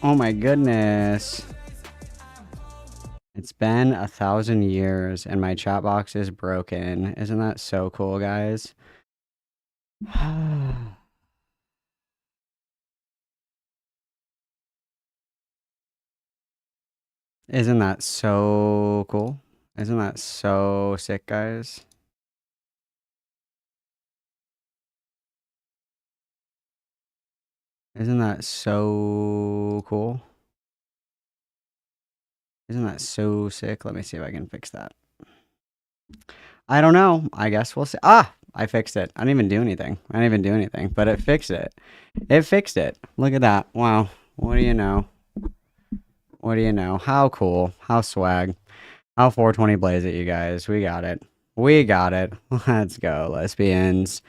Oh my goodness. It's been 1,000 years and my chat box is broken. Isn't that so cool, guys? Isn't that so cool? Isn't that so sick, guys? Isn't that so cool? Isn't that so sick? Let me see if I can fix that. I don't know. I guess we'll see. Ah, I fixed it. I didn't even do anything. I didn't even do anything, but it fixed it. It fixed it. Look at that. Wow. What do you know? What do you know? How cool. How swag. How 420 blaze it, you guys. We got it. We got it. Let's go, lesbians.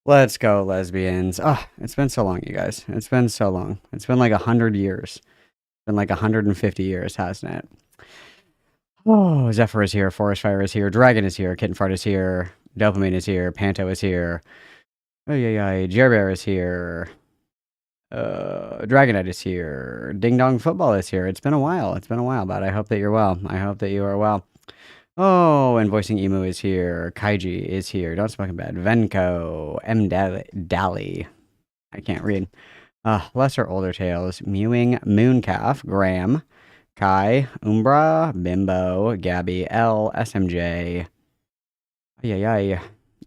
Let's go, lesbians. Oh, it's been so long, you guys. It's been so long. It's been like 100 years. It's been like 150 years, hasn't it? Oh, Zephyr is here. Forest Fire is here. Dragon is here. Kitten Fart is here. Dopamine is here. Panto is here. Oh, yeah, yeah. Jerbear is here. Dragonite is here. Ding Dong Football is here. It's been a while. It's been a while, but I hope that you're well. I hope that you are well. Oh, and Voicing Emu is here. Kaiji is here. Don't smoke in bed. Venko. M. Dally. I can't read. Lesser Older Tales. Mewing Mooncalf. Graham. Kai. Umbra. Bimbo. Gabby. L. SMJ. Ay, ay, ay.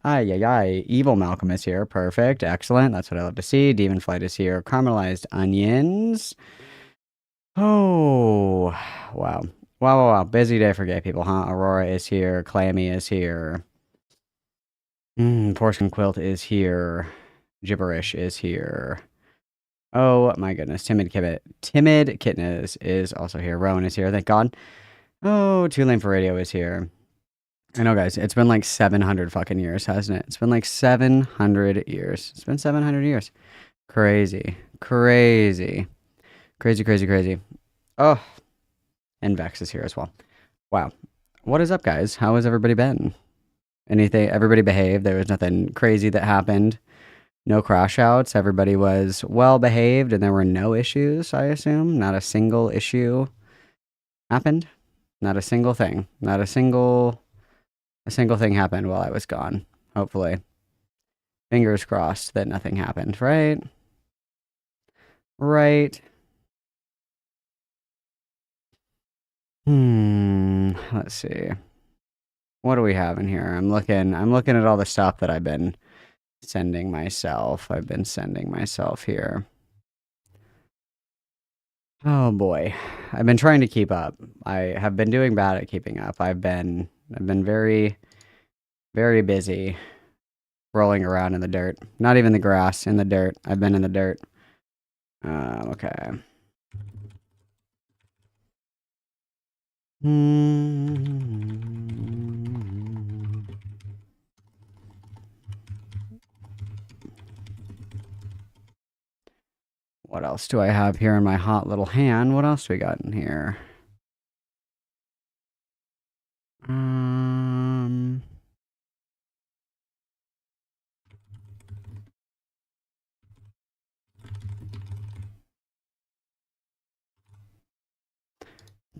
Ay, ay, ay. Evil Malcolm is here. Perfect. Excellent. That's what I love to see. Demon Flight is here. Caramelized Onions. Oh, wow. Wow, wow, wow. Busy day for gay people, huh? Aurora is here. Clammy is here. Foreskin Quilt is here. Gibberish is here. Oh my goodness. Timid Kitten is also here. Rowan is here. Thank God. Oh, Too Lame for Radio is here. I know, guys. It's been like 700 fucking years, hasn't it? It's been like 700 years. It's been 700 years. Crazy. Crazy. Crazy, crazy, crazy. Oh, and Vex is here as well. Wow. What is up, guys? How has everybody been? Anything? Everybody behaved. There was nothing crazy that happened. No crash outs. Everybody was well behaved and there were no issues, I assume. Not a single issue happened. Not a single thing. Not a single thing happened while I was gone. Hopefully. Fingers crossed that nothing happened, right? Right. Let's see. What do we have in here? I'm looking at all the stuff that I've been sending myself. I've been sending myself here. Oh boy. I've been trying to keep up. I have been doing bad at keeping up. I've been very, very busy rolling around in the dirt. Not even the grass, in the dirt. I've been in the dirt. Okay. What else do I have here in my hot little hand? What else do we got in here?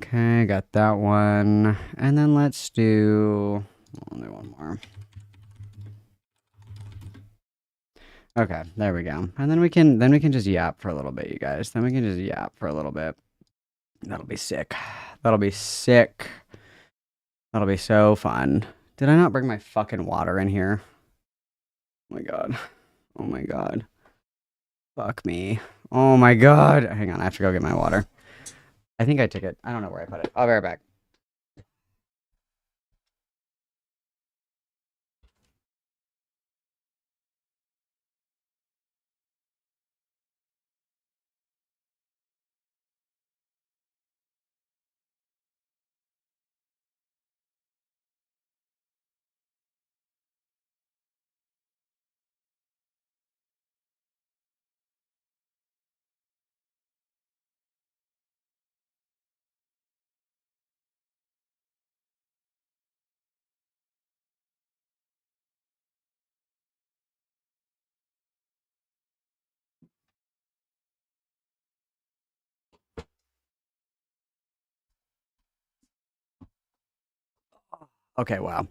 Okay, got that one. And then let's do only one more. Okay, there we go. And then we can just yap for a little bit, you guys. Then we can just yap for a little bit. That'll be sick. That'll be sick. That'll be so fun. Did I not bring my fucking water in here? Oh my god. Oh my god. Fuck me. Oh my god. Hang on, I have to go get my water. I think I took it. I don't know where I put it. I'll be right back. Okay, wow.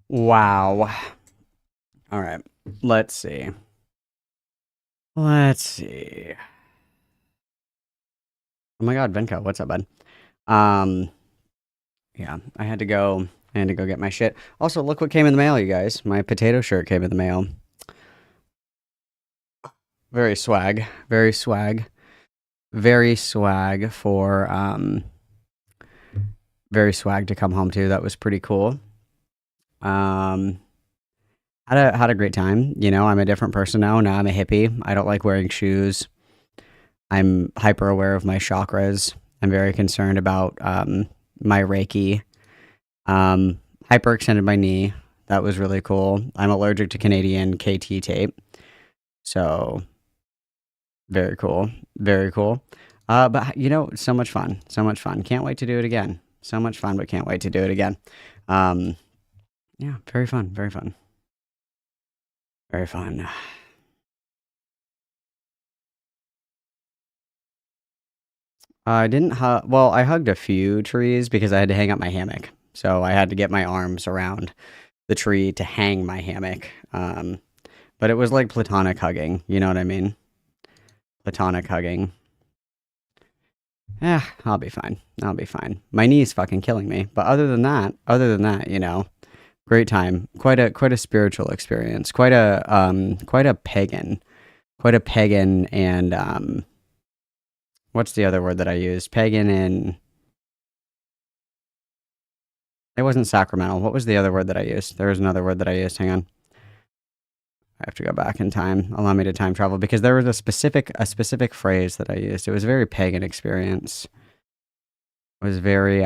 Wow. All right. Let's see. Let's see. Oh my god, Venko, what's up, bud? Um, yeah, I had to go. I had to go get my shit. Also, look what came in the mail, you guys. My potato shirt came in the mail. Very swag. Very swag. Very swag for very swag to come home to. That was pretty cool. Um, had a great time. You know, I'm a different person now. Now I'm a hippie. I don't like wearing shoes. I'm hyper aware of my chakras. I'm very concerned about my Reiki. Hyper extended my knee. That was really cool. I'm allergic to Canadian KT tape. So very cool. Very cool. But you know, so much fun. So much fun. Can't wait to do it again. So much fun, but can't wait to do it again. Um, yeah, very fun. Very fun. Very fun. I didn't well, I hugged a few trees because I had to hang up my hammock. So I had to get my arms around the tree to hang my hammock. But it was like platonic hugging, you know what I mean? Platonic hugging. Yeah, I'll be fine. I'll be fine. My knee's fucking killing me. But other than that, you know, great time. Quite a spiritual experience. Quite a pagan and what's the other word that I used? Pagan and it wasn't sacramental. What was the other word that I used? There was another word that I used. Hang on. I have to go back in time. Allow me to time travel because there was a specific phrase that I used. It was a very pagan experience. It was very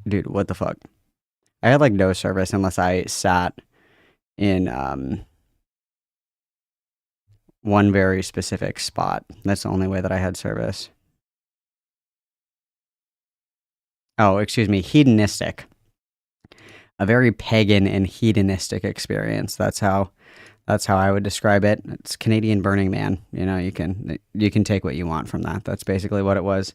dude, what the fuck? I had like no service unless I sat in one very specific spot. That's the only way that I had service. Oh, excuse me, hedonistic. A very pagan and hedonistic experience. That's how I would describe it. It's Canadian Burning Man. You know, you can take what you want from that. That's basically what it was.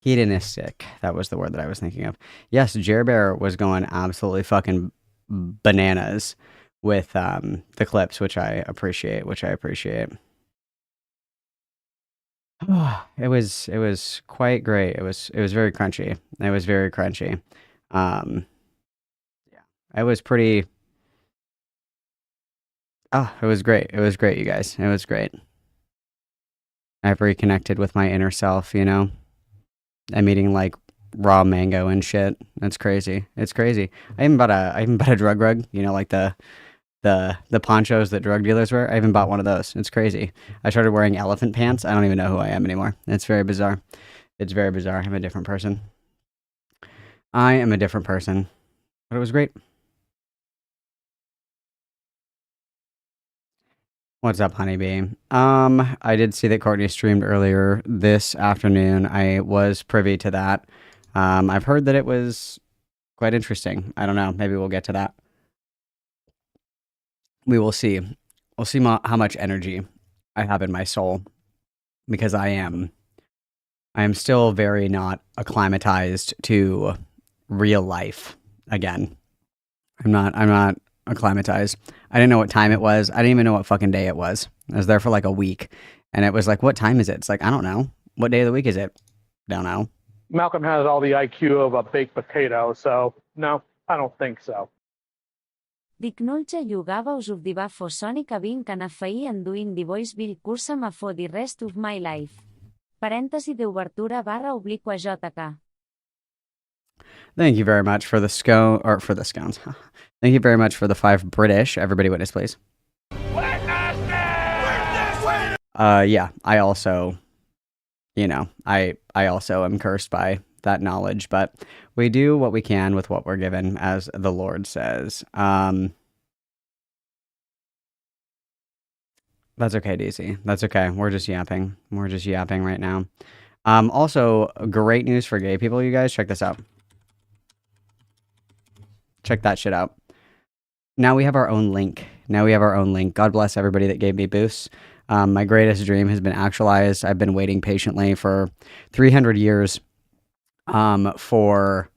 Hedonistic. That was the word that I was thinking of. Yes, Jer Bear was going absolutely fucking bananas with the clips, which I appreciate. It was quite great. It was very crunchy. It was very crunchy. Um, yeah, it was pretty. Oh, it was great. It was great, you guys. It was great. I've reconnected with my inner self. You know, I'm eating like raw mango and shit. That's crazy. It's crazy. I even bought a drug rug. You know, like the ponchos that drug dealers wear. I even bought one of those. It's crazy. I started wearing elephant pants. I don't even know who I am anymore. It's very bizarre. It's very bizarre. I'm a different person. I am a different person. But it was great. What's up, honeybee? I did see that Courtney streamed earlier this afternoon. I was privy to that. I've heard that it was quite interesting. I don't know. Maybe we'll get to that. We will see. We'll see how much energy I have in my soul because I am still very not acclimatized to real life again. I'm not acclimatized. I didn't know what time it was. I didn't even know what fucking day it was. I was there for like a week and it was like, what time is it? It's like, I don't know. What day of the week is it? Don't know. Malcolm has all the IQ of a baked potato, so no, I don't think so. Dic nolce jugava us of diva for Sonic a vinc an afeir enduint divois vil cursam a for the rest of my life. Parèntesi d'obertura barra obliqua JK. Thank you very much for the scone or for the scones. Thank you very much for the 5 British. Everybody witness, please. Yeah, I also, you know, I also am cursed by that knowledge, but we do what we can with what we're given, as the Lord says. That's okay, DC. That's okay. We're just yapping. We're just yapping right now. Also, great news for gay people, you guys. Check this out. Check that shit out. Now we have our own link. God bless everybody that gave me boosts. My greatest dream has been actualized. I've been waiting patiently for 300 years for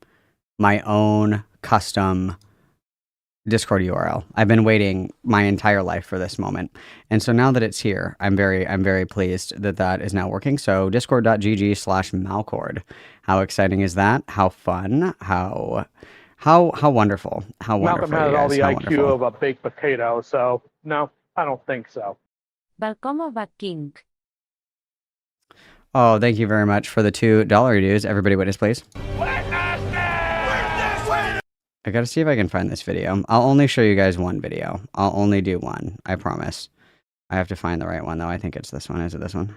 my own custom Discord URL. I've been waiting my entire life for this moment. And so now that it's here, I'm very pleased that that is now working. So discord.gg/Malcord. How exciting is that? How fun? How wonderful. How Malcolm wonderful, has you all guys. the How IQ wonderful. of a baked potato, so no, I don't think so. Welcome back, King. Oh, thank you very much for the $2 dues. Everybody witness, please. I gotta see if I can find this video. I'll only show you guys one video. I'll only do one. I promise. I have to find the right one, though. I think it's this one. Is it this one?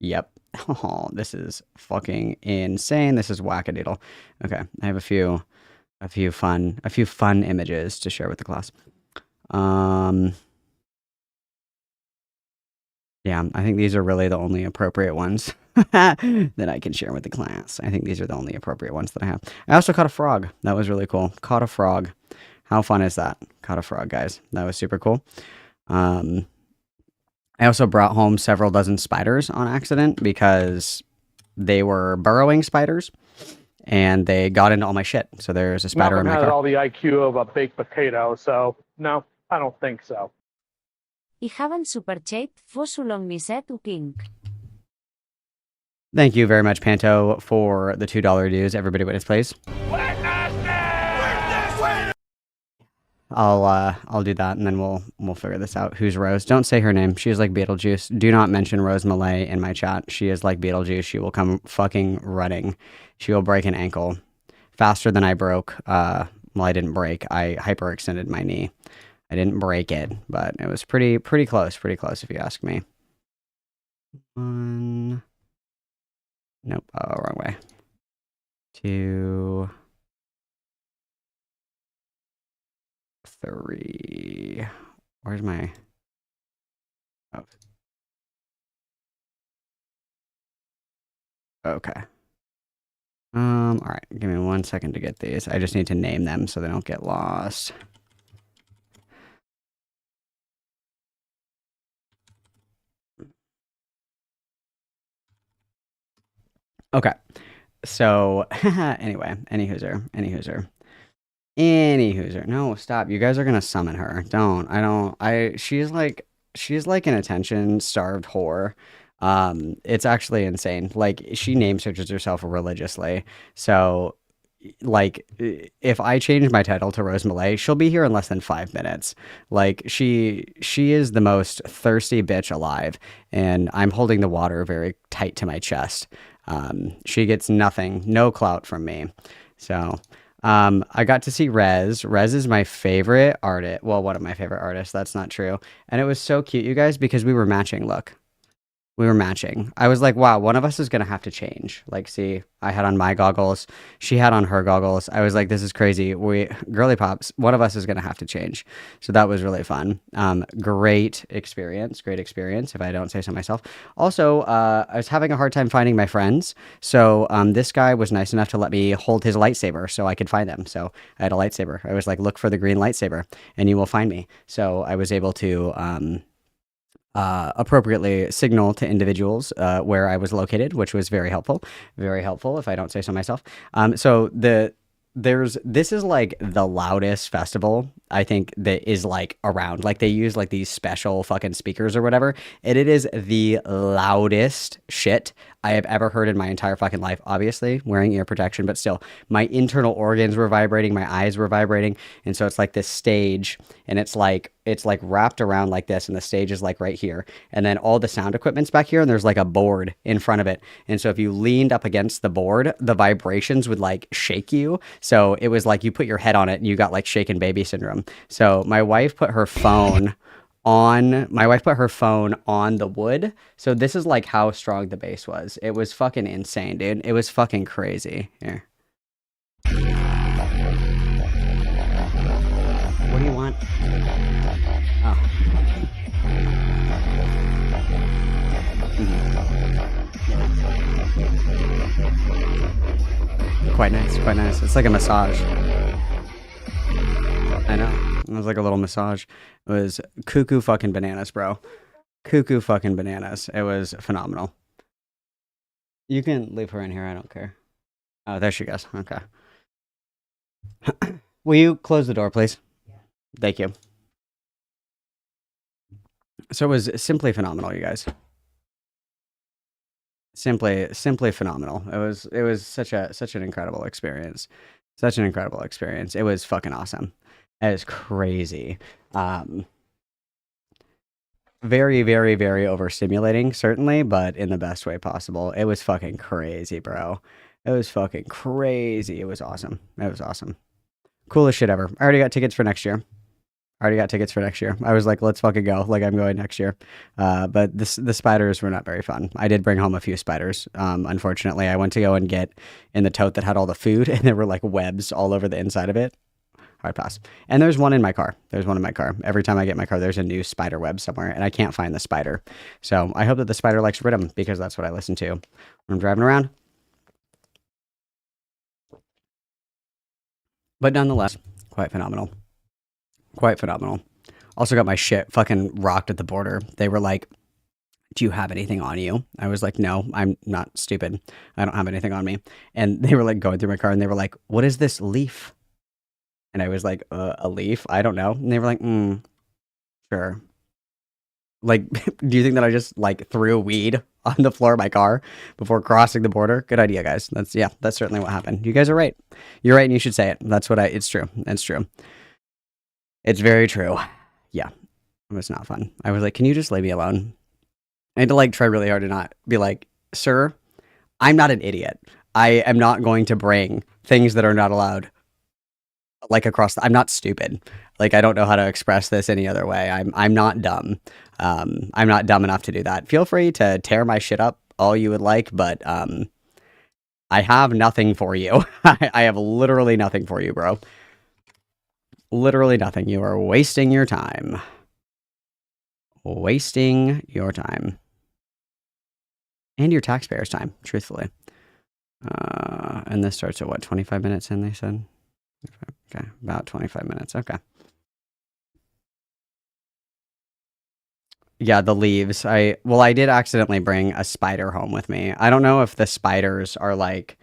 Yep. Oh, this is fucking insane. This is wackadoodle. Okay, I have a few fun images to share with the class. Yeah, I think these are really the only appropriate ones that I can share with the class. I think these are the only appropriate ones that I have. I also caught a frog. That was really cool. Caught a frog. How fun is that? Caught a frog, guys. That was super cool. I also brought home several dozen spiders on accident because they were burrowing spiders and they got into all my shit. So there's a spider Malcolm in my has car. all the IQ of a baked potato, so no, I don't think so. I haven't super chat for so long miset u King. Thank you very much, Panto, for the $2 dues. Everybody witness, please. I'll do that, and then we'll figure this out. Who's Rose? Don't say her name. She is like Beetlejuice. Do not mention Rose Malay in my chat. She is like Beetlejuice. She will come fucking running. She will break an ankle faster than I broke. Well, I didn't break. I hyperextended my knee. I didn't break it, but it was pretty close. Pretty close, if you ask me. One. Nope. Oh, wrong way. 2, 3. Where's my... Oh. Okay. All right. Give me 1 second to get these. I just need to name them so they don't get lost. Okay. So, anyway, any hooser. No, stop. You guys are gonna summon her. She's like an attention-starved whore. It's actually insane. Like, she name searches herself religiously. So, like, if I change my title to Rose Malay, she'll be here in less than 5 minutes. Like, she is the most thirsty bitch alive, and I'm holding the water very tight to my chest. She gets nothing, no clout from me. So, I got to see Rez. Rez is my favorite artist. Well, one of my favorite artists. That's not true. And it was so cute, you guys, because we were matching. Look. We were matching. I was like, wow, one of us is going to have to change. Like, see, I had on my goggles. She had on her goggles. I was like, this is crazy. Girly pops, one of us is going to have to change. So that was really fun. Great experience, if I don't say so myself. Also, I was having a hard time finding my friends. So this guy was nice enough to let me hold his lightsaber so I could find them. So I had a lightsaber. I was like, look for the green lightsaber and you will find me. So I was able to... appropriately signal to individuals where I was located, which was very helpful. Very helpful, if I don't say so myself. This is like the loudest festival I think that is like around. Like, they use like these special fucking speakers or whatever, and it is the loudest shit I have ever heard in my entire fucking life. Obviously wearing ear protection, but still, my internal organs were vibrating, my eyes were vibrating, and so it's like this stage, and it's like wrapped around like this, and the stage is like right here, and then all the sound equipment's back here, and there's like a board in front of it, and so if you leaned up against the board, the vibrations would like shake you. So it was like you put your head on it and you got like shaken baby syndrome. So my wife put her phone on the wood. So this is like how strong the bass was. It was fucking insane, dude. It was fucking crazy. Here. What do you want? Oh. Quite nice. It's like a massage. I know. It was like a little massage. It was cuckoo fucking bananas, bro. Cuckoo fucking bananas. It was phenomenal. You can leave her in here. I don't care. Oh, there she goes. Okay. Will you close the door, please? Thank you. So it was simply phenomenal, you guys. Simply phenomenal. It was such an incredible experience. Such an incredible experience. It was fucking awesome. It was crazy. Um, very, very, very overstimulating, certainly, but in the best way possible. It was fucking crazy, bro. It was fucking crazy. It was awesome. It was awesome. Coolest shit ever. I already got tickets for next year. I already got tickets for next year. I was like, let's fucking go. Like, I'm going next year. But the spiders were not very fun. I did bring home a few spiders. Unfortunately, I went to go and get in the tote that had all the food, and there were like webs all over the inside of it. Hard pass. And there's one in my car. There's one in my car. Every time I get in my car, there's a new spider web somewhere, and I can't find the spider. So I hope that the spider likes rhythm, because that's what I listen to when I'm driving around. But nonetheless, quite phenomenal. Quite phenomenal. Also got my shit fucking rocked at the border. They were like, do you have anything on you? I was like, no, I'm not stupid. I don't have anything on me. And they were like going through my car, and they were like, what is this leaf? And I was like, a leaf? I don't know. And they were like, sure. Like, do you think that I just like threw weed on the floor of my car before crossing the border? Good idea, guys. That's certainly what happened. You guys are right. You're right, and you should say it. It's true. It's true. It's very true. Yeah. It was not fun. I was like, can you just leave me alone? I had to like try really hard to not be like, sir, I'm not an idiot. I am not going to bring things that are not allowed like I'm not stupid. Like, I don't know how to express this any other way. I'm not dumb. I'm not dumb enough to do that. Feel free to tear my shit up all you would like, but I have nothing for you. I have literally nothing for you, bro. Literally nothing. You are wasting your time. Wasting your time. And your taxpayers' time, truthfully. And this starts at what, 25 minutes in, they said? Okay, about 25 minutes. Okay. Yeah, the leaves. I did accidentally bring a spider home with me. I don't know if the spiders are like,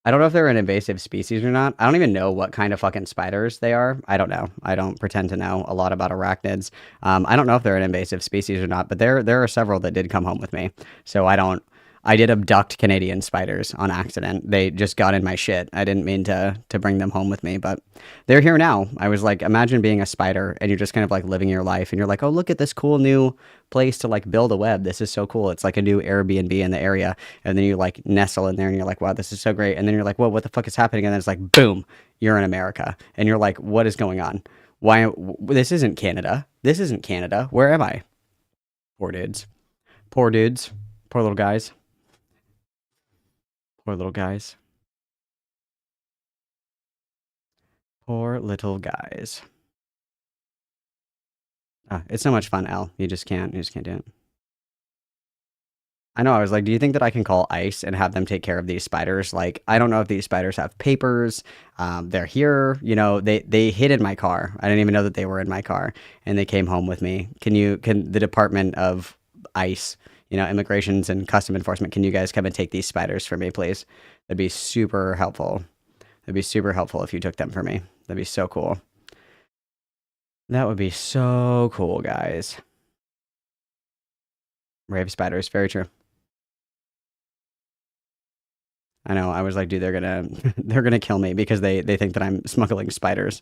I don't know if they're an invasive species or not. I don't even know what kind of fucking spiders they are. I don't know. I don't pretend to know a lot about arachnids. I don't know if they're an invasive species or not, but there are several that did come home with me. So I did abduct Canadian spiders on accident. They just got in my shit. I didn't mean to bring them home with me, but they're here now. I was like, imagine being a spider and you're just kind of like living your life, and you're like, oh, look at this cool new place to like build a web. This is so cool. It's like a new Airbnb in the area. And then you like nestle in there and you're like, wow, this is so great. And then you're like, whoa, what the fuck is happening? And then it's like, boom, you're in America. And you're like, what is going on? Why? This isn't Canada. This isn't Canada. Where am I? Poor dudes. Poor dudes. Poor little guys. Poor little guys. Poor little guys. It's so much fun, Al. You just can't do it. I know, I was like, do you think that I can call ICE and have them take care of these spiders? Like, I don't know if these spiders have papers. They're here, they hid in my car. I didn't even know that they were in my car, and they came home with me. Can the Department of ICE, Immigrations and Custom Enforcement, can you guys come and take these spiders for me, please? That'd be super helpful. That'd be super helpful if you took them for me. That'd be so cool. That would be so cool, guys. Rave spiders, very true. I know. I was like, dude, they're gonna kill me because they think that I'm smuggling spiders.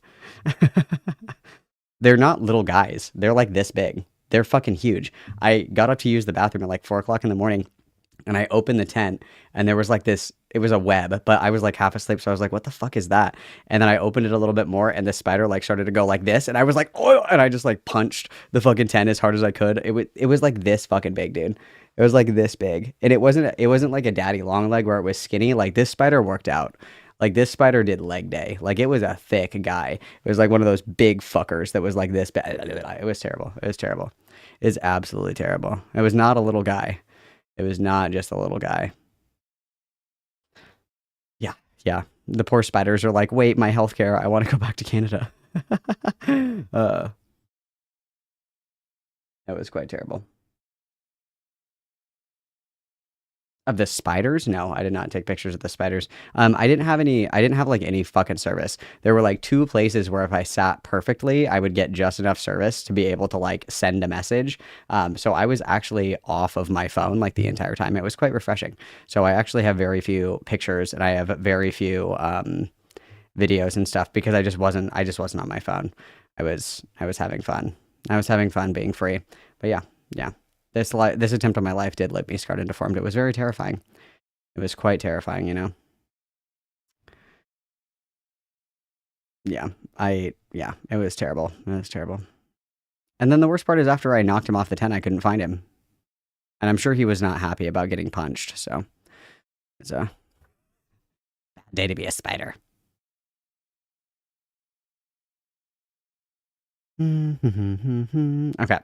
They're not little guys. They're like this big. They're fucking huge. I got up to use the bathroom at like 4 o'clock in the morning, and I opened the tent, and there was like this. It was a web, but I was like half asleep, so I was like, "What the fuck is that?" And then I opened it a little bit more, and the spider like started to go like this, and I was like, "Oh!" And I just like punched the fucking tent as hard as I could. It was like this fucking big, dude. It was like this big, and it wasn't like a daddy long leg where it was skinny. Like this spider worked out. Like this spider did leg day. Like it was a thick guy. It was like one of those big fuckers that was like this. It was terrible. It was terrible. It's absolutely terrible. It was not a little guy. It was not just a little guy. Yeah, yeah. The poor spiders are like, wait, my healthcare. I want to go back to Canada. uh, that was quite terrible. Of the spiders? No, I did not take pictures of the spiders. I didn't have like any fucking service. There were like two places where if I sat perfectly, I would get just enough service to be able to like send a message. So I was actually off of my phone like the entire time. It was quite refreshing. So I actually have very few pictures and I have very few videos and stuff because I just wasn't on my phone. I was having fun. I was having fun being free. But yeah, yeah. This attempt on my life did leave me scarred and deformed. It was very terrifying. It was quite terrifying, you know. Yeah, yeah, it was terrible. It was terrible. And then the worst part is after I knocked him off the tent, I couldn't find him, and I'm sure he was not happy about getting punched. So it's a bad day to be a spider. Okay.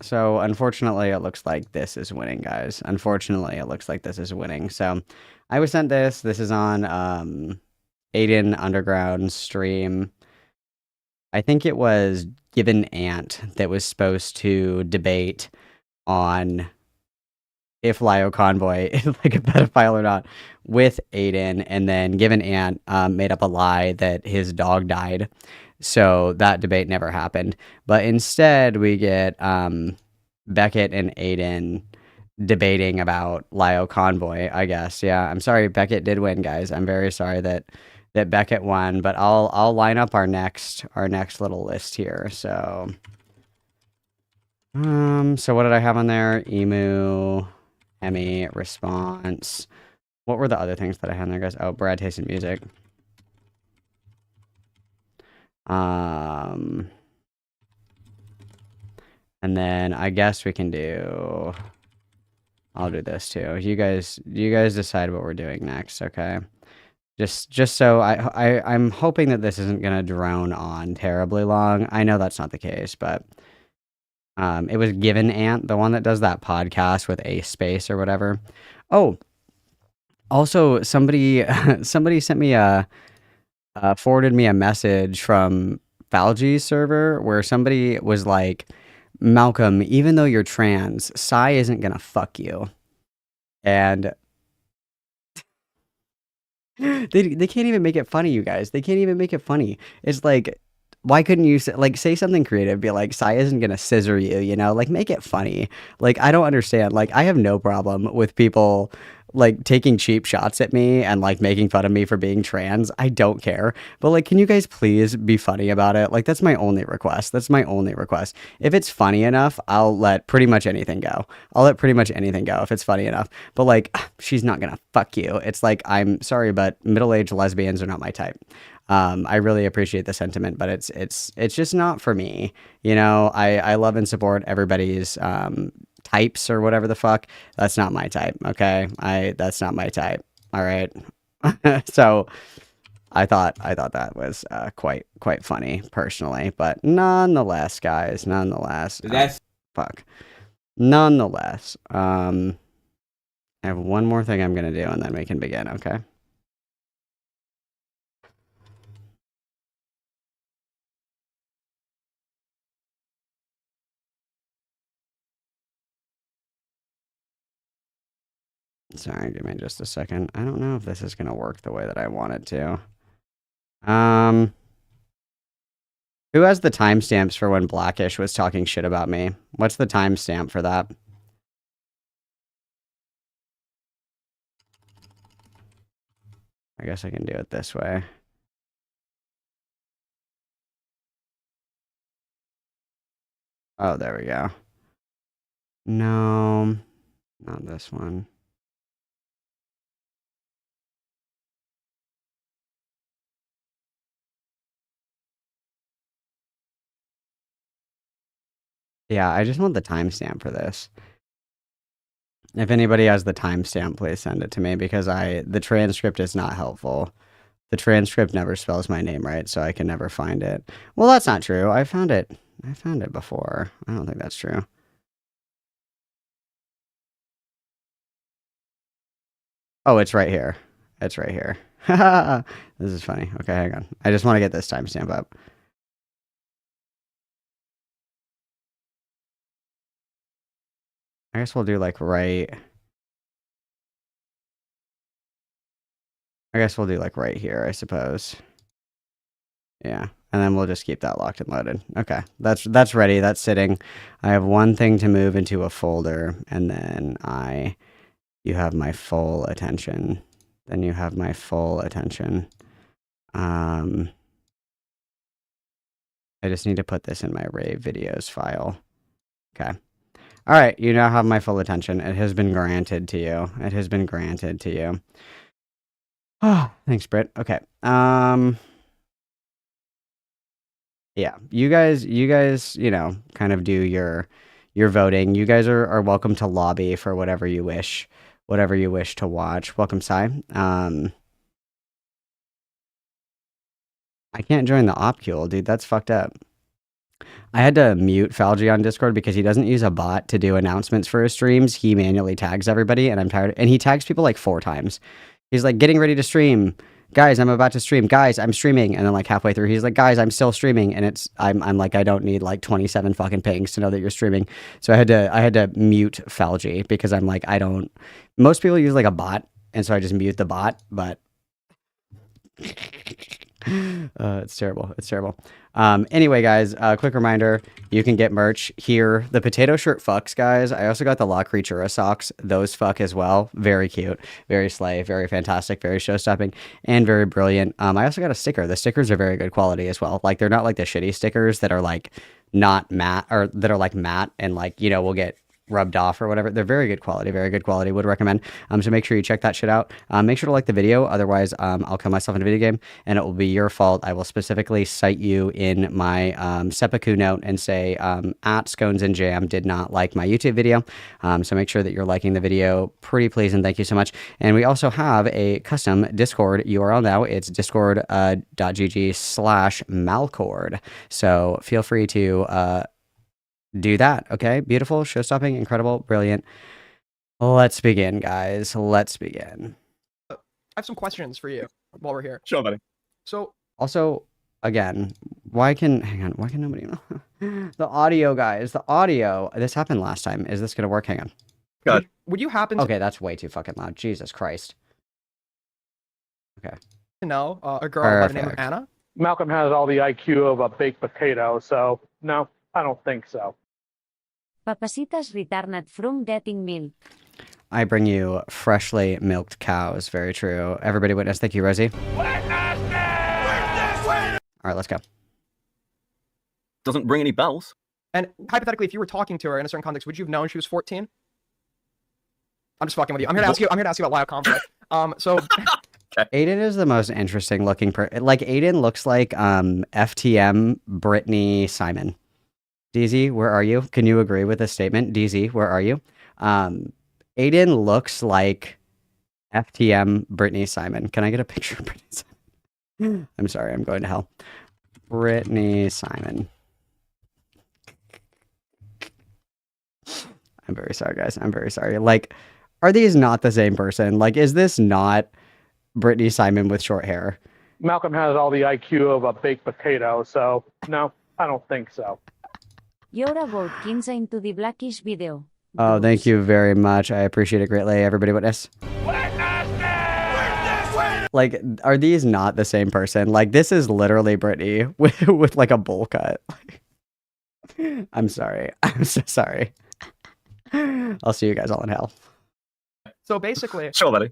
So unfortunately, it looks like this is winning, guys. Unfortunately, it looks like this is winning. So I was sent this. This is on Aiden Underground stream. I think it was Given Ant that was supposed to debate on if Lio Convoy is like a pedophile or not with Aiden, and then Given Ant made up a lie that his dog died. So that debate never happened. But instead, we get Beckett and Aiden debating about Lio Convoy, I guess. Yeah, I'm sorry Beckett did win, guys. I'm very sorry that Beckett won, but I'll line up our next little list here. So what did I have on there? Emu, Emmy, response. What were the other things that I had on there, guys? Oh, Brad tasting music. Um, and then I guess we can do. I'll do this too. You guys decide what we're doing next, okay? Just so I'm hoping that this isn't gonna drone on terribly long. I know that's not the case, but it was Given Ant, the one that does that podcast with a space or whatever. Oh, also somebody somebody sent me a forwarded me a message from Falgy's server where somebody was like, Malcolm, even though you're trans, Psy isn't gonna fuck you. And they can't even make it funny, you guys. They can't even make it funny. It's like, why couldn't you say something creative? Be like, Sai isn't gonna scissor you, you know? Like, make it funny. Like, I don't understand. Like, I have no problem with people like taking cheap shots at me and like making fun of me for being trans. I don't care. But like, can you guys please be funny about it? Like, that's my only request. That's my only request. If it's funny enough, I'll let pretty much anything go. I'll let pretty much anything go if it's funny enough. But like, she's not gonna fuck you. It's like, I'm sorry, but middle-aged lesbians are not my type. I really appreciate the sentiment, but it's just not for me. You know, I love and support everybody's types or whatever the fuck. That's not my type. Okay, that's not my type. All right. So I thought that was quite funny personally, but nonetheless, guys, nonetheless, That's fuck. Nonetheless, I have one more thing I'm gonna do, and then we can begin. Okay. Sorry, give me just a second. I don't know if this is gonna work the way that I want it to. Um, who has the timestamps for when Blackish was talking shit about me? What's the timestamp for that? I guess I can do it this way. Oh, there we go. No, not this one. Yeah, I just want the timestamp for this. If anybody has the timestamp, please send it to me because the transcript is not helpful. The transcript never spells my name right, so I can never find it. Well, that's not true. I found it. I found it before. I don't think that's true. Oh, it's right here. It's right here. This is funny. Okay, hang on. I just want to get this timestamp up. I guess we'll do like right. I guess we'll do like right here, I suppose. Yeah. And then we'll just keep that locked and loaded. Okay. That's ready. That's sitting. I have one thing to move into a folder, and then you have my full attention. Then you have my full attention. I just need to put this in my rave videos file. Okay. All right. You now have my full attention. It has been granted to you. It has been granted to you. Oh, thanks, Britt. Okay. Yeah. You guys, kind of do your voting. You guys are welcome to lobby for whatever you wish to watch. Welcome, Sai. I can't join the opcule, dude. That's fucked up. I had to mute Falgi on Discord because he doesn't use a bot to do announcements for his streams. He manually tags everybody, and I'm tired. And he tags people like 4 times. He's like, getting ready to stream. Guys, I'm about to stream. Guys, I'm streaming. And then like halfway through, he's like, guys, I'm still streaming. And I'm like, I don't need like 27 fucking pings to know that you're streaming. So I had to mute Falgi because I'm like, most people use like a bot. And so I just mute the bot, but it's terrible. It's terrible. Anyway, guys, quick reminder, you can get merch here. The potato shirt fucks, guys. I also got the La Creatura socks. Those fuck as well. Very cute, very slay, very fantastic, very show-stopping, and very brilliant. I also got a sticker. The stickers are very good quality as well. Like, they're not like the shitty stickers that are like not matte, or that are like matte and like, will get rubbed off or whatever. They're very good quality, would recommend. So make sure you check that shit out. Make sure to like the video, otherwise I'll kill myself in a video game and it will be your fault. I will specifically cite you in my seppuku note and say at Scones and Jam did not like my YouTube video. So make sure that you're liking the video, pretty please, and thank you so much. And we also have a custom Discord URL now. It's discord.gg/Malcord. So feel free to do that. Okay, beautiful, show-stopping, incredible, brilliant. Let's begin, guys. Let's begin. I have some questions for you while we're here. Sure, buddy. So, also, again, why can nobody know? The audio, guys, the audio. This happened last time. Is this gonna work? Hang on. God. Would you happen to Okay, that's way too fucking loud. Jesus Christ. Okay. know a girl by the name of Perfect. Anna? Malcolm has all the IQ of a baked potato, so no, I don't think so. Papacitas returned from getting milk. I bring you freshly milked cows. Very true. Everybody witness. Thank you, Rosie. All right, let's go. Doesn't ring any bells. And hypothetically, if you were talking to her in a certain context, would you have known she was 14? I'm just fucking with you. I'm here to ask you about live conflict. So Aiden is the most interesting looking like Aiden looks like FTM Brittany Simon. DZ, where are you? Can you agree with this statement? DZ, where are you? Aiden looks like FTM Brittany Simon. Can I get a picture of Brittany Simon? I'm sorry, I'm going to hell. Brittany Simon. I'm very sorry, guys. I'm very sorry. Like, are these not the same person? Like, is this not Brittany Simon with short hair? Malcolm has all the IQ of a baked potato, so no, I don't think so. You're about 15 into the Blackish video. Oh, thank you very much. I appreciate it greatly. Everybody witness. Like, are these not the same person? Like, this is literally Brittany with like a bowl cut. I'm sorry. I'm so sorry. I'll see you guys all in hell. So basically, Sure, buddy.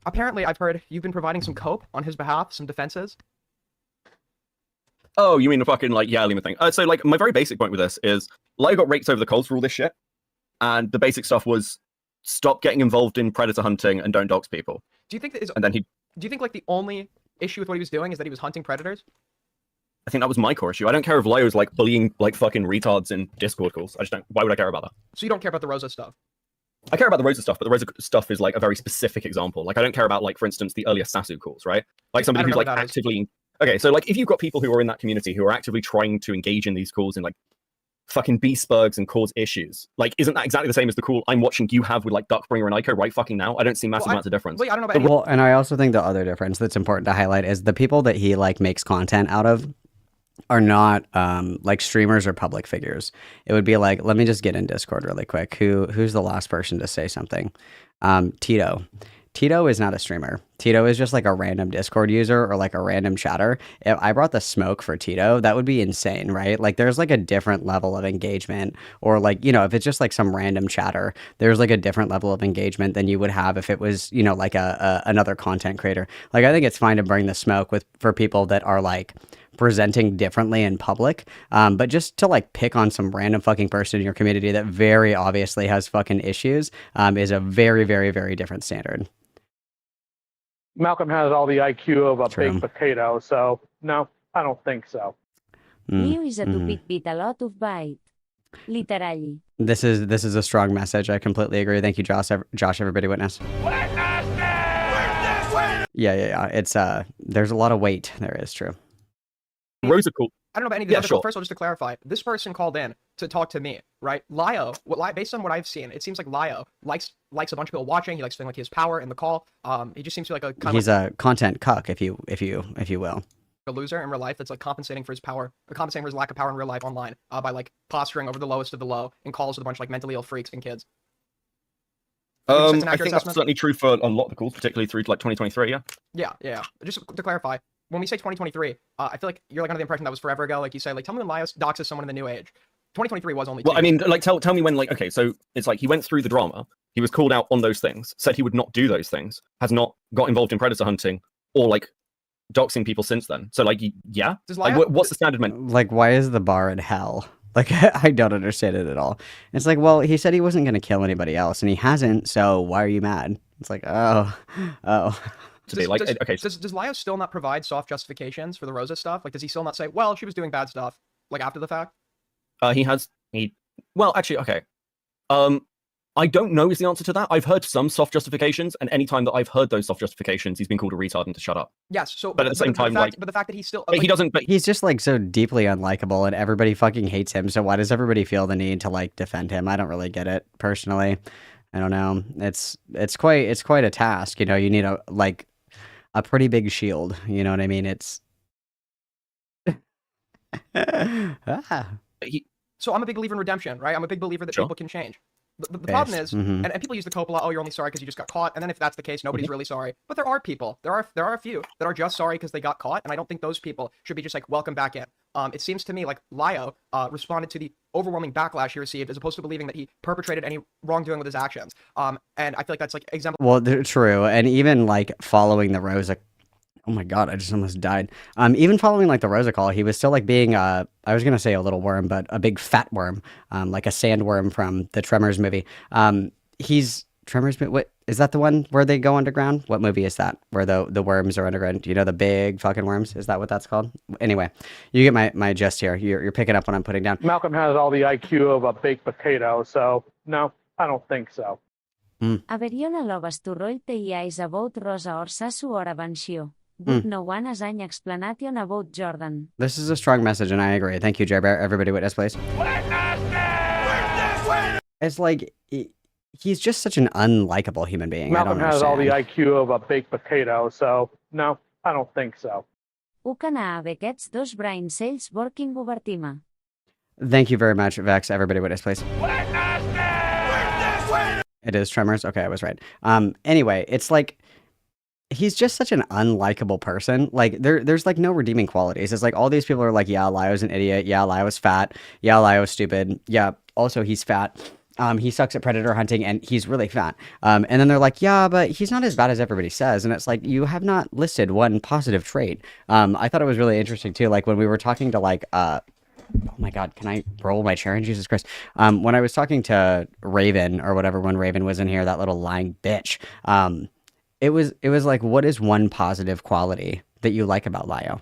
apparently I've heard you've been providing some cope on his behalf, some defenses. Oh, you mean the fucking, like, yeah, Lima thing. So, like, my very basic point with this is, Lyle got raked over the coals for all this shit, and the basic stuff was, stop getting involved in predator hunting and don't dox people. Do you think that is? And then Do you think like the only issue with what he was doing is that he was hunting predators? I think that was my core issue. I don't care if Lyle was, like, bullying, like, fucking retards in Discord calls. I just don't, why would I care about that? So you don't care about the Rosa stuff? I care about the Rosa stuff, but the Rosa stuff is, like, a very specific example. Like, I don't care about, like, for instance, the earlier Sasu calls, right? Like, somebody don't who's, know like, what that is. actively... Okay, so, like, if you've got people who are in that community who are actively trying to engage in these calls and, like, fucking beastburgs and cause issues, like, isn't that exactly the same as the call I'm watching you have with, like, Duckbringer and Ico right fucking now? I don't see massive amounts of difference. Wait, I don't know about any. Well, and I also think the other difference that's important to highlight is the people that he like makes content out of are not like streamers or public figures. It would be like, let me just get in Discord really quick. Who's the last person to say something? Tito. Tito is not a streamer. Tito is just like a random Discord user or like a random chatter. If I brought the smoke for Tito, that would be insane, right? Like there's like a different level of engagement, or like, you know, if it's just like some random chatter, there's like a different level of engagement than you would have if it was, you know, like another content creator. Like I think it's fine to bring the smoke for people that are like presenting differently in public, but just to like pick on some random fucking person in your community that very obviously has fucking issues is a very, very, very different standard. Malcolm has all the IQ of a True. baked potato, so no, I don't think so. Liu is a Mhm. topic with a lot of bite. Literally. This is a strong message. I completely agree. Thank you, Josh. Josh, everybody witness. Yeah. It's there's a lot of weight. There is true. Rosa called. I don't know about any of the Yeah, other. sure. First of all, just to clarify, this person called in to talk to me, right? Lio, based on what I've seen, it seems like Lio likes a bunch of people watching. He likes feeling like he has power in the call. He just seems to be like a kind He's of a content cuck, if you will. a loser in real life that's like compensating for his power, or compensating for his lack of power in real life online by like posturing over the lowest of the low in calls with a bunch of like mentally ill freaks and kids. Would you say it's an I accurate think that's assessment? certainly true for a lot of the calls, particularly through to like 2023. Yeah. Yeah. Just to clarify, when we say 2023, I feel like you're like under the impression that was forever ago. Like you say, like tell me when Lio doxes someone in the new age. 2023 was only. Well, 2 I years mean, like tell me when. Like, okay, so it's like he went through the drama. He was called out on those things. Said he would not do those things. Has not got involved in predator hunting or like doxing people since then. So like, yeah. Does Like, Lio- what's the standard meant? Like, why is the bar in hell? Like, I don't understand it at all. It's like, well, he said he wasn't going to kill anybody else, and he hasn't, so why are you mad? It's like, oh. To be like, okay, Does Lio still not provide soft justifications for the Rosa stuff? Like, does he still not say, well, she was doing bad stuff, like after the fact? Well, actually, okay. I don't know is the answer to that. I've heard some soft justifications, and anytime that I've heard those soft justifications, he's been called a retard and to shut up. Yes. So, But at the same time, the fact that he's still, But he doesn't. But He's just like so deeply unlikable, and everybody fucking hates him. So why does everybody feel the need to like defend him? I don't really get it personally. I don't know. It's quite a task. You know, you need a pretty big shield. You know what I mean? It's So I'm a big believer in redemption, right? I'm a big believer that Sure. people can change. The problem is, Mhm. and people use the Coppola, oh, you're only sorry because you just got caught. And then if that's the case, nobody's really sorry. But there are people, there are a few that are just sorry because they got caught. And I don't think those people should be just like, welcome back in. It seems to me like Lio responded to the overwhelming backlash he received as opposed to believing that he perpetrated any wrongdoing with his actions. And I feel like that's like exemplary. Well, they're true, and even like following the Rosa. Oh my god, I just almost died. Even following like the Rosa call, he was still like being I was gonna say a little worm, but a big fat worm, like a sandworm from the Tremors movie. He's Tremors. What is that? The one where they go underground? What movie is that? Where the worms are underground? You know, the big fucking worms. Is that what that's called? Anyway, you get my gist here. You're picking up what I'm putting down. Malcolm has all the IQ of a baked potato, so no, I don't think so. Averiona loves to roll the eyes about Rosa or Sasu or Avancio. But no one has any explanation about Jordan. This is a strong message, and I agree. Thank you, Jer Bear. Everybody witness, please. It's like he's just such an unlikable human being. Malcolm I don't has all the understand. IQ of a baked potato, so no, I don't think so. Ho que anar amb aquests dos brain cells working overtime. Thank you very much, Vex. Everybody witness, please. It is Tremors. Okay, I was right. Anyway, it's like he's just such an unlikable person. Like there's like no redeeming qualities. It's like all these people are like, yeah, Lio's an idiot. Yeah, Lio's fat. Yeah, Lio's stupid. Yeah, also he's fat. He sucks at predator hunting and he's really fat. And then they're like, yeah, but he's not as bad as everybody says. And it's like, you have not listed one positive trait. I thought it was really interesting too. Like when we were talking to like, oh my God, can I roll my chair in? Jesus Christ. When I was talking to Raven or whatever, when Raven was in here, that little lying bitch, it was like, what is one positive quality that you like about Lio?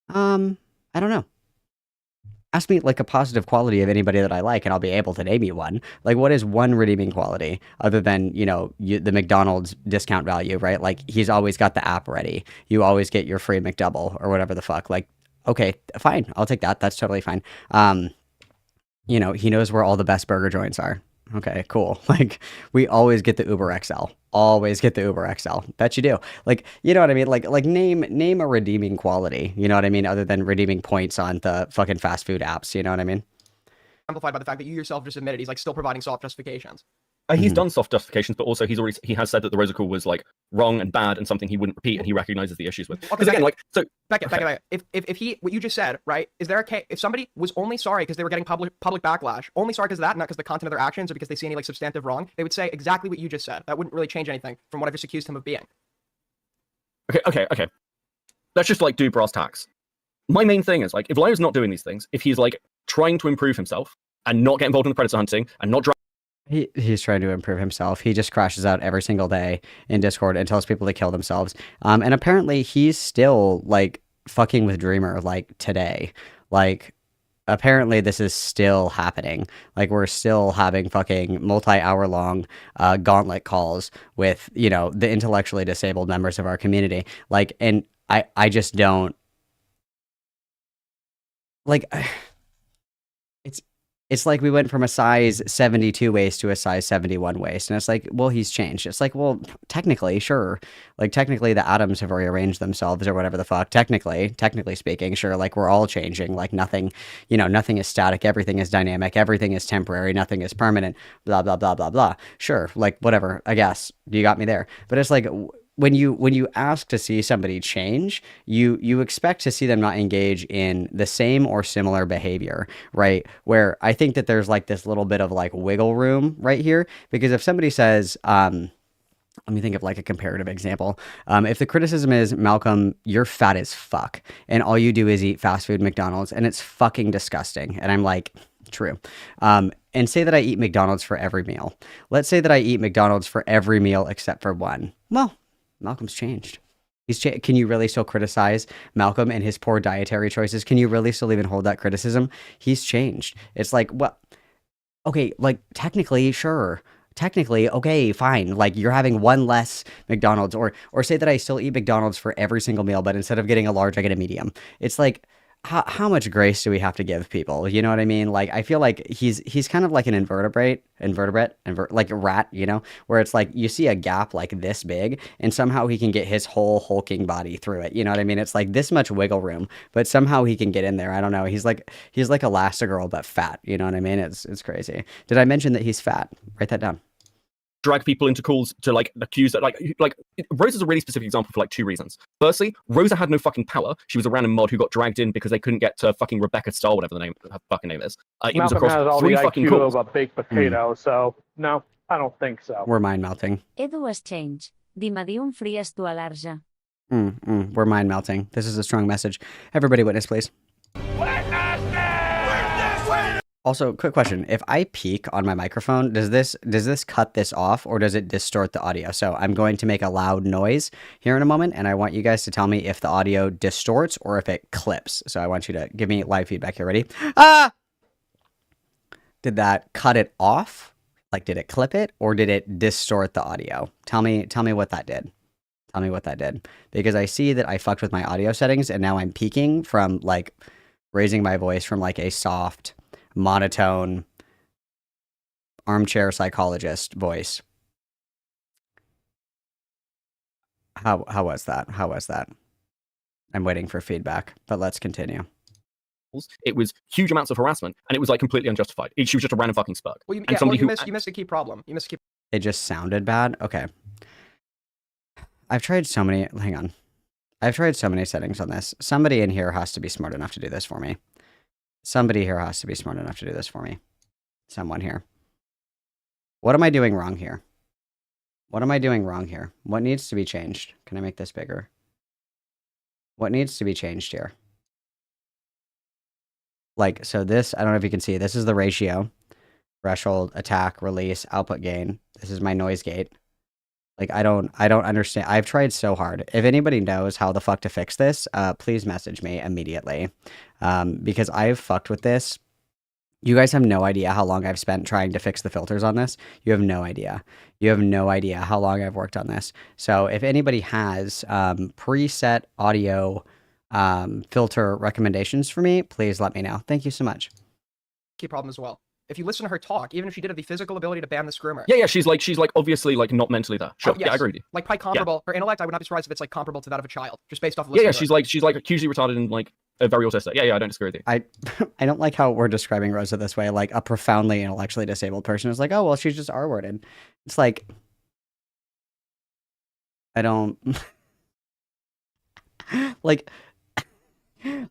I don't know. Ask me like a positive quality of anybody that I like, and I'll be able to name you one. Like, what is one redeeming quality other than, you know, the McDonald's discount value, right? Like, he's always got the app ready. You always get your free McDouble or whatever the fuck. Like, okay, fine. I'll take that. That's totally fine. You know, he knows where all the best burger joints are. Okay, cool. Like, we always get the Uber XL. Always get the Uber XL. Bet you do. Like, you know what I mean? Like name a redeeming quality. You know what I mean? Other than redeeming points on the fucking fast food apps. You know what I mean? Amplified by the fact that you yourself just admitted he's like still providing soft justifications. He's done soft justifications, but also he has said that the Rosa call was like wrong and bad and something he wouldn't repeat, and he recognizes the issues with. Because again, like, so Beckett, if he, what you just said, right? Is there a case if somebody was only sorry because they were getting public backlash, only sorry because of that, not because the content of their actions or because they see any like substantive wrong, they would say exactly what you just said. That wouldn't really change anything from what I've just accused him of being. Okay. Let's just like do brass tacks. My main thing is like, if Lyo's not doing these things, if he's like trying to improve himself and not get involved in the predator hunting and not He's trying to improve himself. He just crashes out every single day in Discord and tells people to kill themselves. And apparently he's still like fucking with Dreamer like today. Like apparently this is still happening. Like we're still having fucking multi-hour long gauntlet calls with, you know, the intellectually disabled members of our community. Like, and I just don't like it's like we went from a size 72 waist to a size 71 waist. And it's like, well, he's changed. It's like, well, technically, sure. Like, technically, the atoms have rearranged themselves or whatever the fuck. Technically speaking, sure. Like, we're all changing. Like, nothing, you know, nothing is static. Everything is dynamic. Everything is temporary. Nothing is permanent. Blah, blah, blah, blah, blah. Sure. Like, whatever. I guess. You got me there. But it's like, when you ask to see somebody change, you expect to see them not engage in the same or similar behavior, right? Where I think that there's like this little bit of like wiggle room right here, because if somebody says, let me think of like a comparative example. If the criticism is, Malcolm, you're fat as fuck, and all you do is eat fast food McDonald's, and it's fucking disgusting, and I'm like, true. And say that I eat McDonald's for every meal. Let's say that I eat McDonald's for every meal except for one. Well, Malcolm's changed. Can you really still criticize Malcolm and his poor dietary choices? Can you really still even hold that criticism? He's changed. It's like, well, okay, like technically, sure. Technically, okay, fine. Like you're having one less McDonald's, or say that I still eat McDonald's for every single meal, but instead of getting a large, I get a medium. It's like, how much grace do we have to give people? You know what I mean? Like, I feel like he's kind of like an invertebrate, like a rat, you know, where it's like you see a gap like this big and somehow he can get his whole hulking body through it. You know what I mean? It's like this much wiggle room, but somehow he can get in there. I don't know. He's like Elastigirl, but fat. You know what I mean? It's crazy. Did I mention that he's fat? Write that down. Drag people into calls to like accuse that like Rosa's a really specific example for like two reasons. Firstly, Rosa had no fucking power. She was a random mod who got dragged in because they couldn't get to fucking Rebecca Starr, whatever her fucking name is. It was Malcolm across has all three the fucking IQ calls. of a baked potato, so no, I don't think so. We're mind melting. Edu es change. Dimadi un fries tu alarja. We're mind melting. This is a strong message. Everybody witness, please. Also, quick question. If I peak on my microphone, does this cut this off or does it distort the audio? So I'm going to make a loud noise here in a moment, and I want you guys to tell me if the audio distorts or if it clips. So I want you to give me live feedback here. Ready? Ah! Did that cut it off? Like, did it clip it or did it distort the audio? Tell me what that did. Tell me what that did. Because I see that I fucked with my audio settings and now I'm peaking from like raising my voice from like a soft, monotone, armchair psychologist voice. How was that? How was that? I'm waiting for feedback, but let's continue. It was huge amounts of harassment, and it was like completely unjustified. She was just a random fucking spug. Well, you missed a key problem. You missed a key. It just sounded bad. Okay. I've tried so many. Hang on. I've tried so many settings on this. Somebody in here has to be smart enough to do this for me. Somebody here has to be smart enough to do this for me. Someone here. What am I doing wrong here? What am I doing wrong here? What needs to be changed? Can I make this bigger? What needs to be changed here? Like, so this, I don't know if you can see, this is the ratio. Threshold, attack, release, output gain. This is my noise gate. Like, I don't understand. I've tried so hard. If anybody knows how the fuck to fix this, please message me immediately. Because I've fucked with this. You guys have no idea how long I've spent trying to fix the filters on this. You have no idea. You have no idea how long I've worked on this. So if anybody has preset audio filter recommendations for me, please let me know. Thank you so much. Key problem as well. If you listen to her talk, even if she did have the physical ability to ban the screamer. Yeah, she's like obviously like not mentally there. Sure, yes. Yeah, I agree with you. Like quite comparable. Her intellect, I would not be surprised if it's like comparable to that of a child, just based off of listening Yeah, to her. she's like hugely retarded and like very autistic. Yeah, I don't disagree with you. I don't like how we're describing Rosa this way. Like a profoundly intellectually disabled person is like, oh well, she's just R-worded. It's like I don't like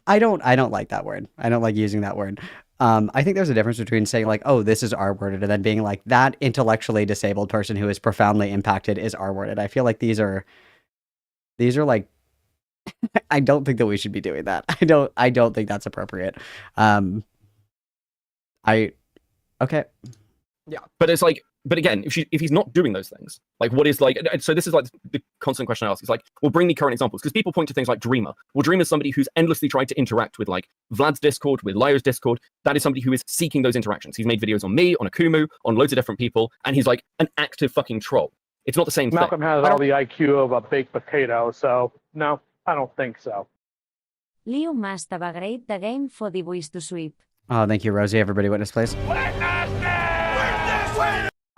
I don't like that word. I don't like using that word. I think there's a difference between saying like, oh, this is R-worded, and then being like that intellectually disabled person who is profoundly impacted is R-worded. I feel like these are like I don't think that we should be doing that. I don't think that's appropriate. Okay. Yeah, but it's like, but again, if he's not doing those things, like what is like, so this is like the constant question I ask. It's like, well, bring me current examples, because people point to things like Dreamer. Well, Dreamer is somebody who's endlessly tried to interact with like Vlad's Discord, with Lyo's Discord. That is somebody who is seeking those interactions. He's made videos on me, on Akumu, on loads of different people, and he's like an active fucking troll. It's not the same Malcolm thing. has all the IQ of a baked potato, so no, I don't think so. Leo must have a great the game for the boys to sweep. Oh, thank you, Rosie. Everybody witness, please.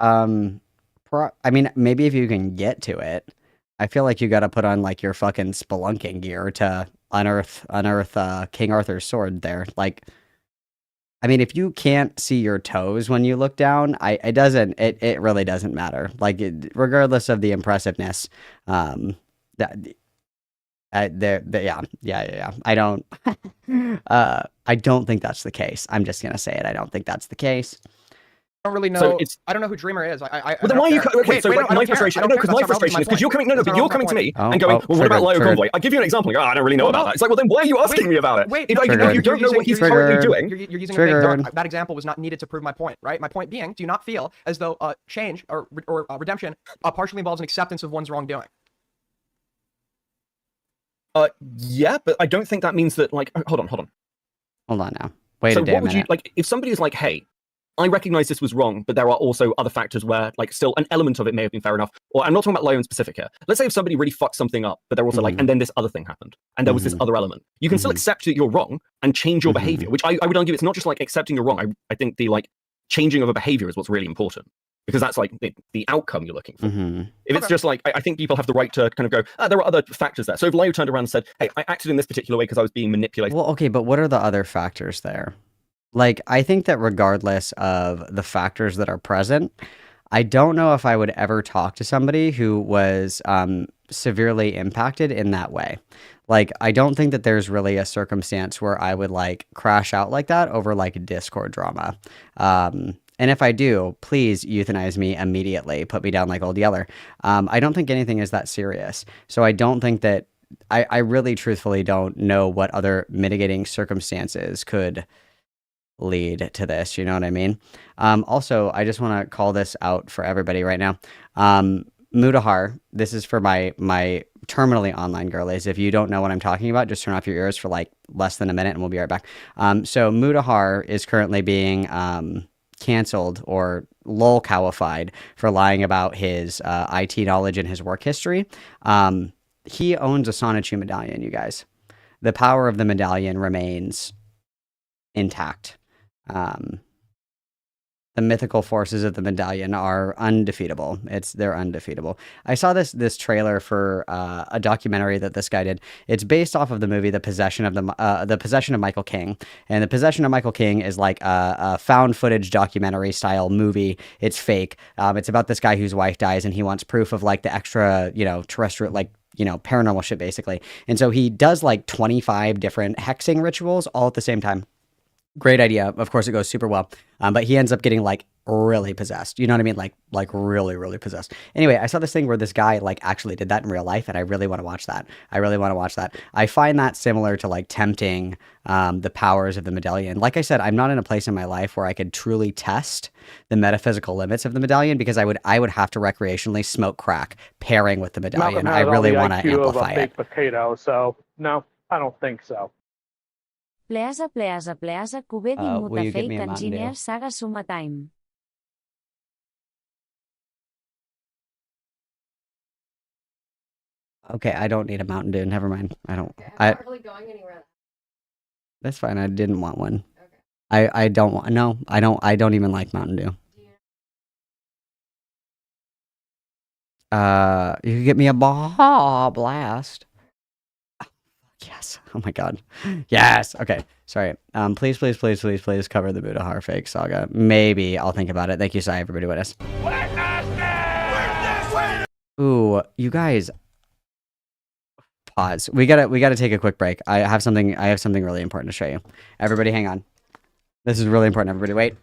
I mean, maybe if you can get to it, I feel like you got to put on like your fucking spelunking gear to unearth King Arthur's sword there. Like, I mean, if you can't see your toes when you look down, it really doesn't matter. Like, regardless of the impressiveness, yeah. I don't, I don't think that's the case. I'm just gonna say it. I don't think that's the case. I don't really know. So I don't know who Dreamer is. Well, then why are you? Okay, so like, my frustration. No, because my frustration is because you're coming. No, but you're coming to me and going, well, what about Lyo Convoy? I give you an example. And go, I don't really know about that. It's like, well, then why are you asking me about it? If you don't know what he's currently doing, you're using a big dart. That example was not needed to prove my point, right? My point being, do you not feel as though change or redemption partially involves an acceptance of one's wrongdoing? Yeah, but I don't think that means that. Like, hold on now. Wait so a damn what would minute. you like if somebody is like, hey, I recognize this was wrong, but there are also other factors where, like, still an element of it may have been fair enough. Or I'm not talking about Lyo in specific here. Let's say if somebody really fucked something up, but they're also like, and then this other thing happened, and there was this other element. You can still accept that you're wrong and change your behavior, which I would argue it's not just like accepting you're wrong. I think the like changing of a behavior is what's really important, because that's like the outcome you're looking for. If it's just like, I think people have the right to kind of go, there are other factors there. So if Lyo turned around and said, hey, I acted in this particular way because I was being manipulated. Well, okay, but what are the other factors there? Like, I think that regardless of the factors that are present, I don't know if I would ever talk to somebody who was severely impacted in that way. Like, I don't think that there's really a circumstance where I would like crash out like that over like Discord drama. And if I do, please euthanize me immediately. Put me down like Old Yeller. I don't think anything is that serious. So I don't think that I really truthfully don't know what other mitigating circumstances could lead to this, you know what I mean? Also, I just want to call this out for everybody right now. Mudahar, this is for my terminally online girlies. If you don't know what I'm talking about, just turn off your ears for like less than a minute and we'll be right back. So Mudahar is currently being canceled or lol-cowified for lying about his IT knowledge and his work history. He owns a Sonichu medallion, you guys. The power of the medallion remains intact. The mythical forces of the medallion are undefeatable. They're undefeatable. I saw this trailer for a documentary that this guy did. It's based off of the movie The Possession of Michael King. And The Possession of Michael King is like a found footage documentary style movie. It's fake. It's about this guy whose wife dies and he wants proof of like the extra, terrestrial, like, paranormal shit basically. And so he does like 25 different hexing rituals all at the same time. Great idea. Of course, it goes super well. But he ends up getting like really possessed. You know what I mean? Like really, really possessed. Anyway, I saw this thing where this guy like actually did that in real life, and I really want to watch that. I find that similar to like tempting the powers of the medallion. Like I said, I'm not in a place in my life where I could truly test the metaphysical limits of the medallion, because I would have to recreationally smoke crack pairing with the medallion. I really want to amplify it. Potato, so no, I don't think so. Pleasa, cubed i Will you get me mutafake a Mountain Dew? engineer saga summa time. Okay, I don't need a Mountain Dew. Never mind. I don't. I'm not really going anywhere. That's fine. I didn't want one. Okay. I don't want. No, I don't. I don't even like Mountain Dew. You could get me a Baja Blast. Yes. Oh my god. Yes. Okay. Sorry. Please, please, please, please, please cover the Mutahar fake saga. Maybe I'll think about it. Thank you, Sai. Everybody witness. Ooh, you guys. Pause. We gotta take a quick break. I have something really important to show you. Everybody hang on. This is really important. Everybody wait.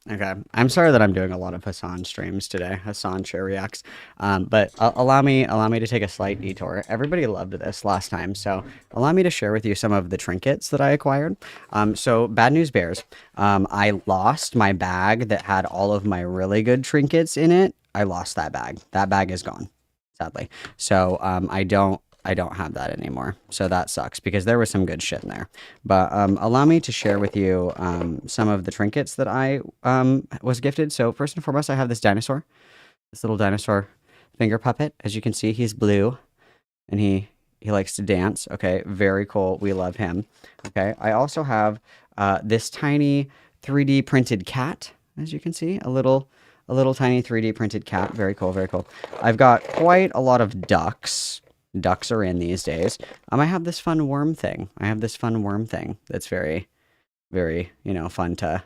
Okay, I'm sorry that I'm doing a lot of Hassan streams today. Hassan share reacts, but allow me to take a slight detour. Everybody loved this last time, so allow me to share with you some of the trinkets that I acquired. So bad news bears. I lost my bag that had all of my really good trinkets in it. I lost that bag. That bag is gone, sadly. So I don't have that anymore. So that sucks because there was some good shit in there. But allow me to share with you some of the trinkets that I was gifted. So first and foremost, I have this dinosaur, this little dinosaur finger puppet. As you can see, he's blue and he likes to dance. Okay, very cool. We love him. Okay, I also have this tiny 3D printed cat. As you can see, a little tiny 3D printed cat. Very cool, very cool. I've got quite a lot of ducks. Ducks are in these days. I have this fun worm thing. That's very, very, fun to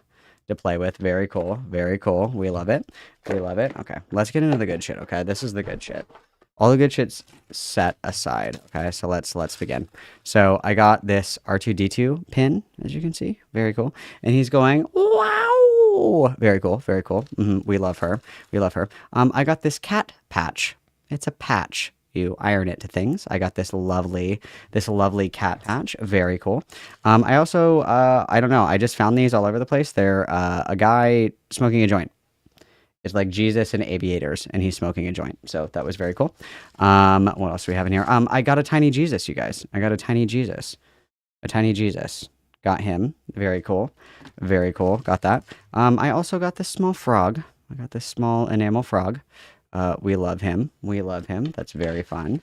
play with. Very cool. Very cool. We love it. We love it. Okay, let's get into the good shit. Okay, this is the good shit. All the good shit's set aside. Okay, so let's begin. So I got this R2D2 pin, as you can see. Very cool. And he's going, wow. Very cool. Very cool. We love her. We love her. I got this cat patch. It's a patch. You iron it to things. I got this lovely cat patch. Very cool. I also, I don't know. I just found these all over the place. They're a guy smoking a joint. It's like Jesus and aviators, and he's smoking a joint. So that was very cool. What else do we have in here? I got a tiny Jesus, you guys. I got a tiny Jesus. A tiny Jesus. Got him. Very cool. Very cool. Got that. I also got this small frog. I got this small enamel frog. We love him. We love him. That's very fun.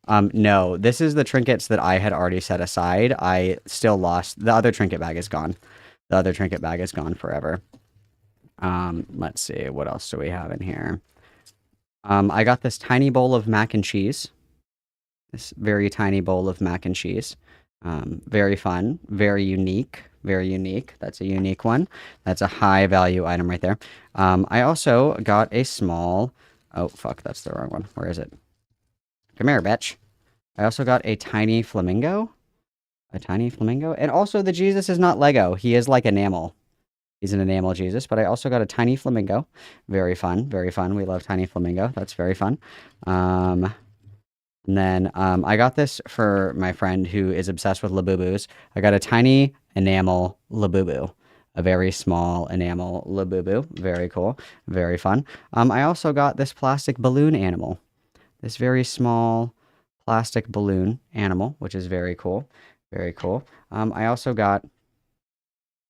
No, this is the trinkets that I had already set aside. I still lost. The other trinket bag is gone. The other trinket bag is gone forever. Let's see. What else do we have in here? I got this tiny bowl of mac and cheese. This very tiny bowl of mac and cheese. Very fun. Very unique. Very unique. That's a unique one. That's a high value item right there. I also got a small... Oh, fuck, that's the wrong one. Where is it? Come here, bitch. I also got a tiny flamingo. A tiny flamingo. And also, the Jesus is not Lego. He is like enamel. He's an enamel Jesus. But I also got a tiny flamingo. Very fun. Very fun. We love tiny flamingo. That's very fun. And then I got this for my friend who is obsessed with Labubus. I got a tiny enamel Labubu. A very small enamel Labubu. Very cool. Very fun. I also got this plastic balloon animal. This very small plastic balloon animal, which is very cool. Very cool. I also got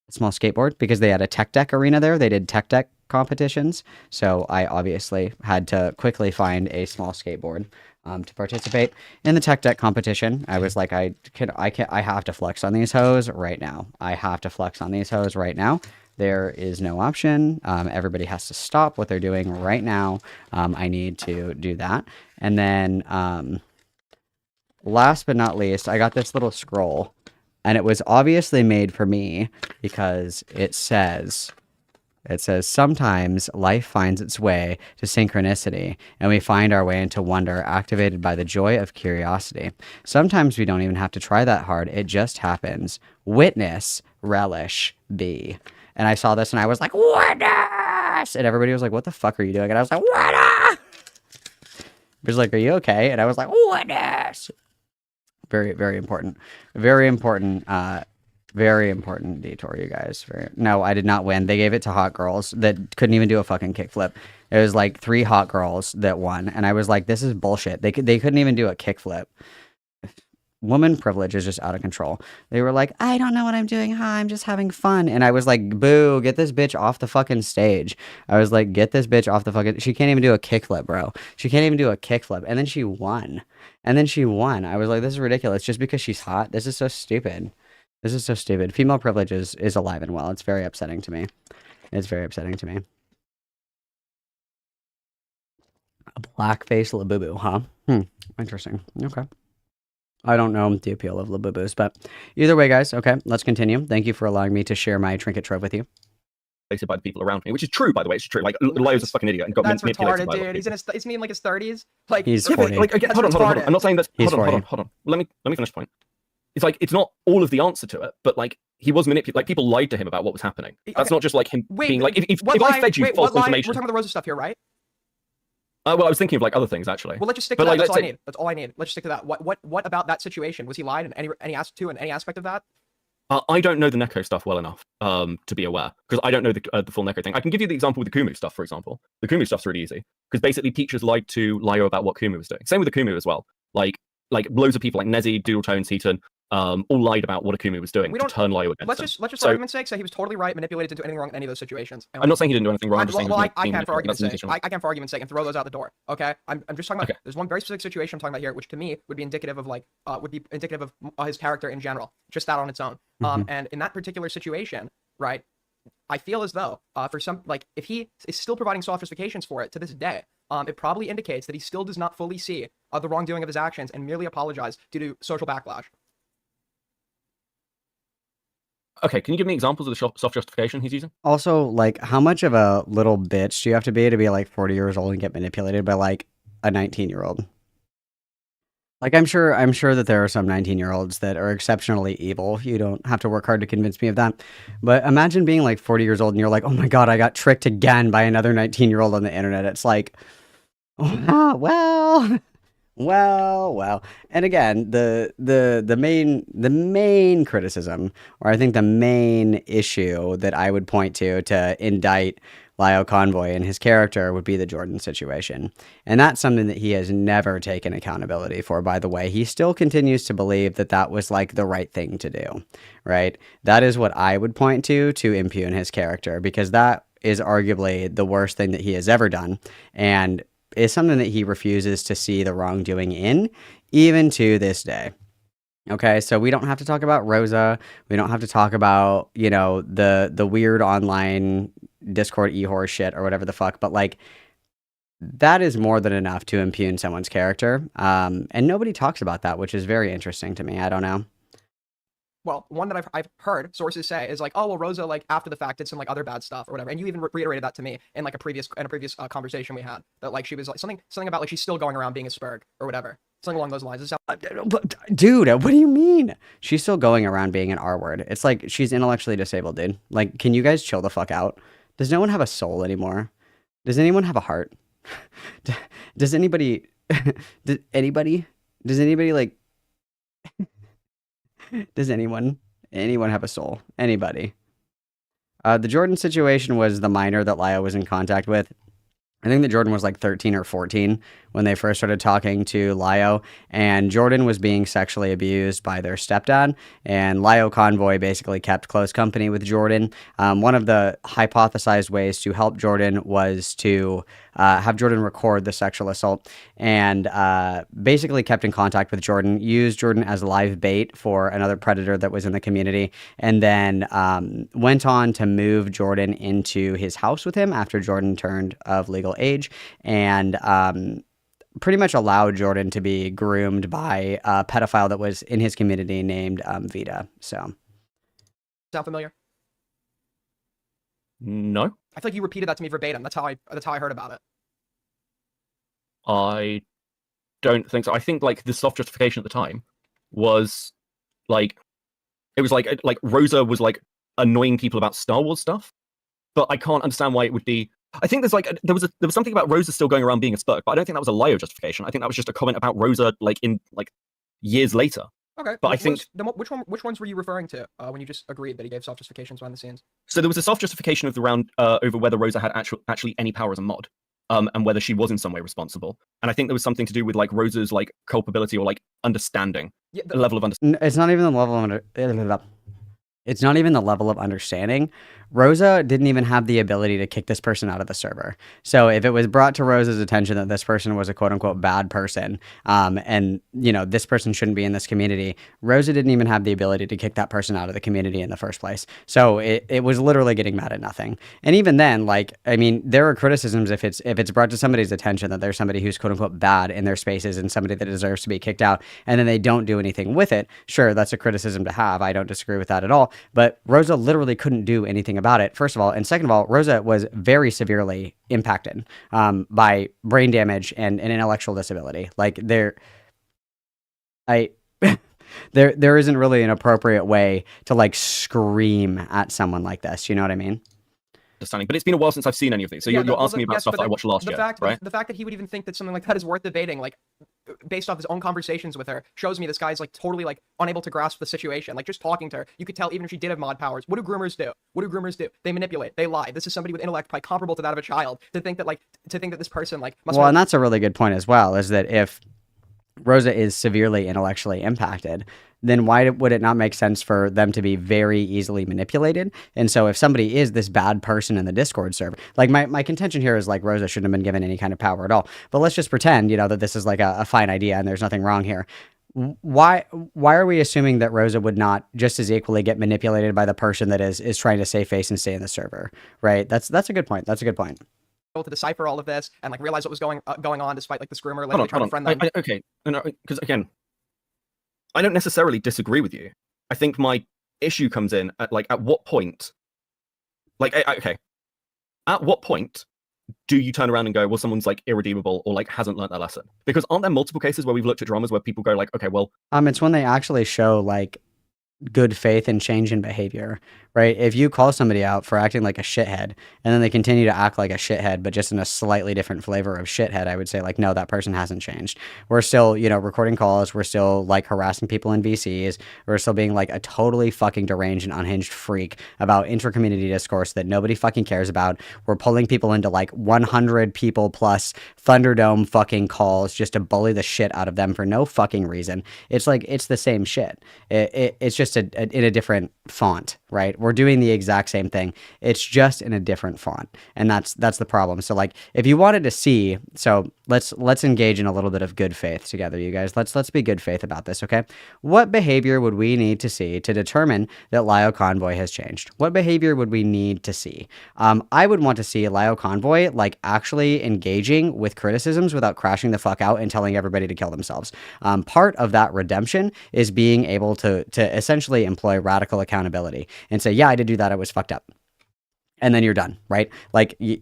a small skateboard because they had a tech deck arena there. They did tech deck competitions. So I obviously had to quickly find a small skateboard to participate in the tech deck competition. I was like, I have to flex on these hoes right now. I have to flex on these hoes right now. There is no option. Everybody has to stop what they're doing right now. I need to do that. And then, last but not least, I got this little scroll, and it was obviously made for me because it says, sometimes life finds its way to synchronicity, and we find our way into wonder activated by the joy of curiosity. Sometimes we don't even have to try that hard. It just happens. Witness, relish, be. And I saw this and I was like, witness! And everybody was like, what the fuck are you doing? And I was like, witness! It was like, are you okay? And I was like, witness! Very, very important. Very important, very important detour, you guys. No, I did not win. They gave it to hot girls that couldn't even do a fucking kickflip. It was like 3 hot girls that won. And I was like, this is bullshit. They couldn't even do a kickflip. woman privilege is just out of control. They were like, I don't know what I'm doing. Hi, I'm just having fun. And I was like, boo, get this bitch off the fucking stage. I was like, get this bitch off the fucking. She can't even do a kickflip, bro. She can't even do a kickflip. And then she won. I was like, this is ridiculous. Just because she's hot. This is so stupid. This is so stupid. Female privilege is alive and well. It's very upsetting to me. It's very upsetting to me. A blackface Labubu, huh? Interesting. Okay. I don't know the appeal of Labubus, but either way, guys, okay, let's continue. Thank you for allowing me to share my trinket trove with you. Manipulated by the people around me, which is true, by the way. It's true. Like, Lyo's a fucking idiot and got That's manipulated retarded, by dude. He's in his, isn't he in like his 30s? Like, He's Yeah, but, 40. like, again, hold on. I'm not saying that. He's Hold 40. on. Let me finish the point. It's like, it's not all of the answer to it, but like, he was manipulated. Like, people lied to him about what was happening. That's not just like him being like, if I fed you false information. We're talking about the Rosa stuff here, right? Well, I was thinking of like other things actually. Well, let's just stick But, to that. like, That's let's all I need. That's all I need. Let's just stick to that. What about that situation? Was he lied in any aspect of that? I don't know the Neko stuff well enough to be aware, because I don't know the full Neko thing. I can give you the example with the Kumu stuff, for example. The Kumu stuff's really easy, because basically teachers lied to Lyo about what Kumu was doing. Same with the Kumu as well. Like loads of people like Nezzy, Doodletone, Seaton, all lied about what Akumi was doing to turn Lyo against him. Let's just for argument's sake say he was totally right, manipulated to do anything wrong in any of those situations. I'm not saying he didn't do anything wrong. I'm just saying I can for argument's sake. I can for argument's sake and throw those out the door. Okay, I'm just talking about. There's one very specific situation I'm talking about here, which to me would be indicative of his character in general, just that on its own. And in that particular situation, right, I feel as though for some, like, if he is still providing soft justifications for it to this day, it probably indicates that he still does not fully see the wrongdoing of his actions and merely apologize due to social backlash. Okay, can you give me examples of the soft justification he's using? Also, like, how much of a little bitch do you have to be like 40 years old and get manipulated by like a 19-year-old? Like, I'm sure that there are some 19-year-olds that are exceptionally evil. You don't have to work hard to convince me of that. But imagine being like 40 years old and you're like, oh my God, I got tricked again by another 19-year-old on the internet. It's like, oh, well. And again, the main criticism, or I think the main issue that I would point to indict Lyo Convoy and his character would be the Jordan situation. And that's something that he has never taken accountability for, by the way. He still continues to believe that that was like the right thing to do, right? That is what I would point to impugn his character, because that is arguably the worst thing that he has ever done. And is something that he refuses to see the wrongdoing in, even to this day. Okay, so we don't have to talk about Rosa. We don't have to talk about, you know, the weird online Discord e-horror shit or whatever the fuck, but like, that is more than enough to impugn someone's character. And nobody talks about that, which is very interesting to me. I don't know. Well, one that I've heard sources say is like, oh, well, Rosa, like, after the fact did some like other bad stuff or whatever, and you even reiterated that to me in like a previous conversation we had, that like she was like something about like she's still going around being a spurg or whatever, something along those lines. Dude, what do you mean? She's still going around being an R word. It's like she's intellectually disabled, dude. Like, can you guys chill the fuck out? Does no one have a soul anymore? Does anyone have a heart? Does anybody? Does anybody like? Does anyone have a soul? Anybody? The Jordan situation was the minor that Lyo was in contact with. I think that Jordan was like 13 or 14 when they first started talking to Lyo, and Jordan was being sexually abused by their stepdad, and Lyo Convoy basically kept close company with Jordan. One of the hypothesized ways to help Jordan was to have Jordan record the sexual assault, and basically kept in contact with Jordan, used Jordan as live bait for another predator that was in the community, and then went on to move Jordan into his house with him after Jordan turned of legal age, and pretty much allowed Jordan to be groomed by a pedophile that was in his community named Vita. So, sound familiar? No. I feel like you repeated that to me verbatim. That's how I heard about it. I don't think so. I think like the soft justification at the time was like, it was like Rosa was like annoying people about Star Wars stuff, but I can't understand why it would be. I think there was something about Rosa still going around being a spurk, but I don't think that was a Lyo justification. I think that was just a comment about Rosa like in like years later. Okay, but I think which ones were you referring to when you just agreed that he gave soft justifications behind the scenes? So there was a soft justification of the round over whether Rosa had actually any power as a mod, and whether she was in some way responsible. And I think there was something to do with like Rosa's like culpability or like understanding. Yeah, A level of understanding. It's not even the level of it's not even the level of understanding. Rosa didn't even have the ability to kick this person out of the server. So if it was brought to Rosa's attention that this person was a quote unquote bad person, and this person shouldn't be in this community, Rosa didn't even have the ability to kick that person out of the community in the first place. So it was literally getting mad at nothing. And even then, there are criticisms if it's brought to somebody's attention that there's somebody who's quote unquote bad in their spaces and somebody that deserves to be kicked out, and then they don't do anything with it. Sure, that's a criticism to have. I don't disagree with that at all. But Rosa literally couldn't do anything about it, first of all. And second of all, Rosa was very severely impacted by brain damage and an intellectual disability. There isn't really an appropriate way to scream at someone like this. You know what I mean? Understanding. But it's been a while since I've seen any of these. So you're asking me about stuff that I watched last year, right? The fact that he would even think that something like that is worth debating, based off his own conversations with her, shows me this guy's totally unable to grasp the situation. Just talking to her, you could tell even if she did have mod powers. What do groomers do? They manipulate. They lie. This is somebody with intellect probably comparable to that of a child. To think that this person must. Well, and that's a really good point as well. Is that if Rosa is severely intellectually impacted, then why would it not make sense for them to be very easily manipulated? And so if somebody is this bad person in the Discord server, my contention here is Rosa shouldn't have been given any kind of power at all. But let's just pretend, that this is a fine idea and there's nothing wrong here. Why are we assuming that Rosa would not just as equally get manipulated by the person that is trying to save face and stay in the server, right? That's a good point. That's a good point. To decipher all of this and realize what was going on despite this groomer trying to friend them. Okay, because again, I don't necessarily disagree with you. I think my issue comes in at at what point, okay, at what point do you turn around and go, well, someone's irredeemable or hasn't learned their lesson? Because aren't there multiple cases where we've looked at dramas where people go okay, well, it's when they actually show good faith and change in behavior, right? If you call somebody out for acting like a shithead and then they continue to act like a shithead, but just in a slightly different flavor of shithead, I would say no, that person hasn't changed. We're still, recording calls. We're still harassing people in VCs. We're still being a totally fucking deranged and unhinged freak about intra-community discourse that nobody fucking cares about. We're pulling people into 100 people plus Thunderdome fucking calls just to bully the shit out of them for no fucking reason. It's it's the same shit. It's just in a different font, right? We're doing the exact same thing. It's just in a different font, and that's the problem. So if you wanted to see, so let's engage in a little bit of good faith together, you guys. Let's be good faith about this, okay? What behavior would we need to see to determine that Lio Convoy has changed? What behavior would we need to see? I would want to see Lio Convoy actually engaging with criticisms without crashing the fuck out and telling everybody to kill themselves. Part of that redemption is being able to essentially employ radical accountability and say, yeah, I did do that. I was fucked up. And then you're done, right?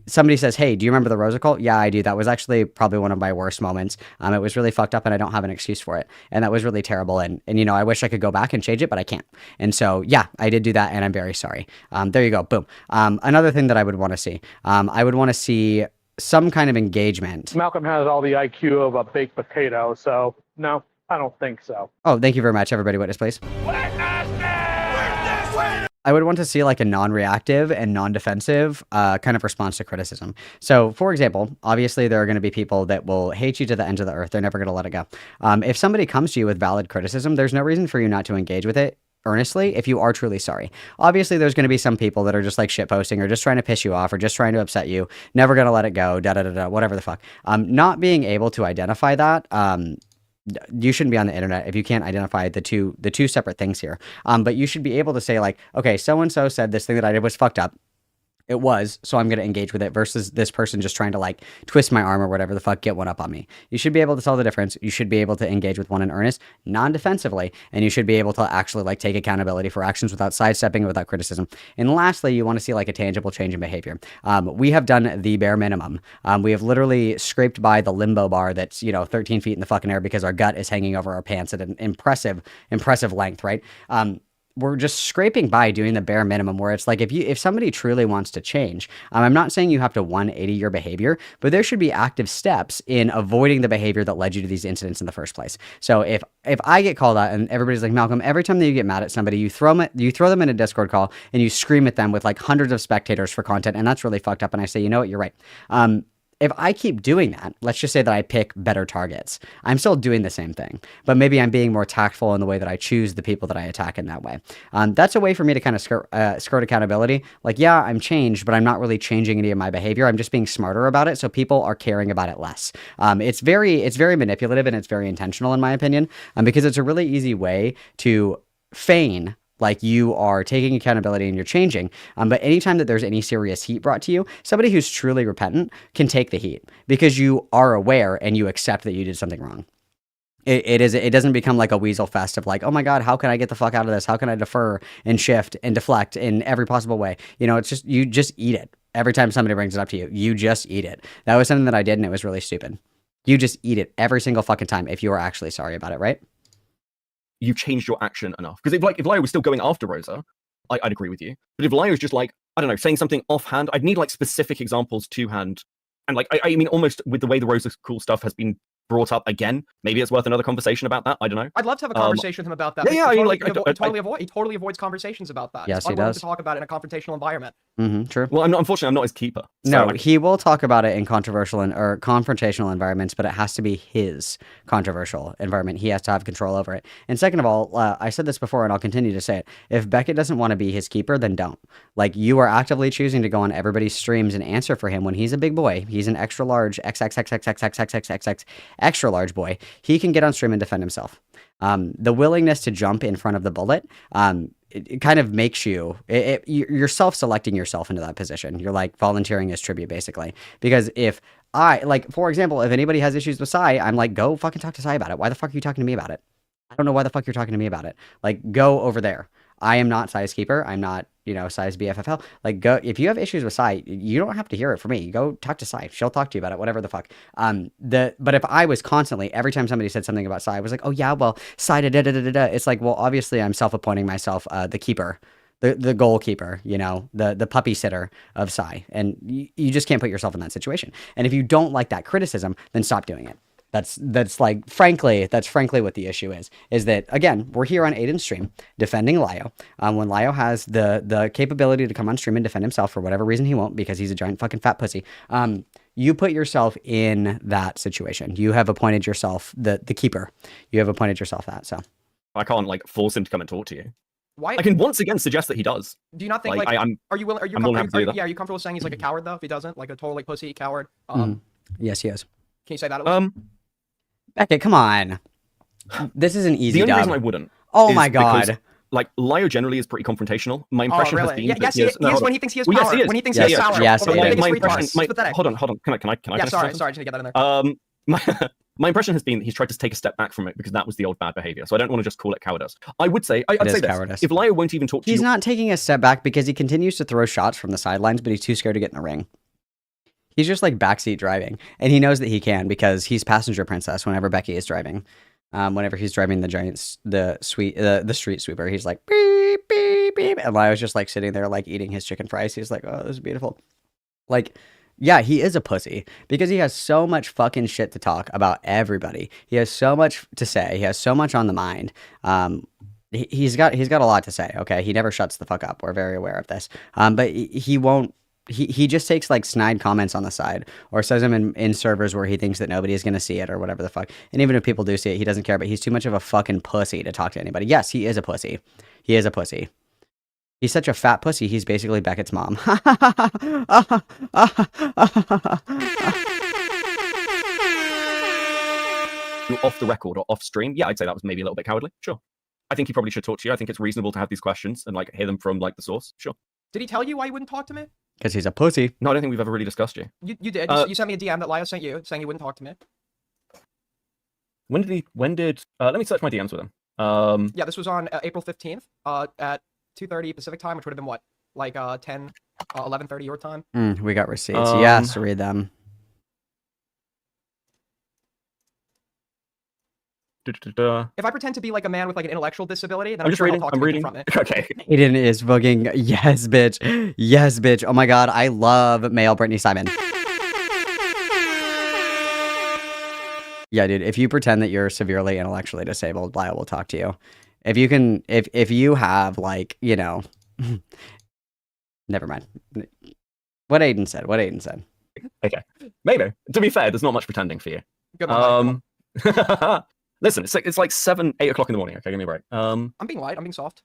Somebody says, hey, do you remember the Rosa cult? Yeah, I do. That was actually probably one of my worst moments. It was really fucked up and I don't have an excuse for it. And that was really terrible. And I wish I could go back and change it, but I can't. And so, yeah, I did do that and I'm very sorry. There you go. Boom. Another thing that I would want to see, I would want to see some kind of engagement. Malcolm has all the IQ of a baked potato, so no, I don't think so. Oh, thank you very much. Everybody witness, please. I would want to see a non-reactive and non-defensive kind of response to criticism. So, for example, obviously there are going to be people that will hate you to the ends of the earth. They're never going to let it go. If somebody comes to you with valid criticism, there's no reason for you not to engage with it earnestly if you are truly sorry. Obviously, there's going to be some people that are just shitposting or just trying to piss you off or just trying to upset you, never going to let it go, da-da-da-da, whatever the fuck. Not being able to identify that, you shouldn't be on the internet if you can't identify the two separate things here. But you should be able to say okay, so-and-so said this thing that I did was fucked up. It was, so I'm going to engage with it versus this person just trying to twist my arm or whatever the fuck, get one up on me. You should be able to tell the difference. You should be able to engage with one in earnest, non-defensively, and you should be able to actually take accountability for actions without sidestepping, without criticism. And lastly, you want to see a tangible change in behavior. We have done the bare minimum. We have literally scraped by the limbo bar that's 13 feet in the fucking air because our gut is hanging over our pants at an impressive length, right? We're just scraping by doing the bare minimum where it's if somebody truly wants to change, I'm not saying you have to 180 your behavior, but there should be active steps in avoiding the behavior that led you to these incidents in the first place. So if I get called out and everybody's like, Malcolm, every time that you get mad at somebody, you throw them in a Discord call and you scream at them with hundreds of spectators for content, and that's really fucked up. And I say, you know what, you're right. if I keep doing that, let's just say that I pick better targets, I'm still doing the same thing, but maybe I'm being more tactful in the way that I choose the people that I attack in that way. That's a way for me to kind of skirt accountability. Like, yeah, I'm changed, but I'm not really changing any of my behavior. I'm just being smarter about it, so people are caring about it less. It's very manipulative and it's very intentional in my opinion, because it's a really easy way to feign like you are taking accountability and you're changing. But anytime that there's any serious heat brought to you, somebody who's truly repentant can take the heat because you are aware and you accept that you did something wrong. It doesn't become like a weasel fest of like, oh my God, how can I get the fuck out of this? How can I defer and shift and deflect in every possible way? It's just, you just eat it. Every time somebody brings it up to you, you just eat it. That was something that I did and it was really stupid. You just eat it every single fucking time if you are actually sorry about it, right? You changed your action enough. Because if Lio was still going after Rosa, I'd agree with you. But if Lio was just like, I don't know, saying something offhand, I'd need like specific examples to hand. And like, I mean, almost with the way the Rosa cool stuff has been brought up again, maybe it's worth another conversation about that. I don't know. I'd love to have a conversation with him about that. Yeah, I mean, like, he totally avoids conversations about that. Yes, he does. to talk about it in a confrontational environment. True. Well, unfortunately, I'm not his keeper. So No, he will talk about it in controversial or confrontational environments, but it has to be his controversial environment. He has to have control over it. And second of all, I said this before and I'll continue to say it. If Beckett doesn't want to be his keeper, then don't. Like, you are actively choosing to go on everybody's streams and answer for him when he's a big boy. He's an extra large, XXXXXXXXX extra large boy. He can get on stream and defend himself. The willingness to jump in front of the bullet, it kind of makes you're self-selecting yourself into that position. You're like volunteering as tribute, basically. Because if for example, if anybody has issues with Sai, I'm like, go fucking talk to Sai about it. Why the fuck are you talking to me about it? I don't know why the fuck you're talking to me about it. Like, go over there. I am not Sai's keeper. I'm not, Sai's BFFL. Like, go, if you have issues with Sai, you don't have to hear it from me. Go talk to Sai. She'll talk to you about it, whatever the fuck. But if I was constantly, every time somebody said something about Sai, I was like, oh yeah, well, Sai, da-da-da-da-da. It's like, well, obviously I'm self-appointing myself the keeper, the goalkeeper, the puppy sitter of Sai. And you just can't put yourself in that situation. And if you don't like that criticism, then stop doing it. That's frankly what the issue is that, again, we're here on Aiden's stream defending Lio. When Lio has the capability to come on stream and defend himself, for whatever reason he won't, because he's a giant fucking fat pussy, you put yourself in that situation. You have appointed yourself the keeper. You have appointed yourself that, so. I can't like force him to come and talk to you. Why? I can once again suggest that he does. Do you not think are you comfortable saying he's like a coward though if he doesn't? Like a total like pussy coward? Yes, he is. Can you say that at least? Beckett, come on. This is an easy The only dub. reason I wouldn't. Oh my God. Because, like, Lio generally is pretty confrontational. My impression has been yes, he is when he thinks he has power. Yes, he is. When he thinks he has power. Yes, my impression. impression. Hold on. Can I Yeah, finish sorry, this? just to get that in there. My impression has been he's tried to take a step back from it because that was the old bad behavior. So I don't want to just call it cowardice. I would say, I'd say this. Cowardice. If Lio won't even talk to you, He's not taking a step back because he continues to throw shots from the sidelines, but he's too scared to get in the ring. He's just like backseat driving, and he knows that he can because he's passenger princess whenever Becky is driving. Whenever he's driving the street sweeper, he's like beep beep beep, and Lio's just like sitting there like eating his chicken fries. He's like, oh, this is beautiful. Like, yeah, he is a pussy because he has so much fucking shit to talk about everybody. He has so much to say. He has so much on the mind. He's got a lot to say. Okay, he never shuts the fuck up. We're very aware of this. But he won't. He just takes like snide comments on the side or says them in servers where he thinks that nobody is going to see it or whatever the fuck. And even if people do see it, he doesn't care, but he's too much of a fucking pussy to talk to anybody. Yes, he is a pussy. He is a pussy. He's such a fat pussy, he's basically Beckett's mom. off the record or off stream, yeah, I'd say that was maybe a little bit cowardly. Sure. I think he probably should talk to you. I think it's reasonable to have these questions and like hear them from like the source. Sure. Did he tell you why he wouldn't talk to me? Because he's a pussy. No, I don't think we've ever really discussed you. You did. You sent me a DM that Lio sent you saying he wouldn't talk to me. When did let me search my DMs with him. Yeah, this was on April 15th at 2:30 Pacific time, which would have been what? Like 11:30 your time? We got receipts. Yes, read them. If I pretend to be like a man with like an intellectual disability, then I'm I'm just sure reading. I'll talk I'm to reading. people from it. Okay. Aiden is fucking yes, bitch. Yes, bitch. Oh my god, I love male Brittany Simon. Yeah, dude. If you pretend that you're severely intellectually disabled, Lyle will talk to you. If you can, if you have like, you know, never mind. What Aiden said. Okay, maybe. To be fair, there's not much pretending for you. Good one. Mike. Listen, it's like 7, 8 o'clock in the morning. Okay, give me a break. I'm being light. I'm being soft.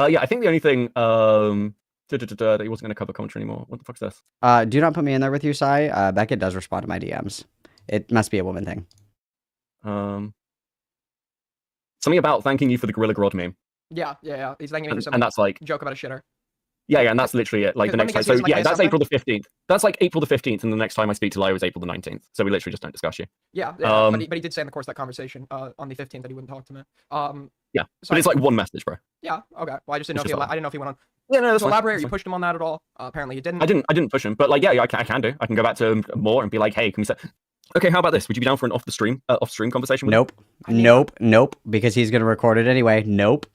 Yeah, I think the only thing that he wasn't going to cover commentary anymore. What the fuck's this? Do not put me in there with you, Sai. Beckett does respond to my DMs. It must be a woman thing. Something about thanking you for the Gorilla Grodd meme. Yeah. He's thanking me for And that's like, joke about a shitter. yeah, and that's literally it. Like the Let me next guess, time. So he doesn't like yeah, my that's something? April the 15th. That's like April the 15th, and the next time I speak to Lio is April the 19th. So we literally just don't discuss you. Yeah, but he did say in the course of that conversation on the 15th that he wouldn't talk to me. Yeah, so but it's like one message, bro. Yeah, okay. Well, I just didn't know It's if he. just like- I didn't know if he went on. Yeah, no, that's So fine. elaborate. That's You fine. pushed him on that at all? Apparently you didn't. I didn't push him, but like, yeah, I can do. I can go back to him more and be like, hey, can we say, okay, how about this? Would you be down for an off stream conversation with him? Nope. Nope. Because he's gonna record it anyway. Nope.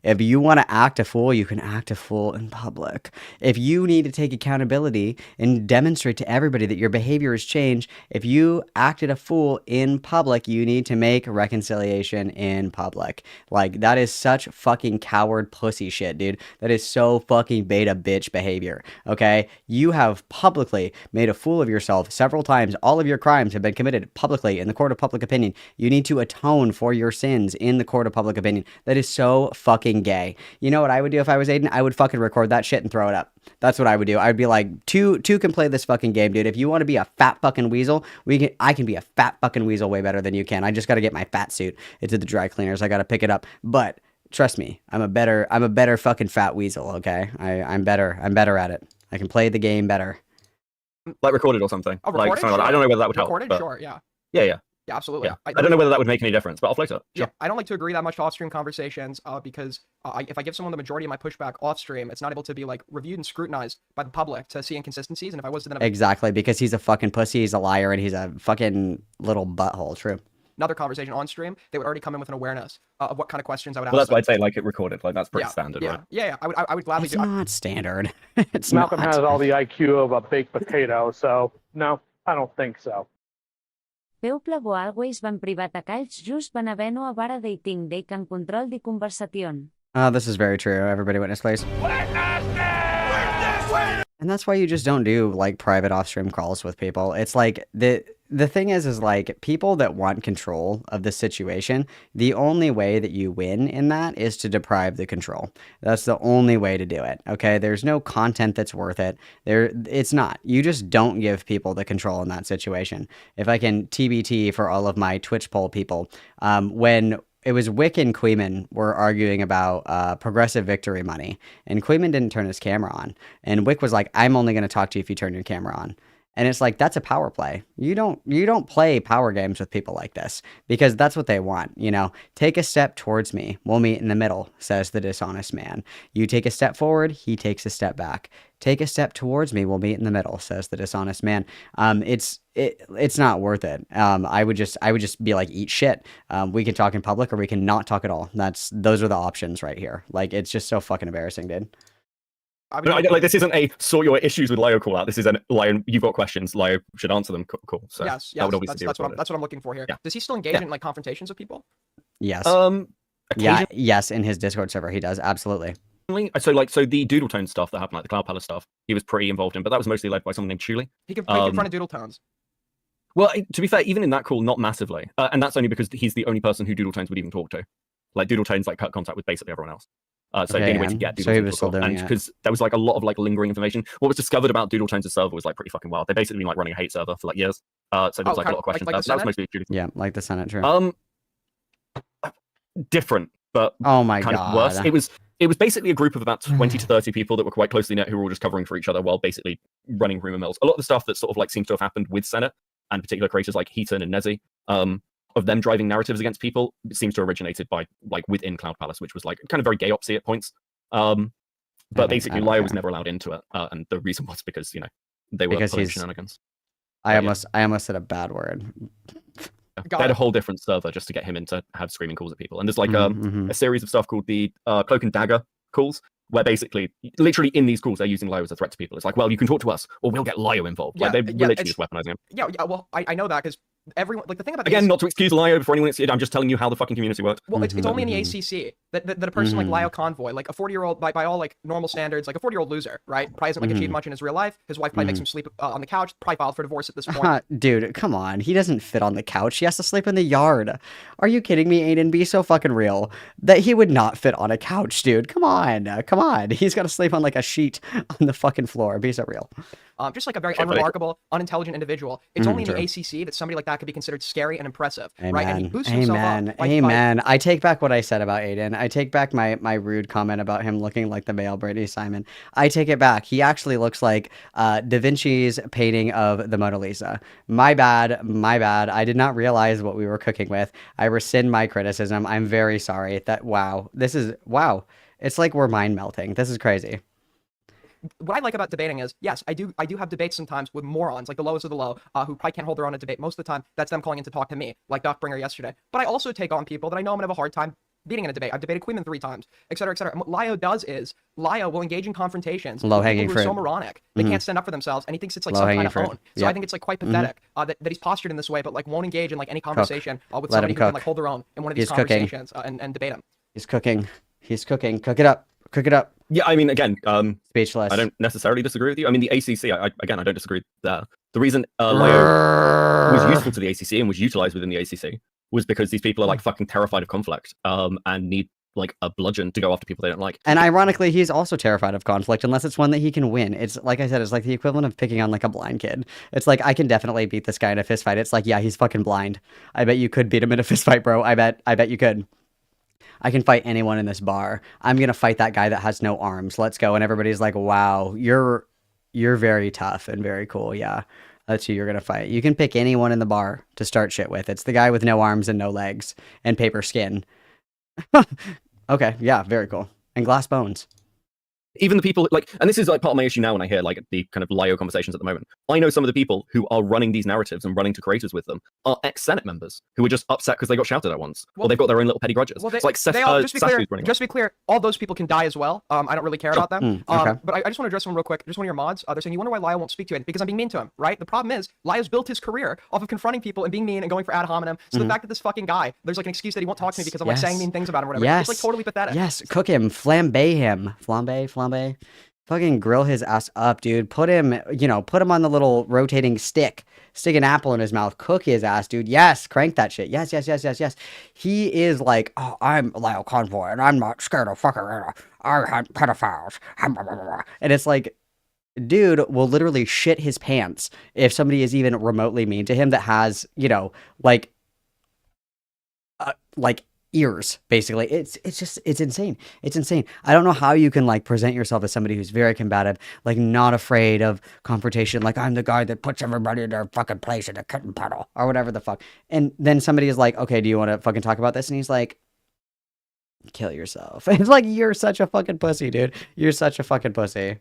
If you want to act a fool, you can act a fool in public. If you need to take accountability and demonstrate to everybody that your behavior has changed, if you acted a fool in public, you need to make reconciliation in public. Like, that is such fucking coward pussy shit, dude. That is so fucking beta bitch behavior. Okay? You have publicly made a fool of yourself several times. All of your crimes have been committed publicly in the court of public opinion. You need to atone for your sins in the court of public opinion. That is so fucking gay. You know what I would do if I was Aiden? I would fucking record that shit and throw it up. That's what I would do. I'd be like, two can play this fucking game, dude. If you want to be a fat fucking weasel, I can be a fat fucking weasel way better than you can. I just got to get my fat suit. It's at the dry cleaners. I got to pick it up. But trust me, I'm a better fucking fat weasel. Okay, I'm better at it. I can play the game better. Like recorded or something. Oh, Like recorded? something like that. I don't know whether that would help. Recorded? But Sure, yeah. Yeah. Yeah, absolutely. Yeah. I don't know whether that would make any difference, but I'll float it. Yeah, I don't like to agree that much to off-stream conversations because if I give someone the majority of my pushback off-stream, it's not able to be like reviewed and scrutinized by the public to see inconsistencies. And if I was to then have Exactly, because he's a fucking pussy, he's a liar, and he's a fucking little butthole. True. another conversation on stream, they would already come in with an awareness of what kind of questions I would ask. Well, that's them. why I'd say like it recorded. Like that's pretty Yeah, standard, yeah, right? yeah. I would gladly It's do. not standard. It's Malcolm not. has all the IQ of a baked potato, so no, I don't think so. Peuple always van privat a calls just van haver-no a vara dating they can control the conversation. This is very true. Everybody witness, please. And that's why you just don't do like private off-stream calls with people. It's like the thing is like people that want control of the situation, the only way that you win in that is to deprive the control. That's the only way to do it. Okay, there's no content that's worth it. It's not. You just don't give people the control in that situation. If I can TBT for all of my Twitch poll people, when it was Wick and Queeman were arguing about progressive victory money, and Queeman didn't turn his camera on, and Wick was like, "I'm only going to talk to you if you turn your camera on." And it's like, that's a power play. You don't play power games with people like this because that's what they want. You know, take a step towards me. We'll meet in the middle, says the dishonest man. You take a step forward, he takes a step back. Take a step towards me, we'll meet in the middle, says the dishonest man. It's not worth it. I would just be like, eat shit. We can talk in public or we can not talk at all. Those are the options right here. Like, it's just so fucking embarrassing, dude. Like this isn't a sort your issues with Lio call out. This is an Lio. You've got questions. Lio should answer them. Cool. So yes, that would obviously be that's recorded. what I'm looking for here. Yeah. Does he still engage in like confrontations with people? Yes. Occasionally, Yes, in his Discord server he does, absolutely. so the Doodle Tone stuff that happened, like the Cloud Palace stuff, he was pretty involved in, but that was mostly led by someone named Chuli. He confronted Doodle Tones. Well, to be fair, even in that call, not massively, and that's only because he's the only person who Doodle Tones would even talk to. Like Doodle Tones like cut contact with basically everyone else. So the only way to get Doodle Tones and because there was like a lot of like lingering information. What was discovered about Doodle Tones' server was like pretty fucking wild. They've basically been like running a hate server for like years. So there was like a lot of questions. Like that was mostly Judy. Yeah, like the Senate, true. Different, but Oh my kind god. of worse. It was basically a group of about 20 to 30 people that were quite closely knit who were all just covering for each other while basically running rumor mills. A lot of the stuff that sort of like seems to have happened with Senate and particular creators like Heaton and Nezzy, of them driving narratives against people, it seems to have originated by like within Cloud Palace, which was like kind of very gay opsy at points. But basically Lio was never allowed into it, and the reason was because they were pulling shenanigans. I almost said a bad word. They had a whole different server just to get him in to have screaming calls at people. And there's like a series of stuff called the Cloak and Dagger calls, where basically, literally in these calls, they're using Lio as a threat to people. It's like, well, you can talk to us, or we'll get Lio involved. Like, they're literally just weaponizing him. Yeah, well, I know that because everyone, like the thing about the Again, not to excuse Lio for anyone. I'm just telling you how the fucking community works. well, it's only in the Mhm. ACC that a person like Lio Convoy, like a 40-year-old, by all like normal standards, like a 40-year-old loser, right? Probably hasn't like achieved much in his real life. His wife probably makes him sleep on the couch. Probably filed for divorce at this point. Dude, come on. He doesn't fit on the couch. He has to sleep in the yard. Are you kidding me, Aiden? Be so fucking real. That he would not fit on a couch, dude. Come on. Come on. He's got to sleep on like a sheet on the fucking floor. Be so real. Just like a very Okay, but unremarkable, unintelligent individual. It's only in true. the ACC that somebody like that could be considered scary and impressive, right? And he Amen. boosts himself Amen. up. By, Amen. I take back what I said about Aiden. I take back my rude comment about him looking like the male Brittany Simon. I take it back. He actually looks like Da Vinci's painting of the Mona Lisa. My bad. My bad. I did not realize what we were cooking with. I rescind my criticism. I'm very sorry. Wow. Wow. It's like we're mind melting. This is crazy. what I like about debating is, yes, I do have debates sometimes with morons, like the lowest of the low, who probably can't hold their own in a debate. Most of the time, that's them calling in to talk to me, like Duckbringer yesterday. But I also take on people that I know I'm gonna have a hard time beating in a debate. I've debated Queeman 3 times, et cetera, et cetera. And what Lio does is, Lio will engage in confrontations with Low-hanging people who are so fruit. moronic. They can't stand up for themselves, and he thinks it's like some Low-hanging kind of fruit. own. So I Yep. think it's like quite pathetic that he's postured in this way, but like won't engage in like any conversation with Let somebody him who can cook. like hold their own in one of these He's cooking. conversations and debate him. He's cooking. He's cooking. Cook it up. Cook it up. Yeah, I mean, again, Speechless. I don't necessarily disagree with you. I mean, the ACC, again, I don't disagree there. The reason Lio was useful to the ACC and was utilized within the ACC was because these people are like fucking terrified of conflict, and need like a bludgeon to go after people they don't like. And ironically, he's also terrified of conflict unless it's one that he can win. It's like I said, it's like the equivalent of picking on like a blind kid. It's like I can definitely beat this guy in a fist fight. It's like, yeah, he's fucking blind. I bet you could beat him in a fist fight, bro. I bet you could. I can fight anyone in this bar. I'm gonna fight that guy that has no arms. Let's go. And everybody's like, wow, you're very tough and very cool. Yeah. That's who you're gonna fight. You can pick anyone in the bar to start shit with. It's the guy with no arms and no legs and paper skin. Okay, yeah, very cool. And glass bones. Even the people like, and this is like part of my issue now when I hear like the kind of Lio conversations at the moment. I know some of the people who are running these narratives and running to creators with them are ex-Senate members who are just upset because they got shouted at once, or they've got their own little petty grudges. Well, It's like Seth, they all, just Seth to be clear, all those people can die as well. I don't really care about them. Okay. But I just want to address someone real quick. Just one of your mods. They're saying, you wonder why Lio won't speak to it because I'm being mean to him, right? The problem is Lio's built his career off of confronting people and being mean and going for ad hominem. So the fact that this fucking guy, there's like an excuse that he won't talk to me because I'm like saying mean things about him or whatever. Yes. It's like totally pathetic. Yes, cook him, flambe him. Flambe. Fucking grill his ass up, dude. Put him on the little rotating stick. Stick an apple in his mouth. Cook his ass, dude. Yes, crank that shit. Yes. He is like, oh, I'm Lyle Convoy, and I'm not scared of fucking. I hunt pedophiles. And it's like, dude will literally shit his pants if somebody is even remotely mean to him that has, like ears, basically. It's insane. It's insane. I don't know how you can like present yourself as somebody who's very combative, like not afraid of confrontation, like I'm the guy that puts everybody in their fucking place in a kitten puddle or whatever the fuck. And then somebody is like, okay, do you want to fucking talk about this? And he's like, kill yourself. It's like, you're such a fucking pussy, dude. You're such a fucking pussy.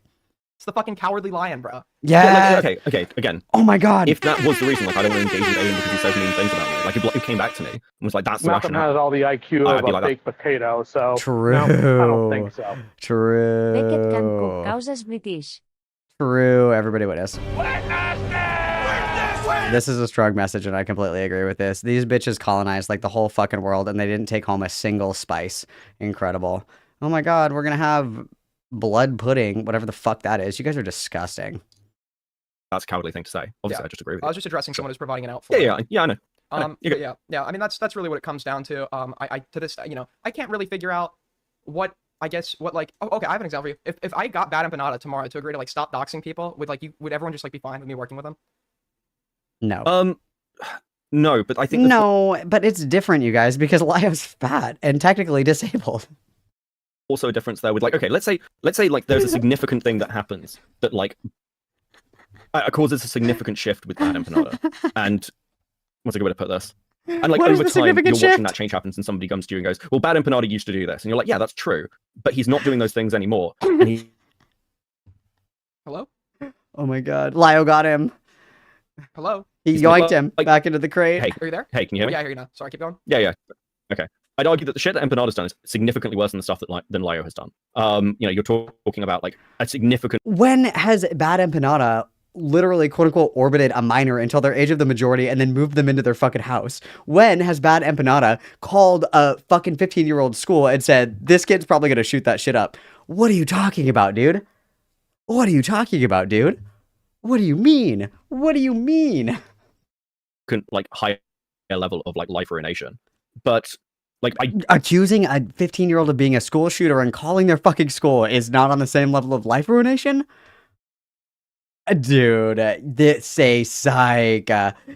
It's the fucking cowardly lion, bro. Yeah. okay, again. Oh my god. If that was the reason, like I don't want to engage with Aiden because he says mean things about me. Like if he came back to me and was like, "That's the Malcolm rationale." has all the IQ I'd of be a like that. baked potato, so True. no, I don't think so. Beckett can cook True. causes British. True. Everybody witness. This is a strong message, and I completely agree with this. These bitches colonized like the whole fucking world, and they didn't take home a single spice. Incredible. Oh my god, we're gonna have blood pudding, whatever the fuck that is. You guys are disgusting. That's a cowardly thing to say. Obviously, Yeah. I just agree with I you. was just addressing someone who's providing an out for it. Yeah, I know. You're good. Yeah. I mean, that's really what it comes down to. I to this, I can't really figure out what like. Oh, okay, I have an example for you. If I got Bad Empanada tomorrow to agree to like stop doxing people, would everyone just like be fine with me working with them? No. No, but I think No, but it's different, you guys, because Lio's fat and technically disabled. also a difference there with like, okay, let's say like there's a significant thing that happens that like causes a significant shift with Bad Empanada. And what's a good way to put this? And like What is over the time, you're significant watching shift? that change happens, and somebody comes to you and goes, "Well, Bad Empanada used to do this," and you're like, "Yeah, that's true," but he's not doing those things anymore. And he Hello? Oh my god. Lio got him. Hello? He He's yoinked like- him back into the crate. Hey. Are you there? hey, can you hear me? Yeah, I hear you now. Sorry, keep going. Yeah. Okay. I'd argue that the shit that Empanada's done is significantly worse than the stuff than Lio has done. You're talking about like a significant. When has Bad Empanada literally quote unquote orbited a minor until their age of the majority and then moved them into their fucking house? When has Bad Empanada called a fucking 15-year-old school and said, this kid's probably gonna shoot that shit up? What are you talking about, dude? What are you talking about, dude? What do you mean? What do you mean? Like higher level of like life ruination. But like Accusing a 15-year-old of being a school shooter and calling their fucking school is not on the same level of life ruination? Dude, say psych.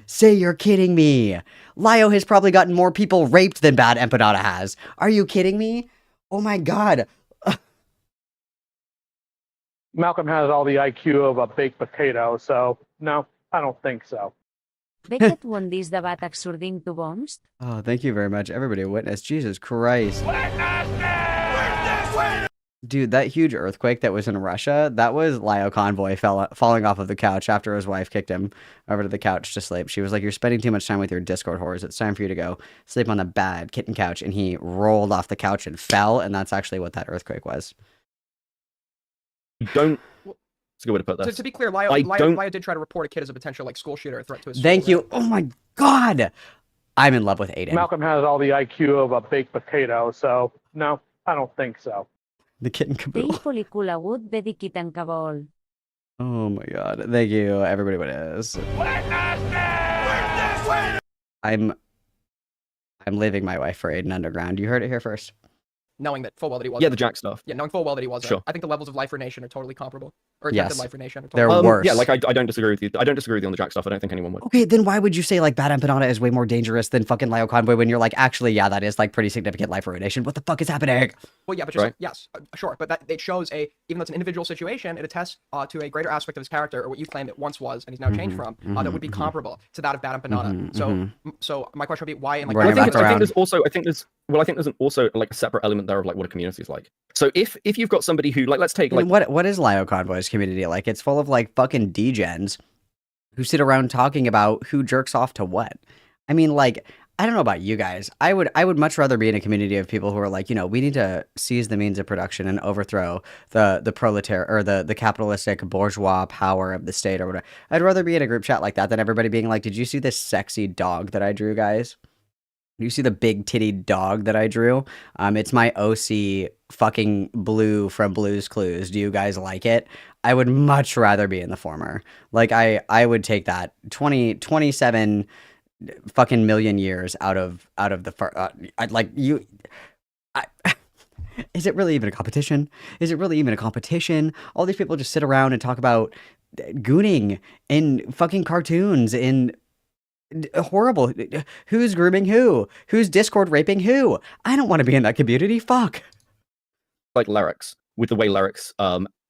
Say you're kidding me. Lio has probably gotten more people raped than Bad Empanada has. Are you kidding me? Oh my god. Malcolm has all the IQ of a baked potato, so no, I don't think so. Beckett won this debat according to bombs. Oh, thank you very much, everybody. Witness. Jesus Christ. Dude, that huge earthquake that was in Russia, that was Lio Convoy falling off of the couch after his wife kicked him over to the couch to sleep. She was like, you're spending too much time with your Discord whores. It's time for you to go sleep on the bad kitten couch. And he rolled off the couch and fell, and that's actually what that earthquake was. don't. It's a good way to put this. To be clear, Lio did try to report a kid as a potential like school shooter threat to his. Thank school, you. Oh my god. I'm in love with Aiden. Malcolm has all the IQ of a baked potato, so no, I don't think so. The kitten caboodle. Tej pel·lícula would be kitang kabol. Oh my god. Thank you, everybody. What is? I'm leaving my wife for Aiden Underground. You heard it here first. knowing that full well that he wasn't. Yeah, the Jack stuff. Yeah, knowing full well that he wasn't. Sure. I think the levels of life for nation are totally comparable. Or Yes. attempted life for nation are They're totally worse. Yeah, like I don't disagree with you. I don't disagree with you on the Jack stuff. I don't think anyone would. Okay, then why would you say like Bad Empanada is way more dangerous than fucking Lio Convoy when you're like, actually, yeah, that is like pretty significant life ruination. What the fuck is happening? Well, yeah, but just, Right. yes, sure. But that it shows even though it's an individual situation, it attests to a greater aspect of his character, or what you claimed it once was, and he's now changed from, that would be comparable to that of Bad Empanada. So my question would be why, and like, Running I think, back I think around. there's also, I think there's also like a separate element there of like what a community is like. So if you've got somebody who like, let's take like, What is Lio Convoy's community like? It's full of like fucking degens who sit around talking about who jerks off to what. I mean, like, I don't know about you guys. I would much rather be in a community of people who are like, you know, we need to seize the means of production and overthrow the proletariat or the capitalistic bourgeois power of the state or whatever. I'd rather be in a group chat like that than everybody being like, did you see this sexy dog that I drew, guys? You see the big titty dog that I drew? It's my OC fucking Blue from Blue's Clues. Do you guys like it? I would much rather be in the former. Like I would take that 27 fucking million years out of the I'd like you. Is it really even a competition? Is it really even a competition? All these people just sit around and talk about gooning in fucking cartoons in horrible. Who's grooming who? Who's Discord raping who? I don't want to be in that community. Fuck. like lyrics with the way lyrics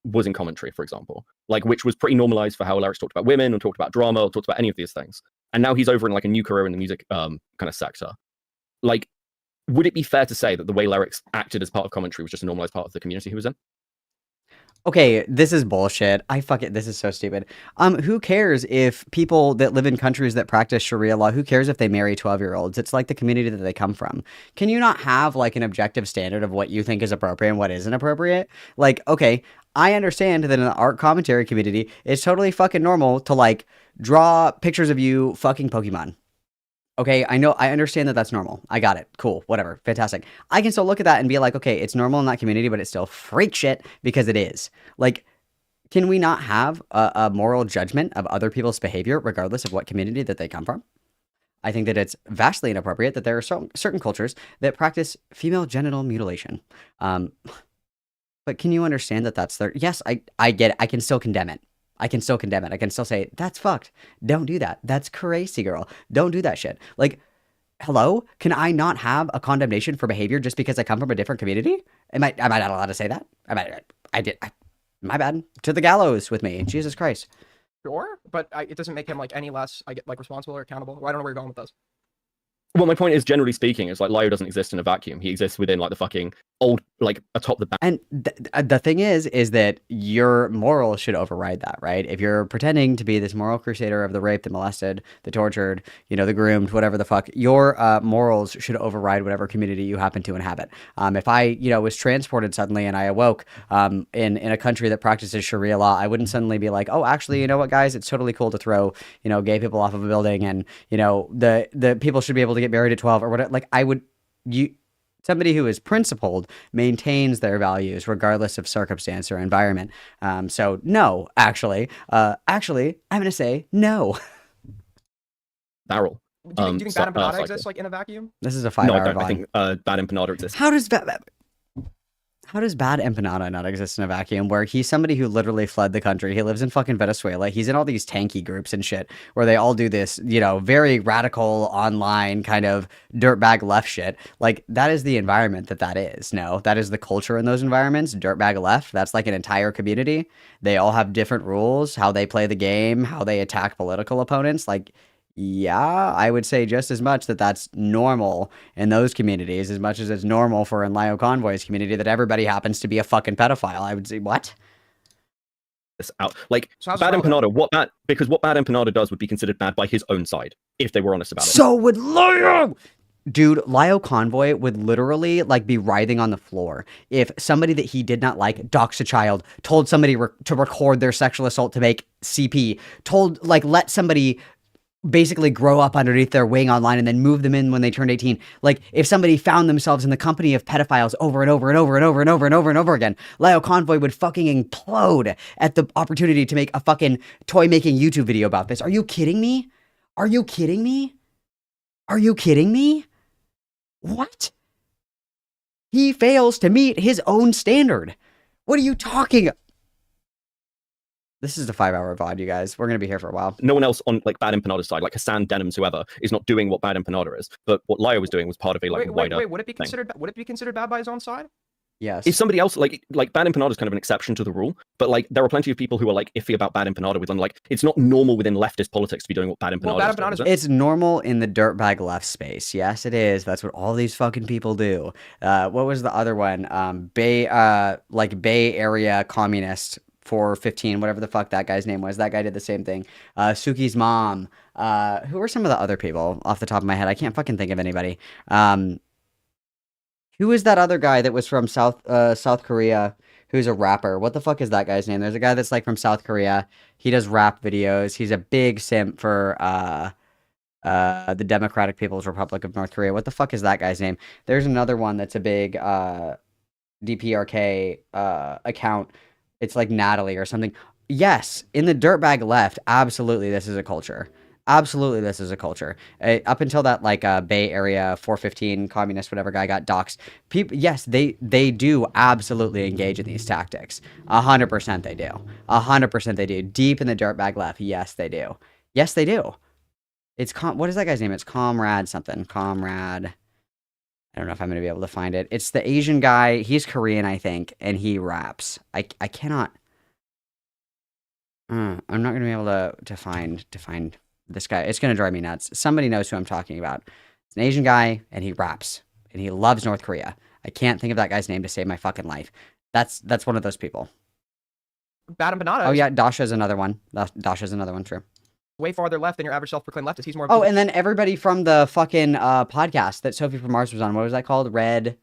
was in commentary, for example, like which was pretty normalized for how lyrics talked about women or talked about drama or talked about any of these things. And now he's over in like a new career in the music kind of sector. Like, would it be fair to say that the way lyrics acted as part of commentary was just a normalized part of the community he was in? Okay, this is bullshit. This is so stupid. Who cares if people that live in countries that practice Sharia law, who cares if they marry 12-year-olds? It's like the community that they come from. Can you not have like an objective standard of what you think is appropriate and what isn't appropriate? Like, okay, I understand that in the art commentary community, it's totally fucking normal to like draw pictures of you fucking Pokemon. Okay, I understand that that's normal. I got it. Cool, whatever, fantastic. I can still look at that and be like, okay, it's normal in that community, but it's still freak shit because it is. Like, can we not have a moral judgment of other people's behavior regardless of what community that they come from? I think that it's vastly inappropriate that there are certain cultures that practice female genital mutilation. But can you understand that that's their... Yes, I get it. I can still condemn it. I can still say, that's fucked. Don't do that. That's crazy, girl. Don't do that shit. Like, hello? Can I not have a condemnation for behavior just because I come from a different community? Am I not allowed to say that? My bad. To the gallows with me. Jesus Christ. Sure, but it doesn't make him like any less, responsible or accountable. Well, I don't know where you're going with this. Well, my point is, generally speaking, is like Lio doesn't exist in a vacuum. He exists within like the fucking old, like atop the back. And the thing is that your morals should override that, right? If you're pretending to be this moral crusader of the raped, the molested, the tortured, the groomed, whatever the fuck, your morals should override whatever community you happen to inhabit. If I, was transported suddenly and I awoke in a country that practices Sharia law, I wouldn't suddenly be like, oh, actually, you know what, guys, it's totally cool to throw, gay people off of a building, and the people should be able to get married at 12 or whatever. Like, somebody who is principled maintains their values regardless of circumstance or environment. So no, actually, I'm going to say no. Barrel. Do you think bad empanada cycle. exists like in a vacuum? This is a No, I 5-hour don't. I VOD. think bad empanada exists. How does bad empanada not exist in a vacuum, where he's somebody who literally fled the country? He lives in fucking Venezuela. He's in all these tanky groups and shit where they all do this, very radical online kind of dirtbag left shit. Like, that is the environment that is. No, that is the culture in those environments. Dirtbag left. That's like an entire community. They all have different rules, how they play the game, how they attack political opponents. Like, yeah, I would say just as much that that's normal in those communities as much as it's normal for in Lio Convoy's community that everybody happens to be a fucking pedophile. I would say, what? This out. Like, So how's bad it empanada, because what bad empanada does would be considered bad by his own side, if they were honest about it. So would Lio! Dude, Lio Convoy would literally be writhing on the floor if somebody that he did not like doxed a child, told somebody to record their sexual assault to make CP, let somebody basically grow up underneath their wing online and then move them in when they turned 18. Like, if somebody found themselves in the company of pedophiles over and over and over and over and over and over and over again, Lio Convoy would fucking implode at the opportunity to make a fucking toy-making YouTube video about this. Are you kidding me? Are you kidding me? Are you kidding me? What? He fails to meet his own standard. What are you talking about? This is a 5-hour VOD, you guys. We're going to be here for a while. No one else on bad empanada's side, like Hassan, Denims, whoever, is not doing what bad empanada is. But what Lio was doing was part of a wider. Wait, would it be considered bad by his own side? Yes. If somebody else like bad empanada is kind of an exception to the rule, but there are plenty of people who are iffy about bad empanada with them. It's not normal within leftist politics to be doing what bad empanada is. It's normal in the dirtbag left space. Yes, it is. That's what all these fucking people do. What was the other one? Bay Area communist 415, whatever the fuck that guy's name was. That guy did the same thing. Suki's mom. Who are some of the other people off the top of my head? I can't fucking think of anybody. Who is that other guy that was from South Korea who's a rapper? What the fuck is that guy's name? There's a guy that's from South Korea. He does rap videos. He's a big simp for the Democratic People's Republic of North Korea. What the fuck is that guy's name? There's another one that's a big DPRK account. It's like Natalie or something. Yes, in the dirtbag left, absolutely this is a culture. Absolutely this is a culture. Up until that Bay Area 415 communist whatever guy got doxxed, people, yes, they do absolutely engage in these tactics. 100% they do. 100% they do. Deep in the dirtbag left, yes they do. Yes they do. It's what is that guy's name? It's Comrade something. Comrade. I don't know if I'm going to be able to find it. It's the Asian guy. He's Korean, I think, and he raps. I cannot. I'm not going to be able to find this guy. It's going to drive me nuts. Somebody knows who I'm talking about. It's an Asian guy, and he raps, and he loves North Korea. I can't think of that guy's name to save my fucking life. That's one of those people. Bad empanada. Oh yeah, Dasha's another one. Dasha's another one. True. Way farther left than your average self-proclaimed leftist. He's more. Oh, and then everybody from the fucking podcast that Sophie from Mars was on. What was that called? Red,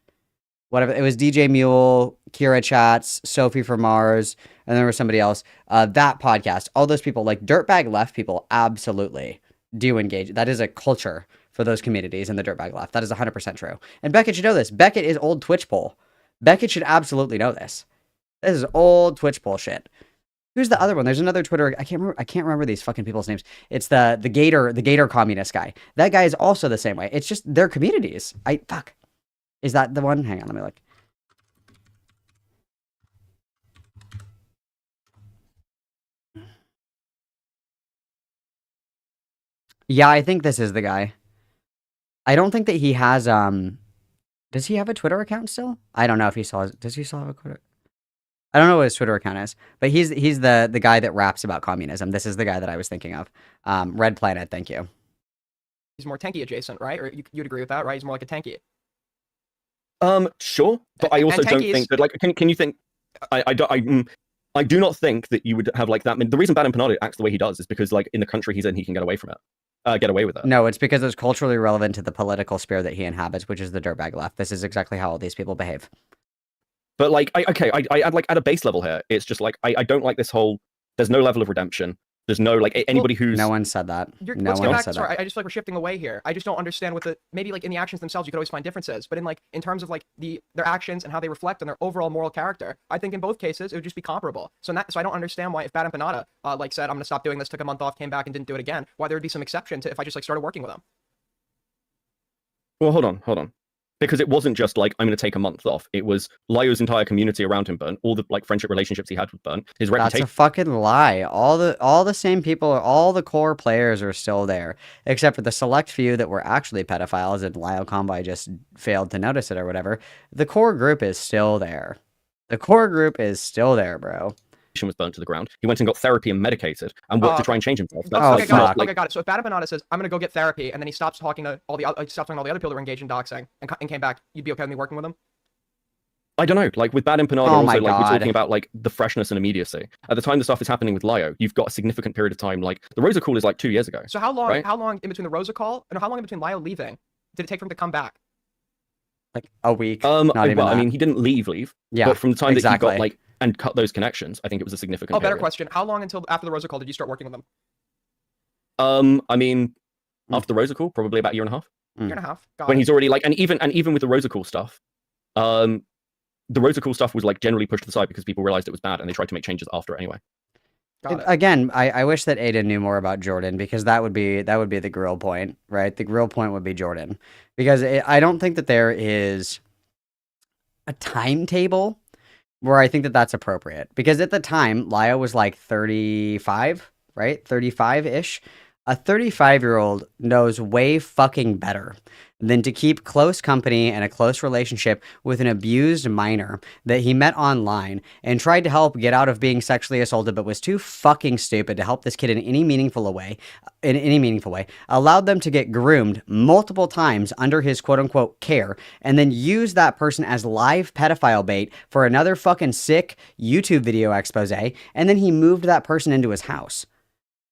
whatever. It was DJ Mule, Kira Chats, Sophie from Mars, and there was somebody else. That podcast, all those people, dirtbag left people, absolutely do engage. That is a culture for those communities in the dirtbag left. That is 100% true. And Beckett should know this. Beckett is old Twitch poll. Beckett should absolutely know this. This is old Twitch poll shit. Who's the other one? There's another Twitter. I can't remember these fucking people's names. It's the Gator communist guy. That guy is also the same way. It's just their communities. Fuck. Is that the one? Hang on, let me look. Yeah, I think this is the guy. I don't think that he has does he have a Twitter account still? I don't know if he still has. Does he still have a Twitter? I don't know what his Twitter account is, but he's the guy that raps about communism. This is the guy that I was thinking of. Red Planet, thank you. He's more tanky adjacent, right? Or you'd agree with that, right? He's more like a tanky. Sure, but I also And don't tankies- think that, like, can you think? I do not think that you would have like that. The reason Bad Empanada acts the way he does is because, like, in the country he's in, he can get away from it, get away with it. No, it's because it's culturally relevant to the political sphere that he inhabits, which is the dirtbag left. This is exactly how all these people behave. But like, I add, like, at a base level here, it's just like I don't like this whole. There's no level of redemption. There's no, like, anybody who's. No one said that. No Let's get one back. said Sorry, that. I just feel like we're shifting away here. I just don't understand what the maybe like in the actions themselves you could always find differences, but in terms of like their actions and how they reflect on their overall moral character, I think in both cases it would just be comparable. So I don't understand why if Bad Empanada like said I'm gonna stop doing this, took a month off, came back and didn't do it again, why there would be some exception to if I just like started working with him. Well, hold on. Because it wasn't just like, I'm going to take a month off. It was Lyo's entire community around him burnt. All the, like, friendship relationships he had with burnt. His That's reputation. a fucking lie. All the same people, all the core players are still there, except for the select few that were actually pedophiles and Lyle Convoy just failed to notice it or whatever. The core group is still there. The core group is still there, bro. Was burnt to the ground. He went and got therapy and medicated and worked to try and change himself. Okay, fuck. got it. So if Bad Empanada says I'm gonna go get therapy and then he stops talking to all the other people that were engaged in doxing and came back, you'd be okay with me working with him? I don't know. Like, with Bad Empanada, Oh my also, like, we're God. talking about, like, the freshness and immediacy. At the time the stuff is happening with Lyo, you've got a significant period of time. Like, the Rosa Call is like 2 years ago. So how long? Right? How long in between the Rosa call and how long in between Lyle leaving did it take for him to come back? Like a week. Not even well, that. I mean, he didn't leave. Yeah, But from the time that exactly. he got, like, and cut those connections, I think it was a significant Oh, better period. question. How long until after the Rosa call did you start working with him? I mean, after the Rosa Call, probably about a year and a half. Year and a half. Got When it. he's already, like, and even with the Rosa Call stuff, the Rosa Call stuff was, like, generally pushed to the side because people realized it was bad and they tried to make changes after it anyway. Got it. Again, I wish that Aiden knew more about Jordan because that would be the grill point, right? The grill point would be Jordan because I don't think that there is a timetable where I think that that's appropriate because at the time Lyo was like 35, right? 35-ish. A 35-year-old knows way fucking better than to keep close company and a close relationship with an abused minor that he met online and tried to help get out of being sexually assaulted, but was too fucking stupid to help this kid in any meaningful way, allowed them to get groomed multiple times under his quote-unquote care, and then use that person as live pedophile bait for another fucking sick YouTube video expose, and then he moved that person into his house.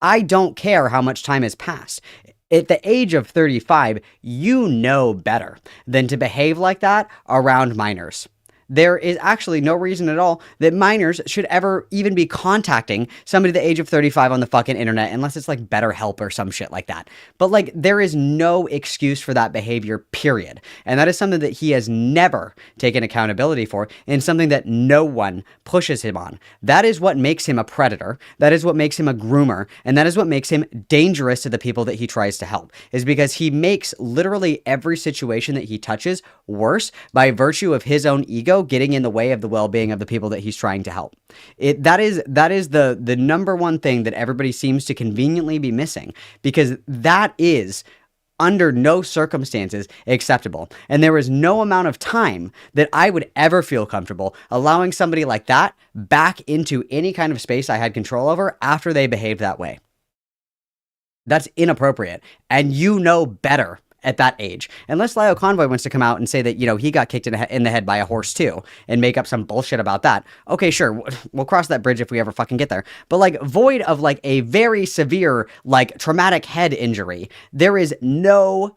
I don't care how much time has passed. At the age of 35, you know better than to behave like that around minors. There is actually no reason at all that minors should ever even be contacting somebody the age of 35 on the fucking internet unless it's like BetterHelp or some shit like that. But like there is no excuse for that behavior, period. And that is something that he has never taken accountability for and something that no one pushes him on. That is what makes him a predator. That is what makes him a groomer. And that is what makes him dangerous to the people that he tries to help, is because he makes literally every situation that he touches worse by virtue of his own ego getting in the way of the well-being of the people that he's trying to help. That is the number one thing that everybody seems to conveniently be missing, because that is under no circumstances acceptable. And there is no amount of time that I would ever feel comfortable allowing somebody like that back into any kind of space I had control over after they behaved that way. That's inappropriate. And you know better at that age. Unless Lyo Convoy wants to come out and say that, you know, he got kicked in the head by a horse too and make up some bullshit about that. Okay, sure. We'll cross that bridge if we ever fucking get there. But like void of like a very severe, like traumatic head injury, there is no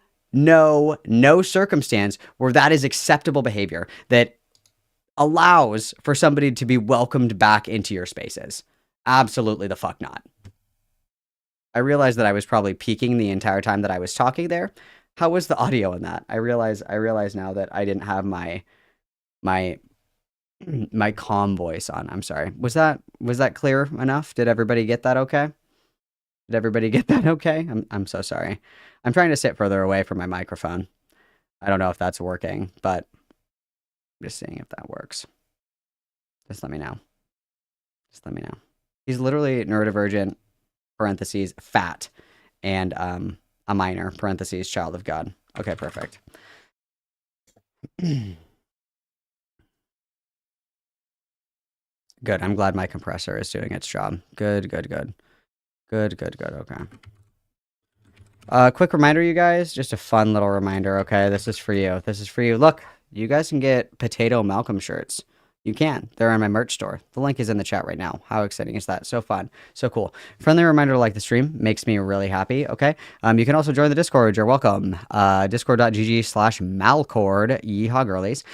circumstance where that is acceptable behavior that allows for somebody to be welcomed back into your spaces. Absolutely the fuck not. I realized that I was probably peaking the entire time that I was talking there. How was the audio in that? I realize now that I didn't have my calm voice on. I'm sorry. Was that clear enough? Did everybody get that okay? I'm so sorry. I'm trying to sit further away from my microphone. I don't know if that's working, but I'm just seeing if that works. Just let me know. He's literally neurodivergent, parentheses, fat, and a minor, parentheses, child of God. Okay, perfect. Good. I'm glad my compressor is doing its job. Good. Okay. Quick reminder, you guys, just a fun little reminder, okay? This is for you. This is for you. Look, you guys can get Potato Malcolm shirts. You can. They're in my merch store. The link is in the chat right now. How exciting is that? So fun. So cool. Friendly reminder to like the stream. Makes me really happy, okay? You can also join the Discord. You're welcome. Discord.gg/Malcord. Yeehaw, girlies.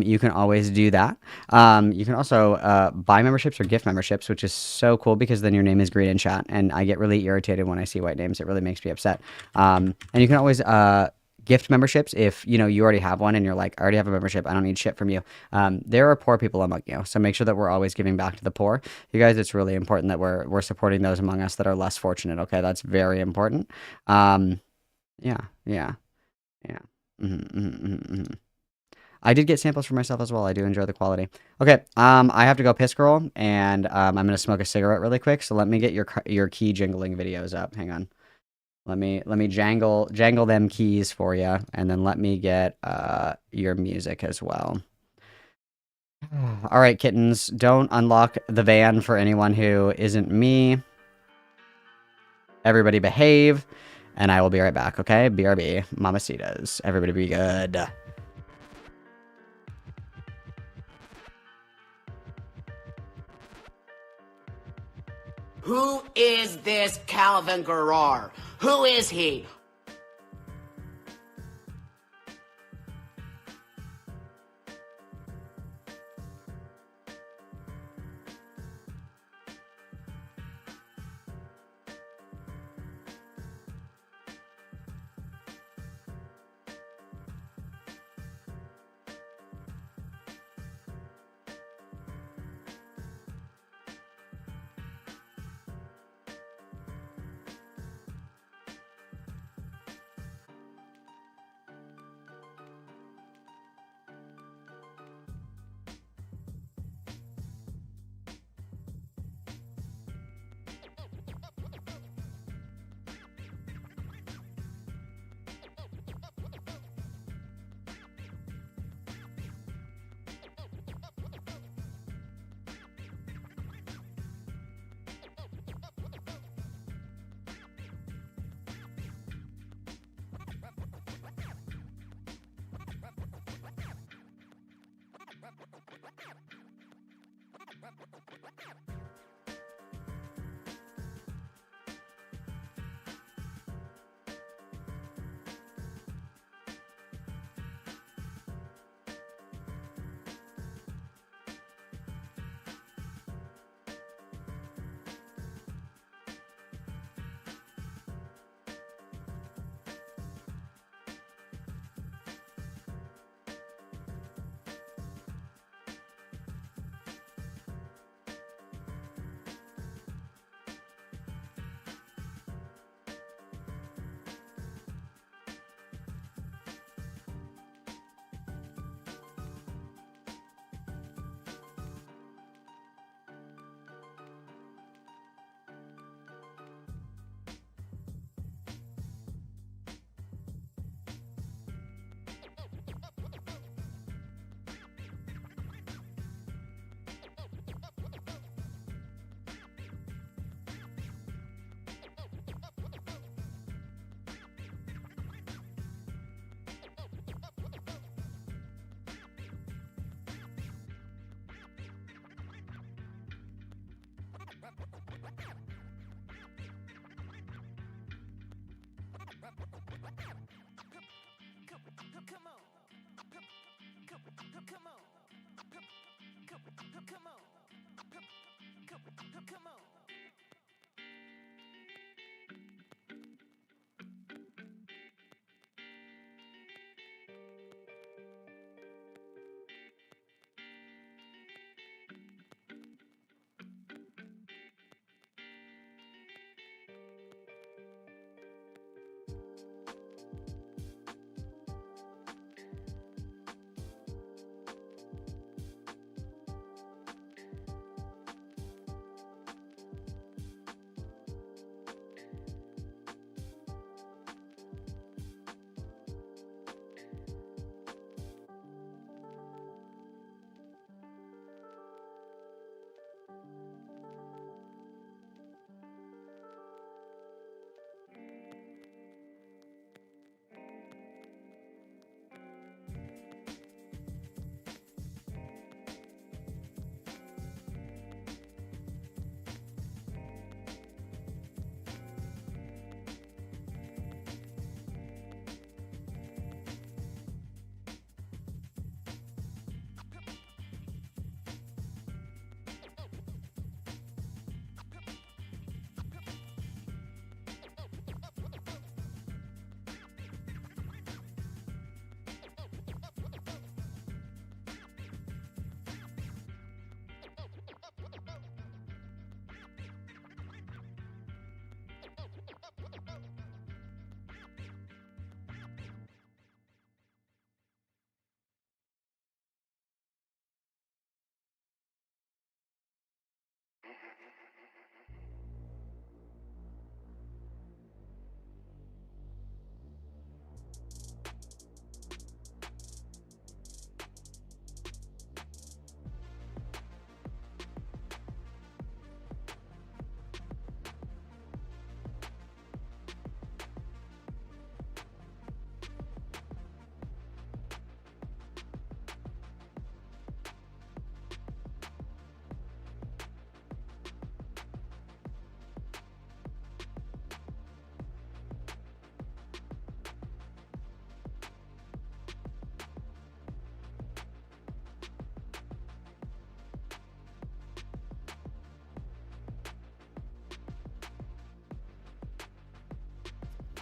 You can always do that. You can also buy memberships or gift memberships, which is so cool because then your name is green in chat, and I get really irritated when I see white names. It really makes me upset. And you can always gift memberships if you already have one and you're like, I already have a membership, I don't need shit from you. There are poor people among you, so make sure that we're always giving back to the poor. You guys, it's really important that we're supporting those among us that are less fortunate. Okay, that's very important. Yeah. I did get samples for myself as well. I do enjoy the quality. Okay, I have to go piss girl, and I'm gonna smoke a cigarette really quick, so let me get your key jingling videos up. Hang on. Let me jangle them keys for you, and then let me get your music as well. All right, kittens, don't unlock the van for anyone who isn't me. Everybody behave, and I will be right back, okay? BRB, mamacitas. Everybody be good. Who is this Calvin Garrar? Who is he?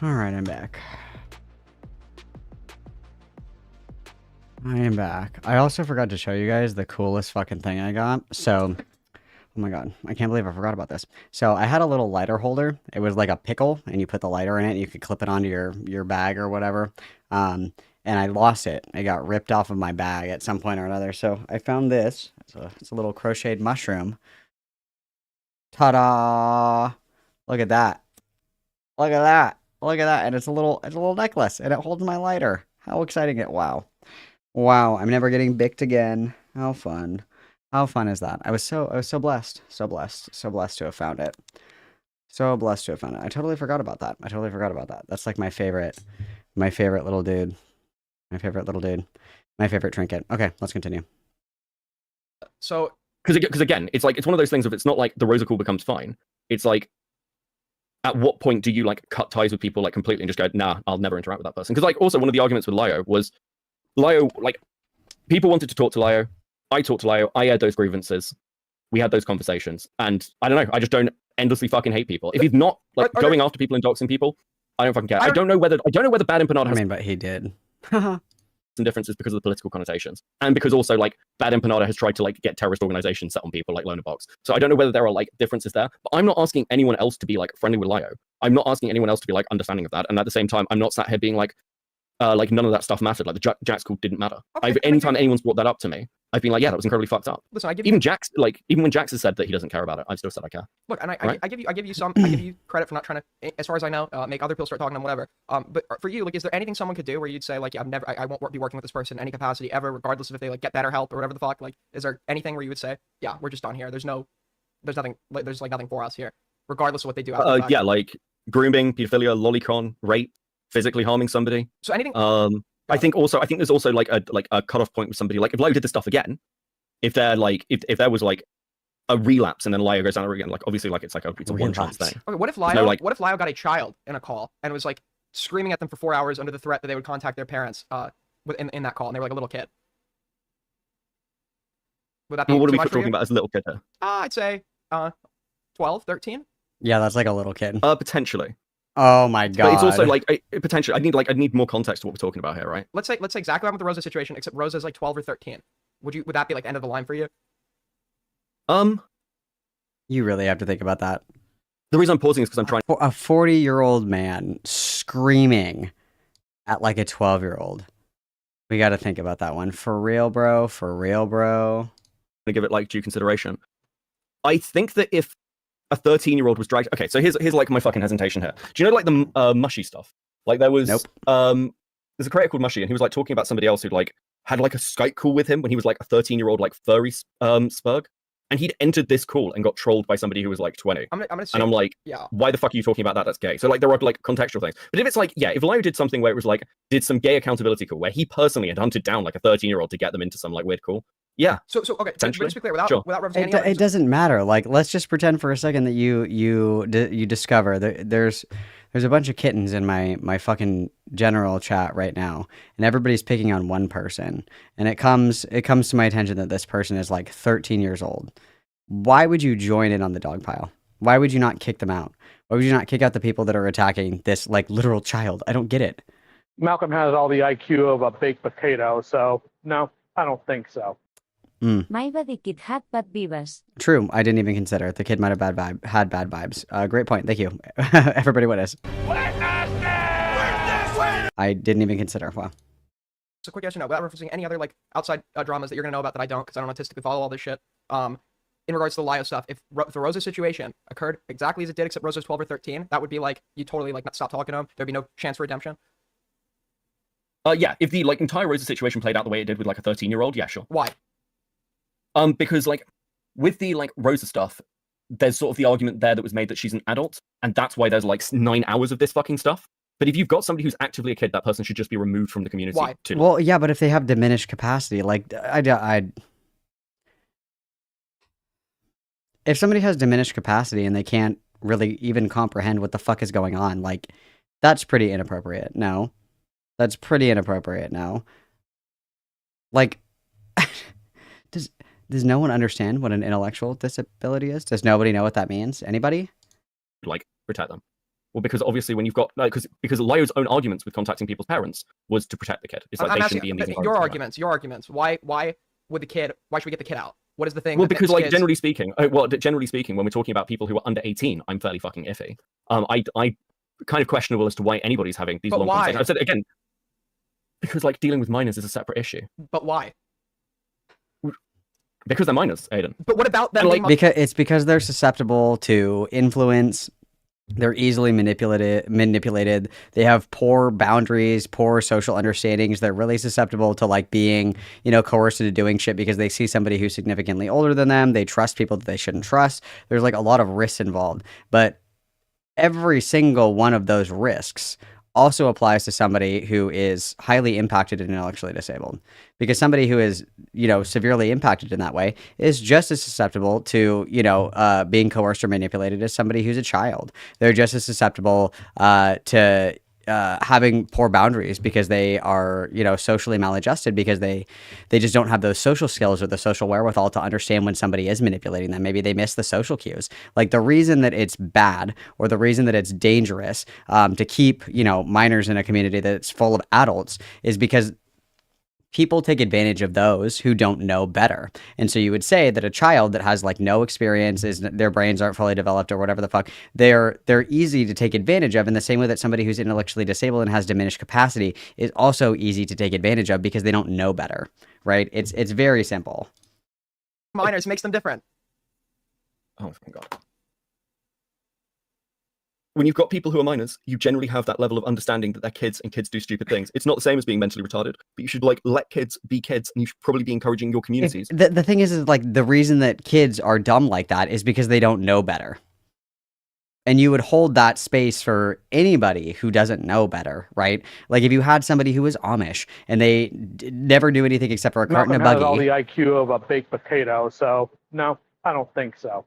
Alright, I'm back. I am back. I also forgot to show you guys the coolest fucking thing I got. So, oh my god, I can't believe I forgot about this. So I had a little lighter holder. It was like a pickle, and you put the lighter in it, and you could clip it onto your bag or whatever. And I lost it. It got ripped off of my bag at some point or another. So I found this. It's a little crocheted mushroom. Ta-da! Look at that. Look at that. Look at that. And it's a little necklace, and it holds my lighter. How exciting it! Wow. Wow, I'm never getting bicked again. How fun. How fun is that? I was so blessed. So blessed. So blessed to have found it. So blessed to have found it. I totally forgot about that. That's like my favorite little dude. My favorite little dude. My favorite trinket. Okay, let's continue. So, because again, it's like, it's one of those things of, it's not like the Rosicrucial becomes fine. It's like, at what point do you like cut ties with people like completely and just go, nah, I'll never interact with that person? Because like also one of the arguments with Lio was, Lio, like, people wanted to talk to Lio. I talked to Lio. I aired those grievances. We had those conversations. And I don't know. I just don't endlessly fucking hate people. If he's not like going after people and doxing people, I don't fucking care. I don't know whether Bad Empanada has but he did. some differences because of the political connotations, and because also like Bad Empanada has tried to like get terrorist organizations set on people like Loner Box. So I don't know whether there are like differences there. But I'm not asking anyone else to be like friendly with Lio. I'm not asking anyone else to be like understanding of that. And at the same time, I'm not sat here being like none of that stuff mattered. Like the Jax call didn't matter. Okay, Anytime anyone's brought that up to me, I've been like, yeah, that was incredibly fucked up. listen, Even Jax, like even when Jax has said that he doesn't care about it, I've still said I care. look, and Right? I give you credit for not trying to, as far as I know, make other people start talking to them, whatever. But for you, like, is there anything someone could do where you'd say like, yeah, I won't be working with this person in any capacity ever, regardless of if they like get better help or whatever the fuck? Like, is there anything where you would say, yeah, we're just done here? There's nothing for us here, regardless of what they do. After the fact? Yeah, like grooming, pedophilia, lolicon, rape, physically harming somebody. So anything. I think there's also like a cutoff point with somebody. Like if Lio did this stuff again, if they're like if there was like a relapse and then Lio goes down again, like obviously like it's a one chance thing. Okay, what if Lio got a child in a call and was like screaming at them for 4 hours under the threat that they would contact their parents in that call, and they were like a little kid? Would that be What are too we much for talking you? about as a little kid here? I'd say 12, 13. Yeah, that's like a little kid. Potentially. Oh my god. But it's also like potentially. I need more context to what we're talking about here, right? Let's say exactly what happened with the Rosa situation, except Rosa's like 12 or 13. Would that be like the end of the line for you? You really have to think about that. The reason I'm pausing is because I'm trying A 40-year-old man screaming at like a 12-year-old. We got to think about that one. For real, bro. For real, bro. to give it like due consideration. I think that if a 13-year-old was dragged, okay, so here's like my fucking hesitation here. Do you know like the mushy stuff? Like there was there's a creator called Mushy, and he was like talking about somebody else who like had like a Skype call with him when he was like a 13-year-old like furry spurg, and he'd entered this call and got trolled by somebody who was like 20. I'm gonna say, and I'm like, yeah, why the fuck are you talking about that? That's gay. So like there are like contextual things. But if it's like, yeah, if Lio did something where it was like did some gay accountability call where he personally had hunted down like a 13-year-old to get them into some like weird call, yeah. So okay, but just to be clear, Sure. without representing It doesn't matter. Like, let's just pretend for a second that you discover there's a bunch of kittens in my fucking general chat right now, and everybody's picking on one person, and it comes to my attention that this person is like 13 years old. Why would you join in on the dog pile? Why would you not kick them out? Why would you not kick out the people that are attacking this like literal child? I don't get it. Malcolm has all the IQ of a baked potato, so no, I don't think so. Mai va dir que et had bad vibes. True, I didn't even consider it. The kid might have had bad vibes. Great point. Thank you. Everybody witness. I didn't even consider. Wow. So quick yes or no, without referencing any other like outside dramas that you're gonna know about that I don't, because I don't artistically follow all this shit. In regards to the Lio stuff, if the Rosa situation occurred exactly as it did, except Rosa's 12 or 13, that would be like you totally like not stop talking to him. There'd be no chance for redemption. Yeah, if the like entire Rosa situation played out the way it did with like a 13-year-old, yeah, sure. Why? Because like with the like Rosa stuff, there's sort of the argument there that was made that she's an adult, and that's why there's like 9 hours of this fucking stuff. But if you've got somebody who's actively a kid, that person should just be removed from the community. Why? Too. Well, yeah, but if they have diminished capacity, like if somebody has diminished capacity and they can't really even comprehend what the fuck is going on, like that's pretty inappropriate. No, that's pretty inappropriate. No, like does no one understand what an intellectual disability is? Does nobody know what that means? Anybody? Like protect them. Well, because obviously when you've got because Lyo's own arguments with contacting people's parents was to protect the kid. It's like I'm they asking shouldn't be in these your environments. arguments. Your arguments. Why would the kid? Why should we get the kid out? What is the thing? Well, that because makes like kids... generally speaking, when we're talking about people who are under 18, I'm fairly fucking iffy. I kind of questionable as to why anybody's having these But long why? conversations. I said again, because like dealing with minors is a separate issue. But why? Because they're minors, Aiden. But what about them? And, being because they're susceptible to influence. They're easily manipulated. They have poor boundaries, poor social understandings. They're really susceptible to like being, coerced into doing shit because they see somebody who's significantly older than them. They trust people that they shouldn't trust. There's like a lot of risks involved. But every single one of those risks also applies to somebody who is highly impacted and intellectually disabled, because somebody who is, severely impacted in that way is just as susceptible to, being coerced or manipulated as somebody who's a child. They're just as susceptible to having poor boundaries because they are, socially maladjusted because they just don't have those social skills or the social wherewithal to understand when somebody is manipulating them. Maybe they miss the social cues. Like the reason that it's bad or the reason that it's dangerous to keep, minors in a community that's full of adults is because people take advantage of those who don't know better. And so you would say that a child that has like no experience, their brains aren't fully developed or whatever the fuck, they're easy to take advantage of in the same way that somebody who's intellectually disabled and has diminished capacity is also easy to take advantage of because they don't know better, right? It's very simple. minors makes them different. Oh my god. When you've got people who are minors, you generally have that level of understanding that they're kids and kids do stupid things. It's not the same as being mentally retarded, but you should like let kids be kids, and you should probably be encouraging your communities. The thing is like the reason that kids are dumb like that is because they don't know better. And you would hold that space for anybody who doesn't know better, right? Like if you had somebody who was Amish and they never do anything except for a cart and a Malcolm has all buggy. the IQ of a baked potato, so no, I don't think so.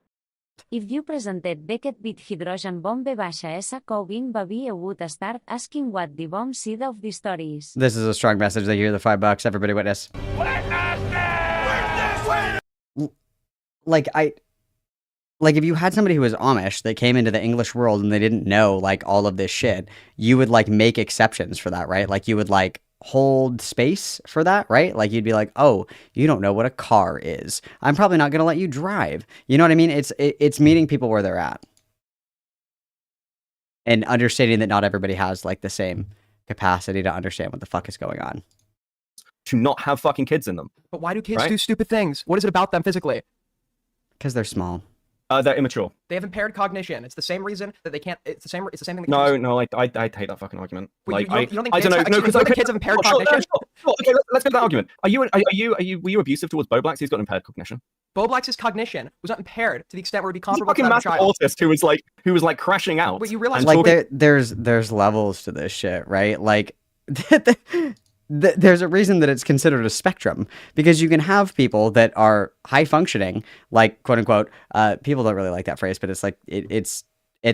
If you presented Beckett bit hydrogen bomb S coving baby would start asking what the bomb side of the story is. This is a strong message. They hear the $5. Everybody witness. Like if you had somebody who was Amish that came into the English world and they didn't know like all of this shit, you would like make exceptions for that, right? Like you would like hold space for that, right? Like you'd be like, oh, you don't know what a car is. I'm probably not going to let you drive. You know what I mean? It's meeting people where they're at. And understanding that not everybody has like the same capacity to understand what the fuck is going on. To not have fucking kids in them. But why do kids Right? do stupid things? What is it about them physically? Because they're small. They're immature. They have impaired cognition. It's the same reason that they can't. It's the same thing. That No, kids... no, I hate that fucking argument. Wait, Like, you don't think I don't kids know. No, you because don't think kids have impaired cognition? Sure. Okay, let's go to that argument. Were you abusive towards Bo Blacks? He's got impaired cognition. Bo Black's cognition was not impaired to the extent where it would be He's a comparable to fucking that of a massive child. autist who was like crashing out. But you realize, and Like talking- there's levels to this shit, right? Like there's a reason that it's considered a spectrum, because you can have people that are high functioning, like quote unquote, people don't really like that phrase, but it's like it's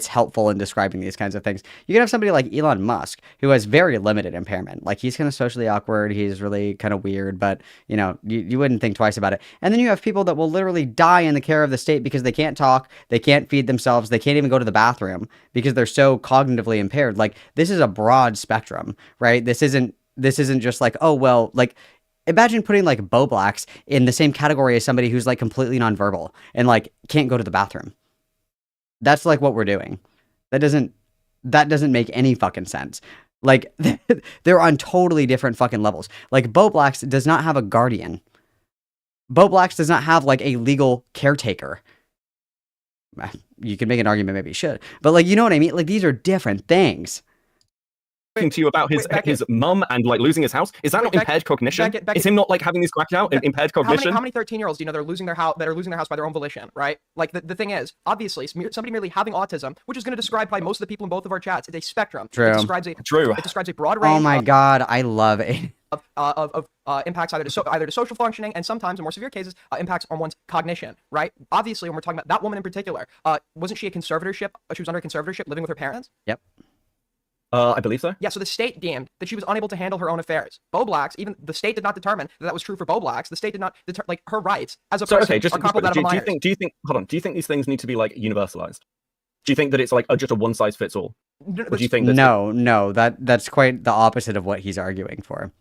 helpful in describing these kinds of things. You can have somebody like Elon Musk who has very limited impairment. Like he's kind of socially awkward. He's really kind of weird, but you wouldn't think twice about it. And then you have people that will literally die in the care of the state because they can't talk, they can't feed themselves, they can't even go to the bathroom because they're so cognitively impaired. Like this is a broad spectrum, right? This isn't just like, oh, well, like imagine putting like Bo Blacks in the same category as somebody who's like completely nonverbal and like can't go to the bathroom. That's like what we're doing. That doesn't make any fucking sense. Like they're on totally different fucking levels. Like Bo Blacks does not have a guardian. Bo Blacks does not have like a legal caretaker. You can make an argument maybe he should, but like, you know what I mean? Like these are different things. Talking to you about his mum and like losing his house. Is that not impaired cognition? Beckett, Is him not like having these cracked out impaired cognition? How many 13-year-olds do you know that are losing their house by their own volition, right? Like the thing is, obviously, somebody merely having autism, which is going to describe probably most of the people in both of our chats, is a spectrum. True. It describes a broad range. Oh my god, I love it. Of impacts either to social functioning and sometimes in more severe cases impacts on one's cognition, right? Obviously, when we're talking about that woman in particular, wasn't she a conservatorship? She was under a conservatorship living with her parents? Yep. I believe so. Yeah, so the state deemed that she was unable to handle her own affairs. Bo Blacks, even the state did not determine that was true for Bo Blacks. The state did not like her rights as a person are comparable to that of a minor. Do you think these things need to be like universalized? Do you think that it's like just a one size fits all? Or do you think that's No, that's quite the opposite of what he's arguing for.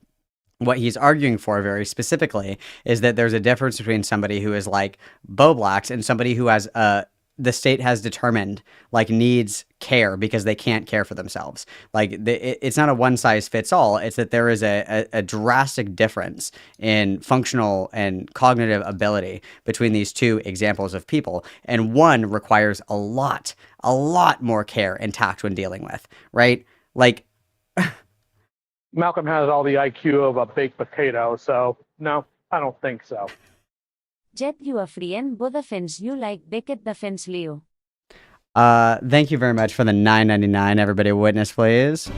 What he's arguing for very specifically is that there's a difference between somebody who is like Boblax and somebody who has the state has determined like needs care because they can't care for themselves. Like it's not a one size fits all. It's that there is a drastic difference in functional and cognitive ability between these two examples of people, and one requires a lot more care and tact when dealing with, right? Like Malcolm has all the IQ of a baked potato, so no, I don't think so. Jet you a frien bo defense you like Beckett defense Leo. Thank you very much for the $9.99. Everybody witness, please.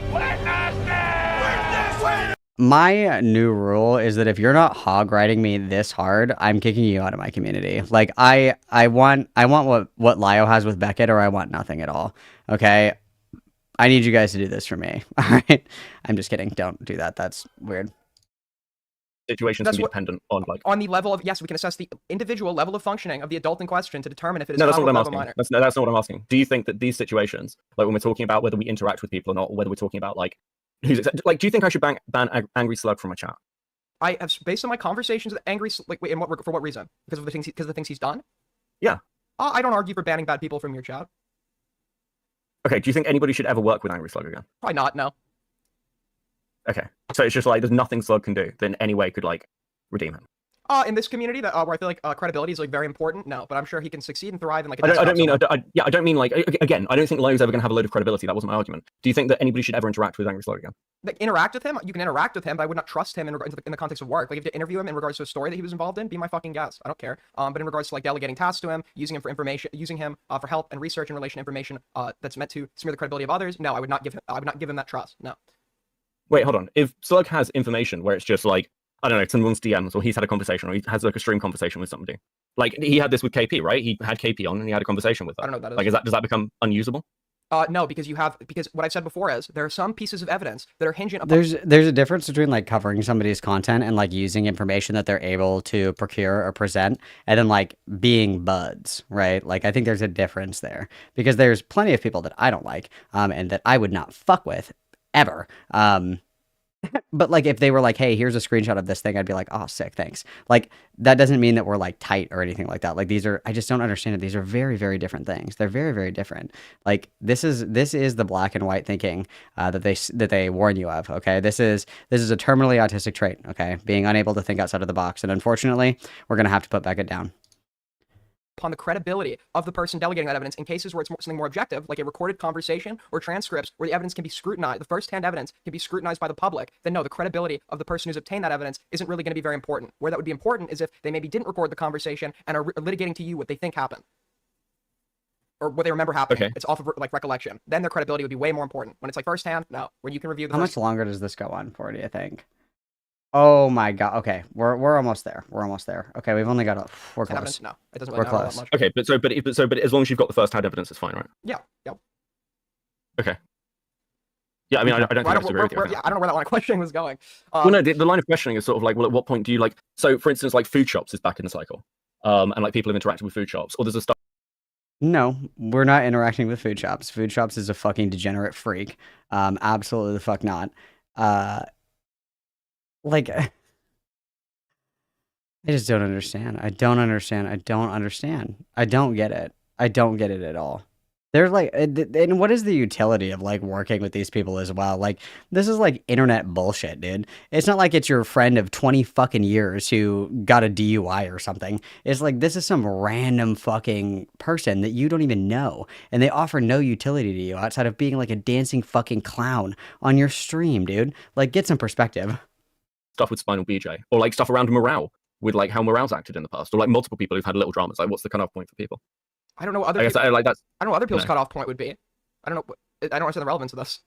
My new rule is that if you're not hog riding me this hard, I'm kicking you out of my community. Like I want what Lio has with Beckett, or I want nothing at all. Okay? I need you guys to do this for me. All right? I'm just kidding. Don't do that. That's weird. situations can be dependent on like on the level of, yes, we can assess the individual level of functioning of the adult in question to determine if it is no, that's not what I'm child or asking. minor. That's not what I'm asking. Do you think that these situations, like when we're talking about whether we interact with people or not, or whether we're talking about like who's like, do you think I should ban Angry Slug from my chat? I have, based on my conversations with Angry, like, wait, for what reason? Because of the things he's done. Yeah. I don't argue for banning bad people from your chat. Okay. Do you think anybody should ever work with Angry Slug again? Probably not. No. Okay. So it's just like there's nothing Slug can do that in any way could like redeem him. In this community that where I feel like credibility is like very important. No, but I'm sure he can succeed and thrive in like. I don't mean like again. I don't think Lowe's ever gonna have a load of credibility. That wasn't my argument. Do you think that anybody should ever interact with Angry Slug again? Like, interact with him? You can interact with him, but I would not trust him in the context of work. Like, if you interview him in regards to a story that he was involved in, be my fucking guest. I don't care. But in regards to like delegating tasks to him, using him for information, using him for help and research in relation to information that's meant to smear the credibility of others, no, I would not give him that trust. No. Wait, hold on. If Slug has information where it's just like, I don't know, someone's DMs, or he's had a conversation, or he has like a stream conversation with somebody. Like he had this with KP, right? He had KP on and he had a conversation with her. I don't know what that is. Like, does that become unusable? No, because what I've said before is there are some pieces of evidence that are hinging upon. There's a difference between like covering somebody's content and like using information that they're able to procure or present, and then like being buds, right? Like I think there's a difference there, because there's plenty of people that I don't like, and that I would not fuck with ever. But like if they were like, hey, here's a screenshot of this thing, I'd be like, oh, sick, thanks. Like that doesn't mean that we're like tight or anything like that. Like I just don't understand it. These are very, very different things. They're very, very different. Like this is the black and white thinking that they warn you of. Okay, this is a terminally autistic trait. Okay, being unable to think outside of the box, and unfortunately, we're gonna have to put Beckett down. Upon the credibility of the person delegating that evidence in cases where it's something more objective, like a recorded conversation or transcripts where the evidence can be scrutinized, the first-hand evidence can be scrutinized by the public, then no, the credibility of the person who's obtained that evidence isn't really going to be very important. Where that would be important is if they maybe didn't record the conversation and are litigating to you what they think happened. Or what they remember happening. Okay. It's off of like recollection. Then their credibility would be way more important. When it's like first-hand, no. When you can review the How much longer does this go on for, do you think? Oh my god. Okay, we're almost there. We're almost there. Okay, we've only got we're close. Evidence? No, it doesn't really matter that much. Okay, but as long as you've got the first-hand evidence, it's fine, right? Yeah. Okay. Yeah, I mean, I don't think I disagree with you. I don't know where that line of questioning was going. Well, no, the line of questioning is sort of like, well, at what point do you like? So, for instance, like food shops is back in the cycle, and like people have interacted with food shops, or there's a stuff. No, we're not interacting with food shops. Food shops is a fucking degenerate freak. Absolutely the fuck not. Like, I just don't understand. I don't get it. I don't get it at all. They're like, and what is the utility of like working with these people as well? Like, this is like internet bullshit, dude. It's not like it's your friend of 20 fucking years who got a DUI or something. It's like, this is some random fucking person that you don't even know. And they offer no utility to you outside of being like a dancing fucking clown on your stream, dude. Like, get some perspective. Stuff with Spinal BJ, or like stuff around morale with like how morale's acted in the past, or like multiple people who've had little dramas. Like, what's the cutoff point for people? I don't know what other. I don't know what other people's cutoff point would be. I don't know. I don't understand the relevance of this.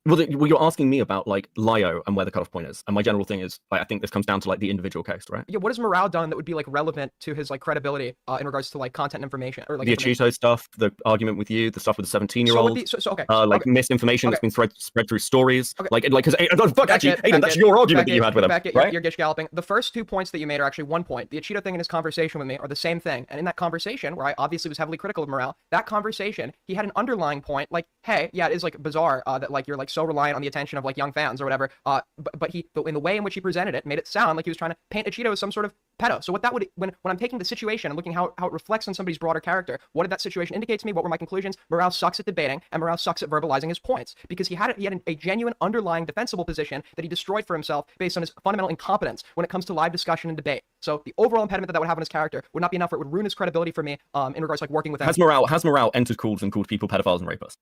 Well, you're asking me about like Lio and where the cutoff point is, and my general thing is, like, I think this comes down to like the individual case, right? Yeah, what has Morale done that would be like relevant to his like credibility in regards to like content and information or like The Achito stuff, the argument with you, the stuff with the 17-year-old, okay, like misinformation that's been spread through stories, Okay. like because fuck, actually, Aiden, that's your argument that you had with him, right? You're gish galloping. The first 2 points that you made are actually 1 point. The Achito thing and his conversation with me are the same thing. And in that conversation, where I obviously was heavily critical of Morale, that conversation, he had an underlying point, like, hey, yeah, it is like bizarre that like you're like so reliant on the attention of like young fans or whatever. But he, in the way in which he presented it, made it sound like he was trying to paint Achito as some sort of pedo. So what that would, when I'm taking the situation and looking how it reflects on somebody's broader character, what did that situation indicate to me? What were my conclusions? Morale sucks at debating, and Morale sucks at verbalizing his points because he had a genuine underlying defensible position that he destroyed for himself based on his fundamental incompetence when it comes to live discussion and debate. So the overall impediment that would have on his character would not be enough, or it would ruin his credibility for me in regards to like working with him. Has Morale entered calls and called people pedophiles and rapists?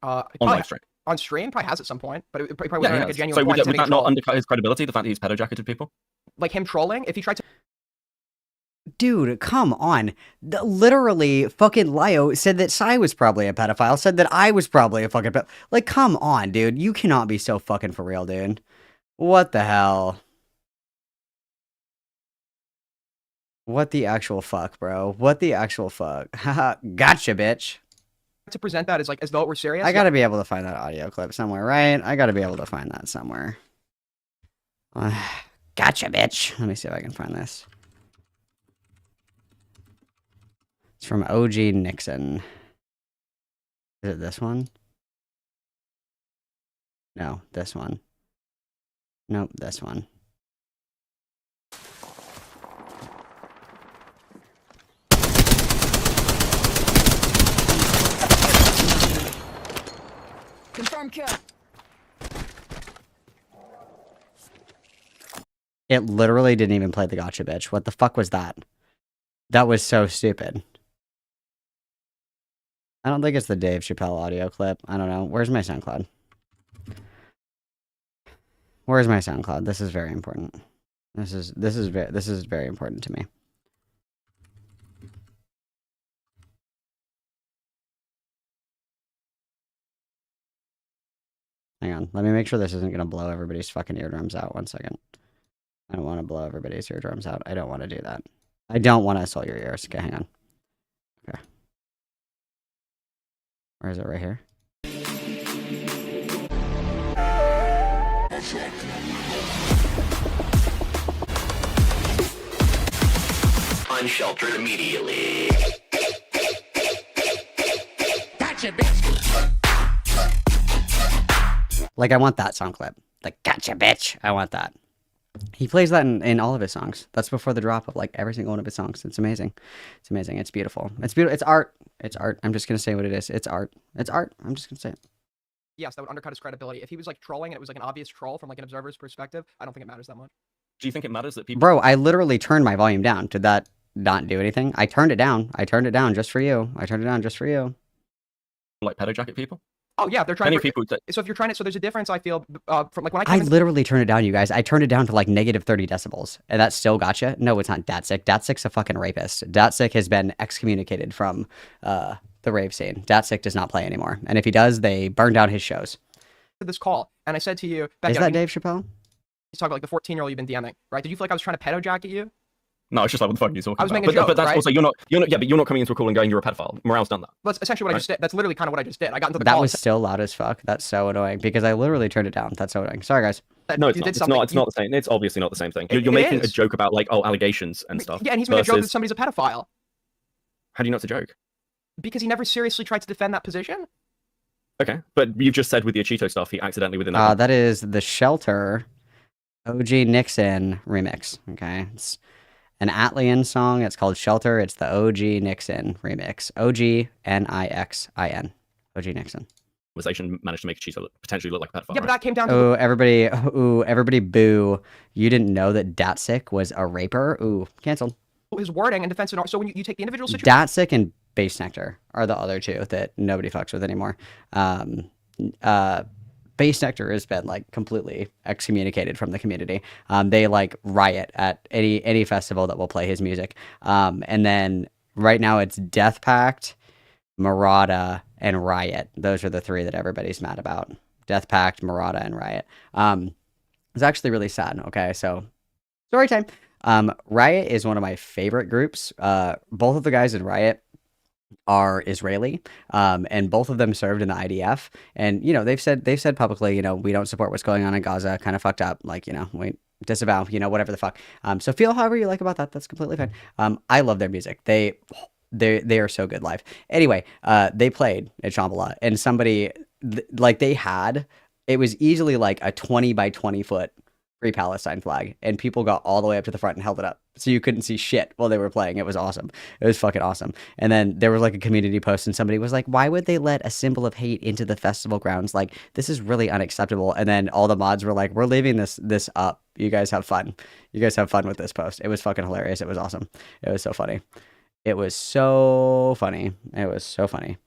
On live stream. On stream, probably has at some point, but it probably wasn't like a genuine so point. So would that not undercut his credibility, the fact that he's pedojacketed people? Like him trolling? If he tried to... Dude, come on. Literally, fucking Lio said that Sai was probably a pedophile, said that I was probably a fucking pedophile. Like, come on, dude. You cannot be so fucking for real, dude. What the hell? What the actual fuck, bro? What the actual fuck? Haha, gotcha, bitch. To present that as like as though it were serious. I gotta be able to find that audio clip somewhere, right? I gotta be able to find that somewhere. Gotcha, bitch. Let me see if I can find this. It's from OG Nixon. Is it this one? No, this one. Nope, this one. Confirm kill. It literally didn't even play the gotcha, bitch. What the fuck was that? That was so stupid. I don't think it's the Dave Chappelle audio clip. I don't know. Where's my SoundCloud? Where's my SoundCloud? This is very important. This is very important to me. Hang on. Let me make sure this isn't going to blow everybody's fucking eardrums out. 1 second. I don't want to blow everybody's eardrums out. I don't want to do that. I don't want to assault your ears. Okay, hang on. Okay. Where is it? Right here? Unsheltered immediately. Gotcha, bitch. Like, I want that song clip. Like, gotcha, bitch. I want that. He plays that in all of his songs. That's before the drop of, like, every single one of his songs. It's amazing. It's amazing. It's beautiful. It's beautiful. It's art. It's art. I'm just going to say what it is. It's art. It's art. I'm just going to say it. Yes, that would undercut his credibility. If he was, like, trolling and it was, like, an obvious troll from, like, an observer's perspective, I don't think it matters that much. Do you think it matters that people... Bro, I literally turned my volume down. Did that not do anything? I turned it down. I turned it down just for you. I turned it down just for you. Like pedojacket people? Oh yeah, they're trying. Many people. So if you're trying to, so there's a difference. I feel from like when I literally turned it down, you guys. I turned it down to like negative 30 decibels, and that still gotcha. No, it's not Datsik. Datsik's a fucking rapist. Datsik has been excommunicated from the rave scene. Datsik does not play anymore, and if he does, they burn down his shows. This call, and I said to you, is that Dave Chappelle? He's talking about like the 14-year-old you've been DMing, right? Did you feel like I was trying to pedojacket you? No, it's just like, what the fuck are you talking about? I was making a joke, but that's right? also, you're not, yeah, but you're not coming into a call and going, you're a pedophile. Morale's done that. That's essentially what I just did. That's literally kind of what I just did. I got into the That call. was still loud as fuck. That's so annoying, because I literally turned it down. That's so annoying. Sorry, guys. No, it's not. It's not the same. It's obviously not the same thing. You're making a joke about, like, oh, allegations and stuff. Yeah, and he's making a joke that somebody's a pedophile. How do you know it's a joke? Because he never seriously tried to defend that position. Okay, but you've just said with the Achito stuff, he accidentally within that. That is the Shelter OG Nixon remix. Okay, it's an Atlian song. It's called Shelter. It's the OG Nixon remix. OG-Nixin. OG Nixon. Conversation managed to make Achito potentially look like a pedophile. Yeah, but that came down to everybody boo. You didn't know that Datsik was a raper? Ooh, canceled. His wording and defense. So when you take the individual situation... Datsik and Bass Nectar are the other two that nobody fucks with anymore. Bass Nectar has been like completely excommunicated from the community. They like riot at any festival that will play his music. And then right now it's Death Pact, Murata, and Riot. Those are the three that everybody's mad about. Death Pact, Murata, and Riot. It's actually really sad. Okay, so story time. Riot is one of my favorite groups. Both of the guys in Riot are Israeli, and both of them served in the IDF. And you know, they've said publicly, you know, we don't support what's going on in Gaza. Kind of fucked up. Like, you know, we disavow, you know, whatever the fuck. So feel however you like about that. That's completely fine. I love their music. They are so good live. Anyway, they played at Shambhala, and somebody like it was easily like a 20 by 20 foot Free Palestine flag, and people got all the way up to the front and held it up, so you couldn't see shit while they were playing. It was awesome. It was fucking awesome. And then there was like a community post, and somebody was like, "Why would they let a symbol of hate into the festival grounds? Like, this is really unacceptable." And then all the mods were like, "We're leaving this up. You guys have fun. You guys have fun with this post." It was fucking hilarious. It was awesome. It was so funny. It was so funny. It was so funny.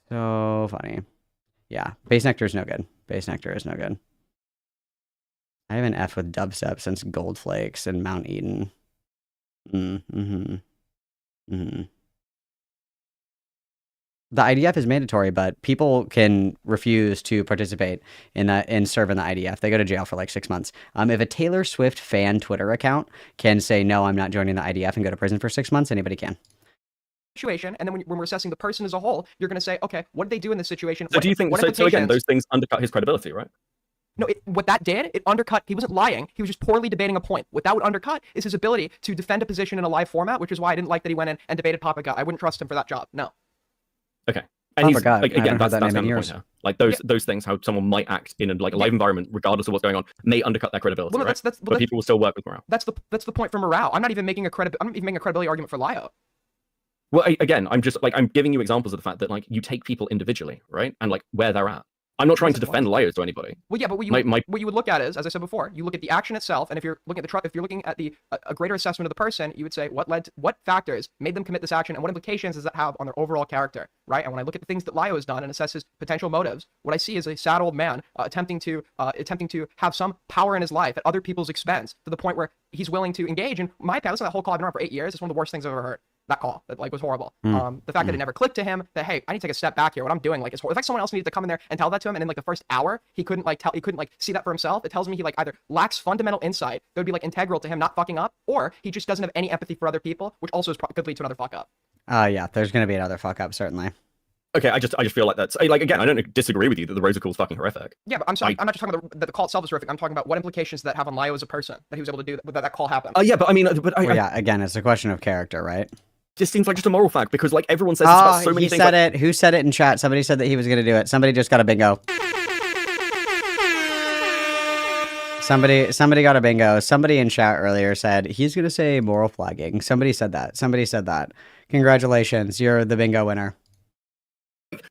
So funny. Yeah, Base Nectar is no good. Base Nectar is no good. I have an F with dubstep since Gold Flakes and Mount Eden. The IDF is mandatory, but people can refuse to participate in serve in the IDF. They go to jail for like 6 months. If a Taylor Swift fan Twitter account can say, no, I'm not joining the IDF and go to prison for 6 months, anybody can. Situation, and then when we're assessing the person as a whole, you're going to say, okay, what did they do in this situation? So do you think? So again, those things undercut his credibility, right? No, what that did, it undercut. He wasn't lying. He was just poorly debating a point. What that would undercut is his ability to defend a position in a live format, which is why I didn't like that he went in and debated Papa Gut. I wouldn't trust him for that job. No. Okay. And he's Gut. like, again, that's that kind name of in the point years. here. Like those things, how someone might act in a live environment, regardless of what's going on, may undercut their credibility, Well, no, right? But people will still work with morale. That's the point for morale. I'm not even making a credibility argument for Lio. Well, again, I'm just like, I'm giving you examples of the fact that like you take people individually, right, and like where they're at. I'm not trying to defend liars to anybody. Well, yeah, but what you would look at is, as I said before, you look at the action itself, and if you're looking at the a greater assessment of the person, you would say what factors made them commit this action, and what implications does that have on their overall character, right? And when I look at the things that Lio has done and assess his potential motives, what I see is a sad old man attempting to have some power in his life at other people's expense to the point where he's willing to engage. In my opinion, listen, that whole call I've been around for 8 years. It's one of the worst things I've ever heard. That call that like was horrible. The fact that it never clicked to him that, hey, I need to take a step back here. What I'm doing like is horrible. It's like someone else needed to come in there and tell that to him, and in like the first hour he couldn't see that for himself. It tells me he like either lacks fundamental insight that would be like integral to him not fucking up, or he just doesn't have any empathy for other people, which also could lead to another fuck up. Yeah, there's gonna be another fuck up certainly. Okay, I just feel like that's like, again, I don't disagree with you that the Rosa call is fucking horrific. Yeah, but I'm sorry, I'm not just talking about that the call itself is horrific. I'm talking about what implications does that have on Lio as a person that he was able to do that call happened. Yeah, but I mean, Yeah, again, it's a question of character, right? Just seems like just a moral fact because like everyone says this about so many things. He said it. Who said it in chat? Somebody said that he was going to do it. Somebody just got a bingo. Somebody got a bingo. Somebody in chat earlier said he's going to say moral flagging. Somebody said that. Congratulations, you're the bingo winner.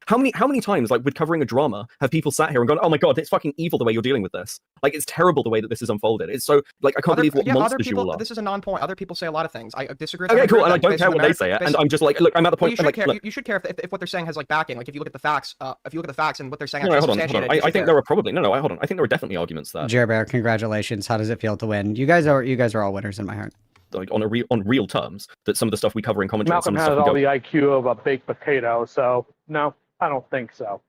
How many times, like with covering a drama, have people sat here and gone, "Oh my god, it's fucking evil the way you're dealing with this. Like it's terrible the way that this is unfolded. It's so like I can't believe what monsters you all are." This is a non-point. Other people say a lot of things. I disagree. Okay, cool. And I don't care what they say, and I'm just like, look, I'm at the point. You should care if what they're saying has like backing. Like if you look at the facts, and what they're saying. No, hold on. I think there are probably hold on. I think there are definitely arguments there. Jerbear, congratulations. How does it feel to win? You guys are all winners in my heart. Like on real terms, that some of the stuff we cover in commentary. Malcolm has all the IQ of a baked potato, so no, I don't think so.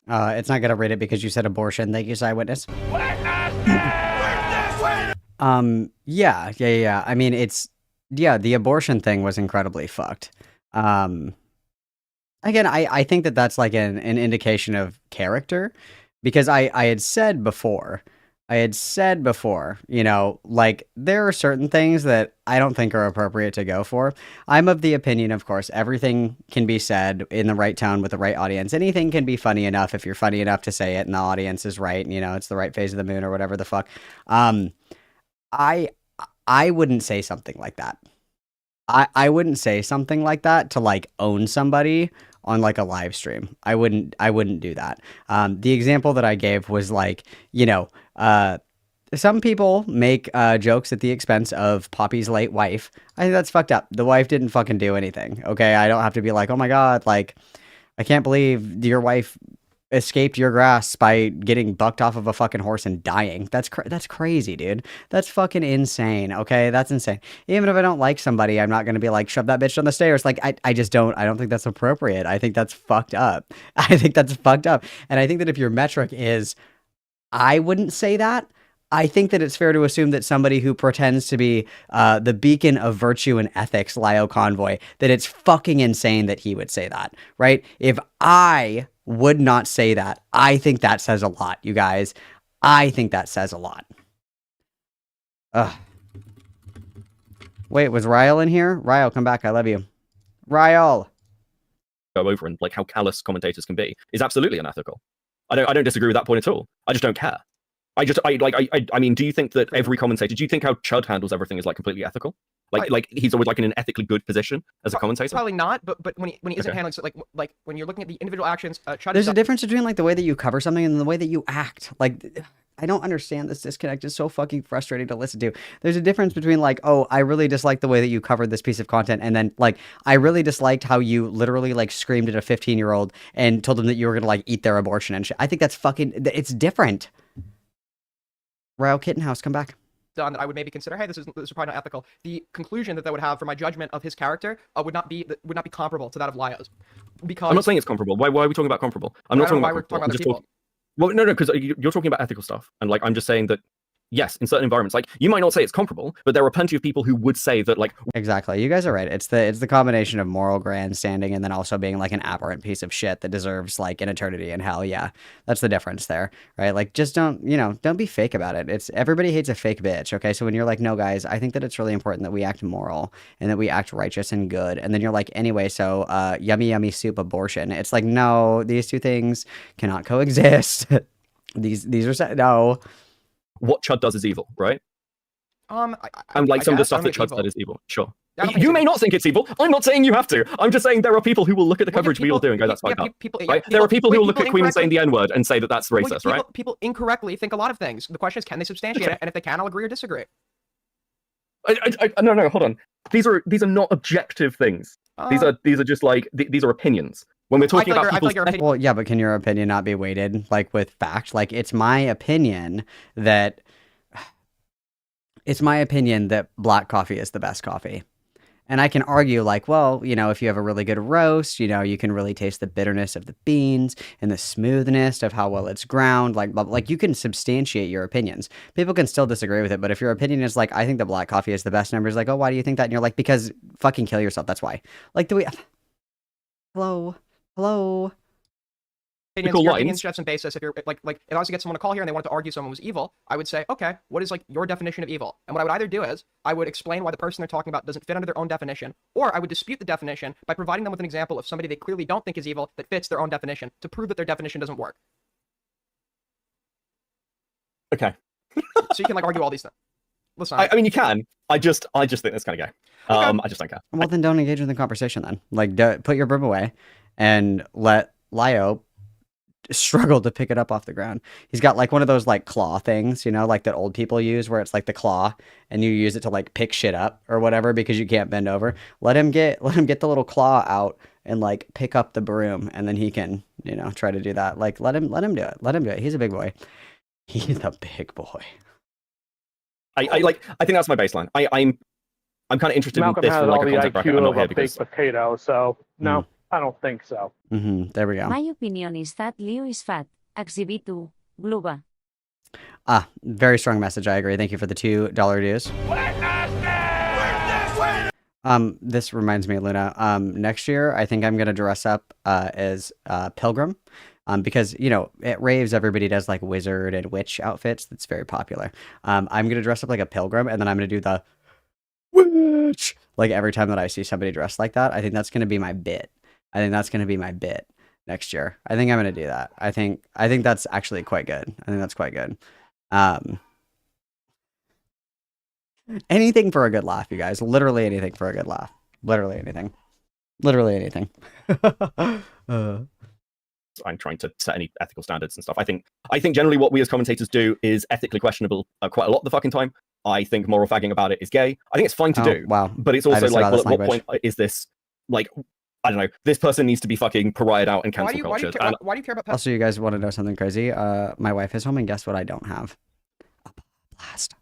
It's not gonna rate it because you said abortion. Thank you, eyewitness. Yeah. I mean, the abortion thing was incredibly fucked. Again, I think that that's like an indication of character, because I had said before, you know, like there are certain things that I don't think are appropriate to go for. I'm of the opinion, of course, everything can be said in the right tone with the right audience. Anything can be funny enough if you're funny enough to say it and the audience is right, and, you know, it's the right phase of the moon or whatever the fuck. I wouldn't say something like that. I wouldn't say something like that to like own somebody on like a live stream. I wouldn't do that. The example that I gave was like, you know, some people make jokes at the expense of Poppy's late wife. I think that's fucked up. The wife didn't fucking do anything. Okay, I don't have to be like, oh my god, like I can't believe your wife escaped your grasp by getting bucked off of a fucking horse and dying. That's crazy, dude. That's fucking insane. Okay, that's insane. Even if I don't like somebody, I'm not gonna be like shove that bitch down the stairs. Like I just don't. I don't think that's appropriate. I think that's fucked up. I think that's fucked up. And I think that if your metric is, I wouldn't say that. I think that it's fair to assume that somebody who pretends to be the beacon of virtue and ethics, Lio Convoy, that it's fucking insane that he would say that, right? If I would not say that, I think that says a lot, you guys. I think that says a lot. Ugh. Wait, was Ryle in here? Ryle, come back. I love you. Ryle. Go over and like how callous commentators can be is absolutely unethical. I don't disagree with that point at all. I just don't care. I mean, do you think that every commentator, do you think how Chud handles everything is like completely ethical? Like he's always like in an ethically good position as a commentator? Probably not, but when he isn't handling, so like when you're looking at the individual actions, Chud There's a difference between like the way that you cover something and the way that you act. Like, I don't understand this disconnect. It's so fucking frustrating to listen to. There's a difference between like, oh, I really dislike the way that you covered this piece of content, and then like, I really disliked how you literally like screamed at a 15-year-old and told them that you were gonna like eat their abortion and shit. I think that's fucking. It's different. Ryle Kittenhouse, come back. done that I would maybe consider, hey, this is probably not ethical. The conclusion that would have for my judgment of his character would not be comparable to that of Lio's. Because I'm not saying it's comparable. Why are we talking about comparable? I'm not talking about comparable. I'm just talking. Well, no, because you're talking about ethical stuff, and like I'm just saying that yes, in certain environments, like you might not say it's comparable, but there are plenty of people who would say that like exactly. You guys are right. It's the combination of moral grandstanding and then also being like an aberrant piece of shit that deserves like an eternity in hell. Yeah, that's the difference there, right? Like just don't be fake about it. It's everybody hates a fake bitch. Okay, so when you're like, no, guys, I think that it's really important that we act moral and that we act righteous and good, and then you're like, anyway, so yummy soup abortion. It's like, no, these two things cannot coexist. these are no. What Chud does is evil, right? And like some of the stuff that Chud said is evil. Sure. You may not think it's evil. I'm not saying you have to. I'm just saying there are people who will look at the coverage we all do and go, that's fucked up. Right? There are people who will look at Queen saying the N-word and say that that's racist, right? People incorrectly think a lot of things. The question is, can they substantiate it? And if they can, I'll agree or disagree. No, hold on. These are not objective things. These are just like these are opinions. When we're talking about people's... Well, yeah, but can your opinion not be weighted like with fact? Like it's my opinion that black coffee is the best coffee. And I can argue like, well, if you have a really good roast, you can really taste the bitterness of the beans and the smoothness of how well it's ground. Like you can substantiate your opinions. People can still disagree with it, but if your opinion is like, I think the black coffee is the best, and everybody's like, oh, why do you think that? And you're like, because fucking kill yourself. That's why. Like, Hello. Your opinions should have some basis. If you're like if I was to get someone to call here and they wanted to argue someone was evil, I would say, okay, what is like your definition of evil? And what I would either do is I would explain why the person they're talking about doesn't fit under their own definition, or I would dispute the definition by providing them with an example of somebody they clearly don't think is evil that fits their own definition to prove that their definition doesn't work. Okay. So you can like argue all these things. Listen, I mean, you can. I just think that's kind of gay. Okay. I just don't care. Well, then don't engage in the conversation then. Like, put your broom away and let Lio struggle to pick it up off the ground. He's got like one of those like claw things, like that old people use where it's like the claw and you use it to like pick shit up or whatever because you can't bend over. Let him get the little claw out and like pick up the broom, and then he can, try to do that. Like let him do it. Let him do it. He's a big boy. He's a big boy. I think that's my baseline. I'm kind of interested Malcolm in this has for like all a the content bracket. IQ I'm not of here a because baked potato, so no, I don't think so. There we go. My opinion is that Leo is fat. Exhibitu. Gluba. Very strong message. I agree. Thank you for the $2 dues. This reminds me, Luna. Next year, I think I'm gonna dress up as Pilgrim. Because, at raves, everybody does like wizard and witch outfits. That's very popular. I'm going to dress up like a pilgrim, and then I'm going to do the witch. Like every time that I see somebody dressed like that, I think that's going to be my bit. Next year. I think I'm going to do that. I think that's actually quite good. I think that's quite good. Anything for a good laugh, you guys. Literally anything for a good laugh. Literally anything. I'm trying to set any ethical standards and stuff. I think generally what we as commentators do is ethically questionable quite a lot of the fucking time. I think moral fagging about it is gay. I think it's fine to do. Wow. But it's also like, well, at what language. point is this like I don't know, this person needs to be fucking pariahed out and Why cancel do you why do you culture. care, And why do you care about pet? Also, you guys want to know something crazy? My wife is home, and guess what I don't have? A blast.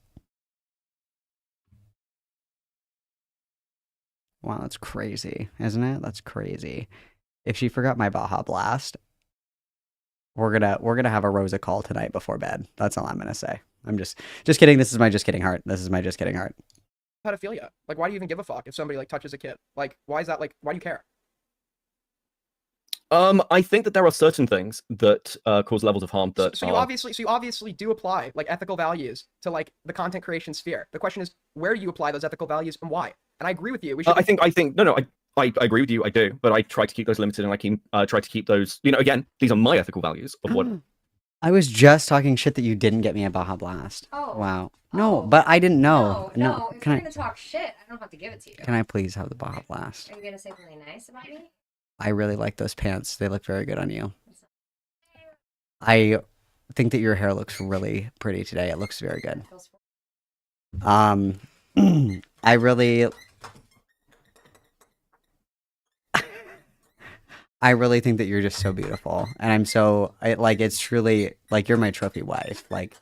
Wow, that's crazy, isn't it? That's crazy. If she forgot my Baja Blast, we're gonna have a Rosa call tonight before bed. That's all I'm gonna say. I'm just kidding. This is my just kidding heart. This is my just kidding heart. Pedophilia? Like, why do you even give a fuck if somebody like touches a kid? Like, why is that like? Why do you care? I think that there are certain things that cause levels of harm that So you obviously do apply like ethical values to like the content creation sphere. The question is, where do you apply those ethical values and why? And I agree with you. We should. I think no, I agree with you. I do, but I try to keep those limited, and I try to keep those. You know, again, these are my ethical values of what. I was just talking shit that you didn't get me a Baja Blast. Oh. Wow. No, but I didn't know. No. If Can you're I gonna talk shit, I don't have to give it to you. can I please have the Baja Blast? Are you gonna say something nice about me? I really like those pants. They look very good on you. I think that your hair looks really pretty today. It looks very good. I really think that you're just so beautiful, and it's truly like you're my trophy wife. Like,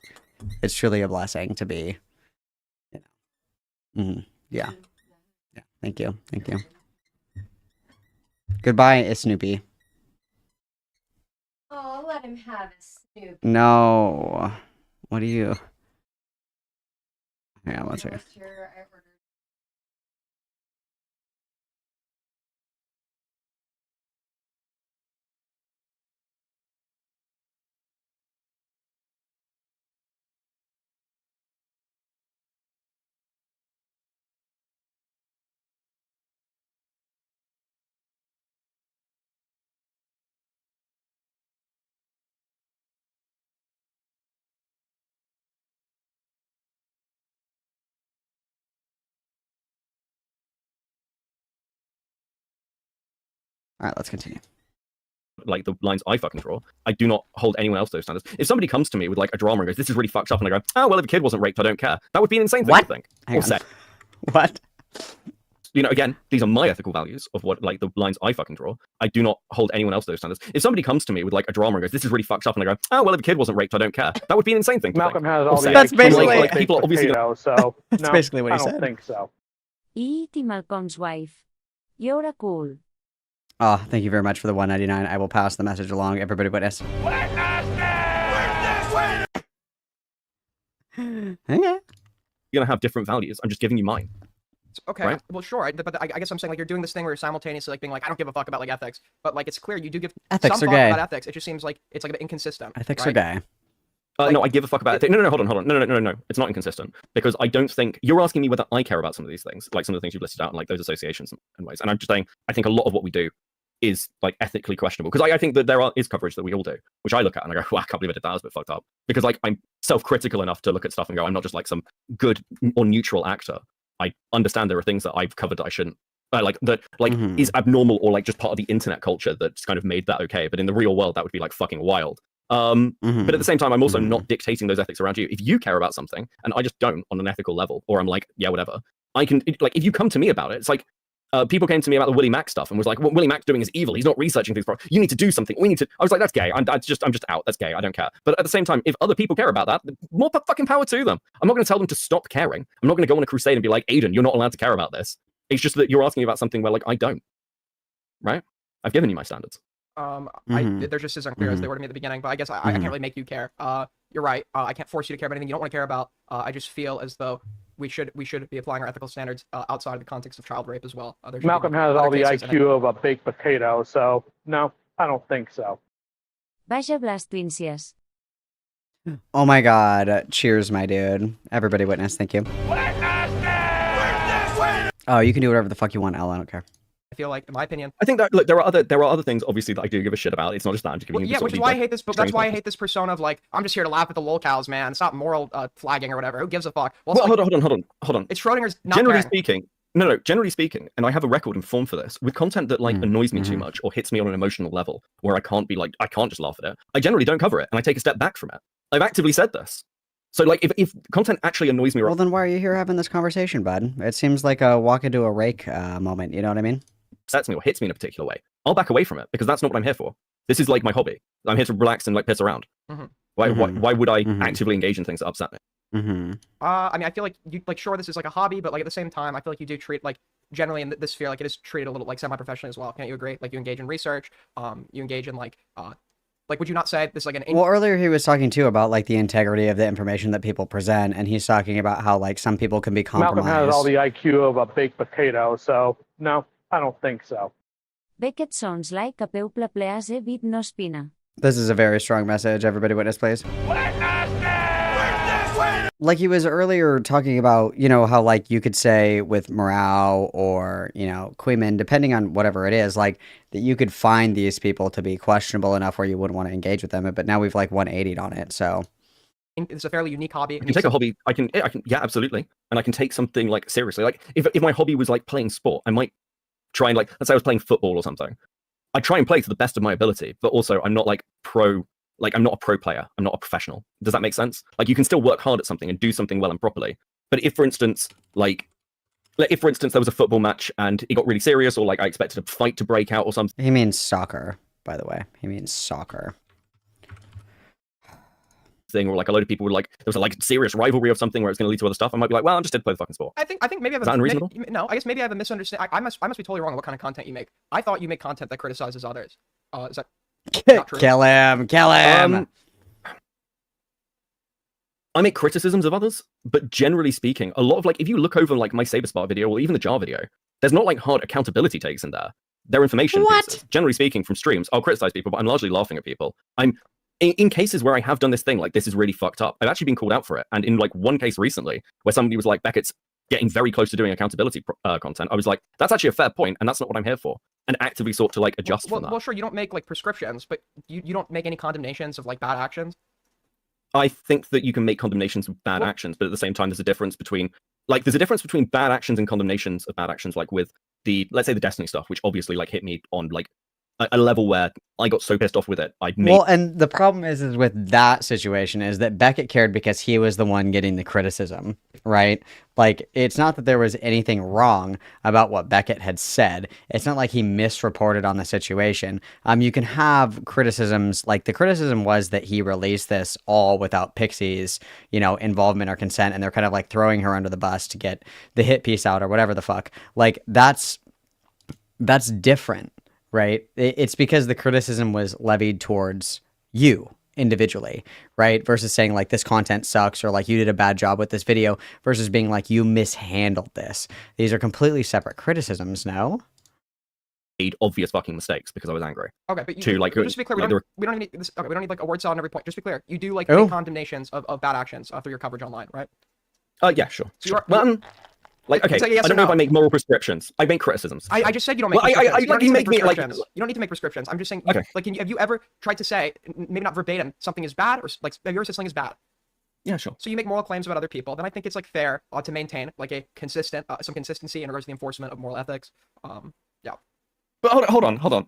it's truly a blessing to be, yeah. Thank you. Goodbye, Snoopy. Oh, let him have his Snoopy. No, what do you? Hang on, one second. All right, let's continue. Like the lines I fucking draw, I do not hold anyone else to those standards. If somebody comes to me with like a drama and goes, "This is really fucked up," and I go, "Oh well, if a kid wasn't raped, I don't care," that would be an insane thing What? to think. Hang Or on. say. What? You know, again, these are my ethical values of what like the lines I fucking draw. I do not hold anyone else to those standards. If somebody comes to me with like a drama and goes, "This is really fucked up," and I go, "Oh well, if a kid wasn't raped, I don't care," that would be an insane thing to Malcolm think. has Or all the say. That's IQ basically- of a like, people baked obviously potato, so That's no, basically what I he don't said. think so. E.T. Malcolm's wife. You're cool. Oh, thank you very much for the 199. I will pass the message along. Everybody witness. Okay. You're gonna have different values. I'm just giving you mine. Okay, Right? well, sure, but I guess I'm saying like you're doing this thing where you're simultaneously like being like I don't give a fuck about like ethics, but like it's clear you do give Ethics some are fuck gay. about ethics. It just seems like it's like a bit inconsistent. Ethics right? are gay. Like- No, I give a fuck about it. No, hold on. No. It's not inconsistent because I don't think you're asking me whether I care about some of these things, like some of the things you've listed out, and like those associations and ways. And I'm just saying, I think a lot of what we do is like ethically questionable because I think that is coverage that we all do, which I look at and I go, well, I can't believe I did that. I was a bit fucked up because like I'm self-critical enough to look at stuff and go, I'm not just like some good or neutral actor. I understand there are things that I've covered that I shouldn't. Is abnormal or like just part of the internet culture that's kind of made that okay. But in the real world, that would be like fucking wild. But at the same time, I'm also not dictating those ethics around you. If you care about something and I just don't on an ethical level, or I'm like, yeah, whatever, I can, like, if you come to me about it, it's like, people came to me about the Willie Mack stuff and was like, what Willie Mack's doing is evil. He's not researching things. You need to do something. I was like, that's gay. I'm just out. That's gay. I don't care. But at the same time, if other people care about that, more fucking power to them. I'm not going to tell them to stop caring. I'm not going to go on a crusade and be like, Aiden, you're not allowed to care about this. It's just that you're asking about something where like I don't. Right? I've given you my standards. They're just as unclear as they were to me at the beginning, but I guess I can't really make you care. You're right. I can't force you to care about anything you don't want to care about. I just feel as though we should be applying our ethical standards outside of the context of child rape as well. There should Malcolm be has other all the cases, and IQ of a baked potato, so no, I don't think so. Vaja Blastwinsias. Oh my god. Cheers, my dude. Everybody witness. Thank you. Oh, you can do whatever the fuck you want, Elle. I don't care. I feel like, in my opinion, I think that look, there are other things obviously that I do give a shit about. It's not just that. I'm just giving you which is why I hate this. But that's why I hate this persona of like I'm just here to laugh at the lolcows, man. It's not moral flagging or whatever. Who gives a fuck? Well, Hold on. It's Schrodinger's not Generally caring. speaking, generally speaking, and I have a record and form for this, with content that like annoys me too much or hits me on an emotional level where I can't just laugh at it, I generally don't cover it and I take a step back from it. I've actively said this. So like if content actually annoys me, Well, then why are you here having this conversation, bud? It seems like a walk into a rake moment, you know what I mean? upsets me or hits me in a particular way, I'll back away from it because that's not what I'm here for. This is like my hobby. I'm here to relax and like piss around. Mm-hmm. Why would I actively engage in things that upset me? I mean, I feel like you like sure this is like a hobby, but like at the same time, I feel like you do treat like generally in this sphere like it is treated a little like semi-professionally as well. Can't you agree? Like you engage in research, you engage in like would you not say this is like an Well, earlier he was talking too about like the integrity of the information that people present, and he's talking about how like some people can be compromised. Malcolm has all the IQ of a baked potato, so no, I don't think so. Beckett sounds like a peuple please vid no spina. This is a very strong message. Everybody witness, please. Like he was earlier talking about, you know, how like you could say with morale or, you know, Queeman, depending on whatever it is, like that you could find these people to be questionable enough where you wouldn't want to engage with them. But now we've like 180'd on it. So it's a fairly unique hobby. I can take a hobby. I can, yeah, absolutely. And I can take something like seriously. Like if my hobby was like playing sport, I might try and like, let's say I was playing football or something. I try and play to the best of my ability, but also I'm not like I'm not a pro player. I'm not a professional. Does that make sense? Like you can still work hard at something and do something well and properly. But if, for instance, there was a football match and it got really serious, or like I expected a fight to break out or something. He means soccer, by the way. He means soccer. Or like a load of people were like, there was a like serious rivalry or something where it's going to lead to other stuff. I might be like, well, I'm just here to play the fucking sport. I think maybe I have Is that unreasonable? no, I guess maybe I have a misunderstanding. I must be totally wrong on what kind of content you make. I thought you make content that criticizes others. Is that not true? Kill him! Kill him! I make criticisms of others, but generally speaking, a lot of like, if you look over like my Saberspark video or even the Jar video, there's not like hard accountability takes in there. They're information pieces. Generally speaking, from streams, I'll criticize people, but I'm largely laughing at people. I'm in cases where I have done this thing, like this is really fucked up, I've actually been called out for it. And in like one case recently, where somebody was like, Beckett's getting very close to doing accountability content, I was like, that's actually a fair point, and that's not what I'm here for. And actively sought to like adjust from that. Well, sure, you don't make like prescriptions, but you don't make any condemnations of like bad actions. I think that you can make condemnations of bad actions, but at the same time, there's a difference between bad actions and condemnations of bad actions, like with let's say the Destiny stuff, which obviously like hit me on like a level where I got so pissed off with it. Well, and the problem is with that situation is that Beckett cared because he was the one getting the criticism, right? Like, it's not that there was anything wrong about what Beckett had said. It's not like he misreported on the situation. You can have criticisms, like the criticism was that he released this all without Pixie's, you know, involvement or consent, and they're kind of like throwing her under the bus to get the hit piece out or whatever the fuck. Like, that's different. Right? It's because the criticism was levied towards you individually, right? Versus saying like this content sucks or like you did a bad job with this video versus being like you mishandled this. These are completely separate criticisms, no? Made obvious fucking mistakes because I was angry. Okay, but just to be clear, we don't need this. Okay, we don't need like a word salad on every point. Just to be clear, you do like make condemnations of bad actions through your coverage online, right? Yeah, sure. So sure. Like, okay, yes I don't know if I make moral prescriptions. I make criticisms. I just said you don't make prescriptions. You don't need to make prescriptions. I'm just saying, okay. Like, have you ever tried to say, maybe not verbatim, something is bad, or like, have you ever said something is bad? Yeah, sure. So you make moral claims about other people, then I think it's like fair to maintain like a some consistency in regards to the enforcement of moral ethics. Yeah. But hold on.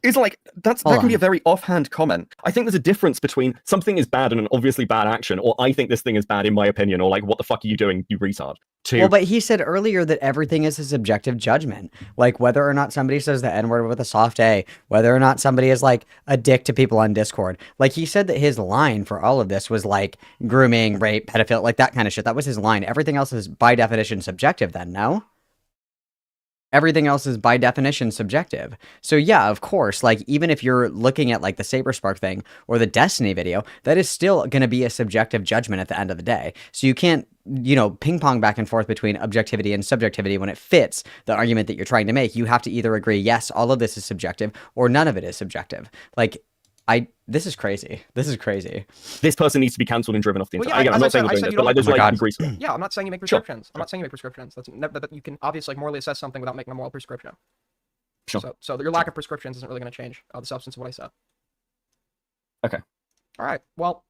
It's like, that can be a very offhand comment. I think there's a difference between something is bad and an obviously bad action, or I think this thing is bad in my opinion, or like, what the fuck are you doing, you retard? Well, but he said earlier that everything is a subjective judgment. Like whether or not somebody says the N-word with a soft A, whether or not somebody is like a dick to people on Discord. Like he said that his line for all of this was like grooming, rape, pedophile, like that kind of shit. That was his line. Everything else is by definition subjective then, no? Everything else is by definition subjective. So yeah, of course, like even if you're looking at like the Saberspark thing or the Destiny video, that is still going to be a subjective judgment at the end of the day. So you can't, you know, ping pong back and forth between objectivity and subjectivity when it fits the argument that you're trying to make. You have to either agree, yes, all of this is subjective, or none of it is subjective. Like, this is crazy. This is crazy. This person needs to be cancelled and driven off the internet. Yeah, I'm not saying we're doing this, but like, there's like degrees. Yeah, I'm not saying you make prescriptions. Sure. I'm not saying you make prescriptions. That you can obviously like morally assess something without making a moral prescription. Sure. So your lack of prescriptions isn't really going to change the substance of what I said. Okay. All right. Well,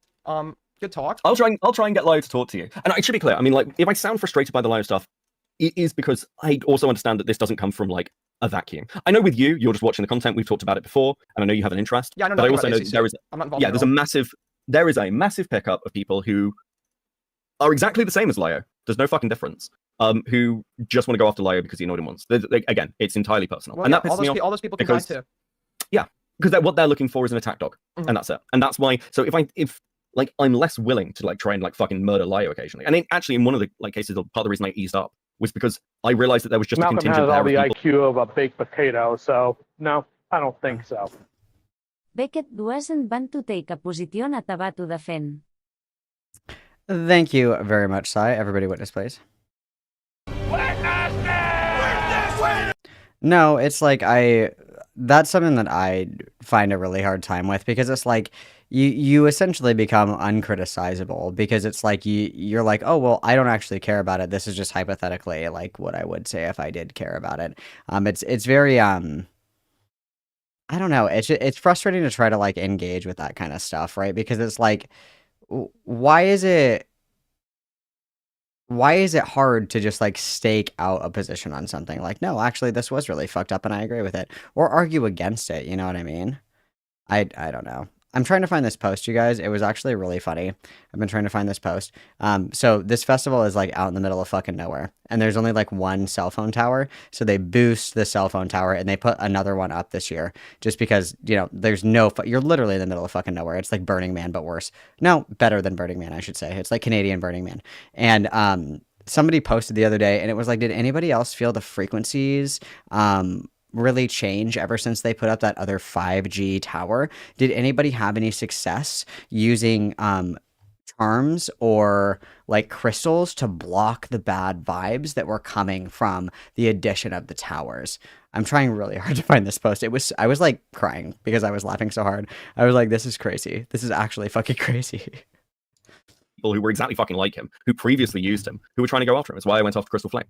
good talk. I'll try and get Lio to talk to you. And it should be clear. I mean, like, if I sound frustrated by the Lio stuff, it is because I also understand that this doesn't come from like a vacuum. I know with you're just watching the content. We've talked about it before, and I know you have an interest. Yeah, I know. But I also know that there is. I'm not involved. Yeah, there is a massive pickup of people who are exactly the same as Lio. There's no fucking difference. Who just want to go after Lio because he annoyed him once. Again, it's entirely personal. Well, And yeah, that pisses me off all those people can die because, too. because what they're looking for is an attack dog. Mhm. And that's it. And that's why, so if like, I'm less willing to like try and like fucking murder Lio occasionally. And actually in one of the like cases, part of the reason I eased up was because I realized that there was just a Malcolm contingent has there all of the people. IQ of a baked potato, so no, I don't think so. Beckett doesn't want to take a position at about to defend. Thank you very much, Sai. Everybody witness, please. No, it's like that's something that I find a really hard time with because it's like you essentially become uncriticizable because it's like you're like, oh well, I don't actually care about it. This is just hypothetically like what I would say if I did care about it. It's very I don't know. It's frustrating to try to like engage with that kind of stuff, right? Because it's like, why is it hard to just like stake out a position on something like, no, actually this was really fucked up and I agree with it, or argue against it, you know what I mean? I don't know. I'm trying to find this post, you guys. It was actually really funny. I've been trying to find this post. So this festival is like out in the middle of fucking nowhere, and there's only like one cell phone tower. So they boost the cell phone tower, and they put another one up this year, just because there's you're literally in the middle of fucking nowhere. It's like Burning Man, but worse. No, better than Burning Man, I should say. It's like Canadian Burning Man, and somebody posted the other day, and it was like, did anybody else feel the frequencies really change ever since they put up that other 5G tower? Did anybody have any success using charms or like crystals to block the bad vibes that were coming from the addition of the towers? I'm trying really hard to find this post. I was like crying because I was laughing so hard. I was like, this is crazy. This is actually fucking crazy. People who were exactly fucking like him, who previously used him, who were trying to go after him. That's why I went after Crystal Flame.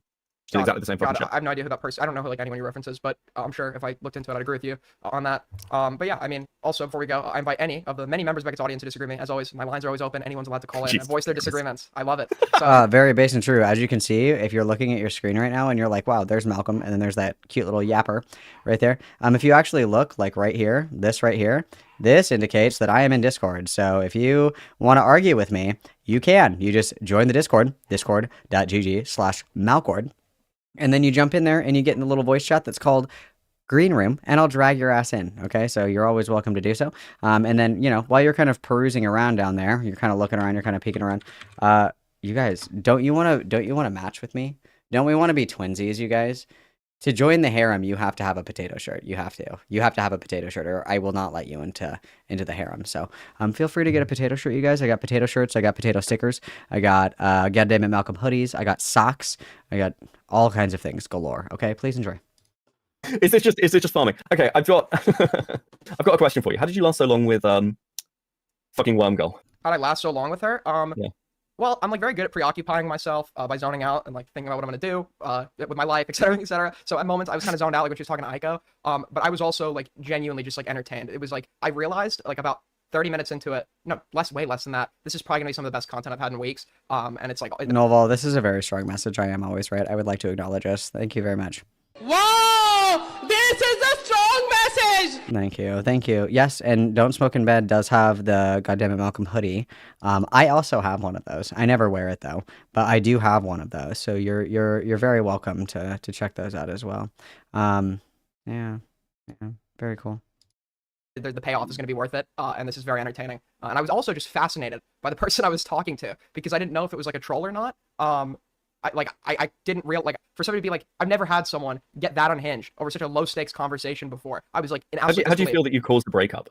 Did exactly the same fucking shit. I have no idea who that person. I don't know who like anyone you references, but I'm sure if I looked into it, I'd agree with you on that. But yeah, I mean, also before we go, I invite any of the many members of Beckett's audience to disagree with me. As always, my lines are always open. Anyone's allowed to call in and voice their disagreements. I love it. So, Very base and true. As you can see, if you're looking at your screen right now and you're like, wow, there's Malcolm, and then there's that cute little yapper right there. If you actually look like right here, this right here, this indicates that I am in Discord. So if you want to argue with me, you can. You just join the Discord, discord.gg/Malcord. And then you jump in there and you get in the little voice chat that's called Green Room, and I'll drag your ass in. Okay, so you're always welcome to do so. And then while you're kind of perusing around down there, you're kind of looking around, you're kind of peeking around. You guys, don't you want to match with me? Don't we want to be twinsies, you guys? To join the harem, you have to have a potato shirt. You have to have a potato shirt, or I will not let you into the harem. So feel free to get a potato shirt, you guys. I got potato shirts. I got potato stickers. I got Goddammit Malcolm hoodies. I got socks. I got all kinds of things galore. Okay, please enjoy. Is this just farming? Okay, I've got I've got a question for you. How did you last so long with fucking Worm Girl? how did I last so long with her? Yeah. Well, I'm like very good at preoccupying myself by zoning out and like thinking about what I'm gonna do with my life, etc., etc. So at moments I was kind of zoned out, like when she was talking to Aiko. But I was also like genuinely just like entertained. It was like I realized like about 30 minutes into it, no, way less than that. This is probably gonna be some of the best content I've had in weeks. And it's like Noval, this is a very strong message. I am always right. I would like to acknowledge us. Thank you very much. Whoa! This is a strong message! Thank you. Yes, and Don't Smoke in Bed does have the Goddammit Malcolm hoodie. I also have one of those. I never wear it though, but I do have one of those. So you're very welcome to check those out as well. Yeah, very cool. the payoff is going to be worth it, and this is very entertaining. And I was also just fascinated by the person I was talking to because I didn't know if it was like a troll or not. I didn't like for somebody to be like, I've never had someone get that unhinged over such a low stakes conversation before. I was like, How do you feel that you caused the breakup?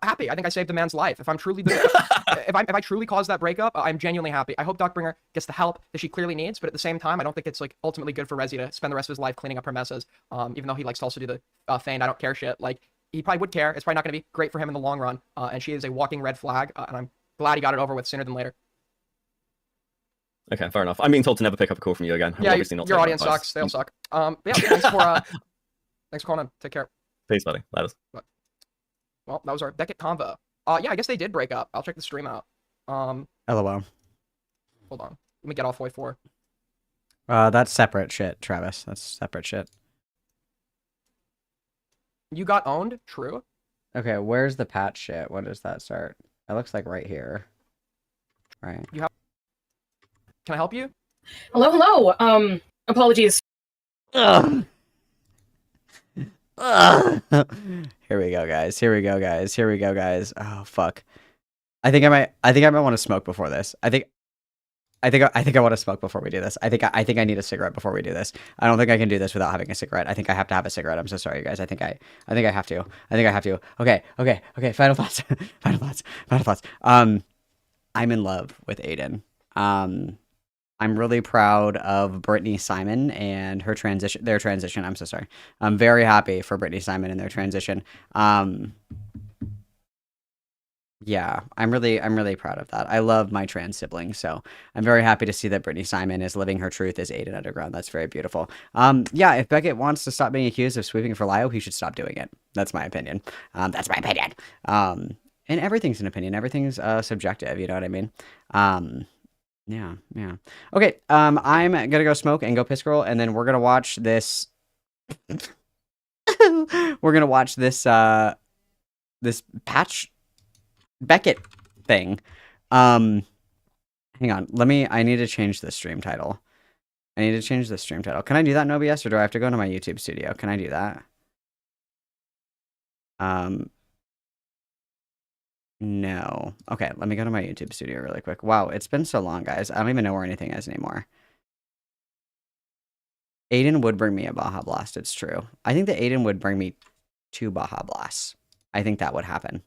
Happy. I think I saved the man's life. If I'm truly if I truly caused that breakup, I'm genuinely happy. I hope Darkbringer gets the help that she clearly needs, but at the same time, I don't think it's like ultimately good for Resi to spend the rest of his life cleaning up her messes. Even though he likes to also do the feigned I don't care shit. Like he probably would care. It's probably not going to be great for him in the long run. And she is a walking red flag, and I'm glad he got it over with sooner than later. Okay, fair enough. I'm being told to never pick up a call from you again. Yeah, your audience sucks. They all suck. But yeah, thanks for calling in. Take care. Peace, buddy. That is. Well, that was our Beckett convo. Yeah, I guess they did break up. I'll check the stream out. LOL. Hold on. Let me get off way 4. That's separate shit, Travis. That's separate shit. You got owned? True. Okay, where's the patch shit? When does that start? It looks like right here. Right. Can I help you? Hello, hello. Apologies. Ugh. Ugh. Here we go, guys. Here we go, guys. Here we go, guys. Oh fuck. I think I might want to smoke before this. I think I want to smoke before we do this. I think I need a cigarette before we do this. I don't think I can do this without having a cigarette. I think I have to have a cigarette. I'm so sorry, guys. I think I have to. I think I have to. Okay. Final thoughts. Final thoughts. Final thoughts. I'm in love with Aiden. I'm really proud of Brittany Simon and her transition. Their transition. I'm so sorry. I'm very happy for Brittany Simon and their transition. Yeah, I'm really proud of that. I love my trans siblings, so I'm very happy to see that Brittany Simon is living her truth as Aiden Underground. That's very beautiful. Yeah, if Beckett wants to stop being accused of sweeping for Lio, he should stop doing it. That's my opinion. That's my opinion. And everything's an opinion. Everything's subjective. You know what I mean? Yeah. Okay. I'm gonna go smoke and go piss girl, and then we're gonna watch this. We're gonna watch this. This patch. Beckett thing. Hang on. I need to change the stream title. Can I do that in OBS, or do I have to go into my YouTube studio? Can I do that? No. Okay, let me go to my YouTube studio really quick. Wow, it's been so long, guys. I don't even know where anything is anymore. Aiden would bring me a Baja Blast, it's true. I think that Aiden would bring me 2 Baja Blasts. I think that would happen.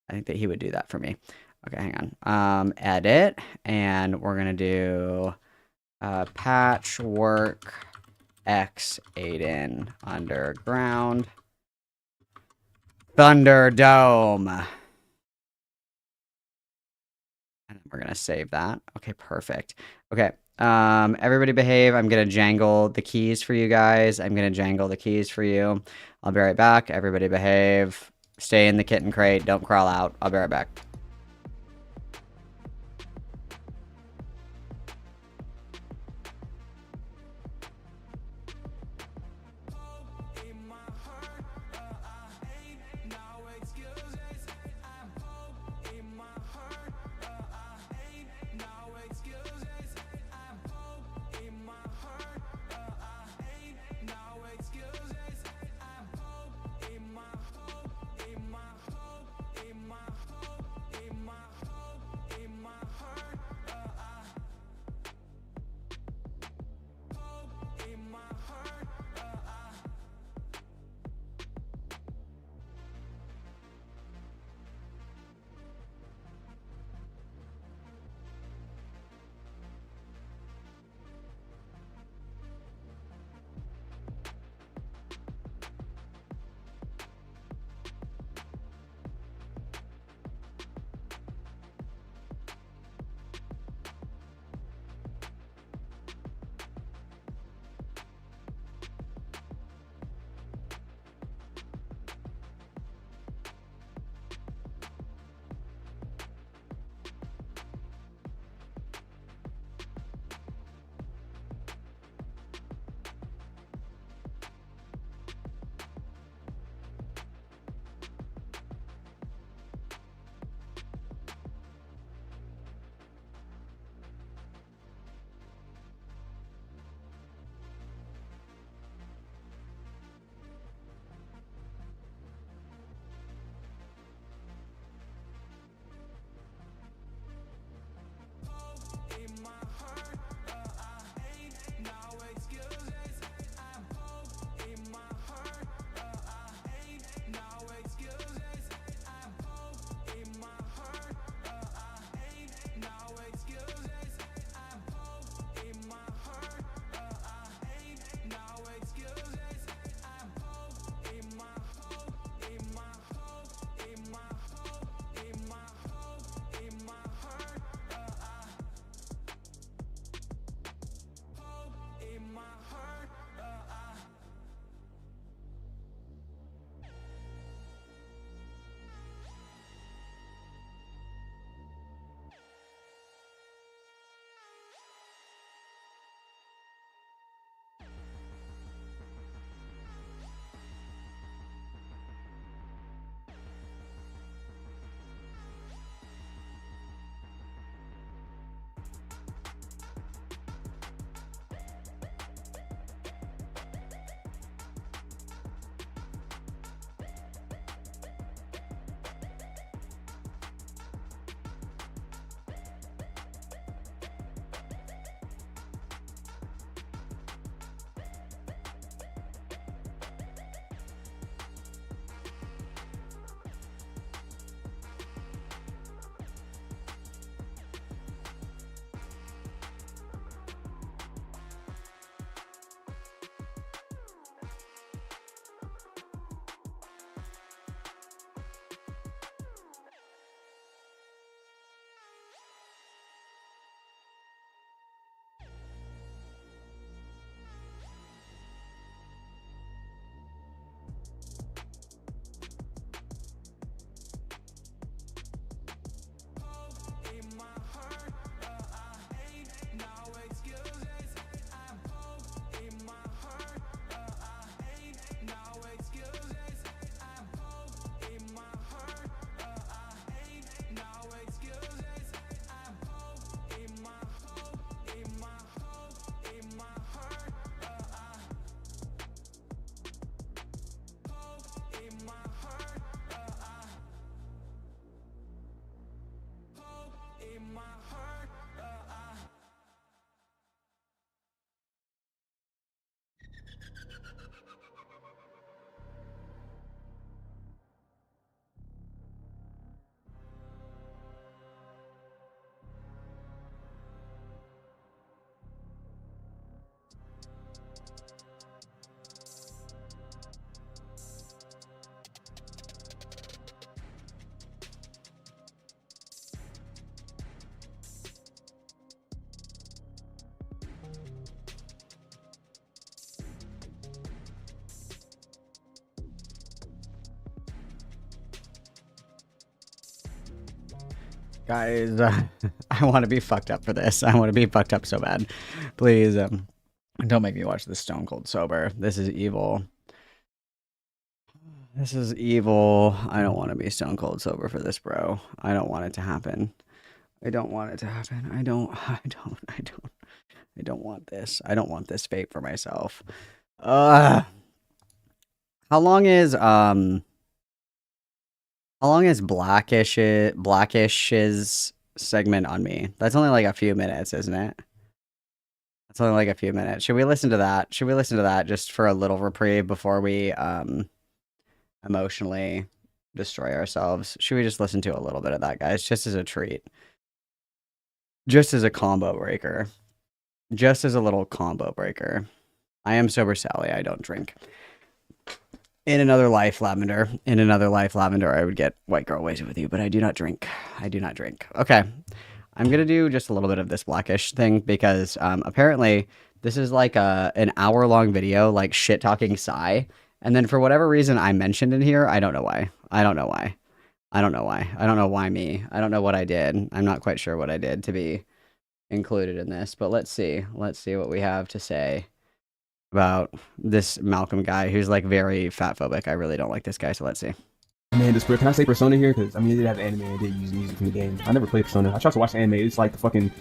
I think that he would do that for me. Okay, hang on. Edit, and we're gonna do patchwork X Aiden Underground Thunderdome. And we're gonna save that. Okay, perfect. Okay. Everybody behave. I'm gonna jangle the keys for you guys. I'll be right back. Everybody behave. Stay in the kitten crate. Don't crawl out. I'll be right back. Guys, I want to be fucked up for this. I want to be fucked up so bad. Please, don't make me watch this Stone Cold Sober. This is evil. This is evil. I don't want to be Stone Cold Sober for this, bro. I don't want it to happen. I don't want it to happen. I don't want this. I don't want this fate for myself. How long is Blackish's segment on me? That's only like a few minutes, isn't it? That's only like a few minutes. Should we listen to that? Should we listen to that just for a little reprieve before we emotionally destroy ourselves? Should we just listen to a little bit of that, guys? Just as a treat. Just as a combo breaker. Just as a little combo breaker. I am sober Sally. I don't drink. In another life, Lavender. In another life, Lavender, I would get white girl wasted with you, but I do not drink. I do not drink. Okay. I'm going to do just a little bit of this Blackish thing because apparently this is like an hour-long video, like shit-talking Psy. And then for whatever reason I mentioned in here, I don't know why. I don't know why. I don't know why. I don't know why me. I don't know what I did. I'm not quite sure what I did to be included in this, but let's see. Let's see what we have to say about this Malcolm guy who's like very fat phobic. I really don't like this guy, so let's see. Man, this can I say Persona here? Because I mean, it did have anime and it did use music from the game. I never played Persona. I tried to watch the anime. It's like the fucking.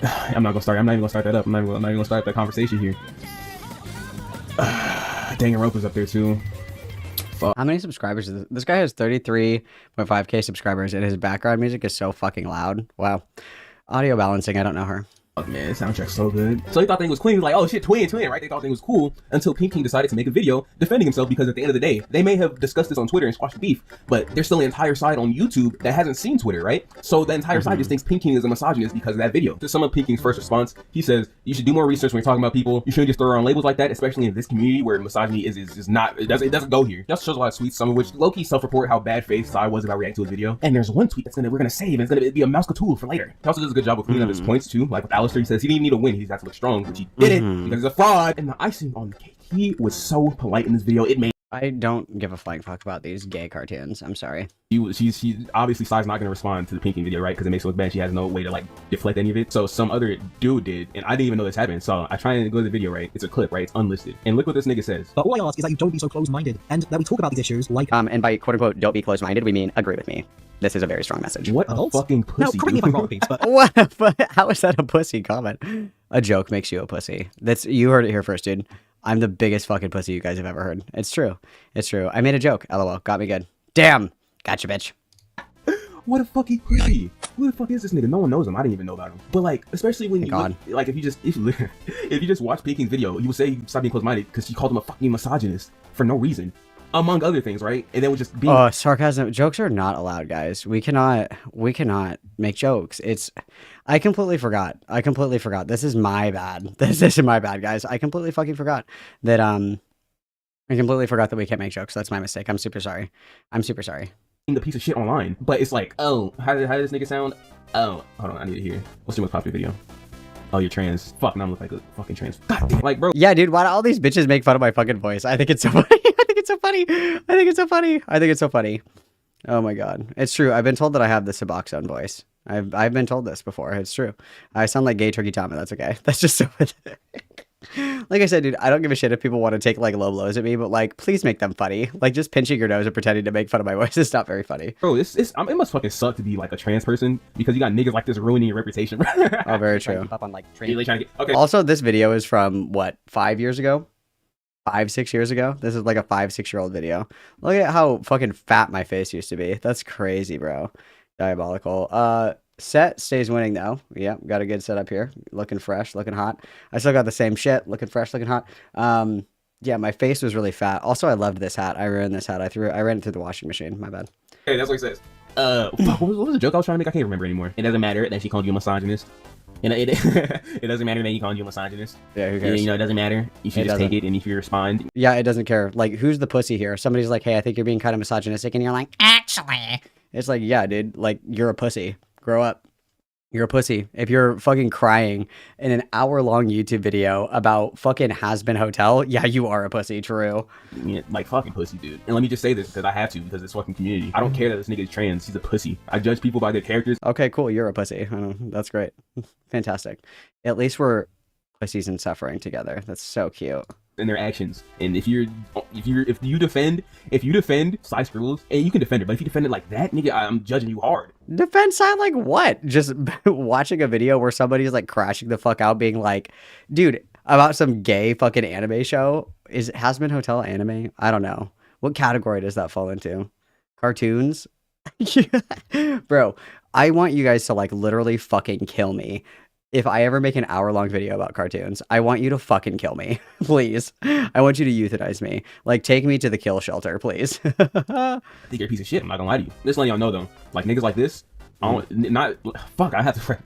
I'm not even gonna start that up. I'm not even gonna start that conversation here. Danganronpa's up there too. Fuck. How many subscribers is this? This guy has 33.5k subscribers and his background music is so fucking loud. Wow. Audio balancing, I don't know her. Fuck, man, the soundtrack's so good. So he thought thing was clean. He was like, oh shit, twin, right? They thought thing was cool until Pink King decided to make a video defending himself because at the end of the day, they may have discussed this on Twitter and squashed the beef, but there's still an entire side on YouTube that hasn't seen Twitter, right? So the entire side just thinks Pink King is a misogynist because of that video. To sum up Pink King's first response, he says, you should do more research when you're talking about people. You shouldn't just throw around labels like that, especially in this community where misogyny is not, it doesn't go here. Just shows a lot of tweets, some of which low-key self-report how bad faith Sai was about reacting to his video. And there's one tweet we're gonna save, and it's gonna be a mouse tool for later. He also does a good job of cleaning up his points too. Like with Alistair, he says he didn't even need to win, he just has to look strong, which he didn't because he's a fraud. And the icing on the cake, he was so polite in this video, it made. I don't give a flying fuck about these gay cartoons. I'm sorry. She obviously Sai's not gonna respond to the Pinky video, right? Because it makes her look bad. She has no way to like deflect any of it. So some other dude did, and I didn't even know this happened. So I try and go to the video, right? It's a clip, right? It's unlisted. And look what this nigga says. But all I ask is that you don't be so close-minded, and that we talk about these issues like. And by quote unquote, don't be close-minded, we mean agree with me. This is a very strong message. What a fucking pussy. Now, correct me if I'm wrong, Pete, but. What? But how is that a pussy comment? A joke makes you a pussy. You heard it here first, dude. I'm the biggest fucking pussy you guys have ever heard. It's true. It's true. I made a joke. LOL. Got me good. Damn. Gotcha, bitch. What a fucking pussy. Who the fuck is this nigga? No one knows him. I didn't even know about him. But like, especially when you look, like if you just watch Peking's video, you will say you stop being close-minded because she called him a fucking misogynist for no reason. Among other things, right? And then would just be sarcasm. Jokes are not allowed, guys. We cannot make jokes. I completely forgot. This is my bad. This is my bad, guys. I completely fucking forgot that we can't make jokes. That's my mistake. I'm super sorry. The piece of shit online. But it's like, oh, how did this nigga sound? Oh, hold on, I need to hear. What's your most popular video? Oh, you're trans. Fuck, now I'm looking like a fucking trans. God damn. Like, bro. Yeah, dude, why do all these bitches make fun of my fucking voice? I think it's so funny. I think it's so funny. Oh my god. It's true. I've been told that I have the Suboxone voice. I've been told this before. It's true. I sound like gay Turkey Tom, and that's okay. That's just so like I said, dude, I don't give a shit if people want to take like low blows at me, but like, please make them funny. Like, just pinching your nose and pretending to make fun of my voice is not very funny. Bro, it must fucking suck to be like a trans person because you got niggas like this ruining your reputation. Oh, very true. Up on, like, really trying to get, okay. Also, this video is from what, 5 years ago? 5-6 years ago? This is like a 5-6-year-old video. Look at how fucking fat my face used to be. That's crazy, bro. Diabolical. Set stays winning though. Yep, got a good setup here. Looking fresh, looking hot. I still got the same shit. Looking fresh, looking hot. Yeah, my face was really fat. Also, I loved this hat. I ruined this hat. I ran it through the washing machine. My bad. Okay, that's what he says. What was the joke I was trying to make? I can't remember anymore. It doesn't matter that she called you a misogynist. It doesn't matter that you called you a misogynist. Yeah, who cares? You know, it doesn't matter. You should just take it, and if you respond. Yeah, it doesn't care. Like, who's the pussy here? Somebody's like, hey, I think you're being kind of misogynistic, and you're like, actually. It's like, yeah, dude, like, you're a pussy. Grow up. You're a pussy. If you're fucking crying in an hour-long YouTube video about fucking Has-Been Hotel, yeah, you are a pussy, true. Yeah, like fucking pussy, dude. And let me just say this because I have to, because it's fucking community. I don't care that this nigga is trans. He's a pussy. I judge people by their characters. Okay, cool. You're a pussy. I know. That's great. Fantastic. At least we're pussies in suffering together. That's so cute. And their actions. And if you defend side scrolls, and you can defend it, but if you defend it like that, nigga, I'm judging you hard. Defense side like what? Just watching a video where somebody's like crashing the fuck out, being like, dude, about some gay fucking anime show. Has-Been Hotel anime? I don't know. What category does that fall into? Cartoons? Bro, I want you guys to like literally fucking kill me. If I ever make an hour-long video about cartoons, I want you to fucking kill me, please. I want you to euthanize me. Like, take me to the kill shelter, please. I think you're a piece of shit. I'm not gonna lie to you. Just letting y'all know though, like niggas like this, I have to.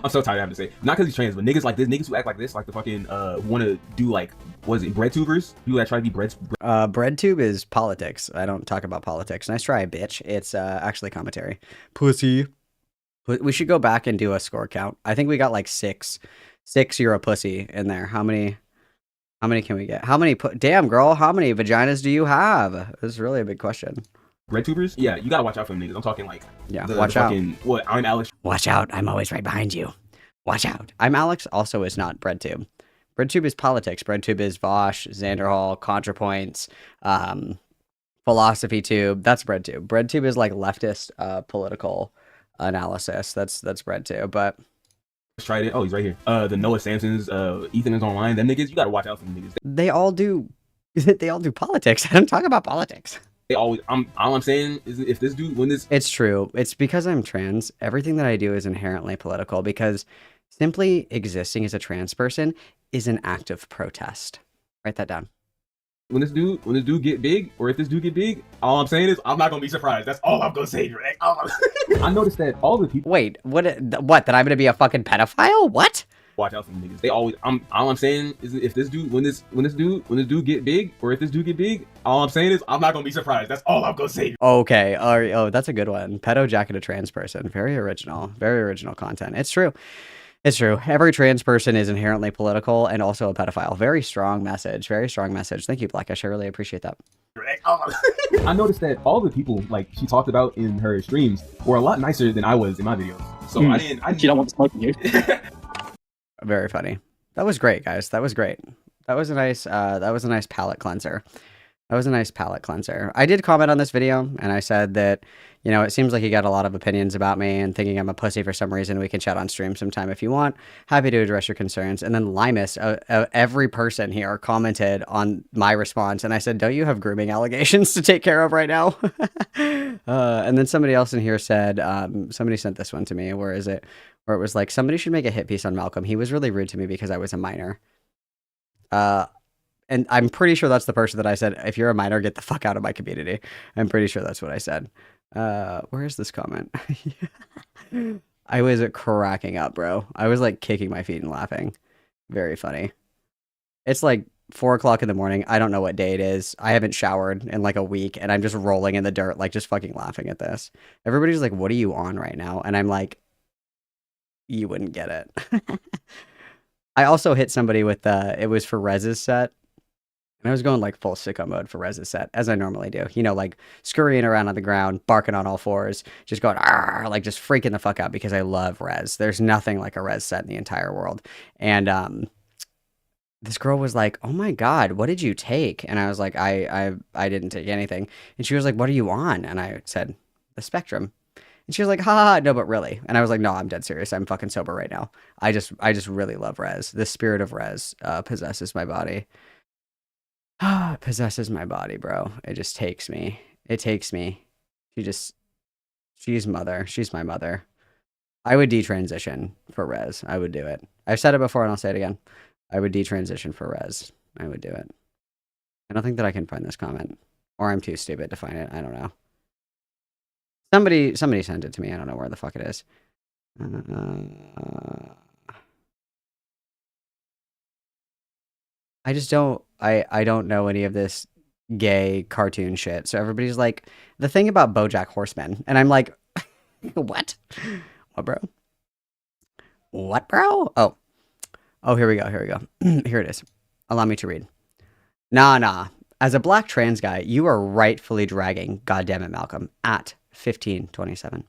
I'm so tired. I have to say, not because he's trans, but niggas like this, niggas who act like this, like the fucking want to do like, what is it, bread tubers? People that try to be bread. Breadtube is politics. I don't talk about politics. Nice try, bitch. It's actually commentary. Pussy. We should go back and do a score count. I think we got like six. You're a pussy in there. How many can we get? Damn, girl, how many vaginas do you have? This is really a big question. Bread tubers? Yeah, you gotta watch out for them niggas. I'm talking like, yeah, watch out. What? I'm Alex. Watch out. I'm always right behind you. Watch out. I'm Alex also is not Breadtube. Breadtube is politics. Breadtube is Vosh, Xanderhall, ContraPoints, Philosophy Tube. That's Breadtube. Breadtube is like leftist political analysis. That's Breadtube. But tried it. Oh, he's right here. The Noah Sampsons, Ethan is online. Them niggas, you gotta watch out for them niggas. They all do politics. I don't talk about politics. They always. All I'm saying is, if this dude win this, it's true. It's because I'm trans. Everything that I do is inherently political because simply existing as a trans person is an act of protest. Write that down. When this dude get big, or if this dude get big, all I'm saying is I'm not gonna be surprised. That's all I'm gonna say, Greg. I noticed that all the people. Wait, what? That I'm gonna be a fucking pedophile? What? Watch out for them niggas. They always. All I'm saying is, if this dude when this dude get big, or if this dude get big, all I'm saying is I'm not gonna be surprised. That's all I'm gonna say. Okay. Oh, that's a good one. Pedo jacket a trans person. Very original. Very original content. It's true. It's true. Every trans person is inherently political and also a pedophile. Very strong message. Very strong message. Thank you, Blackish. I really appreciate that. I noticed that all the people like she talked about in her streams were a lot nicer than I was in my videos. So I didn't. She don't want to smoke you. Very funny. That was great, guys. That was great. That was a nice. That was a nice palate cleanser. That was a nice palate cleanser. I did comment on this video, and I said that, you know, it seems like you got a lot of opinions about me and thinking I'm a pussy for some reason. We can chat on stream sometime if you want. Happy to address your concerns. And then Limus, every person here commented on my response, and I said, don't you have grooming allegations to take care of right now? And then somebody else in here said, somebody sent this one to me. Where is it? Where it was like, somebody should make a hit piece on Malcolm. He was really rude to me because I was a minor. And I'm pretty sure that's the person that I said, if you're a minor, get the fuck out of my community. I'm pretty sure that's what I said. Where is this comment? I was cracking up, bro. I was like kicking my feet and laughing. Very funny. It's like 4 o'clock in the morning. I don't know what day it is. I haven't showered in like a week and I'm just rolling in the dirt, like just fucking laughing at this. Everybody's like, what are you on right now? And I'm like, you wouldn't get it. I also hit somebody with, it was for Rez's set. And I was going like full sicko mode for Rez's set, as I normally do. You know, like scurrying around on the ground, barking on all fours, just going, like just freaking the fuck out because I love Rez. There's nothing like a Rez set in the entire world. And this girl was like, oh my God, what did you take? And I was like, I didn't take anything. And she was like, what are you on? And I said, the Spectrum. And she was like, ha, no, but really. And I was like, no, I'm dead serious. I'm fucking sober right now. I just really love Rez. The spirit of Rez possesses my body. It possesses my body, bro. It just takes me. It takes me. She's mother. She's my mother. I would detransition for Rez. I would do it. I've said it before and I'll say it again. I would detransition for Rez. I would do it. I don't think that I can find this comment. Or I'm too stupid to find it. I don't know. Somebody sent it to me. I don't know where the fuck it is. I just don't, I don't know any of this gay cartoon shit. So everybody's like, the thing about BoJack Horseman. And I'm like, what? What, bro? What, bro? Oh, here we go. Here it is. Allow me to read. Nah. As a black trans guy, you are rightfully dragging, goddammit, Malcolm, at 1527.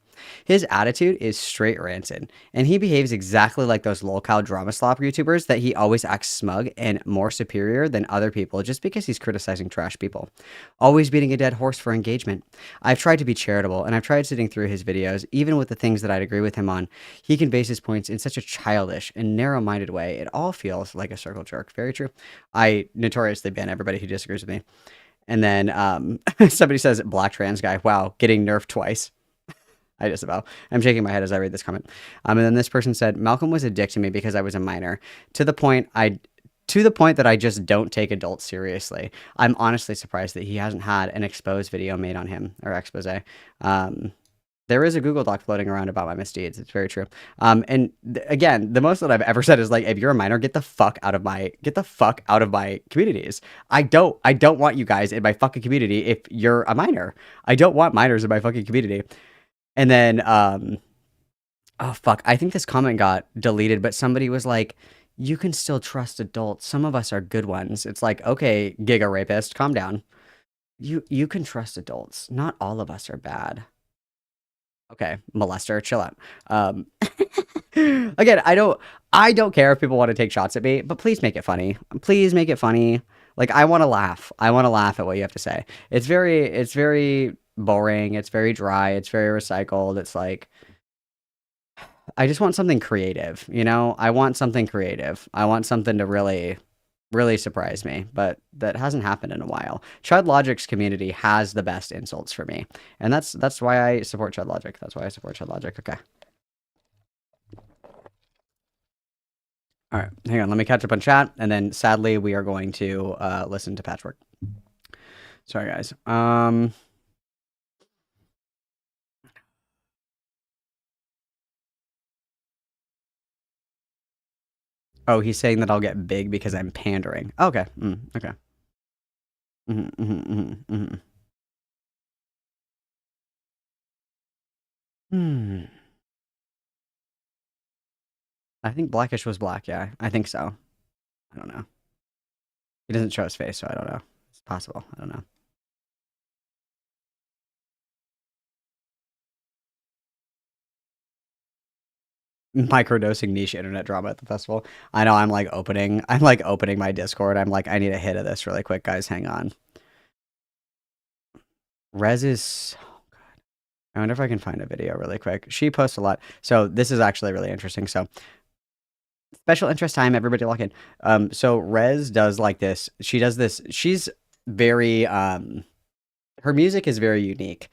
His attitude is straight rancid, and he behaves exactly like those lolcow drama slop YouTubers that he always acts smug and more superior than other people just because he's criticizing trash people. Always beating a dead horse for engagement. I've tried to be charitable, and I've tried sitting through his videos, even with the things that I'd agree with him on. He conveys his points in such a childish and narrow-minded way, it all feels like a circle jerk. Very true. I notoriously ban everybody who disagrees with me. And then somebody says, black trans guy, wow, getting nerfed twice. I disavow. I'm shaking my head as I read this comment. And then this person said, Malcolm was a dick to me because I was a minor. To the point that I just don't take adults seriously. I'm honestly surprised that he hasn't had an exposed video made on him, or expose. There is a Google Doc floating around about my misdeeds. It's very true. Again, the most that I've ever said is like, if you're a minor, get the fuck out of my communities. I don't want you guys in my fucking community if you're a minor. I don't want minors in my fucking community. And then, oh fuck, I think this comment got deleted, but somebody was like, you can still trust adults. Some of us are good ones. It's like, okay, giga rapist, calm down. You can trust adults. Not all of us are bad. Okay, molester, chill out. Again, I don't care if people want to take shots at me, but please make it funny. Please make it funny. Like, I want to laugh. I want to laugh at what you have to say. It's very boring. It's very dry. It's very recycled. It's like, I just want something creative, you know? I want something creative. I want something to really, really surprise me, but that hasn't happened in a while. Chud Logic's community has the best insults for me, and that's why I support Chud Logic. That's why I support Chud Logic. Okay. All right, hang on. Let me catch up on chat, and then sadly we are going to listen to Patchwork. Sorry, guys. Oh, he's saying that I'll get big because I'm pandering. Okay. Okay. I think Blackish was black, yeah. I think so. I don't know. He doesn't show his face, so I don't know. It's possible. I don't know. Microdosing niche internet drama at the festival. I know I'm like opening my Discord. I'm like, I need a hit of this really quick, guys. Hang on. Rez is so good. I wonder if I can find a video really quick. She posts a lot. So this is actually really interesting. So special interest time, everybody lock in. So Rez does like this. She does this. She's very her music is very unique.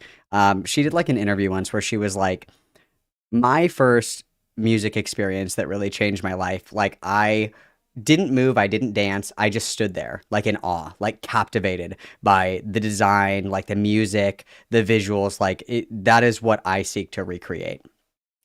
She did like an interview once where she was like, my first music experience that really changed my life. Like, I didn't move, I didn't dance, I just stood there like in awe, like captivated by the design, like the music, the visuals. Like, that is what I seek to recreate.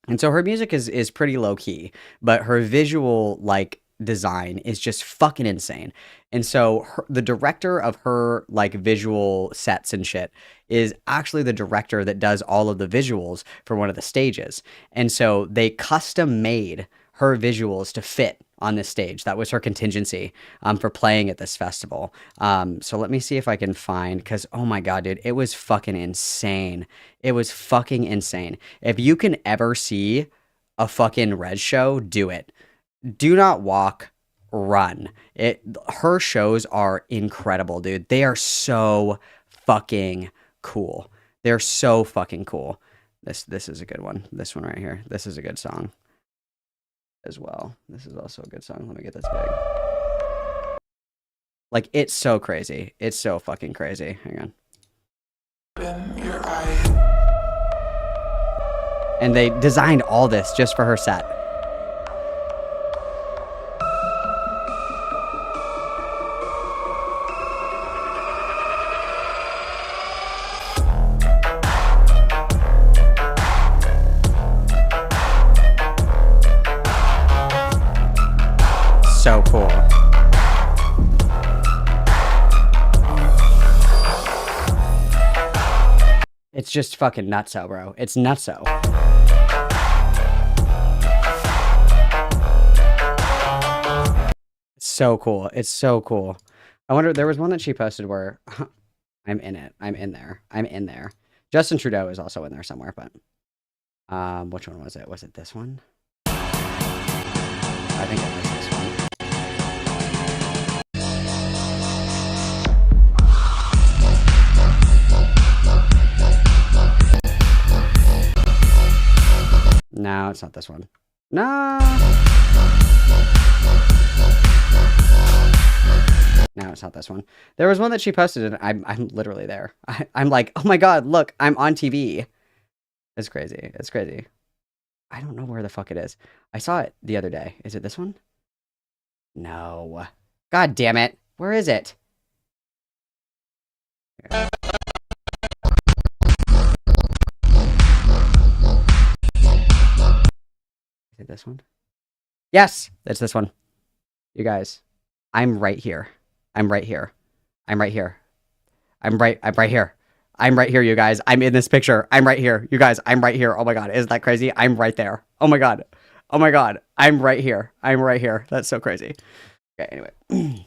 And so her music is pretty low key, but her visual like design is just fucking insane. And so the director of her like visual sets and shit is actually the director that does all of the visuals for one of the stages. And so they custom made her visuals to fit on this stage. That was her contingency for playing at this festival. So let me see if I can find, because oh my god, dude, it was fucking insane. It was fucking insane. If you can ever see a fucking Rez show, do it. Do not walk, run. Her shows are incredible, dude. They are so fucking cool. They're so fucking cool. This is a good one. This one right here. This is a good song as well. This is also a good song. Let me get this big. Like, it's so crazy. It's so fucking crazy. Hang on. And they designed all this just for her set. So cool. It's just fucking nutso, bro. It's nutso. so cool. It's so cool. I wonder, there was one that she posted where I'm in it. I'm in there. I'm in there. Justin Trudeau is also in there somewhere, but which one was it? Was it this one? I think it was this one. No, it's not this one. No. No, it's not this one. There was one that she posted, and I'm literally there. I'm like, oh my god, look, I'm on TV. It's crazy. It's crazy. I don't know where the fuck it is. I saw it the other day. Is it this one? No. God damn it. Where is it? Here. Is it this one? Yes, it's this one. You guys, I'm right here. I'm right here. I'm right here. I'm right here. I'm right here, you guys. I'm in this picture. I'm right here. You guys, I'm right here. Oh my god, isn't that crazy? I'm right there. Oh my god. Oh my god. I'm right here. I'm right here. That's so crazy. Okay, anyway.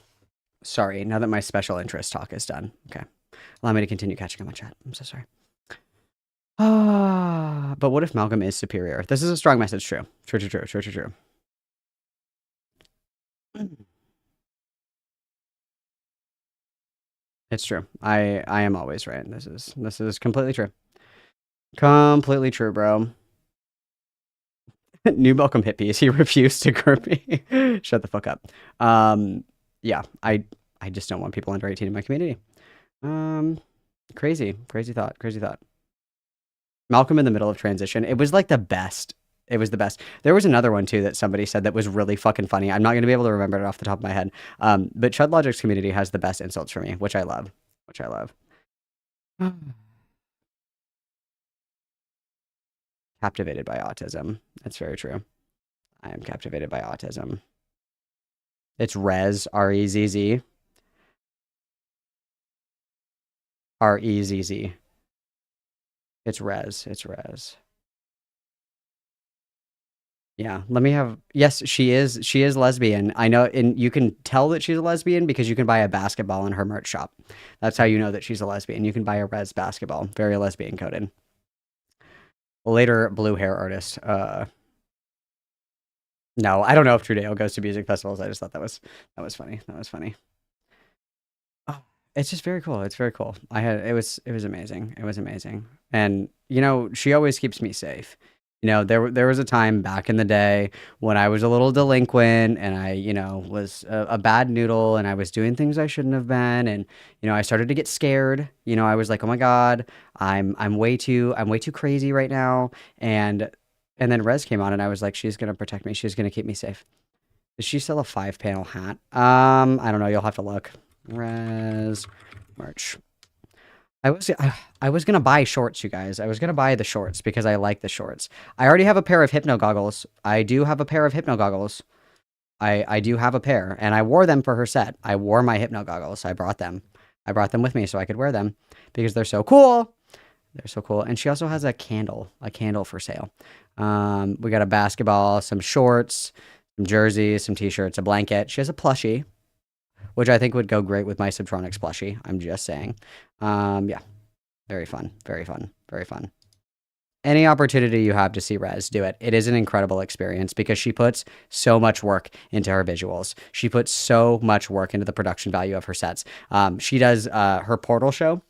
Sorry, now that my special interest talk is done. Okay. Allow me to continue catching up on chat. I'm so sorry. But what if Malcolm is superior? This is a strong message. True. True. It's true. I am always right. This is completely true. Completely true, bro. New Malcolm hippies. He refused to curb me. Shut the fuck up. Yeah, I just don't want people under 18 in my community. Crazy thought. Malcolm in the middle of transition. It was like the best. It was the best. There was another one too that somebody said that was really fucking funny. I'm not going to be able to remember it off the top of my head. But Chud Logic's community has the best insults for me, which I love. Captivated by autism. That's very true. I am captivated by autism. It's Rez, R-E-Z-Z. R-E-Z-Z. It's Rez. Yeah, let me have... Yes, she is lesbian. I know, and you can tell that she's a lesbian because you can buy a basketball in her merch shop. That's how you know that she's a lesbian. You can buy a Rez basketball. Very lesbian coded. Later blue hair artist. No, I don't know if Trudeau goes to music festivals. I just thought that was funny. Oh, it's just very cool. It's very cool. It was amazing. It was amazing. And you know, she always keeps me safe. You know, there was a time back in the day when I was a little delinquent and I, you know, was a bad noodle and I was doing things I shouldn't have been, and you know, I started to get scared. You know, I was like, oh my god, I'm way too crazy right now. And then Rez came on and I was like, she's gonna protect me. She's gonna keep me safe. Does she sell a 5-panel hat? I don't know. You'll have to look. Rez merch. I was gonna buy shorts, you guys. I was gonna buy the shorts because I like the shorts. I already have a pair of hypno goggles. I do have a pair of hypno goggles. I do have a pair, and I wore them for her set. I wore my hypno goggles. I brought them with me so I could wear them because they're so cool. They're so cool. And she also has a candle for sale. We got a basketball, some shorts, some jerseys, some t-shirts, a blanket. She has a plushie, which I think would go great with my Subtronics plushie. I'm just saying. Yeah. Very fun. Any opportunity you have to see Rez, do it. It is an incredible experience because she puts so much work into her visuals. She puts so much work into the production value of her sets. She does her Portal show.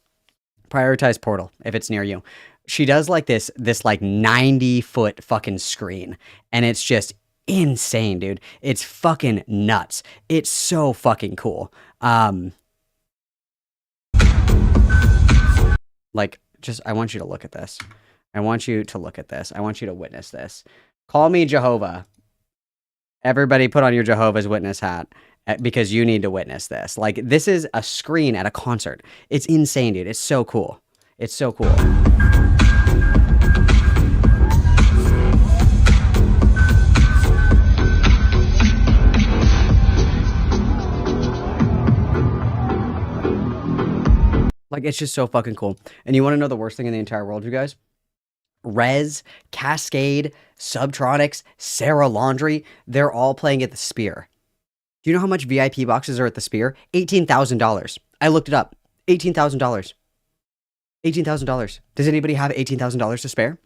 Prioritize Portal if it's near you. She does like this like 90-foot fucking screen, and it's just insane, dude. It's fucking nuts. It's so fucking cool. Like, just, I want you to look at this. I want you to witness this. Call me Jehovah. Everybody put on your Jehovah's Witness hat because you need to witness this. Like, this is a screen at a concert. It's insane, dude. It's so cool. Like, it's just so fucking cool. And you want to know the worst thing in the entire world, you guys? Rez, Cascade, Subtronics, Sarah Laundry, they're all playing at the Sphere. Do you know how much VIP boxes are at the Spear? $18,000. I looked it up. $18,000. $18,000. Does anybody have $18,000 to spare?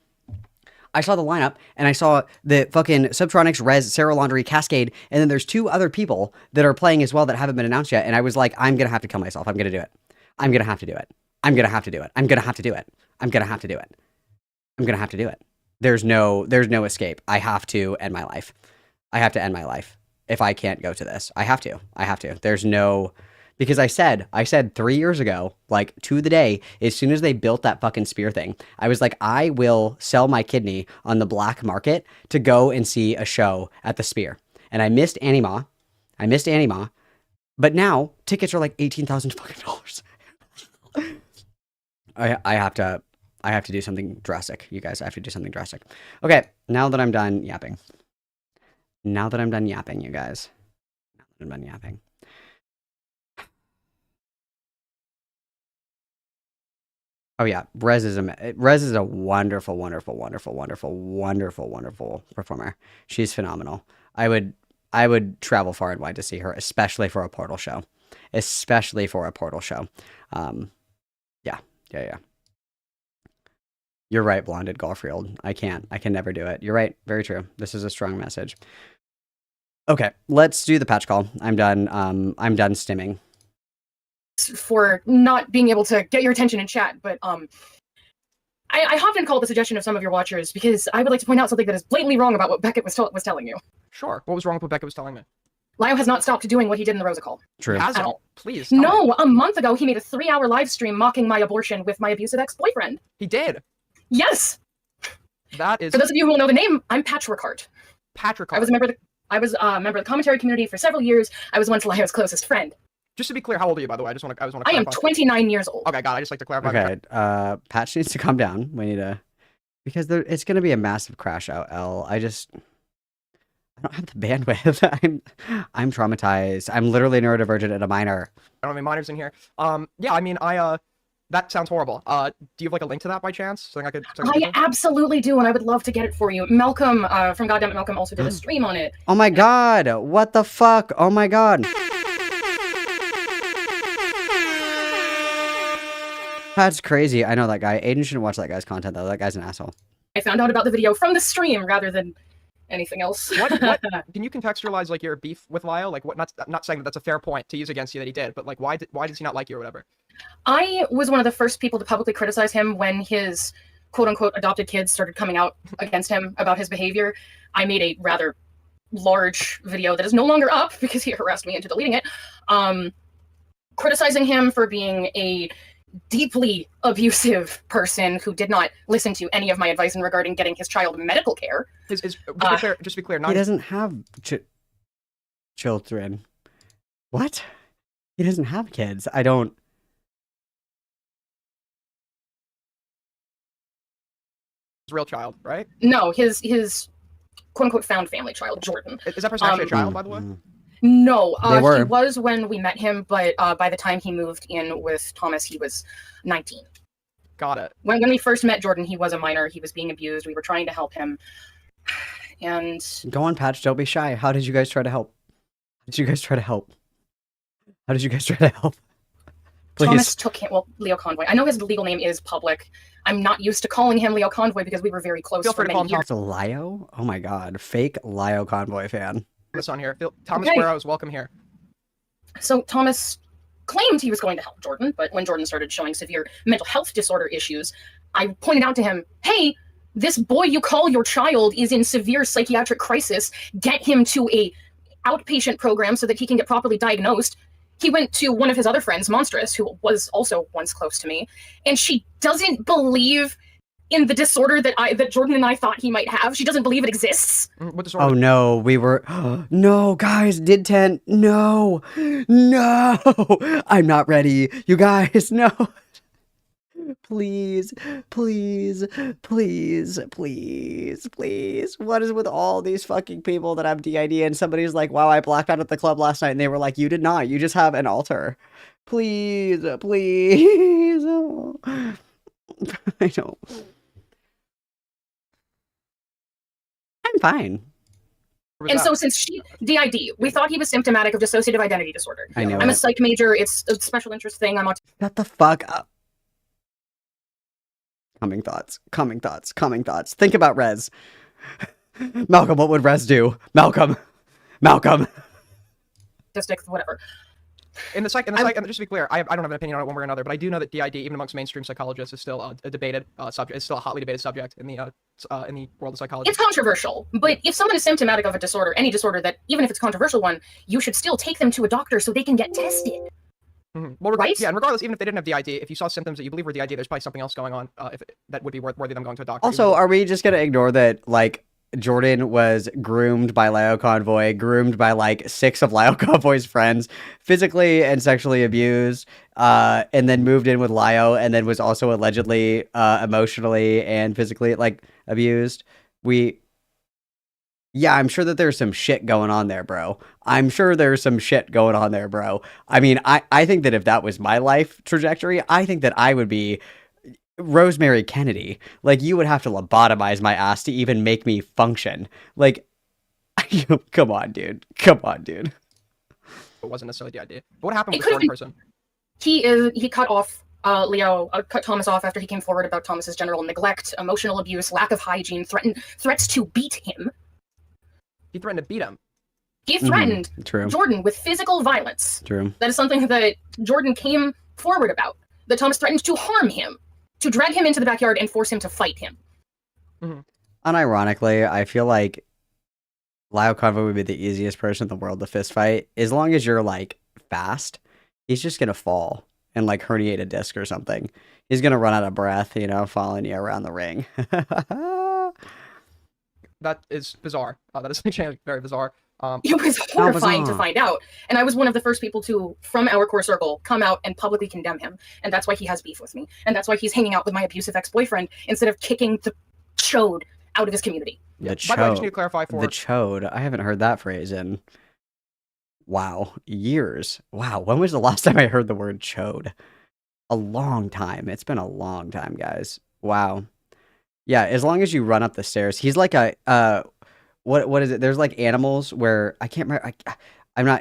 I saw the lineup and I saw the fucking Subtronics, Rez, Sarah Laundry, Cascade, and then there's 2 other people that are playing as well that haven't been announced yet. And I was like, I'm gonna have to kill myself. I'm gonna do it. I'm gonna have to do it. I'm gonna have to do it. I'm gonna have to do it. I'm gonna have to do it. I'm gonna have to do it. There's no escape. I have to end my life. I have to end my life. If I can't go to this, I have to. I have to. There's no, because I said 3 years ago, like to the day, as soon as they built that fucking Spear thing, I was like, I will sell my kidney on the black market to go and see a show at the Spear. And I missed Anima. But now tickets are like $18,000 fucking dollars. I have to do something drastic, you guys. I have to do something drastic. Okay, now that I'm done yapping. You guys. I'm done yapping. Oh yeah, Rez is a wonderful performer. She's phenomenal. I would travel far and wide to see her, especially for a Portal show. Yeah. You're right, Blonded Golffield. I can never do it. You're right. Very true. This is a strong message. Okay, let's do the patch call. I'm done stimming. For not being able to get your attention in chat, but I hopped in call the suggestion of some of your watchers because I would like to point out something that is blatantly wrong about what Beckett was telling you. Sure. What was wrong with what Beckett was telling me? Lio has not stopped doing what he did in the Rosa call. True. Hasn't. Please. Tell No, me. a month ago he made a 3-hour live stream mocking my abortion with my abusive ex-boyfriend. He did. Yes. That is. For those of you who will know the name, I'm Patchwork Heart. Patrick. I was a member of the commentary community for several years. I was once Lio's closest friend. Just to be clear, how old are you, by the way? I just want to. I am 29 years old. Okay, God, I just like to clarify. Okay, Patch needs to calm down. We need to, because it's going to be a massive crash out. I don't have the bandwidth. I'm traumatized. I'm literally neurodivergent and a minor. I don't have any minors in here. Yeah, I mean, that sounds horrible. Do you have like a link to that by chance? Something I could. I absolutely do, and I would love to get it for you. Malcolm from Goddammit Malcolm also did a stream on it. Oh my God! What the fuck? Oh my God! That's crazy. I know that guy. Aiden shouldn't watch that guy's content though. That guy's an asshole. I found out about the video from the stream rather than anything else. What can you contextualize like your beef with Lyle? Like what? Not saying that that's a fair point to use against you that he did, but like why does he not like you or whatever? I was one of the first people to publicly criticize him when his quote-unquote adopted kids started coming out against him about his behavior. I made a rather large video that is no longer up because he harassed me into deleting it, criticizing hto for being a deeply abusive person who did not listen to any of my advice in regarding getting his child medical care. Just to be clear, he doesn't have children. What? He doesn't have kids. I don't. His real child, right? No, his quote-unquote found family child, Jordan. Is that person actually a child, by the way? No, They were. he was when we met him, but by the time he moved in with Thomas, he was 19. Got it. When we first met Jordan, he was a minor. He was being abused. We were trying to help him. And Go on, Patch. Don't be shy. How did you guys try to help? Please. Thomas took him, well, Leo Convoy. I know his legal name is public. I'm not used to calling him Leo Convoy because we were very close for many years. It's a Lio? Oh my God. Fake Lio Convoy fan. This on here. Thomas Okay. Guerrero is welcome here. So Thomas claimed he was going to help Jordan, but when Jordan started showing severe mental health disorder issues, I pointed out to him, hey, this boy you call your child is in severe psychiatric crisis. Get him to a outpatient program so that he can get properly diagnosed. He went to one of his other friends, Monstrous, who was also once close to me, and she doesn't believe in the disorder that Jordan and I thought he might have. She doesn't believe it exists. What disorder? Oh no, we were. No, guys, did 10. No, I'm not ready. You guys, no. Please. What is with all these fucking people that have DID and somebody's like, wow, I blacked out at the club last night, and they were like, you did not. You just have an altar. Please. Oh. I don't. I'm fine. was And that? so since DID, we thought he was symptomatic of dissociative identity disorder. I know I'm a it. psych major. It's a special interest thing. I'm Shut the fuck up. Coming thoughts. Coming thoughts. Coming thoughts. Think about Rez. Malcolm, what would Rez do? Malcolm. Malcolm. autistic, whatever. In the psych, and just to be clear, I don't have an opinion on it one way or another, but I do know that DID, even amongst mainstream psychologists, is still a debated subject. It's still a hotly debated subject in the world of psychology. It's controversial, but if someone is symptomatic of a disorder, any disorder that, even if it's a controversial one, you should still take them to a doctor so they can get tested. Mm-hmm. Well, right? Yeah, and regardless, even if they didn't have DID, if you saw symptoms that you believe were DID, there's probably something else going on that would be worthy of them going to a doctor. Also, are we just gonna ignore that, like, Jordan was groomed by Lio Convoy, groomed by, like, 6 of Lio Convoy's friends, physically and sexually abused, and then moved in with Lio, and then was also allegedly emotionally and physically, like, abused? Yeah, I'm sure that there's some shit going on there, bro. I'm sure there's some shit going on there, bro. I mean, I think that if that was my life trajectory, I think that I would be Rosemary Kennedy. Like, you would have to lobotomize my ass to even make me function. Like, come on, dude. Come on, dude. It wasn't necessarily DID. But what happened It with could this have one been- person? He cut off cut Thomas off after he came forward about Thomas's general neglect, emotional abuse, lack of hygiene, threats to beat him. He threatened to beat him. He threatened True. Jordan with physical violence. True. That is something that Jordan came forward about. That Thomas threatened to harm him, to drag him into the backyard and force him to fight him. Mm-hmm. Unironically, I feel like Lio Convoy would be the easiest person in the world to fist fight. As long as you're, like, fast, he's just gonna fall and, like, herniate a disc or something. He's gonna run out of breath, you know, following you around the ring. That is bizarre. That is actually very bizarre. It was horrifying to find out. And I was one of the first people to, from our core circle, come out and publicly condemn him. And that's why he has beef with me. And that's why he's hanging out with my abusive ex-boyfriend instead of kicking the chode out of his community. The By the way, I just need to clarify for the chode. I haven't heard that phrase in, wow, years. Wow, when was the last time I heard the word chode? A long time. It's been a long time, guys. Wow. Yeah, as long as you run up the stairs. He's like a, what is it? There's like animals where, I can't remember,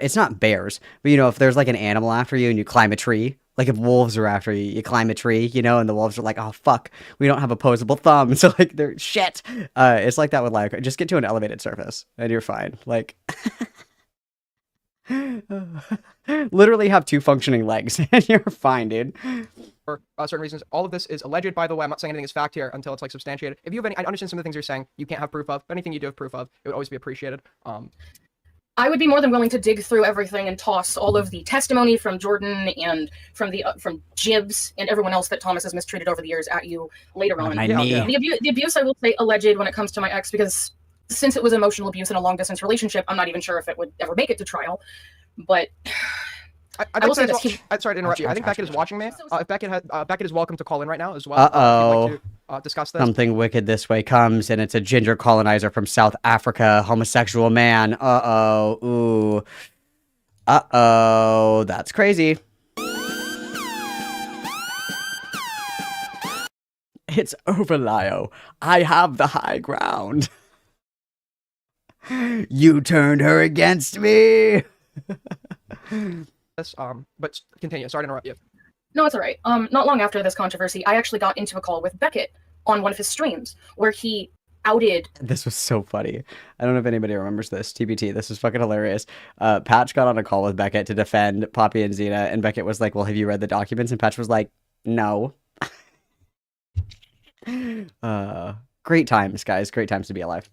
it's not bears, but you know, if there's like an animal after you and you climb a tree, like if wolves are after you, you climb a tree, you know, and the wolves are like, oh fuck, we don't have opposable thumbs. So like, they're shit. It's like that with like, just get to an elevated surface and you're fine. Like, literally have 2 functioning legs and you're fine, dude. For certain reasons. All of this is alleged, by the way. I'm not saying anything is fact here until it's like substantiated. If you have any, I understand some of the things you're saying you can't have proof of, but anything you do have proof of, it would always be appreciated. I would be more than willing to dig through everything and toss all of the testimony from Jordan and from Jibbs and everyone else that Thomas has mistreated over the years at you later on. The abuse, I will say, alleged when it comes to my ex, because since it was emotional abuse in a long distance relationship, I'm not even sure if it would ever make it to trial. But I will say this. I'm sorry to interrupt you. I think Beckett is watching me. If Beckett is welcome to call in right now as well. Uh-oh. If you'd like to discuss this. Something wicked this way comes, and it's a ginger colonizer from South Africa, homosexual man. Uh-oh. Ooh. Uh-oh. That's crazy. It's over, Lio. I have the high ground. You turned her against me. But continue. Sorry to interrupt you. No, it's all right. Not long after this controversy, I actually got into a call with Beckett on one of his streams where he outed. This was so funny. I don't know if anybody remembers this. TBT, this was fucking hilarious. Patch got on a call with Beckett to defend Poppy and Xena, and Beckett was like, well, have you read the documents? And Patch was like, no. Great times, guys. Great times to be alive.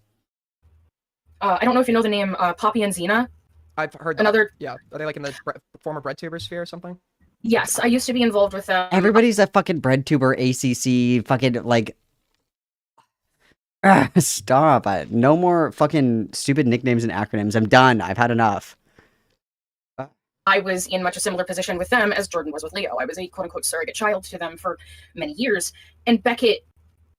I don't know if you know the name Poppy and Xena. I've heard another. Yeah, are they like in the former breadtuber sphere or something? Yes, I used to be involved with them. Everybody's a fucking breadtuber, ACC, fucking like. Stop! No more fucking stupid nicknames and acronyms. I'm done. I've had enough. I was in much a similar position with them as Jordan was with Leo. I was a quote-unquote surrogate child to them for many years, and Beckett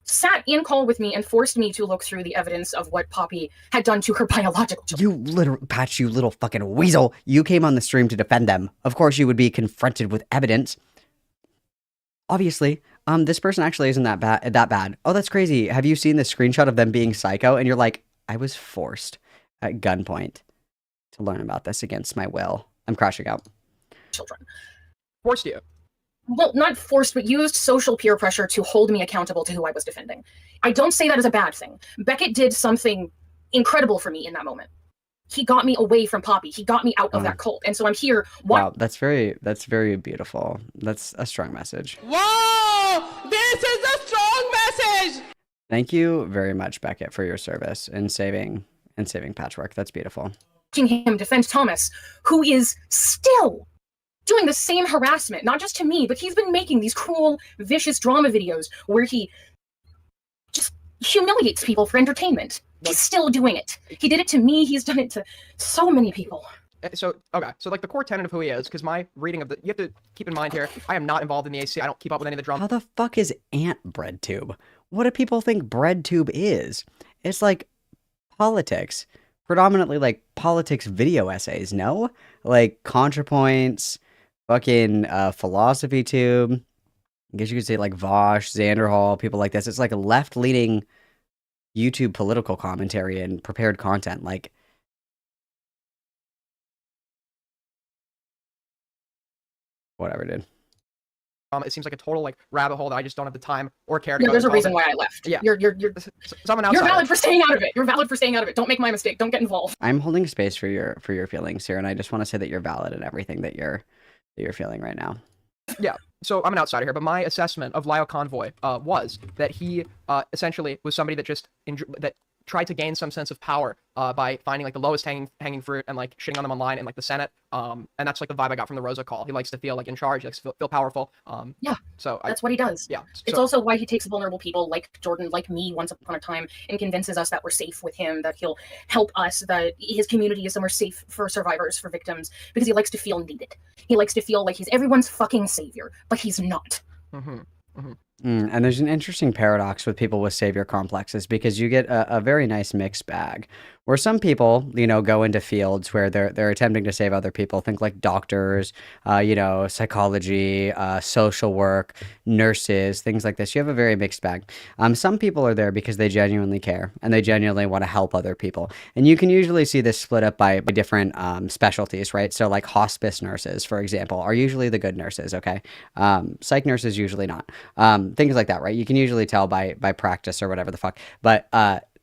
sat in call with me and forced me to look through the evidence of what Poppy had done to her biological children. Patch, you little fucking weasel. You came on the stream to defend them. Of course you would be confronted with evidence. Obviously, this person actually isn't that bad. Oh, that's crazy. Have you seen the screenshot of them being psycho? And you're like, I was forced. at gunpoint to learn about this against my will. I'm crashing out. Children. Forced you. Well, not forced, but used social peer pressure to hold me accountable to who I was defending. I don't say that as a bad thing. Beckett did something incredible for me in that moment. He got me away from Poppy. He got me out of that cult. And so I'm here. Wow, that's very beautiful. That's a strong message. Whoa! This is a strong message! Thank you very much, Beckett, for your service in saving Patchwork. That's beautiful. Watching him defend Thomas, who is still doing the same harassment, not just to me, but he's been making these cruel, vicious drama videos where he just humiliates people for entertainment. He's still doing it. He did it to me. He's done it to so many people. So, okay, so like the core tenet of who he is, because my reading of you have to keep in mind here, I am not involved in the AC. I don't keep up with any of the drama. How the fuck is Ant BreadTube? What do people think BreadTube is? It's like politics. Predominantly like politics video essays, no? Like ContraPoints, fucking philosophy tube. I guess you could say like Vosh, Xander Hall, people like this. It's like a left-leaning YouTube political commentary and prepared content. Like, whatever, dude. It seems like a total like rabbit hole that I just don't have the time or care to Yeah, go there's a involved reason in. why I left. Yeah. You're someone outside. You're valid for staying out of it. You're valid for staying out of it. Don't make my mistake. Don't get involved. I'm holding space for your feelings here, and I just want to say that you're valid in everything that you're feeling right now. Yeah. So I'm an outsider here, but my assessment of Lyle Convoy was that he essentially was somebody that just that tried to gain some sense of power by finding like the lowest hanging fruit and like shitting on them online in like the Senate. And that's like the vibe I got from the Rosa call. He likes to feel like in charge. He likes to feel powerful. Yeah. So that's what he does. Yeah. It's also why he takes vulnerable people like Jordan, like me, once upon a time, and convinces us that we're safe with him, that he'll help us, that his community is somewhere safe for survivors, for victims, because he likes to feel needed. He likes to feel like he's everyone's fucking savior, but he's not. Mm-hmm. Mm-hmm. And there's an interesting paradox with people with savior complexes, because you get a very nice mixed bag where some people, go into fields where they're attempting to save other people. Think like doctors, psychology, social work, nurses, things like this. You have a very mixed bag. Some people are there because they genuinely care and they genuinely want to help other people. And you can usually see this split up by different specialties, right? So like hospice nurses, for example, are usually the good nurses, okay? Psych nurses usually not. Things like that, right? You can usually tell by practice or whatever the fuck. But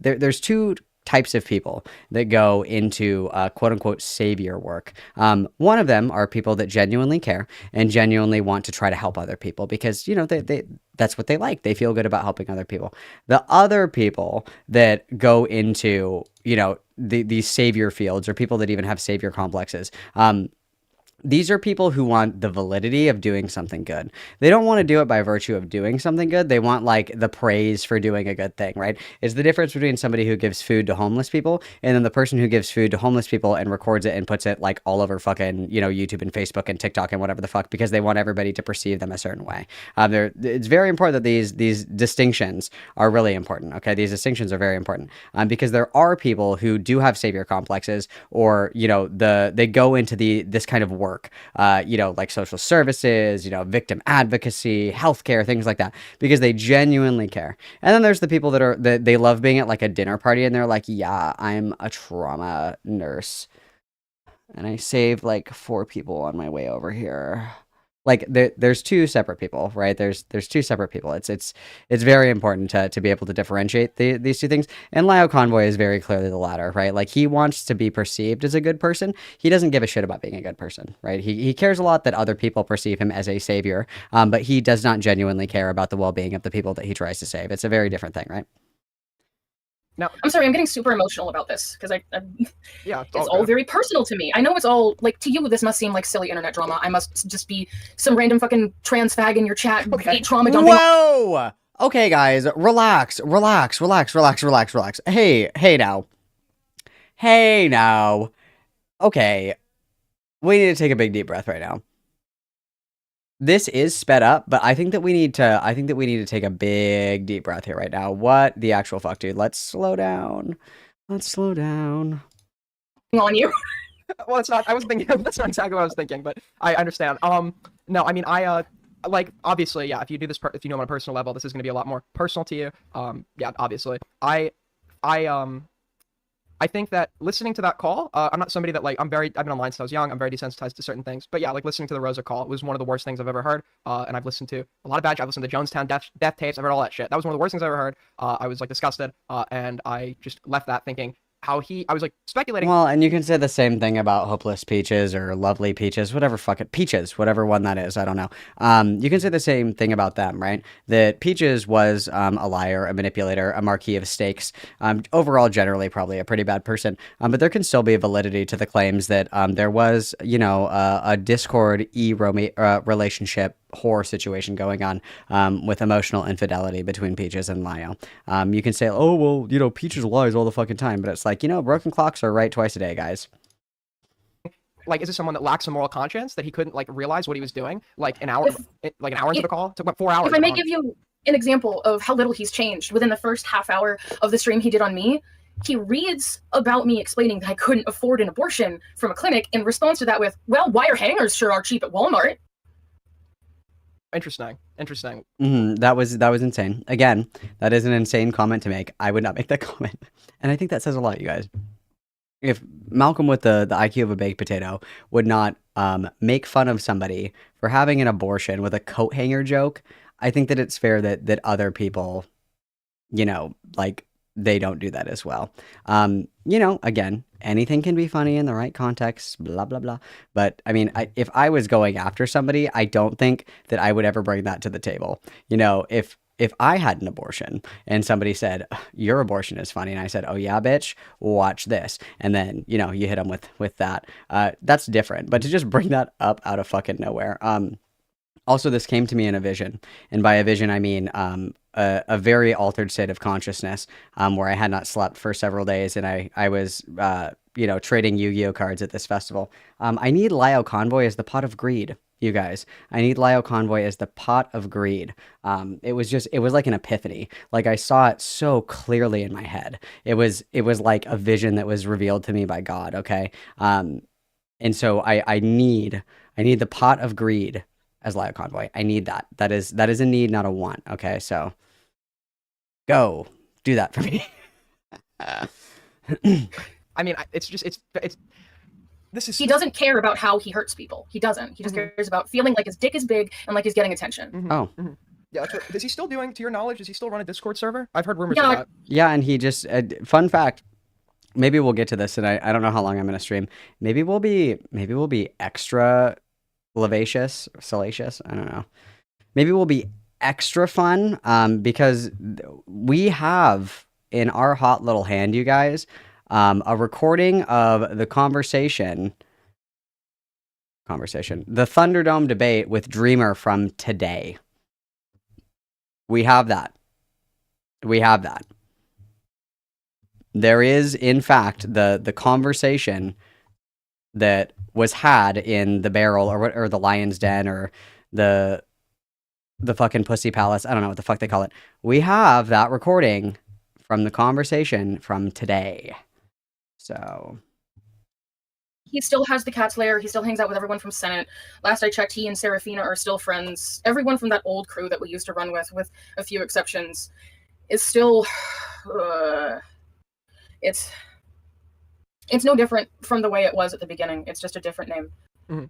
there's two types of people that go into quote unquote savior work. One of them are people that genuinely care and genuinely want to try to help other people because, they that's what they like. They feel good about helping other people. The other people that go into, these savior fields, or people that even have savior complexes, these are people who want the validity of doing something good. They don't want to do it by virtue of doing something good. They want like the praise for doing a good thing, right? It's the difference between somebody who gives food to homeless people and then the person who gives food to homeless people and records it and puts it like all over fucking, YouTube and Facebook and TikTok and whatever the fuck, because they want everybody to perceive them a certain way. It's very important that these distinctions are really important. Okay. These distinctions are very important because there are people who do have savior complexes, or, they go into this kind of work, like social services, victim advocacy, healthcare, things like that, because they genuinely care. And then there's the people that they love being at like a dinner party and they're like, yeah, I'm a trauma nurse and I saved like 4 people on my way over here. Like there's two separate people, right? There's two separate people. It's very important to be able to differentiate these two things. And Lyle Convoy is very clearly the latter, right? Like he wants to be perceived as a good person. He doesn't give a shit about being a good person, right? He cares a lot that other people perceive him as a savior, but he does not genuinely care about the well-being of the people that he tries to save. It's a very different thing, right? Now, I'm sorry, I'm getting super emotional about this because yeah, it's all very personal to me. I know it's all like to you. This must seem like silly internet drama. I must just be some random fucking trans fag in your chat. Okay. Trauma dumping. Whoa! Okay, guys, relax. Hey now. Okay, we need to take a big deep breath right now. This is sped up, but I think that we need to take a big deep breath here right now. What the actual fuck, dude? Let's slow down. On you. Well, it's not. I was thinking. That's not exactly what I was thinking, but I understand. No, I mean, like obviously, yeah. If you do this, if you know on a personal level, this is going to be a lot more personal to you. Yeah, obviously, I think that listening to that call, I'm not somebody that like I've been online since I was young. I'm very desensitized to certain things. But yeah, like listening to the Rosa call was one of the worst things I've ever heard. And I've listened to a lot of bad shit. I've listened to Jonestown death tapes. I've heard all that shit. That was one of the worst things I ever heard. I was like disgusted. And I just left that thinking I was like speculating. Well, and you can say the same thing about Hopeless Peaches or Lovely Peaches, whatever Peaches, whatever one that is, I don't know. You can say the same thing about them, right? That Peaches was a liar, a manipulator, a marquis of stakes. Overall, generally, probably a pretty bad person. But there can still be validity to the claims that there was, a Discord relationship horror situation going on with emotional infidelity between Peaches and Lio. You can say, oh, well, Peaches lies all the fucking time, but it's like, broken clocks are right twice a day, guys. Like, is this someone that lacks a moral conscience that he couldn't like realize what he was doing? Like an hour into the call? It took about 4 hours. If I may give you an example of how little he's changed within the first half hour of the stream he did on me, he reads about me explaining that I couldn't afford an abortion from a clinic and responds to that with, well, wire hangers sure are cheap at Walmart. Interesting. That was insane. Again, that is an insane comment to make. I would not make that comment. And I think that says a lot, you guys. If Malcolm with the IQ of a baked potato would not make fun of somebody for having an abortion with a coat hanger joke, I think that it's fair that other people, they don't do that as well. Again, anything can be funny in the right context, blah, blah, blah. But I mean, if I was going after somebody, I don't think that I would ever bring that to the table. If I had an abortion and somebody said, your abortion is funny, and I said, oh yeah, bitch, watch this. And then, you hit them with that. That's different. But to just bring that up out of fucking nowhere. Also, this came to me in a vision. And by a vision, I mean a very altered state of consciousness where I had not slept for several days. And I was, trading Yu-Gi-Oh cards at this festival. I need Lio Convoy as the pot of greed. You guys, I need Lio Convoy as the pot of greed. It was like an epiphany. Like I saw it so clearly in my head. It was like a vision that was revealed to me by God. Okay. And so I need the pot of greed as Lio Convoy. I need that. That is a need, not a want. Okay. So go do that for me. I mean, it's he doesn't care about how he hurts people. He doesn't. He just cares about feeling like his dick is big and like he's getting attention. Oh. Yeah. Is he still doing, to your knowledge, does he still run a Discord server? I've heard rumors of that. Yeah, and he just, fun fact, maybe we'll get to this, and I don't know how long I'm going to stream. Maybe we'll be extra salacious. I don't know. Maybe we'll be extra fun because we have in our hot little hand, you guys, a recording of the conversation, the Thunderdome debate with Dreamer from today. We have that. There is, in fact, the conversation that was had in the barrel or the lion's den or the fucking pussy palace. I don't know what the fuck they call it. We have that recording from the conversation from today. So he still has the cat's lair. He still hangs out with everyone from Senate. Last I checked, he and Serafina are still friends. Everyone from that old crew that we used to run with a few exceptions, is still. It's no different from the way it was at the beginning. It's just a different name. Mm-hmm.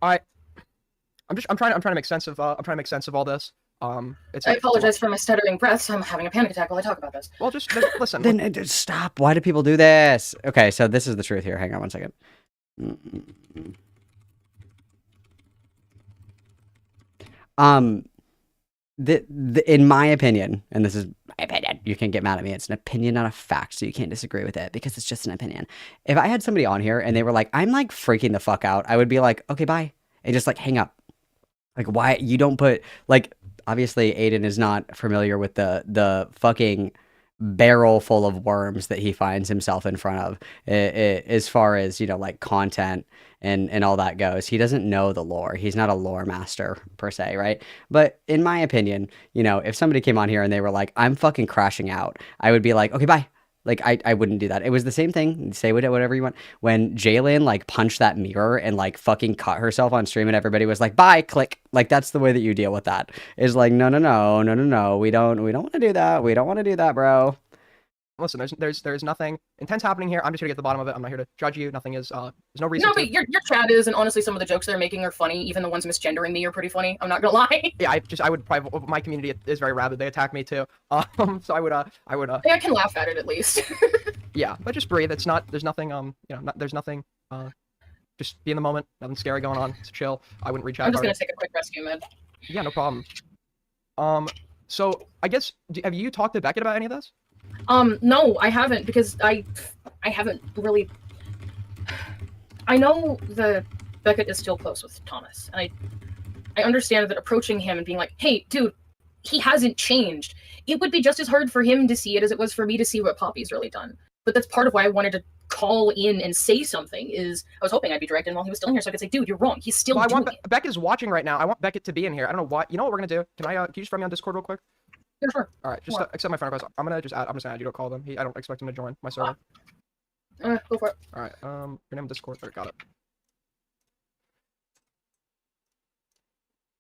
I'm trying to make sense of all this. I apologize for my stuttering breaths. I'm having a panic attack while I talk about this. Well, just listen. Then just stop. Why do people do this? Okay, so this is the truth here. Hang on one second. In my opinion, and this is my opinion, you can't get mad at me. It's an opinion, not a fact, so you can't disagree with it because it's just an opinion. If I had somebody on here and they were like, I'm like freaking the fuck out, I would be like, okay, bye, and just like hang up. Like, why you don't put like. Obviously, Aiden is not familiar with the fucking barrel full of worms that he finds himself in front of as far as, like content and all that goes. He doesn't know the lore. He's not a lore master per se, right? But in my opinion, if somebody came on here and they were like, I'm fucking crashing out, I would be like, okay, bye. Like, I wouldn't do that. It was the same thing. Say whatever you want. When Jalen, like, punched that mirror and, like, fucking cut herself on stream and everybody was like, bye, click. Like, that's the way that you deal with that. Is like, no. We don't want to do that. We don't want to do that, bro. Listen, there's nothing intense happening here. I'm just here to get to the bottom of it. I'm not here to judge you. Nothing is. There's no reason. No, to. but your chat is, and honestly, some of the jokes they're making are funny. Even the ones misgendering me are pretty funny. I'm not gonna lie. Yeah, I would probably. My community is very rabid. They attack me too. So I would. Yeah, I can laugh at it at least. Yeah, but just breathe. It's not. There's nothing. There's nothing. Just be in the moment. Nothing scary going on. It's chill. I wouldn't reach out. I'm just gonna take a quick rescue med. Yeah, no problem. So I guess have you talked to Beckett about any of this? No, I haven't, because I haven't really. I know that Beckett is still close with Thomas, and I understand that approaching him and being like, "Hey, dude, he hasn't changed." It would be just as hard for him to see it as it was for me to see what Poppy's really done. But that's part of why I wanted to call in and say something. Is I was hoping I'd be directed while he was still in here, so I could say, "Dude, you're wrong. He's still doing it." Beckett's watching right now. I want Beckett to be in here. I don't know why. You know what we're gonna do? Can you just friend me on Discord real quick? Yeah, sure. All right, just accept my friend request. I'm just gonna add you to call them. I don't expect him to join my server. Go for it. All right. Your name on Discord. There, got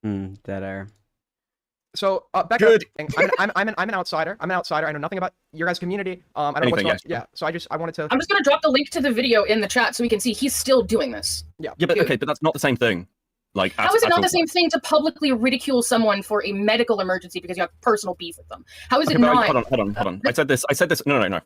it. Dead air. So, Beckett, I'm an outsider. I'm an outsider. I know nothing about your guys' community. I don't know what's going on. Yeah. So I wanted to. I'm just gonna drop the link to the video in the chat so we can see he's still doing this. Yeah. Yeah, but okay, but that's not the same thing. Like, how is it not the same thing to publicly ridicule someone for a medical emergency because you have personal beef with them? How is it not? Hold on. I said this. No.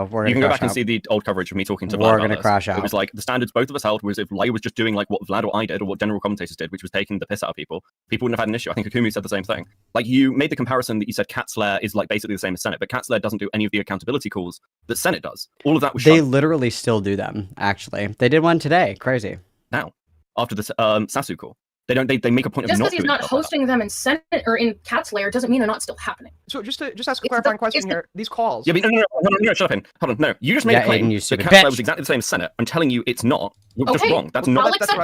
We're You can go gonna back crash and out. see the old coverage of me talking to Vlad. We're about gonna this. crash It out. was like the standards both of us held was if Lai was just doing like what Vlad or I did or what general commentators did, which was taking the piss out of people wouldn't have had an issue. I think Akumi said the same thing. Like, you made the comparison that you said Cat Slayer is like basically the same as Senate, but Cat Slayer doesn't do any of the accountability calls that Senate does. All of that was They shut literally still do them. Actually, they did one today. Crazy. now after the Sasu call. They don't. They make a point Just of not because he's doing not stuff like that. hosting them in Senate or in Cat's Lair doesn't mean they're not still happening. So just ask a clarifying question here. These calls. Yeah, but no, shut up. Hold on, no. You just made a claim Aiden, you that stupid Cat Slayer bitch. was exactly the same as Senate. I'm telling you, it's not. You're just Okay, wrong. That's I'll not. accept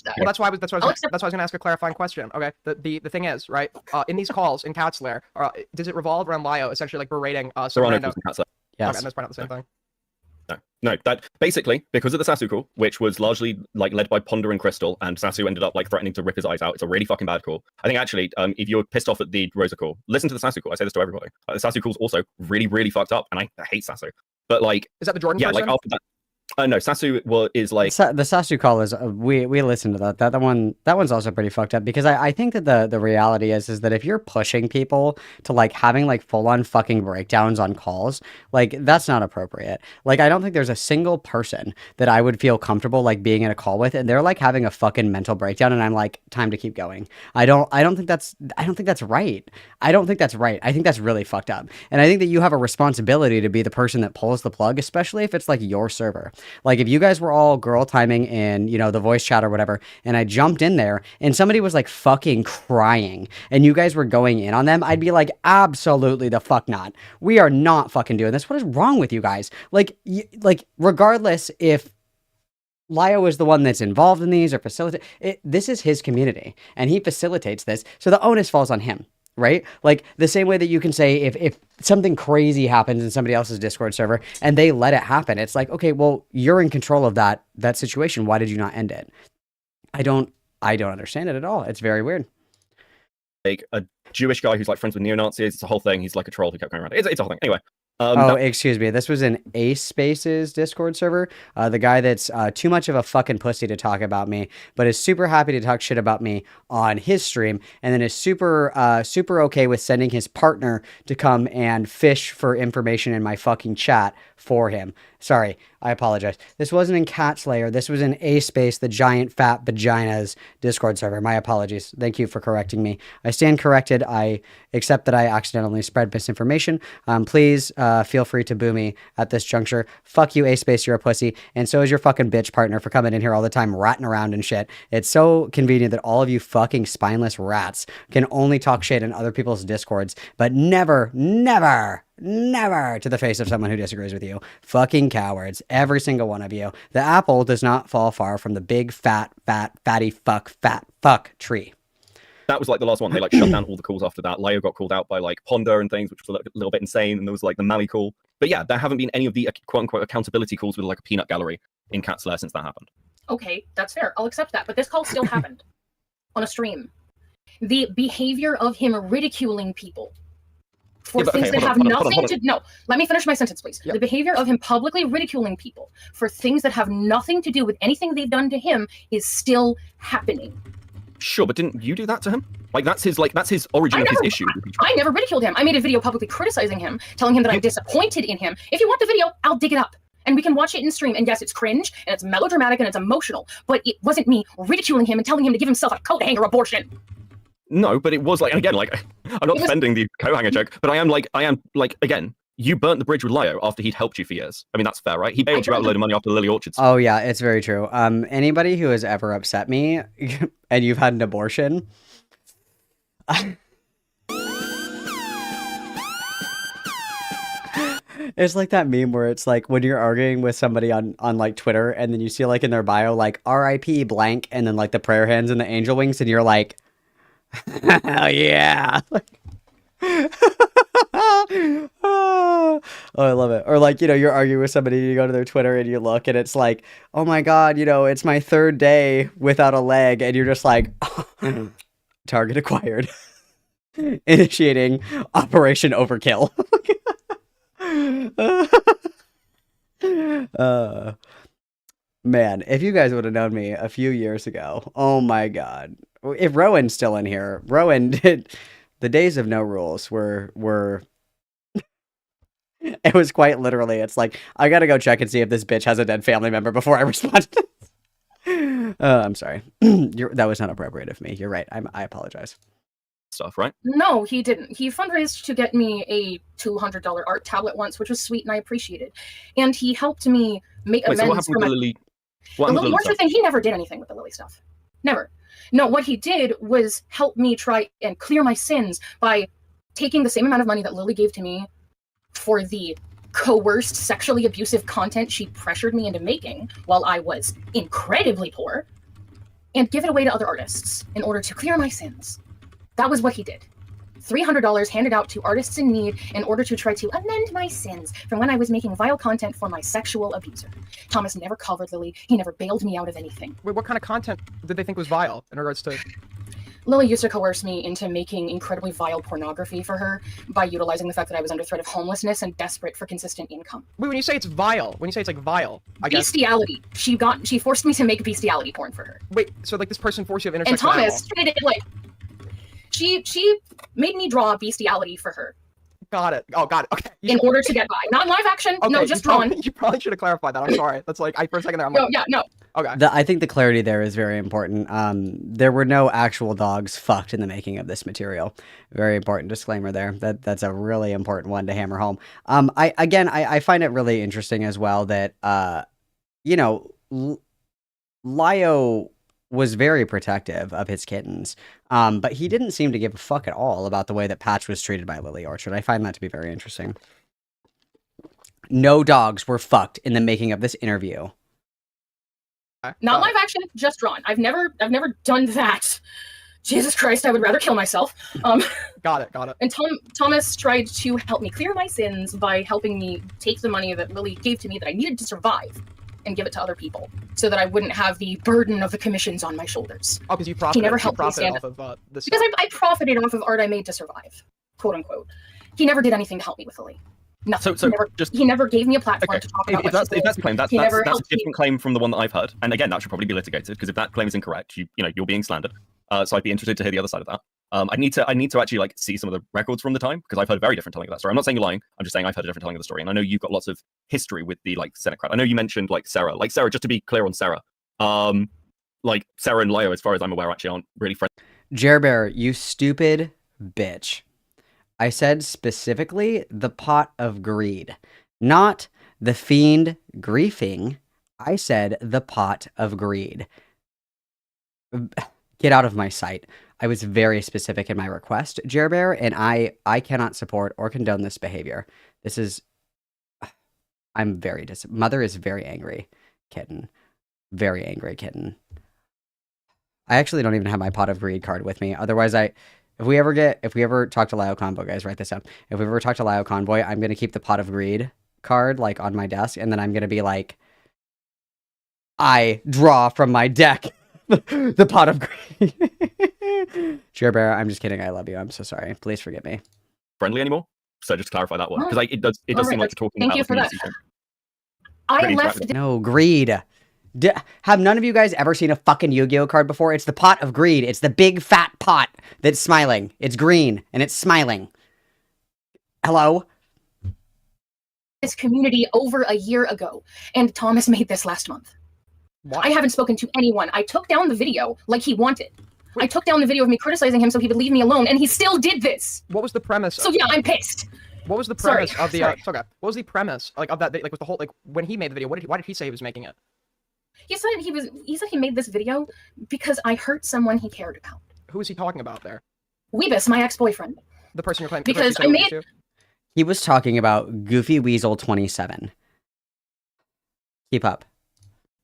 that. Well, that's why I was gonna ask a clarifying question. Okay, the thing is, right? In these calls in Cat's Lair, does it revolve around Lio essentially like berating some There are no random? calls in Cat Slayer. Yes. Okay, that's probably not the same thing. No, that basically because of the Sasu call, which was largely like led by Ponder and Crystal, and Sasu ended up like threatening to rip his eyes out. It's a really fucking bad call. I think actually, if you're pissed off at the Rosa call, listen to the Sasu call. I say this to everybody. The Sasu call's also really, really fucked up, and I hate Sasu. But like, Is that the Jordan yeah, person? like after that. No, Sasu is like The Sasu call is we listened to that one's also pretty fucked up because I think that the reality is that if you're pushing people to like having like full on fucking breakdowns on calls, like that's not appropriate. Like I don't think there's a single person that I would feel comfortable like being in a call with and they're like having a fucking mental breakdown and I'm like, time to keep going. I don't think that's right. I don't think that's right. I think that's really fucked up. And I think that you have a responsibility to be the person that pulls the plug, especially if it's like your server. Like if you guys were all girl timing in, the voice chat or whatever, and I jumped in there and somebody was like fucking crying and you guys were going in on them, I'd be like, absolutely the fuck not. We are not fucking doing this. What is wrong with you guys? Like regardless if Lio is the one that's involved in these or facilitate this is his community and he facilitates this. So the onus falls on him. Right? Like the same way that you can say if something crazy happens in somebody else's Discord server and they let it happen, it's like, okay, well, you're in control of that situation. Why did you not end it? I don't understand it at all. It's very weird. like a Jewish guy who's like friends with neo-Nazis. It's a whole thing. He's like a troll who kept going around. It's a whole thing. Anyway. Excuse me. This was in Ace Space's Discord server. The guy that's too much of a fucking pussy to talk about me, but is super happy to talk shit about me on his stream, and then is super okay with sending his partner to come and fish for information in my fucking chat for him. Sorry, I apologize. This wasn't in Cat Slayer. This was in Ace Space, the giant fat vaginas Discord server. My apologies. Thank you for correcting me. I stand corrected. I accept that I accidentally spread misinformation. Please feel free to boo me at this juncture. Fuck you, Ace Space. You're a pussy. And so is your fucking bitch partner for coming in here all the time ratting around and shit. It's so convenient that all of you fucking spineless rats can only talk shit in other people's Discords, but never to the face of someone who disagrees with you. Fucking cowards. Every single one of you. The apple does not fall far from the big fat fuck tree. That was like the last one. They like shut down all the calls after that. Leo got called out by like Ponder and things, which was a little bit insane. And there was like the Mali call. But yeah, there haven't been any of the quote unquote accountability calls with like a peanut gallery in Cat Slayer since that happened. Okay, that's fair. I'll accept that. But this call still happened on a stream. The behavior of him ridiculing people for but things okay, that have hold on, hold nothing on. to no. Let me finish my sentence, please. Yep. The behavior of him publicly ridiculing people for things that have nothing to do with anything they've done to him is still happening. Sure, but didn't you do that to him? Like that's his origin of his issue. I never ridiculed him. I made a video publicly criticizing him, telling him that I'm disappointed in him. If you want the video, I'll dig it up. And we can watch it in stream. And yes, it's cringe, and it's melodramatic, and it's emotional. But it wasn't me ridiculing him and telling him to give himself a coat hanger abortion. No, but it was like, and again, like, I'm not defending the co-hanger joke, but I am like, again, you burnt the bridge with Lyo after he'd helped you for years. I mean, that's fair, right? He bailed you out a load of money after the Lily Orchards. Oh yeah, it's very true. Anybody who has ever upset me and you've had an abortion, it's like that meme where it's like when you're arguing with somebody on like Twitter and then you see like in their bio like RIP blank and then like the prayer hands and the angel wings and you're like, hell yeah. Oh, I love it. Or like, you know, you're arguing with somebody, you go to their Twitter and you look and it's like, oh my God, you know, it's my 3rd day without a leg. And you're just like, target acquired. Initiating Operation Overkill. Man, if you guys would have known me a few years ago, oh my God. If Rowan's still in here, Rowan did the days of no rules were it was quite literally, it's like, I gotta go check and see if this bitch has a dead family member before I respond. I'm sorry. That was not appropriate of me. You're right. I apologize. Stuff, right? No, he didn't. He fundraised to get me a $200 art tablet once, which was sweet and I appreciated. And he helped me make Wait, amends so what happened for with my... the Lily? The Lily Orchard thing, he never did anything with the Lily stuff. Never. No, what he did was help me try and clear my sins by taking the same amount of money that Lily gave to me for the coerced, sexually abusive content she pressured me into making while I was incredibly poor, and give it away to other artists in order to clear my sins. That was what he did. $300 handed out to artists in need in order to try to amend my sins from when I was making vile content for my sexual abuser. Thomas never covered Lily. He never bailed me out of anything. Wait, what kind of content did they think was vile in regards to... Lily used to coerce me into making incredibly vile pornography for her by utilizing the fact that I was under threat of homelessness and desperate for consistent income. Wait, when you say it's vile, when you say it's like vile, I guess... Bestiality. She forced me to make bestiality porn for her. Wait, so like this person forced you to intersect And Thomas did it like... She made me draw bestiality for her. Got it. Oh, got it. Okay. In order to get by. Not live action. Okay, no, just drawn. You probably should have clarified that. I'm sorry. That's like, for a second there, I'm No, like... yeah, no. Okay. I think the clarity there is very important. There were no actual dogs fucked in the making of this material. Very important disclaimer there. That's a really important one to hammer home. I find it really interesting as well that you know, Lyo was very protective of his kittens, but he didn't seem to give a fuck at all about the way that Patch was treated by Lily Orchard. I find that to be very interesting. No dogs were fucked in the making of this interview. Not live action, just drawn. I've never done that. Jesus Christ, I would rather kill myself. Got it. And Thomas tried to help me clear my sins by helping me take the money that Lily gave to me that I needed to survive and give it to other people so that I wouldn't have the burden of the commissions on my shoulders. Oh, because you profited, he never helped me stand off of this. Because I profited off of art I made to survive, quote unquote. He never did anything to help me with Lily. Nothing. So he never gave me a platform to talk about if that's the claim, that's a different claim from the one that I've heard. And again, that should probably be litigated because if that claim is incorrect, you're being slandered. So I'd be interested to hear the other side of that. I need to actually like see some of the records from the time because I've heard a very different telling of that story. I'm not saying you're lying. I'm just saying I've heard a different telling of the story, and I know you've got lots of history with the like Senate crowd. I know you mentioned like Sarah. Like Sarah, just to be clear on Sarah, like Sarah and Lyo, as far as I'm aware, actually aren't really friends. Jerbear, you stupid bitch. I said specifically the pot of greed, not the fiend griefing. I said the pot of greed. Get out of my sight. I was very specific in my request, Jerbear, and I cannot support or condone this behavior. This is... I'm very Mother is very angry, kitten. Very angry, kitten. I actually don't even have my pot of greed card with me. Otherwise, if we ever talk to Lyo Convoy, guys, write this down. If we ever talk to Lyo Convoy, I'm going to keep the pot of greed card, like, on my desk, and then I'm going to be like, I draw from my deck the pot of greed. Jerbear, I'm just kidding. I love you. I'm so sorry. Please forgive me. Friendly anymore? So just to clarify that one, Oh, because it does seem alright, like you're talking thank about you the for that. community. I Really left. interactive. No, greed. Have none of you guys ever seen a fucking Yu-Gi-Oh card before? It's the pot of greed. It's the big fat pot that's smiling. It's green and it's smiling. Hello? This community over a year ago, and Thomas made this last month. What? I haven't spoken to anyone. I took down the video like he wanted. I took down the video of me criticizing him so he would leave me alone, and he still did this. What was the premise? So yeah, I'm pissed. What was the Sorry, premise of the? sorry. It's okay. What was the premise like of that? Like, was the whole like when he made the video? Why did he say he was making it? He said he made this video because I hurt someone he cared about. Who is he talking about there? Weebus, my ex-boyfriend. The person you're claiming. Because I made. He was talking about Goofy Weasel 27. Keep up.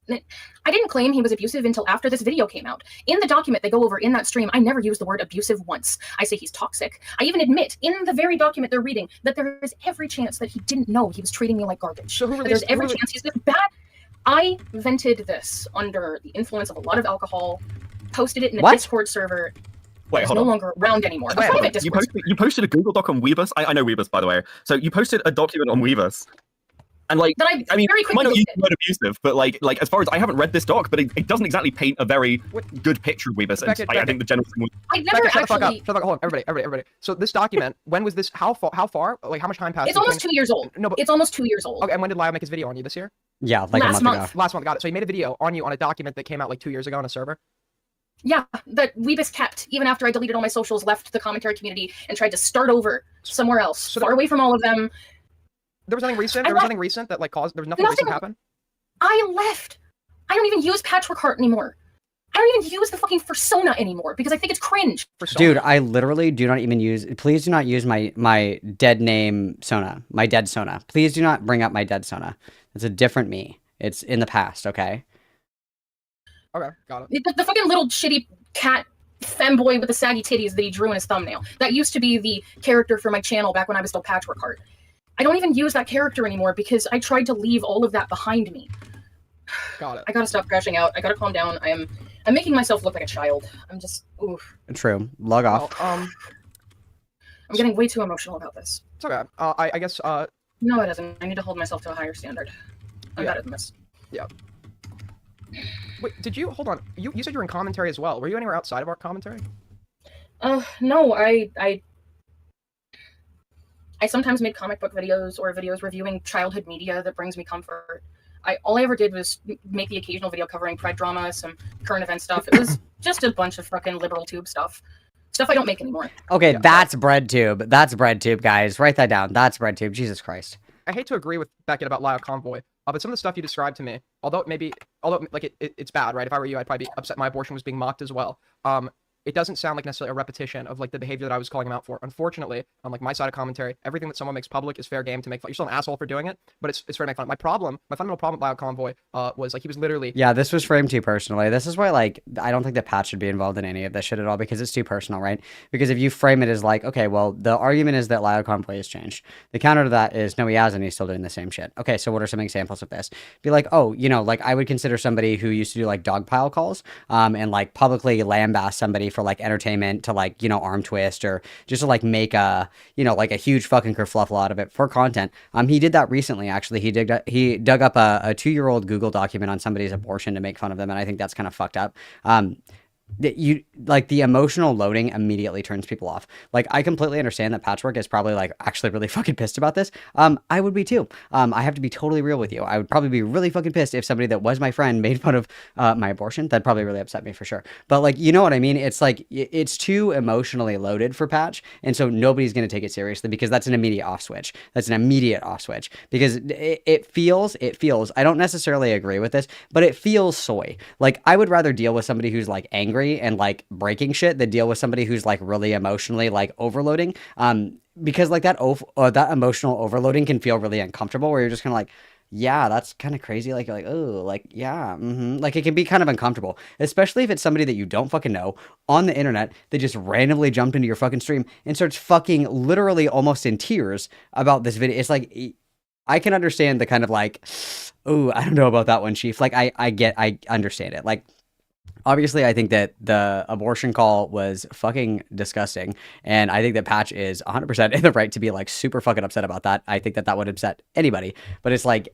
I didn't claim he was abusive until after this video came out. In the document they go over in that stream, I never used the word abusive once. I say he's toxic. I even admit in the very document they're reading that there is every chance that he didn't know he was treating me like garbage. So who There's released? every chance he's this bad. I vented this under the influence of a lot of alcohol, posted it in a What? Discord server. Wait, It's hold no on. longer around anymore. A Wait, private You Discord posted a Google Doc on Weebus. I know Weebus, by the way. So you posted a document on Weebus, and like, that I I mean, very you might quickly not use deleted. the word abusive, but like as far as I haven't read this doc, but it doesn't exactly paint a very What? good picture of Weebus. And Beckett, I think the general thing was, I never Becca, shut the fuck up. actually. Shut the fuck up. Hold on, everybody. So this document, when was this? How far? Like how much time passed? It's almost 2 years old. No, but It's almost 2 years old. okay. And when did Lyle make his video on you this year? Yeah, like Last a month month. ago. Last month. Got it. So he made a video on you on a document that came out like 2 years ago on a server. Yeah, that Weebus kept even after I deleted all my socials, left the commentary community, and tried to start over somewhere else, So far away from all of them. There was nothing recent. I There was left- nothing recent that like caused. There was nothing recent Nothing- happen. I left. I don't even use Patchwork Heart anymore. I don't even use the fucking persona anymore because I think it's cringe. For Sony. Dude, I literally do not even use. Please do not use my dead name Sona. My dead Sona. Please do not bring up my dead Sona. It's a different me. It's in the past, okay? Okay, got it. The fucking little shitty cat femboy with the saggy titties that he drew in his thumbnail. That used to be the character for my channel back when I was still Patchwork Heart. I don't even use that character anymore because I tried to leave all of that behind me. Got it. I gotta stop crashing out. I gotta calm down. I'm making myself look like a child. I'm just oof. True. Log off. Well, I'm getting way too emotional about this. it's okay. I guess No, it isn't. I need to hold myself to a higher standard. I'm Yeah. better than this. wait. Did you hold on? You said you were in commentary as well. Were you anywhere outside of our commentary? No, I sometimes make comic book videos or videos reviewing childhood media that brings me comfort. All I ever did was make the occasional video covering Pride drama, some current event stuff. It was just a bunch of fucking liberal tube stuff. Stuff I don't make anymore. Okay, Yeah. that's BreadTube. That's BreadTube, guys. Write that down. That's BreadTube. Jesus Christ. I hate to agree with Beckett about Lyle Convoy, but some of the stuff you described to me, although like it's bad, right? If I were you, I'd probably be upset my abortion was being mocked as well. It doesn't sound like necessarily a repetition of like the behavior that I was calling him out for. Unfortunately, on like my side of commentary, everything that someone makes public is fair game to make fun. You're still an asshole for doing it, but it's fair to make fun. My fundamental problem with Lyle Convoy was like he was literally Yeah, this was framed too personally. This is why, like, I don't think that Pat should be involved in any of this shit at all because it's too personal, right? Because if you frame it as like, okay, well, the argument is that Lyle Convoy has changed. The counter to that is, no, he hasn't. He's still doing the same shit. Okay, so what are some examples of this? Be like, oh, you know, like I would consider somebody who used to do like dogpile calls, and like publicly lambast somebody for like entertainment to like, you know, arm twist or just to like make a, you know, like a huge fucking kerfluffle out of it for content. He did that recently, actually. He dug up a 2-year-old Google document on somebody's abortion to make fun of them, and I think that's kind of fucked up. That you like the emotional loading immediately turns people off. Like I completely understand that Patchwork is probably like actually really fucking pissed about this. I would be too. I have to be totally real with you. I would probably be really fucking pissed if somebody that was my friend made fun of my abortion. That'd probably really upset me for sure. But like, you know what I mean? It's like it's too emotionally loaded for Patch, and so nobody's gonna take it seriously because that's an immediate off switch. That's an immediate off switch because it feels. I don't necessarily agree with this, but it feels soy. Like I would rather deal with somebody who's like angry and like breaking shit than deal with somebody who's like really emotionally like overloading. Because like that emotional overloading can feel really uncomfortable where you're just kind of like, yeah, that's kind of crazy. Like, you're like, oh, like, yeah, like it can be kind of uncomfortable, especially if it's somebody that you don't fucking know on the internet that just randomly jumped into your fucking stream and starts fucking literally almost in tears about this video. It's like, I can understand the kind of like, oh, I don't know about that one, Chief. Like, I understand it. Like, Obviously, I think that the abortion call was fucking disgusting, and I think that Patch is 100% in the right to be like super fucking upset about that. I think that that would upset anybody, but it's like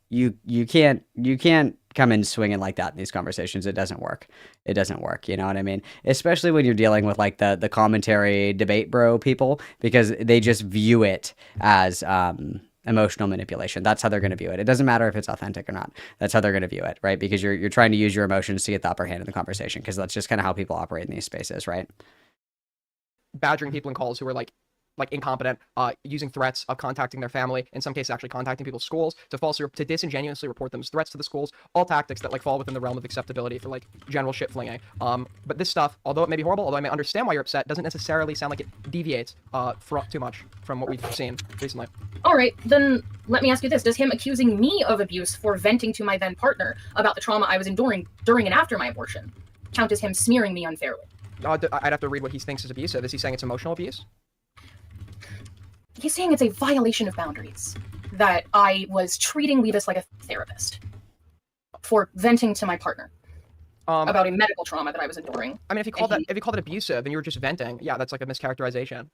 you can't come in swinging like that in these conversations. It doesn't work. It doesn't work. You know what I mean? Especially when you're dealing with like the commentary debate bro people, because they just view it as emotional manipulation. That's how they're going to view it. It doesn't matter if it's authentic or not. That's how they're going to view it, right? Because you're trying to use your emotions to get the upper hand in the conversation, because that's just kind of how people operate in these spaces, right? Badgering people in calls who are like incompetent, using threats of contacting their family, in some cases actually contacting people's schools to disingenuously report them as threats to the schools, all tactics that like fall within the realm of acceptability for like general shit flinging. But this stuff, although it may be horrible, although I may understand why you're upset, doesn't necessarily sound like it deviates too much from what we've seen recently. All right, then let me ask you this. Does him accusing me of abuse for venting to my then partner about the trauma I was enduring during and after my abortion count as him smearing me unfairly? I'd have to read what he thinks is abusive. Is he saying it's emotional abuse? He's saying it's a violation of boundaries, that I was treating Levis like a therapist for venting to my partner about a medical trauma that I was enduring. I mean, if you called it abusive and you were just venting, yeah, that's like a mischaracterization.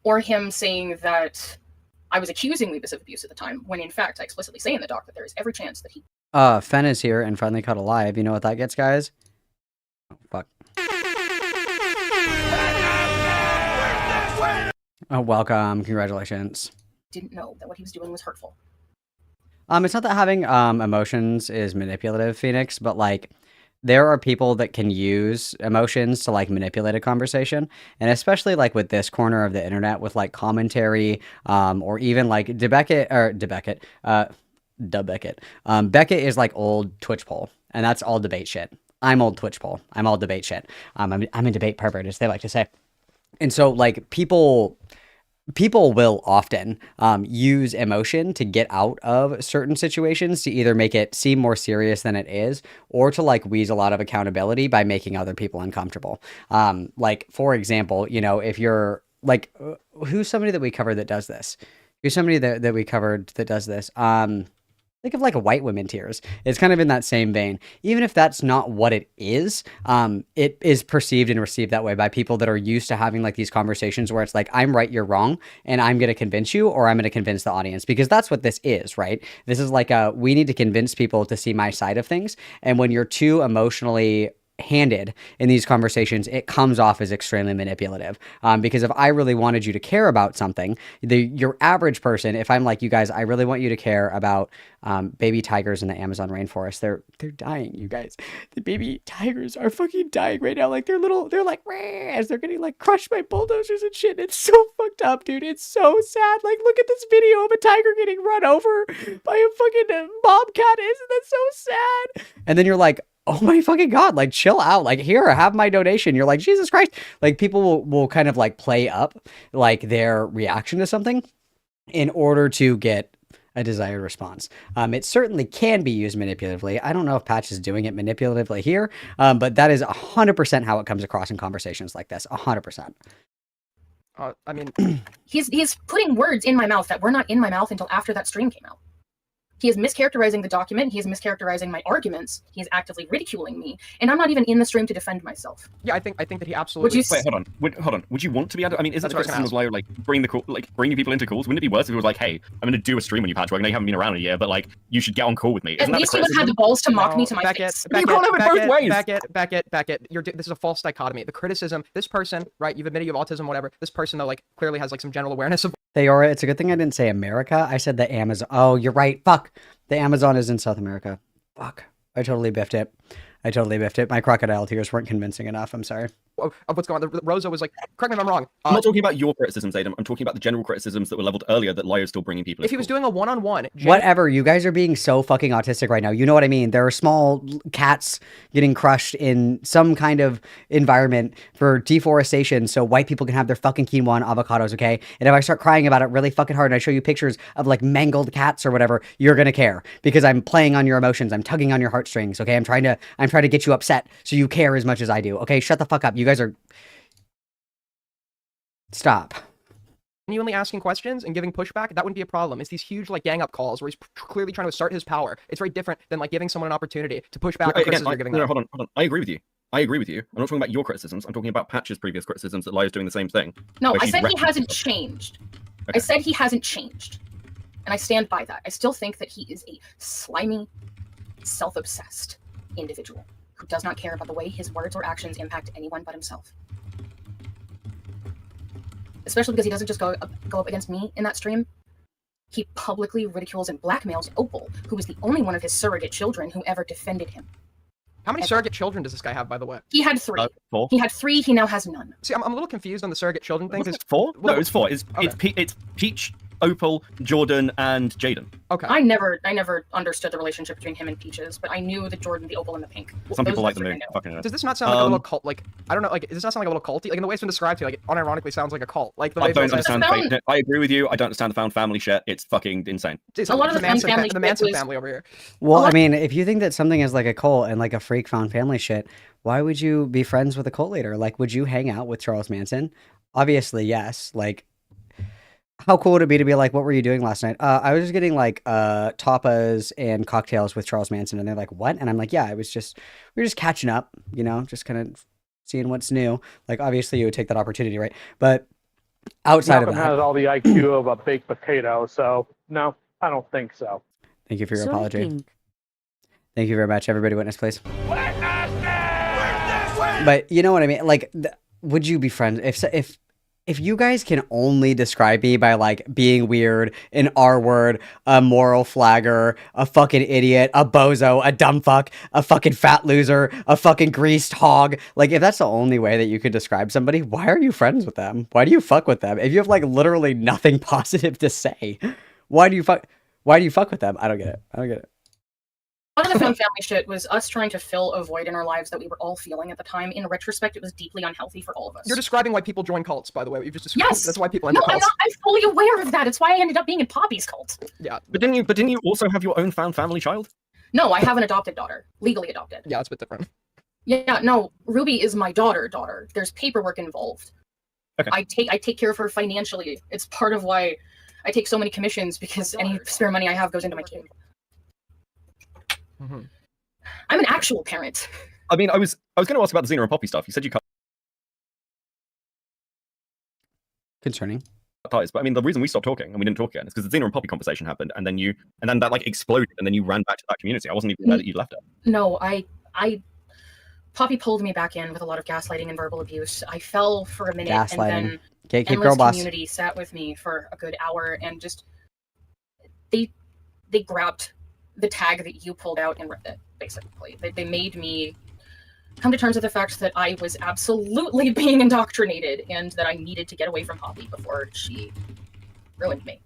Or him saying that I was accusing Levis of abuse at the time, when in fact I explicitly say in the doc that there is every chance that he... Fen is here and finally caught alive. You know what that gets, guys? Oh, fuck. Oh, welcome. Congratulations. Didn't know that what he was doing was hurtful. It's not that having emotions is manipulative, Phoenix, but like there are people that can use emotions to like manipulate a conversation, and especially like with this corner of the internet with like commentary, or even like Beckett. Beckett is like old Twitch poll, and that's all debate shit. I'm old Twitch poll. I'm all debate shit. I'm a debate pervert, as they like to say. And so like people will often use emotion to get out of certain situations, to either make it seem more serious than it is, or to like weasel out of accountability by making other people uncomfortable. Like for example, you know, if you're like, who's somebody that we covered that does this? Who's somebody that we covered that does this? Think of like a white women tears. It's kind of in that same vein. Even if that's not what it is perceived and received that way by people that are used to having like these conversations where it's like, I'm right, you're wrong, and I'm going to convince you, or I'm going to convince the audience, because that's what this is, right? This is like we need to convince people to see my side of things. And when you're too emotionally handed in these conversations, it comes off as extremely manipulative. Because if I really wanted you to care about something, your average person, if I'm like, you guys, I really want you to care about baby tigers in the Amazon rainforest. They're dying, you guys. The baby tigers are fucking dying right now. Like they're like as they're getting like crushed by bulldozers and shit. It's so fucked up, dude. It's so sad. Like look at this video of a tiger getting run over by a fucking bobcat. Isn't that so sad? And then you're like, oh my fucking God, like chill out. Like here, have my donation. You're like, Jesus Christ. Like people will kind of like play up like their reaction to something in order to get a desired response. It certainly can be used manipulatively. I don't know if Patch is doing it manipulatively here, but that is 100% how it comes across in conversations like this. 100%. I mean, he's putting words in my mouth that were not in my mouth until after that stream came out. He is mischaracterizing the document. He is mischaracterizing my arguments. He is actively ridiculing me, and I'm not even in the stream to defend myself. Yeah, I think that he absolutely. Wait, hold on. Would you want to be? I mean, is it the criticism of like bringing people into calls? Wouldn't it be worse if it was like, hey, I'm going to do a stream on you, Patch. I know you haven't been around a year, but like, you should get on call with me. At least he would have had the balls to mock me to my face. You can't have it both ways. Beckett. This is a false dichotomy. The criticism. This person, right? You've admitted you have autism, whatever. This person though, like, clearly has like some general awareness of. Theora, it's a good thing I didn't say America. I said the Amazon. Oh, you're right. Fuck. The Amazon is in South America. Fuck. I totally biffed it. My crocodile tears weren't convincing enough. I'm sorry. What's going on? Rosa was like, correct me if I'm wrong. I'm not talking about your criticisms, Adam. I'm talking about the general criticisms that were leveled earlier that Lyo's still bringing people. If he was doing a one-on-one, whatever. You guys are being so fucking autistic right now. You know what I mean? There are small cats getting crushed in some kind of environment for deforestation, so white people can have their fucking quinoa and avocados. Okay, and if I start crying about it really fucking hard and I show you pictures of like mangled cats or whatever, you're gonna care because I'm playing on your emotions. I'm tugging on your heartstrings. Okay, I'm trying to get you upset so you care as much as I do. Okay, shut the fuck up. You guys are... Stop. genuinely asking questions and giving pushback, that wouldn't be a problem. It's these huge like gang up calls where he's clearly trying to assert his power. It's very different than like giving someone an opportunity to push back on criticism you're giving them. Hold on. I agree with you. I'm not talking about your criticisms. I'm talking about Patch's previous criticisms that Lio's doing the same thing. No, I said he hasn't changed. Okay. I said he hasn't changed. And I stand by that. I still think that he is a slimy, self-obsessed individual who does not care about the way his words or actions impact anyone but himself. Especially because he doesn't just go up against me in that stream. He publicly ridicules and blackmails Opal, who was the only one of his surrogate children who ever defended him. How many surrogate children does this guy have, by the way? He had 3. 4. He had 3, he now has none. See, I'm a little confused on the surrogate children thing. It's 4? No, it's 4. It's Peach, Opal, Jordan, and Jaden. Okay. I never understood the relationship between him and Peaches, but I knew the Jordan, the Opal, and the Pink. Some people like the 3 I moon. know. Fucking Does this not sound like a little cult? Like, I don't know, like, does this not sound like a little culty? Like, in the way it's been described to you, like, it unironically sounds like a cult. Like, the way I don't it's understand I agree with you. I don't understand the found family shit. It's fucking insane. It's A lot of the Manson, family the Manson was- family over here. Well, I mean, if you think that something is like a cult and like a freak found family shit, why would you be friends with a cult leader? Like, would you hang out with Charles Manson? Obviously, yes. Like, how cool would it be to be like, what were you doing last night? I was just getting like tapas and cocktails with Charles Manson. And they're like, what? And I'm like, yeah, we were just catching up, you know, just kind of seeing what's new. Like, obviously you would take that opportunity, right? But outside Malcolm of that, has all the IQ of a baked potato, so no, I don't think so. thank you for your Soul apology. King. Thank you very much. Everybody witness, please. But you know what I mean? Like, would you be friends if you guys can only describe me by like being weird, an R word, a moral flagger, a fucking idiot, a bozo, a dumb fuck, a fucking fat loser, a fucking greased hog, like if that's the only way that you could describe somebody, why are you friends with them? Why do you fuck with them? If you have like literally nothing positive to say, why do you fuck with them? I don't get it. A lot of the found family shit was us trying to fill a void in our lives that we were all feeling at the time. In retrospect, it was deeply unhealthy for all of us. You're describing why people join cults, by the way. What you've just described. Yes! That's why people enter No, I'm cults. not. I'm fully aware of that. It's why I ended up being in Poppy's cult. Yeah. But didn't you also have your own found family child? No, I have an adopted daughter. Legally adopted. Yeah, it's a bit different. Yeah, no, Ruby is my daughter. There's paperwork involved. Okay. I take care of her financially. It's part of why I take so many commissions, because any spare money I have goes into my kid. Mm-hmm. I'm an actual parent. I mean, I was going to ask about the Xena and Poppy stuff. You said you cut Concerning. ties, but I mean, the reason we stopped talking and we didn't talk again is because the Xena and Poppy conversation happened, and then that like exploded, and then you ran back to that community. I wasn't even aware that you left it. No, Poppy pulled me back in with a lot of gaslighting and verbal abuse. I fell for a minute, and then Gatekeep Endless girl boss. Community sat with me for a good hour, and just they grabbed the tag that you pulled out and ripped it. Basically, they made me come to terms with the fact that I was absolutely being indoctrinated and that I needed to get away from Poppy before she ruined me.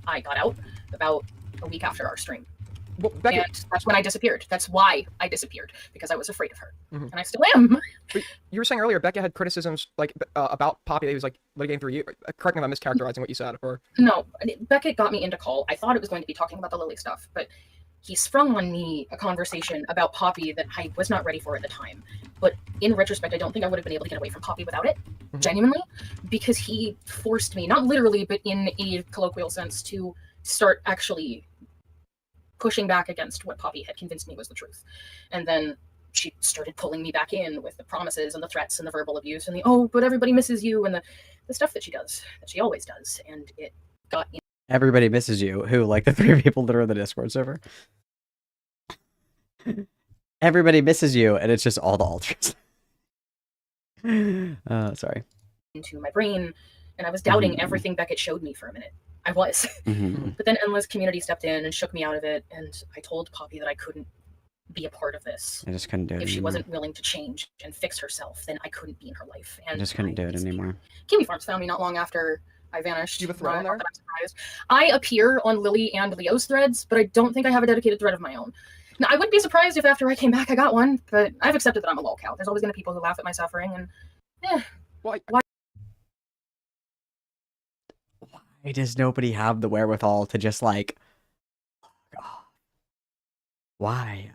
I got out about a week after our stream. Well, Becky, and that's when I disappeared. That's why I disappeared, because I was afraid of her. Mhm. And I still am. you were saying earlier, Becca had criticisms like about Poppy that he was like litigating through you. Correct me if I'm mischaracterizing what you said. Or No, Beckett got me into call. I thought it was going to be talking about the Lily stuff, but he sprung on me a conversation about Poppy that I was not ready for at the time. But in retrospect, I don't think I would have been able to get away from Poppy without it, genuinely, because he forced me, not literally, but in a colloquial sense, to start actually pushing back against what Poppy had convinced me was the truth. And then she started pulling me back in with the promises and the threats and the verbal abuse and the, oh, but everybody misses you, and the stuff that she does, that she always does. And it got in. Everybody misses you. Who? Like the 3 people that are in the Discord server? Everybody misses you, and it's just all the ultras. Sorry. Into my brain, and I was doubting everything Beckett showed me for a minute. I was. Mm-hmm. But then Endless Community stepped in and shook me out of it, and I told Poppy that I couldn't be a part of this. I just couldn't do it If she anymore. wasn't willing to change and fix herself, then I couldn't be in her life. I And just couldn't do it anymore. Kiwi Farms found me not long after I vanished. You have a thread on there? Not that I'm surprised. I appear on Lily and Leo's threads, but I don't think I have a dedicated thread of my own. Now, I wouldn't be surprised if after I came back I got one, but I've accepted that I'm a lolcow. There's always going to be people who laugh at my suffering, and why? Why does nobody have the wherewithal to just like, why?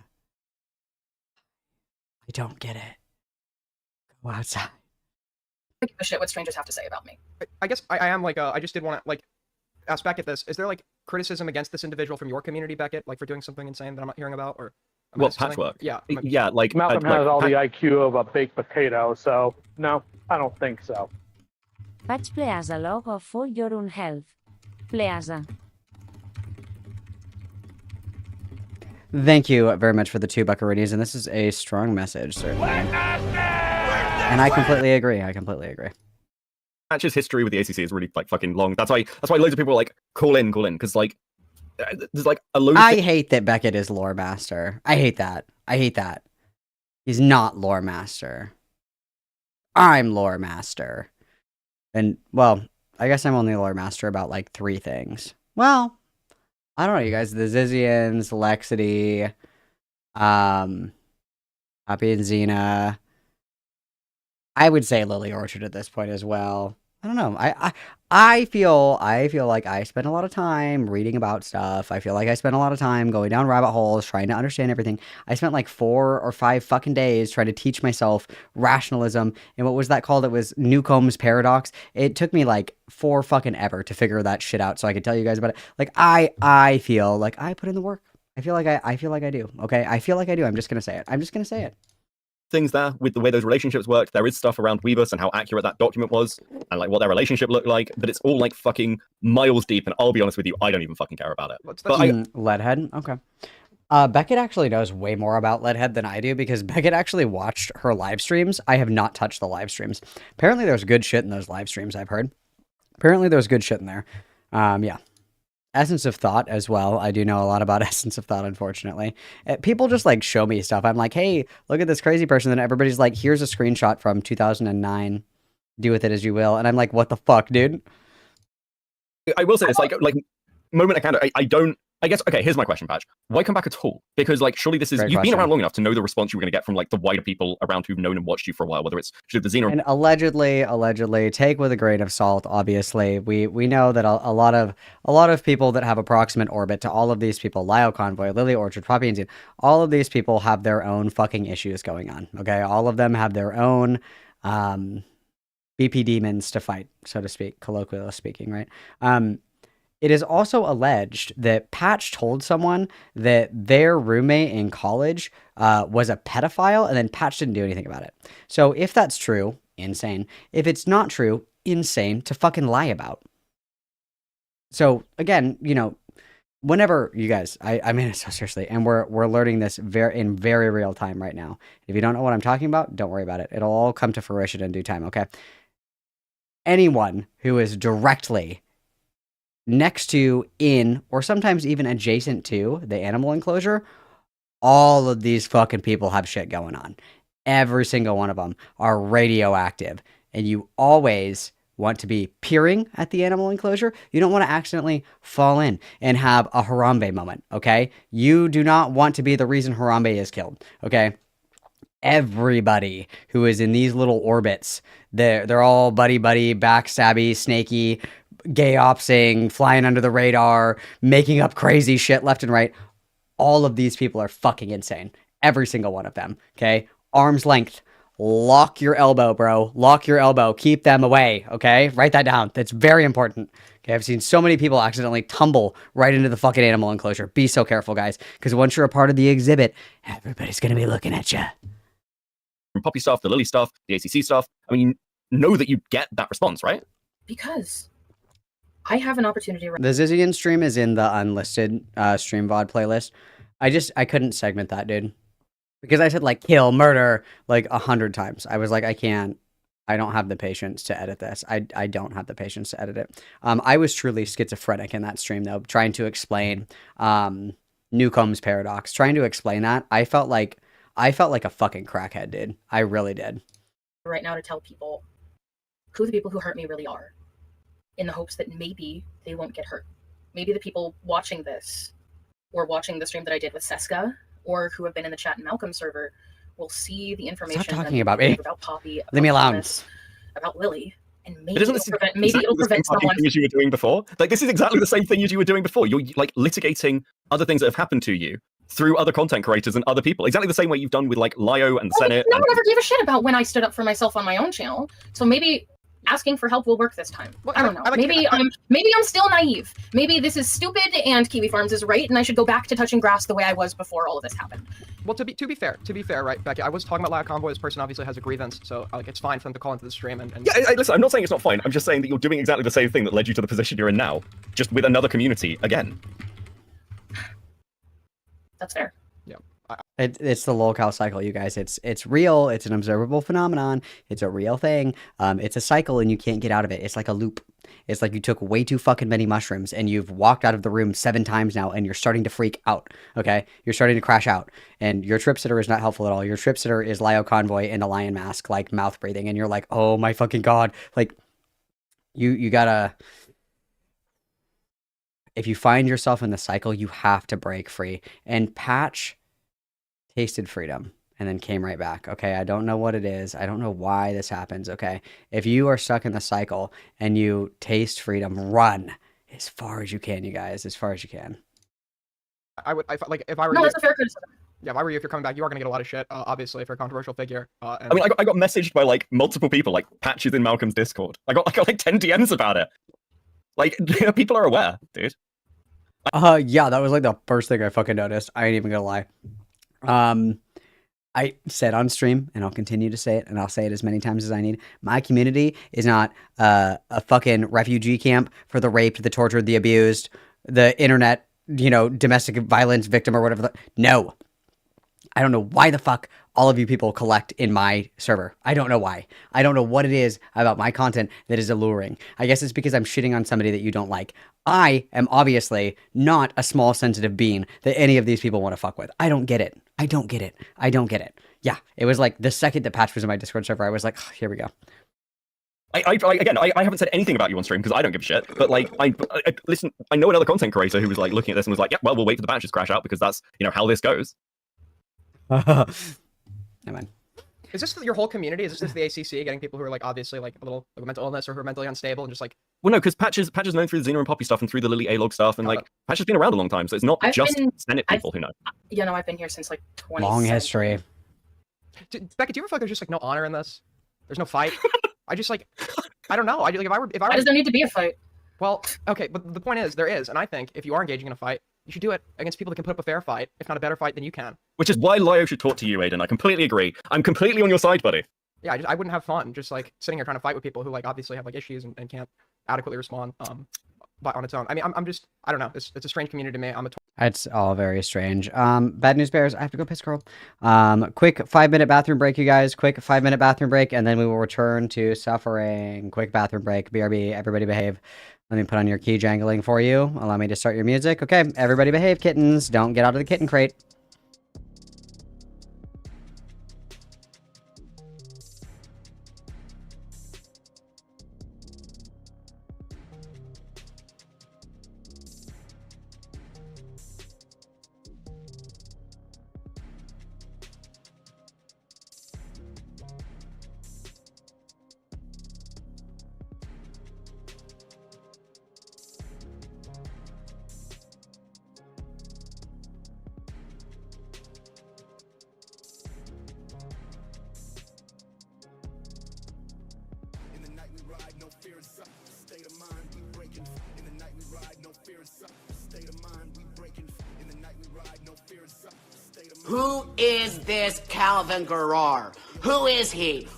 I don't get it. Go outside. I give a shit what strangers have to say about me. I guess I am like I just did want to like ask Beckett this. Is there like criticism against this individual from your community, Beckett, like for doing something insane that I'm not hearing about, or Well, patchwork. Yeah. Yeah, like Malcolm like, has all the IQ of a baked potato, so no, I don't think so. Patch please log of for your own health. Please. Thank you very much for the 2 buckaroonies, and this is a strong message, certainly. And I completely agree. Patch's history with the ACC is really like fucking long. That's why loads of people are like call in, because like there's like a load. I hate that Beckett is lore master. I hate that. He's not lore master. I'm lore master. And well, I guess I'm only lore master about like 3 things. Well, I don't know, you guys. The Zizians, Lexity, Happy and Xena. I would say Lily Orchard at this point as well. I don't know. I feel like I spend a lot of time reading about stuff. I feel like I spend a lot of time going down rabbit holes, trying to understand everything. I spent like 4 or 5 fucking days trying to teach myself rationalism. And what was that called? It was Newcomb's paradox. It took me like 4 fucking ever to figure that shit out so I could tell you guys about it. Like I feel like I put in the work. I feel like I do. Okay? I feel like I do. I'm just going to say it. Things there with the way those relationships worked. There is stuff around Weebus and how accurate that document was and like what their relationship looked like, but it's all like fucking miles deep, and I'll be honest with you, I don't even fucking care about it. But Leadhead? Okay. Beckett actually knows way more about Leadhead than I do because Beckett actually watched her live streams. I have not touched the live streams. Apparently there's good shit in those live streams, I've heard. Apparently there's good shit in there. Yeah. Essence of Thought as well. I do know a lot about Essence of Thought, unfortunately. People just like show me stuff. I'm like, hey, look at this crazy person. Then everybody's like, here's a screenshot from 2009. Do with it as you will. And I'm like, what the fuck, dude? I will say it's like moment of candor. I guess, okay, here's my question, Patch. Why come back at all? Because, like, surely this is... You've been around long enough to know the response you were going to get from, like, the wider people around who've known and watched you for a while, whether it's the Xena... And allegedly, take with a grain of salt, obviously. We know that a lot of people that have approximate orbit to all of these people, Lio Convoy, Lily Orchard, Poppy and Zine, all of these people have their own fucking issues going on, okay? All of them have their own BP demons to fight, so to speak, colloquially speaking, right? It is also alleged that Patch told someone that their roommate in college was a pedophile, and then Patch didn't do anything about it. So if that's true, insane. If it's not true, insane to fucking lie about. So again, you know, whenever you guys, I mean it so seriously, and we're learning this in very real time right now. If you don't know what I'm talking about, don't worry about it. It'll all come to fruition in due time, okay? Anyone who is directly next to, in, or sometimes even adjacent to the animal enclosure, all of these fucking people have shit going on. Every single one of them are radioactive. And you always want to be peering at the animal enclosure. You don't want to accidentally fall in and have a Harambe moment, okay? You do not want to be the reason Harambe is killed, okay? Everybody who is in these little orbits, they're all buddy-buddy, backstabby, snaky, gay-opsing, flying under the radar, making up crazy shit left and right. All of these people are fucking insane. Every single one of them, okay? Arm's length. Lock your elbow, bro. Lock your elbow. Keep them away, okay? Write that down. That's very important. Okay, I've seen so many people accidentally tumble right into the fucking animal enclosure. Be so careful, guys, because once you're a part of the exhibit, everybody's going to be looking at you. From Poppy stuff, the Lily stuff, the ACC stuff, I mean, you know that you get that response, right? Because I have an opportunity. The Zizian stream is in the unlisted stream VOD playlist. I couldn't segment that, dude. Because I said, like, kill, murder, like, 100 times. I was like, I don't have the patience to edit this. I don't have the patience to edit it. I was truly schizophrenic in that stream, though, trying to explain Newcomb's paradox. Trying to explain that, I felt like a fucking crackhead, dude. I really did. Right now to tell people who the people who hurt me really are, in the hopes that maybe they won't get hurt. Maybe the people watching this, or watching the stream that I did with Seska, or who have been in the chat and Malcolm server, will see the information. Stop talking about me. About Poppy, Leave me alone. Thomas, about Lily, and maybe it'll prevent someone. As you were doing before, like this is exactly the same thing as you were doing before. You're like litigating other things that have happened to you through other content creators and other people, exactly the same way you've done with like Lio and the Senate. No one ever gave a shit about when I stood up for myself on my own channel. So maybe asking for help will work this time. Well, I don't know. I like- maybe I'm still naive. Maybe this is stupid and Kiwi Farms is right, and I should go back to touching grass the way I was before all of this happened. Well, to be fair, right, Becky, I was talking about Live Convoy. This person obviously has a grievance, so like it's fine for them to call into the stream and Yeah, listen, I'm not saying it's not fine. I'm just saying that you're doing exactly the same thing that led you to the position you're in now, just with another community again. That's fair. It's the lolcow cycle, you guys. It's real. It's an observable phenomenon. It's a real thing. It's a cycle, and you can't get out of it. It's like a loop. It's like you took way too fucking many mushrooms, and you've walked out of the room 7 times now, and you're starting to freak out. Okay, you're starting to crash out, and your trip sitter is not helpful at all. Your trip sitter is Lio Convoy in a lion mask, like mouth breathing, and you're like, oh my fucking god, like you gotta. If you find yourself in the cycle, you have to break free. And Patch tasted freedom and then came right back. Okay, I don't know what it is. I don't know why this happens. Okay, if you are stuck in the cycle and you taste freedom, run as far as you can, you guys, as far as you can. I would, if I were No, you, that's a fair criticism. yeah, if I were you, if you're coming back, you are gonna get a lot of shit. Obviously, if you're a controversial figure. And... I mean, I got messaged by like multiple people, like Patches in Malcolm's Discord. I got like 10 DMs about it. Like, people are aware, dude. Yeah, that was like the first thing I fucking noticed. I ain't even gonna lie. I said on stream, and I'll continue to say it, and I'll say it as many times as I need. My community is not a fucking refugee camp for the raped, the tortured, the abused, the internet, domestic violence victim or whatever. No. I don't know why the fuck all of you people collect in my server. I don't know why. I don't know what it is about my content that is alluring. I guess it's because I'm shitting on somebody that you don't like. I am obviously not a small sensitive being that any of these people want to fuck with. I don't get it. I don't get it. I don't get it. Yeah, it was like the second that Patch was in my Discord server, I was like, oh, here we go. I haven't said anything about you on stream because I don't give a shit. But like, listen, I know another content creator who was like looking at this and was like, yeah, well, we'll wait for the patches to crash out because that's how this goes. Never mind. Is this your whole community? Is this just the ACC getting people who are like obviously like a little like mental illness or who are mentally unstable and just like? Well, no, because Patch is known through the Xena and Poppy stuff and through the Lily A-log stuff, and like Patch has been around a long time, so it's not just Senate people who know. I've been here since like 20. Long history. Becky, do you ever feel like there's just like no honor in this? There's no fight. I just like, I don't know. If I were, Why does there need to be a fight? Well, okay, but the point is there is, and I think if you are engaging in a fight, you should do it against people that can put up a fair fight, if not a better fight than you can. Which is why Lio should talk to you, Aiden. I completely agree. I'm completely on your side, buddy. Yeah, I wouldn't have fun just like sitting here trying to fight with people who like obviously have like issues and can't adequately respond but on its own. I mean, I'm just, I don't know. It's a strange community to me. It's all very strange. Bad news bears, I have to go piss, girl. Quick 5-minute bathroom break, you guys. Quick 5-minute bathroom break, and then we will return to suffering. Quick bathroom break. BRB, everybody behave. Let me put on your key jangling for you. Allow me to start your music. Okay, everybody behave, kittens. Don't get out of the kitten crate. Who is this Calvin Garrar? Who is he?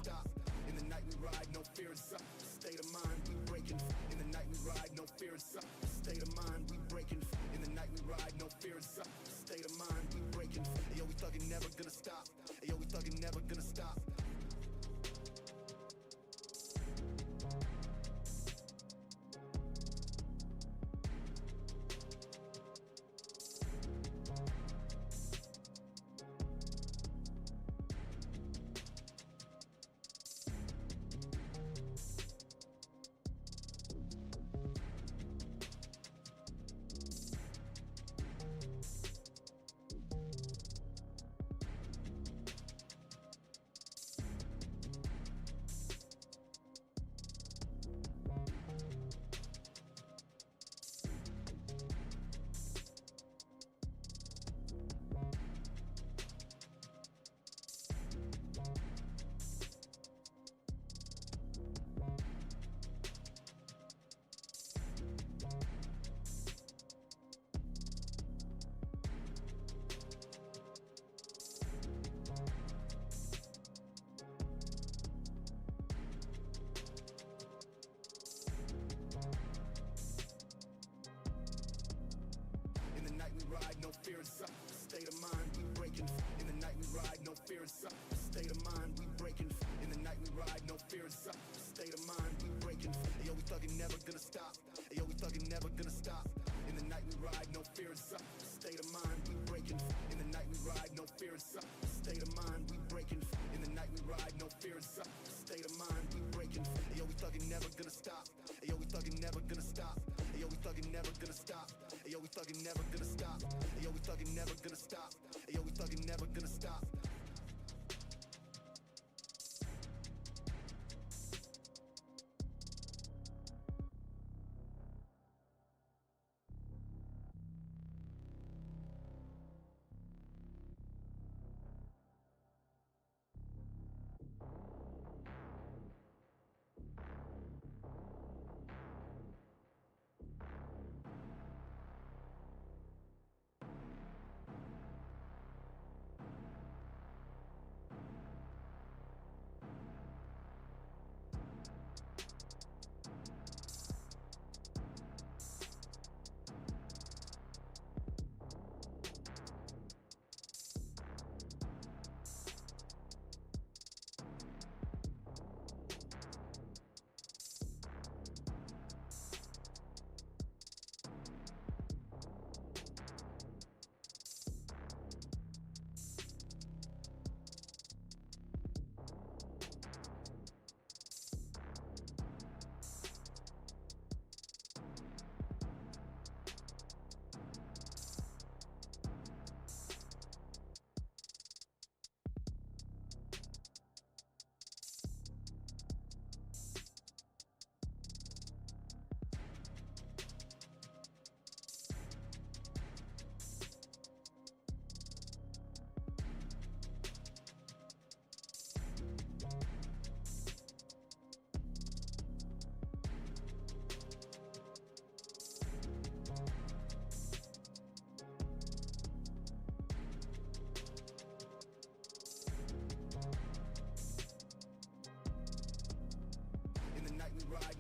fear inside. State of mind, we breaking. Yo, we thuggin', never gonna stop. Yo, we thuggin', never gonna stop. In the night we ride, no fear inside. State of mind, we breaking. In the night we ride, no fear inside. State of mind, we breaking. In the night we ride, no fear inside. State of mind, we breaking. Yo, we thuggin', never gonna stop. Yo, we thuggin', never gonna stop. Yo, we thuggin', never gonna stop. Yo, we thuggin', never gonna stop. Yo, we thuggin', never gonna stop. Yo, we thuggin', never gonna stop.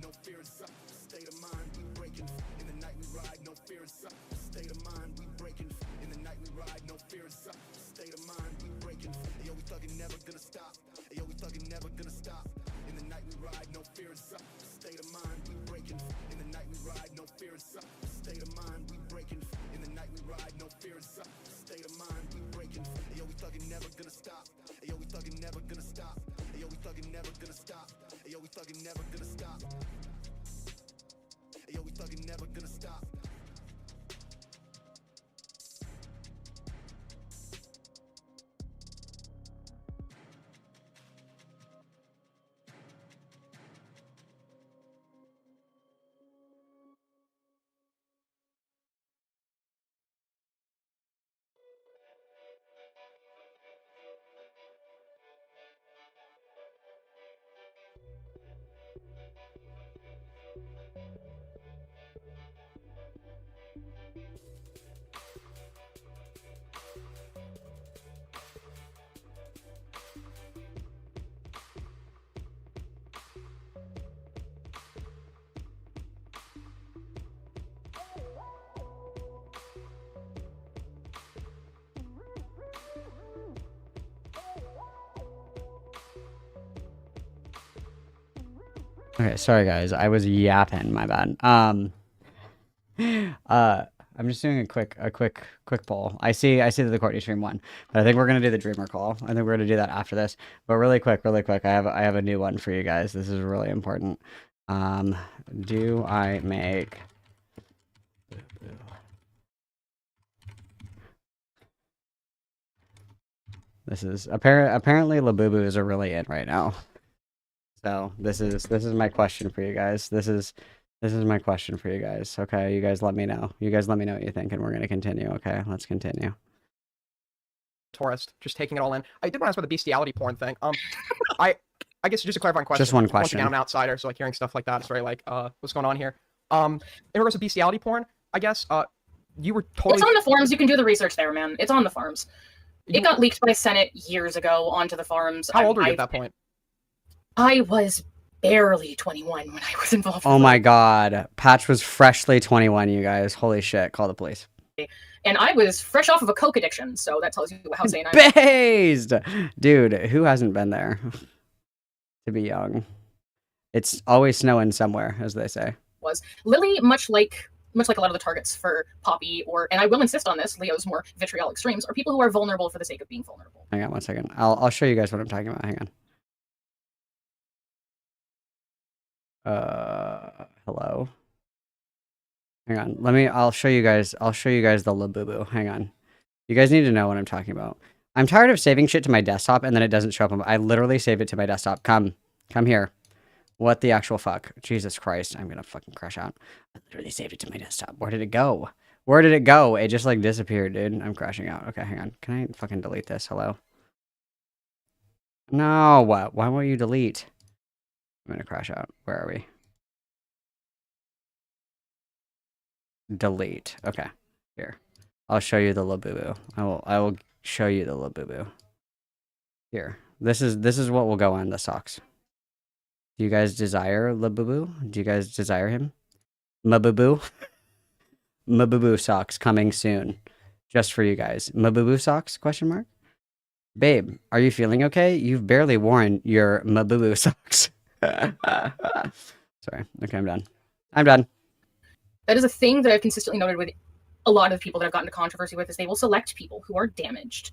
No fear inside. State of mind, we breaking. In the night we ride, no fear inside. State of mind, we breaking. In the night we ride, no fear inside. State of mind, we breaking. Yo, we thuggin', never gonna stop. Yo, we thuggin', never gonna stop. In the night we ride, no fear inside. State of mind, we breaking. In the night we ride, no fear inside. State of mind, we breaking. In the night we ride, no fear inside. State of mind, we breaking. Yo, we thuggin', never gonna stop. Yo, we thuggin', never gonna stop. Yo, we thuggin', never gonna stop. Yo, we thuggin', never gonna stop. Yo, we thuggin', never gonna stop. Okay, sorry guys, I was yapping, my bad. I'm just doing a quick poll. I see that the Courtney stream won, but I think we're gonna do the Dreamer call. I think we're gonna do that after this. But really quick, I have a new one for you guys. This is really important. Do I make this is apparently Labubu's are really in right now. So this is my question for you guys. This is my question for you guys. Okay, you guys let me know. You guys let me know what you think, and we're gonna continue. Okay, let's continue. Tourist, just taking it all in. I did want to ask about the bestiality porn thing. I guess just a clarifying question. Just one Once question. again, I'm an outsider, so like hearing stuff like that is very like, what's going on here? In regards to bestiality porn, I guess you were totally. It's on the forums. You can do the research there, man. It's on the forums. It got leaked by Senate years ago onto the forums. How old were you at that point? I was barely 21 when I was involved. Oh my god. Patch was freshly 21, you guys. Holy shit. Call the police. And I was fresh off of a coke addiction, so that tells you how sane I am. Based! Dude, who hasn't been there? To be young. It's always snowing somewhere, as they say. Was Lily, much like a lot of the targets for Poppy, and I will insist on this, Leo's more vitriolic streams, are people who are vulnerable for the sake of being vulnerable. Hang on 1 second. I'll show you guys what I'm talking about. Hang on. Hello. Hang on. I'll show you guys the Labubu. Hang on. You guys need to know what I'm talking about. I'm tired of saving shit to my desktop and then it doesn't show up. I literally saved it to my desktop. Come here. What the actual fuck? Jesus Christ. I'm gonna fucking crash out. I literally saved it to my desktop. Where did it go? Where did it go? It just like disappeared, dude. I'm crashing out. Okay, hang on. Can I fucking delete this? Hello? No, what? Why won't you delete? I'm gonna crash out. Where are we? Delete. Okay. Here. I'll show you the Labubu. I will show you the Labubu. Here. This is what will go on the socks. Do you guys desire Labubu? Do you guys desire him? Mabubu? Mabubu socks coming soon. Just for you guys. Mabubu socks? Question mark? Babe, are you feeling okay? You've barely worn your Mabubu socks. Sorry. Okay, I'm done. I'm done. That is a thing that I've consistently noted with a lot of people that I've gotten into controversy with, is they will select people who are damaged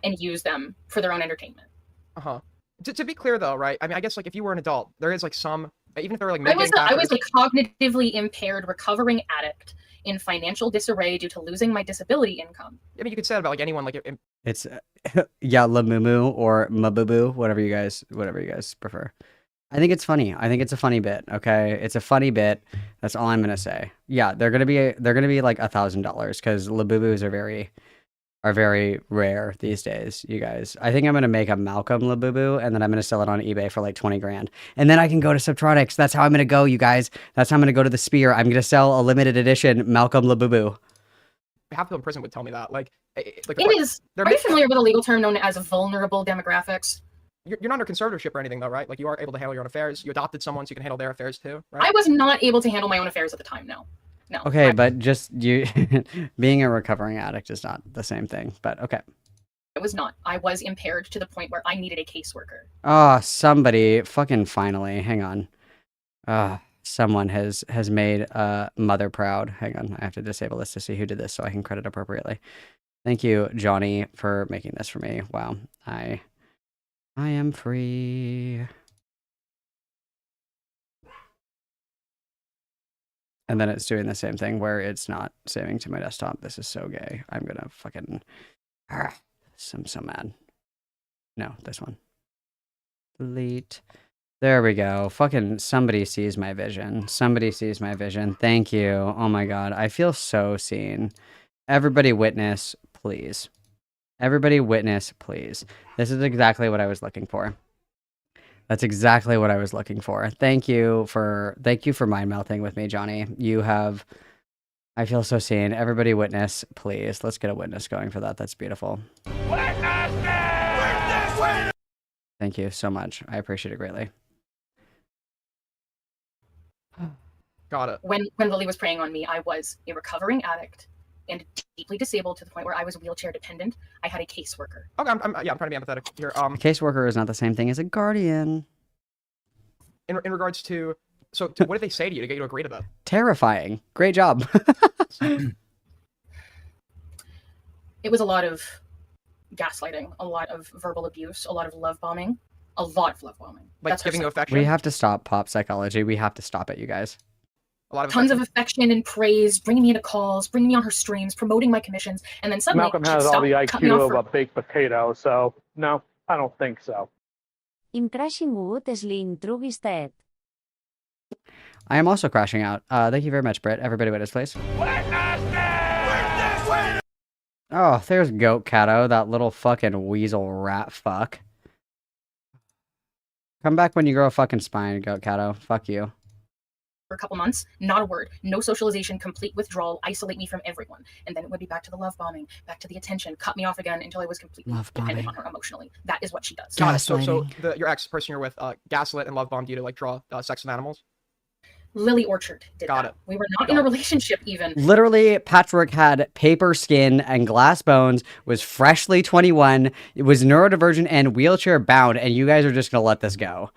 and use them for their own entertainment. Uh-huh. To be clear though, right? I mean, I guess like if you were an adult, there is like some, even if they're like I was a cognitively impaired recovering addict in financial disarray due to losing my disability income. I mean, you could say that about like anyone, like it's yeah, Lamumu or Mabubu, whatever you guys prefer. I think it's funny. I think it's a funny bit. Okay, it's a funny bit. That's all I'm gonna say. Yeah, they're gonna be like $1,000 because Labubus are very rare these days, you guys. I think I'm gonna make a Malcolm Labubu and then I'm gonna sell it on eBay for like 20 grand. And then I can go to Subtronics. That's how I'm gonna go, you guys. That's how I'm gonna go to the Spear. I'm gonna sell a limited edition Malcolm Labubu. half people in prison would tell me that. Like Are you familiar with a legal term known as vulnerable demographics? You're not under conservatorship or anything though, right? Like you are able to handle your own affairs. You adopted someone so you can handle their affairs too, right? I was not able to handle my own affairs at the time, no. Okay, but just you being a recovering addict is not the same thing, but okay. It was not. I was impaired to the point where I needed a caseworker. Oh, somebody fucking finally. Hang on. Someone has made mother proud. Hang on. I have to disable this to see who did this so I can credit appropriately. Thank you, Johnny, for making this for me. Wow. I am free. And then it's doing the same thing where it's not saving to my desktop. This is so gay. I'm gonna fucking... I'm so mad. No, this one. Delete. There we go. Fucking somebody sees my vision. Somebody sees my vision. Thank you. Oh my god. I feel so seen. Everybody witness, please. Everybody witness, please. This is exactly what I was looking for. That's exactly what I was looking for. Thank you for mind melting with me, Johnny. I feel so seen. Everybody witness, please. Let's get a witness going for that. That's beautiful. Thank you so much. I appreciate it greatly. Got it. When Lily was preying on me, I was a recovering addict and deeply disabled to the point where I was wheelchair dependent. I had a caseworker. Okay, I'm trying to be empathetic here. A caseworker is not the same thing as a guardian. In regards to, what did they say to you to get you to agree to that? Terrifying. Great job. It was a lot of gaslighting, a lot of verbal abuse, a lot of love bombing, a lot of love bombing. Like That's giving you affection? We have to stop pop psychology. We have to stop it, you guys. A lot of tons of affection and praise, bringing me into calls, bringing me on her streams, promoting my commissions, and then suddenly Malcolm has all the IQ of a baked potato, so no, I don't think so. I'm crashing out Slin Trugistet. I am also crashing out. Thank you very much, Britt. Everybody witness, please. Oh, there's Goat Cato, that little fucking weasel rat fuck. Come back when you grow a fucking spine, Goat Cato. Fuck you. For a couple months, not a word, no socialization, complete withdrawal, isolate me from everyone. And then it would be back to the love bombing, back to the attention, cut me off again until I was completely dependent on her emotionally. That is what she does. Got it. So your ex person you're with gaslit and love bombed you to like draw sex with animals? Lily Orchard did that. We were not in a relationship even. Literally, Patrick had paper skin and glass bones, was freshly 21, it was neurodivergent and wheelchair bound, and you guys are just gonna let this go.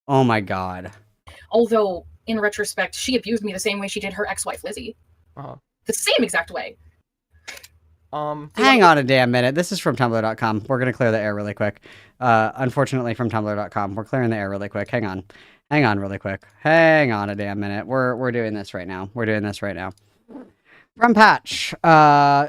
Oh my god. Although, in retrospect, she abused me the same way she did her ex-wife, Lizzie. Uh-huh. The same exact way. Hang on a damn minute. This is from Tumblr.com. We're going to clear the air really quick. Unfortunately, from Tumblr.com. We're clearing the air really quick. Hang on. Hang on really quick. Hang on a damn minute. We're doing this right now. We're doing this right now. From Patch,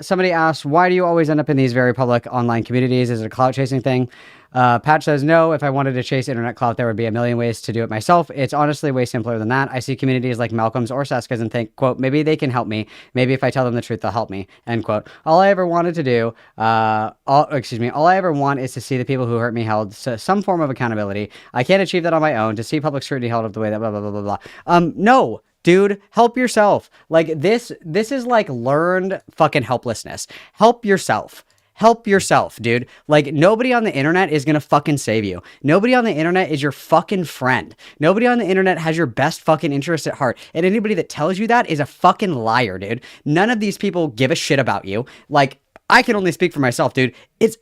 somebody asked, why do you always end up in these very public online communities? Is it a clout chasing thing? Patch says, no, if I wanted to chase internet clout, there would be a million ways to do it myself. It's honestly way simpler than that. I see communities like Malcolm's or Seska's and think, quote, maybe they can help me. Maybe if I tell them the truth, they'll help me, end quote. All I ever wanted to do, all I ever want is to see the people who hurt me held to some form of accountability. I can't achieve that on my own. To see public scrutiny held of the way that blah, blah, blah, blah, blah. No. Dude, help yourself. Like, this is like learned fucking helplessness. Help yourself. Help yourself, dude. Like, nobody on the internet is gonna fucking save you. Nobody on the internet is your fucking friend. Nobody on the internet has your best fucking interest at heart. And anybody that tells you that is a fucking liar, dude. None of these people give a shit about you. Like, I can only speak for myself, dude. It's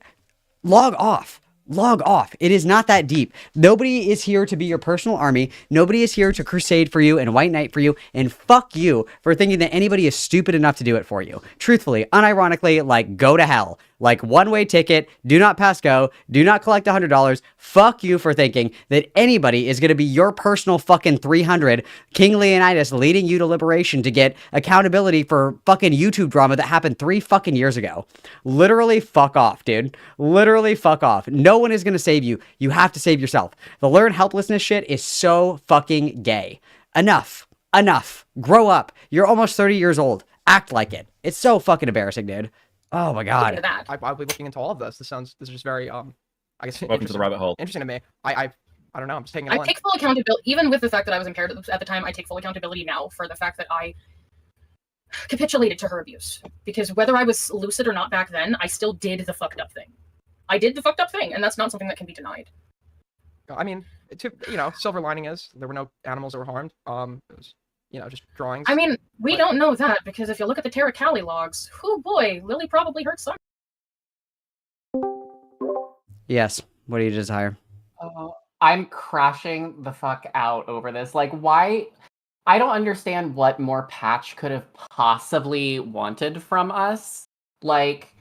log off. Log off. It is not that deep. Nobody is here to be your personal army. Nobody is here to crusade for you and white knight for you. And fuck you for thinking that anybody is stupid enough to do it for you. Truthfully, unironically, like, go to hell. Like, one-way ticket, do not pass go, do not collect $100. Fuck you for thinking that anybody is going to be your personal fucking 300 King Leonidas leading you to liberation to get accountability for fucking YouTube drama that happened 3 fucking years ago. Literally fuck off, dude. Literally fuck off. No one is going to save you. You have to save yourself. The learn helplessness shit is so fucking gay. Enough. Enough. Grow up. You're almost 30 years old. Act like it. It's so fucking embarrassing, dude. Oh my god. I'll be looking into all of this. This is just very I guess welcome to the rabbit hole. Interesting to me. I don't know. I'm just taking it all I take full accountability, even with the fact that I was impaired at the time. I take full accountability now for the fact that I capitulated to her abuse. Because whether I was lucid or not back then, I still did the fucked up thing. I did the fucked up thing, and that's not something that can be denied. I mean, silver lining is there were no animals that were harmed. It was, just drawings. I mean, we don't know that because if you look at the Terra Cali logs, oh boy, Lily probably hurt some. Yes. What do you desire? I'm crashing the fuck out over this. Like, why? I don't understand what more Patch could have possibly wanted from us. Like,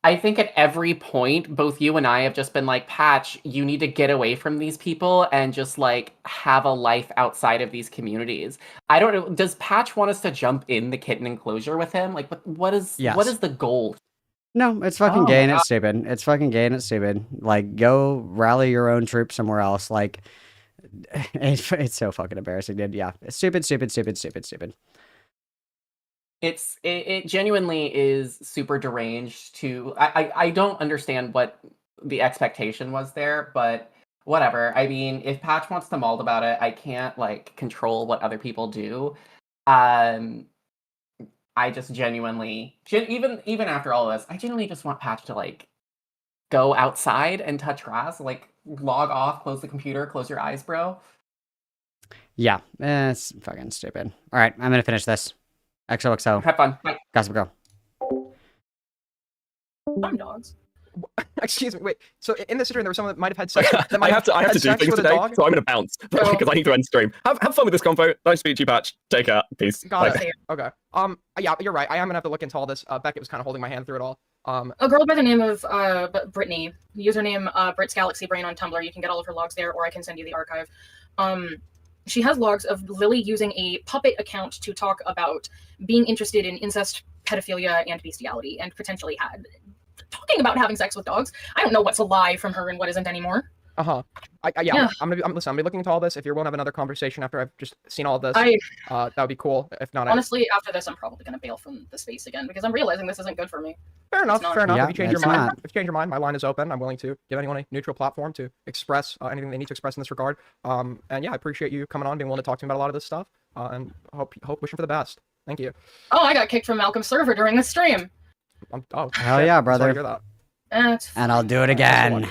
I think at every point, both you and I have just been like, Patch, you need to get away from these people and just, like, have a life outside of these communities. I don't know. Does Patch want us to jump in the kitten enclosure with him? Like, what is the goal? No, it's fucking gay and it's stupid. It's fucking gay and it's stupid. Like, go rally your own troops somewhere else. Like, it's so fucking embarrassing, dude. Yeah, it's stupid, stupid, stupid, stupid, stupid. It genuinely is super deranged to I don't understand what the expectation was there, but whatever. I mean, if Patch wants to mauled about it, I can't like control what other people do. I just genuinely even after all of this, I genuinely just want Patch to like go outside and touch grass, like log off, close the computer, close your eyes, bro. Yeah, it's fucking stupid. All right, I'm gonna finish this. XOXO. Have fun. Bye. Gossip Girl. Some dogs. Excuse me. Wait. So in this stream, there was someone that might have had sex. I have to do things today, so I'm going to bounce because I need to end stream. Have fun with this convo. Nice to meet you, Patch. Take care. Peace. Got it. Okay. Yeah, you're right. I am gonna have to look into all this. Beckett was kind of holding my hand through it all. A girl by the name of Brittany, username Brit's Galaxy Brain on Tumblr. You can get all of her logs there, or I can send you the archive. She has logs of Lily using a puppet account to talk about being interested in incest, pedophilia, and bestiality, and potentially talking about having sex with dogs. I don't know what's a lie from her and what isn't anymore. Yeah. I'm gonna be looking into all this. If you're willing to have another conversation after I've just seen all of this, that would be cool. If not, honestly, after this, I'm probably gonna bail from the space again because I'm realizing this isn't good for me. Fair enough. Yeah, if you change your mind, my line is open. I'm willing to give anyone a neutral platform to express anything they need to express in this regard. And yeah, I appreciate you coming on, being willing to talk to me about a lot of this stuff. And hope wishing for the best. Thank you. Oh, I got kicked from Malcolm's server during this stream. Hell yeah, brother. Sorry to hear that. And I'll do it again.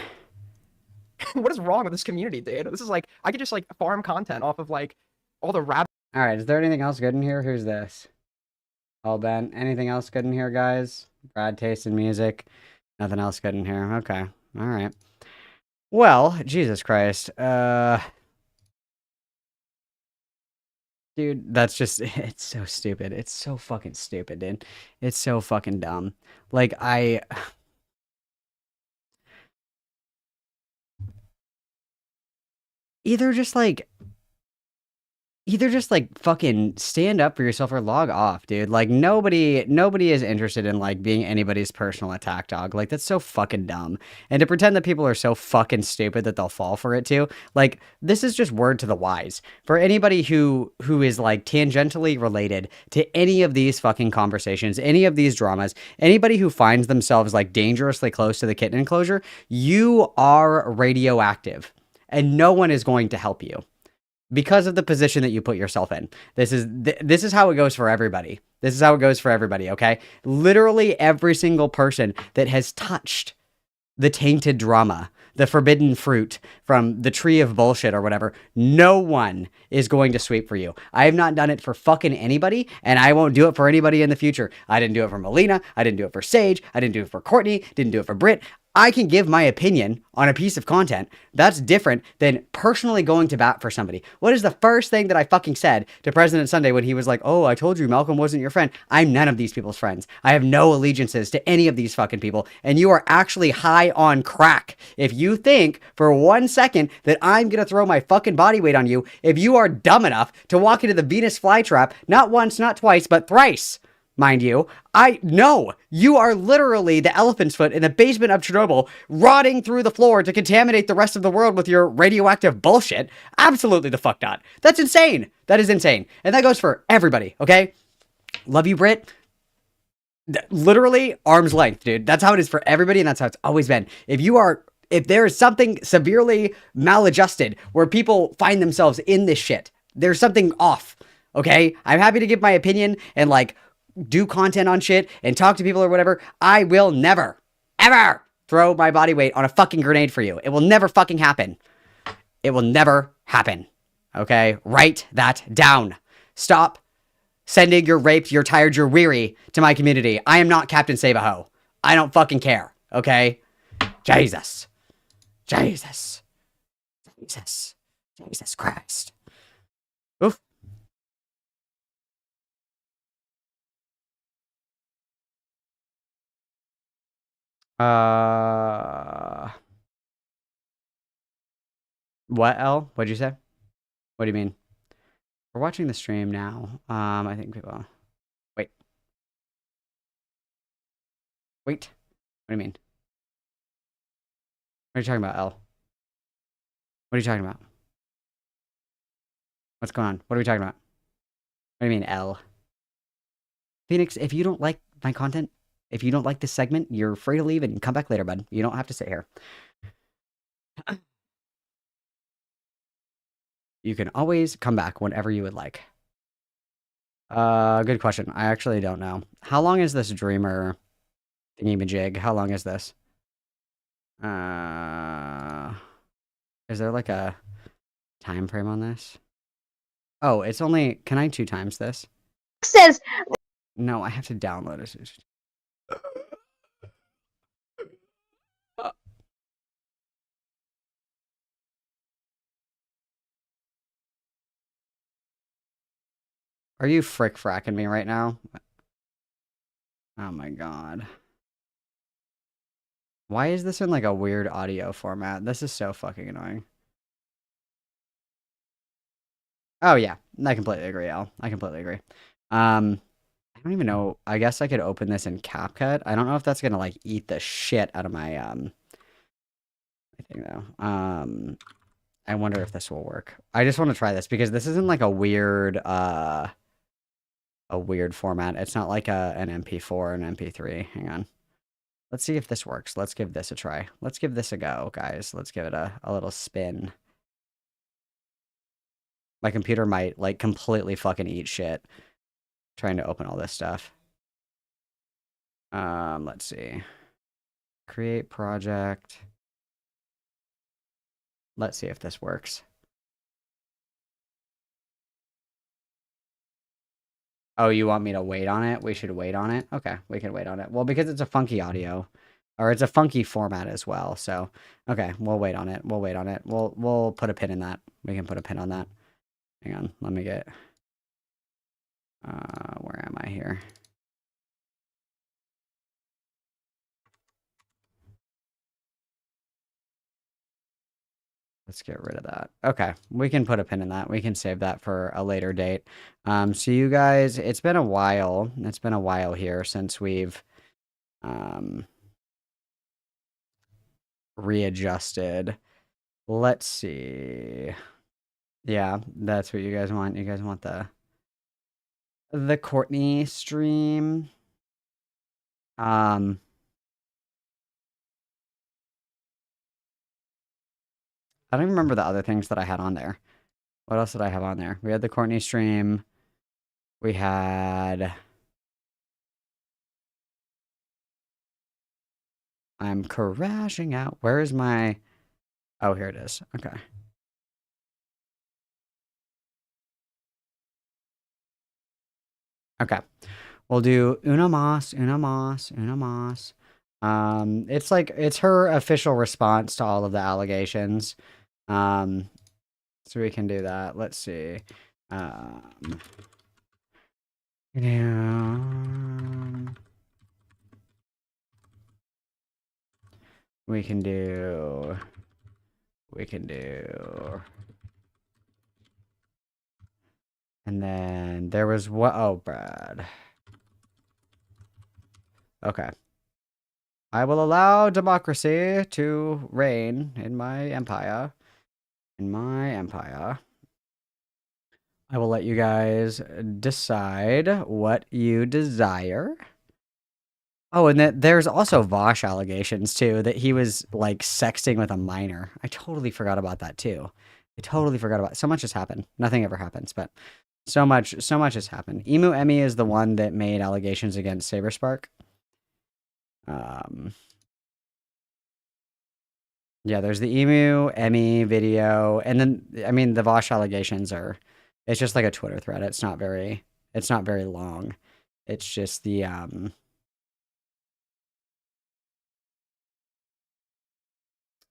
What is wrong with this community, dude? This is like, I could just like farm content off of like all the rabbit. All right, is there anything else good in here? Who's this? Oh, Ben. Anything else good in here, guys? Brad taste in music. Nothing else good in here. Okay. All right. Well, Jesus Christ. Dude, that's just it's so stupid. It's so fucking stupid, dude. It's so fucking dumb. Like either just like fucking stand up for yourself or log off, dude. Like nobody is interested in like being anybody's personal attack dog. Like that's so fucking dumb. And to pretend that people are so fucking stupid that they'll fall for it too. Like this is just word to the wise. For anybody who is like tangentially related to any of these fucking conversations, any of these dramas, anybody who finds themselves like dangerously close to the kitten enclosure, you are radioactive and no one is going to help you because of the position that you put yourself in. This is how it goes for everybody. This is how it goes for everybody, okay? Literally every single person that has touched the tainted drama, the forbidden fruit from the tree of bullshit or whatever, no one is going to sweep for you. I have not done it for fucking anybody, and I won't do it for anybody in the future. I didn't do it for Melina. I didn't do it for Sage. I didn't do it for Courtney. Didn't do it for Britt. I can give my opinion on a piece of content. That's different than personally going to bat for somebody. What is the first thing that I fucking said to President Sunday when he was like, oh, I told you Malcolm wasn't your friend? I'm none of these people's friends. I have no allegiances to any of these fucking people. And you are actually high on crack. If you think for 1 second that I'm going to throw my fucking body weight on you, if you are dumb enough to walk into the Venus flytrap, not once, not twice, but thrice, mind you, no, you are literally the elephant's foot in the basement of Chernobyl, rotting through the floor to contaminate the rest of the world with your radioactive bullshit. Absolutely the fuck not. That's insane. That is insane. And that goes for everybody, okay? Love you, Britt. Literally arm's length, dude. That's how it is for everybody, and that's how it's always been. If there is something severely maladjusted where people find themselves in this shit, there's something off, okay? I'm happy to give my opinion and like do content on shit and talk to people or whatever. I will never, ever throw my body weight on a fucking grenade for you. It will never fucking happen. It will never happen. Okay? Write that down. Stop sending you're raped, you're tired, you're weary to my community. I am not Captain Save-A-Ho. I don't fucking care. Okay? Jesus. Jesus. Jesus. Jesus Christ. Oof. What, L? What'd you say? What do you mean? We're watching the stream now. I think people... Wait. Wait. What do you mean? What are you talking about, L? What are you talking about? What's going on? What are we talking about? What do you mean, L? Phoenix, if you don't like my content, if you don't like this segment, you're free to leave and come back later, bud. You don't have to sit here. You can always come back whenever you would like. Good question. I actually don't know. How long is this Dreamer thingy-majig? How long is this? Is there like a time frame on this? Oh, it's only... Can I 2 times this? Says... No, I have to download it. Are you frick-fracking me right now? Oh my god. Why is this in like a weird audio format? This is so fucking annoying. Oh yeah, I completely agree, Al. I completely agree. I don't even know. I guess I could open this in CapCut. I don't know if that's gonna like eat the shit out of my thing though. I wonder if this will work. I just want to try this because this isn't like a weird format. It's not like an MP4 or an MP3. Hang on. Let's see if this works. Let's give this a try. Let's give this a go, guys. Let's give it a little spin. My computer might like completely fucking eat shit trying to open all this stuff. Let's see. Create project. Let's see if this works. Oh, you want me to wait on it? We should wait on it? Okay, we can wait on it. Well, because it's a funky audio. Or it's a funky format as well, so... Okay, we'll wait on it. We'll wait on it. We'll put a pin in that. We can put a pin on that. Hang on, let me get... Where am I here? Let's get rid of that. Okay, we can put a pin in that. We can save that for a later date. So you guys, it's been a while. It's been a while here since we've readjusted. Let's see. Yeah, that's what you guys want. You guys want the Courtney stream. I don't even remember the other things that I had on there. What else did I have on there? We had the Courtney stream. We had... I'm crashing out. Where is my... Oh, here it is. Okay. Okay. We'll do Una Mas, Una Mas, Una Mas. It's like, it's her official response to all of the allegations. So we can do that. Let's see. Yeah. We can do. And then there was what? Oh, Brad. Okay. I will allow democracy to reign in my empire. I will let you guys decide what you desire. Oh, and there's also Vosh allegations, too, that he was, like, sexting with a minor. I totally forgot about that, too. So much has happened. Nothing ever happens, but so much has happened. Emu Emmy is the one that made allegations against Saberspark. Yeah, there's the Emu Emmy video, and then, I mean, the Vosh allegations are... It's just like a Twitter thread. It's not very long. It's just the,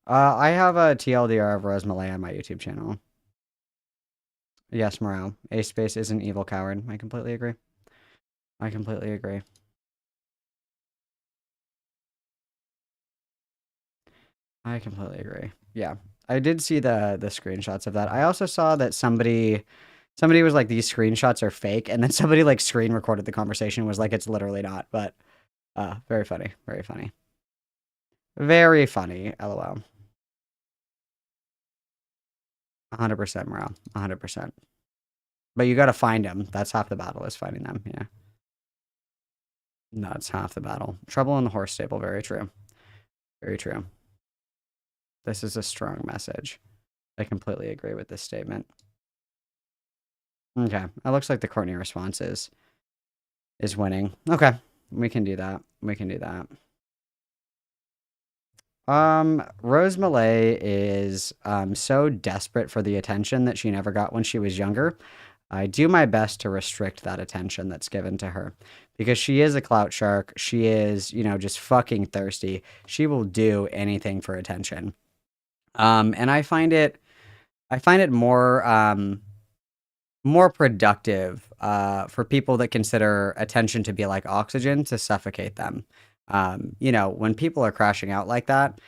I have a TLDR of Rose Malay on my YouTube channel. Yes, Morale. Ace Space is an evil coward. I completely agree. Yeah. I did see the screenshots of that. I also saw that somebody was like, these screenshots are fake, and then somebody like screen recorded the conversation and was like, it's literally not, but very funny. LOL. 100% Morale. 100%. But you gotta find them. That's half the battle, is finding them, yeah. That's half the battle. Trouble in the horse stable, very true. Very true. This is a strong message. I completely agree with this statement. Okay, it looks like the Courtney response is winning. Okay, we can do that. Rose Malay is so desperate for the attention that she never got when she was younger. I do my best to restrict that attention that's given to her, because she is a clout shark. She is, just fucking thirsty. She will do anything for attention. And I find it more productive for people that consider attention to be like oxygen to suffocate them. When people are crashing out like that,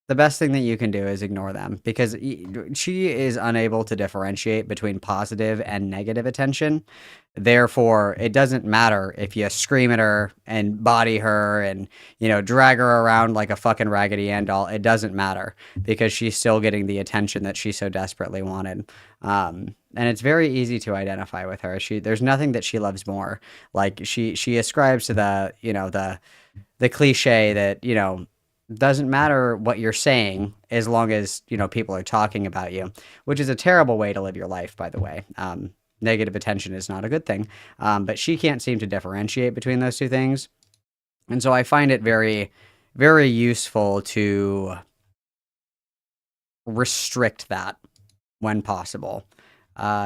the best thing that you can do is ignore them, because she is unable to differentiate between positive and negative attention. Therefore, it doesn't matter if you scream at her and body her and, drag her around like a fucking Raggedy Ann doll. It doesn't matter, because she's still getting the attention that she so desperately wanted. And it's very easy to identify with her. There's nothing that she loves more. Like, she ascribes to the cliche that, doesn't matter what you're saying as long as, people are talking about you, which is a terrible way to live your life, by the way. Negative attention is not a good thing, but she can't seem to differentiate between those two things. And so I find it very, very useful to restrict that when possible.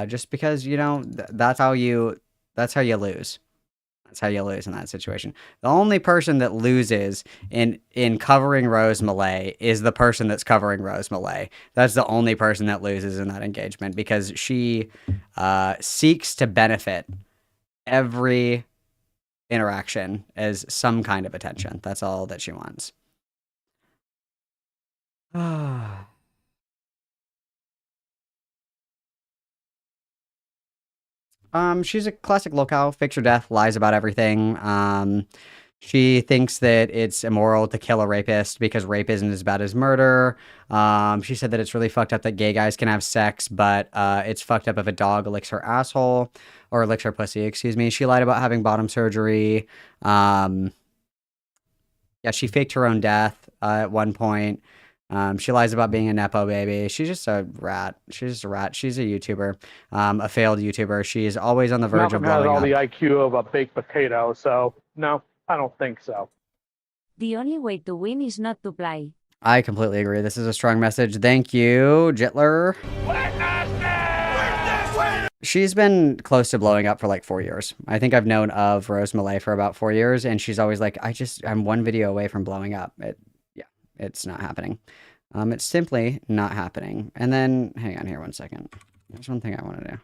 Just because, that's how you lose. That's how you lose in that situation. The only person that loses in covering Rose Malay is the person that's covering Rose Malay. That's the only person that loses in that engagement, because she seeks to benefit every interaction as some kind of attention. That's all that she wants. She's a classic locale, fakes her death, lies about everything. She thinks that it's immoral to kill a rapist because rape isn't as bad as murder. She said that it's really fucked up that gay guys can have sex, but it's fucked up if a dog licks her asshole or licks her pussy, excuse me. She lied about having bottom surgery. Yeah, she faked her own death at one point. She lies about being a Nepo baby. She's just a rat. She's just a rat. She's a YouTuber, a failed YouTuber. She is always on the verge Malcolm of has blowing all up. the IQ of a baked potato, so no, I don't think so. The only way to win is not to play. I completely agree. This is a strong message. Thank you, Jitler. She's been close to blowing up for like 4 years. I think I've known of Rose Malay for about 4 years, and she's always like, I'm one video away from blowing up. It's not happening. It's simply not happening. And then, hang on here one second. There's one thing I want to do.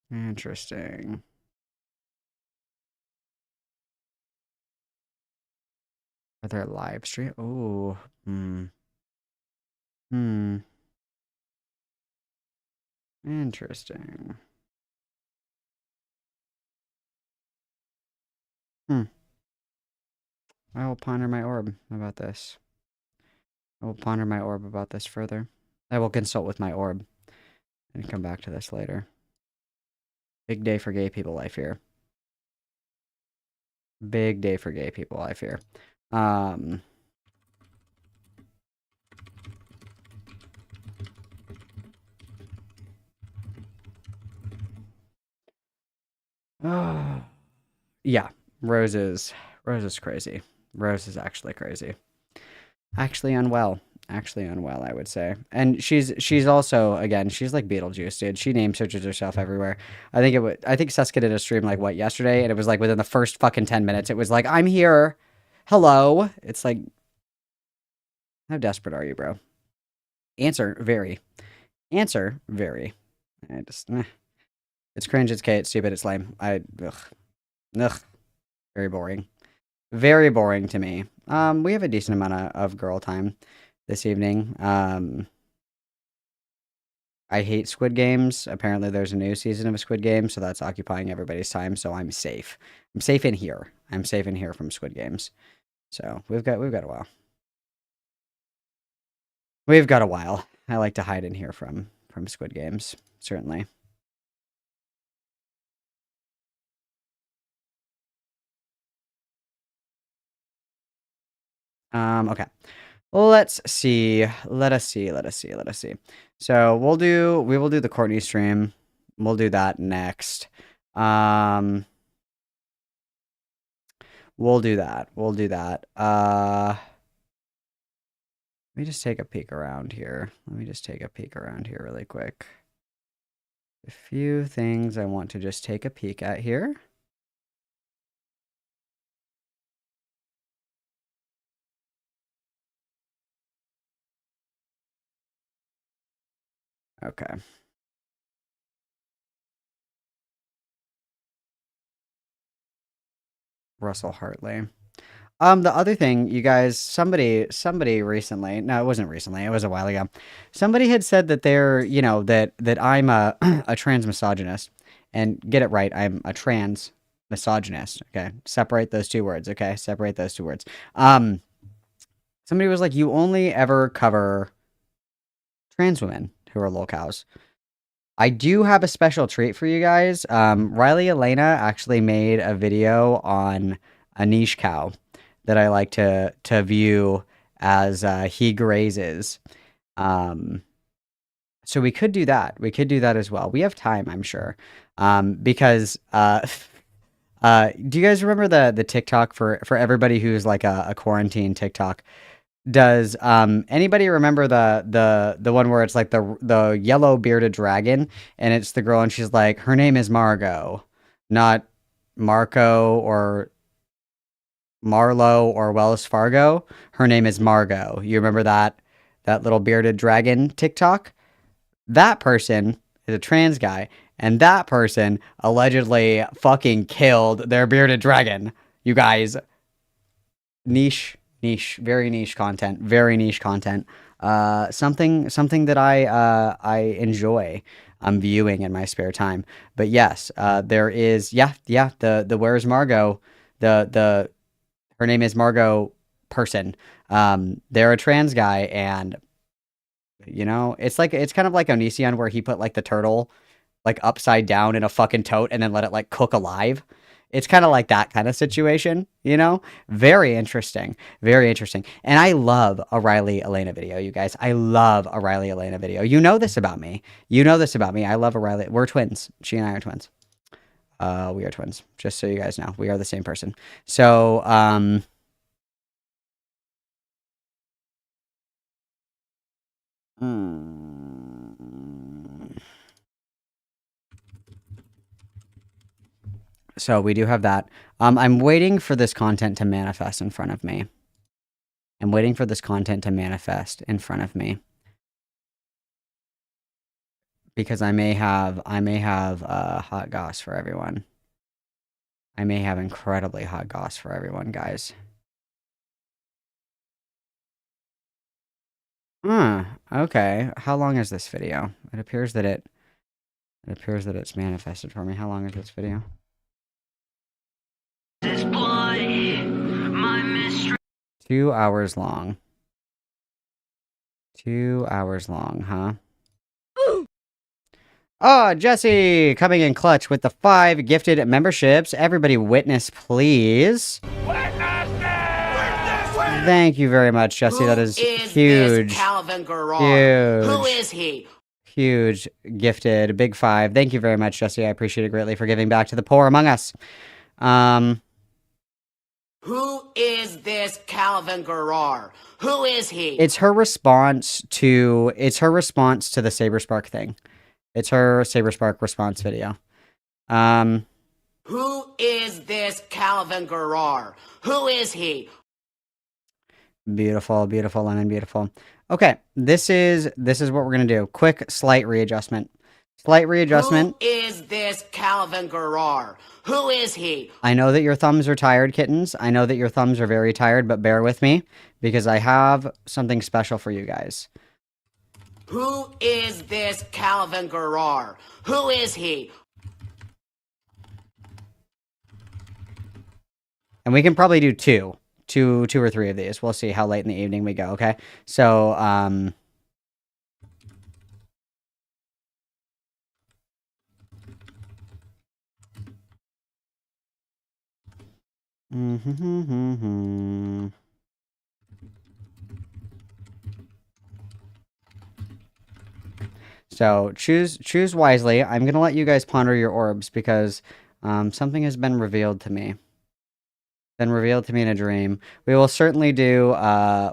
Interesting. Are there live stream? Oh, Interesting. I will ponder my orb about this. I will ponder my orb about this further. I will consult with my orb and come back to this later. Big day for gay people, I fear. Big day for gay people, I fear. Yeah, Rose is crazy. Rose is actually crazy. Actually unwell, I would say. And she's also, again, she's like Beetlejuice, dude. She name searches herself everywhere. I think Seska did a stream like what, yesterday, and it was like within the first fucking 10 minutes it was like, I'm here. Hello. It's like, how desperate are you, bro? Answer very. I just it's cringe, it's gay, it's stupid, it's lame. Ugh. Very boring. Very boring to me. We have a decent amount of girl time this evening. I hate Squid Games. Apparently there's a new season of Squid Games, so that's occupying everybody's time, so I'm safe. I'm safe in here. I'm safe in here from Squid Games. So we've got a while. We've got a while. I like to hide in here from Squid Games, certainly. Okay. Let's see. Let us see. So we will do the Courtney stream. We'll do that next. We'll do that. Let me just take a peek around here. Really quick. A few things I want to just take a peek at here. Okay. Russell Hartley. The other thing, you guys, somebody recently, no, it wasn't recently, it was a while ago. Somebody had said that they're, that I'm a trans misogynist. And get it right, I'm a trans misogynist. Okay. Separate those two words. Okay. Somebody was like, you only ever cover trans women who are lolcows. I do have a special treat for you guys. Riley Elena actually made a video on a niche cow that I like to view as he grazes. So we could do that. We could do that as well. We have time, I'm sure. Because do you guys remember the TikTok for everybody who's like a quarantine TikTok? Does anybody remember the one where it's like the yellow bearded dragon and it's the girl and she's like, her name is Margot, not Marco or Marlo or Wells Fargo. Her name is Margot. You remember that little bearded dragon TikTok? That person is a trans guy, and that person allegedly fucking killed their bearded dragon. You guys, niche, very niche content, very niche content. Something that I enjoy viewing in my spare time. But yes, there is the Where's Margot, the her name is Margot person. They're a trans guy, and you know, it's kind of like Onision where he put like the turtle like upside down in a fucking tote and then let it like cook alive. It's kind of like that kind of situation, you know? Very interesting. Very interesting. And I love a Riley Elena video, you guys. I love a Riley Elena video. You know this about me. You know this about me. I love a Riley. We're twins. She and I are twins. We are twins. Just so you guys know. We are the same person. So, So we do have that. I'm waiting for this content to manifest in front of me. I'm waiting for this content to manifest in front of me. Because I may have hot goss for everyone. I may have incredibly hot goss for everyone, guys. Okay. How long is this video? It appears that it's manifested for me. How long is this video? 2 hours long. 2 hours long, huh? Oh, Jesse coming in clutch with the 5 gifted memberships. Everybody witness, please. Thank you very much, Jesse. That is huge. Calvin Garrar? Huge. Who is he? Huge gifted. Big 5. Thank you very much, Jesse. I appreciate it greatly for giving back to the poor among us. Who is this Calvin Garrar? Who is he? It's her response to the Saberspark thing. It's her Saberspark response video. Who is this Calvin Garrar? Who is he? Beautiful, beautiful, Lemon, beautiful. Okay, this is what we're gonna do. Quick, slight readjustment. Slight readjustment. Who is this Calvin Garrar? Who is he? I know that your thumbs are tired, kittens. I know that your thumbs are very tired, but bear with me because I have something special for you guys. Who is this Calvin Garrar? Who is he? And we can probably do two or three of these. We'll see how late in the evening we go, okay? So, So choose wisely. I'm gonna let you guys ponder your orbs because something has been revealed to me. Been revealed to me in a dream. We will certainly do.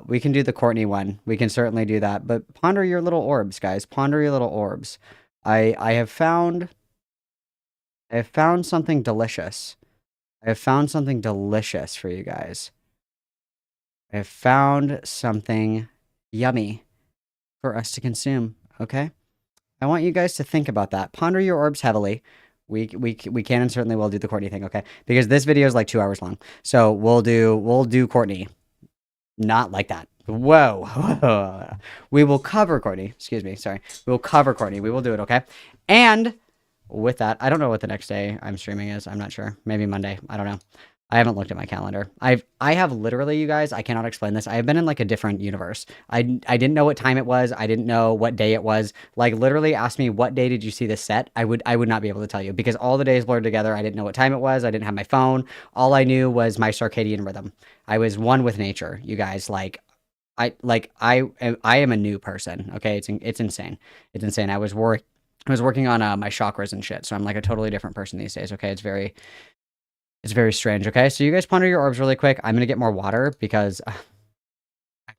We can do the Courtney one. We can certainly do that. But ponder your little orbs, guys. Ponder your little orbs. I have found something delicious. I have found something delicious for you guys. I have found something yummy for us to consume. Okay. I want you guys to think about that. Ponder your orbs heavily. We can and certainly will do the Courtney thing, okay? Because this video is like 2 hours long. So we'll do Courtney. Not like that. Whoa. We will cover Courtney. Excuse me, sorry. We will cover Courtney. We will do it, okay? And with that, I don't know what the next day I'm streaming is. I'm not sure. Maybe Monday. I don't know. I haven't looked at my calendar. I have literally, you guys, I cannot explain this. I have been in like a different universe. I didn't know what time it was. I didn't know what day it was. Like literally ask me what day did you see this set? I would not be able to tell you because all the days blurred together. I didn't know what time it was. I didn't have my phone. All I knew was my circadian rhythm. I was one with nature, you guys. Like I am a new person. Okay, it's insane. It's insane. I was working on my chakras and shit, so I'm like a totally different person these days. Okay, it's very strange. Okay, so you guys ponder your orbs really quick. I'm gonna get more water because I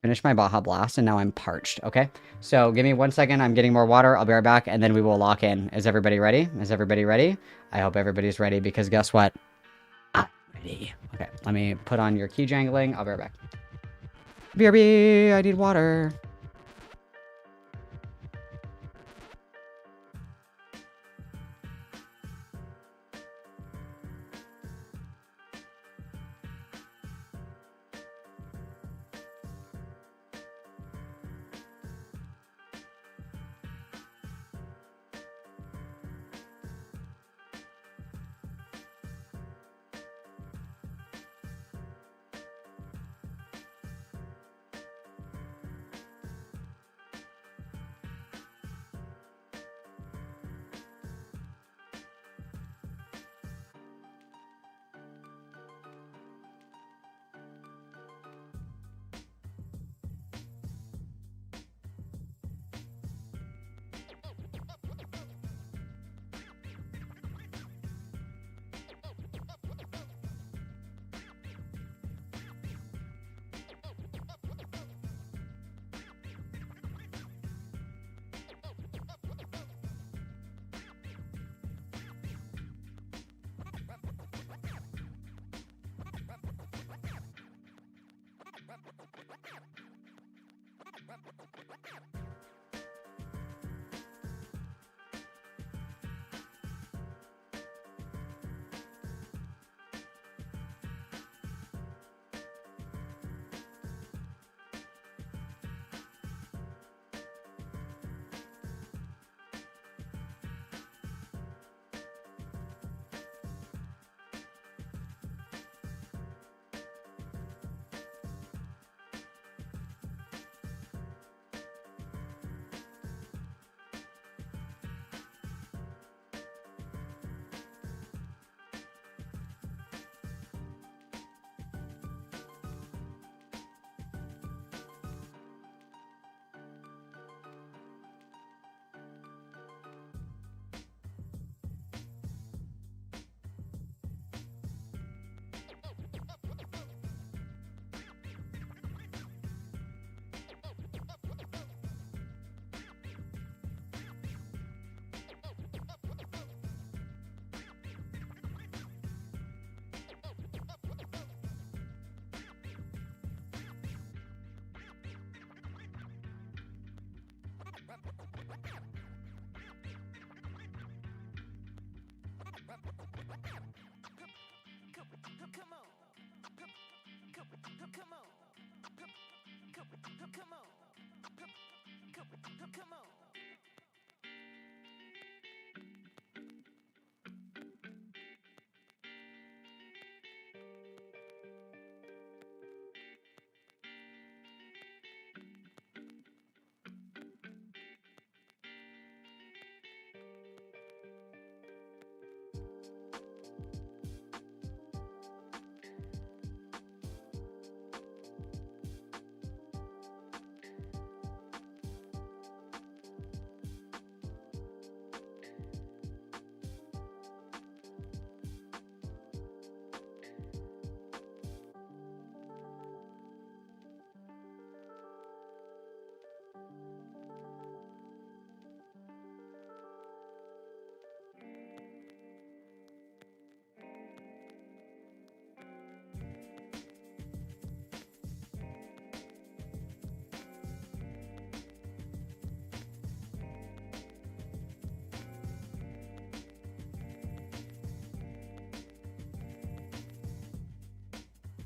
finished my Baja Blast and now I'm parched. Okay, so give me 1 second. I'm getting more water. I'll be right back, and then we will lock in. Is everybody ready? Is everybody ready? I hope everybody's ready because guess what? I'm ready. Okay, let me put on your key jangling. I'll be right back. BRB, I need water.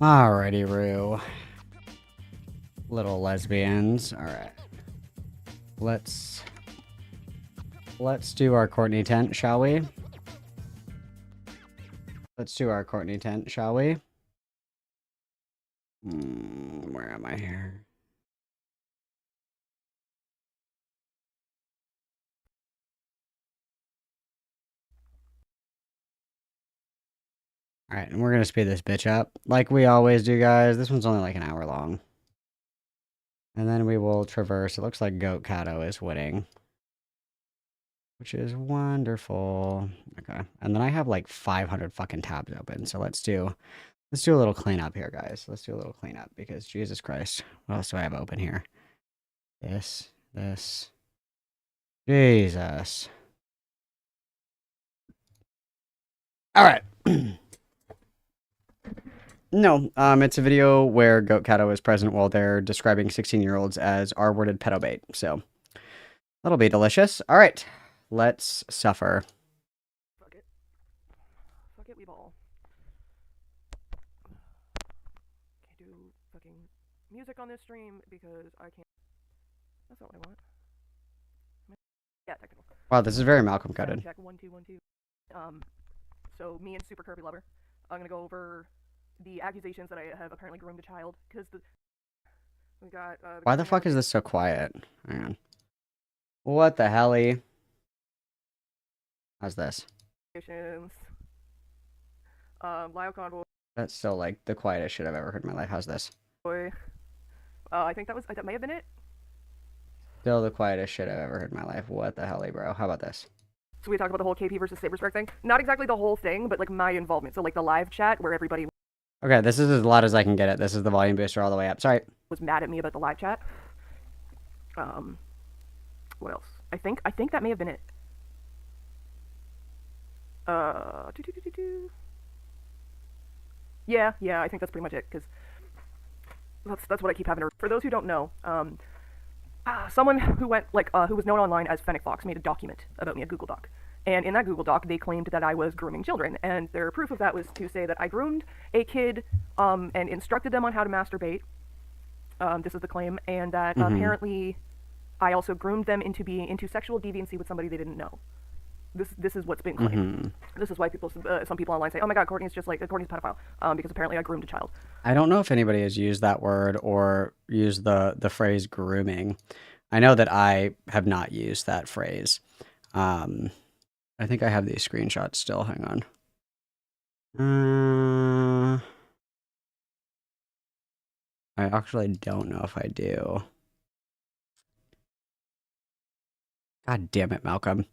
Alrighty, Roo. Little lesbians. Alright. Let's do our Courtney tent, shall we? Let's do our Courtney tent, shall we? Where am I here? Alright, and we're gonna speed this bitch up. Like we always do, guys. This one's only like an hour long. And then we will traverse. It looks like Goat Cato is winning, which is wonderful. Okay. And then I have like 500 fucking tabs open. So let's do a little cleanup here, guys. Let's do a little cleanup because Jesus Christ. What else do I have open here? This. Jesus. All right. No, it's a video where Goat Cato is present while they're describing 16-year-olds as R-worded pedo bait. So that'll be delicious. All right, let's suffer. Fuck it, we ball. Can't do fucking music on this stream because I can't. That's not what I want. Yeah, technical. Wow, this is very Malcolm coded. Check 1 2 1 2. So me and Super Kirby Lover, I'm gonna go over the accusations that I have apparently groomed a child because we got. Why the fuck is this so quiet? Hang on. What the helly? How's this? Lyle Convoy. That's still like the quietest shit I've ever heard in my life. How's this? I think that may have been it. Still the quietest shit I've ever heard in my life. What the helly, bro? How about this? So we talked about the whole KP versus Saberspec thing. Not exactly the whole thing, but like my involvement. So like the live chat where everybody. Okay, this is as loud as I can get it. This is the volume booster all the way up. Sorry. Was mad at me about the live chat. What else? I think that may have been it. Yeah, I think that's pretty much it, because that's what I keep having to. For those who don't know, someone who was known online as Fennec Fox made a document about me, a Google Doc. And in that Google Doc, they claimed that I was grooming children, and their proof of that was to say that I groomed a kid and instructed them on how to masturbate. This is the claim, and that apparently I also groomed them into sexual deviancy with somebody they didn't know. This is what's been claimed. This is why some people online say, "Oh my God, Courtney's a pedophile," because apparently I groomed a child. I don't know if anybody has used that word or used the phrase grooming. I know that I have not used that phrase. I think I have these screenshots still. Hang on. I actually don't know if I do. God damn it, Malcolm.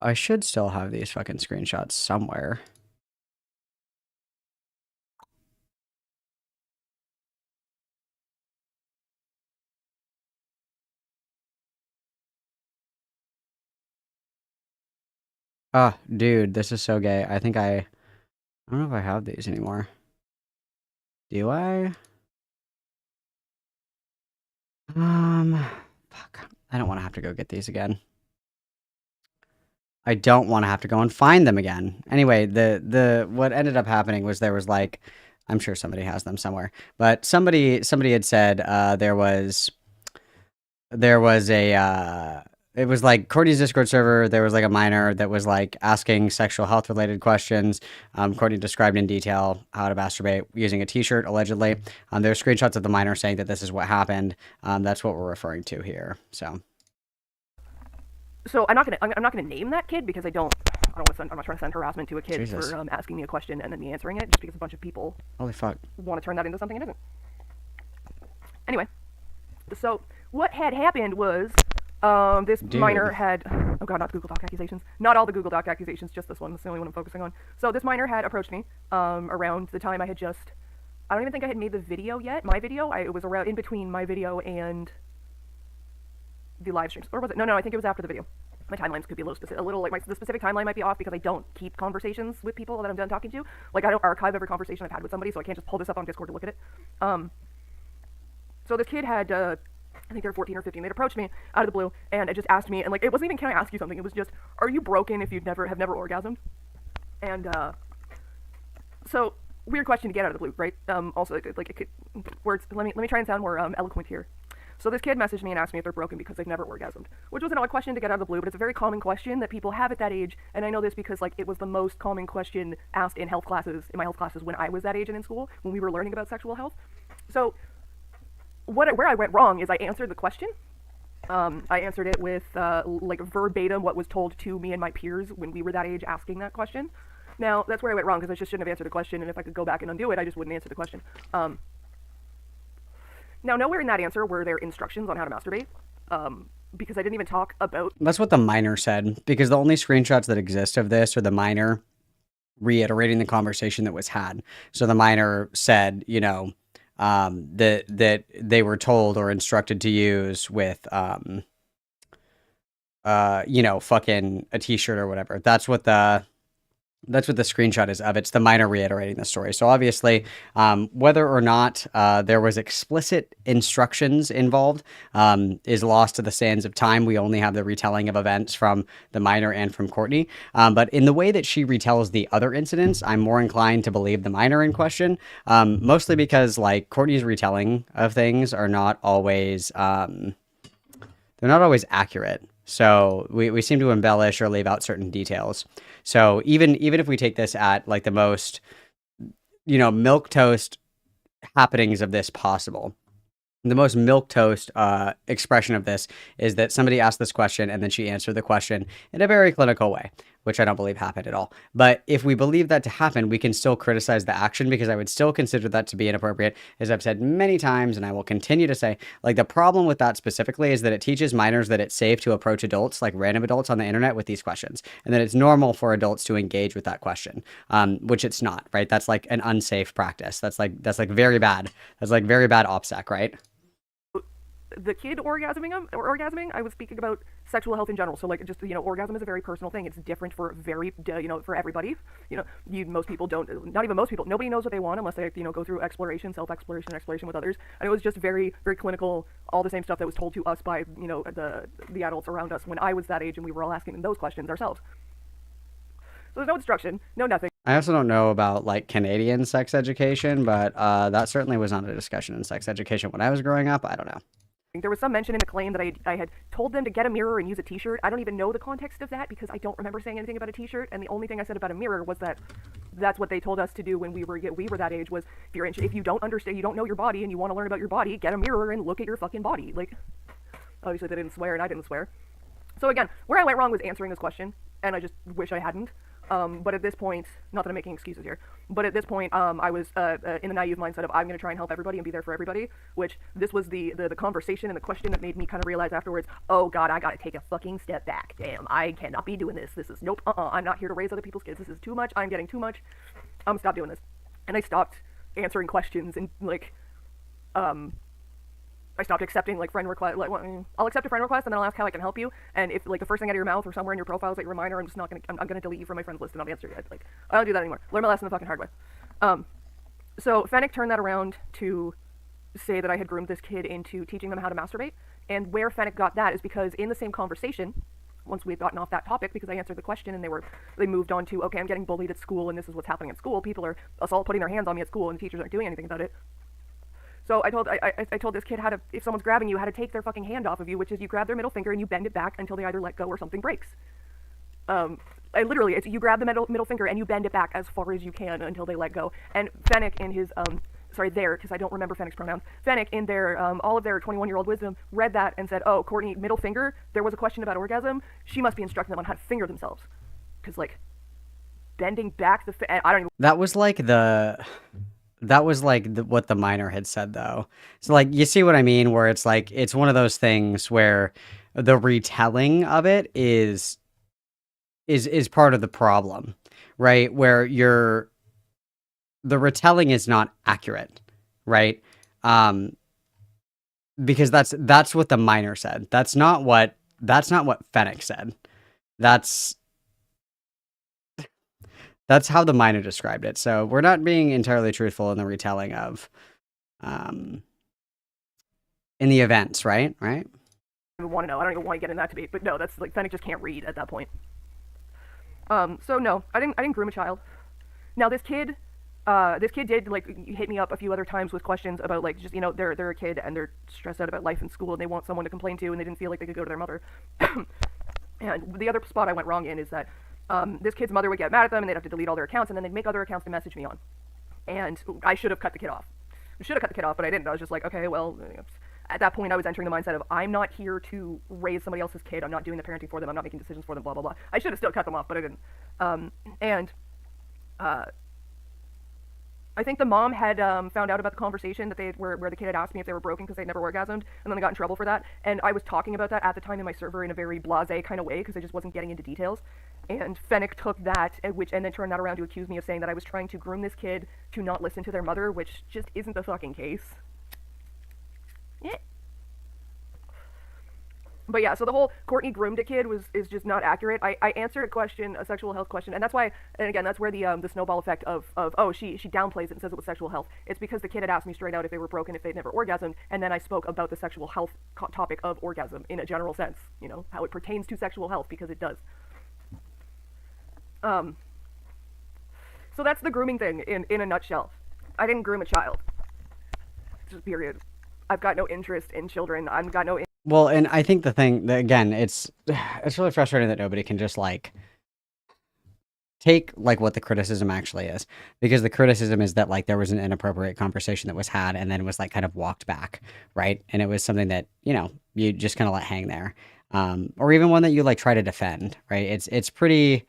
I should still have these fucking screenshots somewhere. Ah, dude, this is so gay. I don't know if I have these anymore. Do I? Fuck. I don't want to have to go get these again. I don't want to have to go and find them again. Anyway, what ended up happening was there was like, I'm sure somebody has them somewhere, but somebody had said there was a it was like Courtney's Discord server. There was like a minor that was like asking sexual health related questions. Courtney described in detail how to masturbate using a t-shirt, allegedly. There are screenshots of the minor saying that this is what happened. That's what we're referring to here. So I'm not gonna name that kid because I'm not trying to send harassment to a kid Jesus. for asking me a question and then me answering it just because a bunch of people holy fuck want to turn that into something it isn't. Anyway, so what had happened was this minor had, oh God, not the Google Doc accusations, not all the Google Doc accusations, just this one. That's the only one I'm focusing on. So this minor had approached me around the time I don't even think I had made the video yet. My video, it was around in between my video and the live streams, or was it? No, I think it was after the video. My timelines could be the specific timeline might be off because I don't keep conversations with people that I'm done talking to. Like I don't archive every conversation I've had with somebody, so I can't just pull this up on Discord to look at it. So this kid had, I think they're 14 or 15. They'd approached me out of the blue and it just asked me, and like it wasn't even, can I ask you something? It was just, are you broken if you have never orgasmed? And so weird question to get out of the blue, right? Also, like it could, words. Let me try and sound more eloquent here. So this kid messaged me and asked me if they're broken because they've never orgasmed, which was an odd question to get out of the blue, but it's a very common question that people have at that age, and I know this because like it was the most common question asked in my health classes when I was that age and in school, when we were learning about sexual health. So where I went wrong is I answered the question. I answered it with like verbatim what was told to me and my peers when we were that age asking that question. Now, that's where I went wrong because I just shouldn't have answered the question, and if I could go back and undo it, I just wouldn't answer the question. Now, nowhere in that answer were there instructions on how to masturbate, because I didn't even talk about. That's what the minor said, because the only screenshots that exist of this are the minor reiterating the conversation that was had. So the minor said, you know, that they were told or instructed to use with, you know, fucking a t-shirt or whatever. That's what the screenshot is of. It's the minor reiterating the story. So obviously, whether or not there was explicit instructions involved is lost to the sands of time. We only have the retelling of events from the minor and from Courtney. But in the way that she retells the other incidents, I'm more inclined to believe the minor in question, mostly because like Courtney's retelling of things are not always they're not always accurate. So we seem to embellish or leave out certain details. So even if we take this at like the most, you know, milquetoast happenings of this possible, the most milquetoast expression of this is that somebody asked this question and then she answered the question in a very clinical way, which I don't believe happened at all. But if we believe that to happen, we can still criticize the action, because I would still consider that to be inappropriate, as I've said many times, and I will continue to say. Like, the problem with that specifically is that it teaches minors that it's safe to approach adults, like random adults on the internet, with these questions, and that it's normal for adults to engage with that question, which it's not, right? That's like an unsafe practice. That's like very bad. That's like very bad OPSEC, right? The kid orgasming, I was speaking about sexual health in general. So like, just, you know, orgasm is a very personal thing. It's different for for everybody. You know, most people don't, not even most people, nobody knows what they want unless they, you know, go through exploration, self-exploration, exploration with others. And it was just very, very clinical, all the same stuff that was told to us by, you know, the adults around us when I was that age and we were all asking them those questions ourselves. So there's no instruction, no nothing. I also don't know about like Canadian sex education, but that certainly was not a discussion in sex education when I was growing up. I don't know. There was some mention in the claim that I had told them to get a mirror and use a t-shirt. I don't even know the context of that because I don't remember saying anything about a t-shirt, and the only thing I said about a mirror was that that's what they told us to do when we were that age, was if you don't understand, you don't know your body and you want to learn about your body, get a mirror and look at your fucking body. Like, obviously they didn't swear and I didn't swear. So again, where I went wrong was answering this question, and I just wish I hadn't. But at this point, not that I'm making excuses here, but at this point, I was in the naive mindset of I'm going to try and help everybody and be there for everybody, which this was the conversation and the question that made me kind of realize afterwards, oh God, I got to take a fucking step back. Damn, I cannot be doing this. This is, nope, I'm not here to raise other people's kids. This is too much. I'm getting too much. I'm stop doing this. And I stopped answering questions and like, I stopped accepting like friend request. Like, I'll accept a friend request and then I'll ask how I can help you. And if like the first thing out of your mouth or somewhere in your profile is like a reminder, I'm just not gonna. I'm gonna delete you from my friends list and not answer you. Like, I don't do that anymore. Learn my lesson the fucking hard way. So Fennec turned that around to say that I had groomed this kid into teaching them how to masturbate. And where Fennec got that is because in the same conversation, once we had gotten off that topic, because I answered the question and they moved on to, okay, I'm getting bullied at school and this is what's happening at school. People are all putting their hands on me at school and the teachers aren't doing anything about it. So I told this kid how to, if someone's grabbing you, how to take their fucking hand off of you, which is you grab their middle finger and you bend it back until they either let go or something breaks. It's you grab the middle finger and you bend it back as far as you can until they let go. And Fennec in his, because I don't remember Fennec's pronouns, Fennec in their, all of their 21-year-old wisdom read that and said, oh, Courtney, middle finger, there was a question about orgasm, she must be instructing them on how to finger themselves. Because, like, bending back I don't even... That was like what the minor had said, though. So like, you see what I mean, where it's like, it's one of those things where the retelling of it is part of the problem, right? Where the retelling is not accurate, right? Because that's what the minor said. That's not what Fennec said. That's how the minor described it. So we're not being entirely truthful in the retelling of, in the events, right? Right? I don't even want to know. I don't even want to get in that debate. But no, that's like Fennec just can't read at that point. So no, I didn't groom a child. Now this kid did like hit me up a few other times with questions about like just, you know, they're a kid and they're stressed out about life in school and they want someone to complain to and they didn't feel like they could go to their mother. And the other spot I went wrong in is that this kid's mother would get mad at them and they'd have to delete all their accounts and then they'd make other accounts to message me on. And I should have cut the kid off. But I didn't. I was just like, okay, well, at that point I was entering the mindset of I'm not here to raise somebody else's kid. I'm not doing the parenting for them. I'm not making decisions for them, blah, blah, blah. I should have still cut them off, but I didn't. I think the mom had found out about the conversation that where the kid had asked me if they were broken because they'd never orgasmed, and then they got in trouble for that. And I was talking about that at the time in my server in a very blasé kind of way because I just wasn't getting into details. And Fennec took that, and then turned that around to accuse me of saying that I was trying to groom this kid to not listen to their mother, which just isn't the fucking case. Yeah. But yeah, so the whole Courtney groomed a kid is just not accurate. I answered a sexual health question, and that's why, and again, that's where the snowball effect of oh, she downplays it and says it was sexual health. It's because the kid had asked me straight out if they were broken, if they'd never orgasmed, and then I spoke about the sexual health topic of orgasm in a general sense, you know, how it pertains to sexual health, because it does. So that's the grooming thing in a nutshell. I didn't groom a child. Just period. I've got no interest in children. I've got no Well, and I think the thing that, again, it's really frustrating that nobody can just like take like what the criticism actually is, because the criticism is that like there was an inappropriate conversation that was had and then was like kind of walked back, right? And it was something that, you know, you just kind of let hang there, or even one that you like try to defend, right? It's pretty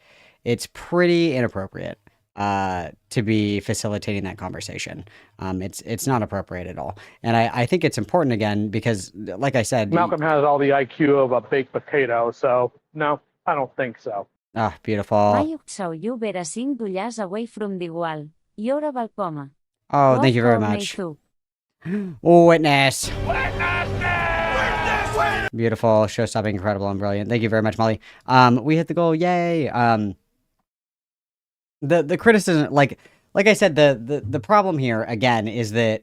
inappropriate to be facilitating that conversation. It's not appropriate at all. And I think it's important, again, because like I said, Malcolm has all the IQ of a baked potato, so no, I don't think so. Ah, beautiful. Mayuk saw you better 5 dollars away from the wall. You're a balpoma. Oh, thank you very much. Oh, witness. Beautiful, show-stopping, incredible, and brilliant. Thank you very much, Molly. We hit the goal, yay. The criticism, like I said, the problem here again is that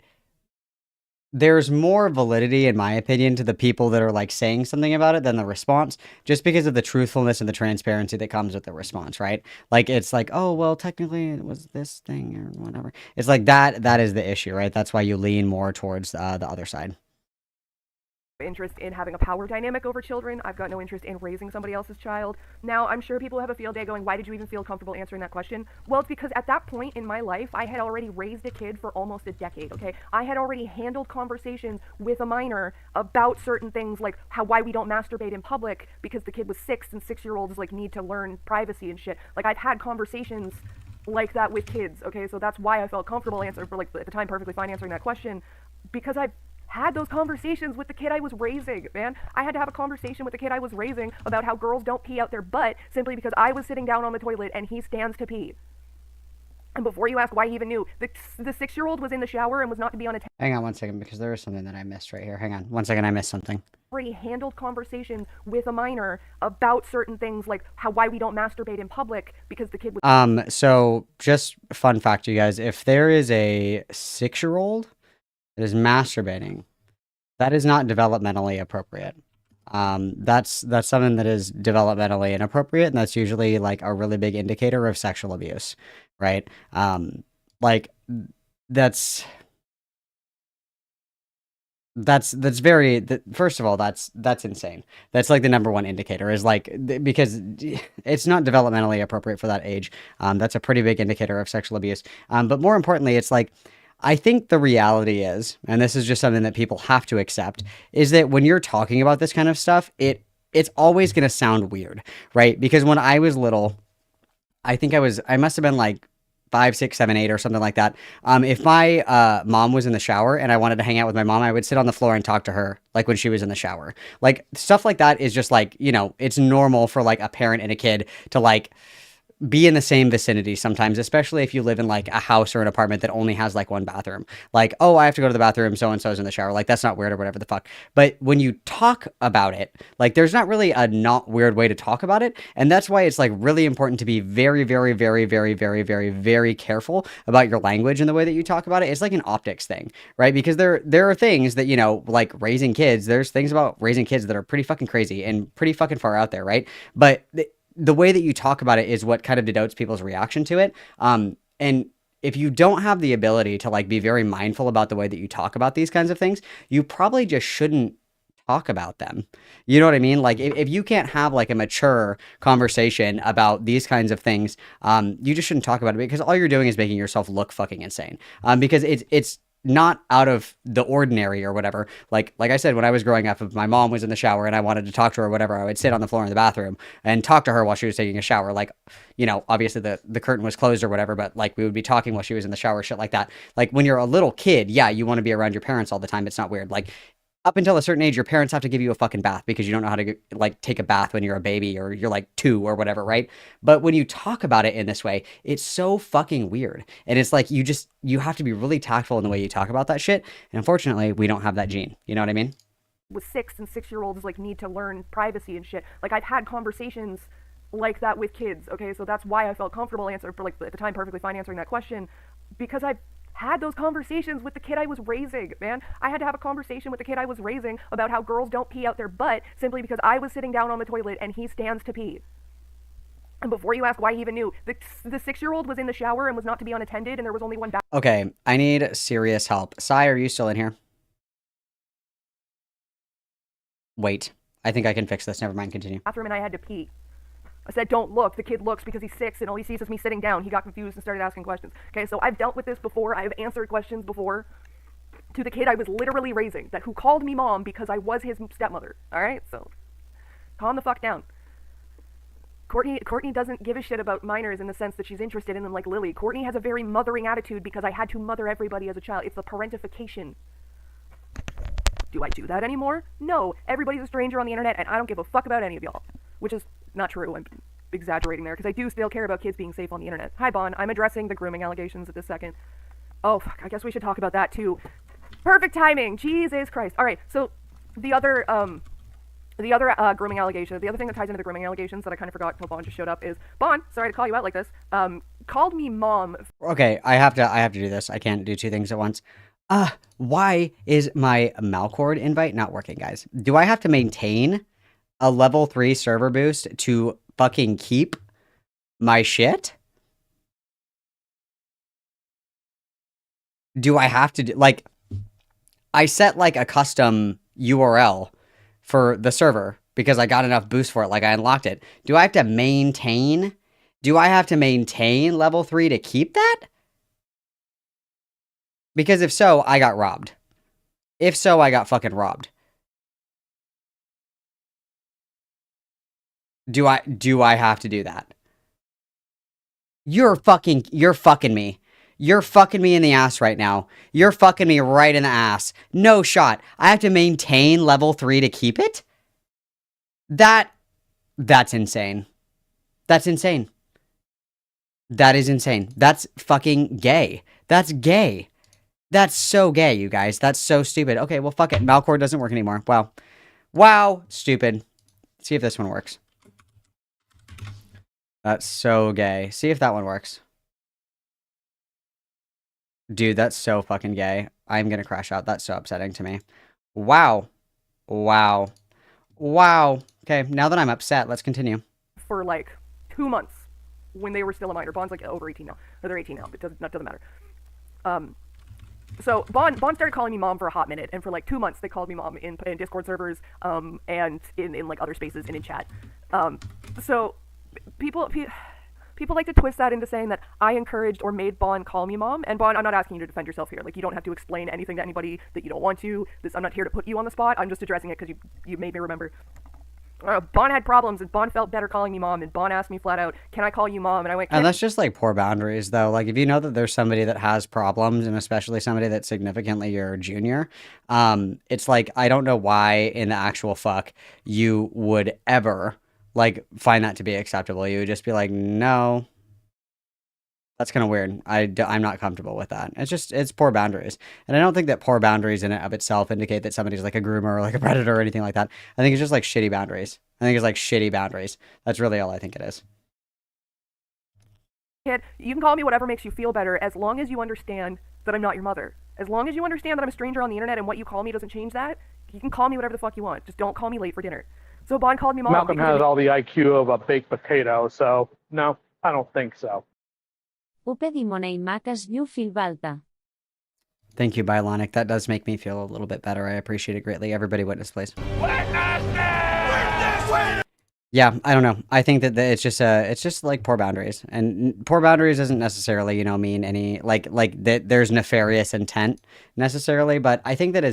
there's more validity, in my opinion, to the people that are like saying something about it than the response, just because of the truthfulness and the transparency that comes with the response, right? Like it's like, oh well, technically it was this thing or whatever. It's like that is the issue, right? That's why you lean more towards the other side. interest in having a power dynamic over children. I've got no interest in raising somebody else's child. Now, I'm sure people have a field day going, why did you even feel comfortable answering that question? Well, it's because at that point in my life, I had already raised a kid for almost a decade, okay? I had already handled conversations with a minor about certain things, like why we don't masturbate in public because the kid was 6 and 6-year-olds like need to learn privacy and shit. Like, I've had conversations like that with kids, okay? So that's why I felt comfortable answering, for like at the time perfectly fine answering that question, because I've had those conversations with the kid I was raising, man. I had to have a conversation with the kid I was raising about how girls don't pee out their butt simply because I was sitting down on the toilet and he stands to pee. And before you ask why he even knew, the 6-year-old was in the shower and was not to be on a Hang on one second, because there is something that I missed right here. Hang on one second, I missed something. Already handled conversations with a minor about certain things, like why we don't masturbate in public because the kid was... So just fun fact, you guys, if there is a 6-year-old that is masturbating, that is not developmentally appropriate. That's something that is developmentally inappropriate, and that's usually like a really big indicator of sexual abuse, right? Like that's very, first of all, that's insane. That's like the number one indicator, is like, because it's not developmentally appropriate for that age. That's a pretty big indicator of sexual abuse. But more importantly, it's like, I think the reality is, and this is just something that people have to accept, is that when you're talking about this kind of stuff, it's always going to sound weird, right? Because when I was little, I must have been like 5, 6, 7, 8 or something like that. If my mom was in the shower and I wanted to hang out with my mom, I would sit on the floor and talk to her like when she was in the shower. Like stuff like that is just like, you know, it's normal for like a parent and a kid to like be in the same vicinity sometimes, especially if you live in like a house or an apartment that only has like one bathroom. Like, oh, I have to go to the bathroom, so-and-so's in the shower. Like, that's not weird or whatever the fuck. But when you talk about it, like, there's not really a not weird way to talk about it. And that's why it's like really important to be very, very, very, very, very, very, very careful about your language and the way that you talk about it. It's like an optics thing, right? Because there are things that, you know, like raising kids, there's things about raising kids that are pretty fucking crazy and pretty fucking far out there, right? But the way that you talk about it is what kind of denotes people's reaction to it. And if you don't have the ability to like be very mindful about the way that you talk about these kinds of things, you probably just shouldn't talk about them. You know what I mean? Like if you can't have like a mature conversation about these kinds of things, you just shouldn't talk about it, because all you're doing is making yourself look fucking insane. Because it's not out of the ordinary or whatever. Like I said, when I was growing up, if my mom was in the shower and I wanted to talk to her or whatever, I would sit on the floor in the bathroom and talk to her while she was taking a shower. Like, you know, obviously the curtain was closed or whatever, but like we would be talking while she was in the shower, shit like that. Like when you're a little kid, yeah, you want to be around your parents all the time. It's not weird. Like up until a certain age, your parents have to give you a fucking bath because you don't know how to like take a bath when you're a baby or you're like 2 or whatever, right? But when you talk about it in this way, it's so fucking weird. And it's like you have to be really tactful in the way you talk about that shit. And unfortunately, we don't have that gene. You know what I mean? With 6 and 6-year-olds like need to learn privacy and shit. Like I've had conversations like that with kids, okay? So that's why I felt comfortable answering, for like at the time perfectly fine answering that question, because I had those conversations with the kid I was raising, man. I had to have a conversation with the kid I was raising about how girls don't pee out their butt simply because I was sitting down on the toilet and he stands to pee. And before you ask why he even knew, the 6-year-old was in the shower and was not to be unattended, and there was only one Okay, I need serious help. Sai, are you still in here? Wait, I think I can fix this. Never mind, continue. bathroom, and I had to pee. I said, don't look. The kid looks because he's 6 and all he sees is me sitting down. He got confused and started asking questions. Okay, so I've dealt with this before. I've answered questions before to the kid I was literally raising, who called me mom because I was his stepmother. All right, so calm the fuck down. Courtney doesn't give a shit about minors in the sense that she's interested in them like Lily. Courtney has a very mothering attitude because I had to mother everybody as a child. It's the parentification. Do I do that anymore? No. Everybody's a stranger on the internet, and I don't give a fuck about any of y'all. Which is not true. I'm exaggerating there, because I do still care about kids being safe on the internet. Hi, Bon. I'm addressing the grooming allegations at this second. Oh, fuck. I guess we should talk about that, too. Perfect timing. Jesus Christ. All right, so the other grooming allegation, the other thing that ties into the grooming allegations that I kind of forgot until Bon just showed up is, Bon, sorry to call you out like this, called me mom. Okay, I have to do this. I can't do 2 things at once. Why is my Malcord invite not working, guys? Do I have to maintain a level 3 server boost to fucking keep my shit? Do I have to like, I set like a custom URL for the server because I got enough boost for it, like I unlocked it. Do I have to maintain level 3 to keep that? Because if so, I got robbed. If so, I got fucking robbed. Do I have to do that? You're fucking me. You're fucking me in the ass right now. You're fucking me right in the ass. No shot. I have to maintain level 3 to keep it? That's insane. That's insane. That is insane. That's fucking gay. That's gay. That's so gay, you guys. That's so stupid. Okay, well, fuck it. Malcord doesn't work anymore. Wow. Wow. Stupid. See if this one works. That's so gay. See if that one works. Dude, that's so fucking gay. I'm gonna crash out. That's so upsetting to me. Wow. Wow. Wow. Okay, now that I'm upset, let's continue. For like 2 months when they were still a minor. Bond's like over 18 now. Or they're 18 now, but that doesn't matter. So Bond started calling me mom for a hot minute, and for like 2 months they called me mom in Discord servers, and in like other spaces and in chat. So people like to twist that into saying that I encouraged or made Bond call me mom. And Bond, I'm not asking you to defend yourself here. Like, you don't have to explain anything to anybody that you don't want to. I'm not here to put you on the spot. I'm just addressing it because you made me remember. Bond had problems, and Bond felt better calling me mom, and Bond asked me flat out, can I call you mom? And I went, and that's just like poor boundaries, though. Like, if you know that there's somebody that has problems, and especially somebody that's significantly your junior, it's like, I don't know why in the actual fuck you would ever like find that to be acceptable. You would just be like, no, that's kind of weird. I'm not comfortable with that. It's poor boundaries. And I don't think that poor boundaries in and of itself indicate that somebody's like a groomer or like a predator or anything like that. I think it's just like shitty boundaries. I think it's like shitty boundaries. That's really all I think it is. Kid, you can call me whatever makes you feel better as long as you understand that I'm not your mother. As long as you understand that I'm a stranger on the internet and what you call me doesn't change that, you can call me whatever the fuck you want. Just don't call me late for dinner. So Bond called me mom. Malcolm has all the IQ of a baked potato, so no, I don't think so. Upedimonei macas you feel balta. Thank you, Biolonic. That does make me feel a little bit better. I appreciate it greatly. Everybody witness, please. Yeah, Yeah, I don't know. I think that it's just like poor boundaries, and poor boundaries doesn't necessarily, mean any like that there's nefarious intent necessarily, but I think that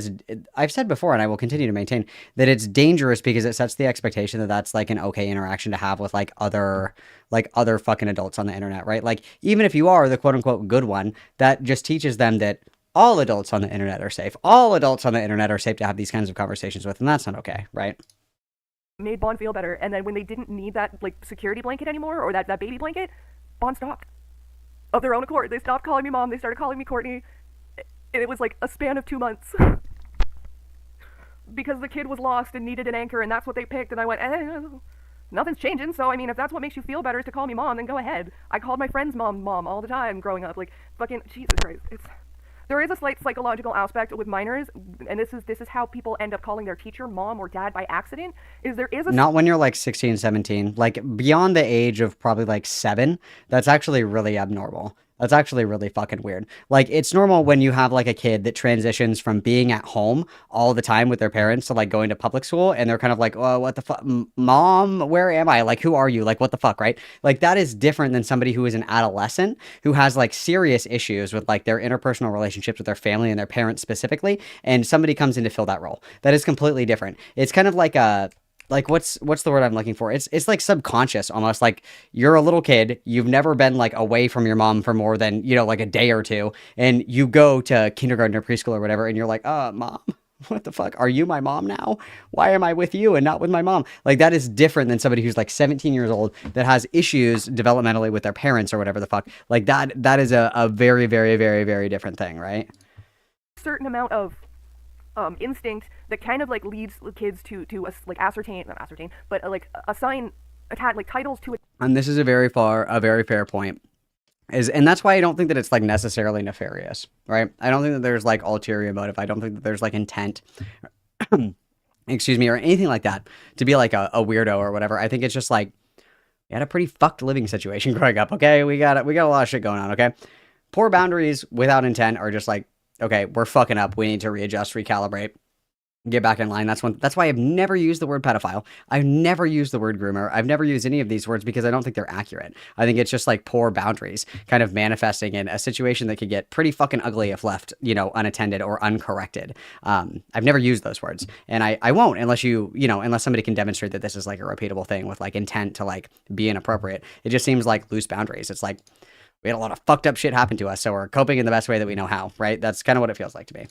I've said before, and I will continue to maintain that it's dangerous because it sets the expectation that that's like an okay interaction to have with like other fucking adults on the internet, right? Like even if you are the quote unquote good one, that just teaches them that all adults on the internet are safe. All adults on the internet are safe to have these kinds of conversations with, and that's not okay, right? Made Bond feel better, and then when they didn't need that like security blanket anymore, or that baby blanket, Bond stopped. Of their own accord. They stopped calling me mom, they started calling me Courtney, and it was like a span of 2 months. Because the kid was lost and needed an anchor, and that's what they picked, and I went, nothing's changing, so I mean, if that's what makes you feel better is to call me mom, then go ahead. I called my friend's mom all the time growing up, like, fucking, Jesus Christ, there is a slight psychological aspect with minors, and this is how people end up calling their teacher mom or dad by accident, is there is a... Not when you're like 16, 17. Like beyond the age of probably like 7, that's actually really abnormal. That's actually really fucking weird. Like it's normal when you have like a kid that transitions from being at home all the time with their parents to like going to public school, and they're kind of like, oh, what the fuck, mom, where am I? Like, who are you? Like, what the fuck, right? Like that is different than somebody who is an adolescent who has like serious issues with like their interpersonal relationships with their family and their parents specifically, and somebody comes in to fill that role. That is completely different. It's kind of like a... Like what's the word I'm looking for? It's like subconscious almost. Like you're a little kid, you've never been like away from your mom for more than, like a day or two, and you go to kindergarten or preschool or whatever, and you're like, mom, what the fuck? Are you my mom now? Why am I with you and not with my mom? Like that is different than somebody who's like 17 years old that has issues developmentally with their parents or whatever the fuck. Like that is a very, very, very, very different thing, right? Certain amount of instinct that kind of like leads kids to like assign like titles to it. And this is a very fair point. And that's why I don't think that it's like necessarily nefarious, right? I don't think that there's like ulterior motive. I don't think that there's like intent, excuse me, or anything like that to be like a weirdo or whatever. I think it's just like we had a pretty fucked living situation growing up. Okay, we got a lot of shit going on. Okay, poor boundaries without intent are just like, okay, we're fucking up. We need to readjust, recalibrate, get back in line. That's why I've never used the word pedophile. I've never used the word groomer. I've never used any of these words because I don't think they're accurate. I think it's just like poor boundaries kind of manifesting in a situation that could get pretty fucking ugly if left, unattended or uncorrected. I've never used those words, and I won't unless unless somebody can demonstrate that this is like a repeatable thing with like intent to like be inappropriate. It just seems like loose boundaries. It's like we had a lot of fucked up shit happen to us, so we're coping in the best way that we know how, right? That's kind of what it feels like to me.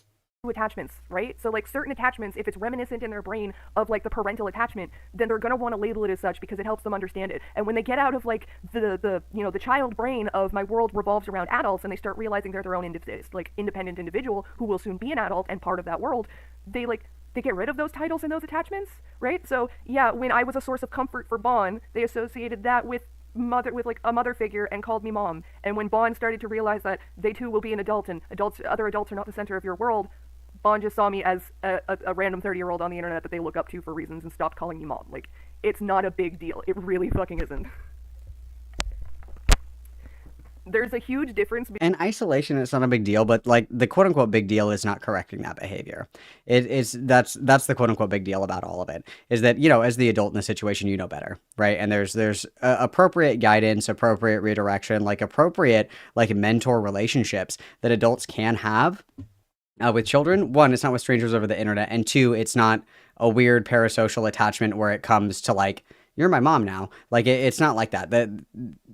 Attachments, right? So like certain attachments, if it's reminiscent in their brain of like the parental attachment, then they're gonna want to label it as such because it helps them understand it. And when they get out of like the child brain of my world revolves around adults, and they start realizing they're their own independent individual who will soon be an adult and part of that world, they get rid of those titles and those attachments, right? So yeah, when I was a source of comfort for Bond, they associated that with like a mother figure and called me mom. And when Bond started to realize that they too will be an adult and other adults are not the center of your world, Bond just saw me as a random 30-year-old on the internet that they look up to for reasons and stopped calling me mom. Like, it's not a big deal. It really fucking isn't. There's a huge difference. In isolation, it's not a big deal, but like the quote unquote big deal is not correcting that behavior. That's the quote unquote big deal about all of it, is that, as the adult in the situation, you know better, right? And there's appropriate guidance, appropriate redirection, like appropriate like mentor relationships that adults can have with children. One, it's not with strangers over the internet, and two, it's not a weird parasocial attachment where it comes to like, you're my mom now. Like it's not like that.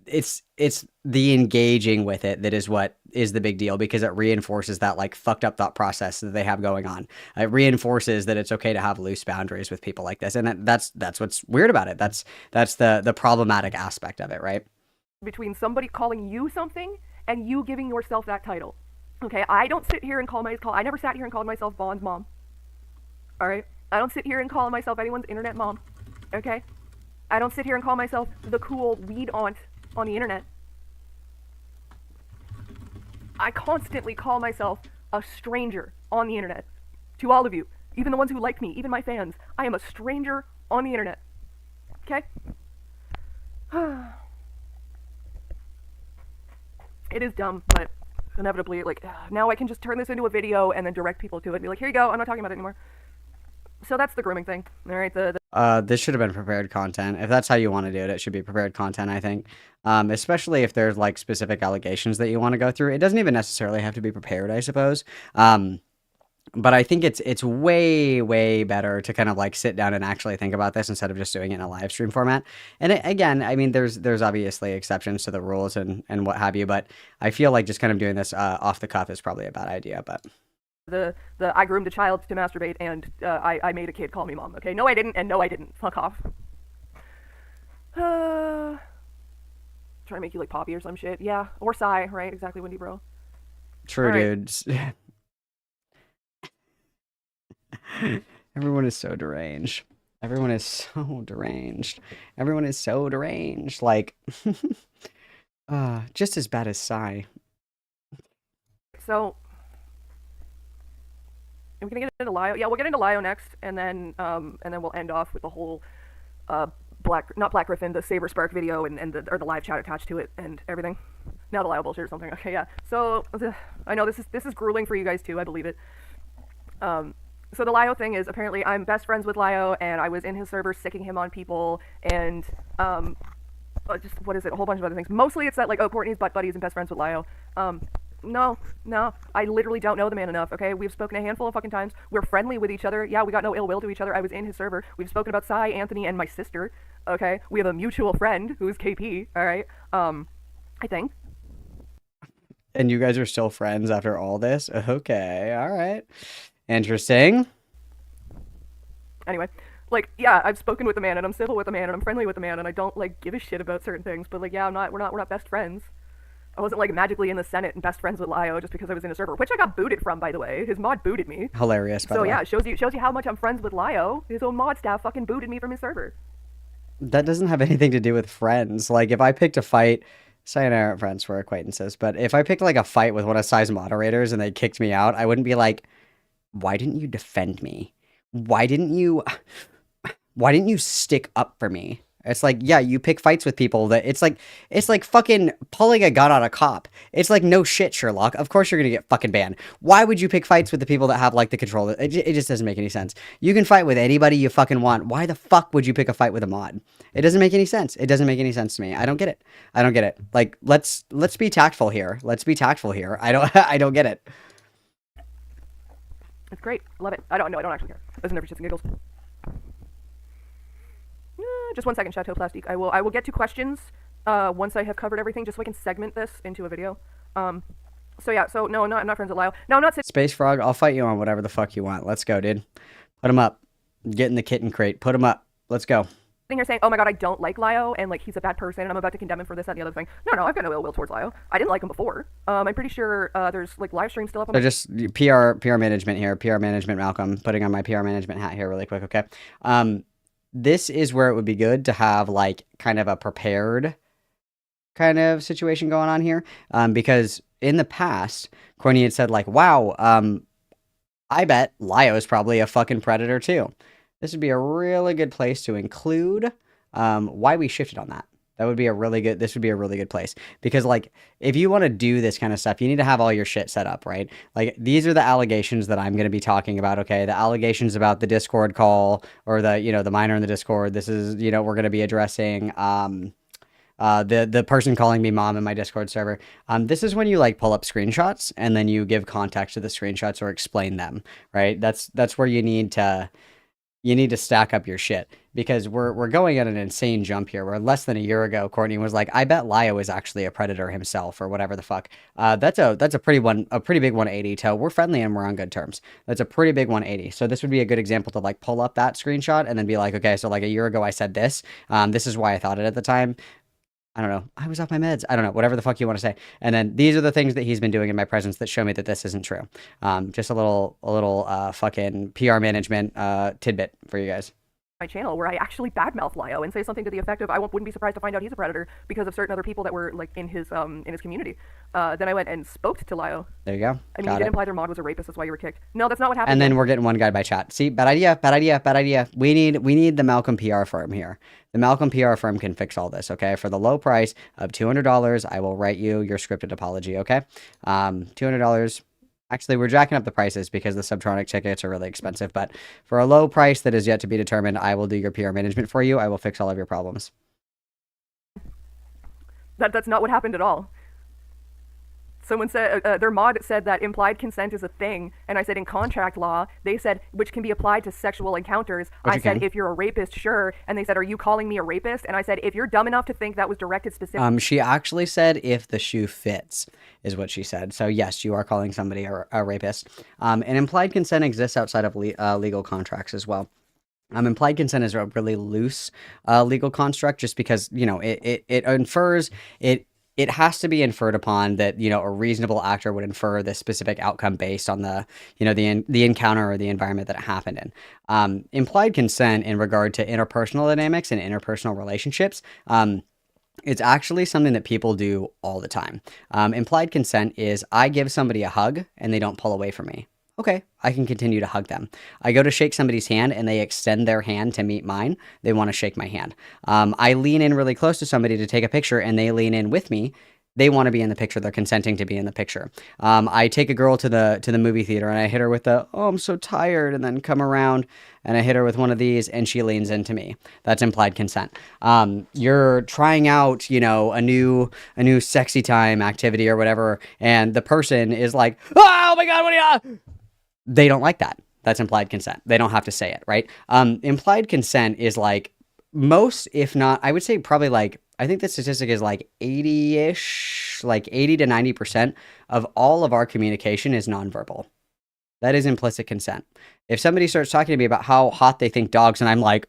It's the engaging with it that is what is the big deal, because it reinforces that like fucked up thought process that they have going on. It reinforces that it's okay to have loose boundaries with people like this, and that's what's weird about it. That's the problematic aspect of it, right? Between somebody calling you something and you giving yourself that title. Okay, I don't sit here and I never sat here and called myself Bond's mom. All right, I don't sit here and call myself anyone's internet mom. Okay, I don't sit here and call myself the cool weed aunt on the internet. I constantly call myself a stranger on the internet. To all of you, even the ones who like me, even my fans, I am a stranger on the internet. Okay? It is dumb, but inevitably, like, now I can just turn this into a video and then direct people to it and be like, here you go, I'm not talking about it anymore. So that's the grooming thing. All right. This should have been prepared content. If that's how you want to do it, it should be prepared content, I think. Especially if there's like specific allegations that you want to go through. It doesn't even necessarily have to be prepared, I suppose. But I think it's way, way better to kind of like sit down and actually think about this instead of just doing it in a live stream format. And again, I mean, there's obviously exceptions to the rules and what have you, but I feel like just kind of doing this off the cuff is probably a bad idea. But The I groomed a child to masturbate and I made a kid call me mom. Okay, no I didn't, and no I didn't. Fuck off. Trying to make you like Poppy or some shit. Yeah, or Psy, right? Exactly, Wendy bro. true, All right. dudes. Everyone is so deranged. Everyone is so deranged. Everyone is so deranged. Like, just as bad as Psy. So, are we gonna get into Lio? Yeah, we'll get into Lio next, and then we'll end off with the whole not Black Griffin, the Saber Spark video and the live chat attached to it and everything. Now the Lio bullshit or something. Okay, yeah. So I know this is grueling for you guys too. I believe it. So the Lio thing is apparently I'm best friends with Lio, and I was in his server sicking him on people, and just what is it? A whole bunch of other things. Mostly it's that like, oh, Courtney's butt buddies and best friends with Lio. No, I literally don't know the man enough, okay? We've spoken a handful of fucking times. We're friendly with each other. Yeah, we got no ill will to each other. I was in his server. We've spoken about Psy, Anthony, and my sister, okay? We have a mutual friend who's KP, alright? I think. And you guys are still friends after all this? Okay, alright. Interesting. Anyway, like, yeah, I've spoken with the man, and I'm civil with the man, and I'm friendly with the man, and I don't, like, give a shit about certain things, but, like, yeah, we're not best friends. I wasn't, like, magically in the Senate and best friends with Lio just because I was in a server, which I got booted from, by the way. His mod booted me. Hilarious, by the way. So, yeah, it shows you how much I'm friends with Lio. His own mod staff fucking booted me from his server. That doesn't have anything to do with friends. Like, if I picked a fight, Sai and I aren't friends, we're acquaintances, but if I picked, like, a fight with one of Sai's moderators and they kicked me out, I wouldn't be like, why didn't you defend me? Why didn't you stick up for me? It's like, yeah, you pick fights with people that it's like fucking pulling a gun on a cop. It's like, no shit, Sherlock. Of course you're gonna get fucking banned. Why would you pick fights with the people that have like the control? It just doesn't make any sense. You can fight with anybody you fucking want. Why the fuck would you pick a fight with a mod? It doesn't make any sense. It doesn't make any sense to me. I don't get it. I don't get it. Like, let's be tactful here. Let's be tactful here. I don't get it. It's great. Love it. I don't actually care. Listen to for shits and giggles. Just 1 second, Chateau Plastique. I will get to questions once I have covered everything, just so I can segment this into a video. So yeah, so no, I'm not friends with Lio. No, I'm not Space Frog, I'll fight you on whatever the fuck you want. Let's go, dude. Put him up. Get in the kitten crate. Put him up. Let's go. sitting here saying, oh my god, I don't like Lio, and like he's a bad person, and I'm about to condemn him for this, that, and the other thing. No, I've got no ill will towards Lio. I didn't like him before. I'm pretty sure there's like live streams still up on So just PR management here. PR management, Malcolm. Putting on my PR management hat here really quick, okay? This is where it would be good to have like kind of a prepared kind of situation going on here. Because in the past, Courtney had said like, wow, I bet Lio is probably a fucking predator too. This would be a really good place to include why we shifted on that. This would be a really good place. Because, like, if you want to do this kind of stuff, you need to have all your shit set up, right? Like, these are the allegations that I'm going to be talking about, okay? The allegations about the Discord call or the miner in the Discord. This is, we're going to be addressing the person calling me mom in my Discord server. This is when you, like, pull up screenshots and then you give context to the screenshots or explain them, right? That's where you need to stack up your shit, because we're going at an insane jump here. Where less than a year ago, Courtney was like, I bet Lio is actually a predator himself, or whatever the fuck. That's a pretty big 180 to we're friendly and we're on good terms. That's a pretty big 180. So this would be a good example to like pull up that screenshot and then be like, okay, so like a year ago I said this. This is why I thought it at the time. I don't know. I was off my meds. I don't know. Whatever the fuck you want to say. And then these are the things that he's been doing in my presence that show me that this isn't true. Just a little fucking PR management tidbit for you guys. My channel where I actually badmouth Lio and say something to the effect of I wouldn't be surprised to find out he's a predator because of certain other people that were like in his community. Then I went and spoke to Lio. There you go. I mean, you did imply their mod was a rapist. That's why you were kicked. No, that's not what happened. And then we're getting one guy by chat. See, bad idea. We need the Malcolm PR firm here. The Malcolm PR firm can fix all this, okay? For the low price of $200, I will write you your scripted apology, okay? $200. Actually, we're jacking up the prices because the Subtronic tickets are really expensive, but for a low price that is yet to be determined, I will do your PR management for you. I will fix all of your problems. That's not what happened at all. Someone said, their mod said that implied consent is a thing, and I said in contract law, they said, which can be applied to sexual encounters. Which I you said, can. if you're a rapist, sure. And they said, are you calling me a rapist? And I said, if you're dumb enough to think that was directed specifically. She actually said if the shoe fits, is what she said. So yes, you are calling somebody a rapist. And implied consent exists outside of legal contracts as well. Implied consent is a really loose legal construct, just because, you know, it infers it has to be inferred upon that, you know, a reasonable actor would infer the specific outcome based on the, you know, the encounter or the environment that it happened in. Implied consent in regard to interpersonal dynamics and interpersonal relationships, it's actually something that people do all the time. Implied consent is I give somebody a hug and they don't pull away from me. Okay, I can continue to hug them. I go to shake somebody's hand and they extend their hand to meet mine. They want to shake my hand. I lean in really close to somebody to take a picture and they lean in with me. They want to be in the picture. They're consenting to be in the picture. I take a girl to the movie theater and I hit her with the, oh, I'm so tired, and then come around and I hit her with one of these and she leans into me. That's implied consent. You're trying out, you know, a new sexy time activity or whatever, and the person is like, oh my God, what are you? They don't like that. That's implied consent. They don't have to say it, right? Implied consent is like most, if not, I would say probably like, I think the statistic is like 80-ish, like 80 to 90% of all of our communication is nonverbal. That is implicit consent. If somebody starts talking to me about how hot they think dogs, and I'm like,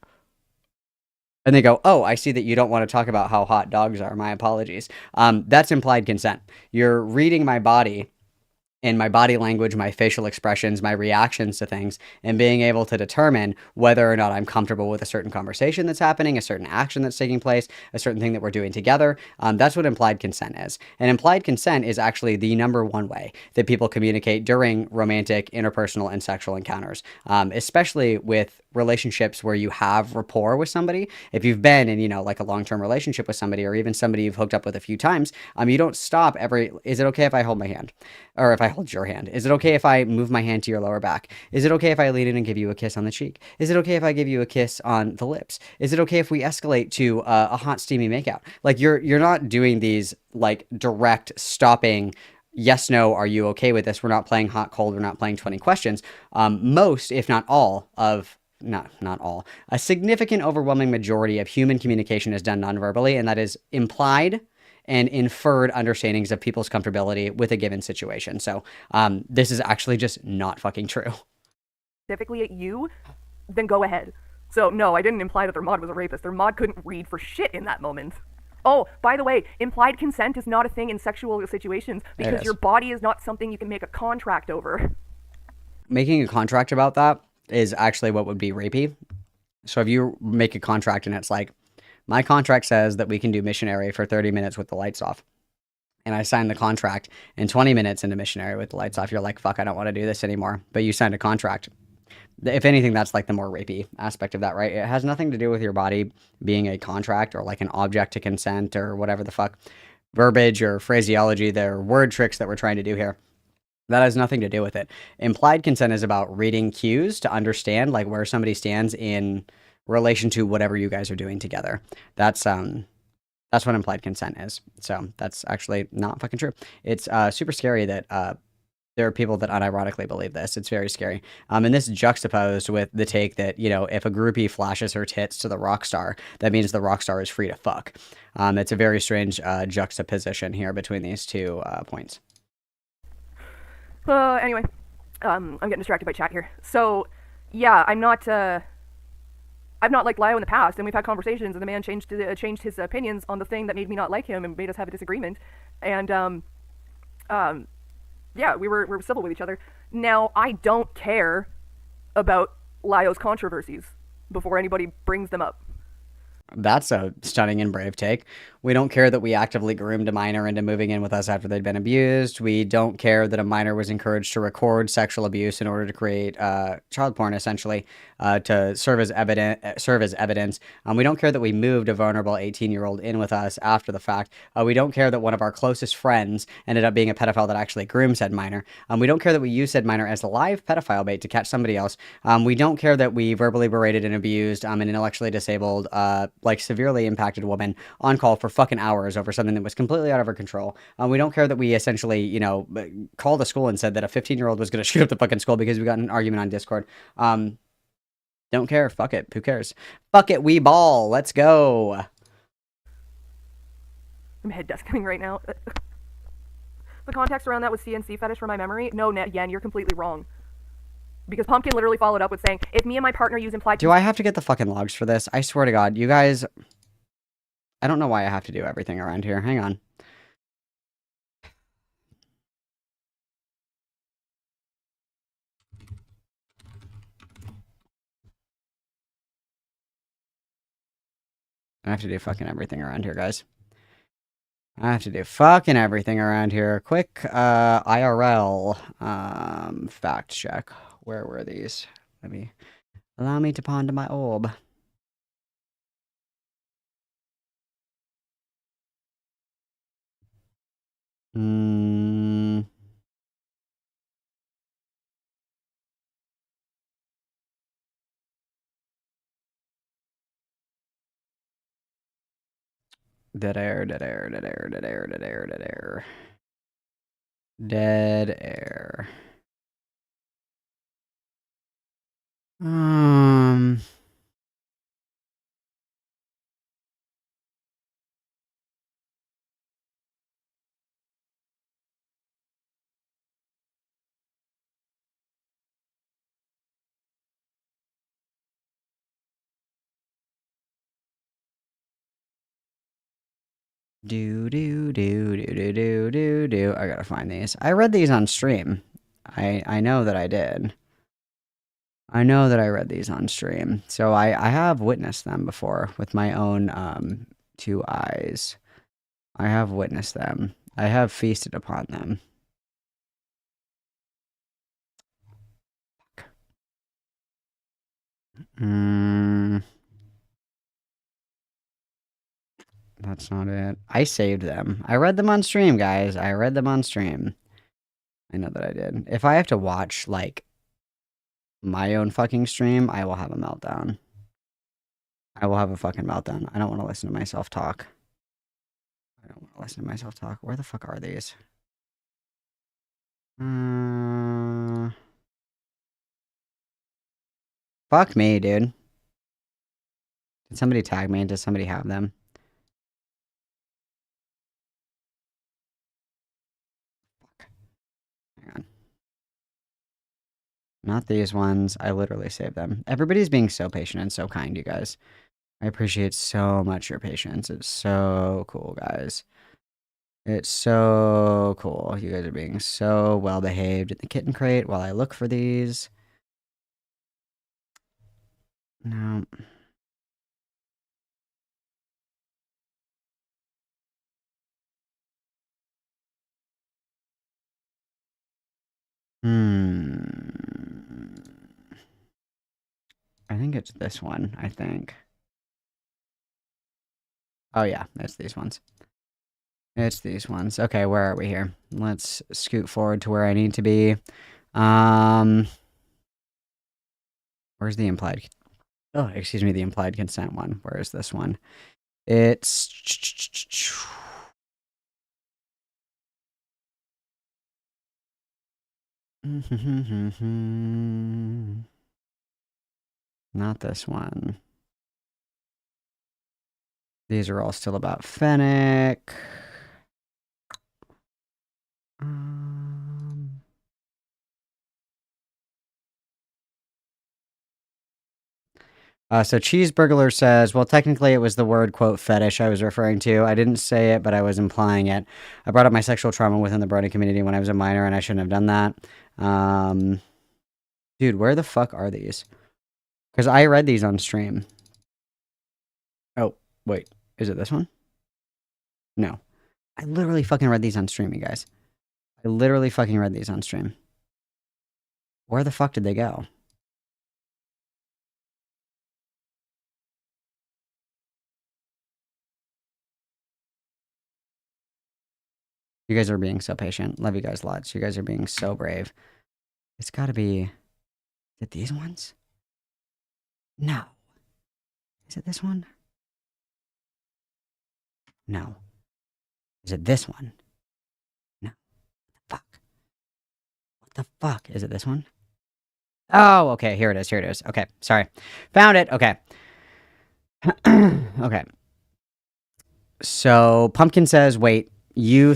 and they go, oh, I see that you don't want to talk about how hot dogs are. My apologies. That's implied consent. You're reading my body and my body language, my facial expressions, my reactions to things, and being able to determine whether or not I'm comfortable with a certain conversation that's happening, a certain action that's taking place, a certain thing that we're doing together. That's what implied consent is. And implied consent is actually the number one way that people communicate during romantic, interpersonal, and sexual encounters, especially with relationships where you have rapport with somebody. If you've been in, you know, like a long-term relationship with somebody, or even somebody you've hooked up with a few times, you don't stop is it okay if I hold my hand? Or if I hold your hand? Is it okay if I move my hand to your lower back? Is it okay if I lean in and give you a kiss on the cheek? Is it okay if I give you a kiss on the lips? Is it okay if we escalate to a hot, steamy makeout? Like you're not doing these like direct stopping, yes, no, are you okay with this? We're not playing hot, cold. We're not playing 20 questions. Most, if not all of, not all, a significant overwhelming majority of human communication is done non-verbally, and that is implied and inferred understandings of people's comfortability with a given situation. So this is actually just not fucking true. Specifically at you, then go ahead. So no, I didn't imply that their mod was a rapist. Their mod couldn't read for shit in that moment. Oh, by the way, implied consent is not a thing in sexual situations because your body is not something you can make a contract over. Making a contract about that is actually what would be rapey. So if you make a contract and it's like, my contract says that we can do missionary for 30 minutes with the lights off, and I signed the contract, and 20 minutes into missionary with the lights off, you're like, fuck, I don't want to do this anymore. But you signed a contract. If anything, that's like the more rapey aspect of that, right? It has nothing to do with your body being a contract or like an object to consent or whatever the fuck verbiage or phraseology, their word tricks that we're trying to do here. That has nothing to do with it. Implied consent is about reading cues to understand like where somebody stands in relation to whatever you guys are doing together. That's what implied consent is. So that's actually not fucking true. It's super scary that there are people that unironically believe this. It's very scary. And this juxtaposed with the take that, you know, if a groupie flashes her tits to the rock star, that means the rock star is free to fuck. It's a very strange juxtaposition here between these two points. Anyway, I'm getting distracted by chat here. So, yeah, I've not liked Lio in the past, and we've had conversations, and the man changed his opinions on the thing that made me not like him and made us have a disagreement. And yeah, we're civil with each other. Now, I don't care about Lio's controversies before anybody brings them up. That's a stunning and brave take. We don't care that we actively groomed a minor into moving in with us after they'd been abused. We don't care that a minor was encouraged to record sexual abuse in order to create child porn, essentially, to serve as evidence. We don't care that we moved a vulnerable 18-year-old in with us after the fact. We don't care that one of our closest friends ended up being a pedophile that actually groomed said minor. We don't care that we used said minor as a live pedophile bait to catch somebody else. We don't care that we verbally berated and abused an intellectually disabled, severely impacted woman on call for fucking hours over something that was completely out of her control. We don't care that we essentially, called the school and said that a 15-year-old was going to shoot up the fucking school because we got in an argument on Discord. Don't care. Fuck it. Who cares? Fuck it. We ball. Let's go. I'm head desking right now. The context around that was CNC fetish from my memory. No, Yen, you're completely wrong. Because Pumpkin literally followed up with saying, if me and my partner use implied... Do I have to get the fucking logs for this? I swear to God, you guys... I don't know why I have to do everything around here. Hang on. I have to do fucking everything around here, guys. I have to do fucking everything around here. Quick, IRL, fact check. Where were these? Allow me to ponder my orb. Dead air, dead air, dead air, dead air, dead air, dead air. Dead air. Do do do do do do do do. I gotta find these. I read these on stream. I know that I did. I know that I read these on stream. So I have witnessed them before with my own 2 eyes. I have witnessed them. I have feasted upon them. That's not it. I saved them. I read them on stream, guys. I read them on stream. I know that I did. If I have to watch, my own fucking stream, I will have a meltdown. I will have a fucking meltdown. I don't want to listen to myself talk. I don't want to listen to myself talk. Where the fuck are these? Fuck me, dude. Did somebody tag me? Does somebody have them? Fuck. Hang on. Not these ones. I literally saved them. Everybody's being so patient and so kind, you guys. I appreciate so much your patience. It's so cool, guys. It's so cool. You guys are being so well behaved in the kitten crate while I look for these. No. I think it's this one, I think. Oh yeah, it's these ones. It's these ones. Okay, where are we here? Let's scoot forward to where I need to be. Where's the implied... Oh, excuse me, the implied consent one. Where is this one? It's... Not this one. These are all still about Fennec. So Cheeseburglar says, well, technically it was the word, quote, fetish I was referring to. I didn't say it, but I was implying it. I brought up my sexual trauma within the Brony community when I was a minor, and I shouldn't have done that. Dude, where the fuck are these? Because I read these on stream. Oh, wait. Is it this one? No. I literally fucking read these on stream, you guys. I literally fucking read these on stream. Where the fuck did they go? You guys are being so patient. Love you guys lots. You guys are being so brave. It's gotta be... Is it these ones? No. Is it this one? No. Is it this one? No. Fuck. What the fuck? Is it this one? Oh, okay. Here it is. Here it is. Okay. Sorry. Found it. Okay. Okay. So Pumpkin says, wait, you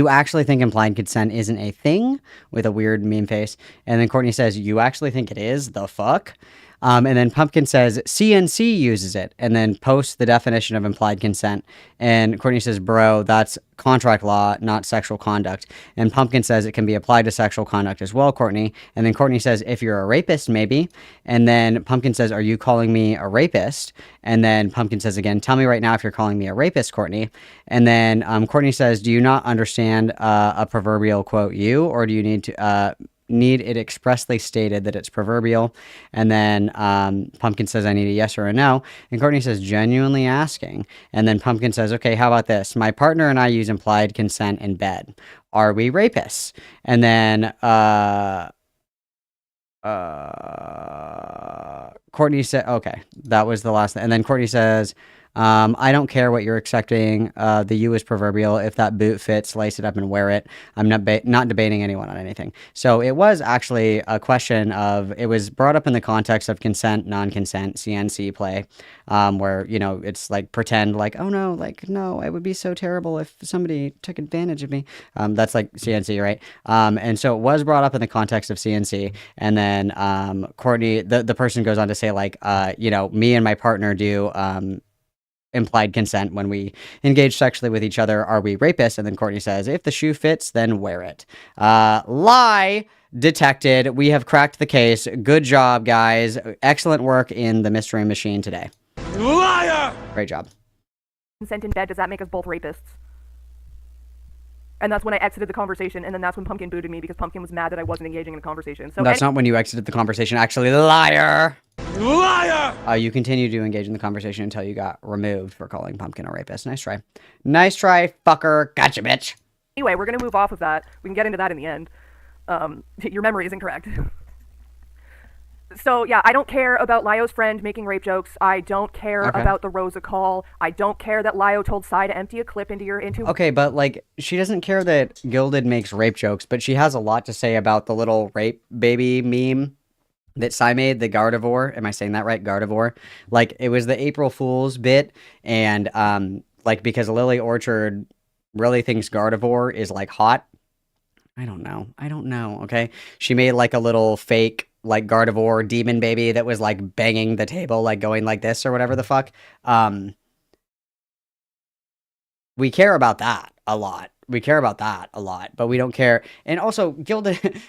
actually think implied consent isn't a thing, with a weird meme face. And then Courtney says, you actually think it is? The fuck? And then Pumpkin says, CNC uses it, and then posts the definition of implied consent. And Courtney says, bro, that's contract law, not sexual conduct. And Pumpkin says it can be applied to sexual conduct as well, Courtney. And then Courtney says, if you're a rapist, maybe. And then Pumpkin says, are you calling me a rapist? And then Pumpkin says again, tell me right now if you're calling me a rapist, Courtney. And then Courtney says, do you not understand a proverbial quote you, or do you need to... need it expressly stated that it's proverbial. And then Pumpkin says, I need a yes or a no. And Courtney says, genuinely asking. And then Pumpkin says, okay, how about this? My partner and I use implied consent in bed. Are we rapists? And then Courtney said, okay, that was the last thing. And then Courtney says, I don't care what you're accepting. The U is proverbial. If that boot fits, lace it up and wear it. I'm not debating anyone on anything. So it was actually a question of, it was brought up in the context of consent, non-consent, CNC play, where, you know, it's like pretend like, oh no, like, no, it would be so terrible if somebody took advantage of me. That's like CNC, right? And so it was brought up in the context of CNC. And then Courtney, the person goes on to say like, you know, me and my partner do implied consent when we engage sexually with each other. Are we rapists? And then Courtney says, if the shoe fits, then wear it. Lie detected. We have cracked the case. Good job, guys. Excellent work in the mystery machine today. Liar! Great job. Consent in bed, does that make us both rapists? And that's when I exited the conversation, and then that's when Pumpkin booted me because Pumpkin was mad that I wasn't engaging in a conversation. So that's not when you exited the conversation. Actually, liar! Liar! You continued to engage in the conversation until you got removed for calling Pumpkin a rapist. Nice try. Nice try, fucker. Gotcha, bitch. Anyway, we're going to move off of that. We can get into that in the end. Your memory is incorrect. So, yeah, I don't care about Lio's friend making rape jokes. I don't care about the Rosa call. I don't care that Lio told Sai to empty a clip into Okay, but, like, she doesn't care that Gilded makes rape jokes, but she has a lot to say about the little rape baby meme that Sai made, the Gardevoir. Am I saying that right? Gardevoir. Like, it was the April Fool's bit, and, like, because Lily Orchard really thinks Gardevoir is, like, hot. I don't know, okay? She made, like, a little fake, like, Gardevoir demon baby that was, like, banging the table, like, going like this or whatever the fuck. We care about that a lot. But we don't care. And also, Gilded...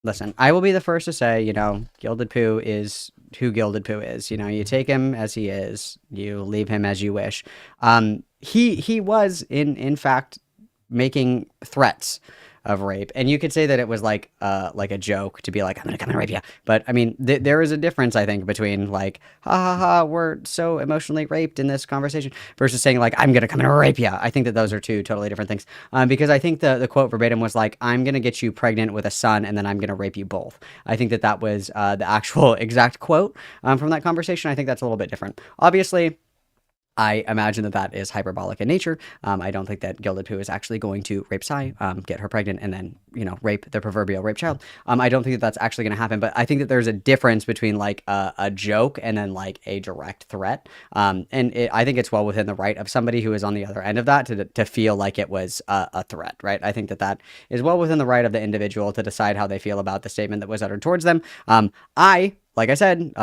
Listen, I will be the first to say, you know, Gilded Poo is who Gilded Poo is. You know, you take him as he is. You leave him as you wish. He was, in fact, making threats of rape. And you could say that it was like a joke to be like, I'm going to come and rape you. But, I mean, there is a difference, I think, between like, ha ha ha, we're so emotionally raped in this conversation versus saying like, I'm going to come and rape you. I think that those are two totally different things. Because I think the quote verbatim was like, I'm going to get you pregnant with a son and then I'm going to rape you both. I think that was the actual exact quote from that conversation. I think that's a little bit different. Obviously, I imagine that is hyperbolic in nature. I don't think that Gilded Poo is actually going to rape Sai, get her pregnant, and then, you know, rape the proverbial rape child. I don't think that that's actually going to happen, but I think that there's a difference between, like, a joke and then, like, a direct threat. I think it's well within the right of somebody who is on the other end of that to feel like it was a threat, right? I think that is well within the right of the individual to decide how they feel about the statement that was uttered towards them. Like I said,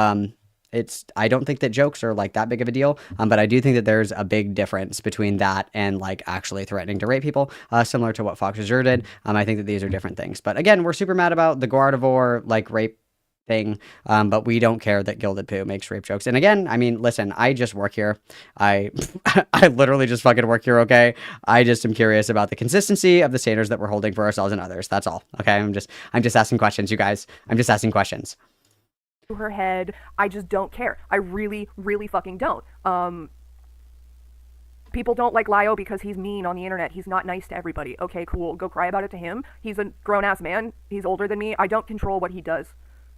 I don't think that jokes are like that big of a deal, but I do think that there's a big difference between that and like actually threatening to rape people, similar to what Fox Azure did. I think that these are different things. But again, we're super mad about the Gardevoir like rape thing, but we don't care that Gilded Poo makes rape jokes. And again, I mean, listen, I just work here. I I literally just fucking work here, okay? I just am curious about the consistency of the standards that we're holding for ourselves and others. That's all, okay? I'm just asking questions, you guys. I'm just asking questions. Her head. I just don't care. I really, really fucking don't. People don't like Lio because he's mean on the internet. He's not nice to everybody. Okay, cool. Go cry about it to him. He's a grown-ass man. He's older than me. I don't control what he does.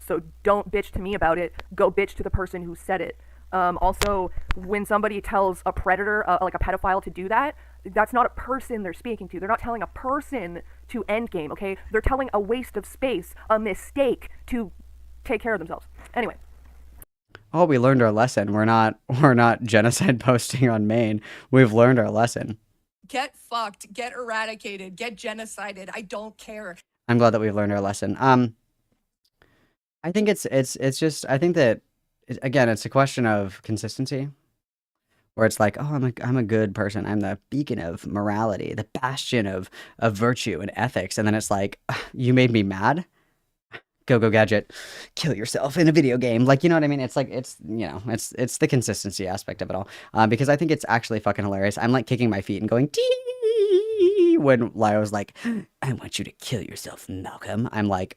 So don't bitch to me about it. Go bitch to the person who said it. Also, when somebody tells a predator, like a pedophile, to do that, that's not a person they're speaking to. They're not telling a person to endgame, okay? They're telling a waste of space, a mistake to take care of themselves. Anyway. Oh, we learned our lesson. We're not genocide posting on Maine. We've learned our lesson. Get fucked. Get eradicated. Get genocided. I don't care. I'm glad that we've learned our lesson. I think it's just, I think that, again, it's a question of consistency, where it's like, oh, I'm a good person. I'm the beacon of morality, the bastion of virtue and ethics. And then it's like, you made me mad. Go gadget, kill yourself in a video game. Like, you know what I mean? It's like, it's, you know, it's the consistency aspect of it all. Because I think it's actually fucking hilarious. I'm like kicking my feet and going, tee, when Lio's like, I want you to kill yourself, Malcolm. I'm like,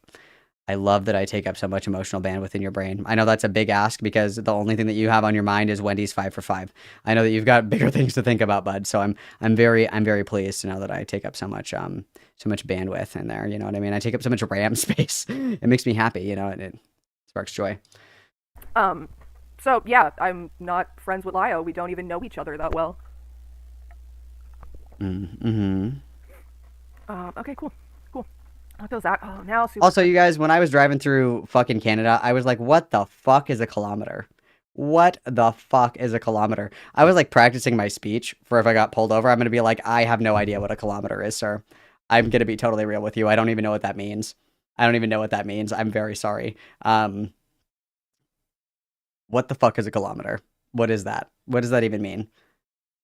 I love that I take up so much emotional bandwidth in your brain. I know that's a big ask because the only thing that you have on your mind is Wendy's 5 for 5. I know that you've got bigger things to think about, bud. So I'm very pleased to know that I take up so much bandwidth in there. You know what I mean? I take up so much RAM space. It makes me happy. You know, it sparks joy. So yeah, I'm not friends with Lio. We don't even know each other that well. Mm-hmm. Okay, cool. Those out. Oh, now super. Also, you guys, when I was driving through fucking Canada, I was like, what the fuck is a kilometer? What the fuck is a kilometer? I was like practicing my speech for if I got pulled over. I'm going to be like, I have no idea what a kilometer is, sir. I'm going to be totally real with you. I don't even know what that means. I'm very sorry. What the fuck is a kilometer? What is that? What does that even mean?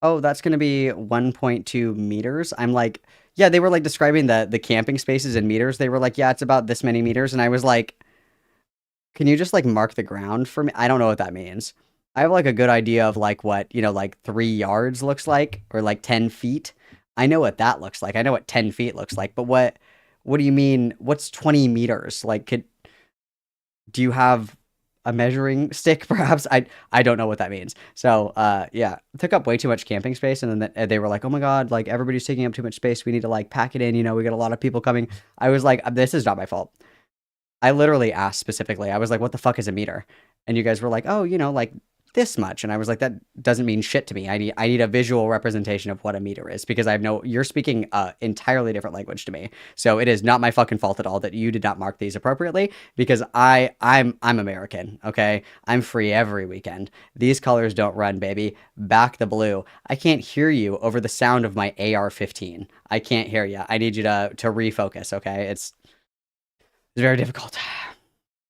Oh, that's going to be 1.2 meters. I'm like, yeah, they were like describing the camping spaces in meters. They were like, yeah, it's about this many meters. And I was like, can you just like mark the ground for me? I don't know what that means. I have like a good idea of like what, you know, like 3 yards looks like, or like 10 feet. I know what that looks like. I know what 10 feet looks like, but what do you mean? What's 20 meters? Like, do you have a measuring stick, perhaps? I don't know what that means. So, yeah, took up way too much camping space. And then they were like, oh my God, like everybody's taking up too much space. We need to like pack it in. You know, we got a lot of people coming. I was like, this is not my fault. I literally asked specifically. I was like, what the fuck is a meter? And you guys were like, oh, you know, like this much. And I was like, that doesn't mean shit to me. I need a visual representation of what a meter is, because you're speaking entirely different language to me. So it is not my fucking fault at all that you did not mark these appropriately, because I'm American, okay? I'm free every weekend. These colors don't run, baby. Back the blue. I can't hear you over the sound of my AR-15. I can't hear you. I need you to refocus, okay? It's very difficult.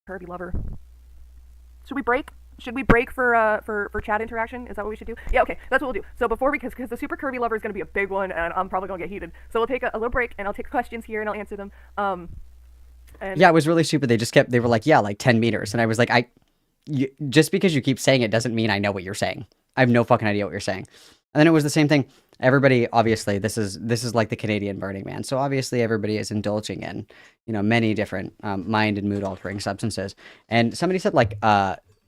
Kirby lover. Should we break? Should we break for chat interaction? Is that what we should do? Yeah, okay, that's what we'll do. So because the Super Kirby lover is going to be a big one, and I'm probably going to get heated. So we'll take a little break, and I'll take questions here, and I'll answer them. And yeah, it was really stupid. They were like, yeah, like 10 meters. And I was like, just because you keep saying it doesn't mean I know what you're saying. I have no fucking idea what you're saying. And then it was the same thing. Everybody, obviously, this is like the Canadian Burning Man. So obviously everybody is indulging in, you know, many different mind and mood altering substances. And somebody said like,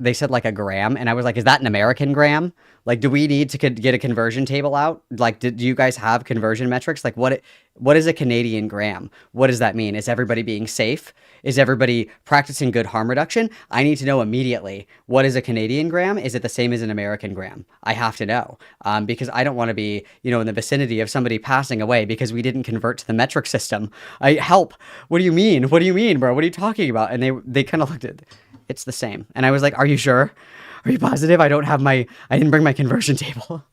they said like a gram, and I was like, is that an American gram? Like, do we need to get a conversion table out? Like, do you guys have conversion metrics? Like, what is a Canadian gram? What does that mean? Is everybody being safe? Is everybody practicing good harm reduction? I need to know immediately, what is a Canadian gram? Is it the same as an American gram? I have to know, because I don't want to be, you know, in the vicinity of somebody passing away because we didn't convert to the metric system. Help. What do you mean? What do you mean, bro? What are you talking about? And they kind of looked at, it's the same. And I was like, are you sure? Are you positive? I didn't bring my conversion table.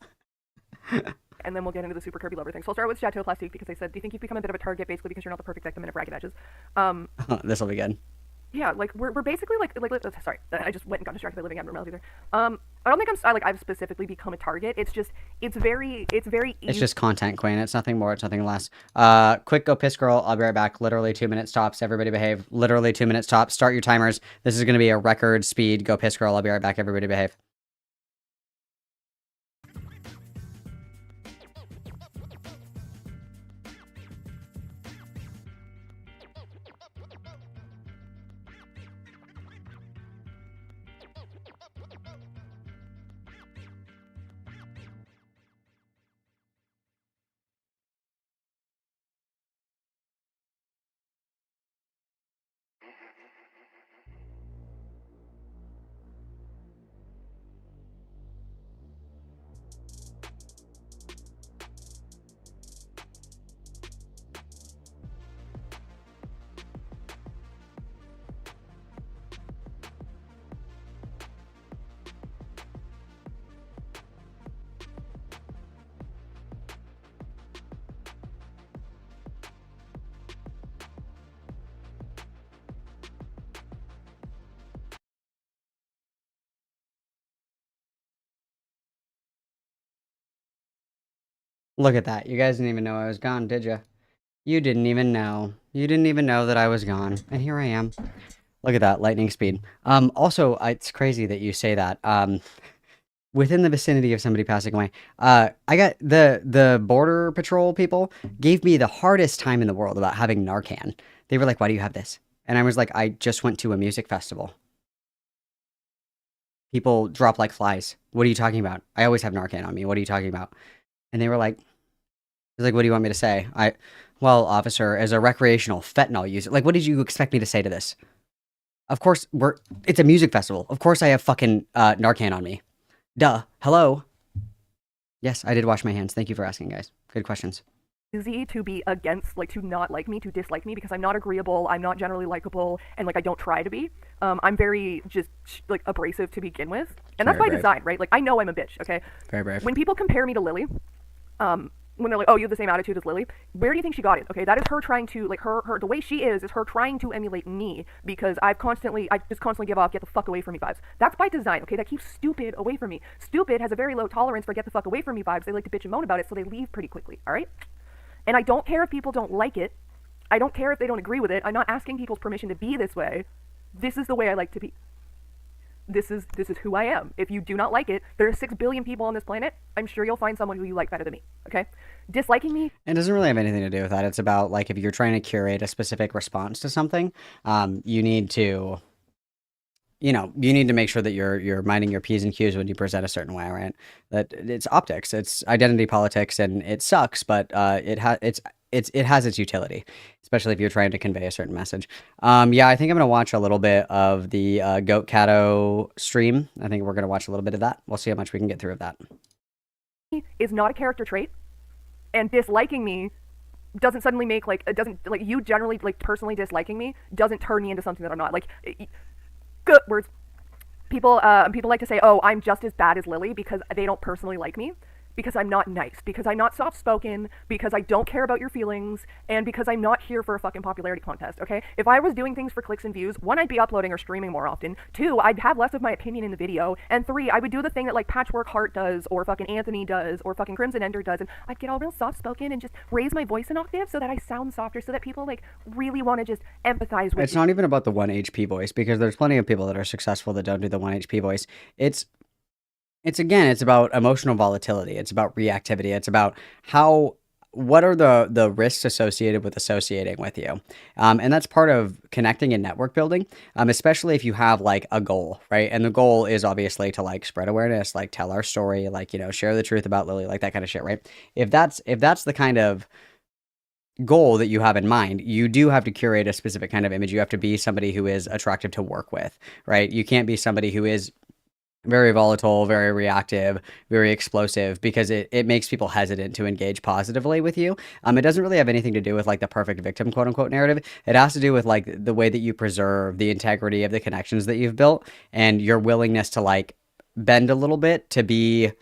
And then we'll get into the Super Kirby lover thing. So I'll start with Chateau Plastique, because they said, do you think you've become a bit of a target, basically because you're not the perfect victim in a bracket matches? This will be good. Yeah, like we're basically like sorry, I just went and got distracted by living abnormalities there. I don't think I've specifically become a target. It's just it's very It's just content, Queen. It's nothing more. It's nothing less. Quick, go piss, girl. I'll be right back. Literally 2 minutes tops. Everybody behave. Literally 2 minutes tops. Start your timers. This is going to be a record speed. Go piss, girl. I'll be right back. Everybody behave. Look at that. You guys didn't even know I was gone, did you? You didn't even know. You didn't even know that I was gone. And here I am. Look at that, lightning speed. Also, it's crazy that you say that. Within the vicinity of somebody passing away, I got the border patrol people gave me the hardest time in the world about having Narcan. They were like, "Why do you have this?" And I was like, "I just went to a music festival." People drop like flies. What are you talking about? I always have Narcan on me. What are you talking about? And they were like, "What do you want me to say?" Well, officer, as a recreational fentanyl user, like, what did you expect me to say to this? Of course, it's a music festival. Of course I have fucking Narcan on me. Duh. Hello? Yes, I did wash my hands. Thank you for asking, guys. Good questions. Easy to be against, like, to not like me, to dislike me, because I'm not agreeable, I'm not generally likable, and, like, I don't try to be. I'm very, just, like, abrasive to begin with. And that's by design, right? Like, I know I'm a bitch, okay? Very brave. When people compare me to Lily, when they're like, "Oh, you have the same attitude as Lily," where do you think she got it? Okay, that is her trying to, like, her the way she is her trying to emulate me, because I just constantly give off "get the fuck away from me" vibes. That's by design, okay? That keeps stupid away from me. Stupid has a very low tolerance for "get the fuck away from me" vibes. They like to bitch and moan about it, so they leave pretty quickly, all right? And I don't care if people don't like it. I don't care if they don't agree with it. I'm not asking people's permission to be this way. This is the way I like to be. This is who I am. If you do not like it, there are 6 billion people on this planet. I'm sure you'll find someone who you like better than me, okay? Disliking me... It doesn't really have anything to do with that. It's about, like, if you're trying to curate a specific response to something, you need to... You need to make sure that you're minding your P's and Q's when you present a certain way, right? That it's optics, it's identity politics, and it sucks, but it has its utility, especially if you're trying to convey a certain message. Yeah, I think I'm gonna watch a little bit of the Goat Cato stream. I think we're gonna watch a little bit of that. We'll see how much we can get through of that. Is not a character trait, and disliking me doesn't suddenly make, like, it doesn't, like, you generally, like, personally disliking me doesn't turn me into something that I'm not. Like, good words. People like to say, "Oh, I'm just as bad as Lily," because they don't personally like me, because I'm not nice, because I'm not soft-spoken, because I don't care about your feelings, and because I'm not here for a fucking popularity contest, okay? If I was doing things for clicks and views, 1, I'd be uploading or streaming more often, 2, I'd have less of my opinion in the video, and 3, I would do the thing that, like, Patchwork Heart does, or fucking Anthony does, or fucking Crimson Ender does, and I'd get all real soft-spoken and just raise my voice an octave so that I sound softer, so that people, like, really want to just empathize with It's not even about the 1 HP voice, because there's plenty of people that are successful that don't do the 1 HP voice. It's about emotional volatility. It's about reactivity. It's about what are the risks associated with associating with you. And that's part of connecting and network building, especially if you have, like, a goal, right? And the goal is obviously to, like, spread awareness, like, tell our story, like, share the truth about Lily, like, that kind of shit, right? If that's the kind of goal that you have in mind, you do have to curate a specific kind of image. You have to be somebody who is attractive to work with, right? You can't be somebody who is very volatile, very reactive, very explosive, because it makes people hesitant to engage positively with you. It doesn't really have anything to do with, like, the perfect victim, quote unquote, narrative. It has to do with, like, the way that you preserve the integrity of the connections that you've built, and your willingness to, like, bend a little bit to be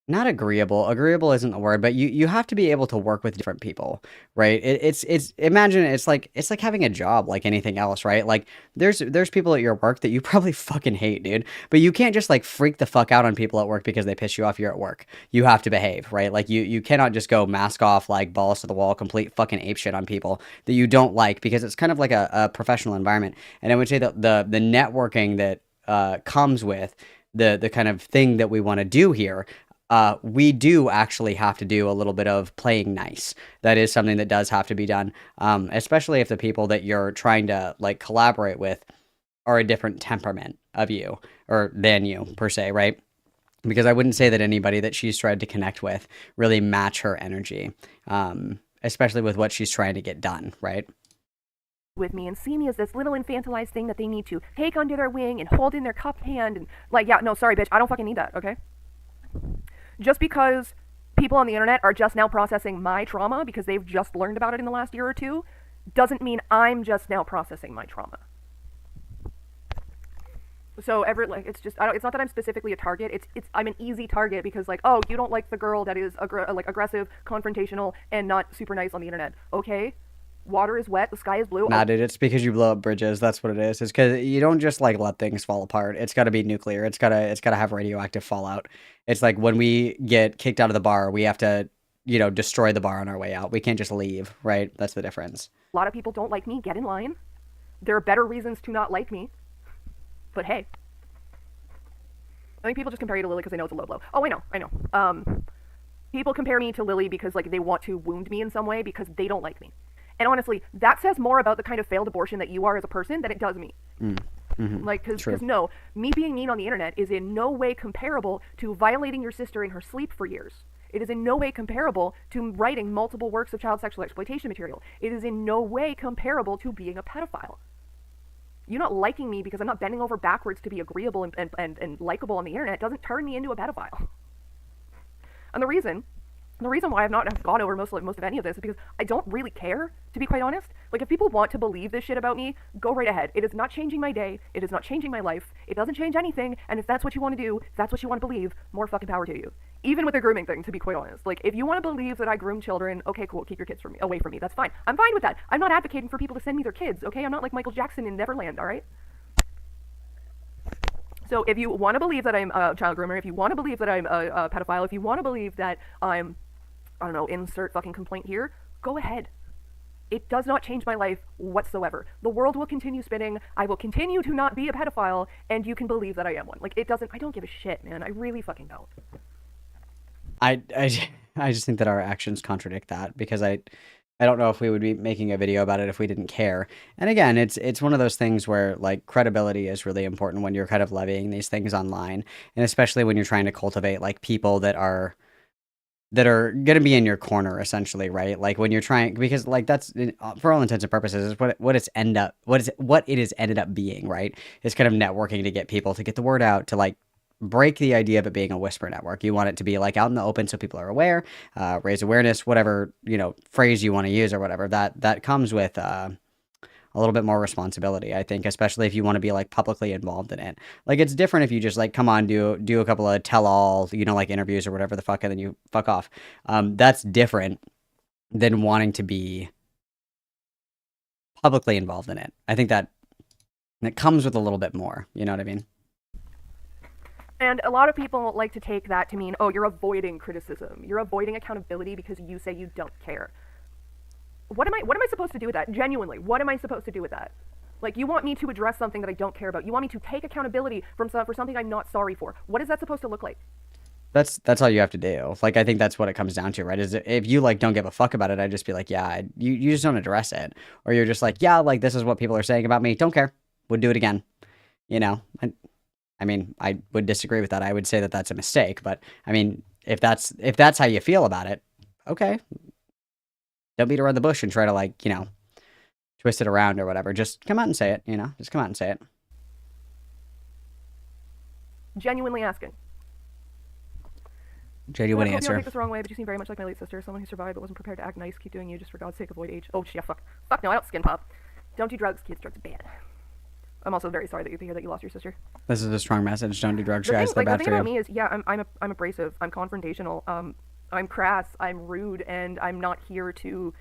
not agreeable. Agreeable isn't the word, but you have to be able to work with different people, right? It's imagine it's like having a job like anything else, right? Like there's people at your work that you probably fucking hate, dude. But you can't just like freak the fuck out on people at work because they piss you off. You're at work. You have to behave, right? Like you cannot just go mask off, like balls to the wall, complete fucking ape shit on people that you don't like, because it's kind of like a professional environment. And I would say that the networking that comes with the kind of thing that we want to do here, we do actually have to do a little bit of playing nice. That is something that does have to be done, especially if the people that you're trying to like collaborate with are a different temperament of you or than you per se, right? Because I wouldn't say that anybody that she's tried to connect with really match her energy, especially with what she's trying to get done, right? With me and see me as this little infantilized thing that they need to take under their wing and hold in their cupped hand and like, yeah, no, sorry, bitch, I don't fucking need that, okay? Just because people on the internet are just now processing my trauma because they've just learned about it in the last year or two doesn't mean I'm just now processing my trauma. So it's just it's not that I'm specifically a target. I'm an easy target because like, oh, you don't like the girl that is aggressive, confrontational, and not super nice on the internet. Okay, water is wet, the sky is blue. Nah, dude, it's because you blow up bridges. That's what it is. It's because you don't just like let things fall apart. It's got to be nuclear. It's gotta have radioactive fallout. It's like when we get kicked out of the bar, we have to, destroy the bar on our way out. We can't just leave, right? That's the difference. A lot of people don't like me. Get in line. There are better reasons to not like me. But hey, I think people just compare you to Lily because they know it's a low blow. Oh, I know. People compare me to Lily because like they want to wound me in some way because they don't like me. And honestly, that says more about the kind of failed abortion that you are as a person than it does me. Like, because no, me being mean on the internet is in no way comparable to violating your sister in her sleep for years. It is in no way comparable to writing multiple works of child sexual exploitation material. It is in no way comparable to being a pedophile. You not liking me because I'm not bending over backwards to be agreeable and likable on the internet doesn't turn me into a pedophile. And the reason why I've not gone over most of any of this is because I don't really care, to be quite honest. Like, if people want to believe this shit about me, go right ahead. It is not changing my day. It is not changing my life. It doesn't change anything. And if that's what you want to do, if that's what you want to believe, more fucking power to you. Even with the grooming thing, to be quite honest. Like, if you want to believe that I groom children, okay, cool, keep your kids away from me. That's fine. I'm fine with that. I'm not advocating for people to send me their kids, okay? I'm not like Michael Jackson in Neverland, all right? So if you want to believe that I'm a child groomer, if you want to believe that I'm a pedophile, if you want to believe that I'm, I don't know, insert fucking complaint here, go ahead. It does not change my life whatsoever. The world will continue spinning. I will continue to not be a pedophile, and you can believe that I am one. Like, I don't give a shit, man. I really fucking don't. I just think that our actions contradict that, because I don't know if we would be making a video about it if we didn't care. And again, it's one of those things where like credibility is really important when you're kind of levying these things online, and especially when you're trying to cultivate like people that are going to be in your corner essentially, right? Like when you're trying, because like that's for all intents and purposes is what it is ended up being, right? It's kind of networking to get people to get the word out, to like break the idea of it being a whisper network. You want it to be like out in the open so people are aware, raise awareness, whatever, phrase you want to use or whatever. That comes with a little bit more responsibility, I think, especially if you want to be like publicly involved in it. Like it's different if you just like come on, do a couple of tell-all, like interviews or whatever the fuck, and then you fuck off. That's different than wanting to be publicly involved in it. I think that comes with a little bit more, you know what I mean? And a lot of people like to take that to mean, oh, you're avoiding criticism. You're avoiding accountability because you say you don't care. What am I supposed to do with that? Genuinely, what am I supposed to do with that? Like, you want me to address something that I don't care about. You want me to take accountability for something I'm not sorry for. What is that supposed to look like? That's all you have to do. Like, I think that's what it comes down to, right? Is if you like don't give a fuck about it, I'd just be like, yeah, you just don't address it. Or you're just like, yeah, like this is what people are saying about me. Don't care. Would do it again. I mean, I would disagree with that. I would say that that's a mistake. But I mean, if that's how you feel about it, okay. Don't beat around the bush and try to like, twist it around or whatever. Just come out and say it, just come out and say it. Genuinely asking. Genuine answer. Don't take this the wrong way, but you seem very much like my late sister, someone who survived but wasn't prepared to act nice. Keep doing you just for God's sake. Avoid age. Oh, yeah, fuck. Fuck no, I don't skin pop. Don't do drugs, kids. Drugs are bad. I'm also very sorry to hear that you lost your sister. This is a strong message. Don't do drugs, The guys. thing, They're like, the bad thing for about you. me is, yeah, I'm abrasive. I'm confrontational. I'm crass. I'm rude, and I'm not here to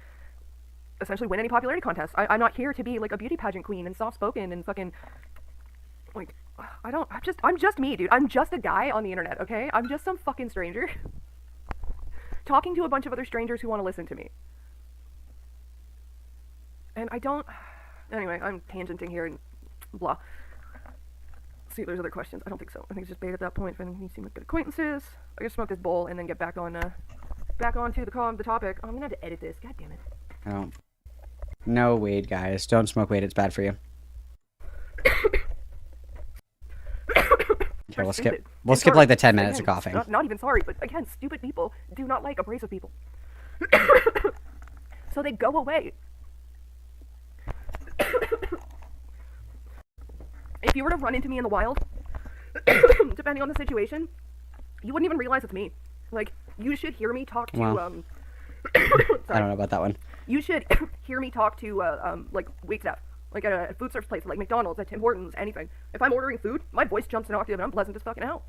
essentially win any popularity contests. I'm not here to be like a beauty pageant queen and soft spoken and fucking like. I'm just me, dude. I'm just a guy on the internet, okay? I'm just some fucking stranger talking to a bunch of other strangers who want to listen to me. And I don't. Anyway, I'm tangenting here and blah. See if there's other questions. I don't think so. I think it's just bait at that point. If any of you seem like good acquaintances, I can smoke this bowl and then get back onto the topic. Oh, I'm gonna have to edit this. God damn it. Oh. No weed, guys. Don't smoke weed. It's bad for you. Okay, we'll skip like the 10 minutes of coughing. Not even sorry, but again, stupid people do not like abrasive people. So they go away. If you were to run into me in the wild, depending on the situation, you wouldn't even realize it's me. Like, you should hear me talk to, Wow. I don't know about that one. You should hear me talk to, like, waitstaff. Like, at a food service place, like McDonald's, at Tim Hortons, anything. If I'm ordering food, my voice jumps an octave and I'm pleasant as fucking hell.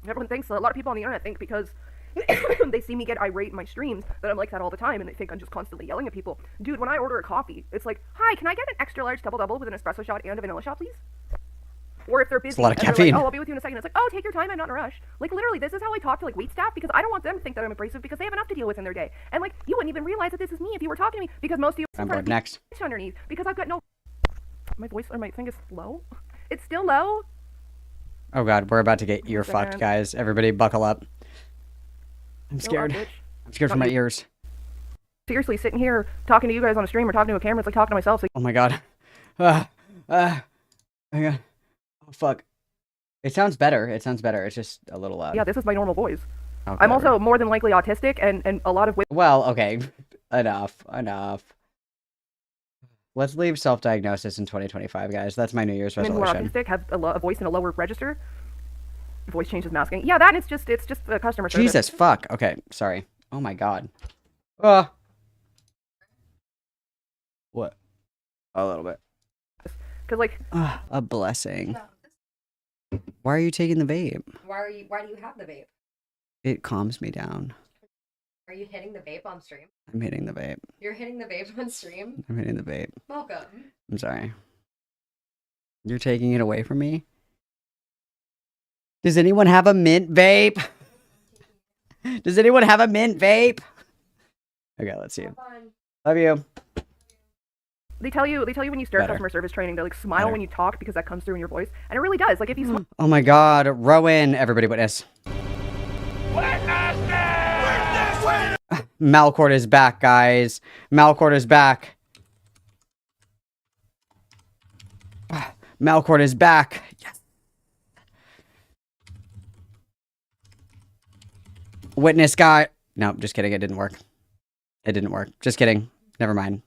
Everyone thinks, a lot of people on the internet think because they see me get irate in my streams that I'm like that all the time and they think I'm just constantly yelling at people. Dude, when I order a coffee, it's like, hi, can I get an extra large double-double with an espresso shot and a vanilla shot, please? Or if they're busy, a lot of and they're caffeine. like, oh, I'll be with you in a second. It's like, oh, take your time, I'm not in a rush. Like, literally, this is how I talk to, like, waitstaff, because I don't want them to think that I'm abrasive, because they have enough to deal with in their day. And, like, you wouldn't even realize that this is me if you were talking to me, because most of you I'm bored. Next. underneath, because I've got no... My voice, or my thing is low? It's still low? Oh god, we're about to get ear fucked, guys. Everybody buckle up. I'm scared. bitch. I'm scared for my ears. Seriously, sitting here talking to you guys on a stream or talking to a camera, it's like talking to myself. So Oh my god. Oh my god. Oh fuck. It sounds better. It sounds better. It's just a little loud. yeah, this is my normal voice. Okay, I'm also more than likely autistic, and a lot of... Well, okay. Enough. Let's leave self-diagnosis in 2025, guys. That's my New Year's women who are resolution. autistic have a voice in a lower register. Voice changes masking. Yeah, that and it's just a customer service. Jesus, fuck. Okay, sorry. Oh my god. What? A little bit. Because, like... A blessing. Why are you taking the vape? Why do you have the vape? It calms me down. Are you hitting the vape on stream? I'm hitting the vape. You're hitting the vape on stream? I'm hitting the vape. Welcome. I'm sorry. You're taking it away from me? Does anyone have a mint vape? Does anyone have a mint vape? Okay, let's see. Love you. They tell you when you start Better. customer service training to like smile Better. when you talk because that comes through in your voice, and it really does. Like if you smile. Oh my god, Rowan, everybody witness. Malcourt is back, guys. Malcourt is back. Malcourt is back. Yes. Witness guy. No, just kidding. It didn't work. It didn't work. Just kidding. Never mind.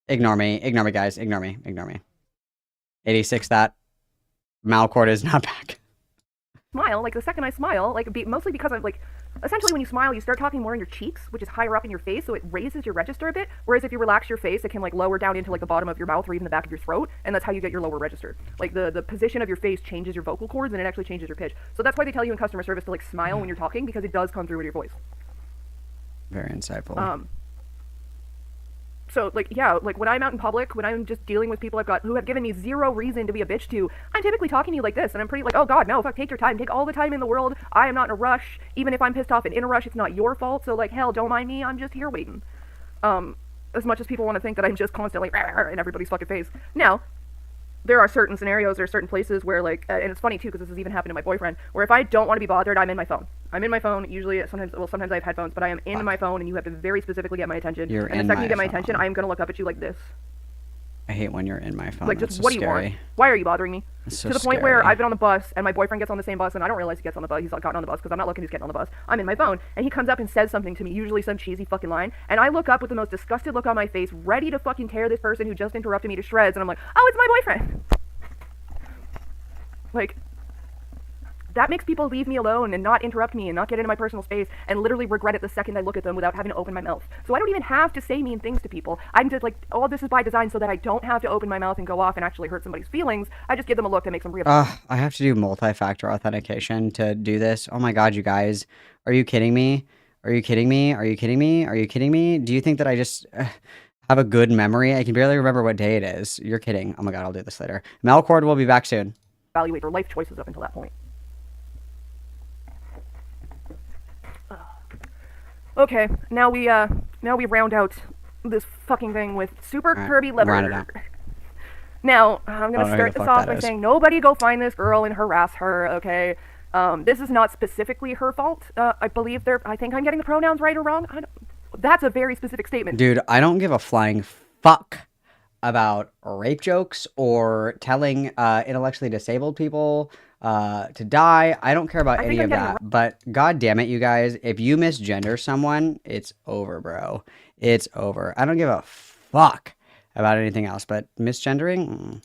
Ignore me. Ignore me, guys. Ignore me. Ignore me. 86 that. Malcourt is not back. Smile, like the second I smile, like mostly because I'm like, essentially when you smile, you start talking more in your cheeks, which is higher up in your face, so it raises your register a bit. Whereas if you relax your face, it can like lower down into like the bottom of your mouth or even the back of your throat, and that's how you get your lower register. Like the position of your face changes your vocal cords, and it actually changes your pitch. So that's why they tell you in customer service to like smile when you're talking, because it does come through with your voice. Very insightful. So, like, yeah, like, when I'm out in public, when I'm just dealing with people who have given me zero reason to be a bitch to, I'm typically talking to you like this, and I'm pretty like, oh god, no, fuck, take your time, take all the time in the world, I am not in a rush, even if I'm pissed off and in a rush, it's not your fault, so, like, hell, don't mind me, I'm just here waiting. As much as people want to think that I'm just constantly in everybody's fucking face. Now, there are certain scenarios, there are certain places where, like, and it's funny, too, because this has even happened to my boyfriend, where if I don't want to be bothered, I'm in my phone. I'm in my phone, usually, sometimes I have headphones, but I am in my phone, and you have to very specifically get my attention. You're and in the second you get my my attention, I'm gonna look up at you like this. I hate when you're in my phone. Like, That's just so what do you scary. want? Why are you bothering me? It's so To the point where scary. I've been on the bus, and my boyfriend gets on the same bus, and I don't realize he gets on the bus. He's not gotten on the bus, because I'm not looking, he's getting on the bus. I'm in my phone, and he comes up and says something to me, usually some cheesy fucking line, and I look up with the most disgusted look on my face, ready to fucking tear this person who just interrupted me to shreds, and I'm like, oh, it's my boyfriend! Like, that makes people leave me alone and not interrupt me and not get into my personal space and literally regret it the second I look at them without having to open my mouth. So I don't even have to say mean things to people. I'm just like, oh, this is by design so that I don't have to open my mouth and go off and actually hurt somebody's feelings. I just give them a look that makes them realize. I have to do multi-factor authentication to do this. Oh my god, you guys. Are you kidding me? Are you kidding me? Are you kidding me? Are you kidding me? Do you think that I just have a good memory? I can barely remember what day it is. You're kidding. Oh my god, I'll do this later. Melcord will be back soon. Evaluate their life choices up until that point. Okay, now we round out this fucking thing with Super Kirby Lever. Round it out. Now, I'm gonna I don't know who start the this fuck off that by is. saying nobody go find this girl and harass her, okay? This is not specifically her fault. I think I'm getting the pronouns right or wrong. That's a very specific statement. Dude, I don't give a flying fuck about rape jokes or telling intellectually disabled people to die. I don't care about any of that. But god damn it, you guys, if you misgender someone, it's over, bro. It's over. I don't give a fuck about anything else, but misgendering?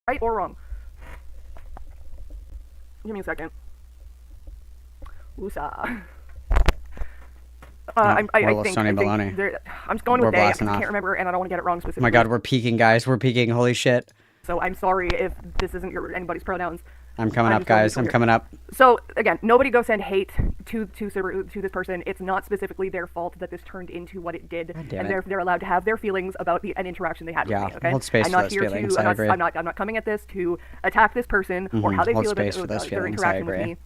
Right or wrong? Give me a second. Woosah. I think I'm just going with We're A. I blasting off. can't remember, and I don't want to get it wrong Oh specifically. my god, we're peaking, guys. We're peaking. Holy shit. So I'm sorry if this isn't anybody's pronouns. I'm coming up, just going guys. I'm here. coming up. So again, nobody go send hate to this person. It's not specifically their fault that this turned into what it did, damn and it. they're allowed to have their feelings about an interaction they had Yeah, with me. Okay, hold space I'm for not those here feelings, to. I agree. I'm not coming at this to attack this person or how they Hold feel space for about those their feelings, I interaction with agree. me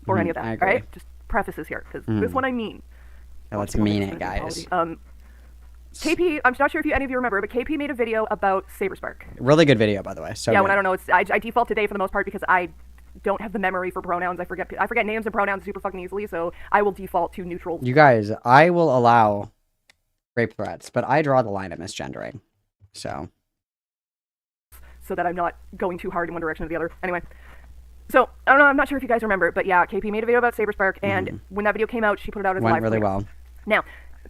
or any of I that. agree. Right? Just prefaces here because this one I mean. Yeah, let's mean it, guys. KP, I'm not sure if any of you remember, but KP made a video about Saberspark. Really good video, by the way. So yeah, good. when I don't know, I default to they for the most part because I don't have the memory for pronouns. I forget names and pronouns super fucking easily, so I will default to neutral. You guys, I will allow rape threats, but I draw the line at misgendering. So that I'm not going too hard in one direction or the other. Anyway. So, I don't know, I'm not sure if you guys remember, but yeah, KP made a video about Saberspark, and when that video came out, she put it out as a live went really premiere. well. Now,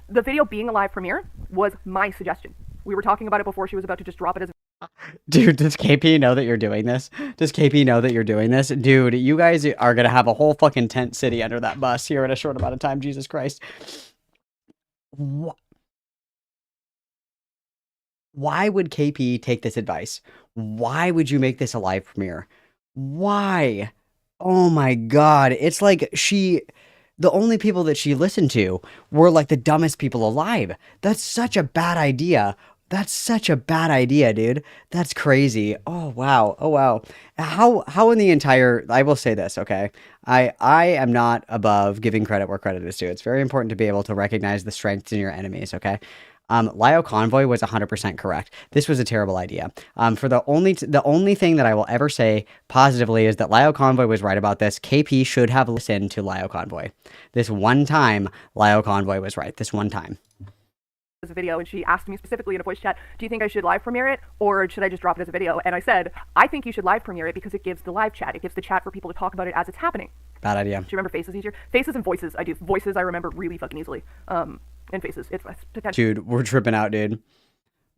the video being a live premiere was my suggestion. We were talking about it before she was about to just drop it as Dude, does KP know that you're doing this? Does KP know that you're doing this? Dude, you guys are gonna have a whole fucking tent city under that bus here in a short amount of time. Jesus Christ. Why would KP take this advice? Why would you make this a live premiere? Why? Oh my god. It's like the only people that she listened to were like the dumbest people alive. That's such a bad idea. That's such a bad idea, dude. That's crazy. Oh wow. Oh wow. How in the entire, I will say this, okay? I am not above giving credit where credit is due. It's very important to be able to recognize the strengths in your enemies, okay? Lio Convoy was 100% correct. This was a terrible idea. For the only thing that I will ever say positively is that Lio Convoy was right about this. KP should have listened to Lio Convoy. This one time, Lio Convoy was right. This one time. a video, and she asked me specifically in a voice chat, do you think I should live premiere it, or should I just drop it as a video? And I said, I think you should live premiere it because it gives the live chat. It gives the chat for people to talk about it as it's happening. Bad idea. Do you remember faces easier? Faces and voices, I do. Voices I remember really fucking easily. And faces, it's potential. Dude, we're tripping out, dude.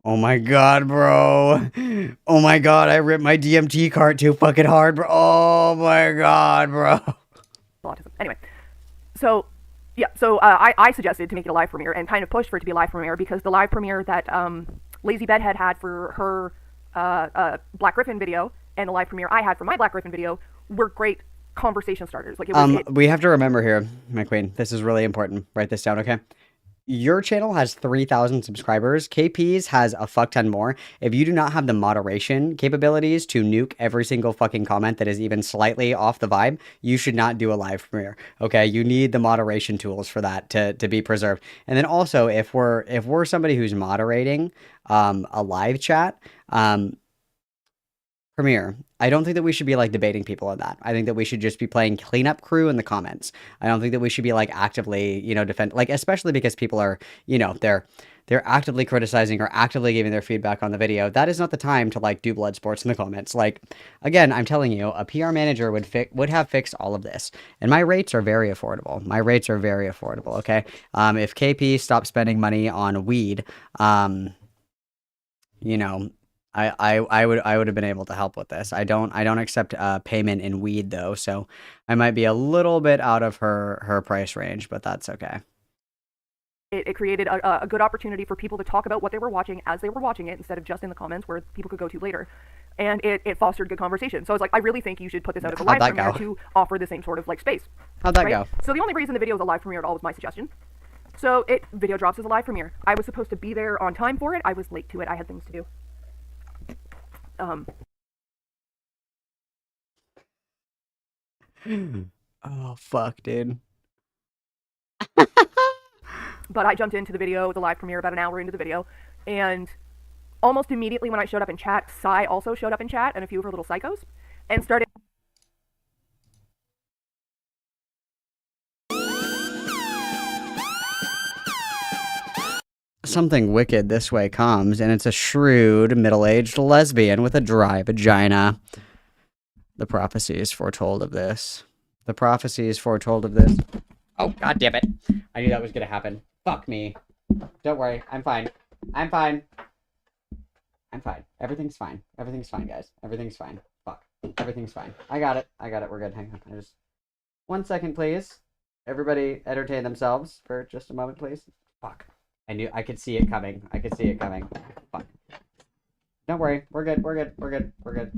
Oh my god, bro. Oh my god, I ripped my DMT card too fucking hard, bro. Oh my god, bro. Autism. Anyway, so yeah, so I suggested to make it a live premiere and kind of pushed for it to be a live premiere because the live premiere that Lazy Bedhead had for her Black Griffin video and the live premiere I had for my Black Griffin video were great conversation starters. Like it was, we have to remember here, my queen, this is really important. Write this down, okay? Your channel has 3,000 subscribers. KP's has a fuck ton more. If you do not have the moderation capabilities to nuke every single fucking comment that is even slightly off the vibe, you should not do a live premiere. Okay, you need the moderation tools for that to be preserved. And then also, if we're somebody who's moderating a live chat, premiere, I don't think that we should be like debating people on that. I think that we should just be playing cleanup crew in the comments. I don't think that we should be like actively, defend, like, especially because people are, they're actively criticizing or actively giving their feedback on the video. That is not the time to like do blood sports in the comments. Like, again, I'm telling you, a PR manager would have fixed all of this. And my rates are very affordable. My rates are very affordable. Okay. If KP stopped spending money on weed, I would have been able to help with this. I don't accept payment in weed though, so I might be a little bit out of her price range, but that's okay. It created a good opportunity for people to talk about what they were watching as they were watching it instead of just in the comments where people could go to later. And it fostered good conversation. So I was like, I really think you should put this out as a live premiere to offer the same sort of like space. How'd that go? So the only reason the video is a live premiere at all was my suggestion. So video drops as a live premiere. I was supposed to be there on time for it. I was late to it. I had things to do. Oh fuck, dude. But I jumped into the video, the live premiere, about an hour into the video, and almost immediately when I showed up in chat, Sai also showed up in chat and a few of her little psychos, and started. Something wicked this way comes, and it's a shrewd, middle-aged lesbian with a dry vagina. The prophecy is foretold of this. The prophecy is foretold of this. Oh, god damn it. I knew that was gonna happen. Fuck me. Don't worry. I'm fine. I'm fine. I'm fine. Everything's fine. Everything's fine, guys. Everything's fine. Fuck. Everything's fine. I got it. I got it. We're good. Hang on. Just 1 second, please. Everybody entertain themselves for just a moment, please. Fuck. I could see it coming. I could see it coming. Fuck. Don't worry. We're good. We're good. We're good. We're good.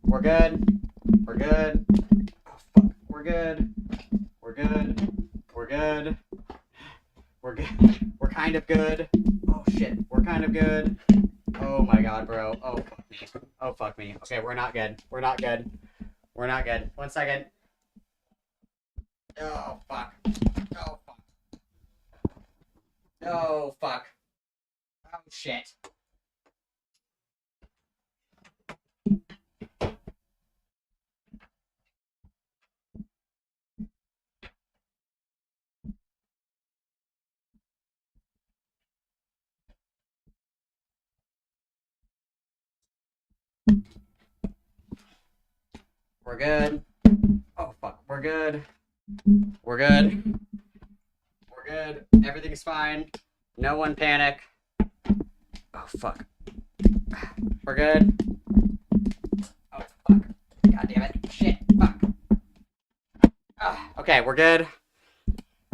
We're good. We're good. Oh, fuck. We're good. We're good. We're good. We're good. We're kind of good. Oh, shit. We're kind of good. Oh, my God, bro. Oh, fuck me. Oh, fuck me. Okay, we're not good. We're not good. We're not good. 1 second. Oh, fuck. Oh, fuck. Oh, fuck. Oh, shit. We're good. Oh, fuck. We're good. We're good. We're good. Everything's fine. No one panic. Oh, fuck. We're good. Oh, fuck. God damn it. Shit. Fuck. Okay, we're good.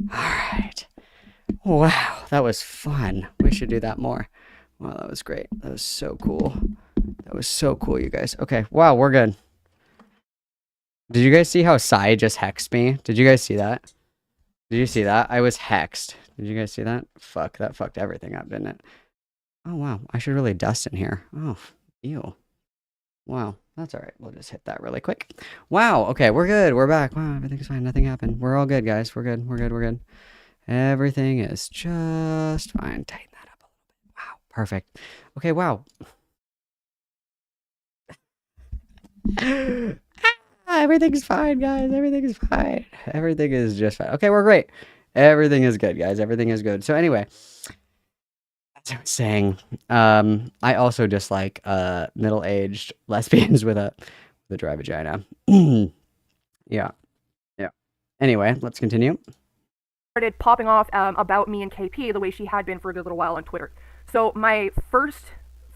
Alright. Wow, that was fun. We should do that more. Wow, that was great. That was so cool. That was so cool, you guys. Okay, wow, we're good. Did you guys see how Sai just hexed me? Did you guys see that? Did you see that? I was hexed. Did you guys see that? Fuck, that fucked everything up, didn't it? Oh, wow. I should really dust in here. Oh, ew. Wow, that's all right. We'll just hit that really quick. Wow, okay, we're good. We're back. Wow, everything's fine. Nothing happened. We're all good, guys. We're good. We're good. We're good. Everything is just fine. Tighten that up a little bit. Wow, perfect. Okay, wow. Everything's fine, guys. Everything is fine. Everything is just fine. Okay, we're great. Everything is good, guys. Everything is good. So anyway, as I was saying, I also dislike middle-aged lesbians with a dry vagina. Yeah. Anyway, let's continue. Started popping off about me and KP the way she had been for a good little while on Twitter. So my first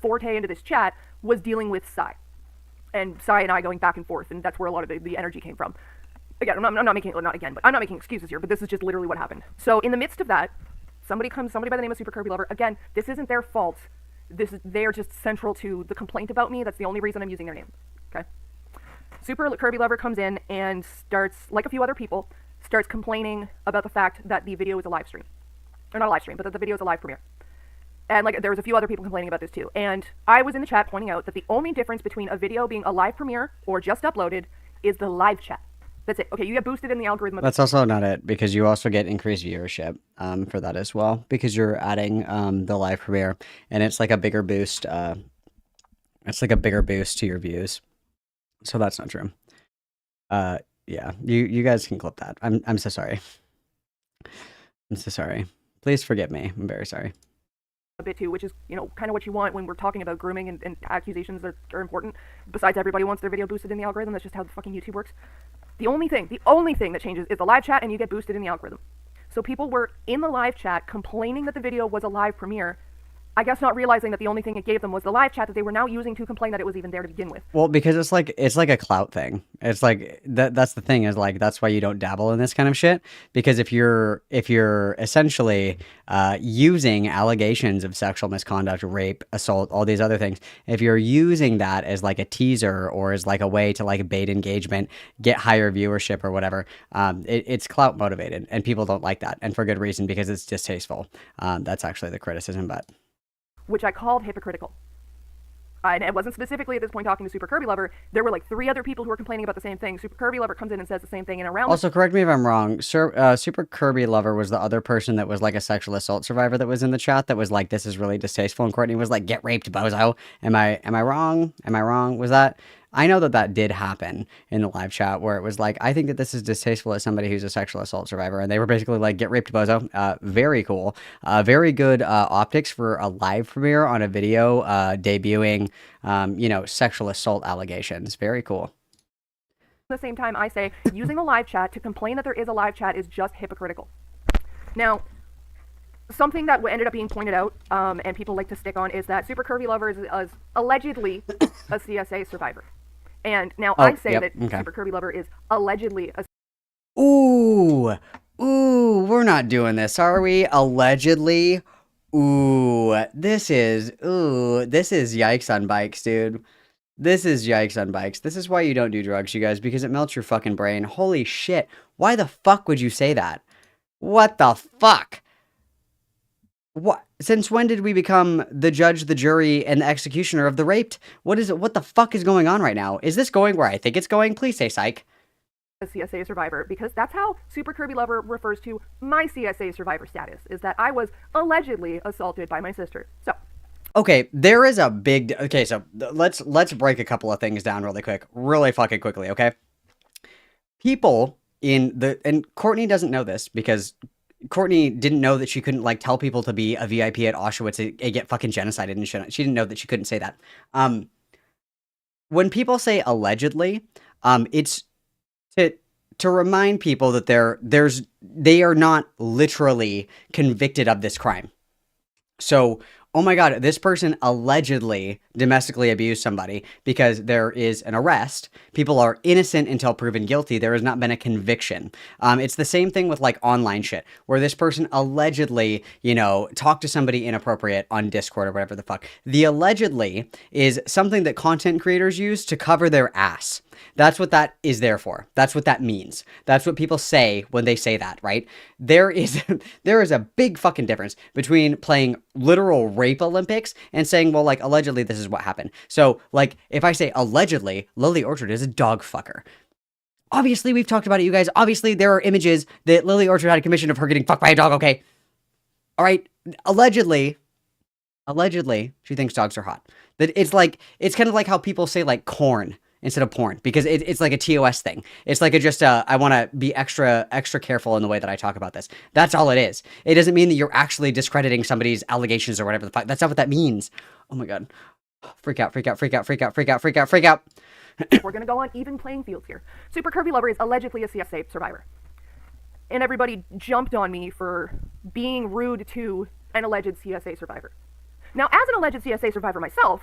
forte into this chat was dealing with Sai. And Sai and I going back and forth, and that's where a lot of the energy came from. Again, I'm not making excuses here, but this is just literally what happened. So in the midst of that, somebody by the name of Super Kirby Lover. Again, this isn't their fault. They're just central to the complaint about me. That's the only reason I'm using their name. Okay. Super Kirby Lover comes in and starts, like a few other people, starts complaining about the fact that the video is a live stream. Or not a live stream, but that the video is a live premiere. And like there was a few other people complaining about this too. And I was in the chat pointing out that the only difference between a video being a live premiere or just uploaded is the live chat. That's it. Okay, you get boosted in the algorithm. That's also not it, because you also get increased viewership for that as well, because you're adding the live premiere, and it's like a bigger boost. It's like a bigger boost to your views. So that's not true. Yeah, you guys can clip that. I'm so sorry. I'm so sorry. Please forgive me. I'm very sorry. A bit too, which is, kind of what you want when we're talking about grooming and accusations that are important. Besides, everybody wants their video boosted in the algorithm. That's just how the fucking YouTube works. The only thing that changes is the live chat, and you get boosted in the algorithm. So people were in the live chat complaining that the video was a live premiere. I guess not realizing that the only thing it gave them was the live chat that they were now using to complain that it was even there to begin with. Well, because it's like a clout thing. It's like that's the thing is like that's why you don't dabble in this kind of shit. Because if you're essentially using allegations of sexual misconduct, rape, assault, all these other things, if you're using that as like a teaser or as like a way to like bait engagement, get higher viewership or whatever, it's clout motivated, and people don't like that, and for good reason, because it's distasteful. That's actually the criticism, but. Which I called hypocritical. And it wasn't specifically at this point talking to Super Kirby Lover. There were like 3 other people who were complaining about the same thing. Super Kirby Lover comes in and says the same thing, and around. Also, correct me if I'm wrong. Super Kirby Lover was the other person that was like a sexual assault survivor that was in the chat that was like, "This is really distasteful," and Courtney was like, "Get raped, bozo." Am I wrong? Am I wrong? Was that? I know that did happen in the live chat where it was like, "I think that this is distasteful as somebody who's a sexual assault survivor," and they were basically like, "Get raped, bozo." Very cool. Very good optics for a live premiere on a video debuting, sexual assault allegations. Very cool. At the same time, I say using the live chat to complain that there is a live chat is just hypocritical. Now, something that ended up being pointed out, and people like to stick on, is that Super Kirby Lover is allegedly a CSA survivor. And now I say that Super Kirby Lover is allegedly a... Ooh, we're not doing this, are we? Allegedly? This is yikes on bikes, dude. This is yikes on bikes. This is why you don't do drugs, you guys, because it melts your fucking brain. Holy shit. Why the fuck would you say that? What the fuck? What? Since when did we become the judge, the jury, and the executioner of the raped? What is it? What the fuck is going on right now? Is this going where I think it's going? Please say psych. A CSA survivor, because that's how Super Kirby Lover refers to my CSA survivor status, is that I was allegedly assaulted by my sister. So... Okay, there is a big... Okay, so let's break a couple of things down really fucking quickly, okay? People in the... And Courtney doesn't know this, because Courtney didn't know that she couldn't, like, tell people to be a VIP at Auschwitz and get fucking genocided and shit. She didn't know that she couldn't say that. When people say allegedly, it's to remind people that they are not literally convicted of this crime. So... Oh my god, this person allegedly domestically abused somebody because there is an arrest. People are innocent until proven guilty. There has not been a conviction. It's the same thing with like online shit, where this person allegedly, talked to somebody inappropriate on Discord or whatever the fuck. The allegedly is something that content creators use to cover their ass. That's what that is there for. That's what that means. That's what people say when they say that, right? There is a big fucking difference between playing literal rape Olympics and saying, well, like, allegedly this is what happened. So, like, if I say allegedly, Lily Orchard is a dog fucker. Obviously, we've talked about it, you guys. Obviously, there are images that Lily Orchard had a commission of her getting fucked by a dog, okay? All right, allegedly, she thinks dogs are hot. That it's kind of like how people say, like, corn instead of porn, because it's like a TOS thing. It's like I want to be extra careful in the way that I talk about this. That's all it is. It doesn't mean that you're actually discrediting somebody's allegations or whatever the fuck. That's not what that means. Oh my god. Freak out. We're gonna go on even playing fields here. Super Kirby Lover is allegedly a CSA survivor. And everybody jumped on me for being rude to an alleged CSA survivor. Now, as an alleged CSA survivor myself,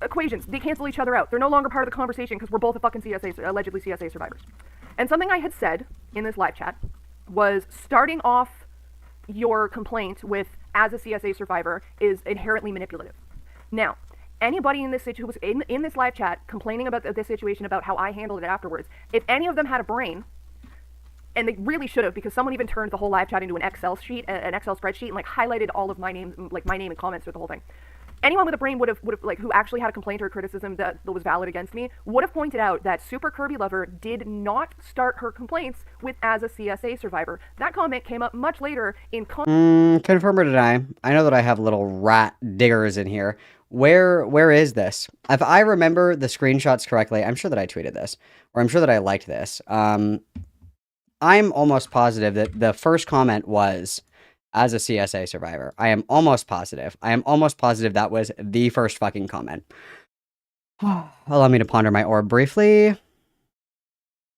equations, they cancel each other out. They're no longer part of the conversation because we're both allegedly CSA survivors. And something I had said in this live chat was starting off your complaint with as a CSA survivor is inherently manipulative. Now, anybody in this in this live chat complaining about this situation, about how I handled it afterwards, if any of them had a brain, and they really should have, because someone even turned the whole live chat into an Excel spreadsheet, and like highlighted all of my name and comments through the whole thing. Anyone with a brain would have like who actually had a complaint or a criticism that was valid against me would have pointed out that Super Kirby Lover did not start her complaints with as a CSA survivor. That comment came up much later in confirm or deny. I know that I have little rat diggers in here. Where is this? If I remember the screenshots correctly, I'm sure that I tweeted this, or I'm sure that I liked this. I'm almost positive that the first comment was as a CSA survivor. I am almost positive. That was the first fucking comment. Allow me to ponder my orb briefly.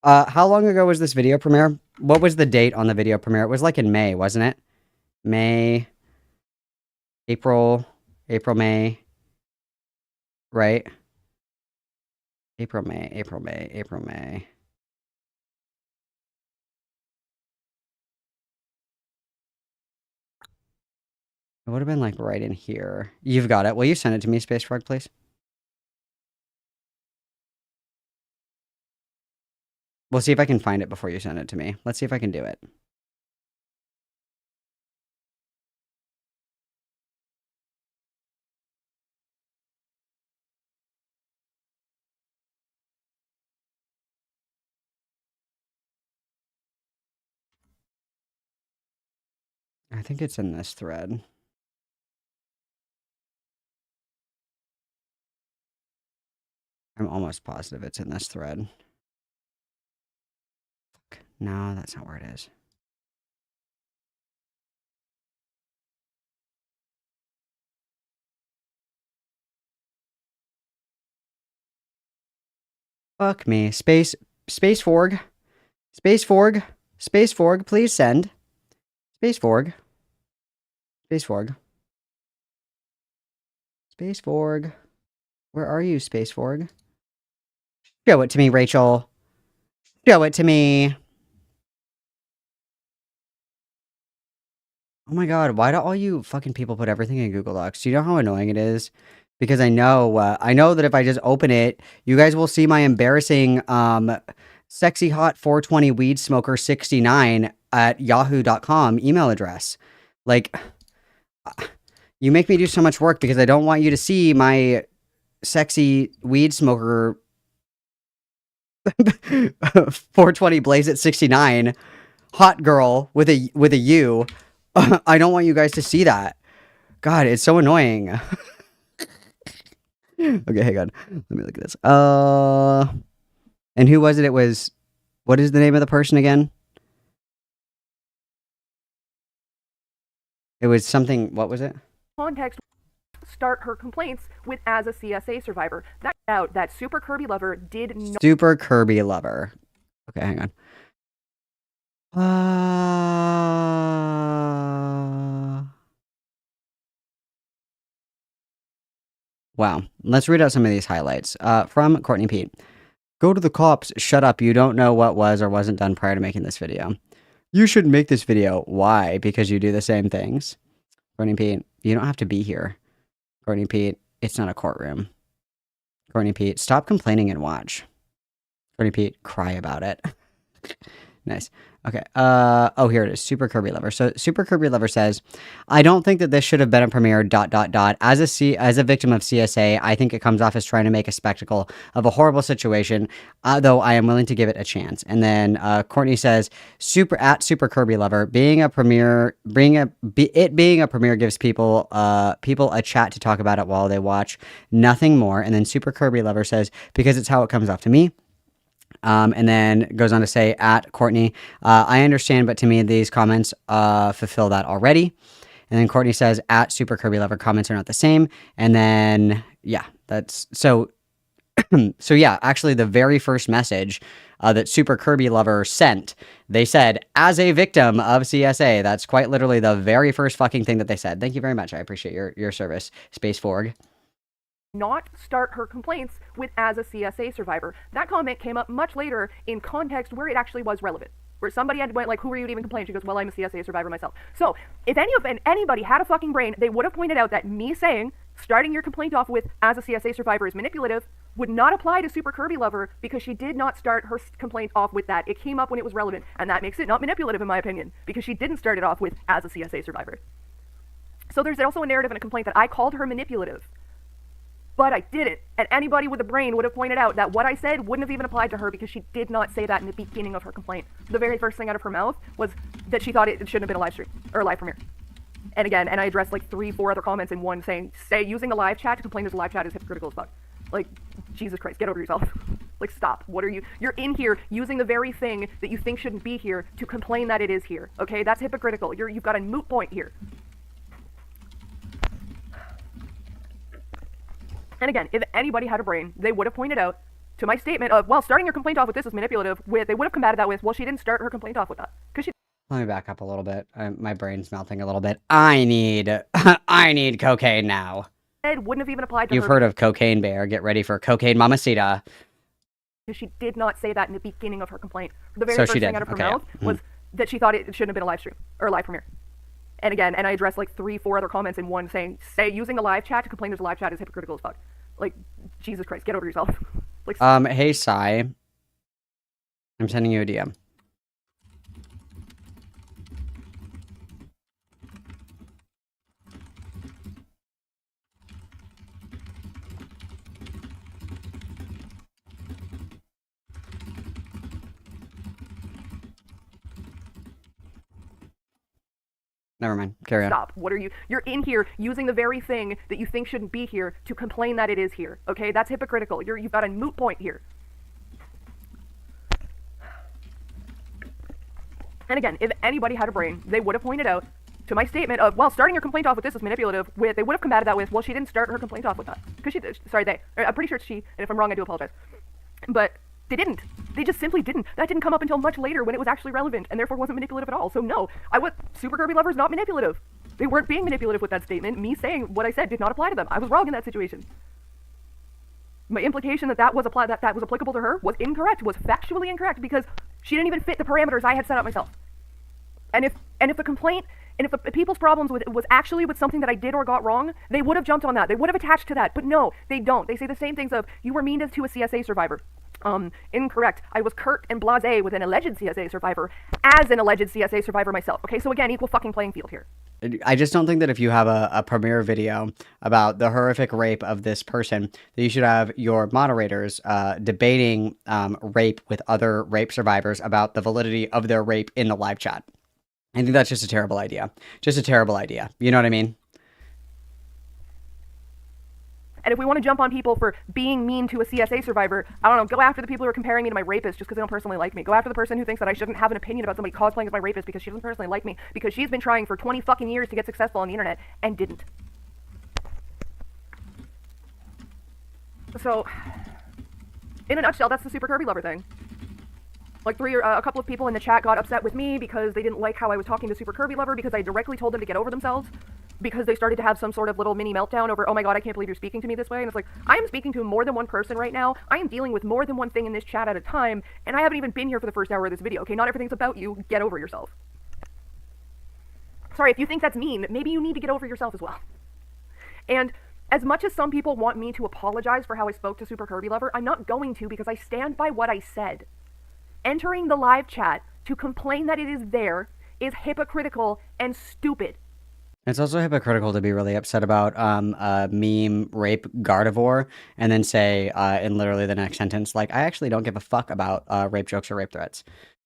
How long ago was this video premiere? What was the date on the video premiere? It was like in May, wasn't it? May. April, May, right? April, May. It would have been like right in here. You've got it. Will you send it to me, Space Frog, please? We'll see if I can find it before you send it to me. Let's see if I can do it. I think it's in this thread. I'm almost positive it's in this thread. Fuck. No, that's not where it is. Fuck me. Space Forg. Space Forg, please send. Space Forg. Where are you, Space Forg? Show it to me, Rachel. Show it to me. Oh my god, why do all you fucking people put everything in Google Docs? Do you know how annoying it is? Because I know that if I just open it, you guys will see my embarrassing, sexy hot 420 weed smoker 69 at yahoo.com email address. Like, you make me do so much work because I don't want you to see my sexy weed smoker 420 blaze at 69 hot girl with a U. I don't want you guys to see that. God, it's so annoying. Okay, hang on. Let me look at this. And who was it? It was, what is the name of the person again? It was something, what was it? Context, start her complaints with as a CSA survivor. That out that Super Kirby Lover did not. Super Kirby Lover. Okay, hang on. Wow. Let's read out some of these highlights. From Courtney Pete. Go to the cops. Shut up. You don't know what was or wasn't done prior to making this video. You shouldn't make this video. Why? Because you do the same things. Courtney Pete, you don't have to be here. Courtney Pete, it's not a courtroom. Courtney Pete, stop complaining and watch. Courtney Pete, cry about it. Nice. Okay. Oh, here it is. Super Kirby Lover. So Super Kirby Lover says, I don't think that this should have been a premiere, ... As a victim of CSA, I think it comes off as trying to make a spectacle of a horrible situation, though I am willing to give it a chance. And then Courtney says, Super Kirby Lover, being a premiere gives people a chat to talk about it while they watch, nothing more. And then Super Kirby Lover says, because it's how it comes off to me. And then goes on to say, at Courtney, I understand, but to me, these comments fulfill that already. And then Courtney says, at Super Kirby Lover, comments are not the same. And then, yeah, that's so. So, yeah, actually, the very first message that Super Kirby Lover sent, they said, as a victim of CSA. That's quite literally the very first fucking thing that they said. Thank you very much. I appreciate your service, Space Forg. Not start her complaints with as a CSA survivor. That comment came up much later in context where it actually was relevant. Where somebody went like, who are you to even complain? She goes, well, I'm a CSA survivor myself. So if anybody had a fucking brain, they would have pointed out that me saying starting your complaint off with as a CSA survivor is manipulative would not apply to Super Kirby Lover because she did not start her complaint off with that. It came up when it was relevant, and that makes it not manipulative in my opinion because she didn't start it off with as a CSA survivor. So there's also a narrative and a complaint that I called her manipulative. But I didn't, and anybody with a brain would have pointed out that what I said wouldn't have even applied to her because she did not say that in the beginning of her complaint. The very first thing out of her mouth was that she thought it shouldn't have been a live stream, or a live premiere. And again, and I addressed like 3-4 other comments in one saying, using the live chat to complain as a live chat is hypocritical as fuck. Like, Jesus Christ, get over yourself. Like, stop. What are you? You're in here using the very thing that you think shouldn't be here to complain that it is here, okay? That's hypocritical. You've got a moot point here. And again, if anybody had a brain, they would have pointed out to my statement of, well, starting your complaint off with this is manipulative, they would have combated that with, well, she didn't start her complaint off with that. Because she Let me back up a little bit. My brain's melting a little bit. I need I need cocaine now. Wouldn't have even applied to You've her. heard of Cocaine Bear. Get ready for Cocaine Mamacita. She did not say that in the beginning of her complaint. The very So first she thing did. out of her Okay, mouth yeah. was that she thought it shouldn't have been a live stream or a live premiere. And again, I addressed like 3-4 other comments in one saying, using a live chat to complain there's a live chat is hypocritical as fuck. Like, Jesus Christ, get over yourself. Like, Hey, Sai. I'm sending you a DM. Never mind. Carry on. stop. What are you? You're in here using the very thing that you think shouldn't be here to complain that it is here. Okay, that's hypocritical. You've got a moot point here. And again, if anybody had a brain, they would have pointed out to my statement of, well, starting your complaint off with this is manipulative. They would have combated that with, well, she didn't start her complaint off with that. Because she did. Sorry, they. I'm pretty sure it's she, and if I'm wrong, I do apologize. But they didn't. They just simply didn't. That didn't come up until much later when it was actually relevant, and therefore wasn't manipulative at all. So no, Super Kirby Lover's not manipulative. They weren't being manipulative with that statement. Me saying what I said did not apply to them. I was wrong in that situation. My implication that was applicable to her was incorrect, was factually incorrect, because she didn't even fit the parameters I had set up myself. And if the complaint, and if the people's problems was actually with something that I did or got wrong, they would have jumped on that. They would have attached to that. But no, they don't. They say the same things of, you were mean to a CSA survivor. Incorrect. I was curt and blasé with an alleged CSA survivor as an alleged CSA survivor myself. Okay, so again, equal fucking playing field here. I just don't think that if you have a premiere video about the horrific rape of this person, that you should have your moderators debating rape with other rape survivors about the validity of their rape in the live chat. I think that's just a terrible idea. Just a terrible idea. You know what I mean? And if we want to jump on people for being mean to a CSA survivor, I don't know, go after the people who are comparing me to my rapist just because they don't personally like me. Go after the person who thinks that I shouldn't have an opinion about somebody cosplaying as my rapist because she doesn't personally like me, because she's been trying for 20 fucking years to get successful on the internet and didn't. So, in a nutshell, that's the Super Kirby Lover thing. Like a couple of people in the chat got upset with me because they didn't like how I was talking to Super Kirby Lover because I directly told them to get over themselves, because they started to have some sort of little mini meltdown over, oh my god, I can't believe you're speaking to me this way. And it's like, I am speaking to more than one person right now. I am dealing with more than one thing in this chat at a time, and I haven't even been here for the first hour of this video. Okay, not everything's about you. Get over yourself. Sorry, if you think that's mean, maybe you need to get over yourself as well. And as much as some people want me to apologize for how I spoke to Super Kirby Lover, I'm not going to, because I stand by what I said. Entering the live chat to complain that it is there is hypocritical and stupid. It's also hypocritical to be really upset about meme rape Gardevoir and then say in literally the next sentence, like, I actually don't give a fuck about rape jokes or rape threats.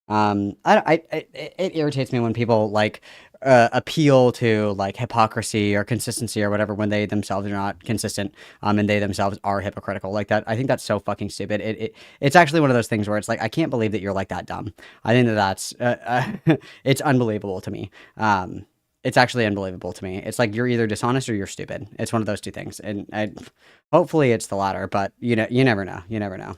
It irritates me when people like appeal to like hypocrisy or consistency or whatever when they themselves are not consistent and they themselves are hypocritical like that. I think that's so fucking stupid. It's actually one of those things where it's like, I can't believe that you're like that dumb. I think that's it's unbelievable to me. It's actually unbelievable to me. It's like you're either dishonest or you're stupid. It's one of those two things, and hopefully it's the latter. But you never know. You never know.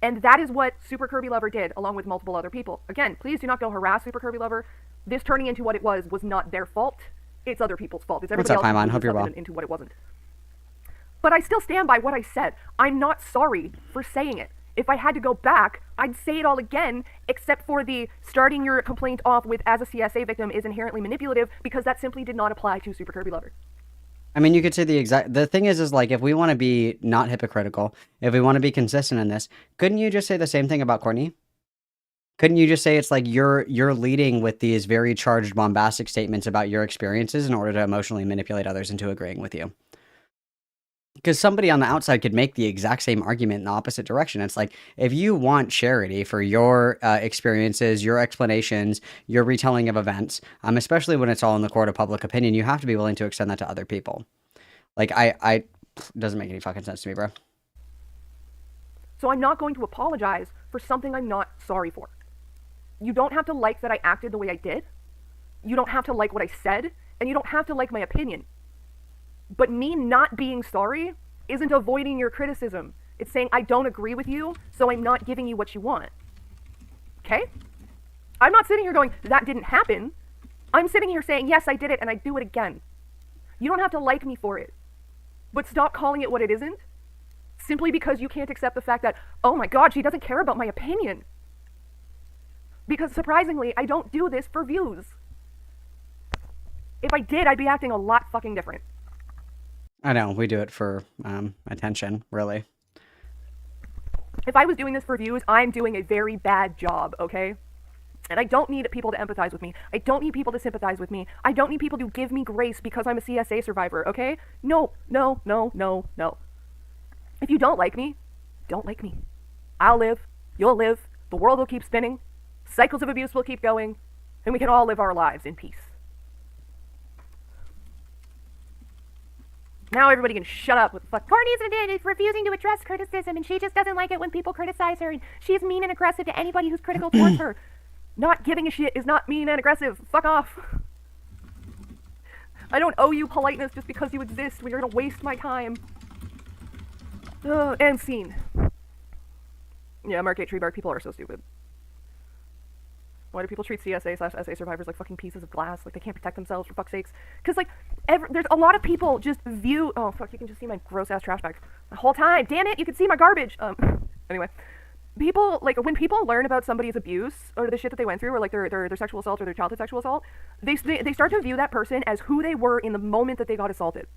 And that is what Super Kirby Lover did, along with multiple other people. Again, please do not go harass Super Kirby Lover. This turning into what it was not their fault. It's other people's fault. It's everybody What's up, else's Paimon? Hope you're well. into what it wasn't. But I still stand by what I said. I'm not sorry for saying it. If I had to go back, I'd say it all again, except for the starting your complaint off with as a CSA victim is inherently manipulative, because that simply did not apply to Super Kirby Lover. I mean, you could say the thing is like, if we want to be not hypocritical, if we want to be consistent in this, couldn't you just say the same thing about Courtney? Couldn't you just say it's like you're leading with these very charged, bombastic statements about your experiences in order to emotionally manipulate others into agreeing with you? Because somebody on the outside could make the exact same argument in the opposite direction. It's like, if you want charity for your experiences, your explanations, your retelling of events, especially when it's all in the court of public opinion, you have to be willing to extend that to other people. Like, it doesn't make any fucking sense to me, bro. So I'm not going to apologize for something I'm not sorry for. You don't have to like that I acted the way I did. You don't have to like what I said, and you don't have to like my opinion. But me not being sorry isn't avoiding your criticism. It's saying I don't agree with you, so I'm not giving you what you want. Okay? I'm not sitting here going, that didn't happen. I'm sitting here saying, yes, I did it, and I do it again. You don't have to like me for it. But stop calling it what it isn't, simply because you can't accept the fact that, oh my god, she doesn't care about my opinion. Because surprisingly, I don't do this for views. If I did, I'd be acting a lot fucking different. I know, we do it for attention, really. If I was doing this for views, I'm doing a very bad job, okay? And I don't need people to empathize with me. I don't need people to sympathize with me. I don't need people to give me grace because I'm a CSA survivor, okay? No, no, no, no, no. If you don't like me, don't like me. I'll live, you'll live, the world will keep spinning, cycles of abuse will keep going, and we can all live our lives in peace. Now everybody can shut up with the fuck. Courtney's refusing to address criticism, and she just doesn't like it when people criticize her, and she's mean and aggressive to anybody who's critical towards her. Not giving a shit is not mean and aggressive. Fuck off. I don't owe you politeness just because you exist when you're gonna waste my time. And scene. Yeah, Mark 8 Tree Bark, people are so stupid. Why do people treat CSA/SA survivors like fucking pieces of glass? Like they can't protect themselves, for fuck's sakes? Because like, there's a lot of people just view... Oh fuck, you can just see my gross ass trash bag the whole time. Damn it, you can see my garbage. Anyway. People, like, when people learn about somebody's abuse, or the shit that they went through, or like their sexual assault, or their childhood sexual assault, they start to view that person as who they were in the moment that they got assaulted.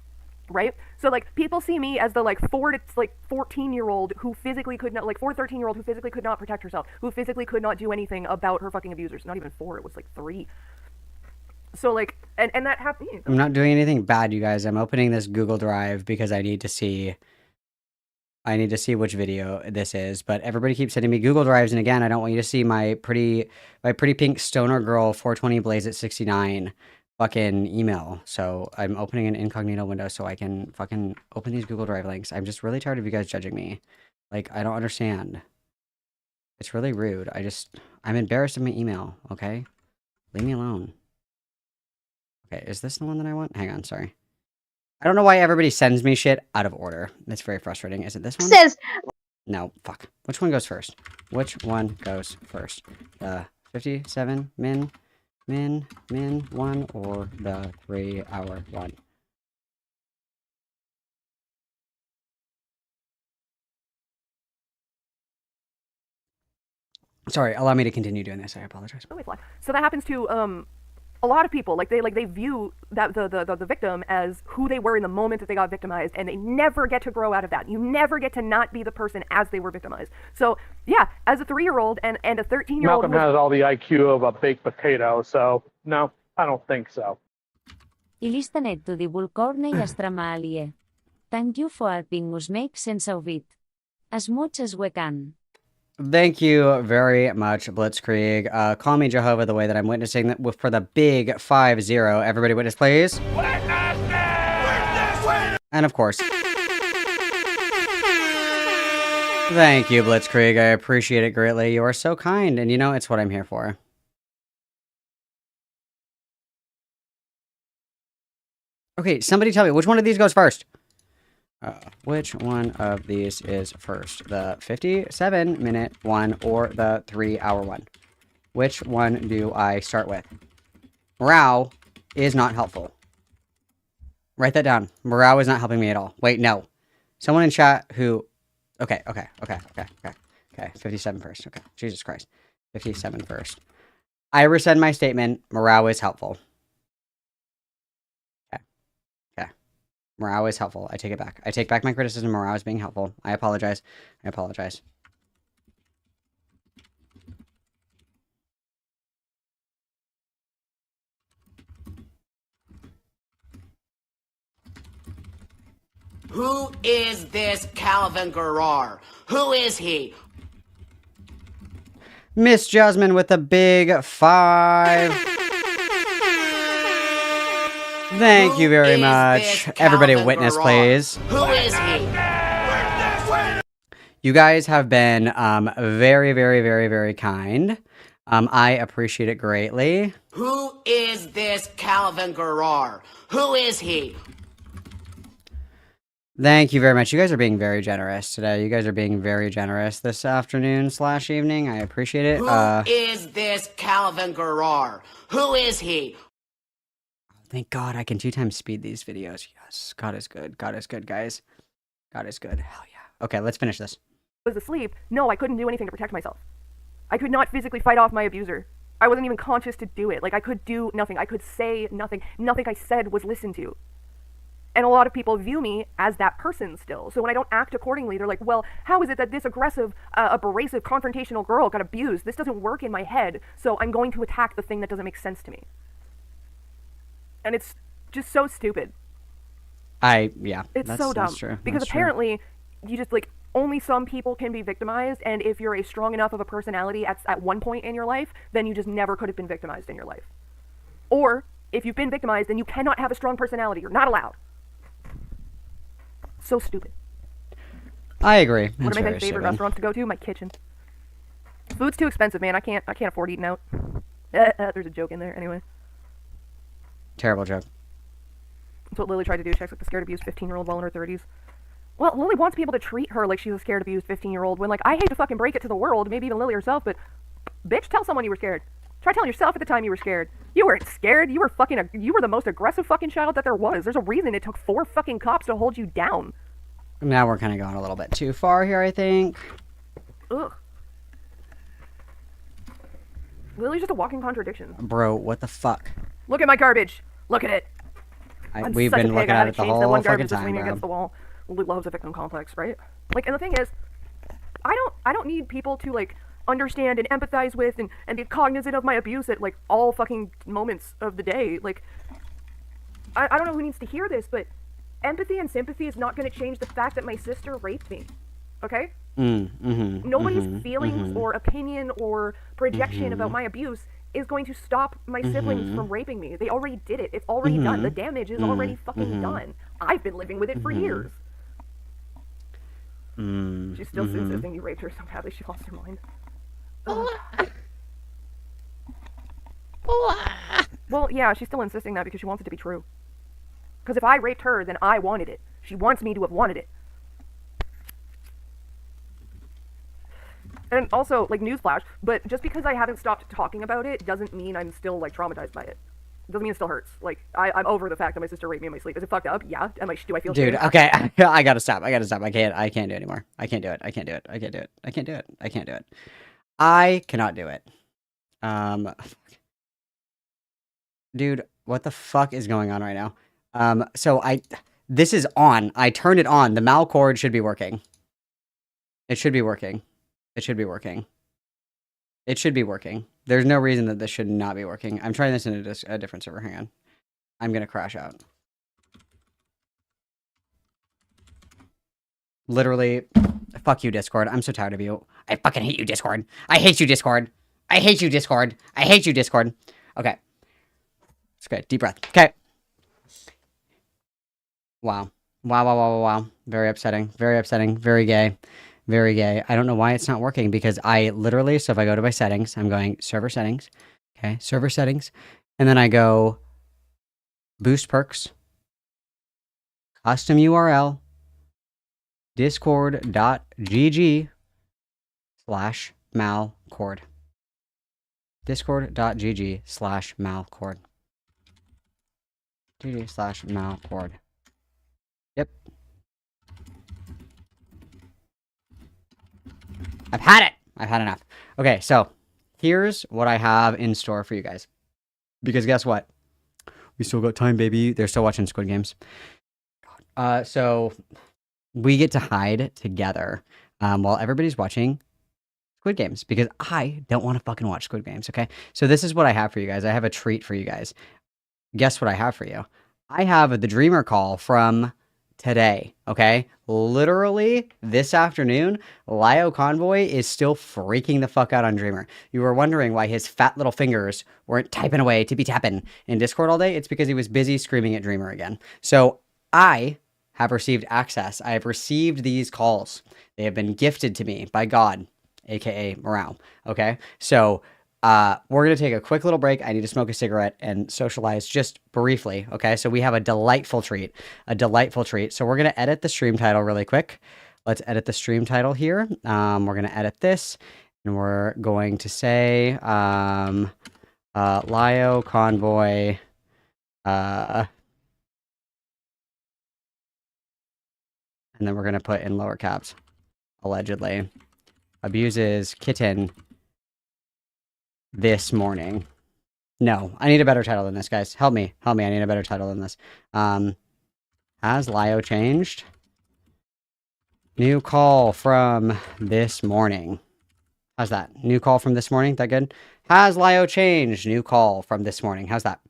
Right? So like, people see me as the like 4 to like 14-year-old who physically could not, like 4 to 13-year-old who physically could not protect herself, who physically could not do anything about her fucking abusers. Not even 4, it was like 3. So like, and that happened. I'm not doing anything bad, you guys. I'm opening this Google Drive because I need to see which video this is, but everybody keeps sending me Google Drives, and again, I don't want you to see my pretty pink stoner girl 420 blaze at 69 fucking email. So I'm opening an incognito window so I can fucking open these Google Drive links. I'm just really tired of you guys judging me. Like, I don't understand. It's really rude. I'm embarrassed of my email, okay? Leave me alone. Okay, is this the one that I want? Hang on, sorry. I don't know why everybody sends me shit out of order. It's very frustrating. Is it this one? No, fuck. Which one goes first? Which one goes first? The 57 min 1 or the 3-hour one? Sorry, allow me to continue doing this. I apologize. So that happens to a lot of people. Like they view that the victim as who they were in the moment that they got victimized, and they never get to grow out of that. You never get to not be the person as they were victimized. So yeah, as a 3-year-old and a 13-year-old, Malcolm has all the IQ of a baked potato, so no, I don't think so. I listanetto di Vulcorne i Estrama Alie. Thank you for helping us make sense of it. As much as we can. Thank you very much, Blitzkrieg. Call me Jehovah the way that I'm witnessing that for the big 5-0. Everybody witness, please. And of course. Thank you, Blitzkrieg. I appreciate it greatly. You are so kind, and you know, it's what I'm here for. Okay, somebody tell me, which one of these goes first? Which one of these is first? The 57-minute one or the 3-hour one? Which one do I start with? Morale is not helpful. Write that down. Morale is not helping me at all. Wait, no. Someone in chat who... Okay. 57 first. Okay, Jesus Christ. 57 first. I rescind my statement. Morale is helpful. Morale is helpful. I take it back. I take back my criticism. Morale is being helpful. I apologize. Who is this Calvin Garrar? Who is he? Miss Jasmine with a big 5. Thank you very much. Everybody witness, please. Who is he? You guys have been very, very, very, very kind. I appreciate it greatly. Who is this Calvin Garrar? Who is he? Thank you very much. You guys are being very generous today. You guys are being very generous this afternoon/evening. I appreciate it. Who is this Calvin Garrar? Who is he? Thank God I can 2x speed these videos. Yes, God is good. God is good, guys. God is good. Hell yeah. Okay, let's finish this. Was asleep. No, I couldn't do anything to protect myself. I could not physically fight off my abuser. I wasn't even conscious to do it. Like, I could do nothing. I could say nothing. Nothing I said was listened to. And a lot of people view me as that person still. So when I don't act accordingly, they're like, well, how is it that this aggressive, abrasive, confrontational girl got abused? This doesn't work in my head, so I'm going to attack the thing that doesn't make sense to me. And it's just so stupid. Yeah. It's so dumb. That's true. Because That's true. apparently, you just, like, only some people can be victimized, and if you're a strong enough of a personality at one point in your life, then you just never could have been victimized in your life. Or, if you've been victimized, then you cannot have a strong personality. You're not allowed. So stupid. I agree. One of my favorite restaurants to go to, my kitchen. Food's too expensive, man. I can't afford eating out. There's a joke in there, anyway. Terrible joke. That's what Lily tried to do. She acts like the scared abused 15-year-old while in her 30s. Well, Lily wants people to treat her like she's a scared abused 15-year-old when, like, I hate to fucking break it to the world, maybe even Lily herself, but bitch, tell someone you were scared. Try telling yourself at the time you were scared. You weren't scared. You were the most aggressive fucking child that there was. There's a reason it took 4 fucking cops to hold you down. Now we're kind of going a little bit too far here, I think. Ugh. Lily's just a walking contradiction. Bro, what the fuck? Look at my garbage. Look at it. We've been looking at it the whole one fucking garbage time, leaning bro. against the wall. Lily loves a victim complex, right? Like, and the thing is, I don't need people to, like, understand and empathize with and be cognizant of my abuse at, like, all fucking moments of the day. Like, I don't know who needs to hear this, but empathy and sympathy is not going to change the fact that my sister raped me. Okay? Nobody's feelings or opinion or projection about my abuse is going to stop my siblings from raping me. They already did it. It's already done. The damage is already fucking done. I've been living with it for years. She's still insisting you raped her so badly she lost her mind. Well, yeah, she's still insisting that because she wants it to be true. Because if I raped her, then I wanted it. She wants me to have wanted it. And also, like, newsflash, but just because I haven't stopped talking about it doesn't mean I'm still, like, traumatized by it. Doesn't mean it still hurts. Like, I'm over the fact that my sister raped me in my sleep. Is it fucked up? Yeah. Do I feel Dude, shitty? okay, I gotta stop. I can't do it anymore. I can't do it. I can't do it. I cannot do it. Dude, what the fuck is going on right now? This is on. I turned it on. The mal cord should be working. It should be working. It should be working. It should be working. There's no reason that this should not be working. I'm trying this in a different server. Hang on. I'm gonna crash out. Literally, fuck you, Discord. I'm so tired of you. I fucking hate you, Discord. I hate you, Discord. I hate you, Discord. I hate you, Discord. Okay. It's good. Deep breath. Okay. Wow. Wow. Very upsetting. Very upsetting. Very gay. Very gay. I don't know why it's not working because I literally, so if I go to my settings, I'm going server settings. Okay. Server settings. And then I go boost perks, custom URL, discord.gg/malcord. Discord.gg/malcord. GG/malcord. Yep. I've had it. I've had enough. Okay, so here's what I have in store for you guys. Because guess what? We still got time, baby. They're still watching Squid Games. So we get to hide together while everybody's watching Squid Games because I don't want to fucking watch Squid Games, okay? So this is what I have for you guys. I have a treat for you guys. Guess what I have for you? I have the Dreamer call from today, okay? Literally this afternoon, Lio Convoy is still freaking the fuck out on Dreamer. You were wondering why his fat little fingers weren't typing away to be tapping in Discord all day. It's because he was busy screaming at Dreamer again. So I have received access. I have received these calls. They have been gifted to me by God, aka Morale, okay? So we're going to take a quick little break. I need to smoke a cigarette and socialize just briefly. Okay. So we have a delightful treat. So we're going to edit the stream title really quick. Let's edit the stream title here. We're going to edit this and we're going to say, Lio Convoy, and then we're going to put in lower caps, allegedly, abuses kitten this morning. No, I need a better title than this, guys. Help me. I need a better title than this. Has Lio changed? New call from this morning. How's that? New call from this morning? That good? Has Lio changed? New call from this morning. How's that?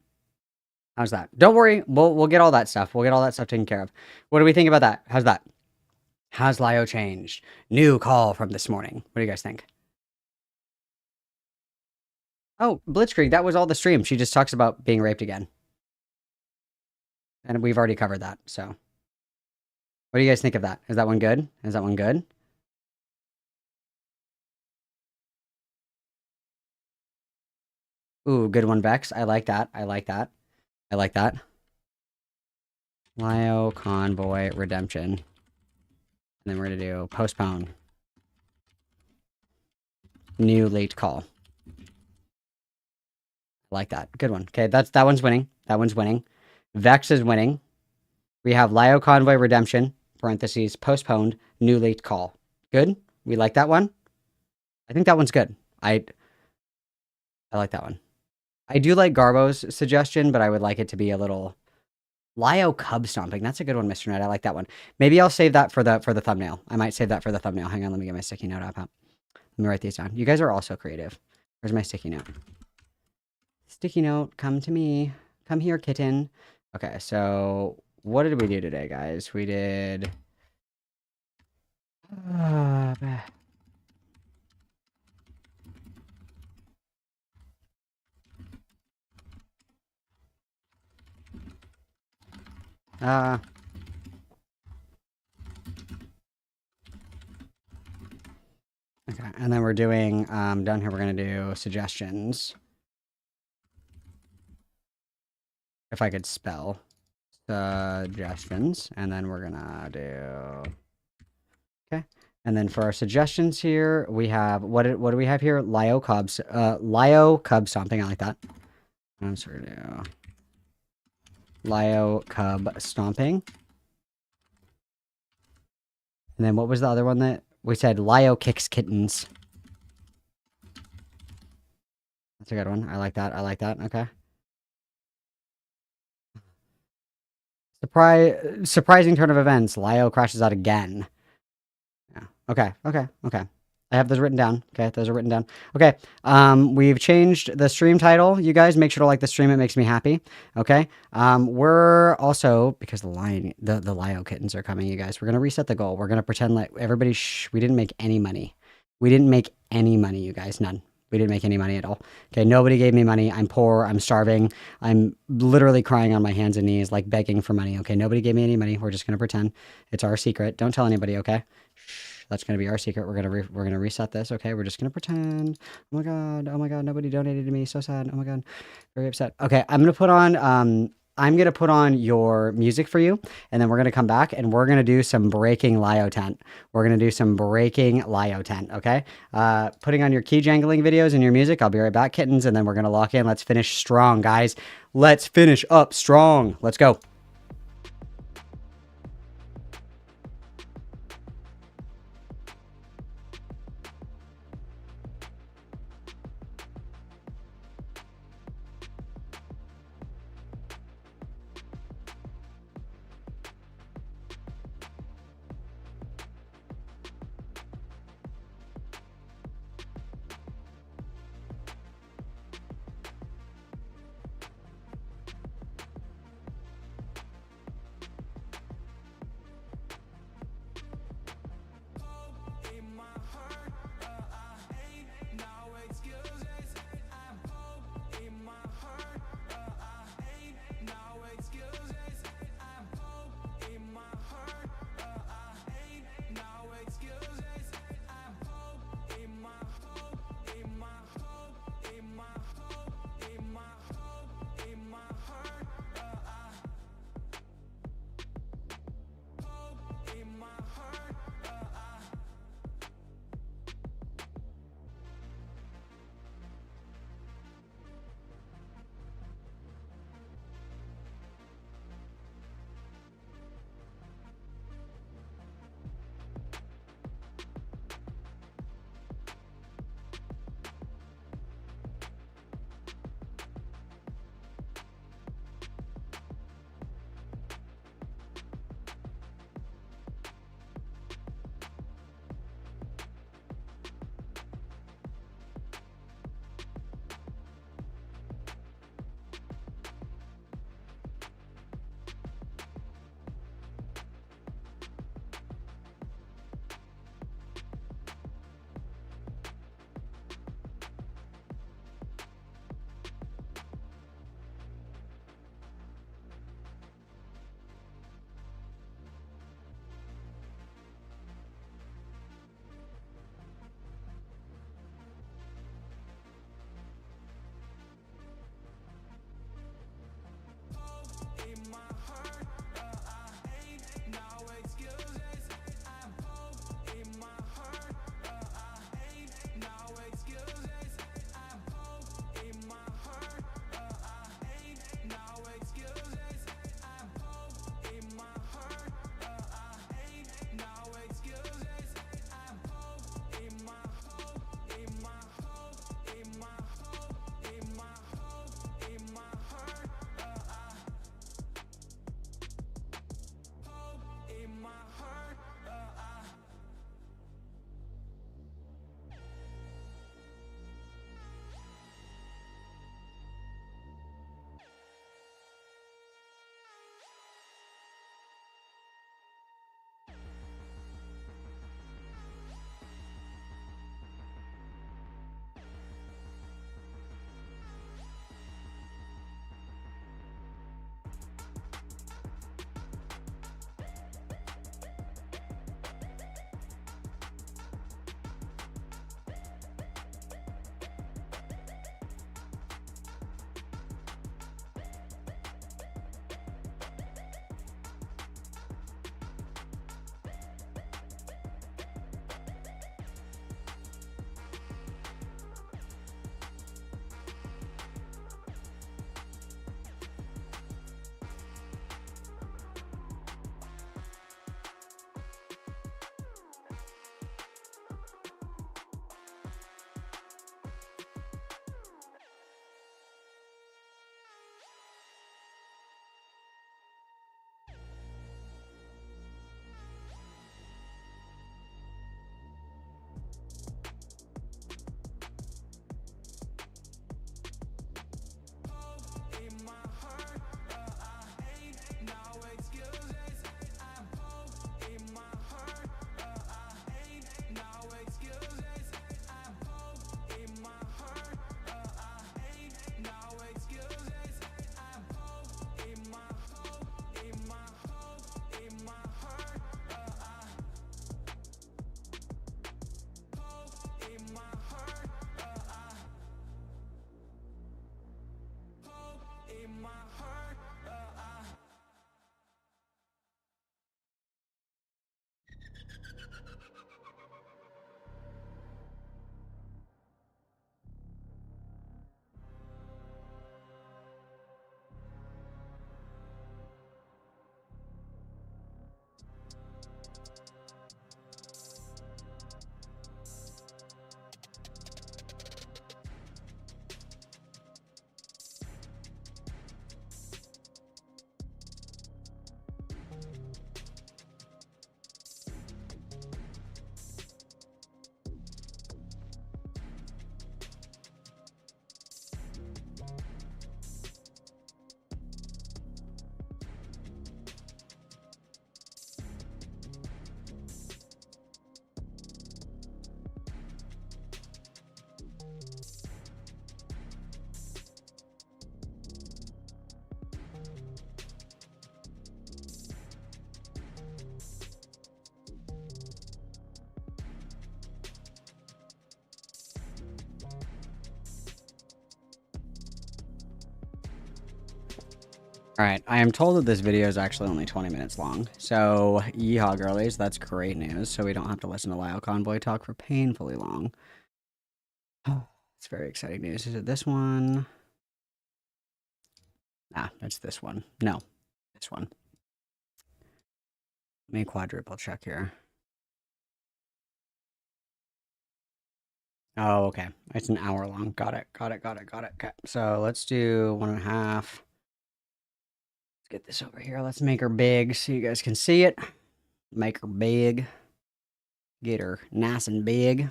Don't worry. We'll get all that stuff. We'll get all that stuff taken care of. What do we think about that? How's that? Has Lio changed? New call from this morning. What do you guys think? Oh, Blitzkrieg, that was all the stream. She just talks about being raped again. And we've already covered that, so. What do you guys think of that? Is that one good? Ooh, good one, Vex. I like that. Lio Convoy Redemption. And then we're going to do Postpone. New late call. I like that. Good one. Okay, that one's winning. Vex is winning. We have Lio Convoy Redemption, parentheses, Postponed, new late call. Good? We like that one? I think that one's good. I like that one. I do like Garbo's suggestion, but I would like it to be a little... Lio Cub Stomping. That's a good one, Mr. Knight. I like that one. Maybe I'll save that for the thumbnail. I might save that for the thumbnail. Hang on, let me get my sticky note up. Let me write these down. You guys are all so creative. Where's my sticky note? Sticky note, come to me. Come here, kitten. Okay, so what did we do today, guys? We did... Okay, and then we're doing, down here we're going to do suggestions. If I could spell. Suggestions. And then we're going to do... Okay. And then for our suggestions here, we have, what do we have here? Lio Cub Stomping. I like that. I'm sorry to... Lio Cub Stomping. And then what was the other one that we said? Lio Kicks Kittens. That's a good one. I like that. Okay. Surprising turn of events. Lio crashes out again. Yeah. Okay. I have those written down. Okay, those are written down. Okay, we've changed the stream title. You guys make sure to like the stream. It makes me happy. Okay, we're also, because the Lio kittens are coming, you guys, we're going to reset the goal. We're going to pretend like everybody, we didn't make any money. You guys, none. We didn't make any money at all. Okay, nobody gave me money. I'm poor. I'm starving. I'm literally crying on my hands and knees, like begging for money. Okay, nobody gave me any money. We're just going to pretend. It's our secret. Don't tell anybody, okay? That's going to be our secret. We're going to reset this, okay? We're just going to pretend. Oh my god, nobody donated to me. So sad. Oh my god. Very upset. Okay, I'm going to put on your music for you, and then we're going to come back and we're going to do some breaking Lio tent. Okay? Putting on your key jangling videos and your music. I'll be right back, kittens, and then we're going to lock in. Let's finish strong, guys. Let's finish up strong. Let's go. Alright, I am told that this video is actually only 20 minutes long. So, yeehaw girlies, that's great news. So we don't have to listen to Lyle Convoy talk for painfully long. It's very exciting news. Is it this one? Nah, it's this one. No, this one. Let me quadruple check here. Oh, okay. It's an hour long. Got it. Okay, so let's do 1.5. Let's get this over here. Let's make her big so you guys can see it. Make her big. Get her nice and big.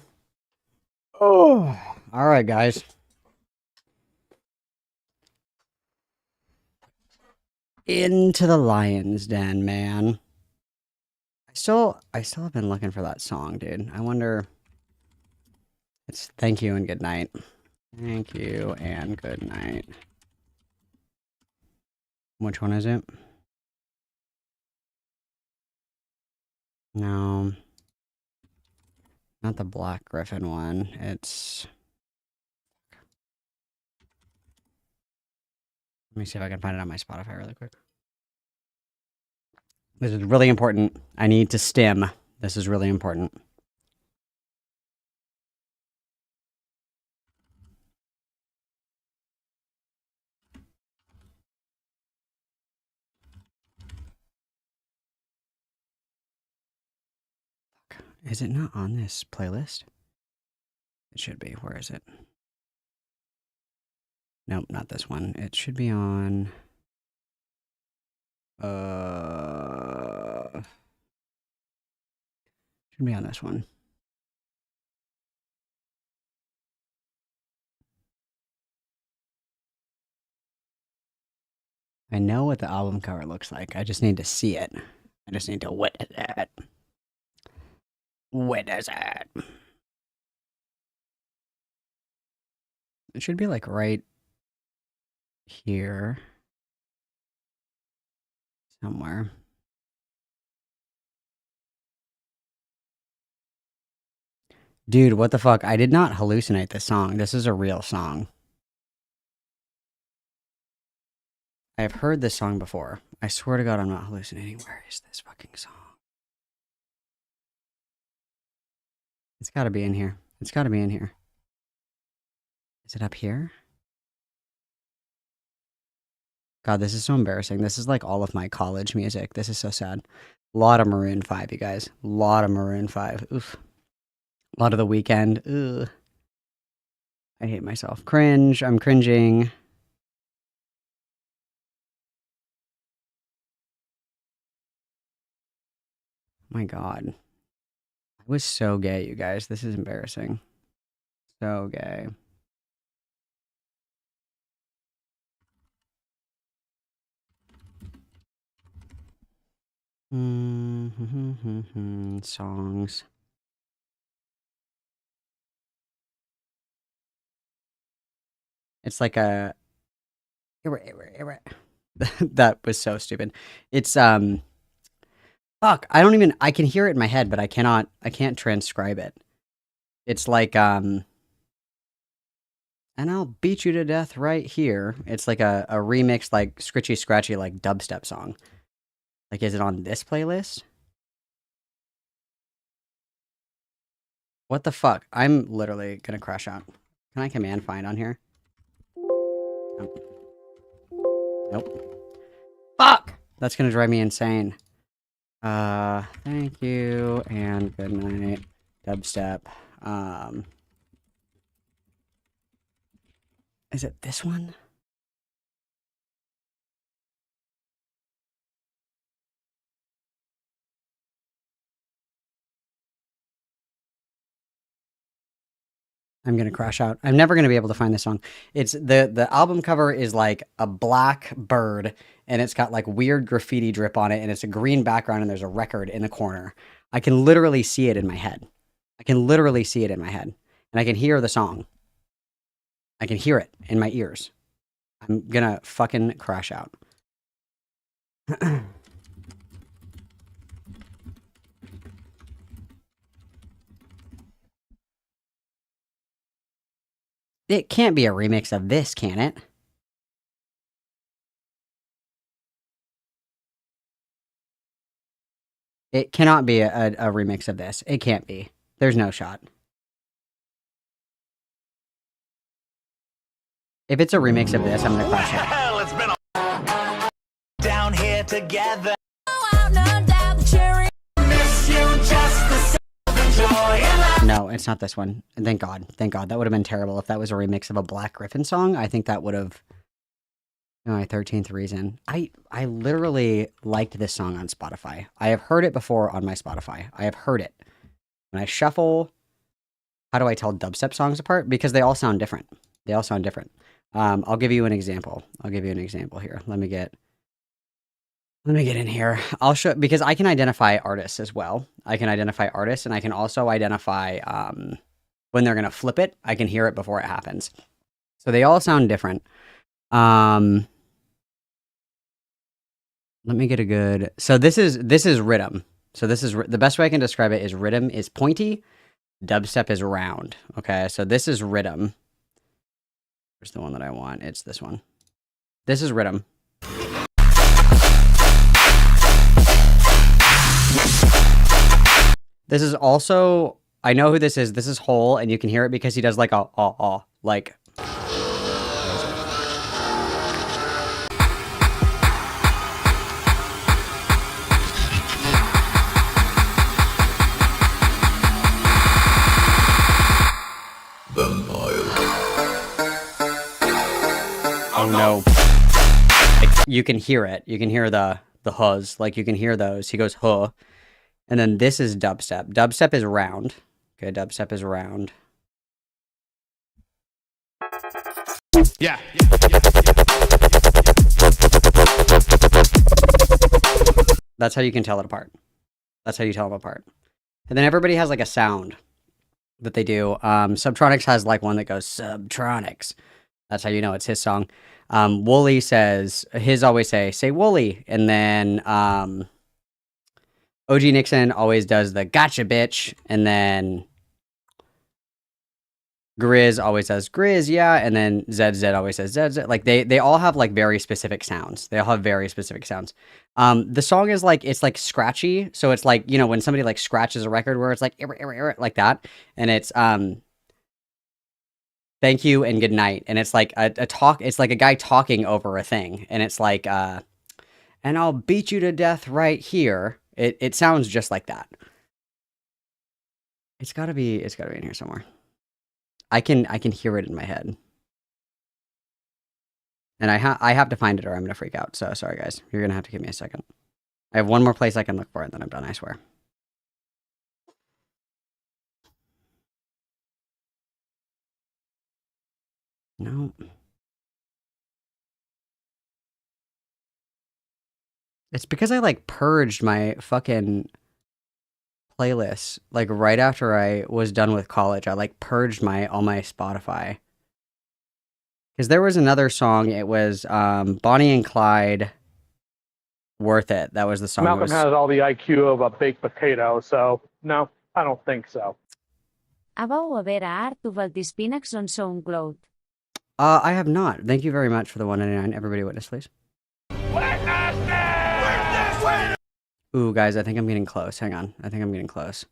Oh, all right, guys. Into the lion's den, man. I still have been looking for that song, dude. I wonder. It's thank you and good night. Thank you and good night. Which one is it? No. Not the Black Griffin one. It's... Let me see if I can find it on my Spotify really quick. This is really important. I need to stim. This is really important. Is it not on this playlist? It should be. Where is it? Nope, not this one. It should be on... Should be on this one. I know what the album cover looks like. I just need to see it. I just need to witness it. Witness it. It should be like right here. Somewhere. Dude, what the fuck? I did not hallucinate this song. This is a real song. I've heard this song before. I swear to God, I'm not hallucinating. Where is this fucking song? It's gotta be in here. It's gotta be in here. Is it up here? God, this is so embarrassing. This is like all of my college music. This is so sad. A lot of Maroon 5, you guys. A lot of Maroon 5. Oof. A lot of The Weeknd. Ugh. I hate myself. Cringe. I'm cringing. My God. I was so gay, you guys. This is embarrassing. So gay. Songs. It's like a... That was so stupid. It's, fuck, I don't even... I can hear it in my head, but I can't transcribe it. It's like, and I'll beat you to death right here. It's like a remix, like, scritchy, scratchy, like, dubstep song. Like, is it on this playlist? What the fuck? I'm literally gonna crash out. Can I command find on here? Nope. Fuck! That's gonna drive me insane. Thank you, and good night. Dubstep. Is it this one? I'm gonna crash out. I'm never gonna be able to find this song. It's the album cover is like a black bird, and it's got like weird graffiti drip on it, and it's a green background, and there's a record in the corner. I can literally see it in my head. I can literally see it in my head, and I can hear the song. I can hear it in my ears. I'm gonna fucking crash out. It can't be a remix of this, can it? It cannot be a remix of this. It can't be. There's no shot. If it's a remix of this, I'm gonna crush it. Well, it's been a down here together. No, it's not this one. Thank God. Thank God. That would have been terrible if that was a remix of a Black Griffin song. I think that would have... My 13th reason. I literally liked this song on Spotify. I have heard it before on my Spotify. I have heard it. When I shuffle... How do I tell dubstep songs apart? Because they all sound different. They all sound different. I'll give you an example. I'll give you an example here. Let me get in here. I'll show, because I can identify artists as well. I can identify artists, and I can also identify when they're gonna flip it. I can hear it before it happens. So they all sound different. Let me get a good. So this is rhythm. So this is the best way I can describe it is rhythm is pointy, dubstep is round. Okay, so this is rhythm. Where's the one that I want? It's this one. This is rhythm. This is also, I know who this is. This is Hole, and you can hear it because he does like a like. Oh no. Like, you can hear it. You can hear the huzz. Like you can hear those. He goes huh. And then this is dubstep. Dubstep is round. Okay, dubstep is round. Yeah. That's how you can tell it apart. That's how you tell them apart. And then everybody has like a sound that they do. Subtronics has like one that goes Subtronics. That's how you know it's his song. Wooly says, his always say Wooly. And then OG Nixon always does the gotcha bitch. And then Grizz always does Grizz, yeah. And then ZZ always says ZZ. Like they all have like very specific sounds. They all have very specific sounds. The song is like, it's like scratchy. So it's like, you know, when somebody like scratches a record where it's like, like that. And it's, thank you and good night. And it's like a talk. It's like a guy talking over a thing. And it's like, and I'll beat you to death right here. It sounds just like that. It's gotta be in here somewhere. I can hear it in my head. And I have to find it or I'm gonna freak out. So sorry guys. You're gonna have to give me a second. I have one more place I can look for it, then I'm done, I swear. No. It's because I like purged my fucking playlist like right after I was done with college. I like purged all my Spotify. Because there was another song, it was Bonnie and Clyde, Worth It. That was the song. Malcolm has all the IQ of a baked potato, so no, I don't think so. Abau a veure art of el Tispínacs on SoundCloud. I have not. Thank you very much for the 199. Everybody witness, please. Ooh, guys, I think I'm getting close. Hang on. I think I'm getting close.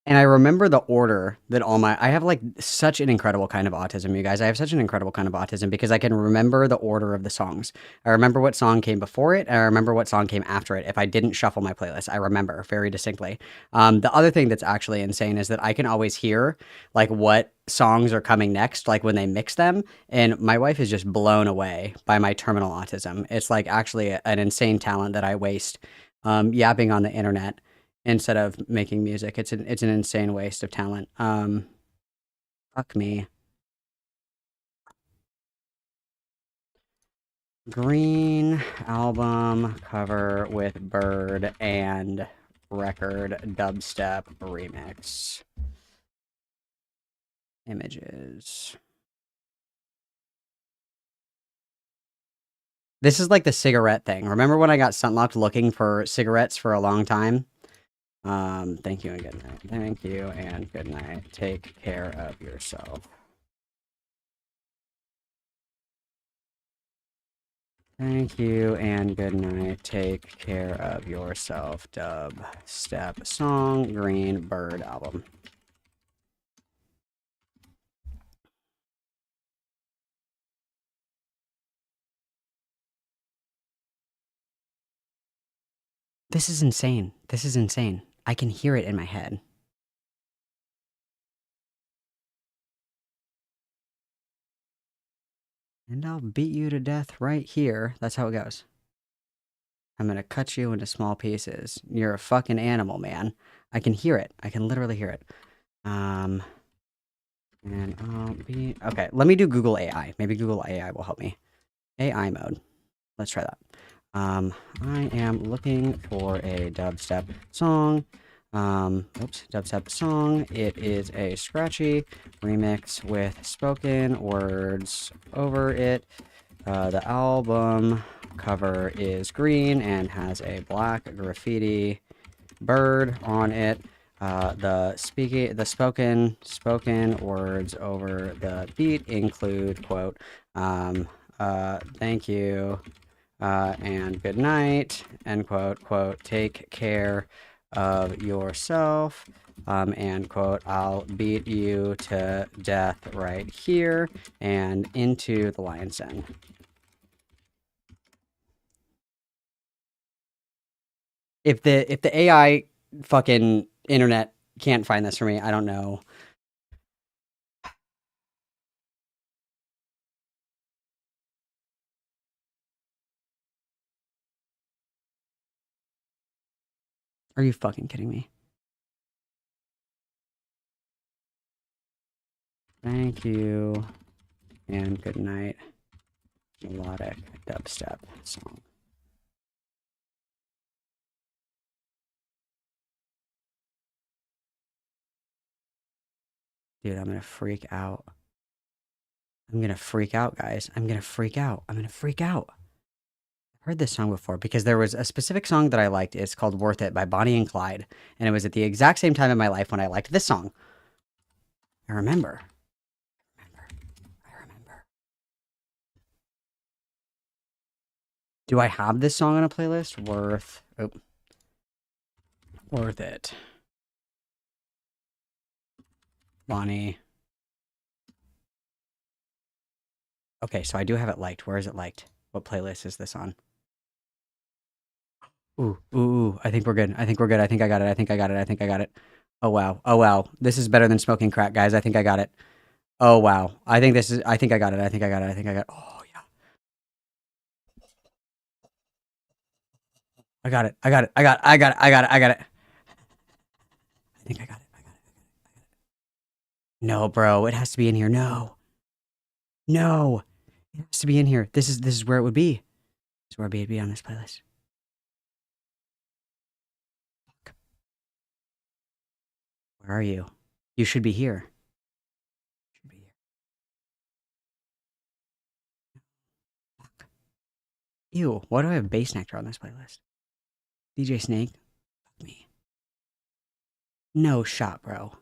And I remember the order that I have like such an incredible kind of autism, you guys. I have such an incredible kind of autism because I can remember the order of the songs. I remember what song came before it, and I remember what song came after it. If I didn't shuffle my playlist, I remember very distinctly. The other thing that's actually insane is that I can always hear like what songs are coming next, like when they mix them. And my wife is just blown away by my terminal autism. It's like actually an insane talent that I waste yapping on the internet instead of making music. It's an insane waste of talent. Fuck me. Green album cover with bird and record dubstep remix. Images. This is like the cigarette thing. Remember when I got Stuntlocked looking for cigarettes for a long time? Thank you and good night. Thank you and good night. Take care of yourself. Thank you and good night. Take care of yourself. Dub step song. Green Bird album. This is insane. This is insane. I can hear it in my head. And I'll beat you to death right here. That's how it goes. I'm gonna cut you into small pieces. You're a fucking animal, man. I can hear it. I can literally hear it. And I'll be... Okay, let me do Google AI. Maybe Google AI will help me. AI mode. Let's try that. I am looking for a dubstep song. Dubstep song. It is a scratchy remix with spoken words over it. The album cover is green and has a black graffiti bird on it. The spoken words over the beat include quote, thank you, and good night, end quote, quote, take care of yourself, and quote, I'll beat you to death right here, and into the lion's den. If the AI fucking internet can't find this for me, I don't know. Are you fucking kidding me? Thank you, and good night. Melodic dubstep song. Dude, I'm gonna freak out. I'm gonna freak out, guys. I'm gonna freak out. I'm gonna freak out. I've heard this song before because there was a specific song that I liked. It's called Worth It by Bonnie and Clyde. And it was at the exact same time in my life when I liked this song. I remember. Do I have this song on a playlist? Worth It. Bonnie. Okay, so I do have it liked. Where is it liked? What playlist is this on? Ooh. I think we're good. I think I got it. Oh, wow. This is better than smoking crack, guys. I think I got it. Oh, wow. I think I got it. Oh, yeah. I got it. I got it. I think I got it. No, bro. It has to be in here. No. It has to be in here. This is where it would be. This is where it'd be on this playlist. Where are you? You should be here. Ew, why do I have Bass Nectar on this playlist? DJ Snake? Fuck me. No shot, bro.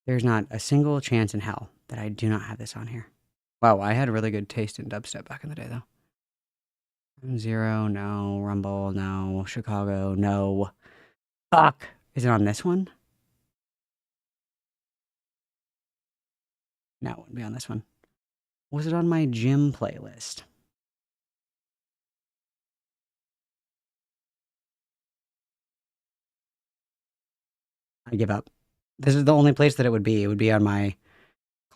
There's not a single chance in hell that I do not have this on here. Wow, I had really good taste in dubstep back in the day, though. Zero, no. Rumble, no. Chicago, no. Fuck! Is it on this one? No, it wouldn't be on this one. Was it on my gym playlist? I give up. This is the only place that it would be. It would be on my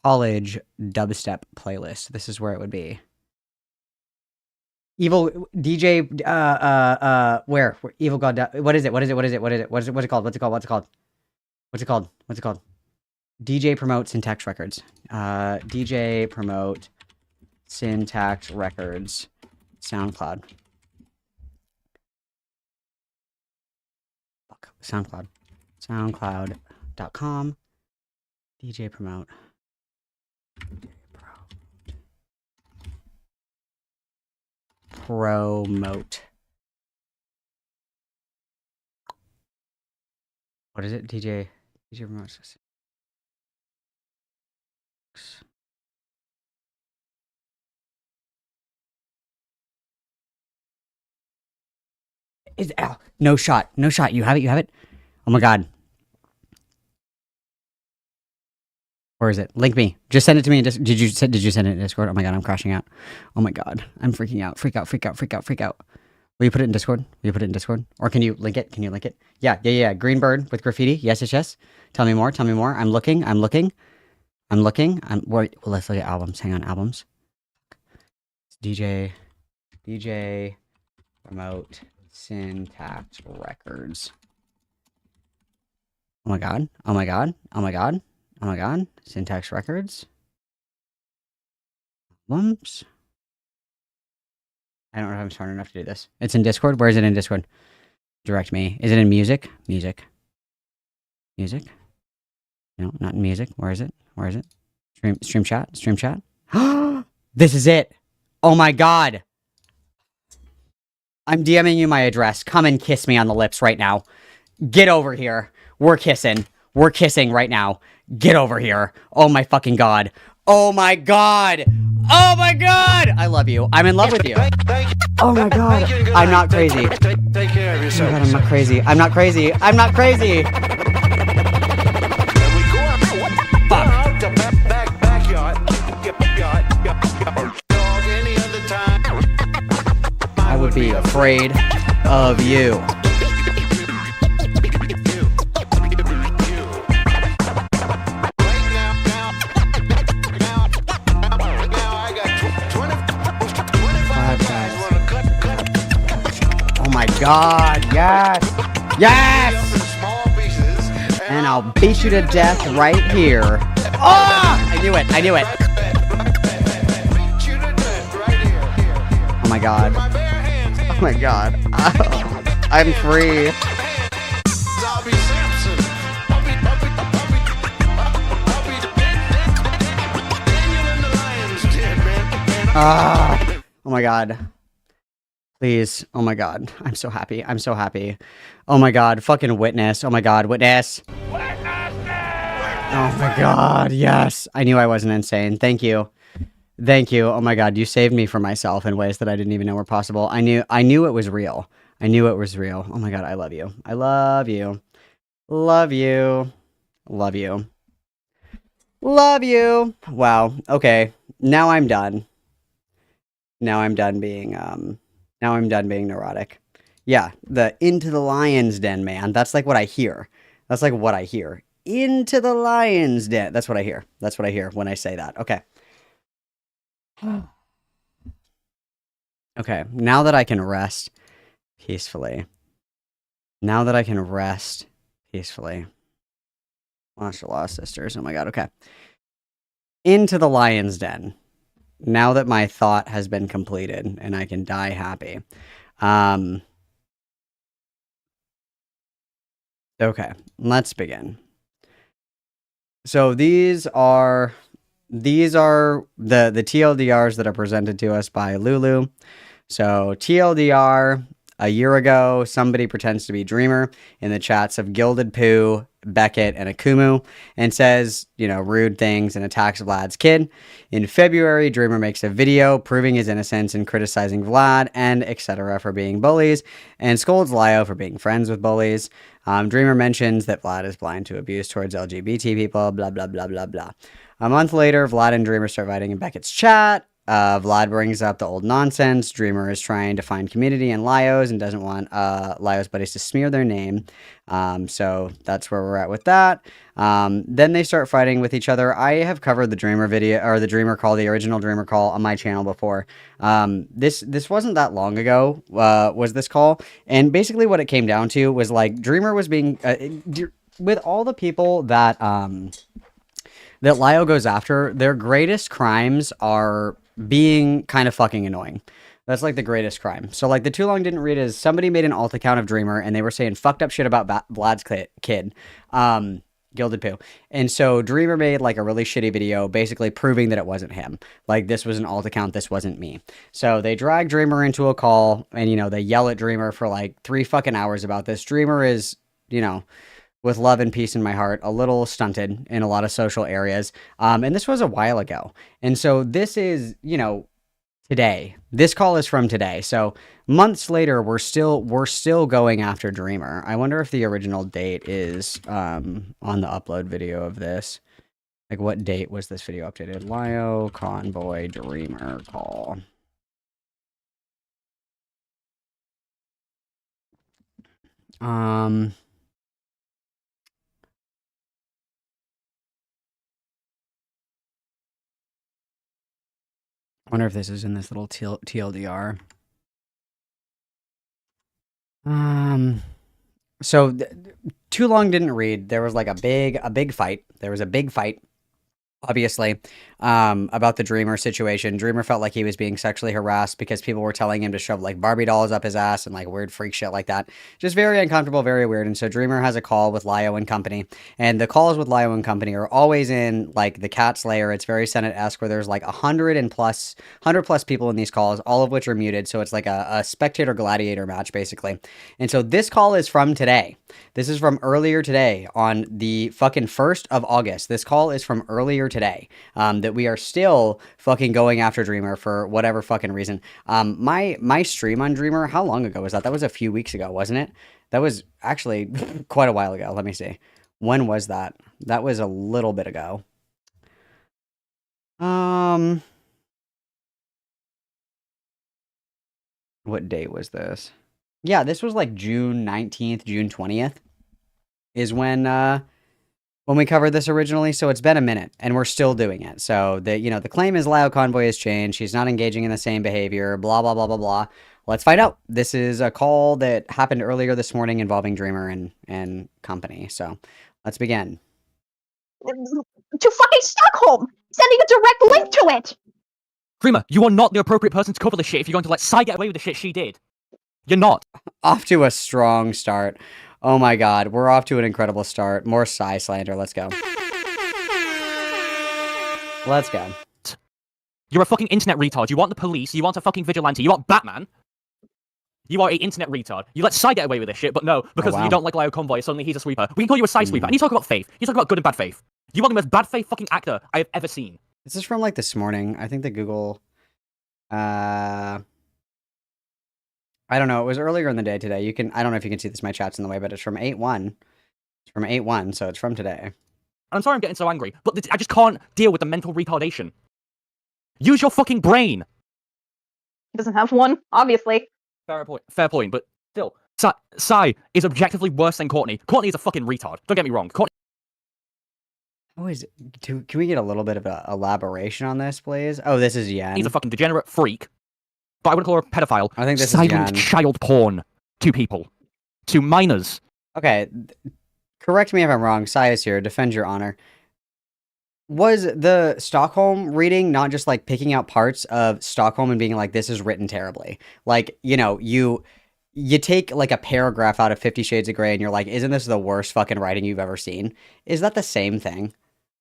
college dubstep playlist. This is where it would be. Evil DJ where Evil God what is it? What's it called? DJ Promote Syntax Records. DJ Promote Syntax Records. SoundCloud. Fuck. SoundCloud. SoundCloud.com. DJ Promote. Promote. What is it? DJ Promote. No shot. No shot. You have it. You have it. Oh my god. Where is it? Link me. Just send it to me. Did you send it in Discord? Oh my god, I'm crashing out. Oh my god, I'm freaking out. Freak out. Freak out. Freak out. Freak out. Will you put it in Discord? Will you put it in Discord? Or can you link it? Can you link it? Yeah. Green bird with graffiti. Yes. Tell me more. Tell me more. I'm looking. Wait, well, let's look at albums. Hang on, albums. DJ Remote Syntax Records. Oh my god. Syntax Records. Albums. I don't know if I'm smart enough to do this. It's in Discord. Where is it in Discord? Direct me. Is it in music? Music. No, not in music. Where is it? Stream chat. This is it. Oh my god. I'm DMing you my address. Come and kiss me on the lips right now. Get over here. We're kissing right now. Get over here. Oh my fucking god. Oh my god. I love you. I'm in love with you. Oh my god. I'm not crazy. Take care of yourself. Oh my god, I'm not crazy. I would be afraid of you. Oh my god, yes! And I'll beat you to death right here. Oh! I knew it. Oh my god. I'm free. Oh my god. Please. Oh my god. I'm so happy. Oh my god. Fucking witness. Oh my god. Witness. Oh my god. Yes. I knew I wasn't insane. Thank you. Oh my god. You saved me from myself in ways that I didn't even know were possible. I knew it was real. Oh my god. I love you. Love you. Wow. Okay. Now I'm done being neurotic. Yeah, the Into the Lion's Den, man. That's like what I hear. Into the Lion's Den. That's what I hear when I say that. Okay. Okay, now that I can rest peacefully. Mashallah, sisters. Oh my god, okay. Into the Lion's Den. Now that my thought has been completed and I can die happy. Okay, let's begin. So these are the TLDRs that are presented to us by Lulu. So TLDR, a year ago, somebody pretends to be Dreamer in the chats of Gilded Poo, Beckett, and Akumu, and says, rude things and attacks Vlad's kid. In February, Dreamer makes a video proving his innocence and criticizing Vlad and etc. for being bullies, and scolds Lio for being friends with bullies. Dreamer mentions that Vlad is blind to abuse towards LGBT people, blah, blah, blah, blah, blah. A month later, Vlad and Dreamer start fighting in Beckett's chat. Vlad brings up the old nonsense. Dreamer is trying to find community in Lio's and doesn't want Lio's buddies to smear their name. So that's where we're at with that. Then they start fighting with each other. I have covered the Dreamer video, or the Dreamer call, the original Dreamer call on my channel before. This wasn't that long ago, was this call. And basically what it came down to was like Dreamer was being, with all the people that Lio goes after, their greatest crimes are being kind of fucking annoying. That's like the greatest crime. So like the too long didn't read is somebody made an alt account of Dreamer and they were saying fucked up shit about Vlad's kid, Gilded Poo. And so Dreamer made like a really shitty video basically proving that it wasn't him. Like this was an alt account, this wasn't me. So they drag Dreamer into a call and they yell at Dreamer for like 3 fucking hours about this. Dreamer is, with love and peace in my heart, a little stunted in a lot of social areas. And this was a while ago. And so this is, today. This call is from today. So months later, we're still going after Dreamer. I wonder if the original date is on the upload video of this. Like, what date was this video updated? Lio, Convoy, Dreamer call. I wonder if this is in this little TLDR. So too long didn't read. There was like a big fight. There was a big fight, obviously, about the Dreamer situation. Dreamer felt like he was being sexually harassed because people were telling him to shove like Barbie dolls up his ass and like weird freak shit like that. Just very uncomfortable, very weird. And so Dreamer has a call with Lio and company, and the calls with Lio and company are always in like the cat's lair. It's very Senate-esque where there's like 100 plus people in these calls, all of which are muted. So it's like a spectator gladiator match basically. And so this call is from today. This is from earlier today on the fucking 1st of August. This call is from earlier today. That we are still fucking going after Dreamer for whatever fucking reason. My stream on Dreamer, how long ago was that? That was a few weeks ago, wasn't it? That was actually quite a while ago. Let me see. When was that? That was a little bit ago. What date was this? Yeah, this was like June 19th, June 20th is when we covered this originally. So it's been a minute and we're still doing it. So the claim is Lio Convoy has changed. She's not engaging in the same behavior, blah, blah, blah, blah, blah. Let's find out. This is a call that happened earlier this morning involving Dreamer and company. So let's begin. To fucking Stockholm! Sending a direct link to it! Dreamer, you are not the appropriate person to cover the shit if you're going to let Sai get away with the shit she did. You're not. Off to a strong start. Oh my god, we're off to an incredible start. More Sai slander. Let's go. Let's go. You're a fucking internet retard. You want the police. You want a fucking vigilante. You want Batman. You are a internet retard. You let Sai get away with this shit, but no, because you don't like Lio Convoy, suddenly he's a sweeper. We can call you a Sai sweeper. And you talk about faith. You talk about good and bad faith. You are the most bad faith fucking actor I have ever seen. This is from like this morning. I think the Google... I don't know. It was earlier in the day today. I don't know if you can see this. My chat's in the way, but it's from 8/1. It's from 8/1, so it's from today. And I'm sorry I'm getting so angry, but I just can't deal with the mental retardation. Use your fucking brain. He doesn't have one, obviously. Fair point, but still. Sai is objectively worse than Courtney. Courtney is a fucking retard. Don't get me wrong. How is it? Can we get a little bit of an elaboration on this, please? Oh, this is Yan. He's a fucking degenerate freak. But I would call her a pedophile. I think this silent is child porn to people. To minors. Okay. Correct me if I'm wrong. Sai is here. Defend your honor. Was the Stockholm reading not just like picking out parts of Stockholm and being like, this is written terribly? Like, you take like a paragraph out of 50 Shades of Grey and you're like, isn't this the worst fucking writing you've ever seen? Is that the same thing?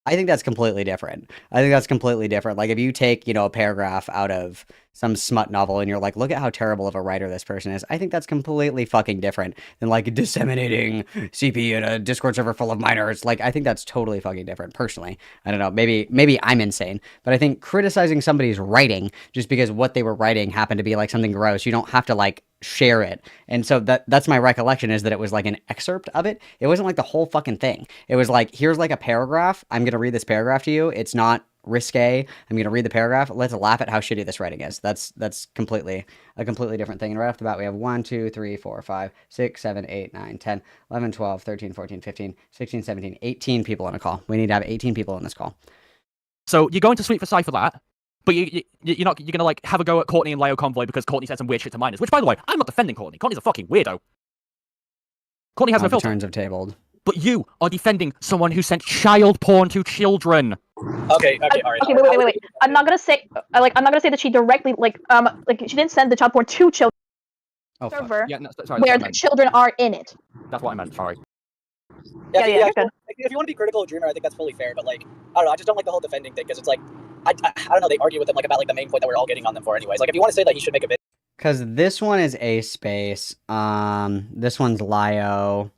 I think that's completely different. Like if you take, a paragraph out of some smut novel and you're like, look at how terrible of a writer this person is. I think that's completely fucking different than like disseminating CP in a Discord server full of minors. Like, I think that's totally fucking different personally. I don't know. Maybe I'm insane, but I think criticizing somebody's writing just because what they were writing happened to be like something gross, you don't have to like share it. And so that's my recollection, is that it was like an excerpt of it. It wasn't like the whole fucking thing. It was like, here's like a paragraph. I'm going to read this paragraph to you. It's not risque. I'm going to read the paragraph. Let's laugh at how shitty this writing is. That's a completely different thing. And right off the bat, we have 1, 2, 3, 4, 5, 6, 7, 8, 9, 10, 11, 12, 13, 14, 15, 16, 17, 18 people on a call. We need to have 18 people on this call. So you're going to sweep for Sai for that, but you're gonna like have a go at Courtney and Lio Convoy because Courtney said some weird shit to minors. Which, by the way, I'm not defending Courtney. Courtney's a fucking weirdo. Courtney has no filter. Turns have tabled. But you are defending someone who sent child porn to children. Okay, all right. Okay, wait. I'm not gonna say that she directly she didn't send the child porn to children. Server yeah, no, sorry, where the children are in it. That's what I meant. Sorry. Yeah. Good. If you want to be critical of Dreamer, I think that's fully fair. But like, I don't know. I just don't like the whole defending thing because it's like, I don't know. They argue with him like about like the main point that we're all getting on them for, anyways. Like, if you want to say that he should make a video. Because this one is A space. This one's Lio.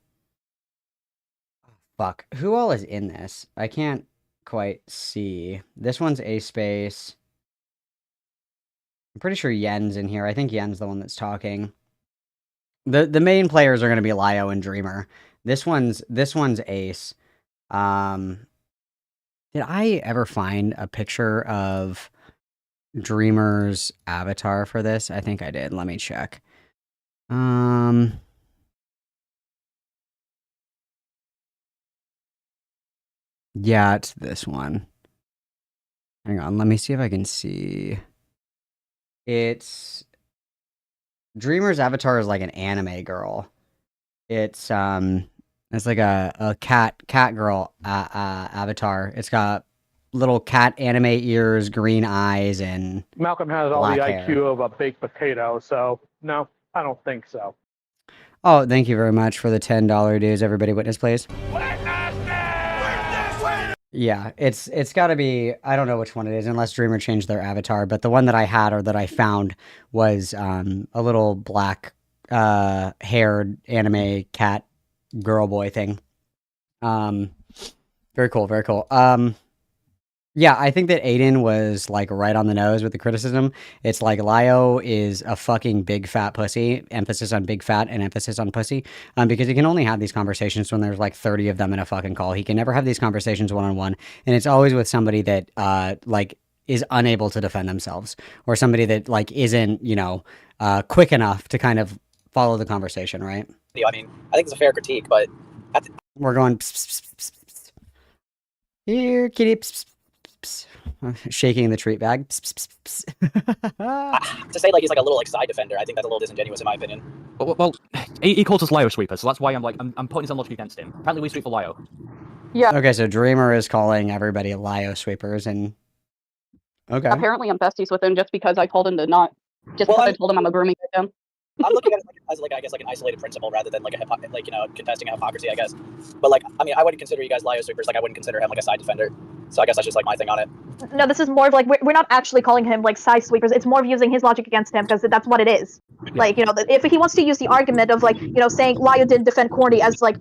Fuck. Who all is in this? I can't quite see. This one's A space. I'm pretty sure Yen's in here. I think Yen's the one that's talking. The main players are going to be Lio and Dreamer. This one's Ace. Did I ever find a picture of Dreamer's avatar for this? I think I did. Let me check. Yeah, it's this one. Hang on, let me see if I can see. It's Dreamer's avatar is like an anime girl. It's like a cat girl avatar. It's got little cat anime ears, green eyes, and Malcolm has all the black hair. IQ of a baked potato, so no, I don't think so. Oh, thank you very much for the $10 dues. Everybody witness, please. Yeah, it's got to be, I don't know which one it is, unless Dreamer changed their avatar, but the one that I had or that I found was a little black haired anime cat girl boy thing. Very cool, very cool. Yeah, I think that Aiden was like right on the nose with the criticism. It's like Lio is a fucking big fat pussy, emphasis on big fat and emphasis on pussy, because he can only have these conversations when there's like 30 of them in a fucking call. He can never have these conversations one-on-one, and it's always with somebody that like is unable to defend themselves, or somebody that like isn't, you know, quick enough to kind of follow the conversation, right? I mean, I think it's a fair critique, but We're going here, kitty. Shaking the treat bag. to say like he's like a little like side defender, I think that's a little disingenuous in my opinion. Well, he calls us Lio sweepers, so that's why I'm putting some logic against him. Apparently we sweep for Lio. Yeah. Okay, so Dreamer is calling everybody Lio sweepers, and okay. Apparently, I'm besties with him just because I told him to not. Just because I told him I'm a grooming victim. I'm looking at it as like I guess like an isolated principle rather than like like, you know, contesting a hypocrisy, I guess. But like, I mean, I wouldn't consider you guys Lio sweepers. Like, I wouldn't consider him like a side defender. So I guess that's just like my thing on it. No, this is more of like we're not actually calling him like side sweepers. It's more of using his logic against him because that's what it is. Yeah. Like, you know, if he wants to use the argument of like, you know, saying Lio didn't defend Corny as like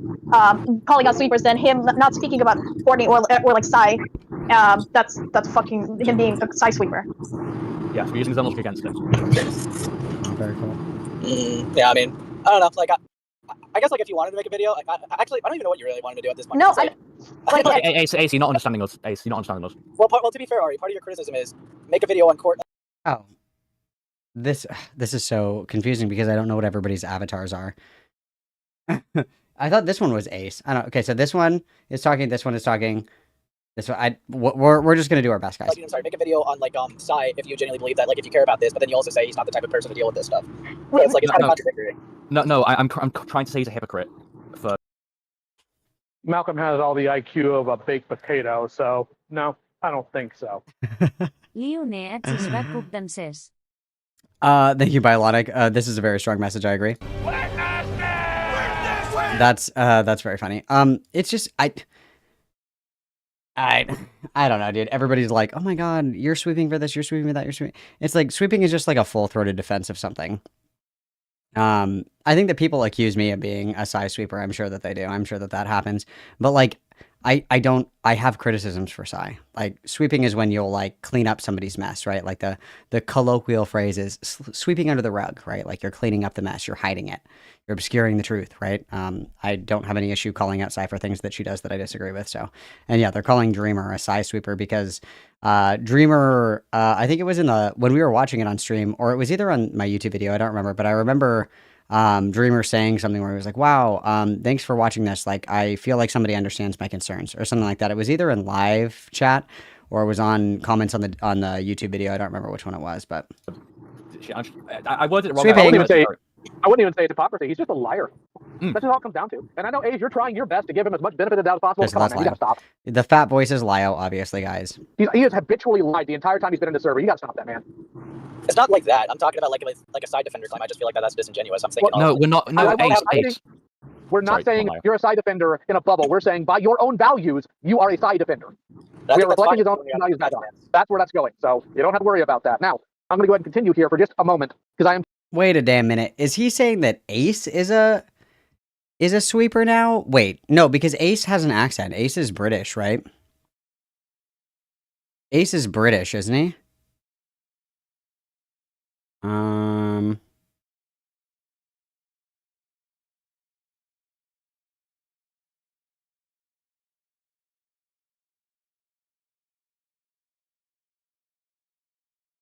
calling out sweepers, then him not speaking about Corny or like Sai, that's fucking him being a side sweeper. Yeah, so we're using his logic against him. Very cool. Yeah, I mean, I don't know. Like, I guess like if you wanted to make a video, actually, I don't even know what you really wanted to do at this point. No, Ace, you're not understanding us. Ace, you're not understanding us. Well, to be fair, Ari, part of your criticism is make a video on court. Oh, this is so confusing because I don't know what everybody's avatars are. I thought this one was Ace. I don't. Okay, so this one is talking. This one is talking. This one. We're just gonna do our best, guys. Like, I'm sorry, make a video on like Sai if you genuinely believe that, like, if you care about this, but then you also say he's not the type of person to deal with this stuff. So it's like it's kind of contradictory. No, I'm trying to say he's a hypocrite. For Malcolm has all the IQ of a baked potato, so no, I don't think so. Thank you, Biolotic. This is a very strong message. I agree. That's very funny. It's just I don't know, dude. Everybody's like, oh my god, you're sweeping for this, you're sweeping for that, you're sweeping. It's like sweeping is just like a full-throated defense of something. I think that people accuse me of being a side sweeper. I'm sure that they do. I'm sure that that happens. But like, I have criticisms for Sai. Like, sweeping is when you'll like clean up somebody's mess, right? Like the colloquial phrase is sweeping under the rug, right? Like you're cleaning up the mess, you're hiding it, you're obscuring the truth, right? I don't have any issue calling out Sai for things that she does that I disagree with. So, and yeah, they're calling Dreamer a Sai sweeper because Dreamer, I think it was when we were watching it on stream, or it was either on my YouTube video, I don't remember, but I remember Dreamer saying something where he was like, wow, thanks for watching this. Like, I feel like somebody understands my concerns or something like that. It was either in live chat or it was on comments on the YouTube video. I don't remember which one it was, but I worded it wrong. I wouldn't even say it's hypocrisy. He's just a liar. That's just all it comes down to. And I know, Ace, you're trying your best to give him as much benefit of the doubt as possible. Come on, man, you gotta stop. The fat voice is Lio, obviously, guys. He has habitually lied the entire time he's been in the server. You gotta stop that, man. It's not like that. I'm talking about like a side defender claim. I just feel like that's disingenuous. I'm thinking. No, we're not. No, Ace. We're not saying you're a side defender in a bubble. We're saying by your own values, you are a side defender. We are reflecting his own values back on. That's where that's going. So you don't have to worry about that. Now, I'm going to go ahead and continue here for just a moment because I am. Wait a damn minute. Is he saying that Ace is a sweeper now? Wait, no, because Ace has an accent. Ace is British, right? Ace is British, isn't he? Um.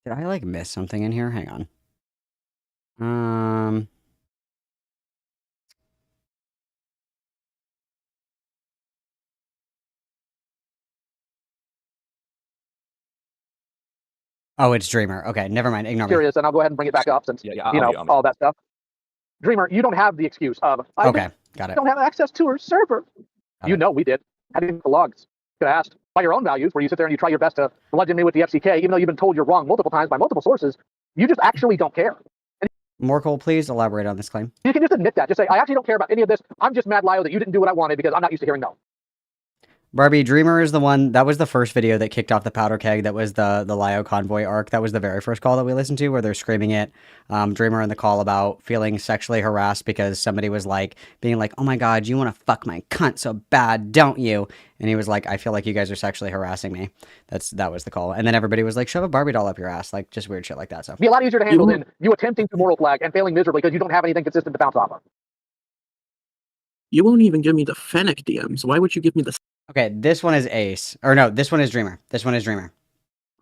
Did I like miss something in here? Hang on. Oh, it's Dreamer. Okay, never mind. Ignore me. Curious, and I'll go ahead and bring it back up since all that stuff. Dreamer, you don't have the excuse of okay, got it. Don't have access to her server. You know we did. Having the logs. Could have asked by your own values, where you sit there and you try your best to bludgeon me with the FCK, even though you've been told you're wrong multiple times by multiple sources. You just actually don't care. Morkel, please elaborate on this claim. You can just admit that. Just say, I actually don't care about any of this. I'm just mad, Lio, that you didn't do what I wanted because I'm not used to hearing no. Barbie, Dreamer is the one, that was the first video that kicked off the powder keg. That was the Lio Convoy arc. That was the very first call that we listened to where they're screaming at Dreamer in the call about feeling sexually harassed because somebody was like, being like, oh my God, you want to fuck my cunt so bad, don't you? And he was like, I feel like you guys are sexually harassing me. That was the call. And then everybody was like, shove a Barbie doll up your ass. Like, just weird shit like that. So it'd be a lot easier to handle than you attempting to moral flag and failing miserably because you don't have anything consistent to bounce off of. You won't even give me the Fennec DMs. Why would you give me the... Okay, this one is Ace. Or no, this one is Dreamer. This one is Dreamer.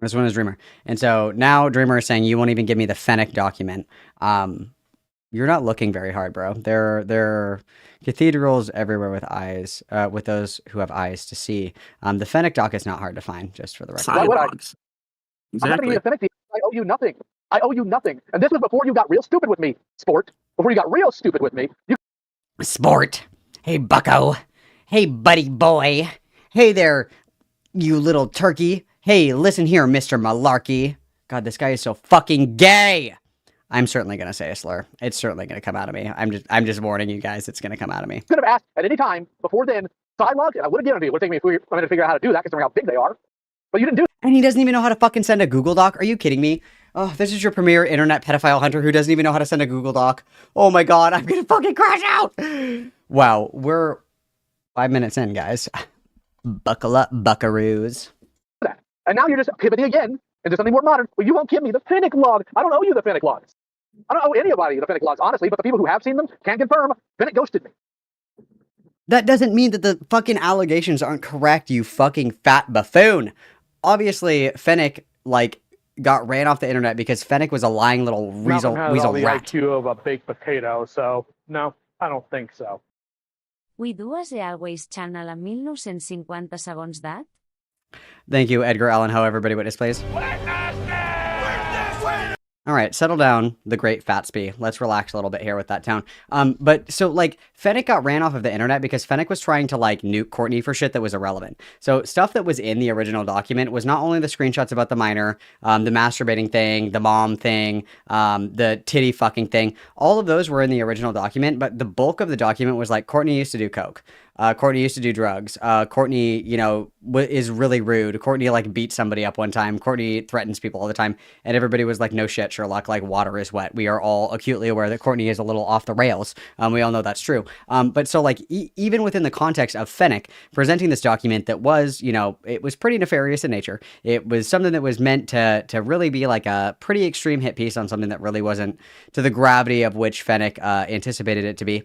This one is Dreamer. And so now Dreamer is saying you won't even give me the Fennec document. You're not looking very hard, bro. There are cathedrals everywhere with eyes, with those who have eyes to see. The Fennec doc is not hard to find, just for the record. Why would I? Exactly. I'm not going to Fennec. I owe you nothing. I owe you nothing. And this was before you got real stupid with me, sport. Before you got real stupid with me. Sport. Hey, bucko. Hey, buddy boy. Hey there, you little turkey. Hey, listen here, Mr. Malarkey. God, this guy is so fucking gay. I'm certainly going to say a slur. It's certainly going to come out of me. I'm just warning you guys. It's going to come out of me. Could have asked at any time before then, side log, and I would have given it to you. It would take me a minute to figure out how to do that, considering how big they are. But you didn't do it. And he doesn't even know how to fucking send a Google Doc. Are you kidding me? Oh, this is your premier internet pedophile hunter who doesn't even know how to send a Google Doc. Oh my God, I'm going to fucking crash out. Wow, we're 5 minutes in, guys. Buckle up, buckaroos. And now you're just pivoting again into something more modern. Well, you won't give me the Fennec log. I don't owe you the Fennec logs. I don't owe anybody the Fennec logs, honestly, but the people who have seen them can confirm Fennec ghosted me. That doesn't mean that the fucking allegations aren't correct, you fucking fat buffoon. Obviously, Fennec, like, got ran off the internet because Fennec was a lying little weasel the rat. IQ of a baked potato, so no, I don't think so. We dues e always channel a 1950 segons dat? Thank you, Edgar Allan Poe, everybody witness, please. All right, settle down, the great Fatsby. Let's relax a little bit here with that town. But so, like, Fennec got ran off of the internet because Fennec was trying to, like, nuke Courtney for shit that was irrelevant. So stuff that was in the original document was not only the screenshots about the minor, the masturbating thing, the mom thing, the titty fucking thing. All of those were in the original document, but the bulk of the document was, like, Courtney used to do coke. Courtney used to do drugs. Courtney, you know, is really rude. Courtney, like, beat somebody up one time. Courtney threatens people all the time. And everybody was like, no shit, Sherlock, like, water is wet. We are all acutely aware that Courtney is a little off the rails. We all know that's true. But so, like, even within the context of Fennec presenting this document that was, you know, it was pretty nefarious in nature. It was something that was meant to really be like a pretty extreme hit piece on something that really wasn't to the gravity of which Fennec anticipated it to be.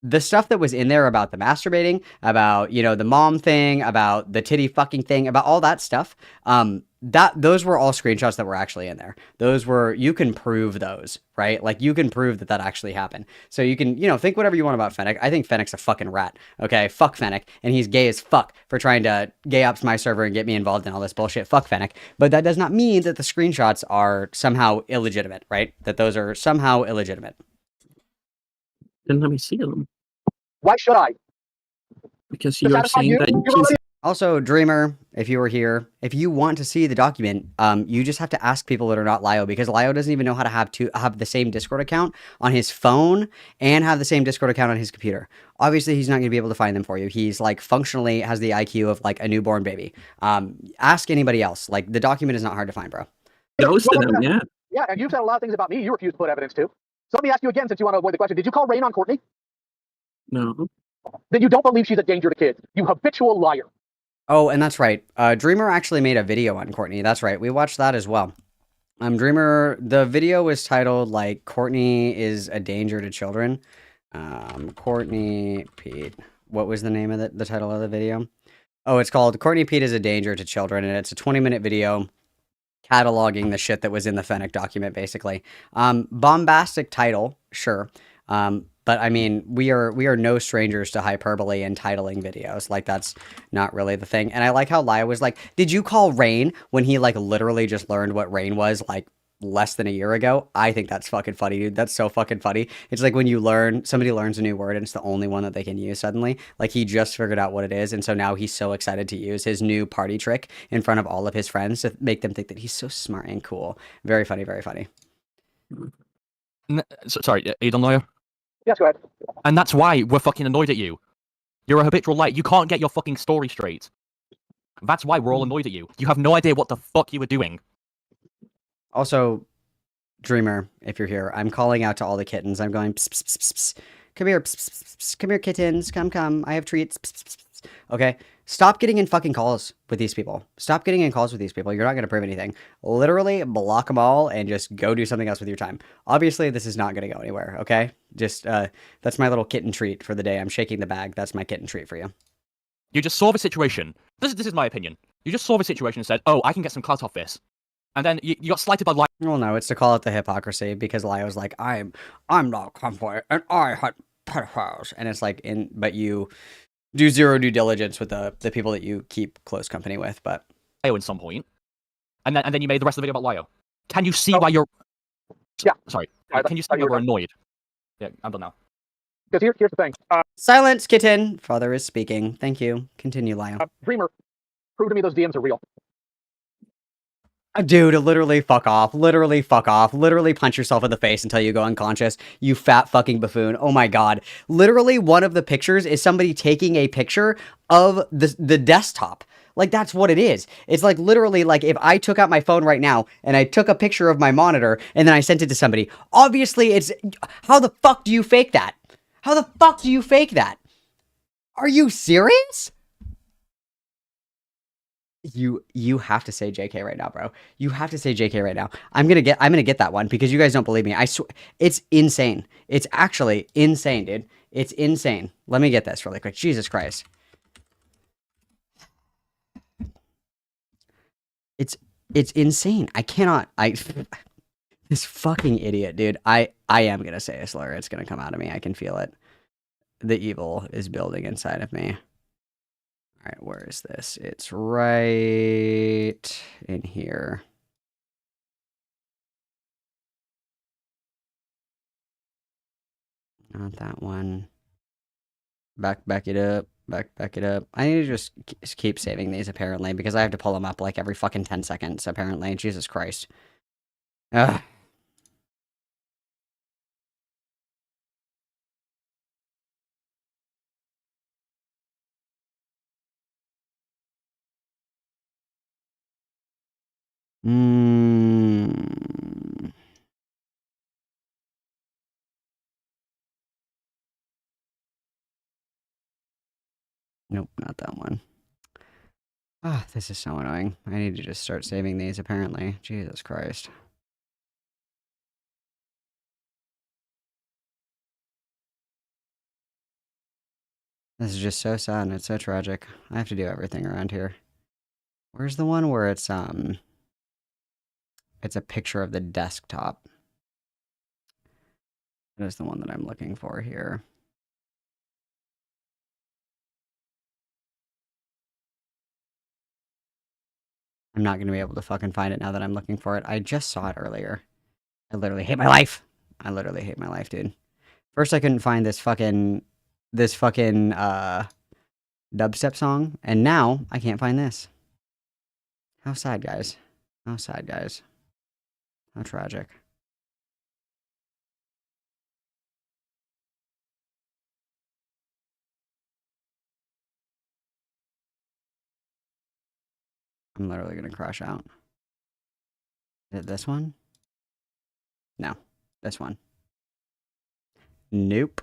The stuff that was in there about the masturbating, about, you know, the mom thing, about the titty fucking thing, about all that stuff, those were all screenshots that were actually in there. Those were, you can prove those, right? Like, you can prove that actually happened. So you can, you know, think whatever you want about Fennec. I think Fennec's a fucking rat, okay? Fuck Fennec. And he's gay as fuck for trying to gay ups my server and get me involved in all this bullshit. Fuck Fennec. But that does not mean that the screenshots are somehow illegitimate, right? That those are somehow illegitimate. Then let me see them. Why should I? Because you are saying that you Also, Dreamer, if you were here, if you want to see the document, you just have to ask people that are not Lio, because Lio doesn't even know how to have the same Discord account on his phone and have the same Discord account on his computer. Obviously, he's not going to be able to find them for you. He's, like, functionally has the IQ of, like, a newborn baby. Ask anybody else. Like, the document is not hard to find, bro. Ghosted him, yeah. Yeah, and you've said a lot of things about me you refuse to put evidence to. So let me ask you again, since you want to avoid the question. Did you call rain on Courtney? No. Then you don't believe she's a danger to kids. You habitual liar. Oh, and that's right. Dreamer actually made a video on Courtney. That's right. We watched that as well. Dreamer, the video was titled like Courtney is a danger to children. Courtney Pete. What was the name of the title of the video? Oh, it's called Courtney Pete is a danger to children, and it's a 20-minute video cataloging the shit that was in the Fennec document, basically. Bombastic title, sure. But I mean, we are no strangers to hyperbole and titling videos. Like, that's not really the thing. And I like how Laya was like, did you call rain when he like literally just learned what rain was like less than a year ago? I think that's fucking funny, dude. That's so fucking funny. It's like when somebody learns a new word and it's the only one that they can use suddenly. Like, he just figured out what it is. And so now he's so excited to use his new party trick in front of all of his friends to make them think that he's so smart and cool. Very funny, very funny. Sorry, are you done, Lawyer? Yes, go ahead. And that's why we're fucking annoyed at you. You're a habitual liar. You can't get your fucking story straight. That's why we're all annoyed at you. You have no idea what the fuck you were doing. Also, Dreamer, if you're here, I'm calling out to all the kittens. I'm going, pss, pss, pss, pss. Come here, pss, pss, pss, pss. Come here, kittens. Come. I have treats. Pss, pss, pss, pss. Okay? Stop getting in fucking calls with these people. Stop getting in calls with these people. You're not going to prove anything. Literally block them all and just go do something else with your time. Obviously, this is not going to go anywhere, okay? Just, that's my little kitten treat for the day. I'm shaking the bag. That's my kitten treat for you. You just saw the situation. This is my opinion. You just saw the situation and said, oh, I can get some clout off this. And then you got slighted by Lio. Well, no, it's to call out the hypocrisy because Lio's like, I'm not Convoy and I hunt pedophiles. And it's like, but you do zero due diligence with the people that you keep close company with, but Lio at some point. And then you made the rest of the video about Lio. Can you see why you're... Yeah. Sorry. Can you see why we're annoyed? Yeah, I'm done now. Because here's the thing. Silence, kitten. Father is speaking. Thank you. Continue, Lio. Dreamer, prove to me those DMs are real. Dude, literally fuck off. Literally fuck off. Literally punch yourself in the face until you go unconscious. You fat fucking buffoon. Oh my god. Literally one of the pictures is somebody taking a picture of the desktop. Like, that's what it is. It's like literally like if I took out my phone right now and I took a picture of my monitor and then I sent it to somebody. Obviously, it's... How the fuck do you fake that? How the fuck do you fake that? Are you serious? You have to say JK right now, bro. You have to say JK right now. I'm gonna get that one because you guys don't believe me. I swear, it's insane. It's actually insane, dude. It's insane. Let me get this really quick. Jesus Christ. It's insane. I cannot. This fucking idiot, dude. I am gonna say a slur. It's gonna come out of me. I can feel it. The evil is building inside of me. All right, where is this? It's right in here. Not that one. Back it up. Back it up. I need to just keep saving these, apparently, because I have to pull them up like every fucking 10 seconds, apparently. Jesus Christ. Ugh. Nope, not that one. Ah, this is so annoying. I need to just start saving these, apparently. Jesus Christ. This is just so sad and it's so tragic. I have to do everything around here. Where's the one where it's a picture of the desktop? That is the one that I'm looking for here. I'm not going to be able to fucking find it now that I'm looking for it. I just saw it earlier. I literally hate my life. I literally hate my life, dude. First I couldn't find this fucking dubstep song, and now I can't find this. How sad, guys. How sad, guys. How tragic. I'm literally gonna crash out. Is it this one? No. This one. Nope.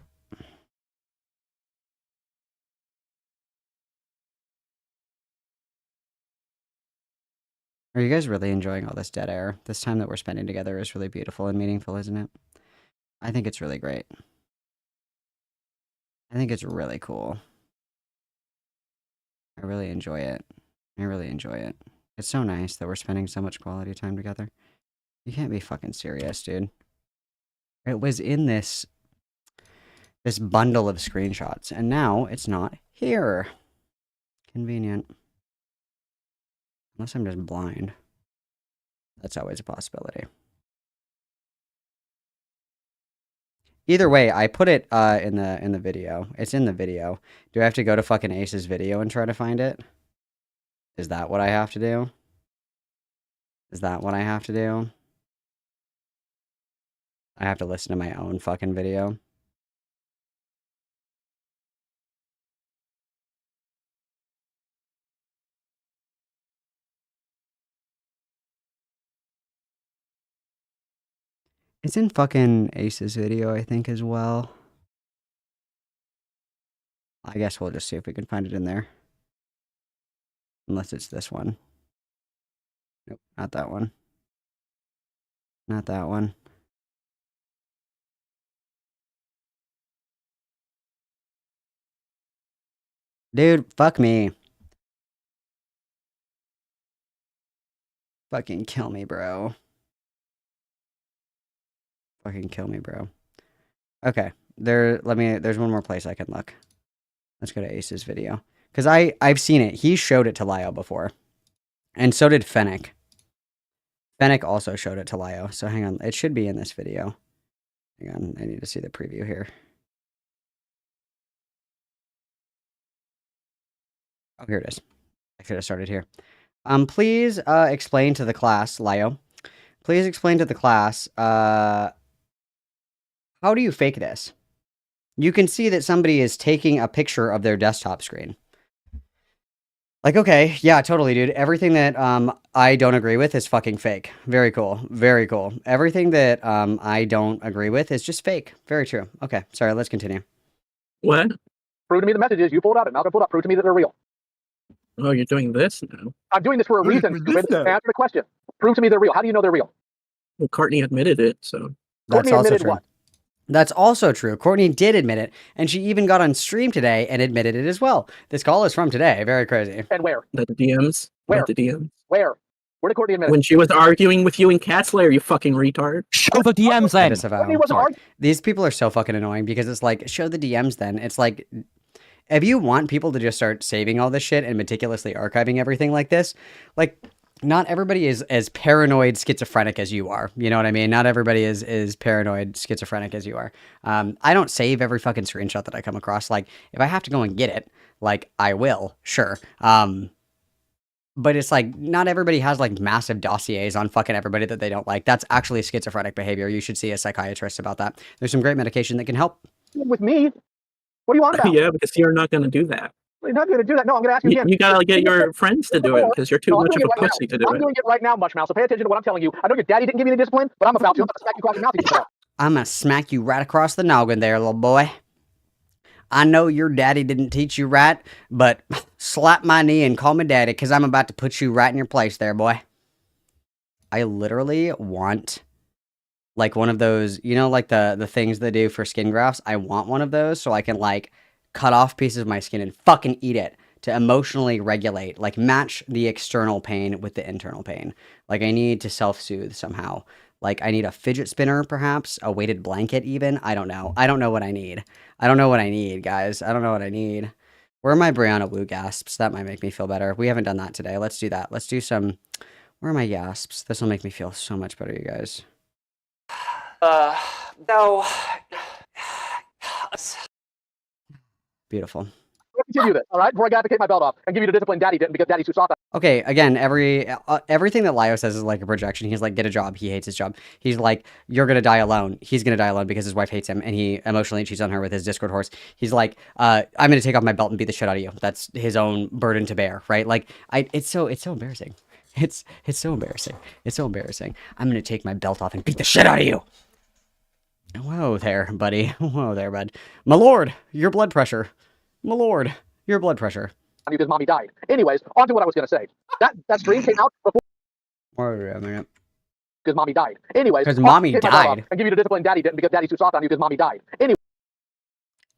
Are you guys really enjoying all this dead air? This time that we're spending together is really beautiful and meaningful, isn't it? I think it's really great. I think it's really cool. I really enjoy it. I really enjoy it. It's so nice that we're spending so much quality time together. You can't be fucking serious, dude. It was in this bundle of screenshots, and now it's not here. Convenient. Unless I'm just blind. That's always a possibility. Either way, I put it in the video. It's in the video. Do I have to go to fucking Ace's video and try to find it? Is that what I have to do? Is that what I have to do? I have to listen to my own fucking video. It's in fucking Ace's video, I think, as well. I guess we'll just see if we can find it in there. Unless it's this one. Nope, not that one. Not that one. Dude, fuck me. Fucking kill me, bro. Fucking kill me, bro. Okay, there's one more place I can look. Let's go to Ace's video. Because I've seen it. He showed it to Lio before. And so did Fennec. Fennec also showed it to Lio. So hang on. It should be in this video. Hang on. I need to see the preview here. Oh, here it is. I could have started here. Please explain to the class, Lio. Please explain to the class, how do you fake this? You can see that somebody is taking a picture of their desktop screen. Like, okay, yeah, totally, dude. Everything that I don't agree with is fucking fake. Very cool. Very cool. Everything that I don't agree with is just fake. Very true. Okay, sorry, let's continue. What? Prove to me the messages you pulled up and Malcolm pulled up. Prove to me that they're real. Oh, you're doing this now. I'm doing this for a reason. Answer the question. Prove to me they're real. How do you know they're real? Well, Courtney admitted it, so. That's also true. That's also true. Courtney did admit it, and she even got on stream today and admitted it as well. This call is from today. Very crazy. And where? The DMs. Where? The DMs. Where? Where did Courtney admit it? When she was arguing with you in Cat Slayer, you fucking retard. Show the DMs then. These people are so fucking annoying because it's like, show the DMs then. It's like, if you want people to just start saving all this shit and meticulously archiving everything like this, like, not everybody is as paranoid schizophrenic as you are. You know what I mean? Not everybody is paranoid schizophrenic as you are. I don't save every fucking screenshot that I come across. Like, if I have to go and get it, like, I will, sure. But it's like, not everybody has like massive dossiers on fucking everybody that they don't like. That's actually schizophrenic behavior. You should see a psychiatrist about that. There's some great medication that can help. With me? What do you want about? Yeah, because you're not going to do that. You're not going to do that. No, I'm going to ask you again. You gotta get your friends to do it because you're too much of a pussy to do it. I'm doing it right now, Mushmouth. So pay attention to what I'm telling you. I know your daddy didn't give you the discipline, but I'm about to. I'm going to smack you across the mouth. If you do that. I'm going to smack you right across the noggin there, little boy. I know your daddy didn't teach you right, but slap my knee and call me daddy because I'm about to put you right in your place there, boy. I literally want like one of those, you know, like the things they do for skin grafts. I want one of those so I can like cut off pieces of my skin and fucking eat it to emotionally regulate, like match the external pain with the internal pain. Like I need to self-soothe somehow. Like I need a fidget spinner, perhaps a weighted blanket even. I don't know. I don't know what I need. I don't know what I need, guys. I don't know what I need. Where are my Brianna Wu gasps? That might make me feel better. We haven't done that today. Let's do that. Let's do some, where are my gasps? This will make me feel so much better, you guys. No. Beautiful. Let's continue this, all right? Before I got to take my belt off and give you the discipline daddy didn't because daddy's too soft. Okay, again, everything that Lio says is like a projection. He's like, get a job. He hates his job. He's like, you're going to die alone. He's going to die alone because his wife hates him and he emotionally cheats on her with his Discord horse. He's like, I'm going to take off my belt and beat the shit out of you. That's his own burden to bear, right? Like, it's so embarrassing. It's so embarrassing. It's so embarrassing. I'm going to take my belt off and beat the shit out of you. Whoa there, buddy. Whoa there, bud. My lord, your blood pressure. My lord, your blood pressure. Because mommy died. Anyways, on to what I was going to say. That stream came out before Why are we doing it? Because mommy died. Anyways. Because mommy died. And give you the discipline daddy didn't because daddy's too soft on you because mommy died. Anyway.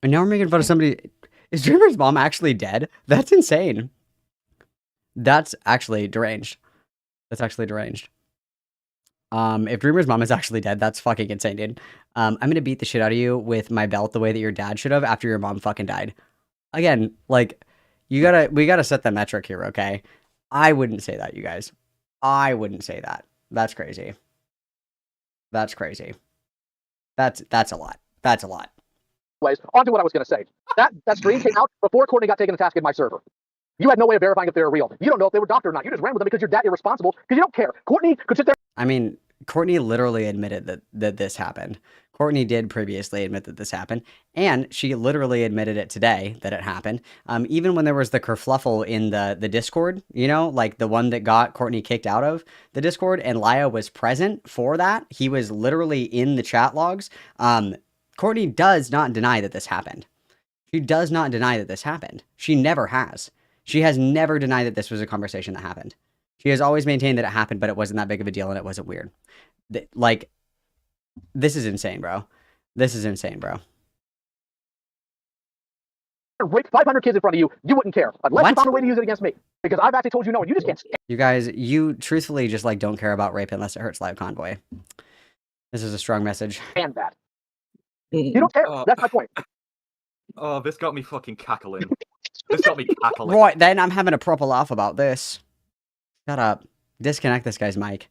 And now we're making fun of somebody. Is Dreamer's mom actually dead? That's insane. That's actually deranged. That's actually deranged. If Dreamer's mom is actually dead, that's fucking insane, dude. I'm gonna beat the shit out of you with my belt the way that your dad should have after your mom fucking died. Again, like, we gotta set the metric here, okay? I wouldn't say that, you guys. I wouldn't say that. That's crazy. That's crazy. That's a lot. That's a lot. Anyways, on to what I was going to say. That stream came out before Courtney got taken to task in my server. You had no way of verifying if they were real. You don't know if they were doctored or not. You just ran with them because you're that irresponsible because you don't care. Courtney could sit there. I mean, Courtney literally admitted that this happened. Courtney did previously admit that this happened, and she literally admitted it today that it happened. Even when there was the kerfluffle in the Discord, you know, like the one that got Courtney kicked out of the Discord, and Laya was present for that. He was literally in the chat logs. Courtney does not deny that this happened. She does not deny that this happened. She never has. She has never denied that this was a conversation that happened. She has always maintained that it happened, but it wasn't that big of a deal and it wasn't weird. Like, this is insane, bro. This is insane, bro. Rape 500 kids in front of you, you wouldn't care. Unless you found a way to use it against me. Because I've actually told you no, and you just can't stand. You guys, you truthfully just, like, don't care about rape unless it hurts Live Convoy. This is a strong message. And that. You don't care. That's my point. Oh, this got me fucking cackling. This got me cackling. Right, then I'm having a proper laugh about this. Shut up. Disconnect this guy's mic.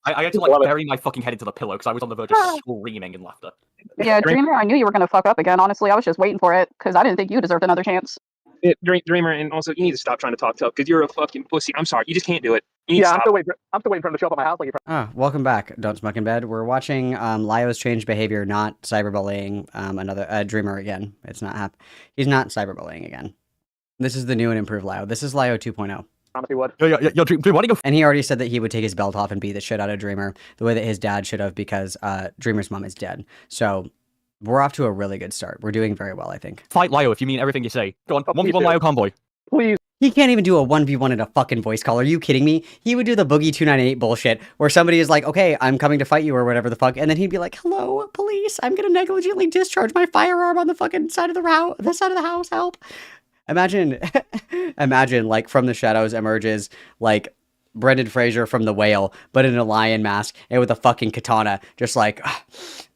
I had to, like, bury my fucking head into the pillow because I was on the verge of screaming in laughter. Yeah, Dreamer, I knew you were going to fuck up again. Honestly, I was just waiting for it because I didn't think you deserved another chance. Dreamer, and also you need to stop trying to talk tough because you're a fucking pussy. I'm sorry, you just can't do it. Yeah, I'm still waiting for him to show up at my house. Welcome back. Don't Smoke in Bed. We're watching Lyo's changed behavior, not cyberbullying another Dreamer again. It's not he's not cyberbullying again. This is the new and improved Lyo. This is Lyo 2.0. He would. Yo, Dreamer, why do you go? And he already said that he would take his belt off and beat the shit out of Dreamer the way that his dad should have because Dreamer's mom is dead. So we're off to a really good start. We're doing very well, I think. Fight Lyo if you mean everything you say. Go on, 1v1 Lyo Convoy. Please. He can't even do a 1v1 in a fucking voice call. Are you kidding me? He would do the Boogie 298 bullshit where somebody is like, okay, I'm coming to fight you or whatever the fuck. And then he'd be like, hello, police. I'm going to negligently discharge my firearm on the fucking side of the house. Help. Imagine, like, from the shadows emerges, like, Brendan Fraser from The Whale, but in a lion mask and with a fucking katana, just like,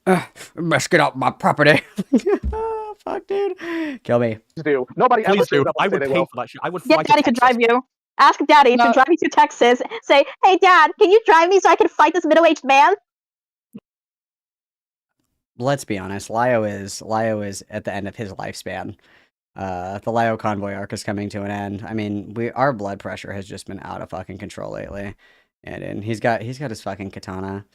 get out my property. Oh, fuck, dude. Kill me. Nobody Please, ever dude. I would pay for that shit. I would Get fly Daddy to drive you. Ask Daddy to drive you to Texas. Say, hey, Dad, can you drive me so I can fight this middle-aged man? Let's be honest. Lyo is at the end of his lifespan. The Lyo Convoy arc is coming to an end. I mean, our blood pressure has just been out of fucking control lately. And he's got his fucking katana.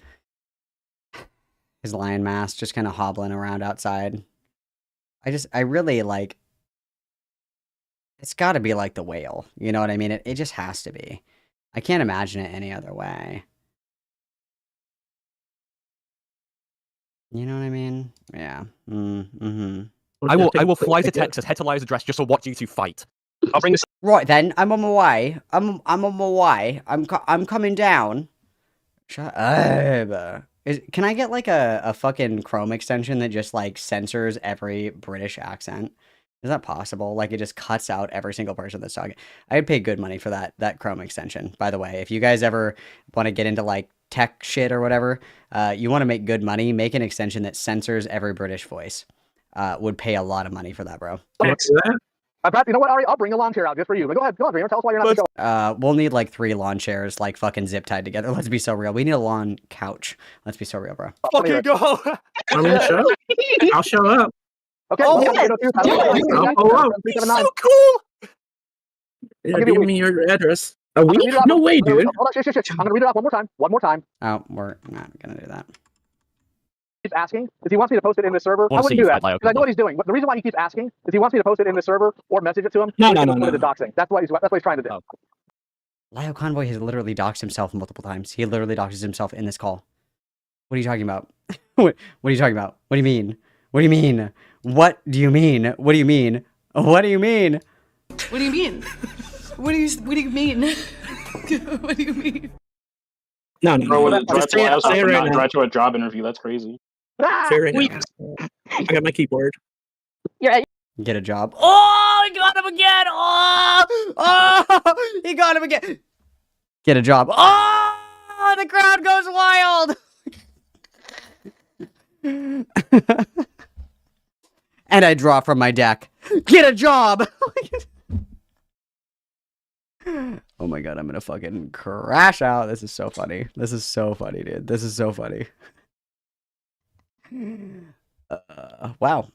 His lion mask just kind of hobbling around outside. I really like, it's got to be like The Whale. You know what I mean? It just has to be. I can't imagine it any other way. You know what I mean? Yeah. I will fly to Texas, head to Lyo's address just to watch you two fight. I'll bring this. Right then, I'm on my way. I'm on my way. I'm coming down. Shut up. Can I get like a fucking Chrome extension that just like censors every British accent? Is that possible? Like it just cuts out every single person that's talking. I'd pay good money for that Chrome extension. By the way, if you guys ever want to get into like tech shit or whatever, you want to make good money, make an extension that censors every British voice. Would pay a lot of money for that, bro. What's that? You know what, Ari? I'll bring a lawn chair out just for you. Go ahead, Dreamer. Tell us why you're not going. We'll need like 3 lawn chairs, like fucking zip tied together. Let's be so real. We need a lawn couch. Let's be so real, bro. Fucking go! I'm gonna show up. I'll show up. Okay. Oh, I'll pull up. So cool. Yeah, give me your address. A week? No way, dude. Hold on, shush. I'm gonna read it off one more time. Oh, we're not gonna do that. Keeps asking is he wants me to post it in the server. I wouldn't do that because I know what he's doing. The reason why he keeps asking is he wants me to post it in the server or message it to him. No. The doxing. That's what he's trying to do. Lyo Convoy has literally doxed himself multiple times. He literally doxes himself in this call. What are you talking about? What are you talking about? What do you mean? What do you mean? What do you mean? What do you mean? What do you mean? What do you mean? What do you mean? What do you mean? No, Bro, no. with Just say it right now. drive to a job interview. That's crazy. Say it right now. I got my keyboard. Yeah. Get a job. Oh, he got him again. Oh, he got him again. Get a job. Oh, the crowd goes wild. And I draw from my deck. Get a job. Oh my god, I'm gonna fucking crash out. This is so funny. This is so funny, dude. This is so funny. Wow.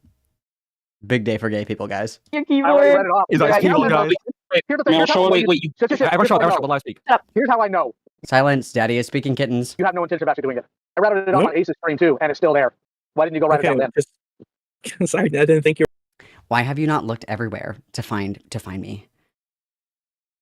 Big day for gay people, guys. Your I already read keyboard. it off. Is that people, guys? Here's the thing. Here's how I know. Here's how I know. Silence. Daddy is speaking, kittens. You have no intention of actually doing it. I read it on my Ace's stream too, and it's still there. Why didn't you go write it down then? Sorry, I didn't think you were. Why have you not looked everywhere to find me?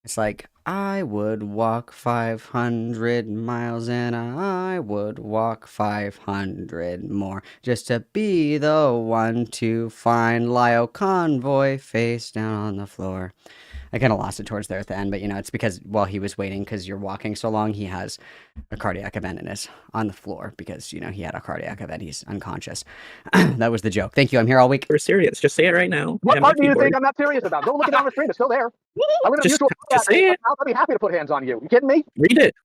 It's like, I would walk 500 miles and I would walk 500 more just to be the one to find Lyle Convoy face down on the floor. I kind of lost it towards there at the end, but you know, it's because while he was waiting, because you're walking so long, he has a cardiac event and is on the floor because, you know, he had a cardiac event. He's unconscious. That was the joke. Thank you. I'm here all week. We're serious. Just say it right now. What part do you think I'm not serious about? Go look it on the stream. It's still there. I would have Just say it. I'll be happy to put hands on you. You kidding me? Read it.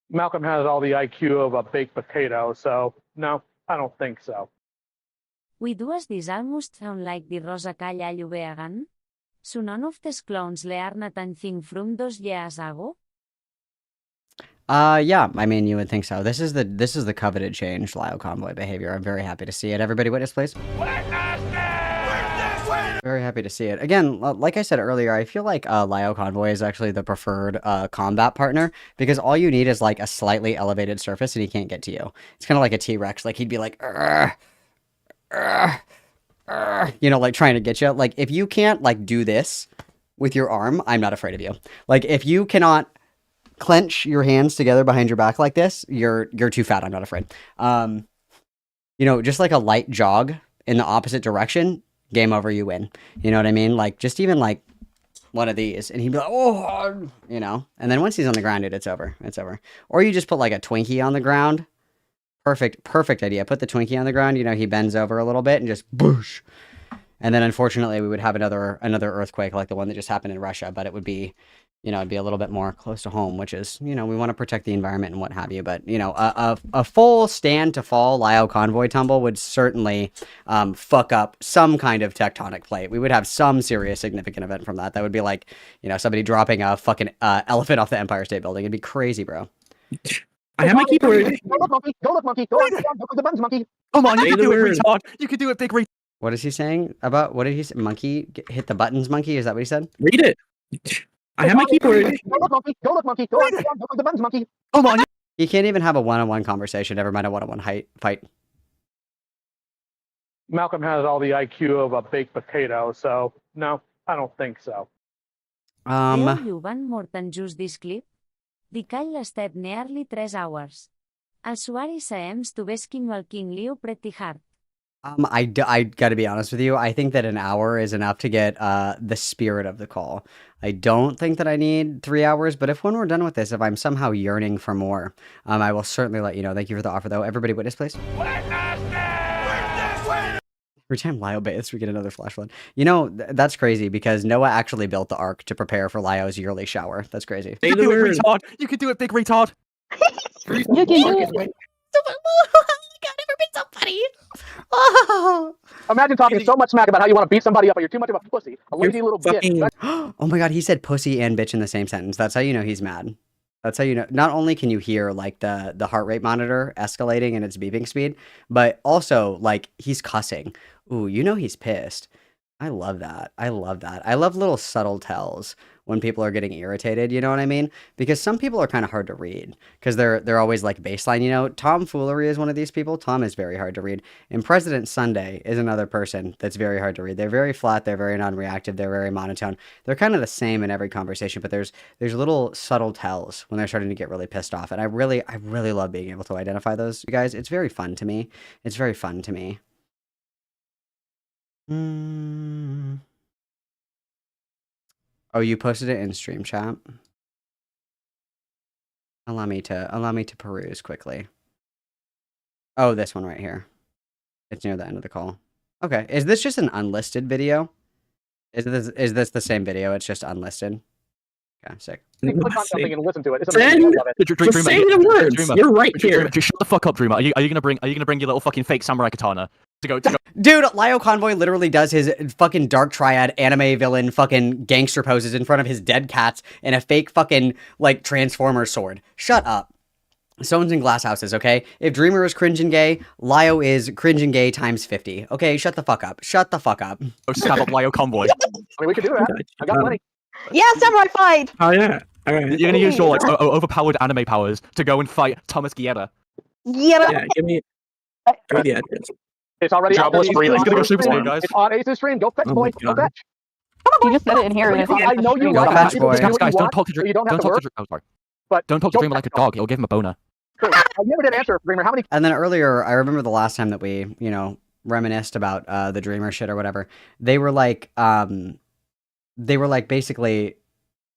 Malcolm has all the IQ of a baked potato, so no, I don't think so. We dues dis almost sound like di rosa calla lluveagan? So none of tes clones learnat anything from those years ago? Yeah, I mean, you would think so. This is the coveted change, Lyle Convoy behavior. I'm very happy to see it. Everybody witness, please. Very happy to see it. Again, like I said earlier, I feel like Lyle Convoy is actually the preferred combat partner because all you need is like a slightly elevated surface and he can't get to you. It's kind of like a T-Rex. Like he'd be like, you know, like trying to get you. Like if you can't like do this with your arm, I'm not afraid of you. Like if you cannot clench your hands together behind your back like this, you're too fat. I'm not afraid. You know, just like a light jog in the opposite direction, game over, you win. You know what I mean? Like just even like one of these and he'd be like, oh, you know, and then once he's on the ground, dude, it's over. It's over. Or you just put like a Twinkie on the ground. Perfect idea. Put the Twinkie on the ground, you know, he bends over a little bit and just boosh. And then unfortunately we would have another earthquake like the one that just happened in Russia, but it would be, you know, it'd be a little bit more close to home, which is, you know, we want to protect the environment and what have you. But, you know, a full stand to fall Lyle Convoy tumble would certainly fuck up some kind of tectonic plate. We would have some serious significant event from that. That would be like, you know, somebody dropping a fucking elephant off the Empire State Building. It'd be crazy, bro. I have my keyboard. Go look, monkey. Go look, monkey. Go look the buttons, monkey. Come on, you can do it, retard. You can do it, big retard. What is he saying about, what did he say? Monkey, hit the buttons, monkey? Is that what he said? Read it. I have my keyboard. Go look, monkey. Go look, monkey. Go look the buttons, monkey. Come on. You can't even have a one-on-one conversation, never mind a one-on-one fight. Malcolm has all the IQ of a baked potato, so no, I don't think so. Veu you van more than just this clip? The call lasted nearly 3 hours. Els usuaris sabem to besking el King Leo pretty hard. I gotta be honest with you. I think that an hour is enough to get the spirit of the call. I don't think that I need 3 hours, but if when we're done with this, if I'm somehow yearning for more, I will certainly let you know. Thank you for the offer, though. Everybody witness, please. Every time Lio bathes, we get another flash flood. You know, that's crazy because Noah actually built the ark to prepare for Lio's yearly shower. That's crazy. You can do it, retard. You can do it, big retard. You can do it. So funny. Oh. Imagine talking so much smack about how you want to beat somebody up, but you're too much of a pussy. A lazy little bitch. Oh my god, he said pussy and bitch in the same sentence. That's how you know he's mad. That's how you know. Not only can you hear like the heart rate monitor escalating in its beeping speed, but also like he's cussing. Ooh, you know he's pissed. I love that. I love that. I love little subtle tells when people are getting irritated, you know what I mean? Because some people are kind of hard to read because they're always like baseline, you know. Tom Foolery is one of these people. Tom is very hard to read. And President Sunday is another person that's very hard to read. They're very flat, they're very non-reactive, they're very monotone. They're kind of the same in every conversation, but there's little subtle tells when they're starting to get really pissed off. And I really love being able to identify those, you guys. It's very fun to me. It's very fun to me. Oh, you posted it in stream chat? Allow me to peruse quickly. Oh, this one right here. It's near the end of the call. Okay, is this just an unlisted video? Is this the same video? It's just unlisted. Okay, sick. You can click on something and listen to it. It's Send amazing. I love it. the same words. You're right here. Just shut the fuck up, Dreamer. Are you gonna bring your little fucking fake samurai katana to go? Dude, Lio Convoy literally does his fucking Dark Triad anime villain fucking gangster poses in front of his dead cats and a fake fucking, like, Transformer sword. Shut up. Stones in glass houses, okay? If Dreamer is cringe and gay, Lio is cringe and gay times 50. Okay, shut the fuck up. Shut the fuck up. Oh, stab up Lio Convoy. I mean, we could do that. I got money. Yeah, samurai fight! Oh, yeah. Alright. You're gonna use your, like, overpowered anime powers to go and fight Thomas Guerra. Yeah, give me the address. It's already on Jobless free. Let's go Super Saiyan, It's guys. on Ace's stream. Go fetch, boy. Go fetch. You just said it in here. And it's I know you Go want fetch, to boy. Guys, don't talk to so you don't have to work. Oh, sorry. But Don't talk to Dreamer like a dog. It'll give him a boner. I never did answer, Dreamer. How many? And then earlier, I remember the last time that we, reminisced about the Dreamer shit or whatever. They were like, basically,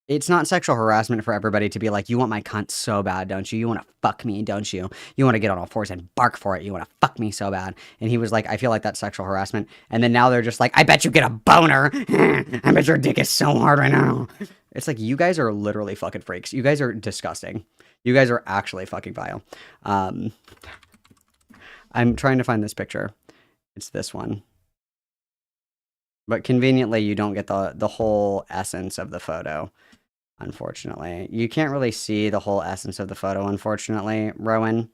it's not sexual harassment for everybody to be like, you want my cunt so bad, don't you? You want to fuck me, don't you? You want to get on all fours and bark for it. You want to fuck me so bad. And he was like, I feel like that's sexual harassment. And then now they're just like, I bet you get a boner. I bet your dick is so hard right now. It's like, you guys are literally fucking freaks. You guys are disgusting. You guys are actually fucking vile. I'm trying to find this picture. It's this one. But conveniently, you don't get the whole essence of the photo. Unfortunately, you can't really see the whole essence of the photo. Unfortunately, Rowan,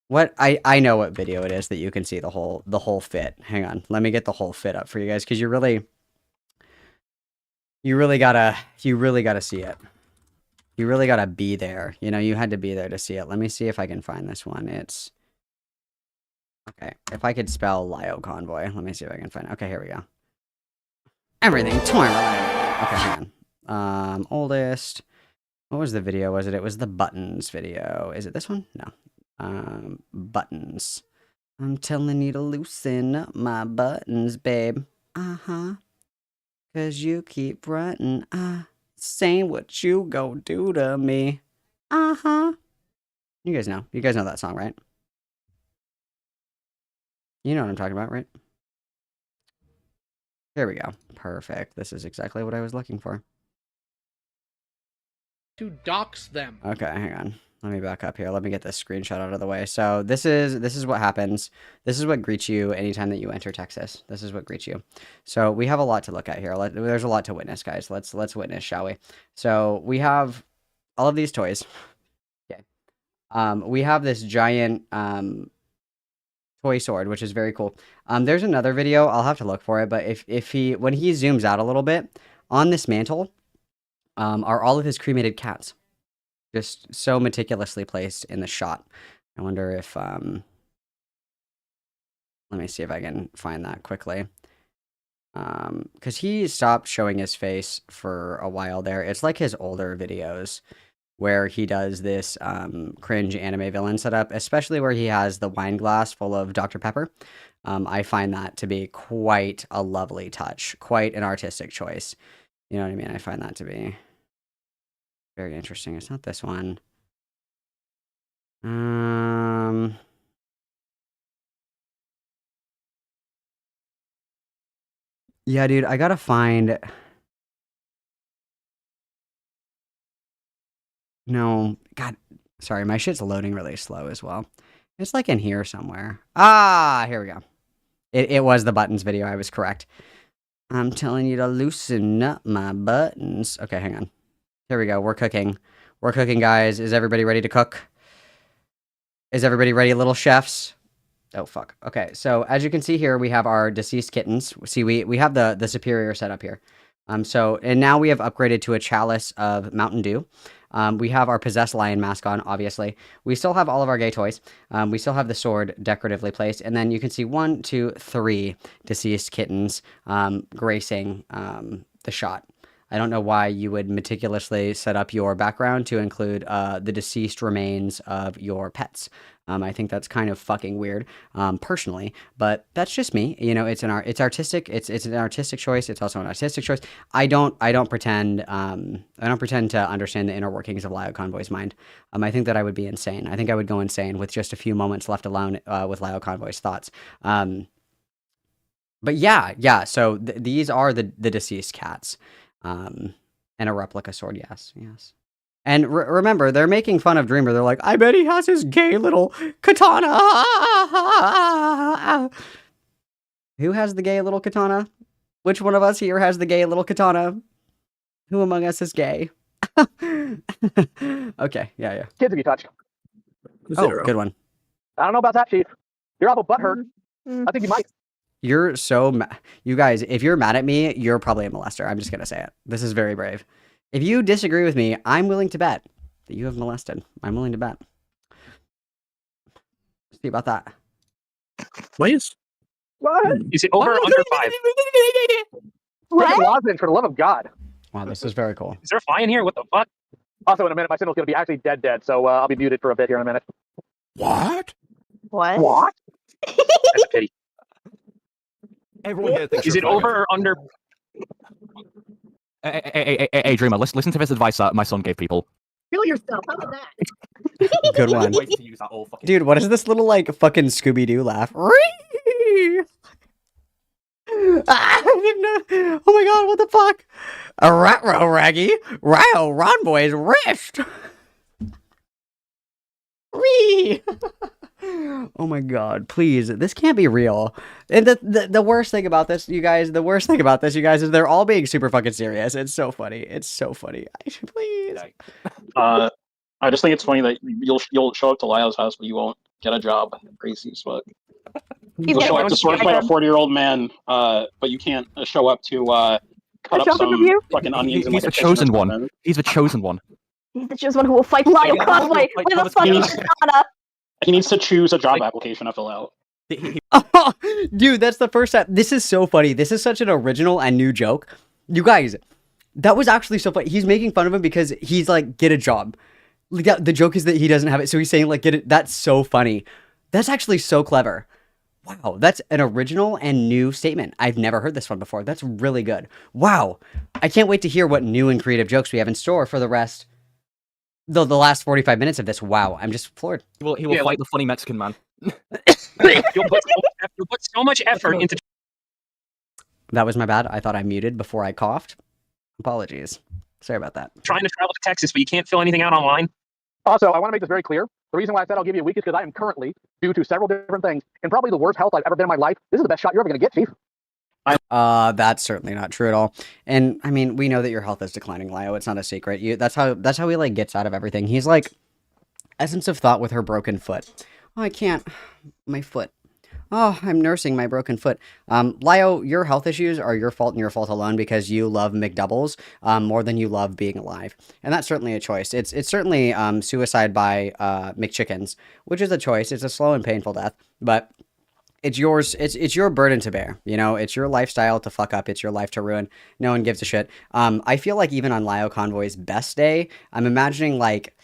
what I know what video it is that you can see the whole fit. Hang on, let me get the whole fit up for you guys because you really gotta see it. You really gotta be there. You had to be there to see it. Let me see if I can find this one. It's okay. If I could spell Lio Convoy, let me see if I can find it. Okay, here we go. Everything torn. Okay, hang on. Oldest. What was the video? It was the buttons video. Is it this one? No. Buttons. I'm telling you to loosen up my buttons, babe. Uh-huh. 'Cause you keep running. Saying what you go do to me. Uh-huh. You guys know. You guys know that song, right? You know what I'm talking about, right? Here we go. Perfect. This is exactly what I was looking for. To dox them. Okay, hang on. Let me back up here. Let me get this screenshot out of the way. So this is what happens. This is what greets you anytime that you enter Texas. This is what greets you. So we have a lot to look at here. There's a lot to witness, guys. Let's witness, shall we? So we have all of these toys. Okay. We have this giant toy sword, which is very cool. There's another video. I'll have to look for it, but when he zooms out a little bit, on this mantle are all of his cremated cats. Just so meticulously placed in the shot. I wonder if, let me see if I can find that quickly. Because he stopped showing his face for a while there. It's like his older videos where he does this cringe anime villain setup, especially where he has the wine glass full of Dr. Pepper. I find that to be quite a lovely touch, quite an artistic choice. You know what I mean? I find that to be very interesting. It's not this one. Yeah, dude, I gotta find... No, God, sorry, my shit's loading really slow as well. It's like in here somewhere. Ah, here we go. It was the buttons video, I was correct. I'm telling you to loosen up my buttons. Okay, hang on. Here we go, we're cooking. We're cooking, guys. Is everybody ready to cook? Is everybody ready, little chefs? Oh, fuck. Okay, so as you can see here, we have our deceased kittens. See, we have the superior setup here. And now we have upgraded to a chalice of Mountain Dew. We have our possessed lion mask on, obviously. We still have all of our gay toys. We still have the sword decoratively placed. And then you can see 1, 2, 3 deceased kittens gracing the shot. I don't know why you would meticulously set up your background to include the deceased remains of your pets. I think that's kind of fucking weird, personally, but that's just me. You know, it's artistic. It's an artistic choice. It's also an artistic choice. I don't pretend to understand the inner workings of Lio Convoy's mind. I think that I would be insane. I think I would go insane with just a few moments left alone with Lio Convoy's thoughts. But yeah. So these are the deceased cats, and a replica sword. Yes. And remember, they're making fun of Dreamer. They're like, I bet he has his gay little katana. Who has the gay little katana? Which one of us here has the gay little katana? Who among us is gay? Okay, yeah. Kids, have you touched? Oh, good one. I don't know about that, Chief. You're awful butthurt. I think you might. You're so you guys, if you're mad at me, you're probably a molester. I'm just gonna say it. This is very brave. If you disagree with me, I'm willing to bet that you have molested. I'm willing to bet. See about that. Please. What? Is it over or under 5? What? Lozenge, for the love of God. Wow, this is very cool. Is there a fly in here? What the fuck? Also, in a minute, my signal's going to be actually dead, so I'll be muted for a bit here in a minute. What? What? That's a pity. Everyone here thinks Is it over or under? Hey, Dreamer, listen to this advice that my son gave people. Kill yourself. How about that? Good one. Wait to use that all fucking. Dude, what is this little like fucking Scooby-Doo laugh? Oh my god, what the fuck? A rat-row raggy, Ryo Ron Boy's wrist. Wee. Oh my god, please, this can't be real. And the worst thing about this, you guys, is they're all being super fucking serious. It's so funny. Please. I just think it's funny that you'll show up to Lio's house, but you won't get a job. Crazy as fuck. You'll show up to sort of like a 40-year-old man, but you can't show up to cut up some fucking onions. He's the chosen one. He's the chosen one. He's the chosen one who will fight Lio Convoy with a fucking katana. He needs to choose a job application to fill out. Oh, dude, that's the first time. This is so funny. This is such an original and new joke. You guys, that was actually so funny. He's making fun of him because he's like, get a job. Like, the joke is that he doesn't have it. So he's saying like, get it. That's so funny. That's actually so clever. Wow, that's an original and new statement. I've never heard this one before. That's really good. Wow. I can't wait to hear what new and creative jokes we have in store for the rest. The last 45 minutes of this. Wow, I'm just floored. He will fight the funny Mexican man. You'll put so much effort into. That was my bad. I thought I muted before I coughed. Apologies. Sorry about that. Trying to travel to Texas, but you can't fill anything out online. Also, I want to make this very clear. The reason why I said I'll give you a week is because I am currently, due to several different things, in probably the worst health I've ever been in my life. This is the best shot you're ever going to get, Chief. That's certainly not true at all. And I mean, we know that your health is declining, Lio. It's not a secret. That's how he like gets out of everything. He's like essence of thought with her broken foot. Oh, I can't. My foot. Oh, I'm nursing my broken foot. Lio, your health issues are your fault and your fault alone because you love McDoubles more than you love being alive. And that's certainly a choice. It's certainly suicide by McChickens, which is a choice. It's a slow and painful death, but it's yours. It's your burden to bear. You know, it's your lifestyle to fuck up. It's your life to ruin. No one gives a shit. I feel like even on Lio Convoy's best day, I'm imagining like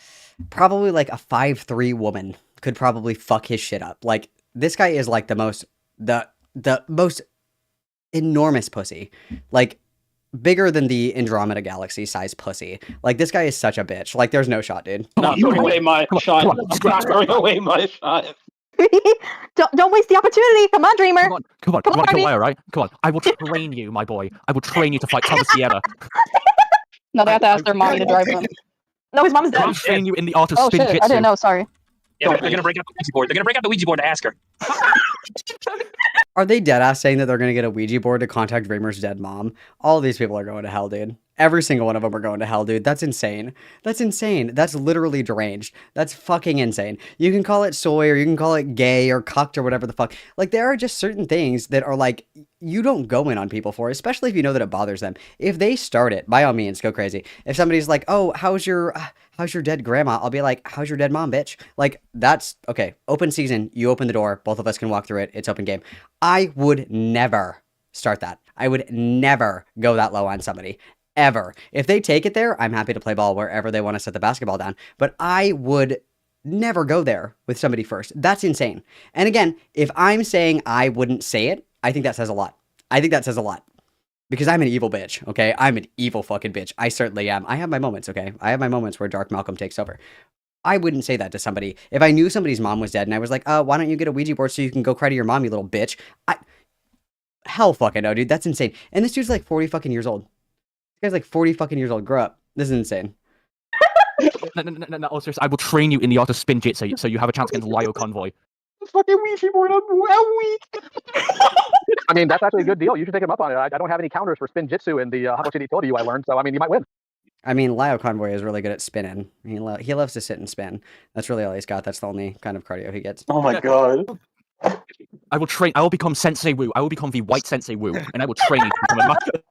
probably like a 5'3" woman could probably fuck his shit up. Like, this guy is like the most enormous pussy. Like, bigger than the Andromeda Galaxy size pussy. Like, this guy is such a bitch. Like, there's no shot, dude. Not throwing away my shot. Not throwing away my shot. Don't waste the opportunity. Come on, Dreamer. Come on, you want to kill Lio, right? Come on. I will train you, my boy. I will train you to fight Thomas Sierra. No, they have to ask their mommy to drive them. No, his mom's dead. I will train you in the art of Oh spin shit, jitsu. I didn't know, sorry. Yeah, they're gonna break up the Ouija board. They're gonna break up the Ouija board to ask her. Are they deadass saying that they're going to get a Ouija board to contact Raymer's dead mom? All these people are going to hell, dude. Every single one of them are going to hell, dude. That's insane. That's insane. That's literally deranged. That's fucking insane. You can call it soy or you can call it gay or cucked or whatever the fuck. Like, there are just certain things that are like, you don't go in on people for, especially if you know that it bothers them. If they start it, by all means, go crazy. If somebody's like, oh, how's your dead grandma? I'll be like, how's your dead mom, bitch? Like, that's, okay, open season, you open the door, both of us can walk through it, it's open game. I would never start that. I would never go that low on somebody. Ever. If they take it there, I'm happy to play ball wherever they want to set the basketball down. But I would Never go there with somebody first. That's insane. And again, if I'm saying I wouldn't say it, I think that says a lot. I think that says a lot. Because I'm an evil bitch, okay? I'm an evil fucking bitch. I certainly am. I have my moments, okay? I have my moments where Dark Malcolm takes over. I wouldn't say that to somebody. If I knew somebody's mom was dead and I was like, why don't you get a Ouija board so you can go cry to your mom, you little bitch? Hell fucking no, dude. That's insane. And this dude's like 40 fucking years old. This guy's like 40 fucking years old. Grow up. This is insane. No, seriously, I will train you in the art of spin jitsu so you have a chance against Lyo Convoy. Fucking Ouija board, I'm weak. I mean, that's actually a good deal. You should take him up on it. I don't have any counters for spin jitsu in the Hot Shit Utility I learned, so I mean, you might win. I mean, Lyo Convoy is really good at spinning. He loves to sit and spin. That's really all he's got. That's the only kind of cardio he gets. Oh my god. I will become Sensei Wu. I will become the white Sensei Wu, and I will train you to become a master.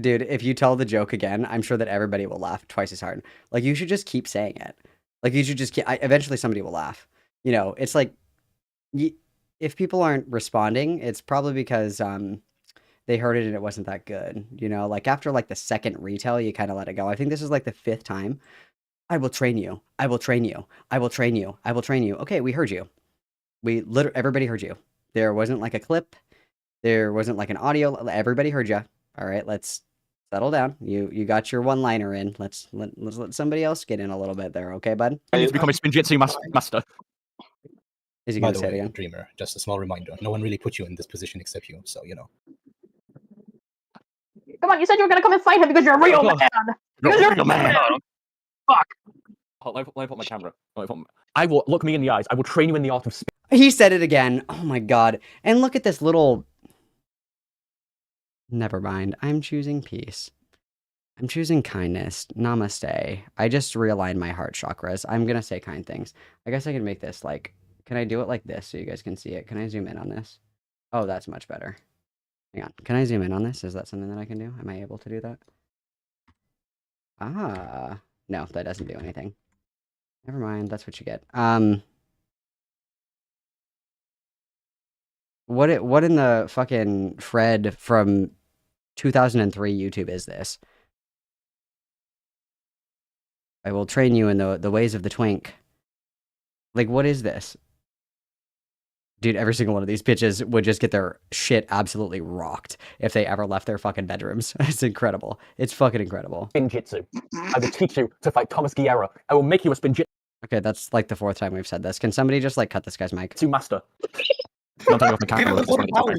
Dude, if you tell the joke again, I'm sure that everybody will laugh twice as hard. Like, you should just keep saying it. Like, you should just keep... eventually somebody will laugh. You know, it's like... if people aren't responding, it's probably because they heard it and it wasn't that good. You know, like, after, like, the second retell, you kind of let it go. I think this is, like, the 5th time. I will train you. I will train you. I will train you. I will train you. Okay, we heard you. Everybody heard you. There wasn't, like, a clip. There wasn't, like, an audio. Everybody heard you. All right, let's settle down. You got your one-liner in. Let's let somebody else get in a little bit there, okay, bud? I need to become a spinjitsu master. Is he By going to the say it way, again? Dreamer, just a small reminder. No one really put you in this position except you, so you know. Come on, you said you were gonna come and fight him because you're a real man. Because you're a real man. Fuck. Let me put my camera. I will look me in the eyes. I will train you in the art of spin. He said it again. Oh my god. And look at this little... Never mind. I'm choosing peace. I'm choosing kindness. Namaste. I just realigned my heart chakras. I'm gonna say kind things. I guess I can make this like... Can I do it like this so you guys can see it? Can I zoom in on this? Oh, that's much better. Hang on. Can I zoom in on this? Is that something that I can do? Am I able to do that? Ah. No, that doesn't do anything. Never mind. That's what you get. What in the fucking Fred from 2003 YouTube is this? I will train you in the ways of the twink. Like, what is this? Dude, every single one of these bitches would just get their shit absolutely rocked if they ever left their fucking bedrooms. It's incredible. It's fucking incredible. Spinjitsu. I will teach you to fight Thomas Guerrero. I will make you a spinjitsu Okay, that's like the 4th time we've said this. Can somebody just like cut this guy's mic? master. Don't take off my camera.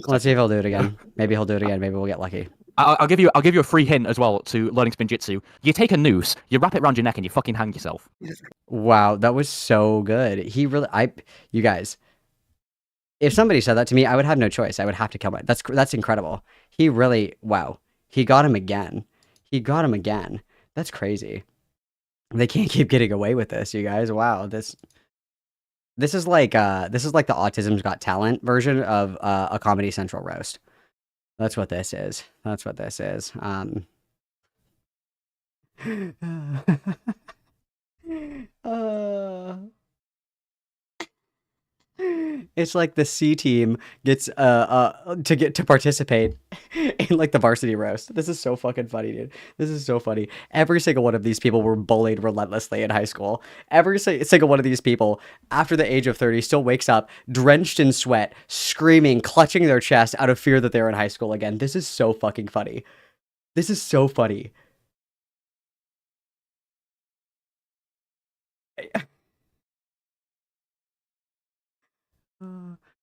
Let's see if he'll do it again. Maybe he'll do it again. Maybe we'll get lucky. I'll give you a free hint as well to learning spinjitsu. You take a noose, you wrap it around your neck, and you fucking hang yourself. Wow, that was so good. He really, you guys, if somebody said that to me, I would have no choice. I would have to kill my. That's incredible. He really, wow, he got him again. He got him again. That's crazy. They can't keep getting away with this, you guys. Wow, this is like the Autism's Got Talent version of a Comedy Central roast. That's what this is. That's what this is. It's like the C team gets to participate in like the varsity roast. This is so fucking funny, dude. This is so funny. Every single one of these people were bullied relentlessly in high school. Every single one of these people, after the age of 30, still wakes up drenched in sweat, screaming, clutching their chest out of fear that they're in high school again. This is so fucking funny. This is so funny.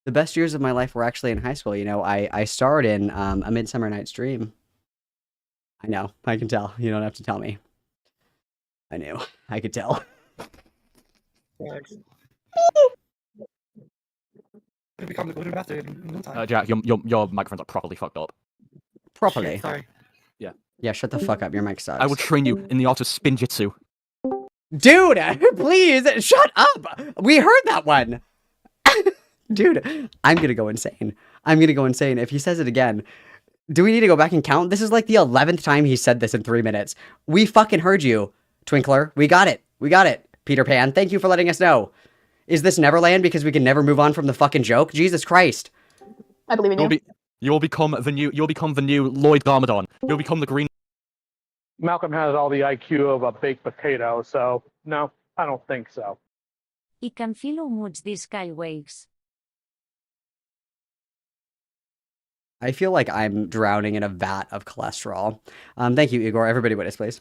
The best years of my life were actually in high school. You know, I starred in A Midsummer Night's Dream. I know. I can tell. You don't have to tell me. I knew. I could tell. Jack, your microphones are properly fucked up. Properly? Shit, sorry. Yeah. Yeah, shut the fuck up. Your mic sucks. I will train you in the art of spinjitsu. Dude, please, shut up! We heard that one! Dude, I'm gonna go insane. I'm gonna go insane. If he says it again, do we need to go back and count? This is like the 11th time he said this in 3 minutes. We fucking heard you, Twinkler. We got it. We got it. Peter Pan, thank you for letting us know. Is this Neverland because we can never move on from the fucking joke? Jesus Christ. I believe in you. You'll become the new Lloyd Garmadon. You'll become the Green. Malcolm has all the IQ of a baked potato, so no, I don't think so. I que enfilo muts d'Skywaves. I feel like I'm drowning in a vat of cholesterol. Thank you, Igor. Everybody witness, please.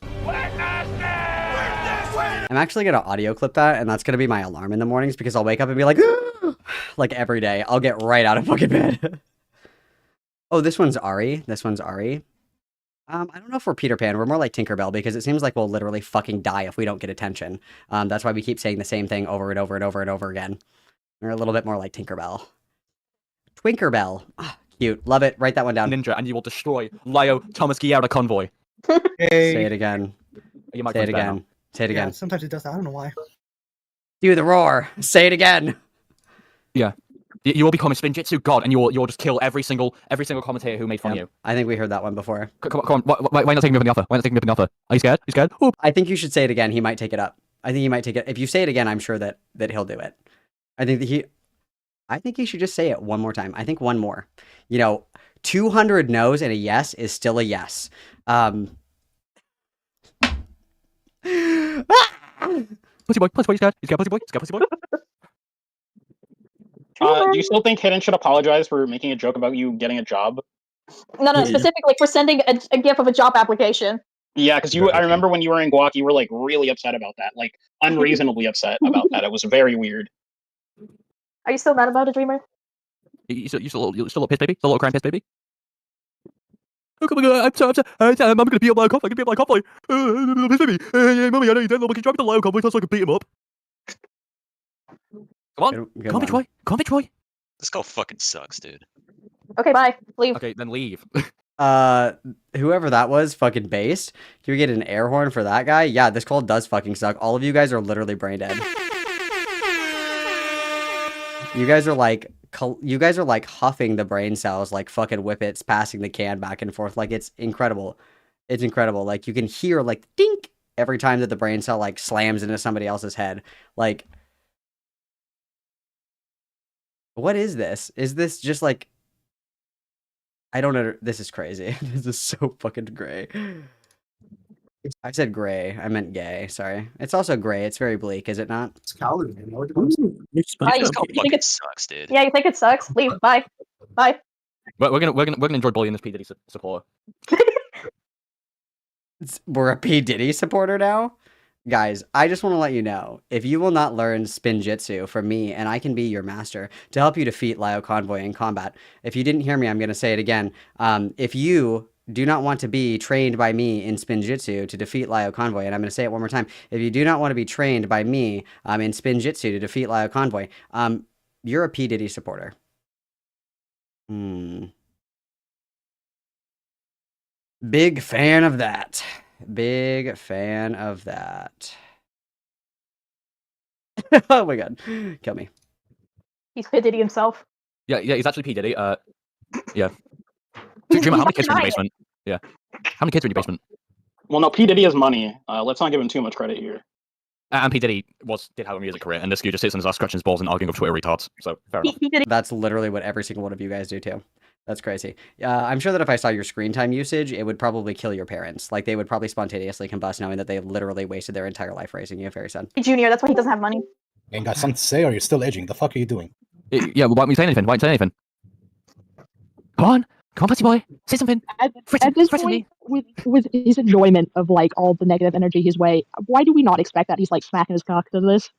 I'm actually going to audio clip that, and that's going to be my alarm in the mornings because I'll wake up and be like, like every day. I'll get right out of fucking bed. Oh, this one's Ari. This one's Ari. I don't know if we're Peter Pan. We're more like Tinkerbell because it seems like we'll literally fucking die if we don't get attention. That's why we keep saying the same thing over and over and over and over again. We're a little bit more like Tinkerbell. Twinkerbell. Oh, cute. Love it. Write that one down. Ninja, and you will destroy Lio Thomas Guiara Convoy. Say it again. Say it again. Say it again. Sometimes it does that. I don't know why. Do the roar. Say it again. Yeah. You will become a Spinjitzu god, and you'll just kill every single commentator who made fun of you. I think we heard that one before. Come on. Why not taking me up on the offer? Why not taking me up on the offer? Are you scared? Are you scared? Ooh. I think you should say it again. He might take it up. I think he might take it. If you say it again, I'm sure that he'll do it. I think he should just say it one more time. I think one more. 200 no's and a yes is still a yes. Pussy boy, you scared? You scared, pussy boy? You scared, pussy boy? Do you still think Hidden should apologize for making a joke about you getting a job? No, specifically for sending a gif of a job application. Yeah, because I remember when you were in Guac, you were like really upset about that, like unreasonably upset about that. It was very weird. Are you still mad about it, Dreamer? You still a little pissed baby? Still a little crying pissed baby? Oh my god, I'm so upset. I'm gonna beat up Lio Convoy. I'm gonna beat up Lio Convoy. Pissed baby. Hey, mommy, I know you're dead. Can you drive me to Lio Convoy so I can beat him up? Come on. Come on, Troy. Come on, Troy. This guy fucking sucks, dude. Okay, bye. Leave. Okay, then leave. Whoever that was fucking based. Can we get an air horn for that guy? Yeah, this call does fucking suck. All of you guys are literally brain dead. You guys are like huffing the brain cells like fucking whippets, passing the can back and forth. Like, it's incredible. It's incredible. Like, you can hear like dink every time that the brain cell like slams into somebody else's head. Like, what is this? Is this just like, I don't know. This is crazy. This is so fucking gray. I said gray. I meant gay. Sorry. It's also gray. It's very bleak, is it not? It's cowardly, man. This guy fucking sucks, dude. Yeah, you think it sucks? Leave. Bye. Bye. We're gonna enjoy bullying this P Diddy supporter. We're a P Diddy supporter now? Guys, I just want to let you know, if you will not learn Spinjitzu from me, and I can be your master, to help you defeat Lio Convoy in combat. If you didn't hear me, I'm going to say it again. If you do not want to be trained by me in Spinjitzu to defeat Lio Convoy, and I'm going to say it one more time, if you do not want to be trained by me in Spinjitzu to defeat Lio Convoy, you're a P. Diddy supporter. Big fan of that. Big fan of that. Oh my god. Kill me. He's P. Diddy himself. Yeah, he's actually P. Diddy. Yeah. Dreamer, how many kids are in your basement? Yeah. How many kids are in your basement? Well, no, P. Diddy has money. Let's not give him too much credit here. And P. Diddy did have a music career, and this dude just sits on his ass scratching his balls and arguing with Twitter retards. So, fair enough. That's literally what every single one of you guys do, too. That's crazy. I'm sure that if I saw your screen time usage, it would probably kill your parents. Like, they would probably spontaneously combust knowing that they literally wasted their entire life raising you. Very sad. Junior, that's why he doesn't have money. Ain't got something to say, or you're still edging. The fuck are you doing? Yeah, well, why don't you say anything? Why don't you say anything? Come on, pussy boy. Say something. At this point, with his enjoyment of, like, all the negative energy his way, why do we not expect that he's, like, smacking his cock to this?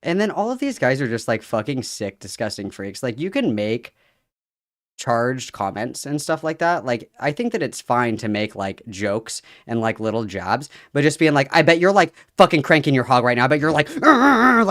And then all of these guys are just, like, fucking sick, disgusting freaks. Like, you can make charged comments and stuff like that. Like, I think that it's fine to make like jokes and like little jabs, but just being like, I bet you're like fucking cranking your hog right now. I bet you're like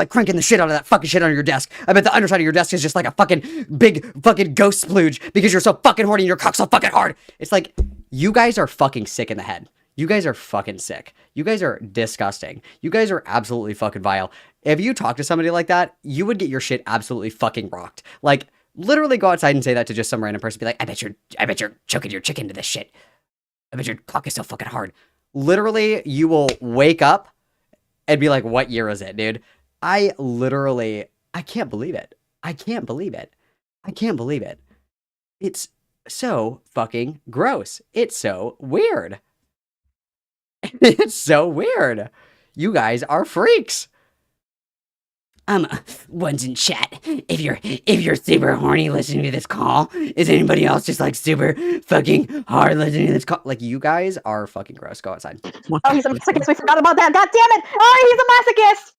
cranking the shit out of that fucking shit on your desk. I bet the underside of your desk is just like a fucking big fucking ghost splooge because you're so fucking horny and your cock's so fucking hard. It's like, you guys are fucking sick in the head. You guys are fucking sick. You guys are disgusting. You guys are absolutely fucking vile. If you talk to somebody like that, you would get your shit absolutely fucking rocked. Like, literally go outside and say that to just some random person. Be like, I bet you're choking your chicken to this shit. I bet your cock is so fucking hard. Literally, you will wake up and be like, what year is it, dude? I can't believe it. I can't believe it. I can't believe it. It's so fucking gross. It's so weird. It's so weird. You guys are freaks. One's in chat. If you're super horny listening to this call, is anybody else just like super fucking hard listening to this call? Like, you guys are fucking gross. Go outside. Oh, he's a masochist. We forgot about that. God damn it! Oh, he's a masochist.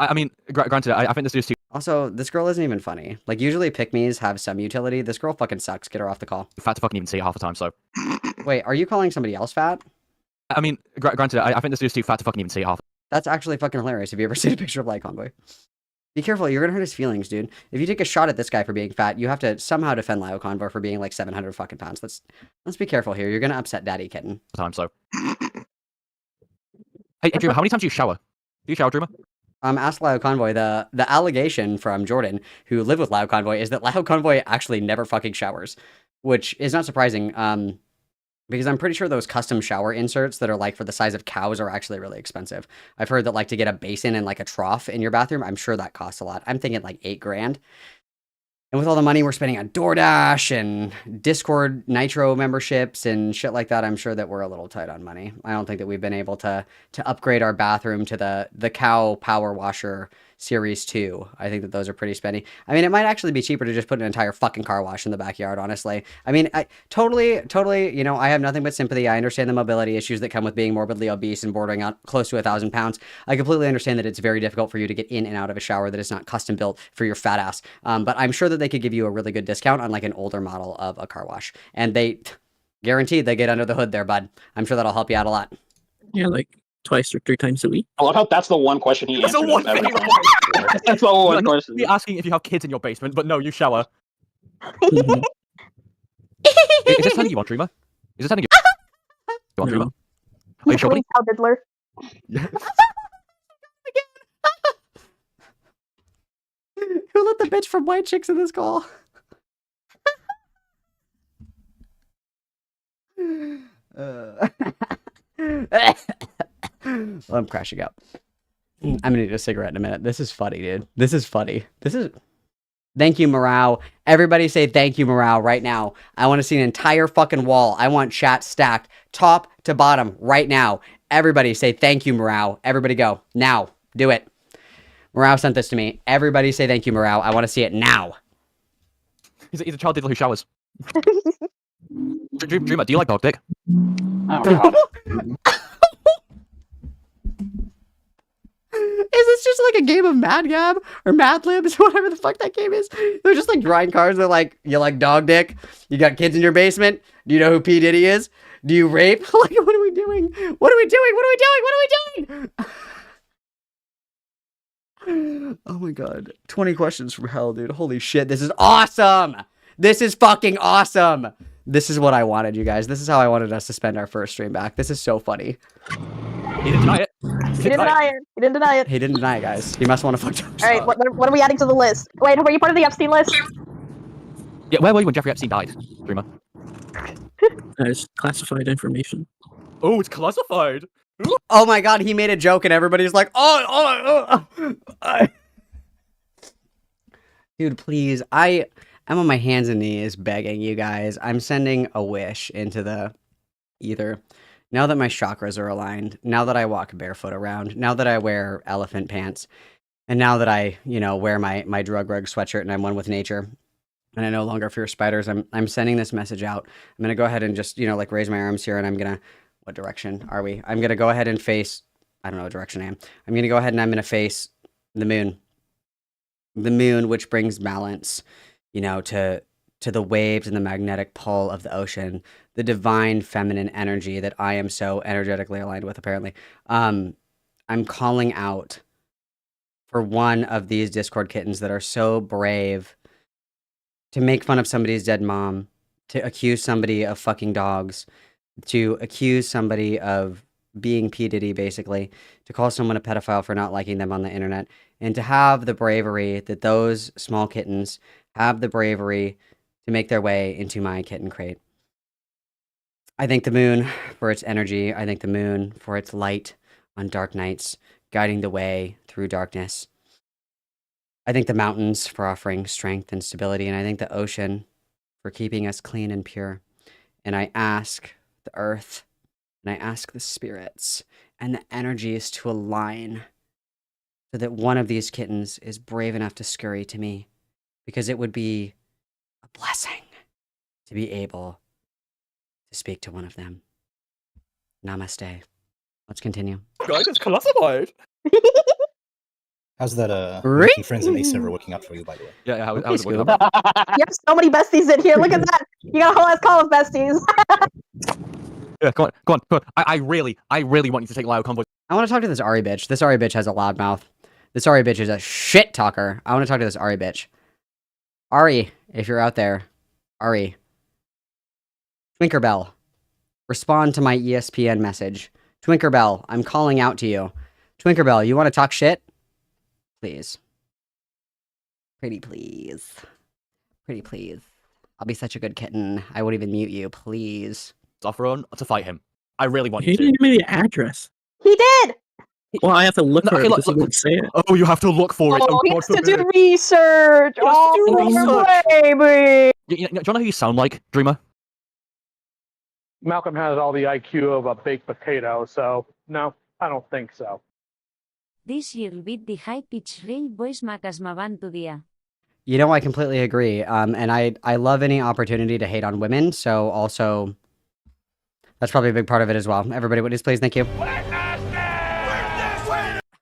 I mean, granted, I think this dude's too Also, this girl isn't even funny. Like, usually pick-me's have some utility. This girl fucking sucks. Get her off the call. fat to fucking even see it half the time. So, Wait, are you calling somebody else fat? I mean, granted, I think this dude's too fat to fucking even see it half. That's actually fucking hilarious. Have you ever seen a picture of Light Convoy? Be careful, you're gonna hurt his feelings, dude. If you take a shot at this guy for being fat, you have to somehow defend Lio Convoy for being like 700 fucking pounds. Let's be careful here. You're gonna upset Daddy Kitten. So, hey, Dreamer, how many times do you shower? Do you shower, Dreamer? Ask Lio Convoy. The allegation from Jordan, who lived with Lio Convoy, is that Lio Convoy actually never fucking showers, which is not surprising. Because I'm pretty sure those custom shower inserts that are like for the size of cows are actually really expensive. I've heard that like to get a basin and like a trough in your bathroom, I'm sure that costs a lot. I'm thinking like $8 grand. And with all the money we're spending on DoorDash and Discord Nitro memberships and shit like that, I'm sure that we're a little tight on money. I don't think that we've been able to upgrade our bathroom to the cow power washer Series 2. I think that those are pretty spendy. I mean, it might actually be cheaper to just put an entire fucking car wash in the backyard, honestly. I mean, I totally, you know, I have nothing but sympathy. I understand the mobility issues that come with being morbidly obese and bordering on close to 1,000 pounds. I completely understand that it's very difficult for you to get in and out of a shower that is not custom built for your fat ass. But I'm sure that they could give you a really good discount on like an older model of a car wash. And they guaranteed they get under the hood there, bud. I'm sure that'll help you out a lot. Yeah, like twice or 3 times a week. I love how that's the one question he answers. That's the one thing. That's the one question. Be asking if you have kids in your basement, but no, you shower. Mhm. Is this something you want, Dreamer? Is this something you want, Dreamer? Are you sure, buddy? How diddler. Who let the bitch from White Chicks in this call? Well, I'm crashing out. I'm gonna need a cigarette in a minute. This is funny, dude. This is funny. Thank you, Morale. Everybody say thank you, Morale, right now. I want to see an entire fucking wall. I want chat stacked top to bottom right now. Everybody say thank you, Morale. Everybody go. Now. Do it. Morale sent this to me. Everybody say thank you, Morale. I want to see it now. He's a child diddler who showers. Dreamer, do you like dog dick? Oh, God. Is this just like a game of Mad Gab or Mad Libs, whatever the fuck that game is? They're just like drawing cards. They're like, you like dog dick? You got kids in your basement? Do you know who P. Diddy is? Do you rape? Like, what are we doing? What are we doing? What are we doing? What are we doing? Oh my God. 20 questions from hell, dude. Holy shit. This is awesome. This is fucking awesome. This is what I wanted, you guys. This is how I wanted us to spend our first stream back. This is so funny. He didn't deny it. He didn't deny it. He didn't deny it. He didn't deny it, guys. He must want to fuck dogs. All right, what are we adding to the list? Wait, were you part of the Epstein list? Yeah, where were you when Jeffrey Epstein died, Dreamer? As classified information. Oh, it's classified. Oh my God, he made a joke and everybody's like, oh. Dude, please, I'm on my hands and knees begging you guys. I'm sending a wish into the ether. Now that my chakras are aligned, now that I walk barefoot around, now that I wear elephant pants, and now that I, wear my drug rug sweatshirt and I'm one with nature, and I no longer fear spiders, I'm sending this message out. I'm gonna go ahead and just, like raise my arms here, and I'm gonna, what direction are we? I'm gonna go ahead and face, I don't know what direction I am. I'm gonna go ahead and I'm gonna face the moon. The moon, which brings balance, to the waves and the magnetic pull of the ocean, the divine feminine energy that I am so energetically aligned with, apparently. I'm calling out for one of these Discord kittens that are so brave to make fun of somebody's dead mom, to accuse somebody of fucking dogs, to accuse somebody of being P. Diddy, basically, to call someone a pedophile for not liking them on the internet, and to have the bravery that those small kittens have the bravery to make their way into my kitten crate. I thank the moon for its energy. I thank the moon for its light on dark nights, guiding the way through darkness. I thank the mountains for offering strength and stability, and I thank the ocean for keeping us clean and pure. And I ask the earth, and I ask the spirits and the energies to align so that one of these kittens is brave enough to scurry to me, because it would be a blessing to be able to speak to one of them. Namaste. Let's continue. Guys, it's classified. How's that making friends in a server working out for you, by the way? Yeah, Okay, how's it working Scoob. out? You have so many besties in here. Look at that. You got a whole ass call of besties. Yeah, come on. I really want you to take Lyle Convoy. I want to talk to this Ari bitch. This Ari bitch has a loud mouth. This Ari bitch is a shit talker. I want to talk to this Ari bitch. Ari, if you're out there. Ari. Twinkerbell. Respond to my ESPN message. Twinkerbell, I'm calling out to you. Twinkerbell, you want to talk shit? Please. Pretty please. Pretty please. I'll be such a good kitten. I won't even mute you, please. Offer on to fight him. I really want He you to. didn't give me the address. He did! Well, I have to look for it okay, because he wouldn't say it. Oh, you have to look for it. Oh, he God has to forbid. do research! Oh, baby! Do you know who you sound like, Dreamer? Malcolm has all the IQ of a baked potato, so no, I don't think so. This year beat the high-pitched real voice macas mavanto dia. You know, I completely agree. And I love any opportunity to hate on women, so also that's probably a big part of it as well. Everybody, witness, please. Thank you.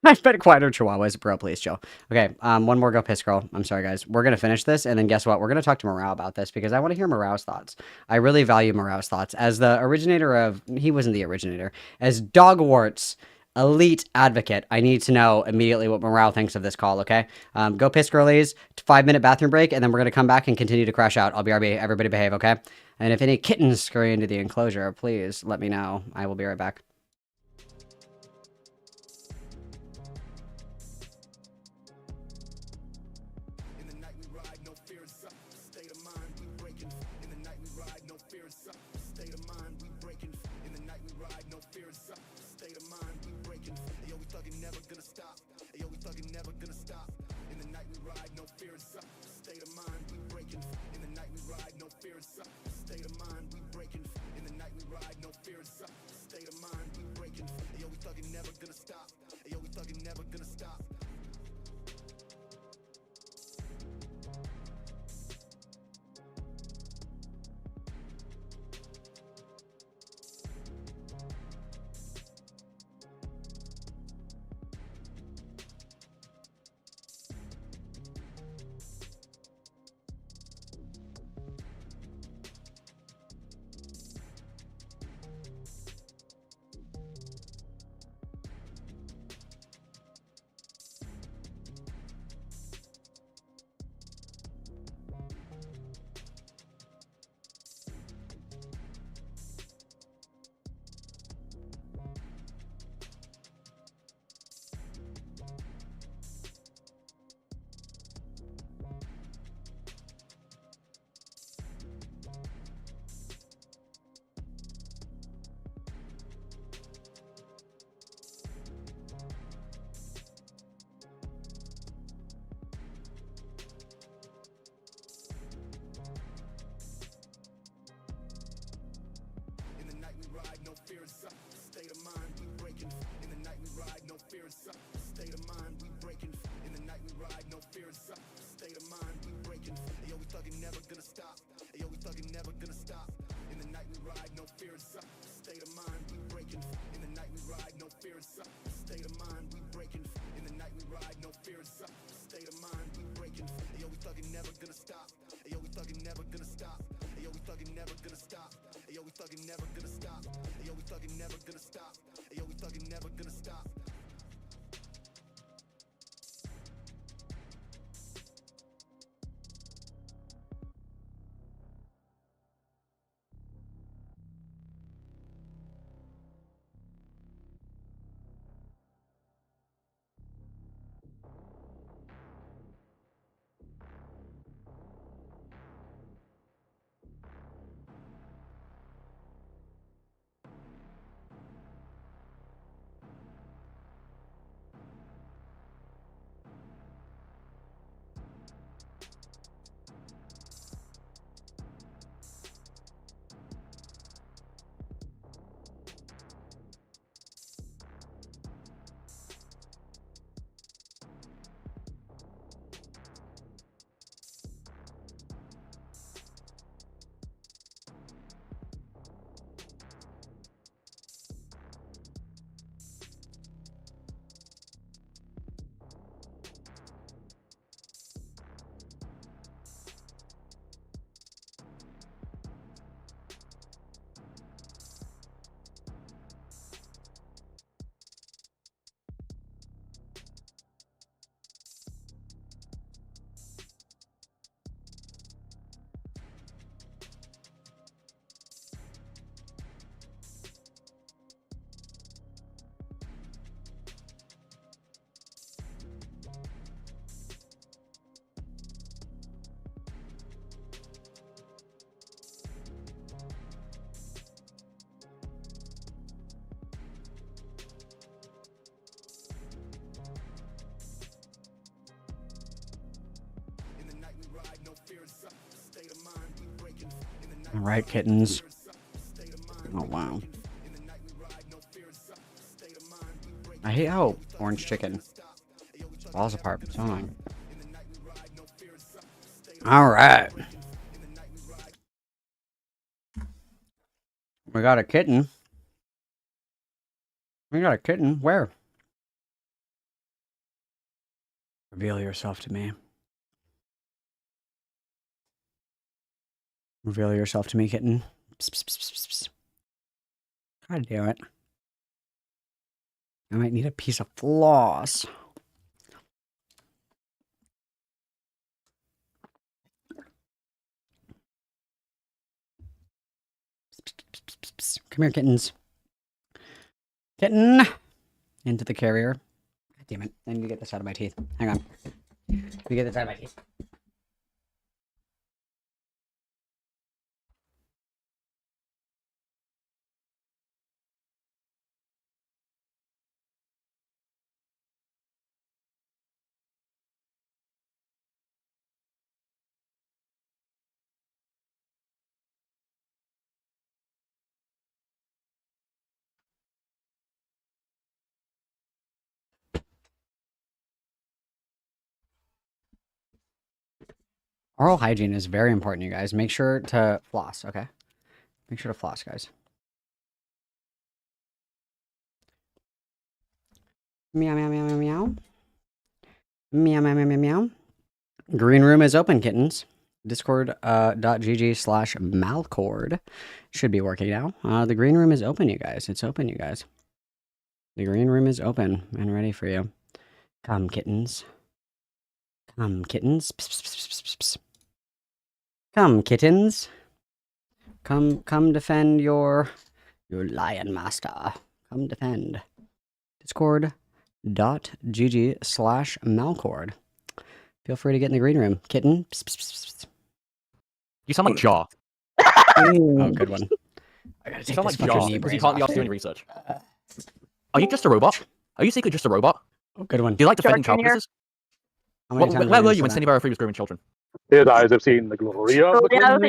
I bet quieter chihuahuas. Bro, please chill. Okay, one more go piss girl. I'm sorry, guys. We're going to finish this, and then guess what? We're going to talk to Morale about this, because I want to hear Morale's thoughts. I really value Morale's thoughts. As the originator of... He wasn't the originator. As Dogwart's elite advocate, I need to know immediately what Morale thinks of this call, okay? Go piss girlies, 5-minute bathroom break, and then we're going to come back and continue to crash out. I'll be RB. Everybody behave, okay? And if any kittens scurry into the enclosure, please let me know. I will be right back. All right, kittens. Oh, wow. I hate how orange chicken falls apart. So annoying. All right. We got a kitten. We got a kitten. Where? Reveal yourself to me. Reveal yourself to me, kitten. Psst, psst, psst, psst, psst. God damn it. I might need a piece of floss. Come here, kittens. Kitten! Into the carrier. God damn it. I need to get this out of my teeth. Hang on. Let me get this out of my teeth. Oral hygiene is very important, you guys. Make sure to floss, okay? Make sure to floss, guys. Meow, meow, meow, meow, meow. Meow, meow, meow, meow, meow. Green room is open, kittens. Discord.gg/Malcord should be working now. The green room is open, you guys. It's open, you guys. The green room is open and ready for you. Come, kittens. Come, kittens. Psst, psst, psst, psst, psst. Come, kittens. Come defend your lion master. Come defend. Discord.gg/Malcord. Feel free to get in the green room. Kitten. Psst, psst, psst, psst. You sound like Jaw. Oh, good one. I gotta You take sound this like fucking Jaw knee because you brace can't be off, asked to do dude. any research. Are you just a robot? Are you secretly just a robot? Oh, good one. Do you like defending Shark child Jr.? abuses? How many times Where are were we you when gonna say Cindy Barrow Free was grooming children? His eyes have seen the glory of the queen of the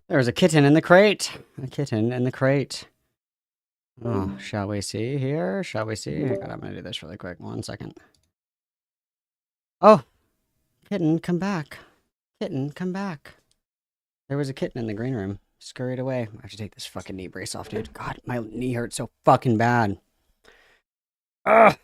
There's a kitten in the crate. A kitten in the crate. Oh, shall we see here? Shall we see? Hang on, I'm gonna do this really quick. 1 second. Oh, kitten, come back. Kitten, come back. There was a kitten in the green room. Scurried away. I have to take this fucking knee brace off, dude. God, my knee hurts so fucking bad. Ugh.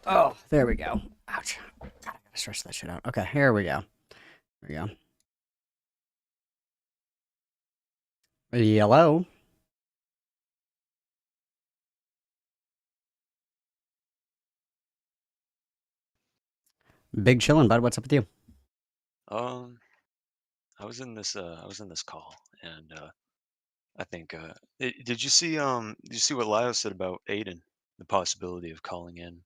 Oh, there we go. Ouch. God, I gotta stretch that shit out. Okay, here we go. There we go. Yellow. Big chillin', bud. What's up with you? I was in this call, and I think did you see what Lyle said about Aiden, the possibility of calling in?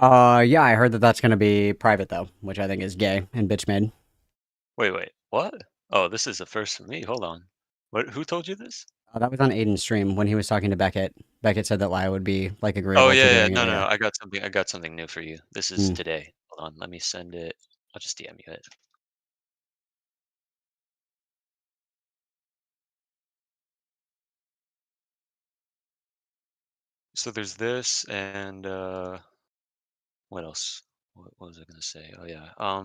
Yeah, I heard that that's gonna be private though, which I think is gay and bitch made. Wait, what? Oh, this is a first for me. Hold on. Who told you this? That was on Aiden's stream when he was talking to Beckett. Beckett said that Lyle would be like agreeable Oh to yeah, doing it. no. I got something new for you. This is today. Hold on, let me send it. I'll just DM you it. So there's this, and what else? What was I gonna say? Oh yeah, I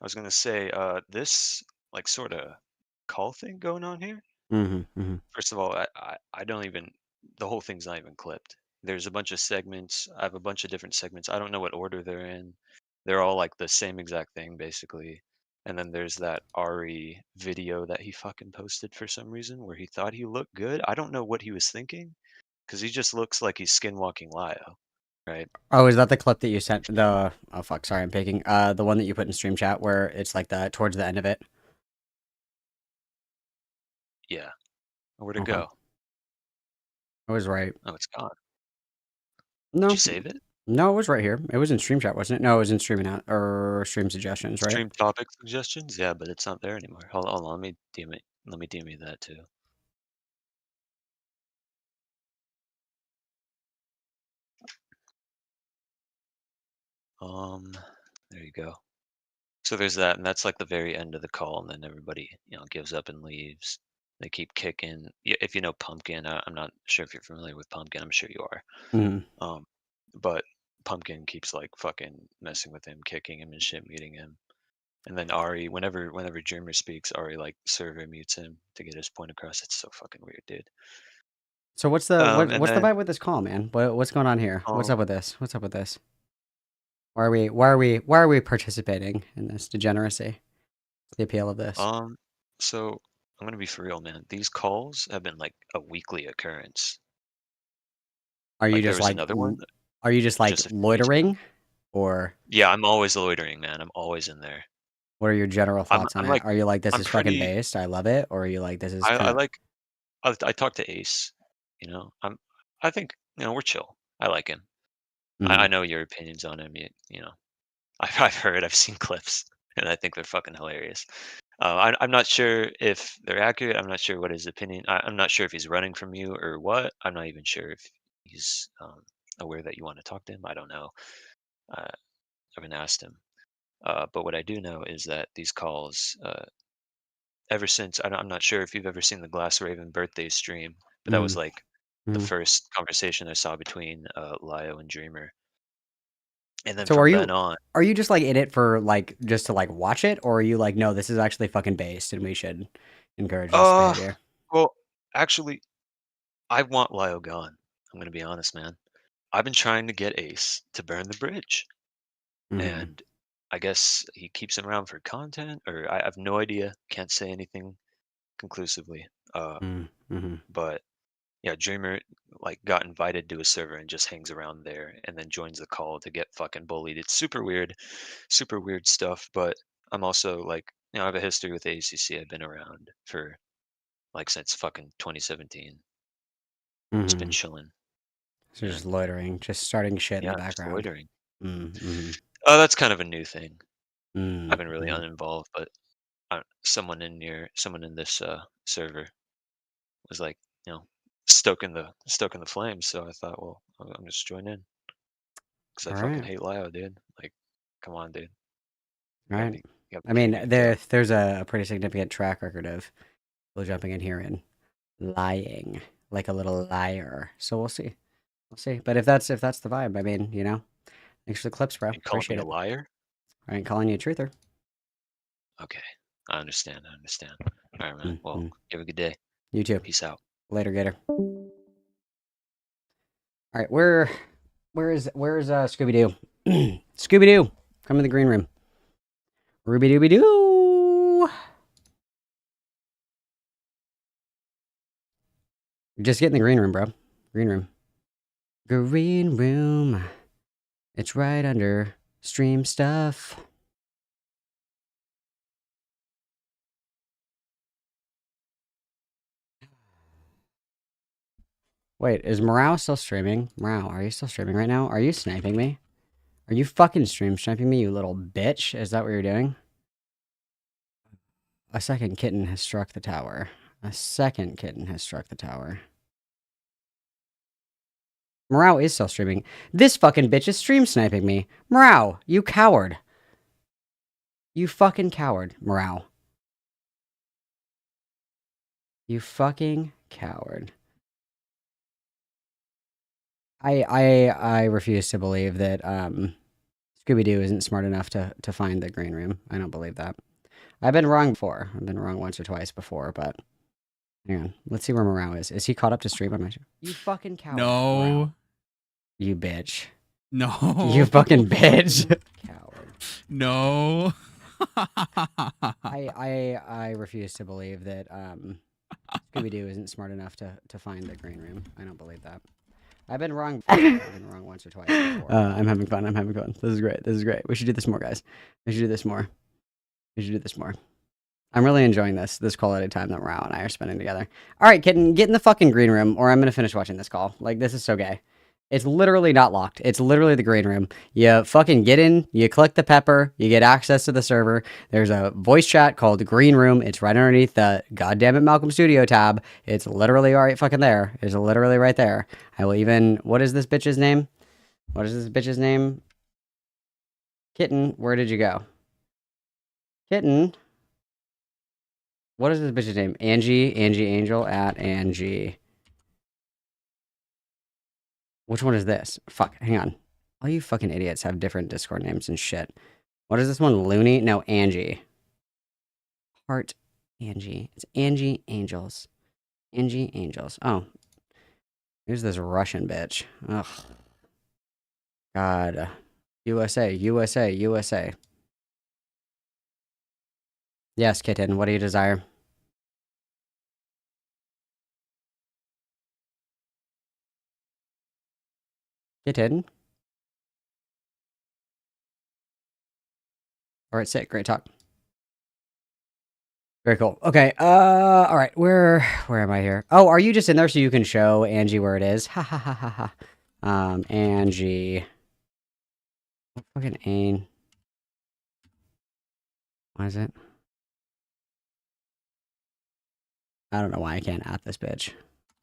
was gonna say this like sort of call thing going on here. First of all, I don't even, the whole thing's not even clipped. There's a bunch of segments. I have a bunch of different segments. I don't know what order they're in. They're all like the same exact thing basically. And then there's that Ari video that he fucking posted for some reason where he thought he looked good. I don't know what he was thinking because he just looks like he's skinwalking Lio, right? Oh, is that the clip that you sent? Oh fuck, sorry, I'm peeking. The one that you put in stream chat where it's like towards the end of it. Yeah. Where'd it Okay. go? I was right. Oh, it's gone. No. Did you save it? No, it was right here. It was in stream chat, wasn't it? No, it was in streaming out or stream suggestions, right? Stream topic suggestions? Yeah, but it's not there anymore. Hold on, let me DM it. Let me DM you that too. There you go. So there's that, and that's like the very end of the call, and then everybody, gives up and leaves. They keep kicking. If you know Pumpkin, I'm not sure if you're familiar with Pumpkin. I'm sure you are. Mm-hmm. But Pumpkin keeps like fucking messing with him, kicking him and shit, muting him. And then Ari, whenever Dreamer speaks, Ari like server mutes him to get his point across. It's so fucking weird, dude. So what's the And what's the then vibe with this call, man? What's going on here? What's up with this? What's up with this? Why are we participating in this degeneracy? The appeal of this. So I'm gonna be for real, man. These calls have been like a weekly occurrence. Are you Like there just was like another one. are you just like Just a few weeks ago. loitering, or Yeah, I'm always loitering, man. I'm always in there. what are your general thoughts on I'm it? like Are you like this I'm is fucking pretty. based? I love it, or are you like this is I kind of like. I talk to Ace. I think we're chill. I like him. I know your opinions on him. I've heard, I've seen clips, and I think they're fucking hilarious. I'm not sure if they're accurate. I'm not sure what his opinion. I'm not sure if he's running from you or what. I'm not even sure if he's aware that you want to talk to him. I don't know. I haven't asked him. But what I do know is that these calls, ever since I'm not sure if you've ever seen the Glass Raven birthday stream, but that was like the first conversation I saw between Lio and Dreamer. And then So from then on, are you just like in it for like just to like watch it, or are you like, no, this is actually fucking based and we should encourage this behavior? well, actually, I want Lio gone. I'm gonna be honest, man. I've been trying to get Ace to burn the bridge, and I guess he keeps him around for content, or I have no idea. Can't say anything conclusively. But yeah, Dreamer like got invited to a server and just hangs around there, and then joins the call to get fucking bullied. It's super weird stuff. But I'm also like, I have a history with ACC. I've been around for like since fucking 2017. Just been chilling. So just loitering, just starting shit in Yeah, the just background. loitering. Mm-hmm. That's kind of a new thing. I've been really uninvolved, but someone in this server was like, stoking the flames. So I thought, well, I'm just join in because I fucking Alright. hate Lio, dude. Like, come on, dude. Right. You gotta I be mean, kidding me, Joe. there's a pretty significant track record of people jumping in here and lying like a little liar. So we'll see. We'll see. But if that's the vibe, I mean, thanks for the clips, bro. You calling me Appreciate a it. liar? I ain't calling you a truther. Okay, I understand. All right, man. Well, you have a good day. You too. Peace out. Later, Gator. All right, where's Scooby Doo? Scooby Doo, come in the green room. Ruby Dooby Doo. Just get in the green room, bro. Green room. Green room. It's right under stream stuff. Wait, is Morale still streaming? Morale, are you still streaming right now? Are you sniping me? Are you fucking stream sniping me, you little bitch? Is that what you're doing? A second kitten has struck the tower. A second kitten has struck the tower. Morale is still streaming. This fucking bitch is stream sniping me. Morale, you coward. You fucking coward, Morale. You fucking coward. I refuse to believe that Scooby-Doo isn't smart enough to find the green room. I don't believe that. I've been wrong before. I've been wrong once or twice before, but hang on. Let's see where Morale is. Is he caught up to stream on my show? You fucking coward. No. Morale. You bitch. No. You fucking bitch. Coward. No. I refuse to believe that Scooby-Doo isn't smart enough to find the green room. I don't believe that. I've been wrong before. I've been wrong once or twice before. I'm having fun. I'm having fun. This is great. This is great. We should do this more, guys. We should do this more. We should do this more. I'm really enjoying this quality time that Rao and I are spending together. All right, kitten, get in the fucking green room, or I'm gonna finish watching this call. Like, this is so gay. It's literally not locked. It's literally the green room. You fucking get in, you click the pepper, you get access to the server. There's a voice chat called the green room. It's right underneath the goddamn it Malcolm Studio tab. It's literally right fucking there. It's literally right there. I will even, what is this bitch's name? What is this bitch's name? Kitten, where did you go? Kitten. What is this bitch's name? Angie Angel at Angie. Which one is this? Fuck, hang on. All you fucking idiots have different Discord names and shit. What is this one? Looney? No, Angie. Heart Angie. It's Angie Angels. Angie Angels. Oh. Here's this Russian bitch. Ugh. God. USA, USA, USA. Yes, kitten, what do you desire? Kitten? Alright, sick. Great talk. Very cool. Okay, alright, where am I here? Oh, are you just in there so you can show Angie where it is? Ha ha ha ha ha. Angie. What fucking Ain? What is it? I don't know why I can't at this bitch.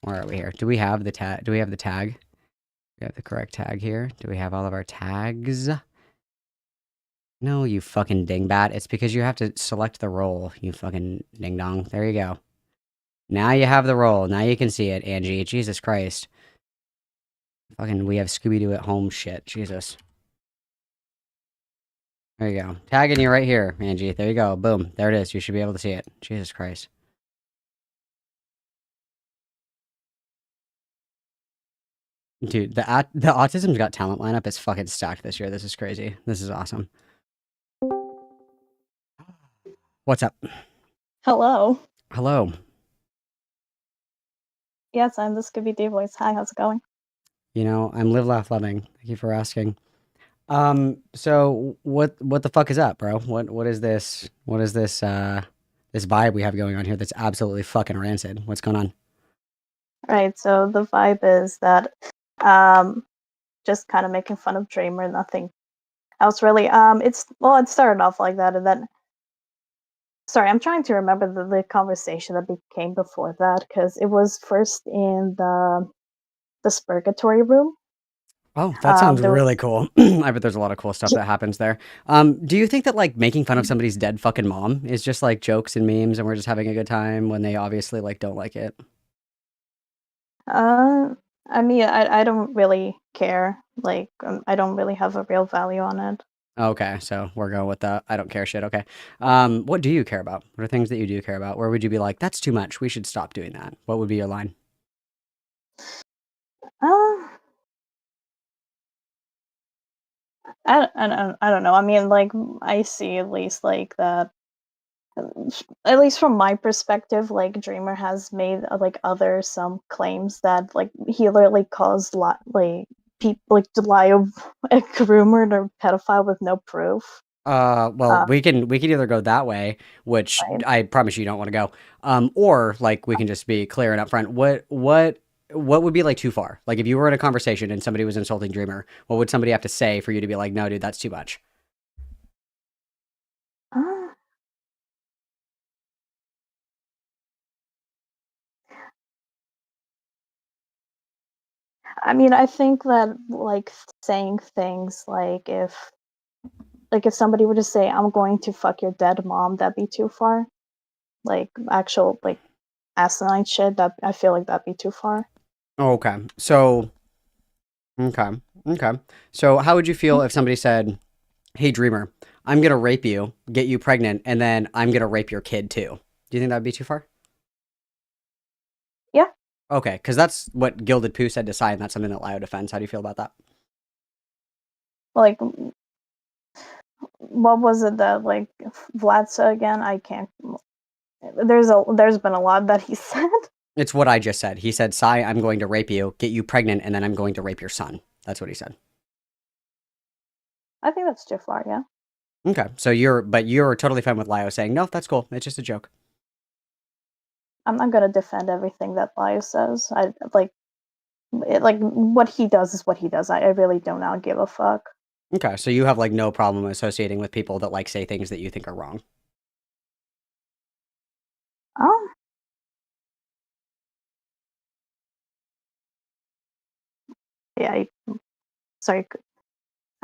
Where are we here? Do we have the tag? Do we have the tag? We have the correct tag here. Do we have all of our tags? No, you fucking dingbat. It's because you have to select the role, you fucking ding dong. There you go. Now you have the role. Now you can see it, Angie. Jesus Christ. Fucking, we have Scooby-Doo at home shit. Jesus. There you go. Tagging you right here, Angie. There you go. Boom. There it is. You should be able to see it. Jesus Christ. Dude, the Autism's Got Talent lineup is fucking stacked this year. This is crazy. This is awesome. What's up? Hello. Hello. Yes, I'm the Scooby-Doo voice. Hi, how's it going? You know, I'm Live Laugh Loving. Thank you for asking. So what the fuck is up, bro? What is this? What is this this vibe we have going on here that's absolutely fucking rancid? What's going on? Right, so the vibe is that just kind of making fun of Dreamer, nothing else really. It started off like that, and then sorry, I'm trying to remember the conversation that became before that, because it was first in the Spurgatory room. Oh, that sounds really cool. I bet there's a lot of cool stuff that happens there. Do you think that like making fun of somebody's dead fucking mom is just like jokes and memes and we're just having a good time when they obviously like don't like it? I mean, I don't really care. Like, I don't really have a real value on it. Okay, so we're going with the I don't care shit. Okay. What do you care about? What are things that you do care about? Where would you be like, that's too much. We should stop doing that. What would be your line? I don't know. I mean, like, I see at least like that. At least from my perspective, like Dreamer has made like some claims that like he literally caused like people like to lie of a rumored or pedophile with no proof. Well, we can either go that way, which I promise you don't want to go, or like we can just be clear and upfront. What would be like too far? Like if you were in a conversation and somebody was insulting Dreamer, what would somebody have to say for you to be like, no, dude, that's too much? I mean, I think that like saying things like if somebody were to say, "I'm going to fuck your dead mom," that'd be too far. Like actual like asinine shit. That I feel like that'd be too far. Okay. So, okay. So how would you feel if somebody said, hey, Dreamer, I'm going to rape you, get you pregnant, and then I'm going to rape your kid too? Do you think that'd be too far? Yeah. Okay, because that's what Gilded Pooh said to Sai, and that's something that Lio defends. How do you feel about that? Like, what was it that like Vlad said again? I can't. There's been a lot that he said. It's what I just said. He said, Sai, I'm going to rape you, get you pregnant, and then I'm going to rape your son. That's what he said. I think that's too far, yeah. Okay, so you're totally fine with Lio saying, no, that's cool. It's just a joke. I'm not gonna defend everything that Lio says. I like what he does is what he does. I really do not give a fuck. Okay, so you have like no problem associating with people that like say things that you think are wrong. Yeah. Sorry.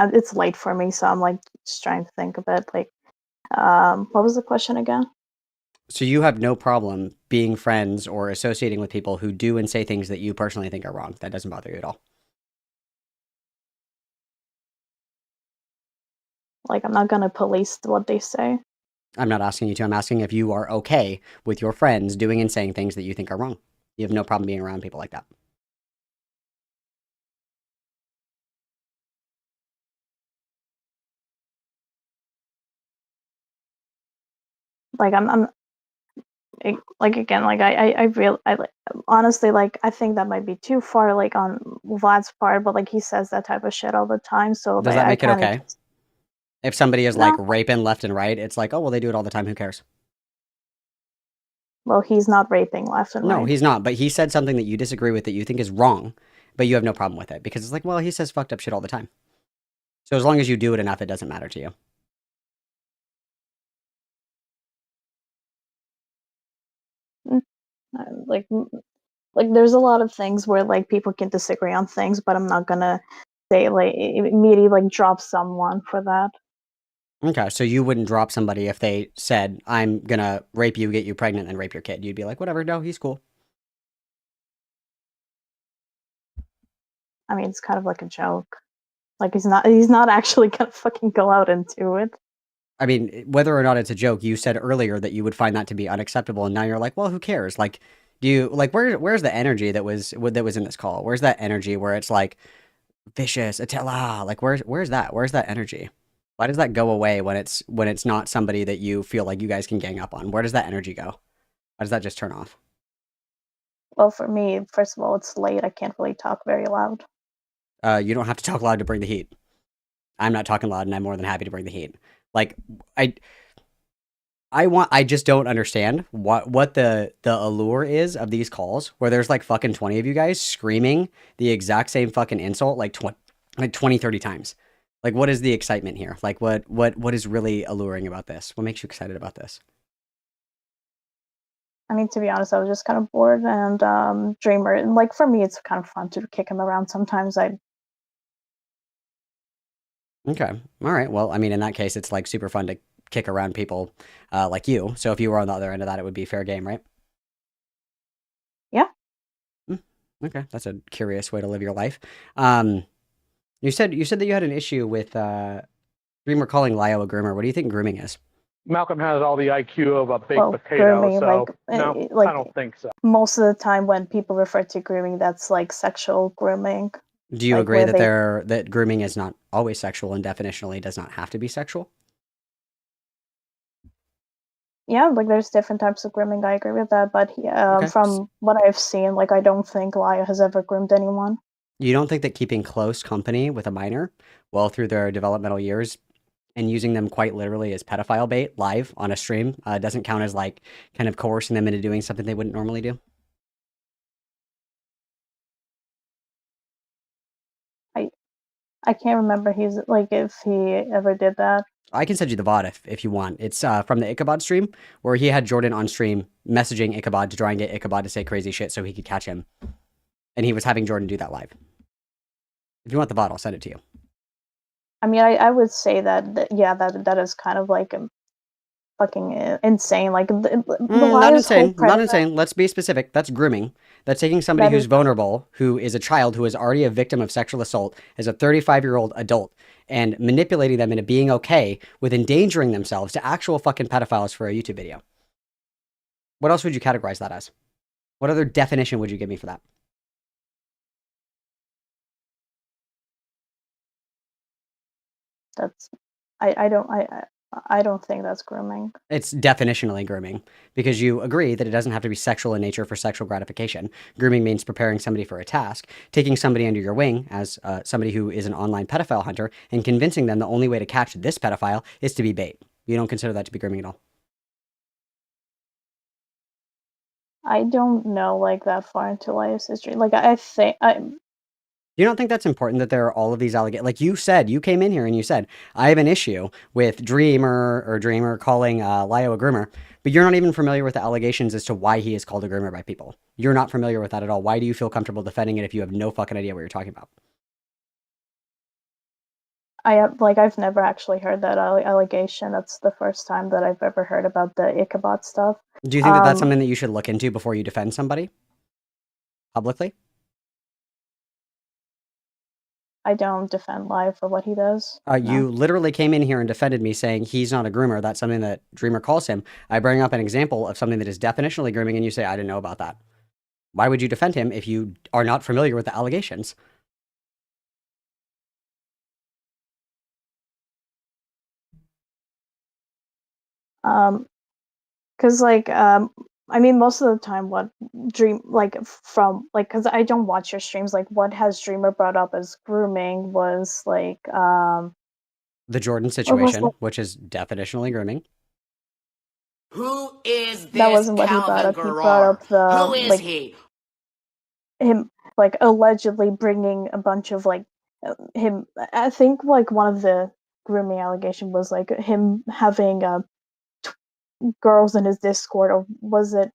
It's late for me, so I'm like just trying to think a bit. Like, what was the question again? So you have no problem being friends or associating with people who do and say things that you personally think are wrong. That doesn't bother you at all. Like, I'm not gonna police what they say. I'm not asking you to. I'm asking if you are okay with your friends doing and saying things that you think are wrong. You have no problem being around people like that. Like, like again, like I honestly, like, I think that might be too far, like, on Vlad's part, but like he says that type of shit all the time. So Does like, that make it kinda okay? just- If somebody is No. like raping left and right, it's like, oh well, they do it all the time. Who cares? Well, he's not raping left and No, right. he's not. But he said something that you disagree with that you think is wrong, but you have no problem with it because it's like, well, he says fucked up shit all the time. So as long as you do it enough, it doesn't matter to you. Like, there's a lot of things where like people can disagree on things, but I'm not gonna say like immediately like drop someone for that. Okay, so you wouldn't drop somebody if they said, I'm gonna rape you, get you pregnant, and rape your kid. You'd be like, whatever, no, he's cool. I mean, it's kind of like a joke. Like, he's not actually gonna fucking go out and do it. I mean, whether or not it's a joke, you said earlier that you would find that to be unacceptable, and now you're like, well, who cares? Like, do you like where's the energy that was in this call? Where's that energy where it's like vicious, Attila? Like, where's that? Where's that energy? Why does that go away when it's not somebody that you feel like you guys can gang up on? Where does that energy go? Why does that just turn off? Well, for me, first of all, it's late. I can't really talk very loud. You don't have to talk loud to bring the heat. I'm not talking loud, and I'm more than happy to bring the heat. Like, I just don't understand what the allure is of these calls where there's like fucking 20 of you guys screaming the exact same fucking insult like 20, 30 times. Like, what is the excitement here? Like, what is really alluring about this? What makes you excited about this? I mean, to be honest, I was just kind of bored, and Dreamer, and like for me, it's kind of fun to kick him around sometimes. Okay. All right. Well, I mean, in that case, it's like super fun to kick around people like you. So if you were on the other end of that, it would be fair game, right? Yeah. Okay. That's a curious way to live your life. You said that you had an issue with Dreamer calling Lio a groomer. What do you think grooming is? Malcolm has all the IQ of a baked potato, grooming, so like, no, like, I don't think so. Most of the time, when people refer to grooming, that's like sexual grooming. Do you like, agree that where that grooming is not always sexual and definitionally does not have to be sexual? Yeah, like there's different types of grooming. I agree with that, but Okay. from what I've seen, like I don't think Lio has ever groomed anyone. You don't think that keeping close company with a minor well through their developmental years and using them quite literally as pedophile bait live on a stream doesn't count as like kind of coercing them into doing something they wouldn't normally do? I can't remember if he ever did that. I can send you the VOD if you want. It's from the Ichabod stream where he had Jordan on stream messaging Ichabod to try and get Ichabod to say crazy shit so he could catch him. And he was having Jordan do that live. If you want the VOD, I'll send it to you. I mean, I would say that yeah, that is kind of like fucking insane. Like not insane. Not insane. Let's be specific. That's grooming. That's taking somebody who's vulnerable, who is a child, who is already a victim of sexual assault, as a 35-year-old adult, and manipulating them into being okay with endangering themselves to actual fucking pedophiles for a YouTube video. What else would you categorize that as? What other definition would you give me for that? That's I don't think that's grooming. It's definitionally grooming because you agree that it doesn't have to be sexual in nature for sexual gratification. Grooming means preparing somebody for a task, taking somebody under your wing as somebody who is an online pedophile hunter and convincing them the only way to catch this pedophile is to be bait. You don't consider that to be grooming at all? I don't know like that far into Lio's history. Like You don't think that's important that there are all of these allegations? Like you said, you came in here and you said, I have an issue with Dreamer calling Lio a groomer, but you're not even familiar with the allegations as to why he is called a groomer by people. You're not familiar with that at all. Why do you feel comfortable defending it if you have no fucking idea what you're talking about? I've never actually heard that allegation. That's the first time that I've ever heard about the Ichabod stuff. Do you think that that's something that you should look into before you defend somebody publicly? I don't defend Live for what he does. You literally came in here and defended me saying he's not a groomer. That's something that Dreamer calls him. I bring up an example of something that is definitionally grooming, and you say, I didn't know about that. Why would you defend him if you are not familiar with the allegations? Because I mean, most of the time, what because I don't watch your streams. Like, what has Dreamer brought up as grooming was the Jordan situation, which is definitionally grooming. Who is this that wasn't what he brought up. He brought up the Who is he? Him allegedly bringing a bunch of him. I think one of the grooming allegation was him having girls in his Discord, or was it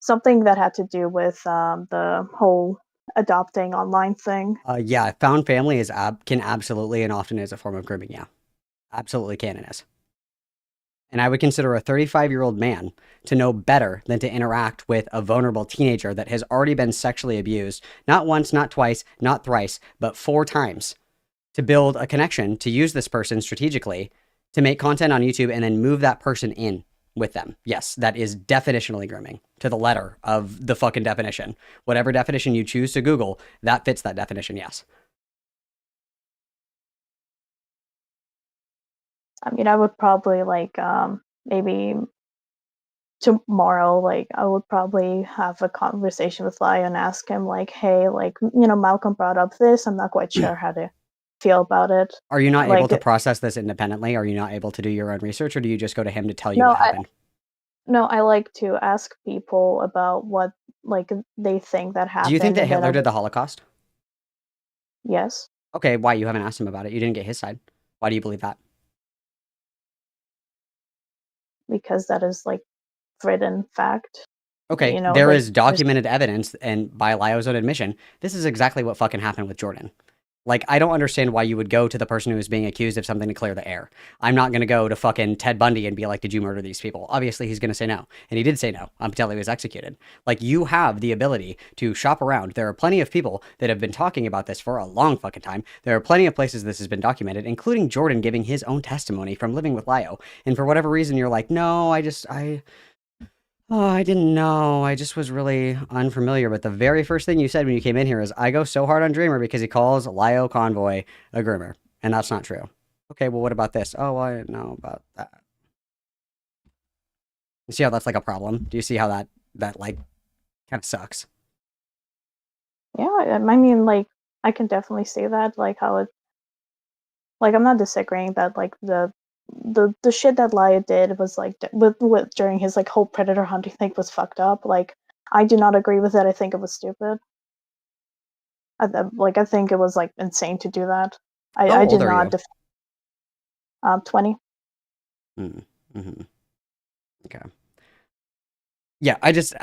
something that had to do with the whole adopting online thing? Yeah, found family can absolutely and often is a form of grooming. Yeah, absolutely can and is. And I would consider a 35-year-old man to know better than to interact with a vulnerable teenager that has already been sexually abused, not once, not twice, not thrice, but 4 times, to build a connection, to use this person strategically, to make content on YouTube and then move that person in with them. Yes, that is definitionally grooming to the letter of the fucking definition. Whatever definition you choose to Google, that fits that definition, yes. I mean, I would probably maybe tomorrow, I would probably have a conversation with Lyle and ask him hey, Malcolm brought up this. I'm not quite sure how to feel about it. Are you not able to process this independently? Are you not able to do your own research, or do you just go to him to tell you what happened? I like to ask people about what they think that happened. Do you think that Hitler did the Holocaust? Yes. Okay, why? You haven't asked him about it. You didn't get his side. Why do you believe that? Because that is written fact. Okay, there is documented evidence, and by Lyo's own admission, this is exactly what fucking happened with Jordan. I don't understand why you would go to the person who is being accused of something to clear the air. I'm not going to go to fucking Ted Bundy and be like, did you murder these people? Obviously, he's going to say no. And he did say no until he was executed. You have the ability to shop around. There are plenty of people that have been talking about this for a long fucking time. There are plenty of places this has been documented, including Jordan giving his own testimony from living with Lyo. And for whatever reason, you're like, no, I didn't know. I just was really unfamiliar. But the very first thing you said when you came in here is, I go so hard on Dreamer because he calls Lyo Convoy a groomer. And that's not true. Okay, well, what about this? Oh, well, I didn't know about that. You see how that's a problem? Do you see how that kind of sucks? Yeah, I mean, I can definitely see that. How it... I'm not disagreeing that, the shit that Lyo did was with during his whole predator hunting thing was fucked up. I do not agree with it. I think it was stupid. I think it was insane to do that. I did not. 20. Mm-hmm. Okay. Yeah, I just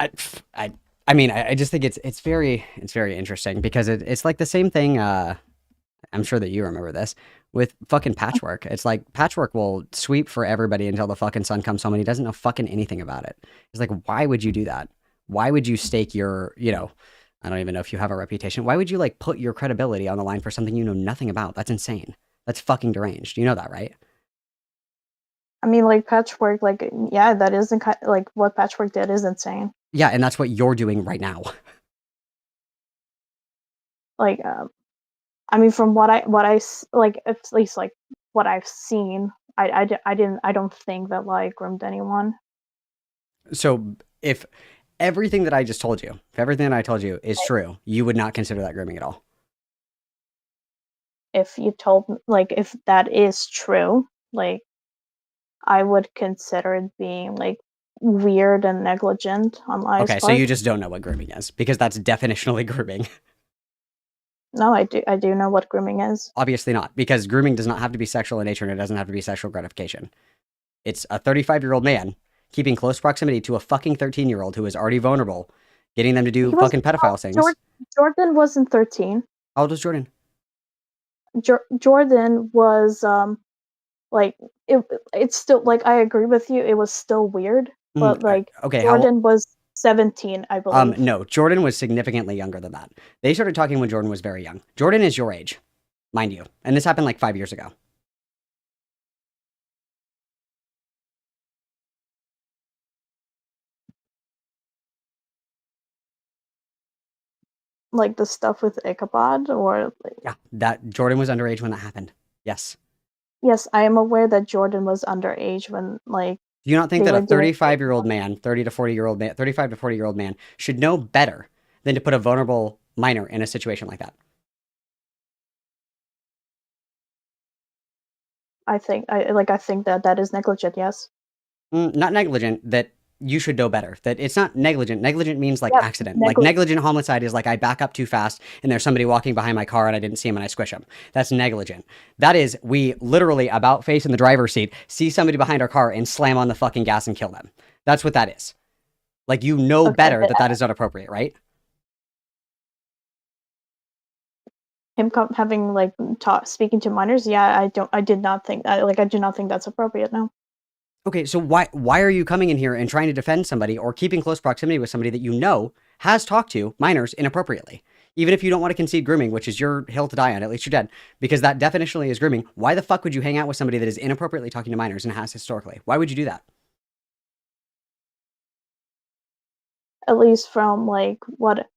think it's very interesting because it's the same thing. I'm sure that you remember this with fucking Patchwork. It's Patchwork will sweep for everybody until the fucking son comes home and he doesn't know fucking anything about it. It's why would you do that? Why would you stake your, I don't even know if you have a reputation. Why would you put your credibility on the line for something you know nothing about? That's insane. That's fucking deranged. You know that, right? I mean, Patchwork, yeah, that isn't what Patchwork did is insane. Yeah, and that's what you're doing right now. I mean, from what I at least what I've seen, I don't think that groomed anyone. So if everything that I just told you, if everything that I told you is true, you would not consider that grooming at all? If you told if that is true, I would consider it being weird and negligent on Lyo's part. Okay, so you just don't know what grooming is because that's definitionally grooming. No, I do know what grooming is. Obviously not, because grooming does not have to be sexual in nature and it doesn't have to be sexual gratification. It's a 35-year-old man keeping close proximity to a fucking 13-year-old who is already vulnerable, getting them to do fucking pedophile things. Jordan wasn't 13. How old was Jordan? Jordan was like it's still like I agree with you. It was still weird, but like okay, Jordan was 17, I believe. No, Jordan was significantly younger than that. They started talking when Jordan was very young. Jordan is your age, mind you, and this happened like 5 years ago. Like the stuff with Ichabod, or like... Yeah, that Jordan was underage when that happened. Yes. Yes, I am aware that Jordan was underage when like. Do you not think that a 35-year-old man, 30 to 40-year-old man, 35 to 40-year-old man should know better than to put a vulnerable minor in a situation like that? I think that is negligent. Yes. Not negligent. That you should know better. That it's not negligent. Negligent means like accident. Like negligent. negligent homicide is like I back up too fast and there's somebody walking behind my car and I didn't see him and I squish him. That's negligent. That is we literally about face in the driver's seat, see somebody behind our car and slam on the fucking gas and kill them. That's what that is. Like you know better that is not appropriate, right? Him having like speaking to minors, yeah, I did not think that. Like I do not think that's appropriate. No. Okay, so why are you coming in here and trying to defend somebody or keeping close proximity with somebody that you know has talked to minors inappropriately? Even if you don't want to concede grooming, which is your hill to die on, at least you're dead, because that definitionally is grooming. Why the fuck would you hang out with somebody that is inappropriately talking to minors and has historically? Why would you do that? At least from like what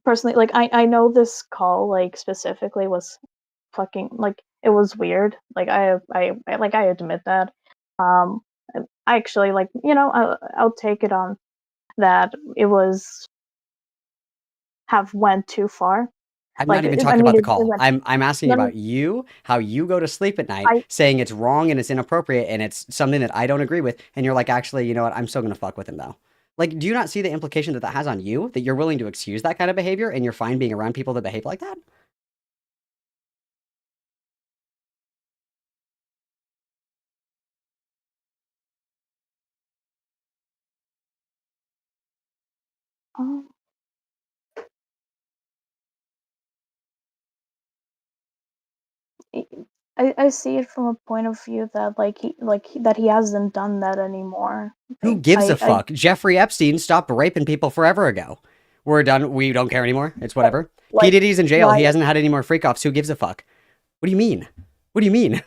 personally, like I know this call like specifically was fucking like it was weird. Like I admit that. I actually like I'll take it on that it was have went too far. I'm not even talking about the call. I'm asking about you, how you go to sleep at night saying it's wrong and it's inappropriate and it's something that I don't agree with. And you're like, actually, you know what? I'm still going to fuck with him though. Like, do you not see the implication that has on you? That you're willing to excuse that kind of behavior and you're fine being around people that behave like that? I see it from a point of view that that he hasn't done that anymore. Who gives a fuck? Jeffrey Epstein stopped raping people forever ago. We're done. We don't care anymore. It's whatever. P. Diddy's in jail. He hasn't had any more freak offs. Who gives a fuck? What do you mean? What do you mean?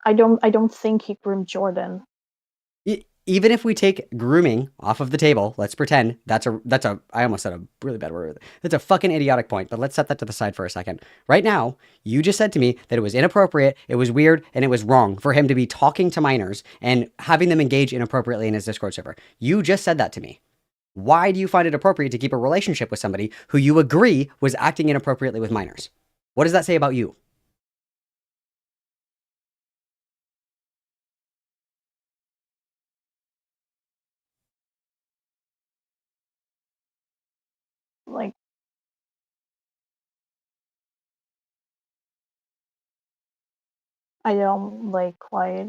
I mean, I don't think he groomed Jordan. Even if we take grooming off of the table, let's pretend that's a I almost said a really bad word. That's a fucking idiotic point, but let's set that to the side for a second. Right now, you just said to me that it was inappropriate, it was weird, and it was wrong for him to be talking to minors and having them engage inappropriately in his Discord server. You just said that to me. Why do you find it appropriate to keep a relationship with somebody who you agree was acting inappropriately with minors? What does that say about you? Like, I don't like quite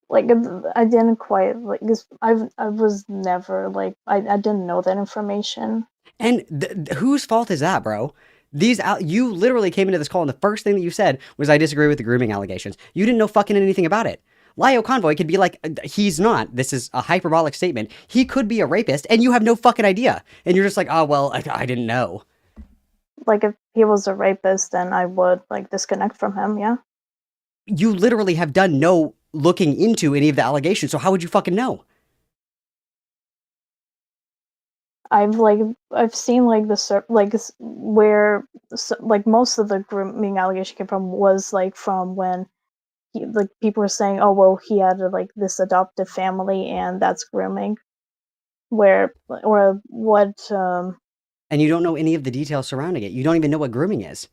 like I didn't quite like this. I was never like I didn't know that information. And whose fault is that, bro? You literally came into this call and the first thing that you said was I disagree with the grooming allegations. You didn't know fucking anything about it. Lio Convoy could be like, he's not. This is a hyperbolic statement. He could be a rapist and you have no fucking idea. And you're just like, oh, well, I didn't know. Like if he was a rapist, then I would like disconnect from him. Yeah. You literally have done no looking into any of the allegations. So how would you fucking know? I've seen like where like most of the grooming allegation came from was like from when people were saying, oh well, he had like this adoptive family and that's grooming, or what. And you don't know any of the details surrounding it. You don't even know what grooming is.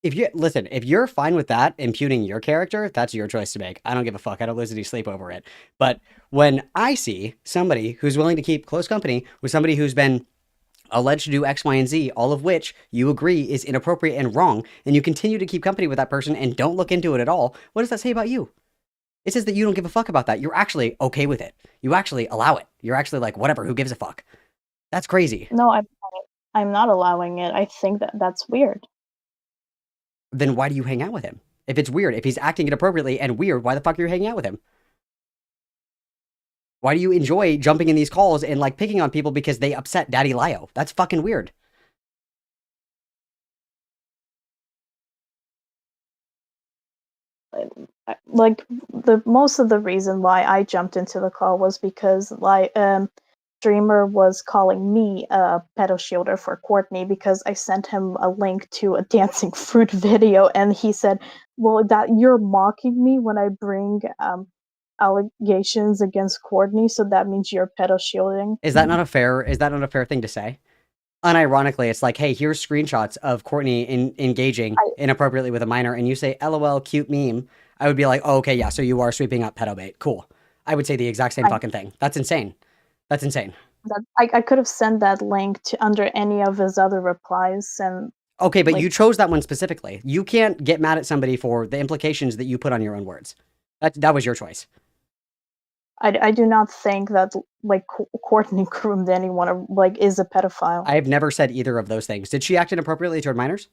If you're fine with that, impugning your character, that's your choice to make. I don't give a fuck. I don't lose any sleep over it. But when I see somebody who's willing to keep close company with somebody who's been alleged to do X, Y, and Z, all of which you agree is inappropriate and wrong, and you continue to keep company with that person and don't look into it at all, what does that say about you? It says that you don't give a fuck about that. You're actually okay with it. You actually allow it. You're actually like, whatever, who gives a fuck? That's crazy. No, I'm not allowing it. I think that's weird. Then why do you hang out with him? If it's weird, if he's acting inappropriately and weird, why the fuck are you hanging out with him? Why do you enjoy jumping in these calls and like picking on people because they upset Daddy Lyo? That's fucking weird. Like the most of the reason why I jumped into the call was because Dreamer was calling me a pedo shielder for Courtney because I sent him a link to a dancing fruit video, and he said, "Well, that you're mocking me when I bring allegations against Courtney, so that means you're pedo shielding." Is that not a fair thing to say? Unironically, it's like, hey, here's screenshots of Courtney engaging inappropriately with a minor, and you say, LOL, cute meme. I would be like, oh, okay, yeah, so you are sweeping up pedo bait. Cool. I would say the exact same fucking thing. That's insane. That's insane. I could have sent that link to under any of his other replies, and okay, but you chose that one specifically. You can't get mad at somebody for the implications that you put on your own words. That was your choice. I do not think that like Courtney groomed anyone or like is a pedophile. I have never said either of those things. Did she act inappropriately toward minors?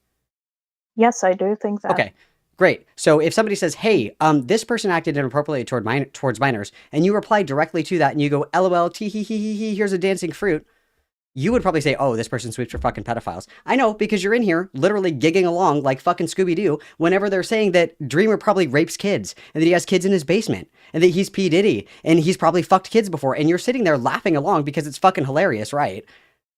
Yes, I do think that. Okay, great. So if somebody says, hey, this person acted inappropriately towards minors, and you reply directly to that and you go, LOL, tee hee hee hee hee, here's a dancing fruit, you would probably say, oh, this person sweeps for fucking pedophiles. I know, because you're in here literally gigging along like fucking Scooby-Doo whenever they're saying that Dreamer probably rapes kids and that he has kids in his basement and that he's P. Diddy and he's probably fucked kids before, and you're sitting there laughing along because it's fucking hilarious, right?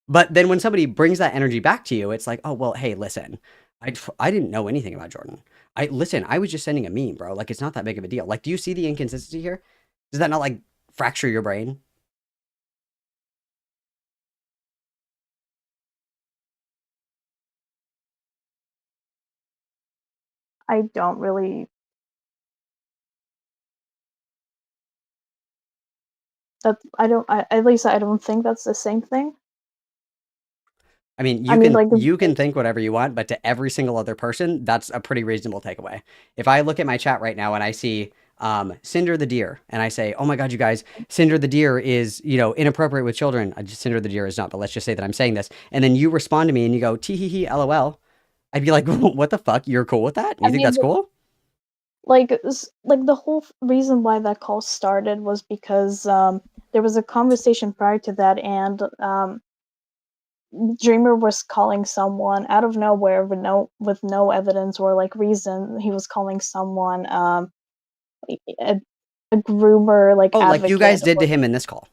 But then when somebody brings that energy back to you, it's like, oh, well, hey, listen, I didn't know anything about Jordan. I was just sending a meme, bro. Like, it's not that big of a deal. Like, do you see the inconsistency here? Does that not like fracture your brain? I don't really. At least I don't think that's the same thing. I mean, you can think whatever you want, but to every single other person, that's a pretty reasonable takeaway. If I look at my chat right now and I see Cinder the Deer, and I say, oh my god, you guys, Cinder the Deer is, inappropriate with children. Cinder the Deer is not, but let's just say that I'm saying this. And then you respond to me and you go, tee hee hee, LOL. I'd be like, what the fuck? You're cool with that? You think that's cool? Like the whole reason why that call started was because there was a conversation prior to that, and Dreamer was calling someone out of nowhere with no evidence or like reason. He was calling someone a groomer, like like you guys did to him in this call.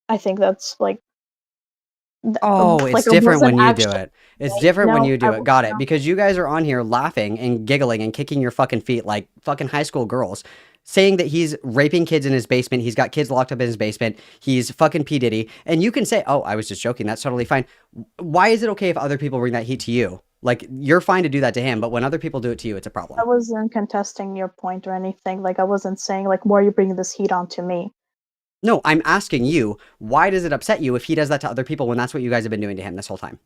I think that's like. It's different when you do it. It's different when you do it. Got it. Because you guys are on here laughing and giggling and kicking your fucking feet like fucking high school girls, saying that he's raping kids in his basement. He's got kids locked up in his basement. He's fucking P. Diddy. And you can say, oh, I was just joking. That's totally fine. Why is it okay if other people bring that heat to you? Like, you're fine to do that to him, but when other people do it to you, it's a problem. I wasn't contesting your point or anything. Like, I wasn't saying, like, why are you bringing this heat on to me? No, I'm asking you, why does it upset you if he does that to other people when that's what you guys have been doing to him this whole time?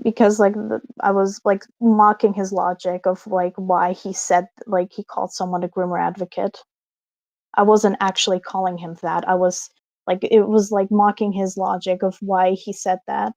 Because, like, I was, like, mocking his logic of, like, why he said, like, he called someone a groomer advocate. I wasn't actually calling him that. I was, like, it was, like, mocking his logic of why he said that.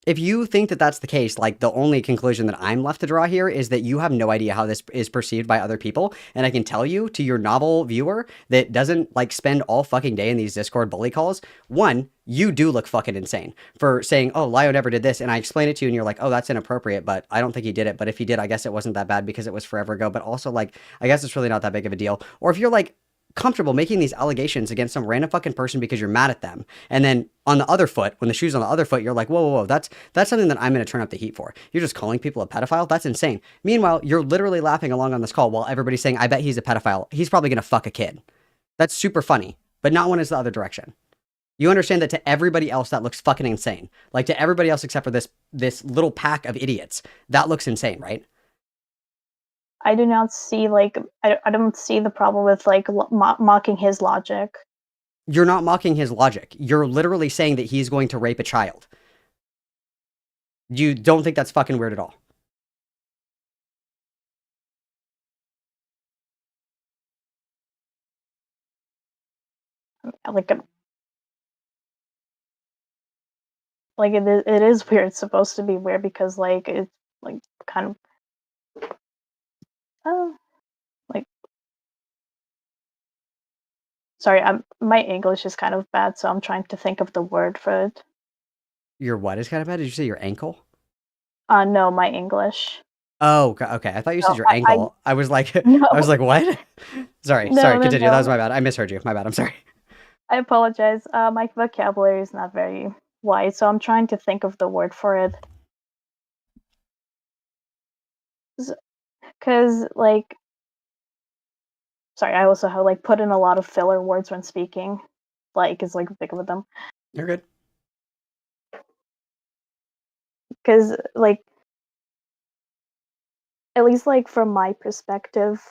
If you think that that's the case, like, the only conclusion that I'm left to draw here is that you have no idea how this is perceived by other people. And I can tell you, to your novel viewer that doesn't, like, spend all fucking day in these Discord bully calls, one, you do look fucking insane for saying, oh, Lyo never did this. And I explain it to you and you're like, oh, that's inappropriate, but I don't think he did it. But if he did, I guess it wasn't that bad because it was forever ago. But also, like, I guess it's really not that big of a deal. Or if you're, like, comfortable making these allegations against some random fucking person because you're mad at them, and then on the other foot, when the shoe's on the other foot, you're like, whoa, that's something that I'm going to turn up the heat for. You're just calling people a pedophile? That's insane. Meanwhile, you're literally laughing along on this call while everybody's saying, I bet he's a pedophile. He's probably going to fuck a kid. That's super funny, but not when it's the other direction. You understand that to everybody else that looks fucking insane. Like, to everybody else except for this little pack of idiots, that looks insane, right? I do not see, like, I don't see the problem with, like, mocking his logic. You're not mocking his logic. You're literally saying that he's going to rape a child. You don't think that's fucking weird at all? like it is weird. It's supposed to be weird because like it's like kind of like sorry, my English is kind of bad, so I'm trying to think of the word for it. Your what is kind of bad? Did you say your ankle? No, my English. Oh, okay. I thought you said No, your ankle. I was like, No. I was like, what? Sorry, No, no, continue. That was no. my bad. I misheard you. My bad. I'm sorry. I apologize. My vocabulary is not very wide, so I'm trying to think of the word for it. Because, like, sorry, I also have like put in a lot of filler words when speaking. Like, it's like big with them. You're good. Because, like, at least like from my perspective,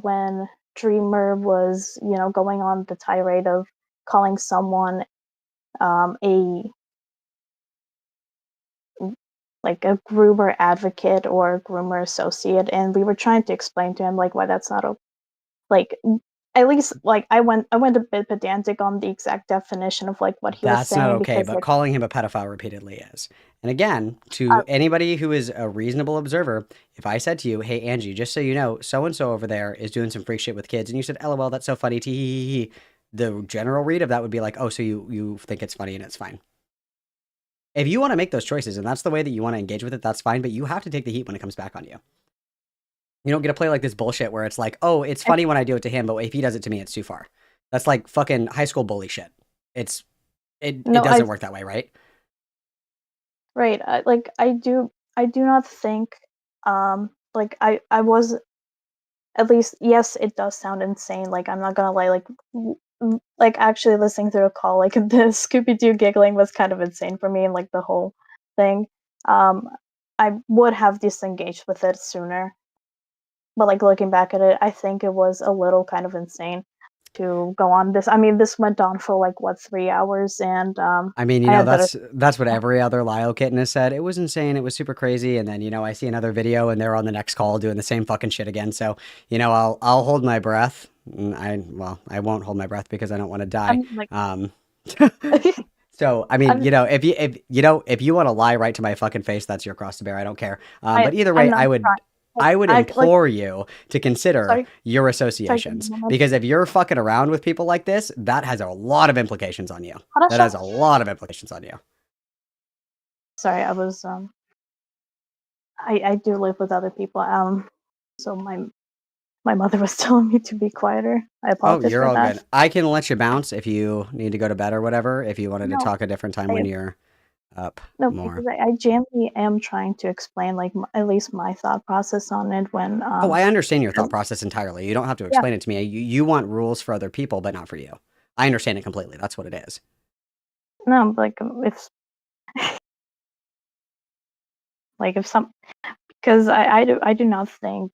when Dreamer was, going on the tirade of calling someone a groomer advocate or groomer associate, and we were trying to explain to him like why that's not at least like I went a bit pedantic on the exact definition of like what he was That's saying. not okay, because, but like, calling him a pedophile repeatedly is. And again, to anybody who is a reasonable observer, if I said to you, hey, Angie, just so you know, so-and-so over there is doing some freak shit with kids, and you said, LOL, that's so funny, tee, the general read of that would be like, oh, so you think it's funny and it's fine. If you want to make those choices, and that's the way that you want to engage with it, that's fine, but you have to take the heat when it comes back on you. You don't get to play like this bullshit where it's like, oh, it's funny when I do it to him, but if he does it to me, it's too far. That's like fucking high school bully shit. It doesn't work that way, right? Right. I do not think like I was, at least, yes, it does sound insane. Like, I'm not gonna lie, like actually listening through a call, like the Scooby-Doo giggling was kind of insane for me, and like the whole thing. I would have disengaged with it sooner. But like looking back at it, I think it was a little kind of insane to go on this. I mean, this went on for like what, 3 hours, and I mean, that's what every other Lyle kitten has said. It was insane. It was super crazy. And then, I see another video and they're on the next call doing the same fucking shit again. So, I'll hold my breath. I won't hold my breath because I don't want to die. So, I mean, if you want to lie right to my fucking face, that's your cross to bear. I don't care. But either way, I would implore you to consider your associations, because if you're fucking around with people like this, that has a lot of implications on you. That has a lot of implications on you. Sorry, I was I do live with other people. So my mother was telling me to be quieter. I apologize. Oh, you're for all that. good. I can let you bounce if you need to go to bed or whatever. If you wanted to talk a different time when you're up more. Because I genuinely am trying to explain like at least my thought process on it when. Oh, I understand your thought process entirely. You don't have to explain it to me. You want rules for other people, but not for you. I understand it completely. That's what it is. No, like if because I do not think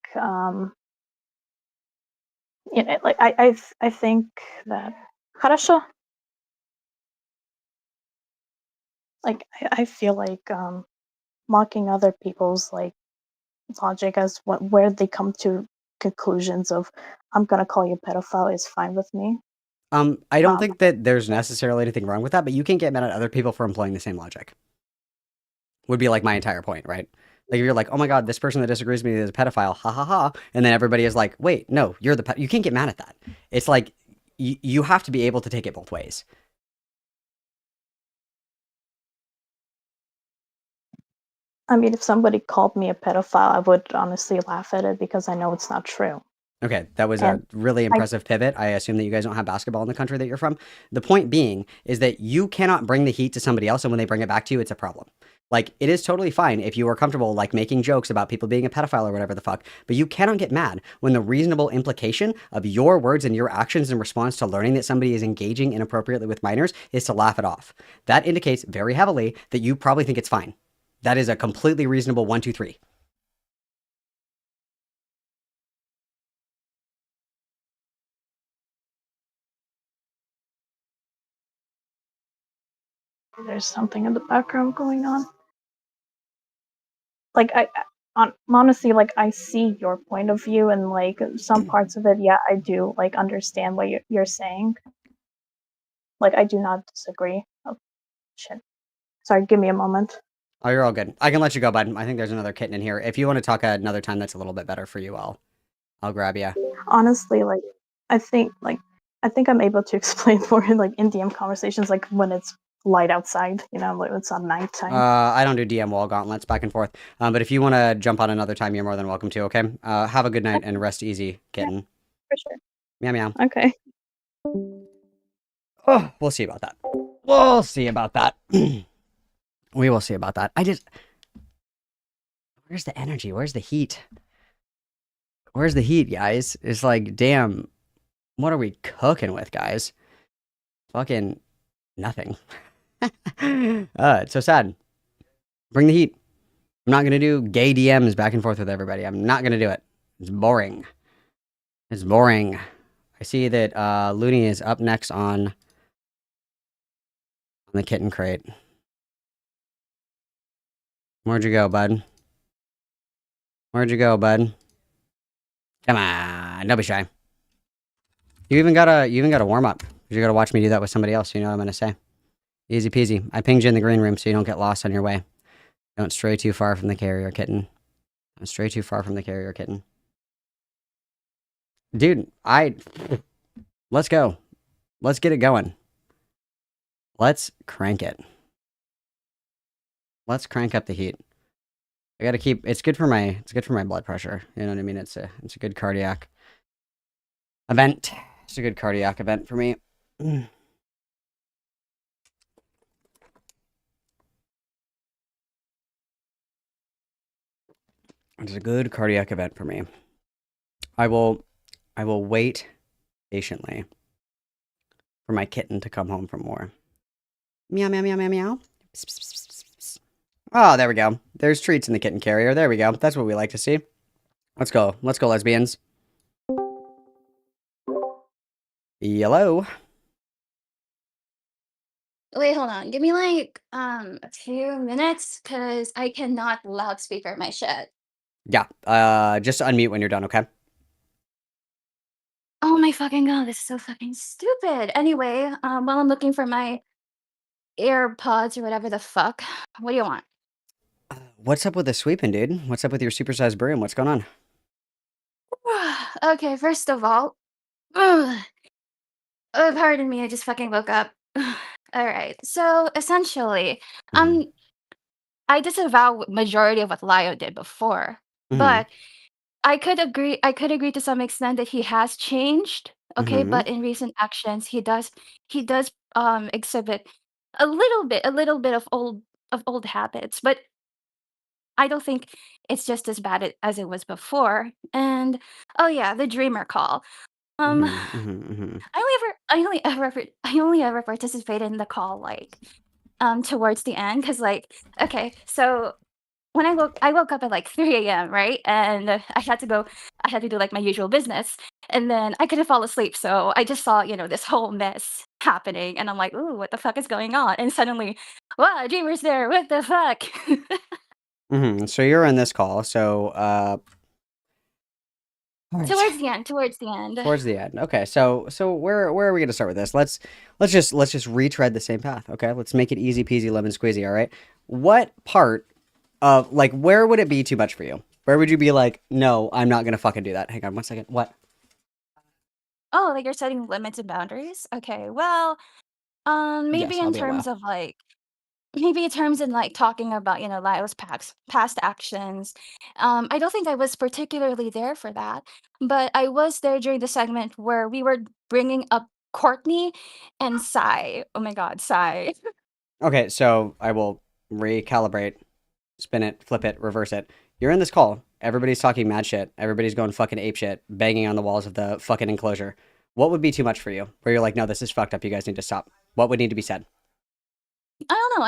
like I think that хорошо. Like I feel like mocking other people's like logic as where they come to conclusions of I'm gonna call you a pedophile is fine with me. I don't think that there's necessarily anything wrong with that, but you can get mad at other people for employing the same logic. Would be like my entire point, right? Like if you're like, oh my god, this person that disagrees with me is a pedophile, ha ha ha, and then everybody is like, wait, no, you're the you can't get mad at that. It's like you have to be able to take it both ways. I mean, if somebody called me a pedophile, I would honestly laugh at it because I know it's not true. Okay, that was a really impressive pivot. I assume that you guys don't have basketball in the country that you're from. The point being is that you cannot bring the heat to somebody else, and when they bring it back to you, it's a problem. Like, it is totally fine if you are comfortable, like, making jokes about people being a pedophile or whatever the fuck, but you cannot get mad when the reasonable implication of your words and your actions in response to learning that somebody is engaging inappropriately with minors is to laugh it off. That indicates very heavily that you probably think it's fine. That is a completely reasonable 1, 2, 3. There's something in the background going on. Like honestly, like I see your point of view, and like some parts of it, yeah, I do like understand what you're saying. Like, I do not disagree. Oh, shit. Sorry, give me a moment. Oh, you're all good. I can let you go, bud. I think there's another kitten in here. If you want to talk another time that's a little bit better for you, I'll grab you. Honestly, like, I think I'm able to explain more in like in DM conversations, like when it's light outside, you know, like it's on nighttime. I don't do DM wall gauntlets back and forth. But if you want to jump on another time, you're more than welcome to. Okay. Have a good night and rest easy, kitten. Yeah, for sure. Meow meow. Okay. Oh, we'll see about that. We'll see about that. We will see about that. Where's the energy? Where's the heat? Where's the heat, guys? It's like, damn, what are we cooking with, guys? Fucking nothing. It's so sad. Bring the heat. I'm not gonna do gay DMs back and forth with everybody. I'm not gonna do it. It's boring. It's boring. I see that Looney is up next on the kitten crate. Where'd you go, bud? Where'd you go, bud? Come on, don't be shy. You even gotta warm up. You gotta watch me do that with somebody else. You know what I'm gonna say. Easy peasy. I pinged you in the green room so you don't get lost on your way. Don't stray too far from the carrier, kitten. Don't stray too far from the carrier, kitten. Dude, let's go. Let's get it going. Let's crank it. Let's crank up the heat. I gotta keep. It's good for my blood pressure. You know what I mean? It's a good cardiac event. It's a good cardiac event for me. It's a good cardiac event for me. I will wait patiently for my kitten to come home from war. Meow meow meow meow meow. Oh, there we go. There's treats in the kitten carrier. There we go. That's what we like to see. Let's go. Let's go, lesbians. Hello. Wait, hold on. Give me like a few minutes because I cannot loudspeaker my shit. Yeah. Just unmute when you're done, okay? Oh my fucking god, this is so fucking stupid. Anyway, while I'm looking for my AirPods or whatever the fuck, what do you want? What's up with the sweeping, dude? What's up with your supersized broom? What's going on? Okay, first of all, pardon me, I just fucking woke up. All right, so essentially, I disavow majority of what Lio did before, but I could agree to some extent that he has changed. Okay, but in recent actions, he does exhibit a little bit of old habits, but I don't think it's just as bad as it was before. And oh yeah, the dreamer call. I only ever participated in the call like towards the end because like okay, so when I woke up at like 3 a.m., right? And I had to do like my usual business. And then I couldn't fall asleep. So I just saw, this whole mess happening. And I'm like, ooh, what the fuck is going on? And suddenly, wow, Dreamer's there. What the fuck? So you're in this call. So, Towards the end. Towards the end. Okay. So where are we going to start with this? Let's just retread the same path. Okay. Let's make it easy peasy lemon squeezy. All right. What part of like where would it be too much for you? Where would you be like, no, I'm not gonna fucking do that? Hang on 1 second. What? Oh, like you're setting limits and boundaries? Okay, well, maybe Yes, I'll in be a while. terms of like maybe in terms in like talking about, Lio's past actions. I don't think I was particularly there for that, but I was there during the segment where we were bringing up Courtney and Sai. Oh my God, Sai. Okay, so I will recalibrate, spin it, flip it, reverse it. You're in this call. Everybody's talking mad shit. Everybody's going fucking ape shit, banging on the walls of the fucking enclosure. What would be too much for you? Where you're like, no, this is fucked up. You guys need to stop. What would need to be said? I don't know.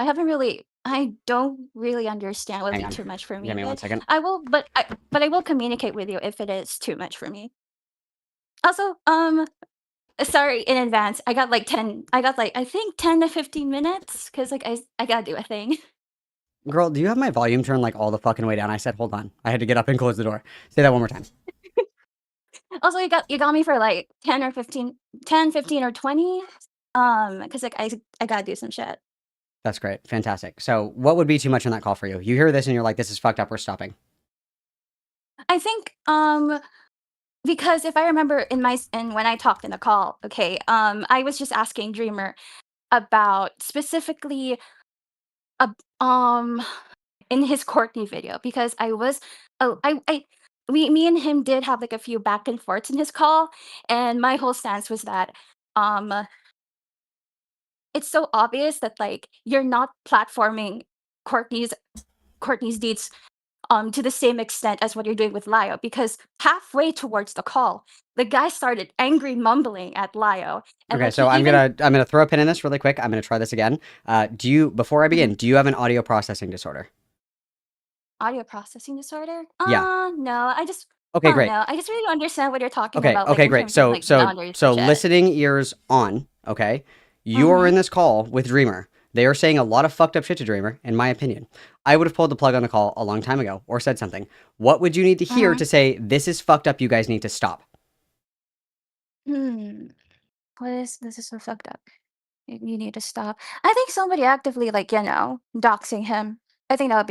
I don't really understand what would Hang be on. too much for me. Give me 1 But second. I will communicate with you if it is too much for me. Also, sorry in advance. I got like I think 10 to 15 minutes because like I gotta do a thing. Girl, do you have my volume turned like all the fucking way down? I said, hold on. I had to get up and close the door. Say that one more time. Also, you got me for like 10 or 15, 10, 15 or 20. Because like I gotta do some shit. That's great. Fantastic. So what would be too much on that call for you? You hear this and you're like, this is fucked up. We're stopping. I think because if I remember in when I talked in the call, okay, I was just asking Dreamer about specifically in his Courtney video because I was I me and him did have like a few back and forths in his call, and my whole stance was that it's so obvious that like you're not platforming Courtney's deeds to the same extent as what you're doing with Lio, because halfway towards the call, the guy started angry mumbling at Lio. And Okay, like, so I'm gonna throw a pin in this really quick. I'm gonna try this again. Before I begin, do you have an audio processing disorder? Audio processing disorder? Yeah. No, I just Okay, great. no, I just really don't understand what you're talking Okay, about. okay, like, in great. terms of, So like, boundaries so and shit. listening ears on, okay? You are in this call with Dreamer. They are saying a lot of fucked up shit to Dreamer, in my opinion. I would have pulled the plug on the call a long time ago or said something. What would you need to hear to say, this is fucked up, you guys need to stop? This is so fucked up. You need to stop. I think somebody actively like, doxing him. I think that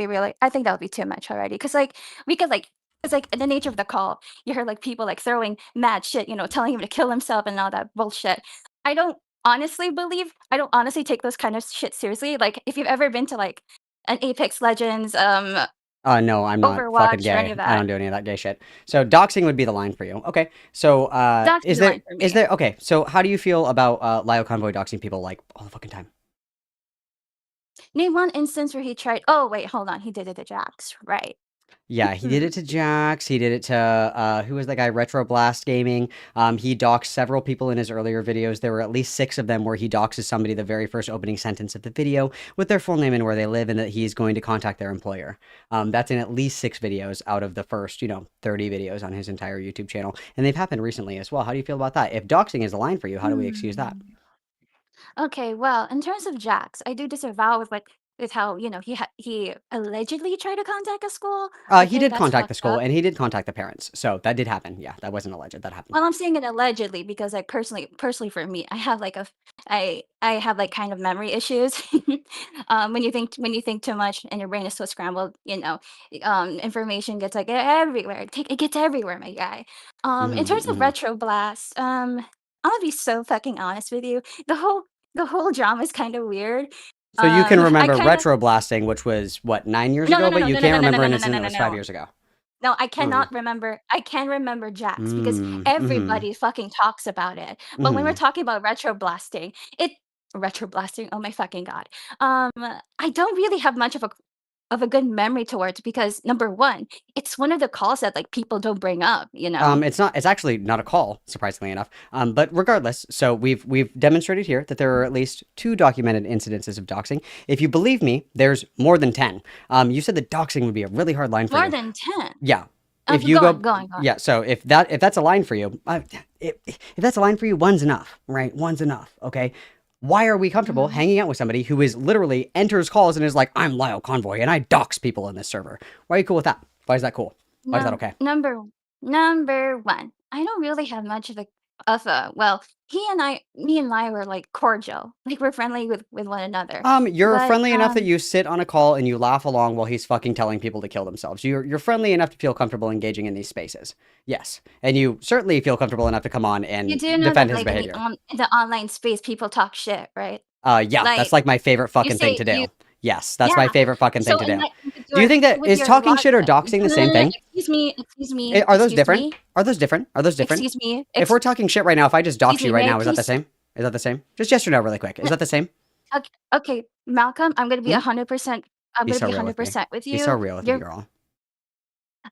would be too much already. Cause like we could like it's like in the nature of the call, you heard like people like throwing mad shit, telling him to kill himself and all that bullshit. I don't I don't honestly take those kind of shit seriously. Like if you've ever been to like an Apex Legends, No, I'm not fucking Overwatch or any gay. of I that. don't do any of that gay shit. So doxing would be the line for you. Okay. So Doxing's is the there line for me. okay, so how do you feel about Lio Convoy doxing people like all the fucking time? Name one instance where he tried. Oh wait, hold on. He did it to Jax, right? Yeah, he did it to Jax. He did it to who was that guy? Retro Blast Gaming. He doxed several people in his earlier videos. There were at least 6 of them where he doxes somebody the very first opening sentence of the video with their full name and where they live, and that he's going to contact their employer. That's in at least 6 videos out of the first, 30 videos on his entire YouTube channel, and they've happened recently as well. How do you feel about that? If doxing is the line for you, how do we excuse that? Okay, well, in terms of Jax, I do disavow with how he allegedly tried to contact a school. He Okay, did that's contact the fucked school, up. and he did contact the parents. So that did happen. Yeah, that wasn't alleged. That happened. Well, I'm saying it allegedly because like personally for me, I have like I have like kind of memory issues. When you think too much and your brain is so scrambled, information gets like everywhere. It gets everywhere, my guy. In terms of Retro Blast, I'm gonna be so fucking honest with you. The whole drama is kind of weird. So you can I remember kind of retro blasting, which was what 9 years ago, but you can't remember an incident that was 5 years ago. No, I cannot remember. I can remember Jax because Mm, everybody fucking talks about it. But when we're talking about retro blasting, oh my fucking god. I don't really have much of a good memory towards because number one, it's one of the calls that like people don't bring up, It's actually not a call, surprisingly enough. But regardless, so we've demonstrated here that there are at least 2 documented incidences of doxing. If you believe me, there's more than 10. You said that doxing would be a really hard line for you. More than 10. Yeah. If you go go, on. yeah. So if that's a line for you, if that's a line for you, one's enough, right? One's enough. Okay. Why are we comfortable hanging out with somebody who is literally enters calls and is like, I'm Lio Convoy and I dox people in this server? Why are you cool with that? Why is that cool? Why is that okay? Number 1, I don't really have much of a well, me and Lai were like cordial, like we're friendly with one another. You're But friendly enough that you sit on a call and you laugh along while he's fucking telling people to kill themselves. You're friendly enough to feel comfortable engaging in these spaces. Yes. And you certainly feel comfortable enough to come on and you do know defend that his like behavior. in the online space, people talk shit, right? Yeah, that's like my favorite fucking thing to do. Yes, that's my favorite fucking thing to do. Do you think that is talking shit or doxing the same thing? Excuse me. Are those different? Are those different? Are those different? Excuse me. If we're talking shit right now, if I just dox Excuse you me, right may I now, is that the please- same? Is that the same? Just yes or no, really quick. Is that the same? Okay, Malcolm, I'm gonna be 100%. I'm Be gonna so be real with me. 100% with you. Be so real with me, girl.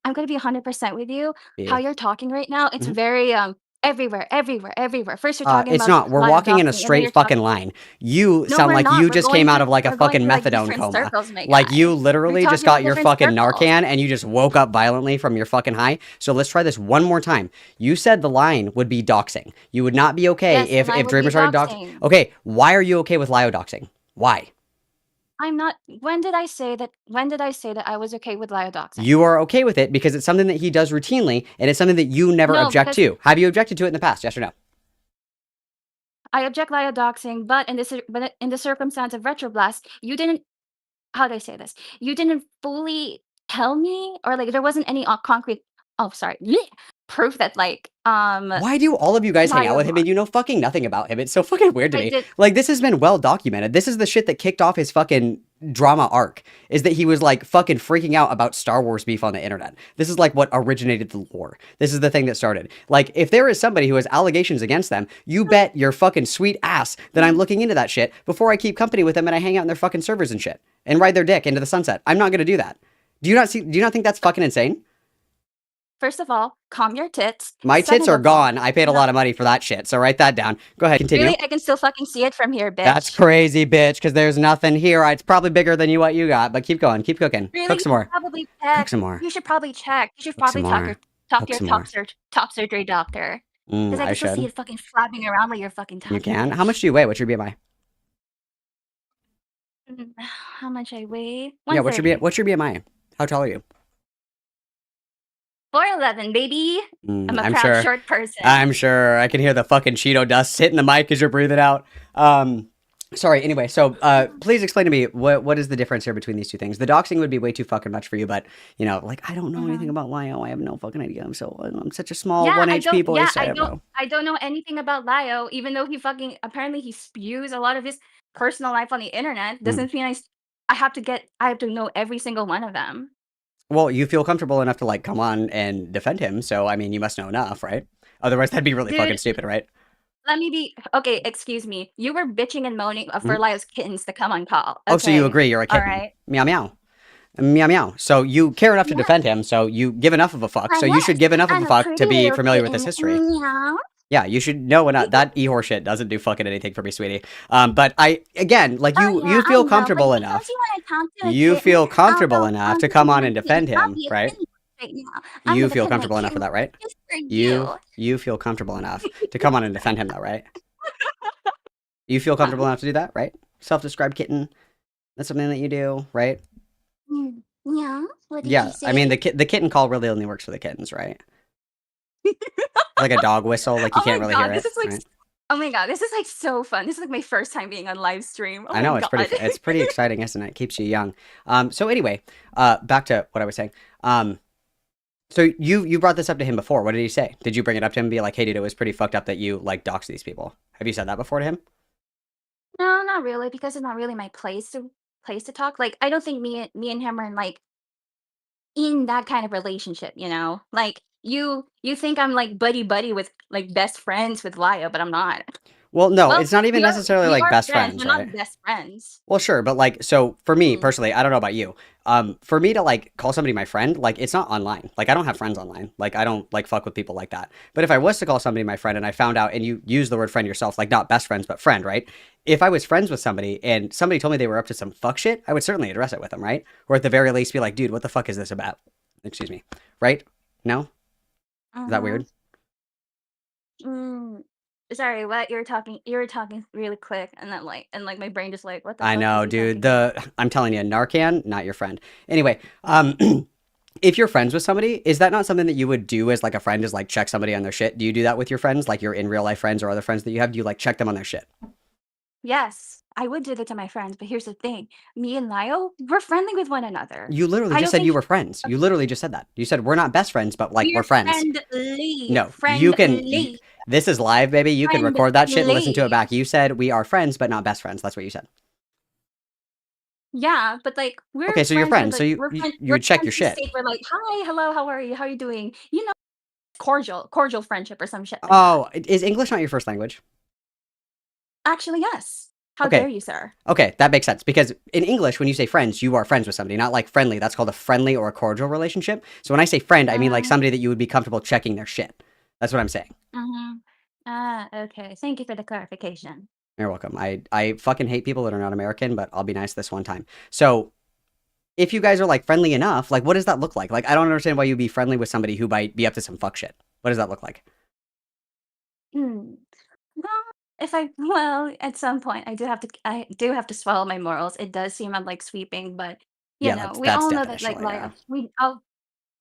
I'm gonna be 100% with you. Be. How you're talking right now, it's very everywhere. First, you're talking It's about not. We're line walking in a doxing, and then straight you're fucking talking- line. You No, sound we're like not. you We're just going came out through- of like a we're going fucking through, like, methadone different coma. circles, my Like guy. you We're literally just talking got about your different fucking circles. Narcan and you just woke up violently from your fucking high. So let's try this one more time. You said the line would be doxing. You would not be okay Yes, the if line would Dreamer be started doxing. doxing. Okay, why are you okay with Lio doxing? Why? I'm not. When did I say that? When did I say that I was okay with Lio doxing? You are okay with it because it's something that he does routinely and it's something that you never No, object because- to. Have you objected to it in the past? Yes or no? I object Lio doxing, but in the circumstance of Retroblast, you didn't. How do I say this? You didn't fully tell me, or like there wasn't any concrete. Oh, sorry. Proof that like Why do all of you guys hang out Lio with him and you know fucking nothing about him? It's so fucking weird to I me. did. Like, this has been well documented. This is the shit that kicked off his fucking drama arc, is that he was like fucking freaking out about Star Wars beef on the internet. This is like what originated the lore. This is the thing that started. Like, if there is somebody who has allegations against them, you bet your fucking sweet ass that I'm looking into that shit before I keep company with them and I hang out in their fucking servers and shit and ride their dick into the sunset. I'm not gonna do that. Do you not think that's fucking insane? First of all, calm your tits. My tits Second are of all, gone. I paid a lot of money for that shit, so write that down. Go ahead, continue. Really, I can still fucking see it from here, bitch. That's crazy, bitch, because there's nothing here. It's probably bigger than what you got, but keep going. Keep cooking. Really, Cook some you more. should probably check. Cook some more. You should probably check. You should Cook probably some talk more. to Cook your some more. top surgery doctor. Because I I can still see should. it fucking flapping around while you're fucking talking. You can? bitch. How much do you weigh? What's your BMI? How much I weigh? Yeah, 130. what's your BMI? How tall are you? 4'11", baby. I'm a I'm proud sure. short person. I'm sure. I can hear the fucking Cheeto dust hitting the mic as you're breathing out. Sorry. Anyway, so please explain to me what is the difference here between these two things? The doxing would be way too fucking much for you, but you know, like I don't know anything about Lio. I have no fucking idea. I'm such a small Yeah, 1 I HP don't. boy. Yeah, So I don't know. I don't know anything about Lio, even though he fucking apparently he spews a lot of his personal life on the internet. Doesn't mean I have to know every single one of them. Well, you feel comfortable enough to like come on and defend him, so I mean, you must know enough, right? Otherwise, that'd be really Dude, fucking stupid, right? let me be okay. Excuse me. You were bitching and moaning for Mhm. Lio's kittens to come on call. Oh, so you Okay, agree? You're a all kitten. right. Meow meow. Meow meow. So you care enough to Yeah. defend him, so you give enough of a fuck. So I you should give enough of I'm a a fuck to pretty be little familiar with his kitten. history. Meow. Yeah, you should know enough. That e-horse shit doesn't do fucking anything for me, sweetie. But again, like Oh yeah, you I feel know. comfortable But enough. because you want to talk to a You kitten, feel I'll comfortable go enough to on come to on my and kitten. defend I'll him, be a right? kitten right now. I'm You gonna feel pet my comfortable enough for kitten that, right? just for you. You feel comfortable enough to come on and defend him, though, right? You feel comfortable enough to do that, right? Self-described kitten. That's something that you do, right? Yeah. What did Yeah, you say? I mean the kitten call really only works for the kittens, right? Like a dog whistle, like you Oh can't my really god, hear this it, is like right? oh my god, this is like so fun. This is like my first time being on live stream. Oh I my know god. it's pretty exciting, isn't it? Keeps you young. So anyway, back to what I was saying. So you brought this up to him before. What did he say? Did you bring it up to him and be like, hey dude, it was pretty fucked up that you like doxed these people? Have you said that before to him? No, not really, because it's not really my place to talk. Like I don't think me and him are like in that kind of relationship, you know? Like you think I'm like buddy buddy with like best friends with Lio, but I'm not. Well, no, Well, it's not even necessarily we like are best friends, friends, we're right? not best friends. Well, sure, but like, so for me personally, I don't know about you. For me to like call somebody my friend, like it's not online. Like I don't have friends online. Like I don't like fuck with people like that. But if I was to call somebody my friend and I found out, and you use the word friend yourself, like not best friends, but friend, right? If I was friends with somebody and somebody told me they were up to some fuck shit, I would certainly address it with them, right? Or at the very least be like, dude, what the fuck is this about? Excuse me. Right? No? Is that weird? Sorry, what? You were talking really quick and then like my brain just like, what the I fuck is know, he dude. talking I'm telling you, Narcan, not your friend. Anyway, if you're friends with somebody, is that not something that you would do as like a friend, is like check somebody on their shit? Do you do that with your friends? Like your in real life friends or other friends that you have? Do you like check them on their shit? Yes, I would do that to my friends, but here's the thing. Me and Lio, we're friendly with one another. You literally I just don't said you think were friends. You literally just said that. You said we're not best friends, but like we're we're friends. friendly. No, you can. Friendly. This is live, baby. You can record that shit and listen to it Friendly. back. You said we are friends, but not best friends. That's what you said. Yeah, but like we're Okay, so you're friends friends. with So like you we're would check friends your to shit. state we're like, hi, hello, how are you? How are you doing? You know, cordial friendship or some shit like that. Oh, is English not your first language? Actually, yes. How Okay. dare you, sir? Okay, that makes sense because in English, when you say friends, you are friends with somebody, not like friendly. That's called a friendly or a cordial relationship. So when I say friend, I mean like somebody that you would be comfortable checking their shit. That's what I'm saying. Okay. Thank you for the clarification. You're welcome. I fucking hate people that are not American, but I'll be nice this one time. So if you guys are like friendly enough, like what does that look like? Like I don't understand why you'd be friendly with somebody who might be up to some fuck shit. What does that look like? Well, at some point I do have to swallow my morals. It does seem I'm like sweeping, but you Yeah, know, that's we all know that like definitionally, yeah.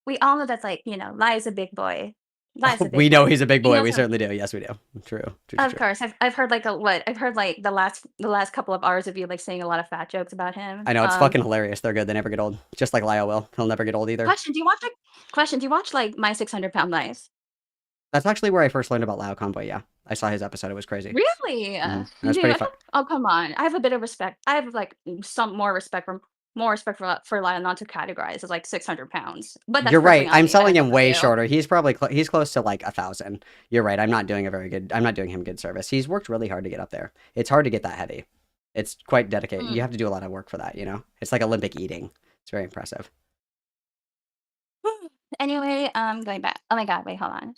we all know that like, Lio's a big boy. Laia's a big We know boy. he's a big He boy. knows We how- certainly do. Yes, we do. True. Of course, I've heard like I've heard like the last couple of hours of you like saying a lot of fat jokes about him. I know it's fucking hilarious. They're good. They never get old. Just like Laio will. He'll never get old either. Question: Do you watch like My 600-Pound Lies? That's actually where I first learned about Lao Convoy. Yeah, I saw his episode. It was crazy. Really? That's Dude, pretty fun. oh come on! I have a bit of respect. I have like some more respect for Lyle, not to categorize as like 600 pounds. But that's You're right. personally on I'm me. I selling don't him know way you. shorter. He's probably he's close to like 1,000. You're right. I'm not doing him good service. He's worked really hard to get up there. It's hard to get that heavy. It's quite dedicated. You have to do a lot of work for that. You know, it's like Olympic eating. It's very impressive. Anyway, going back. Oh my god, wait, hold on.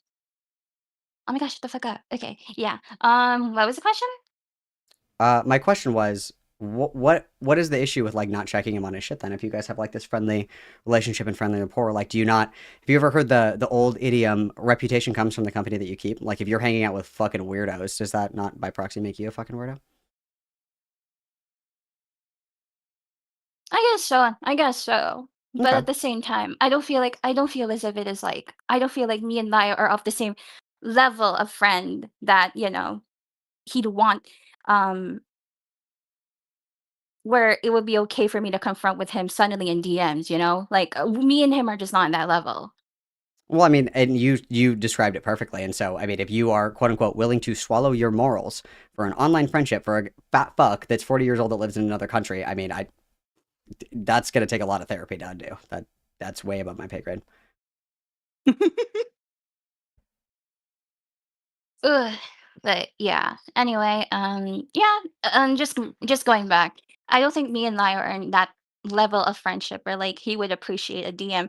Oh my gosh, shut the fuck up. Okay, yeah. What was the question? My question was, what is the issue with like not checking him on his shit then? If you guys have like this friendly relationship and friendly rapport, like do you not? Have you ever heard the old idiom, reputation comes from the company that you keep? Like if you're hanging out with fucking weirdos, does that not by proxy make you a fucking weirdo? I guess so. But Okay. at the same time, I don't feel as if it is like I don't feel like me and Lyle are of the same level of friend that, he'd want where it would be okay for me to confront with him suddenly in DMs, Like me and him are just not on that level. Well, I mean, and you described it perfectly. And so, I mean, if you are quote unquote willing to swallow your morals for an online friendship for a fat fuck that's 40 years old that lives in another country, I mean, that's gonna take a lot of therapy to undo. That's way above my pay grade. Ugh, but yeah. Anyway, just going back. I don't think me and Lyle are in that level of friendship where like he would appreciate a DM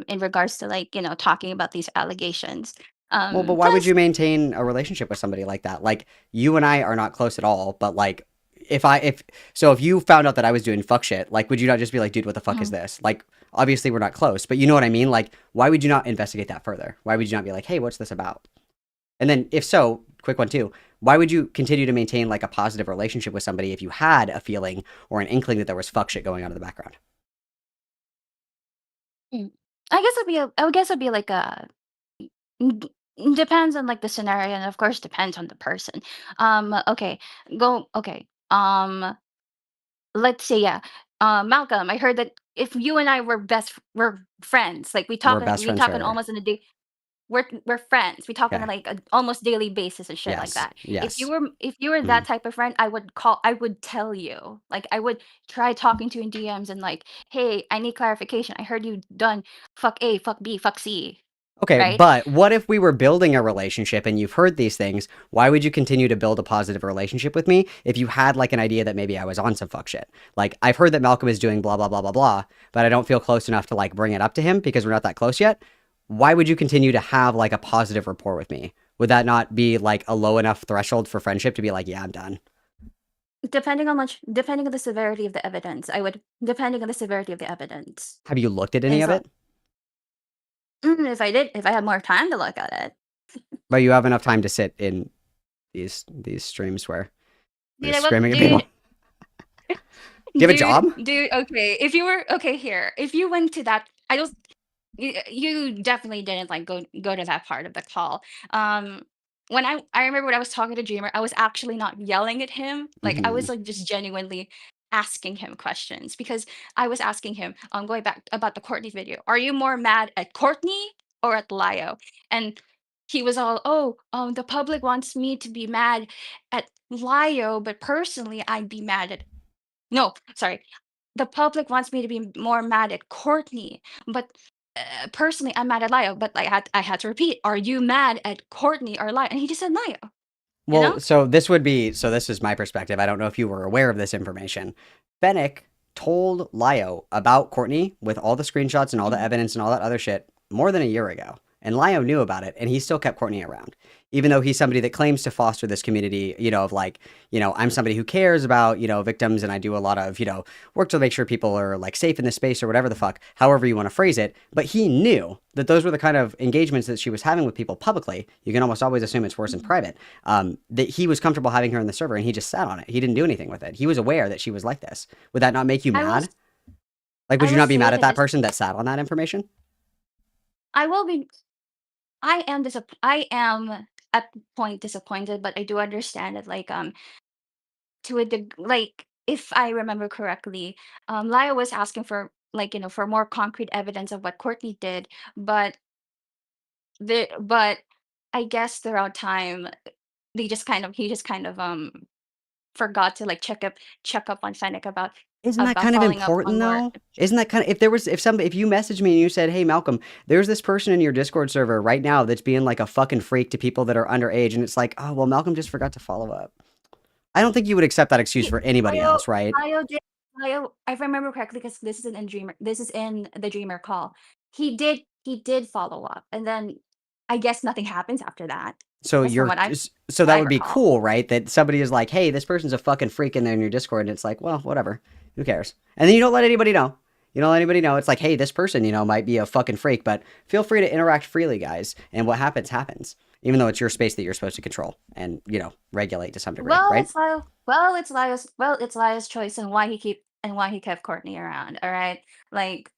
in regards to like, talking about these allegations. Well, but why would you maintain a relationship with somebody like that? Like you and I are not close at all, but like if you found out that I was doing fuck shit, like would you not just be like, dude, what the fuck is this? Like obviously we're not close, but you know what I mean? Like why would you not investigate that further? Why would you not be like, hey, what's this about? And then if so, quick one too, why would you continue to maintain like a positive relationship with somebody if you had a feeling or an inkling that there was fuck shit going on in the background? I guess it'd be like a depends on like the scenario and of course depends on the person. Okay. Okay. Let's say Malcolm, I heard that if you and I were friends, like we We're best friends talk on forever. almost on a day. We're friends. We talk on Okay. like a almost daily basis and shit like Yes. that. Yes. If you were that type of friend, I would tell you. Like I would try talking to you in DMs and like, hey, I need clarification. I heard you done fuck A, fuck B, fuck C. Okay, Right? but what if we were building a relationship and you've heard these things? Why would you continue to build a positive relationship with me if you had like an idea that maybe I was on some fuck shit? Like I've heard that Malcolm is doing blah blah blah blah blah, but I don't feel close enough to like bring it up to him because we're not that close yet. Why would you continue to have like a positive rapport with me? Would that not be like a low enough threshold for friendship to be like, yeah, I'm done? Depending on the severity of the evidence, depending on the severity of the evidence. Have you looked at any And of so, it? If I had more time to look at it. But you have enough time to sit in these streams where Dude, you're screaming at people. Do you have a job? Dude, okay. If you were okay here, if you went to that, I don't. You definitely didn't like go to that part of the call. When I remember when I was talking to Dreamer, I was actually not yelling at him. Like I was like just genuinely asking him questions because I was asking him, going back about the Courtney video. Are you more mad at Courtney or at Lio? And he was all, the public wants me to be mad at Lio, but personally, I'd be mad at. No, sorry. The public wants me to be more mad at Courtney, but personally, I'm mad at Lio. But I had to repeat, are you mad at Courtney or Lio? And he just said Lio. Well, so this is my perspective. I don't know if you were aware of this information. Fennec told Lio about Courtney with all the screenshots and all the evidence and all that other shit more than a year ago. And Lio knew about it, and he still kept Courtney around. Even though he's somebody that claims to foster this community, of like, I'm somebody who cares about, victims, and I do a lot of, work to make sure people are like safe in this space or whatever the fuck, however you want to phrase it. But he knew that those were the kind of engagements that she was having with people publicly. You can almost always assume it's worse in private. That he was comfortable having her in the server, and he just sat on it. He didn't do anything with it. He was aware that she was like this. Would that not make you mad? Like, would you not be mad at that person that sat on that information? I will be. I am at the point disappointed, but I do understand that like to a like if I remember correctly, Laya was asking for like for more concrete evidence of what Courtney did, but but I guess throughout time he just kind of forgot to like check up on Fennec Isn't that kind of following up on important more. though? Isn't that kind of if you messaged me and you said, "Hey Malcolm, there's this person in your Discord server right now that's being like a fucking freak to people that are underage," and it's like, "Oh well, Malcolm just forgot to follow up." I don't think you would accept that excuse for anybody else, right? Lio, if I remember correctly, because this is in the Dreamer call. He did follow up, and then I guess nothing happens after that. So That's from you're what I so what that I would be recall. cool, right? That somebody is like, "Hey, this person's a fucking freak in there in your Discord," and it's like, "Well, whatever. Who cares?" And then you don't let anybody know. You don't let anybody know. It's like, "Hey, this person, might be a fucking freak, but feel free to interact freely, guys. And what happens happens, even though it's your space that you're supposed to control and, regulate to some degree, Well, right?" it's Lia's choice and why he kept Courtney around. All right, like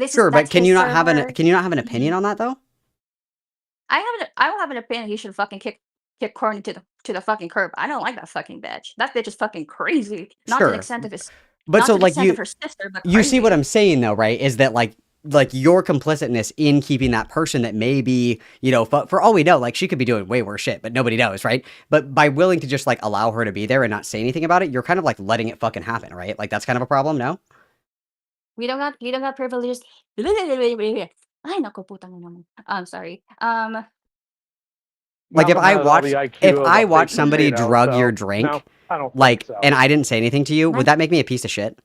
Sure, but that's can his you not have server. an opinion on that though? I will have an opinion. He should fucking kick Courtney to the fucking curb. I don't like that fucking bitch. That bitch is fucking crazy. Sure. But Not so to the like extent of her sister, but you see what crazy. I'm saying though, right? Is that like your complicitness in keeping that person that may be, for all we know, like she could be doing way worse shit, but nobody knows, right? But by willing to just like allow her to be there and not say anything about it, you're kind of like letting it fucking happen, right? Like that's kind of a problem, no? We don't got privileges. Ay, naku, putang ina mo. I'm sorry. Like if Malcolm has all the IQ of I a watch baked somebody potato, drug so your drink, no, I don't think like, so. and I didn't say anything to you, would that make me a piece of shit?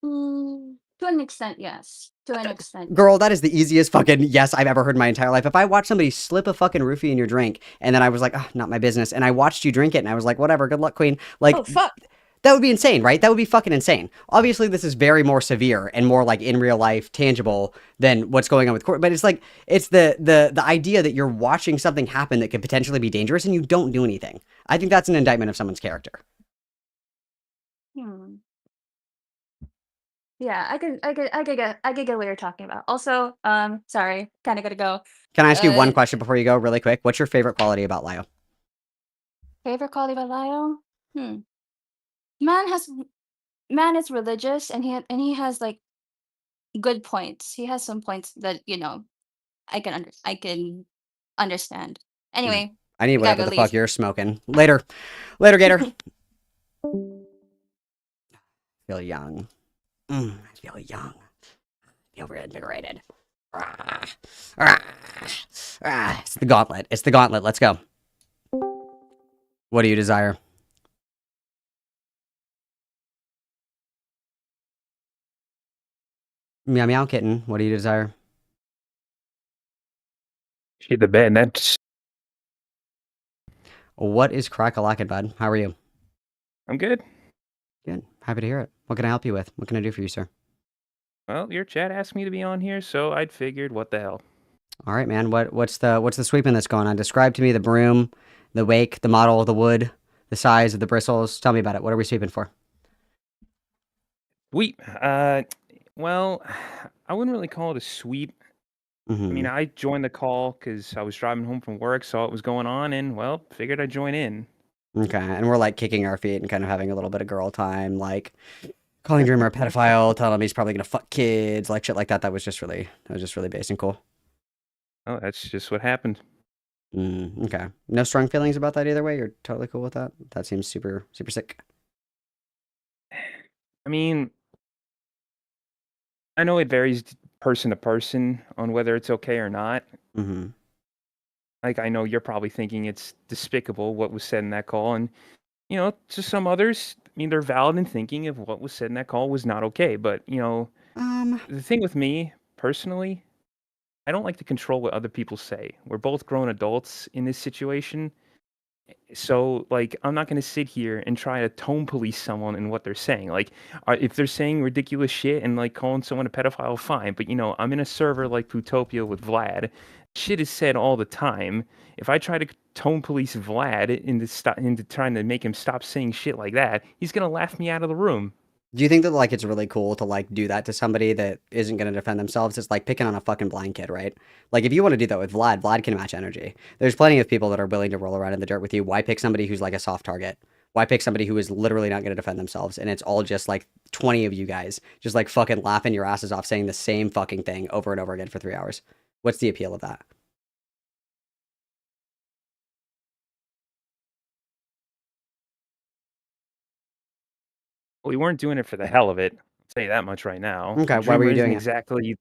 To an extent, yes. To an extent. Girl, that is the easiest fucking yes I've ever heard in my entire life. If I watched somebody slip a fucking roofie in your drink and then I was like, oh, not my business, and I watched you drink it and I was like, whatever, good luck, queen. Like, Oh fuck. that would be insane, right? That would be fucking insane. Obviously, this is very more severe and more like in real life, tangible than what's going on with court. But it's like it's the idea that you're watching something happen that could potentially be dangerous and you don't do anything. I think that's an indictment of someone's character. Yeah, I could get what you're talking about. Also, sorry, kind of gotta go. Can I ask you one question before you go, really quick? What's your favorite quality about Lio? Favorite quality about Lio? Man is religious and he has like good points. He has some points that I can understand. Anyway, I need we gotta whatever go the leave. fuck you're smoking. Later, Gator. Feel young. I feel young. I feel reinvigorated. It's the gauntlet. It's the gauntlet. Let's go. What do you desire? Meow meow kitten. What do you desire? Shit the bed. That's What is crack-a-lackin', bud? How are you? I'm good. Good. Happy to hear it. What can I help you with? What can I do for you, sir? Well, your chat asked me to be on here, so I'd figured what the hell. All right, man. What's the sweeping that's going on? Describe to me the broom, the wake, the model, the wood, the size of the bristles. Tell me about it. What are we sweeping for? Sweep. Well, I wouldn't really call it a sweep. I mean, I joined the call because I was driving home from work, saw what was going on, and, well, figured I'd join in. Okay, and we're like kicking our feet and kind of having a little bit of girl time, like calling Dreamer a pedophile, telling him he's probably gonna fuck kids, like shit like that. That was just really base and cool. Oh, that's just what happened. Okay. No strong feelings about that either way. You're totally cool with that. That seems super sick. I mean, I know it varies person to person on whether it's okay or not. Like, I know you're probably thinking it's despicable what was said in that call, and to some others, I mean, they're valid in thinking of what was said in that call was not okay. But the thing with me personally, I don't like to control what other people say. We're both grown adults in this situation. So, like, I'm not going to sit here and try to tone police someone in what they're saying. Like, if they're saying ridiculous shit and, like, calling someone a pedophile, fine. But, I'm in a server like Putopia with Vlad. Shit is said all the time. If I try to tone police Vlad into trying to make him stop saying shit like that, he's going to laugh me out of the room. Do you think that like it's really cool to like do that to somebody that isn't going to defend themselves? It's like picking on a fucking blind kid, right? Like if you want to do that with Vlad can match energy. There's plenty of people that are willing to roll around in the dirt with you. Why pick somebody who's like a soft target? Why pick somebody who is literally not going to defend themselves? And it's all just like 20 of you guys just like fucking laughing your asses off saying the same fucking thing over and over again for 3 hours. What's the appeal of that? We weren't doing it for the hell of it. I'll tell you that much right now. Okay, And why were Dreamer you isn't doing it? exactly.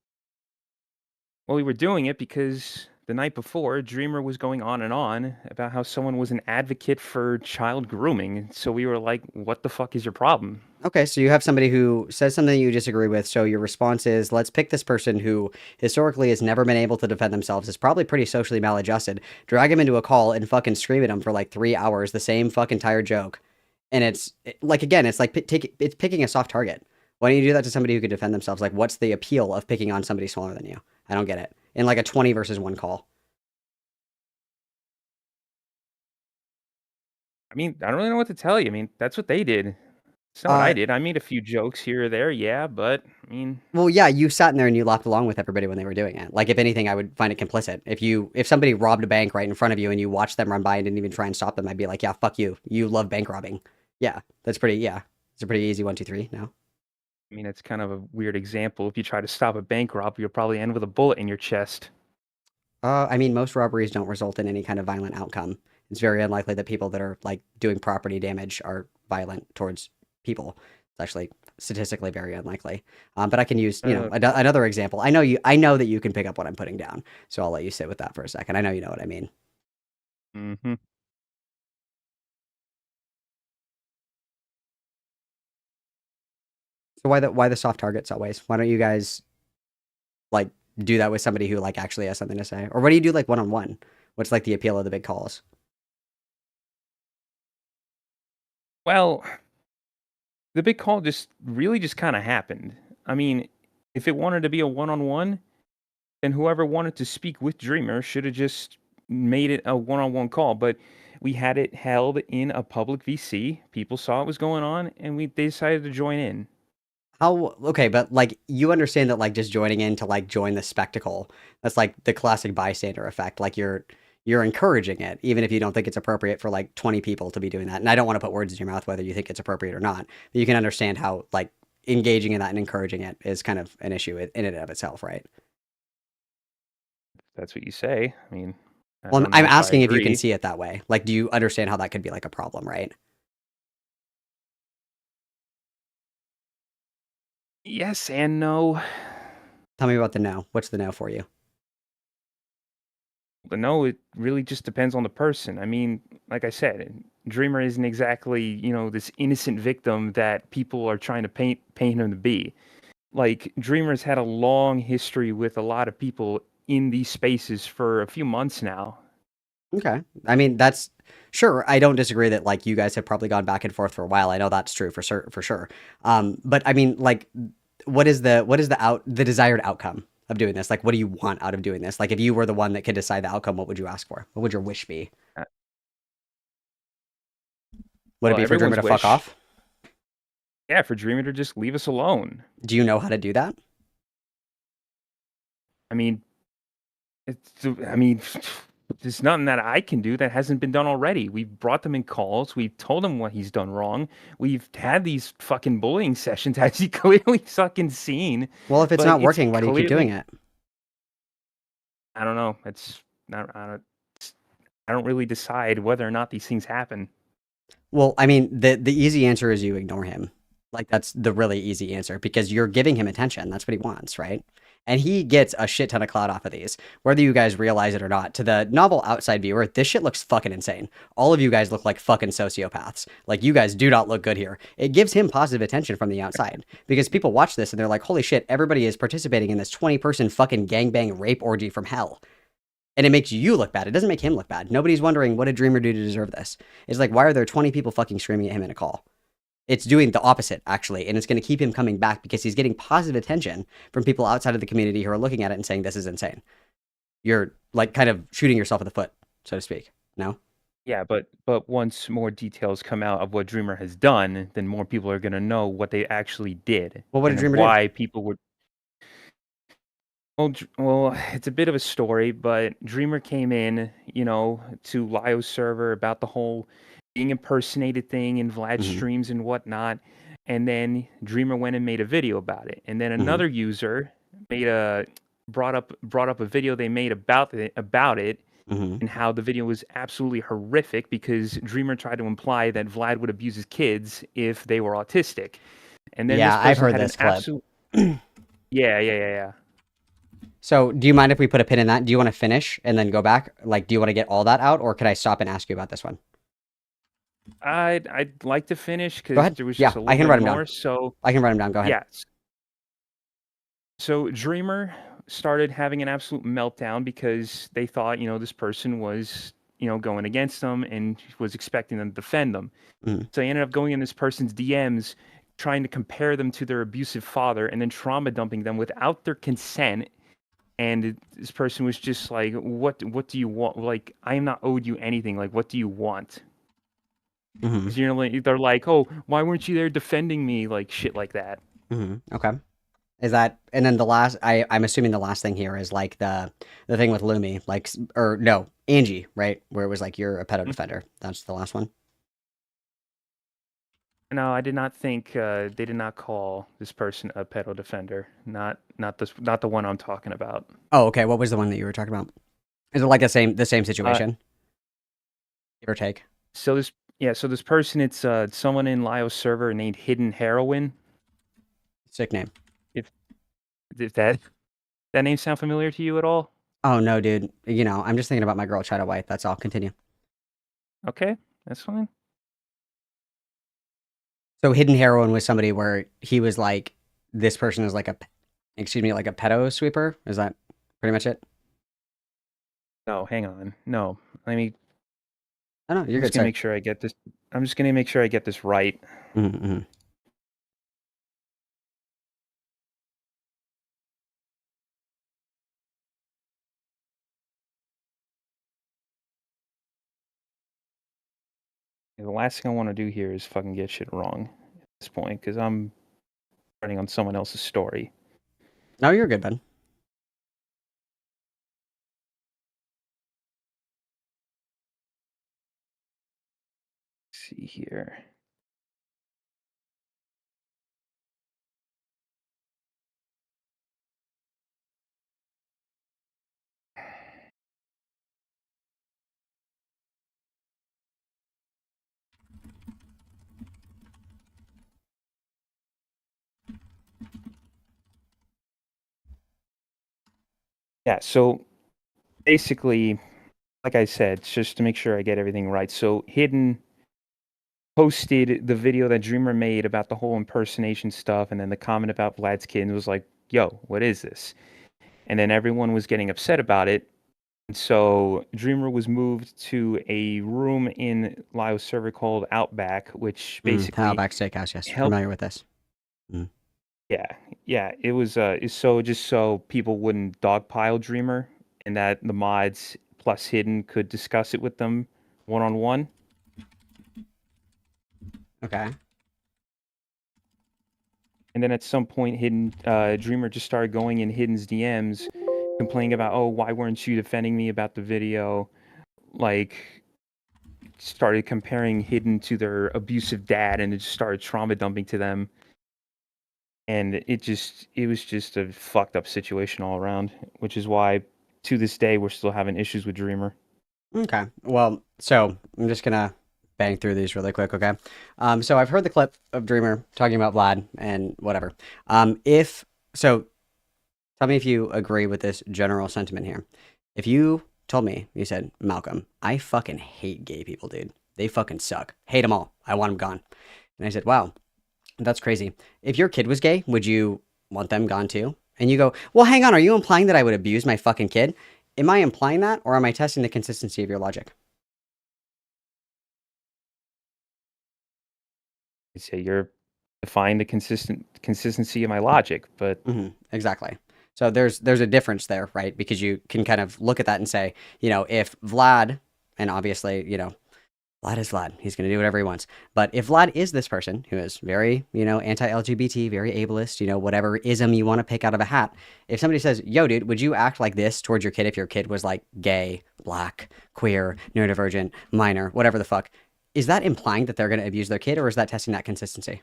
Well, we were doing it because the night before, Dreamer was going on and on about how someone was an advocate for child grooming. So we were like, what the fuck is your problem? Okay, so you have somebody who says something you disagree with, so your response is, let's pick this person who historically has never been able to defend themselves, is probably pretty socially maladjusted, drag him into a call and fucking scream at him for like 3 hours, the same fucking tired joke. And it's, like, again, it's like it's picking a soft target. Why don't you do that to somebody who could defend themselves? Like, what's the appeal of picking on somebody smaller than you? I don't get it. In like a 20 versus 1 call. I mean, I don't really know what to tell you. I mean, that's what they did. It's not what I did. I made a few jokes here or there, yeah, but I mean, well, yeah, you sat in there and you laughed along with everybody when they were doing it. Like, if anything, I would find it complicit. If somebody robbed a bank right in front of you and you watched them run by and didn't even try and stop them, I'd be like, yeah, fuck you. You love bank robbing. Yeah, that's pretty. Yeah, it's a pretty easy 1, 2, 3. No. I mean, it's kind of a weird example. If you try to stop a bank robber, you'll probably end with a bullet in your chest. I mean, most robberies don't result in any kind of violent outcome. It's very unlikely that people that are like doing property damage are violent towards people. It's actually statistically very unlikely. But I can use, another example. I know that you can pick up what I'm putting down, so I'll let you sit with that for a second. I know you know what I mean. Mm-hmm. So why the soft targets always? Why don't you guys like do that with somebody who like actually has something to say? Or what do you do like one-on-one? What's like the appeal of the big calls? Well, the big call just kind of happened. I mean, if it wanted to be a one-on-one, then whoever wanted to speak with Dreamer should have just made it a one-on-one call. But we had it held in a public VC. People saw what was going on, and they decided to join in. Okay, but like you understand that like just joining in to like join the spectacle, that's like the classic bystander effect. Like you're encouraging it, even if you don't think it's appropriate for like 20 people to be doing that. And I don't want to put words in your mouth whether you think it's appropriate or not. But you can understand how like engaging in that and encouraging it is kind of an issue in and of itself, right? That's what you say. I mean, well, I'm asking if you can see it that way. Like, do you understand how that could be like a problem, right? Yes and no. Tell me about the no. What's the no for you? The no, it really just depends on the person. I mean, like I said, Dreamer isn't exactly, this innocent victim that people are trying to paint him to be. Like, Dreamer's had a long history with a lot of people in these spaces for a few months now. Okay. I mean, that's sure. I don't disagree that like you guys have probably gone back and forth for a while. I know that's true for sure. But I mean, like, what is the desired outcome of doing this? Like, what do you want out of doing this? Like, if you were the one that could decide the outcome, what would you ask for? What would your wish be? Would it be for Dreamer to fuck off? Yeah, for Dreamer to just leave us alone. Do you know how to do that? I mean, there's nothing that I can do that hasn't been done already. We've brought them in calls. We've told him what he's done wrong. We've had these fucking bullying sessions, as you clearly fucking seen. Well, if it's not working, why do you keep doing it? I don't know. I don't really decide whether or not these things happen. Well, I mean, the easy answer is you ignore him. Like, that's the really easy answer because you're giving him attention. That's what he wants, right? And he gets a shit ton of clout off of these, whether you guys realize it or not. To the novel outside viewer, this shit looks fucking insane. All of you guys look like fucking sociopaths. Like, you guys do not look good here. It gives him positive attention from the outside because people watch this and they're like, holy shit, everybody is participating in this 20-person fucking gangbang rape orgy from hell. And it makes you look bad. It doesn't make him look bad. Nobody's wondering, what did Dreamer do to deserve this? It's like, why are there 20 people fucking screaming at him in a call? It's doing the opposite, actually, and it's going to keep him coming back because he's getting positive attention from people outside of the community who are looking at it and saying, this is insane. You're, like, kind of shooting yourself in the foot, so to speak. No? Yeah, but once more details come out of what Dreamer has done, then more people are gonna know what they actually did. Well, what did and Dreamer do? why people would. Well, it's a bit of a story, but Dreamer came in, to Lio's server about the whole being impersonated thing in Vlad's streams and whatnot, and then Dreamer went and made a video about it, and then another user brought up a video they made about it, and how the video was absolutely horrific because Dreamer tried to imply that Vlad would abuse his kids if they were autistic, and then Yeah, this I've person heard had this an clip. absolute. Yeah. So, do you mind if we put a pin in that? Do you want to finish and then go back? Like, do you want to get all that out, or could I stop and ask you about this one? I'd like to finish Go because ahead. there was Yeah, just a I little can bit write 'em more. down. So I can write 'em down. Go ahead. Yes. So Dreamer started having an absolute meltdown because they thought, this person was, going against them and was expecting them to defend them. So he ended up going in this person's DMs, trying to compare them to their abusive father, and then trauma dumping them without their consent. And this person was just like, "What do you want? Like, I am not owed you anything. Like, what do you want?" 'Cause, they're like, "Oh, why weren't you there defending me?" Like shit like that. Okay. Is that, and then the last, I'm assuming the last thing here is like the thing with Lumi, like, or no, Angie, right? Where it was like, you're a pedo defender. That's the last one. No, I did not think they did not call this person a pedo defender. Not the one I'm talking about. Oh, okay. What was the one that you were talking about? Is it like the same situation? Give or take. So this person, it's someone in Lio's server named Hidden Heroin. Sick name. If that name sound familiar to you at all? Oh no, dude. I'm just thinking about my girl China White. That's all. Continue. Okay, that's fine. So Hidden Heroin was somebody where he was like, this person is like like a pedo sweeper. Is that pretty much it? No, hang on. No, let me. I know you're just good. gonna make sure I get this. I'm just gonna make sure I get this right. The last thing I want to do here is fucking get shit wrong at this point because I'm writing on someone else's story. No, you're good, bud. Let's see here. Yeah, so basically, like I said, just to make sure I get everything right. So Hidden posted the video that Dreamer made about the whole impersonation stuff, and then the comment about Vlad's kid was like, "Yo, what is this?" And then everyone was getting upset about it. And so Dreamer was moved to a room in Lio's server called Outback, which basically Outback Steakhouse. Yes, familiar with this. Yeah. It was just so people wouldn't dogpile Dreamer, and that the mods plus Hidden could discuss it with them one-on-one. Okay. And then at some point, Dreamer just started going in Hidden's DMs, complaining about, "Oh, why weren't you defending me about the video?" Like, started comparing Hidden to their abusive dad, and it just started trauma dumping to them. And it was just a fucked up situation all around, which is why to this day we're still having issues with Dreamer. Okay. Well, so I'm just gonna bang through these really quick, okay? So I've heard the clip of Dreamer talking about Vlad and whatever. Tell me if you agree with this general sentiment here. If you told me, you said, "Malcolm, I fucking hate gay people, dude. They fucking suck. Hate them all. I want them gone." And I said, "Wow, that's crazy. If your kid was gay, would you want them gone too?" And you go, "Well, hang on. Are you implying that I would abuse my fucking kid?" Am I implying that, or am I testing the consistency of your logic? I'd say you're defying the consistency of my logic, but exactly. So there's a difference there, right? Because you can kind of look at that and say, if Vlad, and obviously, Vlad is Vlad. He's going to do whatever he wants. But if Vlad is this person who is very, anti-LGBT, very ableist, whatever ism you want to pick out of a hat, if somebody says, yo, dude, would you act like this towards your kid if your kid was like gay, black, queer, neurodivergent, minor, whatever the fuck, is that implying that they're going to abuse their kid, or is that testing that consistency?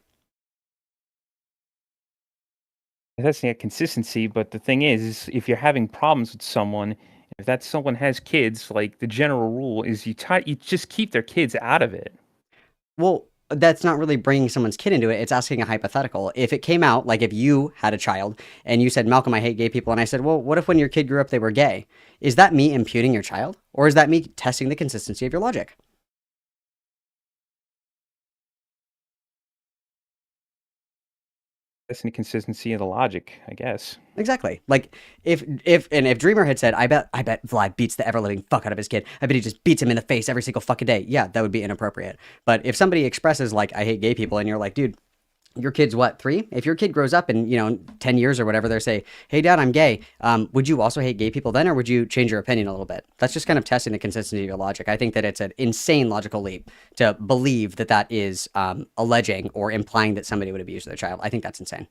Testing that consistency, but the thing is if you're having problems with someone, if that someone has kids, like the general rule is you just keep their kids out of it. Well, that's not really bringing someone's kid into it. It's asking a hypothetical. If it came out, like if you had a child and you said, Malcolm, I hate gay people. And I said, well, what if when your kid grew up, they were gay? Is that me impugning your child? Or is that me testing the consistency of your logic? That's the consistency of the logic, I guess. Exactly. Like if Dreamer had said, I bet Vlad beats the ever living fuck out of his kid. I bet he just beats him in the face every single fucking day. Yeah, that would be inappropriate. But if somebody expresses like, I hate gay people, and you're like, dude, your kid's what, 3? If your kid grows up in, 10 years or whatever, they say, hey dad, I'm gay. Would you also hate gay people then, or would you change your opinion a little bit? That's just kind of testing the consistency of your logic. I think that it's an insane logical leap to believe that that is alleging or implying that somebody would abuse their child. I think that's insane.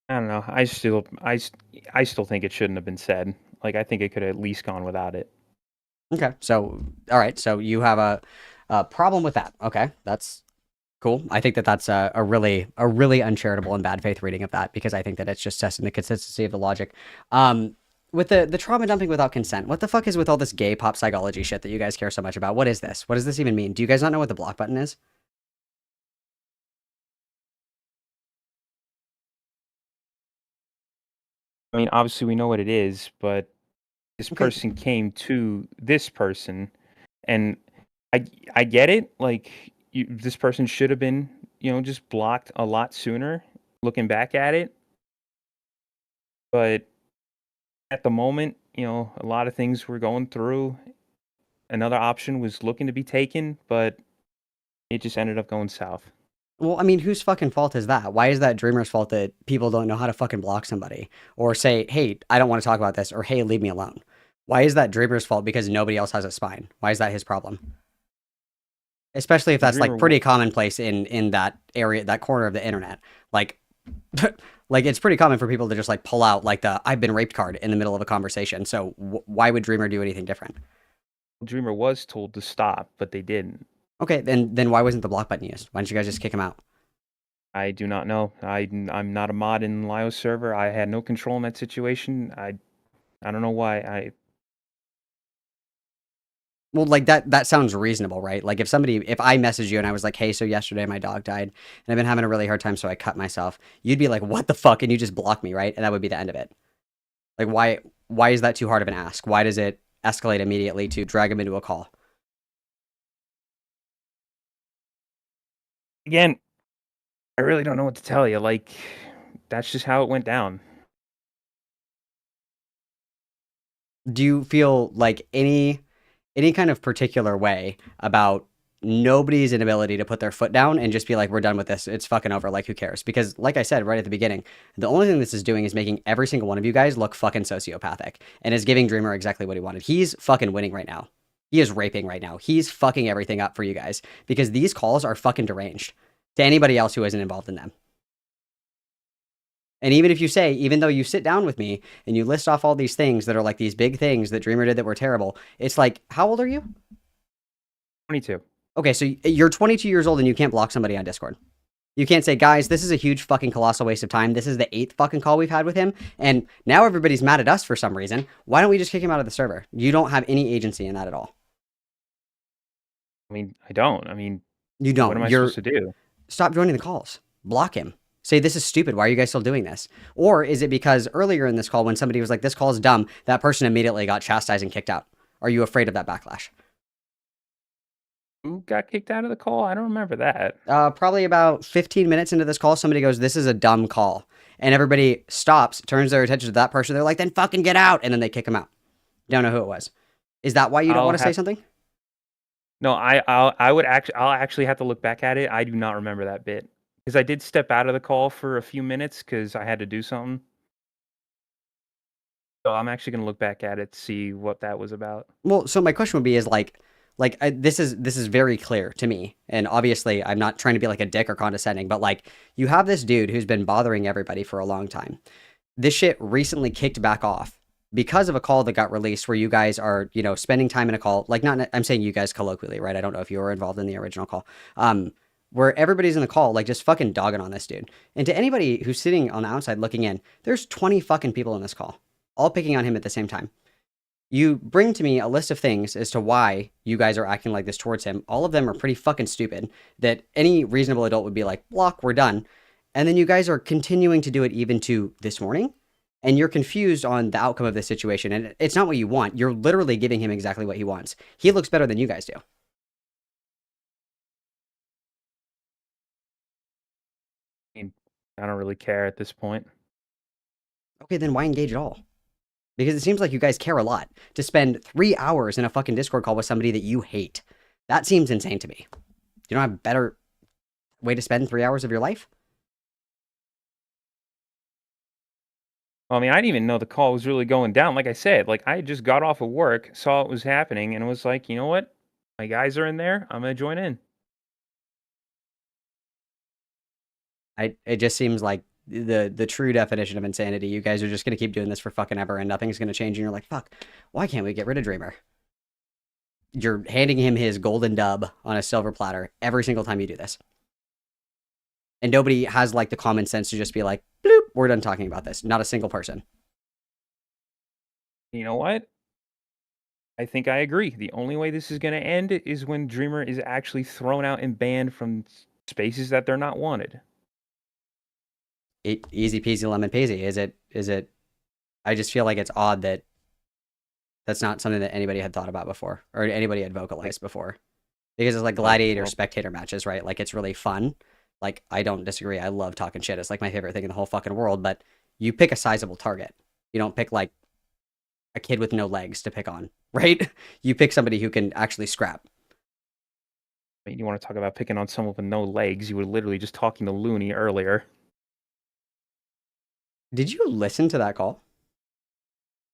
I don't know. I still think it shouldn't have been said. Like, I think it could have at least gone without it. Okay, so all right, so you have a problem with that. Okay, that's cool. I think that that's a really uncharitable and bad faith reading of that, because I think that it's just testing the consistency of the logic. With the trauma dumping without consent, what the fuck is with all this gay pop psychology shit that you guys care so much about? What is this? What does this even mean? Do you guys not know what the block button is? I mean, obviously we know what it is, but this person came to this person, and I get it. Like, this person should have been, just blocked a lot sooner. Looking back at it, but at the moment, a lot of things were going through. Another option was looking to be taken, but it just ended up going south. Well, I mean, whose fucking fault is that? Why is that Dreamer's fault that people don't know how to fucking block somebody? Or say, hey, I don't want to talk about this, or hey, leave me alone. Why is that Dreamer's fault because nobody else has a spine? Why is that his problem? Especially if that's like pretty commonplace in that area, that corner of the internet. Like, like it's pretty common for people to just like pull out like the I've been raped card in the middle of a conversation. So why would Dreamer do anything different? Dreamer was told to stop, but they didn't. Okay, then why wasn't the block button used? Why didn't you guys just kick him out? I do not know. I'm not a mod in Lio's server. I had no control in that situation. I don't know why. Well, like that sounds reasonable, right? Like if I messaged you and I was like, hey, so yesterday my dog died and I've been having a really hard time, so I cut myself, you'd be like, what the fuck? And you just block me, right? And that would be the end of it. Like why is that too hard of an ask? Why does it escalate immediately to drag him into a call? Again, I really don't know what to tell you. Like, that's just how it went down. Do you feel like any kind of particular way about nobody's inability to put their foot down and just be like, we're done with this, it's fucking over, like who cares? Because like I said right at the beginning, the only thing this is doing is making every single one of you guys look fucking sociopathic, and is giving Dreamer exactly what he wanted. He's fucking winning right now. He is raping right now. He's fucking everything up for you guys, because these calls are fucking deranged to anybody else who isn't involved in them. And even if you say, even though you sit down with me and you list off all these things that are like these big things that Dreamer did that were terrible, it's like, how old are you? 22. Okay, so you're 22 years old and you can't block somebody on Discord. You can't say, guys, this is a huge fucking colossal waste of time. This is the 8th fucking call we've had with him, and now everybody's mad at us for some reason. Why don't we just kick him out of the server? You don't have any agency in that at all. I mean, I don't. I mean, you don't. What am I supposed to do? Stop joining the calls. Block him. Say, this is stupid. Why are you guys still doing this? Or is it because earlier in this call, when somebody was like, this call is dumb, that person immediately got chastised and kicked out? Are you afraid of that backlash? Who got kicked out of the call? I don't remember that. Probably about 15 minutes into this call, somebody goes, this is a dumb call. And everybody stops, turns their attention to that person. They're like, then fucking get out. And then they kick him out. Don't know who it was. Is that why you don't want to say something? No, I'll actually have to look back at it. I do not remember that bit, because I did step out of the call for a few minutes because I had to do something. So I'm actually gonna look back at it to see what that was about. Well, so my question would be is this is very clear to me, and obviously I'm not trying to be like a dick or condescending, but like you have this dude who's been bothering everybody for a long time. This shit recently kicked back off because of a call that got released where you guys are, you know, spending time in a call. Like, not, I'm saying you guys colloquially, right? I don't know if you were involved in the original call. Where everybody's in the call, like just fucking dogging on this dude. And to anybody who's sitting on the outside looking in, there's 20 fucking people in this call, all picking on him at the same time. You bring to me a list of things as to why you guys are acting like this towards him. All of them are pretty fucking stupid that any reasonable adult would be like, block, we're done. And then you guys are continuing to do it even to this morning. And you're confused on the outcome of this situation. And it's not what you want. You're literally giving him exactly what he wants. He looks better than you guys do. I don't really care at this point. Okay, then why engage at all? Because it seems like you guys care a lot to spend 3 hours in a fucking Discord call with somebody that you hate. That seems insane to me. You don't have a better way to spend 3 hours of your life? I mean, I didn't even know the call was really going down. Like I said, like I just got off of work, saw it was happening, and was like, you know what? My guys are in there. I'm gonna join in. It just seems like the true definition of insanity. You guys are just gonna keep doing this for fucking ever, and nothing's gonna change. And you're like, fuck, why can't we get rid of Dreamer? You're handing him his golden dub on a silver platter every single time you do this. And nobody has like the common sense to just be like, bloop, we're done talking about this. Not a single person. You know what? I think I agree. The only way this is going to end is when Dreamer is actually thrown out and banned from spaces that they're not wanted. Easy peasy lemon peasy. Is it? I just feel like it's odd that that's not something that anybody had thought about before or anybody had vocalized before. Because it's like gladiator spectator matches, right? Like it's really fun. Like I don't disagree. I love talking shit. It's like my favorite thing in the whole fucking world, but you pick a sizable target. You don't pick like a kid with no legs to pick on, right? You pick somebody who can actually scrap. I mean, you want to talk about picking on someone with no legs? You were literally just talking to Looney earlier. Did you listen to that call?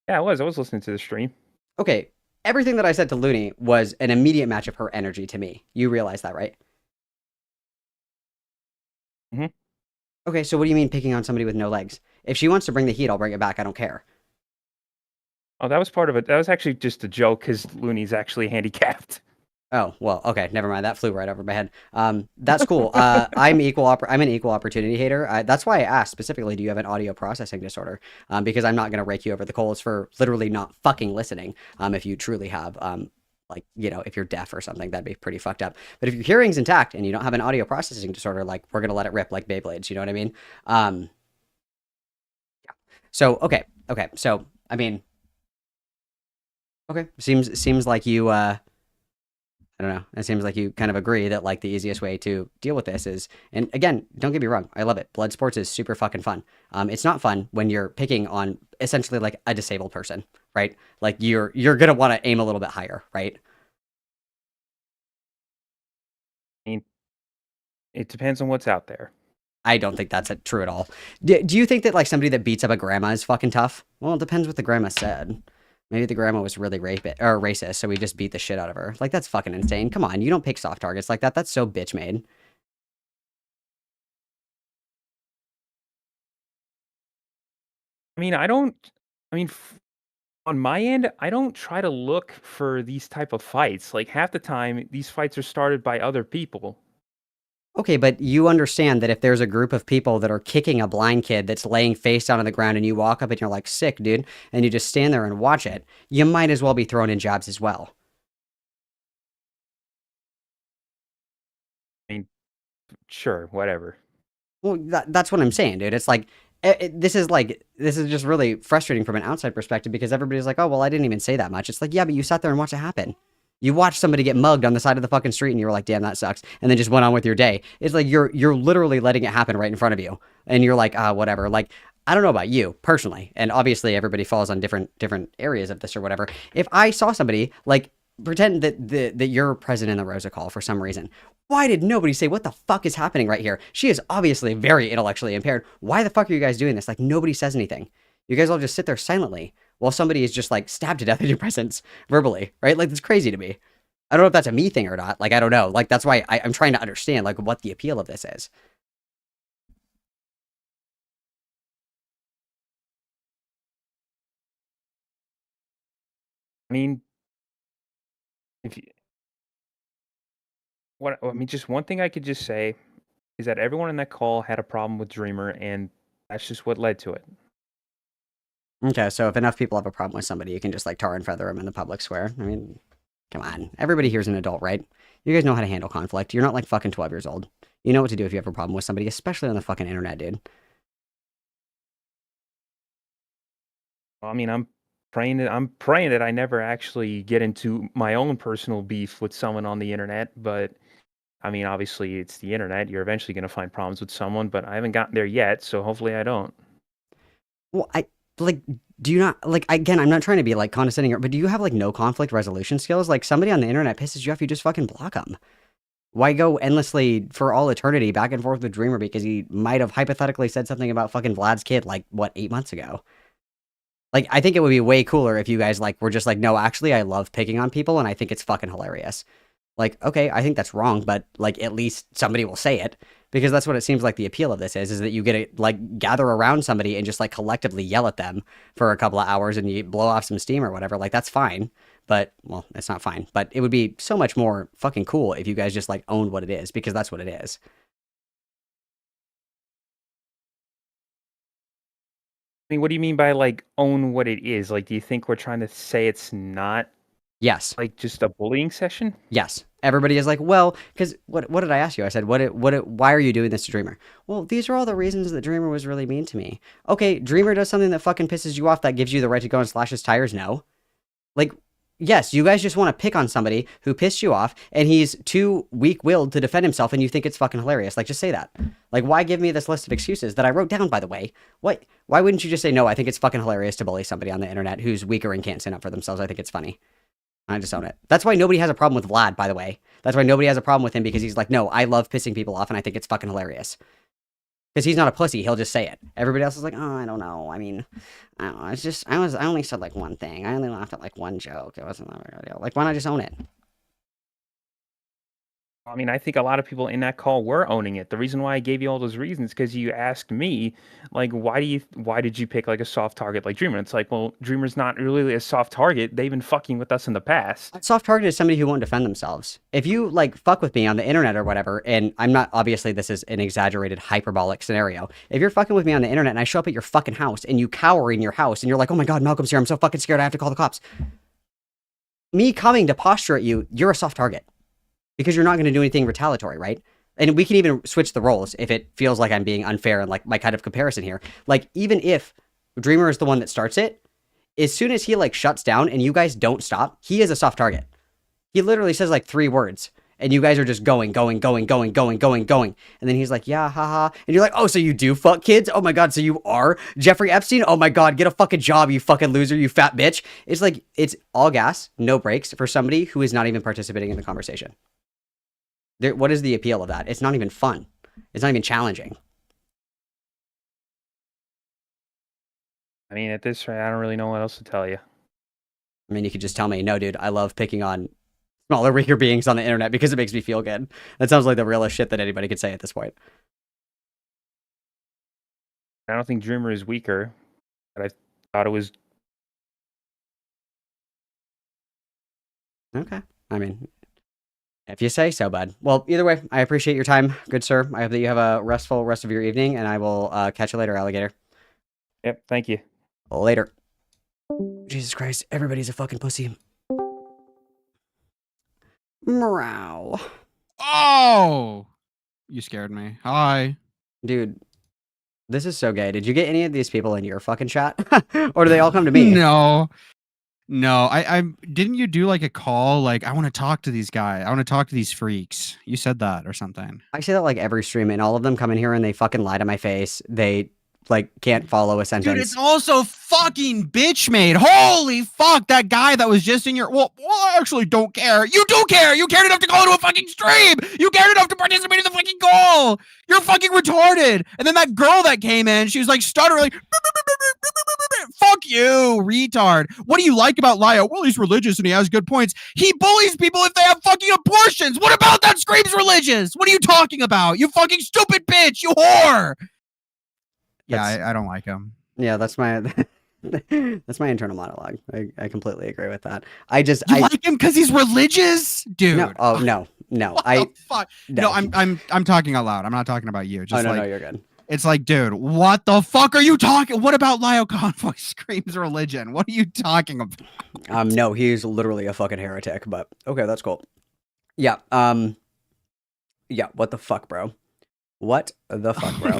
Yeah, I was listening to the stream. Okay, everything that I said to Looney was an immediate match of her energy to me. You realize that, right? Mm-hmm. Okay, so what do you mean picking on somebody with no legs? If she wants to bring the heat, I'll bring it back. I don't care. Oh, that was part of it. That was actually just a joke because Looney's actually handicapped. Oh, well, okay, never mind. That flew right over my head. That's cool. I'm an equal opportunity hater. That's why I asked specifically, do you have an audio processing disorder? Because I'm not going to rake you over the coals for literally not fucking listening. If you truly have, like, you know, if you're deaf or something, that'd be pretty fucked up. But if your hearing's intact and you don't have an audio processing disorder, like, we're going to let it rip like Beyblades. You know what I mean? Yeah. So, okay. So, I mean, okay. Seems like you, I don't know. It seems like you kind of agree that like the easiest way to deal with this is, and again, don't get me wrong, I love it. Blood sports is super fucking fun. It's not fun when you're picking on essentially like a disabled person, right? Like you're gonna want to aim a little bit higher, right? I mean, it depends on what's out there. I don't think that's true at all. Do you think that like somebody that beats up a grandma is fucking tough? Well, it depends what the grandma said. Maybe the grandma was really racist, so we just beat the shit out of her. Like, that's fucking insane. Come on, you don't pick soft targets like that. That's so bitch made. I mean, on my end, I don't try to look for these type of fights. Like, half the time, these fights are started by other people. Okay, but you understand that if there's a group of people that are kicking a blind kid that's laying face down on the ground and you walk up and you're like, sick, dude, and you just stand there and watch it, you might as well be throwing in jabs as well. I mean, sure, whatever. Well, that's what I'm saying, dude. It's like, this is just really frustrating from an outside perspective because everybody's like, oh, well, I didn't even say that much. It's like, yeah, but you sat there and watched it happen. You watched somebody get mugged on the side of the fucking street and you were like, damn, that sucks. And then just went on with your day. It's like you're literally letting it happen right in front of you. And you're like, whatever. Like, I don't know about you personally. And obviously everybody falls on different areas of this or whatever. If I saw somebody, like, pretend that you're present in the Rosa call for some reason. Why did nobody say, what the fuck is happening right here? She is obviously very intellectually impaired. Why the fuck are you guys doing this? Like, nobody says anything. You guys all just sit there silently. while somebody is just like stabbed to death in your presence verbally, right? Like, that's crazy to me. I don't know if that's a me thing or not. Like, I don't know. Like, that's why I'm trying to understand, like, what the appeal of this is. I mean, if you, just one thing I could just say is that everyone in that call had a problem with Dreamer, and that's just what led to it. Okay, so if enough people have a problem with somebody, you can just like tar and feather them in the public square. I mean, come on. Everybody here's an adult, right? You guys know how to handle conflict. You're not like fucking 12 years old. You know what to do if you have a problem with somebody, especially on the fucking internet, dude. I mean, I'm praying that I never actually get into my own personal beef with someone on the internet, but I mean, obviously it's the internet. You're eventually going to find problems with someone, but I haven't gotten there yet, so hopefully I don't. Well, like, do you not, like, again, I'm not trying to be, like, condescending, but do you have, like, no conflict resolution skills? Like, somebody on the internet pisses you off, you just fucking block them. Why go endlessly for all eternity back and forth with Dreamer because he might have hypothetically said something about fucking Vlad's kid, like, what, 8 months ago? Like, I think it would be way cooler if you guys, like, were just like, no, actually, I love picking on people, and I think it's fucking hilarious. Like, okay, I think that's wrong, but, like, at least somebody will say it. Because that's what it seems like the appeal of this is that you get to, like, gather around somebody and just, like, collectively yell at them for a couple of hours and you blow off some steam or whatever. Like, that's fine. But, well, it's not fine. But it would be so much more fucking cool if you guys just, like, owned what it is, because that's what it is. I mean, what do you mean by, like, own what it is? Like, do you think we're trying to say it's not... Yes. Like, just a bullying session? Yes. Everybody is like, well, because what did I ask you? I said, why are you doing this to Dreamer? Well, these are all the reasons that Dreamer was really mean to me. Okay, Dreamer does something that fucking pisses you off that gives you the right to go and slash his tires? No. Like, yes, you guys just want to pick on somebody who pissed you off and he's too weak-willed to defend himself and you think it's fucking hilarious. Like, just say that. Like, why give me this list of excuses that I wrote down, by the way? What? Why wouldn't you just say, no, I think it's fucking hilarious to bully somebody on the internet who's weaker and can't stand up for themselves. I think it's funny. I just own it. That's why nobody has a problem with Vlad, by the way. That's why nobody has a problem with him, because he's like, no, I love pissing people off and I think it's fucking hilarious. Because he's not a pussy, he'll just say it. Everybody else is like, oh, I don't know. I mean, I don't know. It's just, I only said like one thing. I only laughed at like one joke. It wasn't that big of a deal. Like, why not just own it? I mean, I think a lot of people in that call were owning it. The reason why I gave you all those reasons because you asked me, like, why did you pick like a soft target like Dreamer? It's like, well, Dreamer's not really a soft target. They've been fucking with us in the past. A soft target is somebody who won't defend themselves. If you like fuck with me on the internet or whatever, and I'm not, obviously this is an exaggerated hyperbolic scenario. If you're fucking with me on the internet and I show up at your fucking house and you cower in your house and you're like, oh my God, Malcolm's here. I'm so fucking scared. I have to call the cops. Me coming to posture at you, you're a soft target. Because you're not going to do anything retaliatory, right? And we can even switch the roles if it feels like I'm being unfair and like my kind of comparison here. Like, even if Dreamer is the one that starts it, as soon as he like shuts down and you guys don't stop, he is a soft target. He literally says like 3 words and you guys are just going. And then he's like, yeah, haha. And you're like, oh, so you do fuck kids? Oh my God, so you are Jeffrey Epstein? Oh my God, get a fucking job, you fucking loser, you fat bitch. It's like, it's all gas, no brakes for somebody who is not even participating in the conversation. What is the appeal of that? It's not even fun. It's not even challenging. I mean, at this rate, I don't really know what else to tell you. I mean, you could just tell me, no, dude, I love picking on smaller, weaker beings on the internet because it makes me feel good. That sounds like the realest shit that anybody could say at this point. I don't think Dreamer is weaker, but I thought it was... Okay. I mean... if you say so, bud. Well, either way, I appreciate your time, good sir. I hope that you have a restful rest of your evening, and I will catch you later, alligator. Yep, thank you. Later. Jesus Christ, everybody's a fucking pussy. Meow. Oh! You scared me. Hi. Dude, this is so gay. Did you get any of these people in your fucking chat? Or do they all come to me? No. No, I didn't you do like a call? Like, I want to talk to these guys. I want to talk to these freaks. You said that or something. I say that like every stream, and all of them come in here and they fucking lie to my face. They like can't follow a sentence. Dude, it's also fucking bitch made. Holy fuck, that guy that was just in your well, I actually don't care. You do care. You cared enough to go to a fucking stream. You cared enough to participate in the fucking call. You're fucking retarded. And then that girl that came in, she was like stuttering, like, fuck you, retard. What do you like about Lio? Well, he's religious and he has good points. He bullies people if they have fucking abortions. What about that screams religious? What are you talking about? You fucking stupid bitch, you whore. Yeah, I don't like him. Yeah, that's my that's my internal monologue. I completely agree with that. I like him because he's religious, dude. No, oh no. What the fuck? No, I'm talking out loud. I'm not talking about you. Just no, you're good. It's like, dude, what the fuck are you talking? What about Lio Convoy screams religion? What are you talking about? No, he's literally a fucking heretic, but okay, that's cool. Yeah, yeah, what the fuck, bro? What the fuck, bro?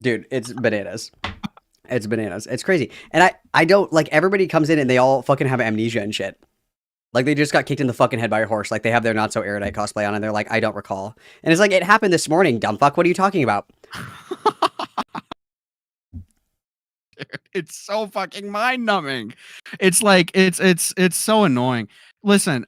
Dude, it's bananas. It's bananas. It's crazy. And I don't, like, everybody comes in and they all fucking have amnesia and shit. Like, they just got kicked in the fucking head by a horse. Like, they have their Not So Erudite cosplay on and they're like, I don't recall. And it's like, it happened this morning, dumb fuck. What are you talking about? Dude, it's so fucking mind-numbing. It's like, it's so annoying. Listen,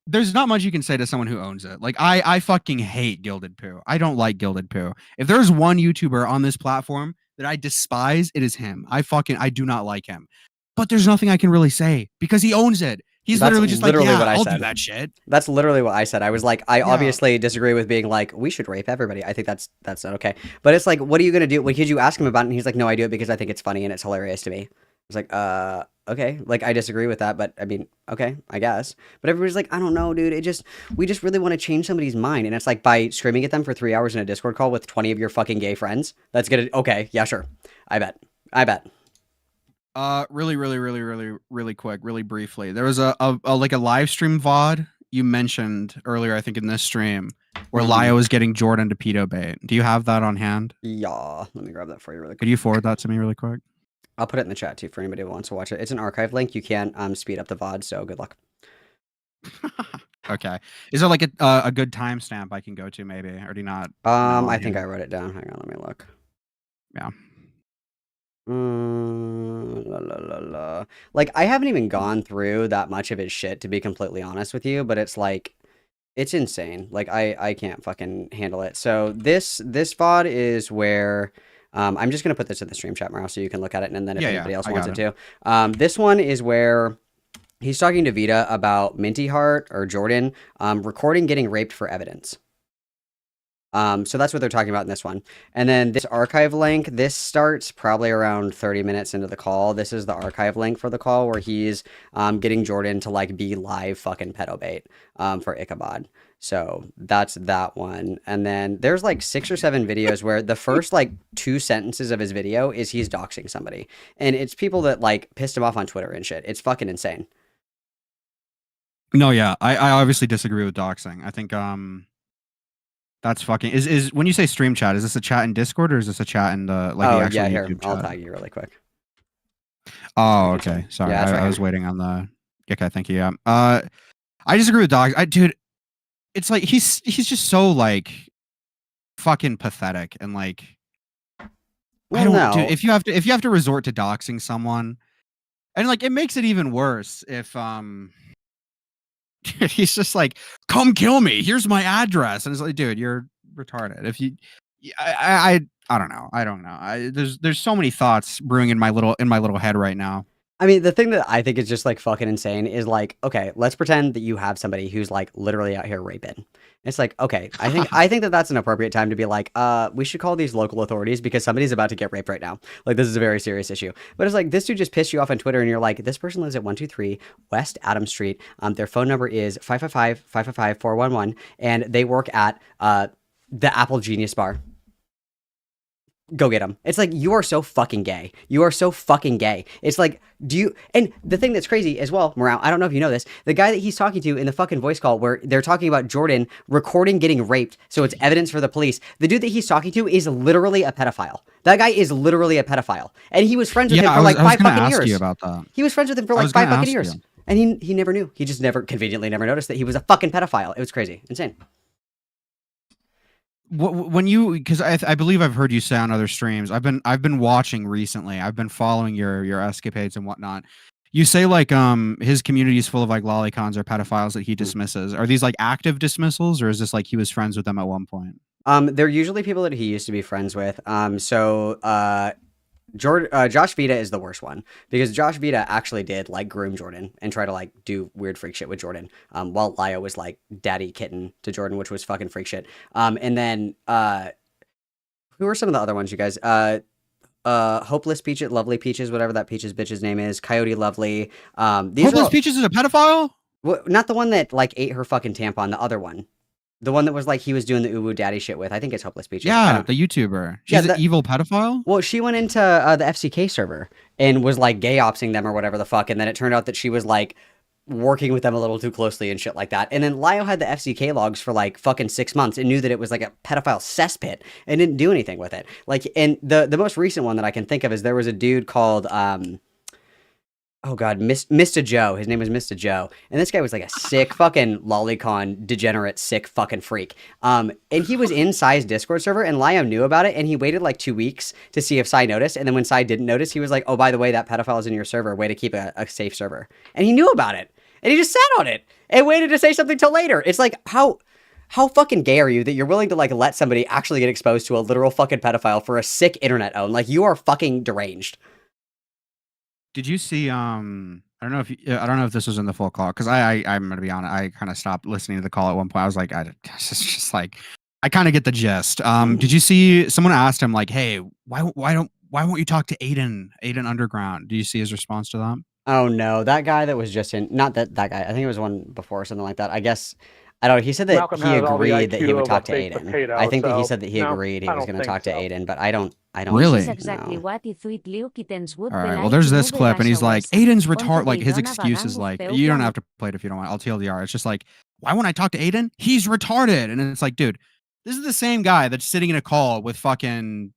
there's not much you can say to someone who owns it. Like, I fucking hate Gilded Poo. I don't like Gilded Poo. If there's one YouTuber on this platform that I despise, it is him. I do not like him. But there's nothing I can really say because he owns it. He's literally just like, yeah, I'll do that shit. That's literally what I said. I was like, I obviously disagree with being like, we should rape everybody. I think that's not okay. But it's like, what are you going to do? Like, did you ask him about it? And he's like, no, I do it because I think it's funny and it's hilarious to me. I was like, okay. Like, I disagree with that, but I mean, okay, I guess. But everybody's like, I don't know, dude. We just really want to change somebody's mind. And it's like, by screaming at them for 3 hours in a Discord call with 20 of your fucking gay friends, that's gonna, okay, yeah, sure. I bet. Really quick, really briefly. There was a live stream VOD you mentioned earlier, I think in this stream, where Lio was getting Jordan to pedo bait. Do you have that on hand? Yeah, let me grab that for you really quick. Could you forward that to me really quick? I'll put it in the chat too for anybody who wants to watch it. It's an archive link. You can't speed up the VOD, so good luck. Okay. Is there like a good timestamp I can go to maybe, or do you not? I think I wrote it down. Hang on, let me look. Yeah. Like, I haven't even gone through that much of his shit, to be completely honest with you, but it's like, it's insane. Like, I can't fucking handle it. So this VOD is where I'm just gonna put this in the stream chat, Morale, so you can look at it, and then if anybody else wants it too. This one is where he's talking to Vita about Minty Heart or Jordan recording getting raped for evidence. So that's what they're talking about in this one. And then this archive link, this starts probably around 30 minutes into the call. This is the archive link for the call where he's getting Jordan to like be live fucking pedo bait for Ichabod. So that's that one. And then there's like 6 or 7 videos where the first like 2 sentences of his video is he's doxing somebody. And it's people that like pissed him off on Twitter and shit. It's fucking insane. No, yeah. I obviously disagree with doxing. I think that's fucking is when you say stream chat, is this a chat in Discord or is this a chat in the like the actual here, YouTube I'll chat? tag you really quick. Oh, okay. Sorry. Yeah, I was waiting on the okay, thank you. Yeah. I disagree with dogs. Dude, it's like he's just so like fucking pathetic and like I don't know. If you have to resort to doxing someone, and like it makes it even worse if he's just like, come kill me. Here's my address. And it's like, dude, you're retarded. If you, I don't know. There's so many thoughts brewing in my little head right now. I mean, the thing that I think is just like fucking insane is like, okay, let's pretend that you have somebody who's like literally out here raping. It's like, okay, I think that that's an appropriate time to be like, we should call these local authorities because somebody's about to get raped right now. Like, this is a very serious issue. But it's like, this dude just pissed you off on Twitter and you're like, this person lives at 123 West Adams Street. Their phone number is 555-555-411 and they work at the Apple Genius Bar. Go get him. It's like, you are so fucking gay. You are so fucking gay. It's like, and the thing that's crazy as well, Morale, I don't know if you know this, the guy that he's talking to in the fucking voice call where they're talking about Jordan recording getting raped, so it's evidence for the police. The dude that he's talking to is literally a pedophile. That guy is literally a pedophile. And he was friends with him for like 5 fucking years. You about that. He was friends with him for like 5 fucking years. And he never knew. He just conveniently never noticed that he was a fucking pedophile. It was crazy. Insane. when you, because I believe I've heard you say on other streams, I've been watching recently. I've been following your escapades and whatnot. You say like his community is full of like lolicons or pedophiles that he dismisses. Are these like active dismissals, or is this like he was friends with them at one point? They're usually people that he used to be friends with. Josh Vita is the worst one because Josh Vita actually did like groom Jordan and try to like do weird freak shit with Jordan. While Lio was like daddy kitten to Jordan, which was fucking freak shit. And then who are some of the other ones, you guys? Hopeless Peaches, Lovely Peaches, whatever that Peaches bitch's name is, Coyote Lovely. Hopeless Peaches is a pedophile? Not the one that like ate her fucking tampon, the other one. The one that was like he was doing the uwu daddy shit with. I think it's Hopeless Peaches. Yeah, the YouTuber. She's an evil pedophile? Well, she went into the FCK server and was like gay opsing them or whatever the fuck, and then it turned out that she was like working with them a little too closely and shit like that. And then Lio had the FCK logs for like fucking 6 months and knew that it was like a pedophile cesspit and didn't do anything with it. Like, and the most recent one that I can think of is there was a dude called oh god, Mr. Joe. His name was Mr. Joe. And this guy was like a sick fucking lolicon degenerate sick fucking freak. And he was in Psy's Discord server and Lio knew about it and he waited like 2 weeks to see if Psy noticed. And then when Psy didn't notice, he was like, oh, by the way, that pedophile is in your server. Way to keep a safe server. And he knew about it. And he just sat on it and waited to say something till later. It's like, how fucking gay are you that you're willing to like let somebody actually get exposed to a literal fucking pedophile for a sick internet own? Like, you are fucking deranged. Did you see? I don't know if this was in the full call because I'm gonna be honest. I kind of stopped listening to the call at one point. I was like, it's just like I kind of get the gist. Did you see? Someone asked him like, "Hey, why won't you talk to Aiden Underground?" Do you see his response to that? Oh no, that guy that was just in. Not that guy. I think it was one before or something like that. I guess. I don't know. He said that Malcolm he has all the agreed that he IQ would of talk a to baked Aiden. potato, I think that he so said that he no, agreed he I was don't going to think talk to so. Aiden, but I don't Really? This is exactly what he thought Liu Kittens would All right. be Well, like there's to this move clip, and he's like, Rasha Aiden's West. retard. Like his Ponte excuse is Vidona like, Varangu you don't Feuglani. have to play it if you don't want. I'll TLDR. It's just like, why won't I talk to Aiden? He's retarded. And it's like, dude, this is the same guy that's sitting in a call with fucking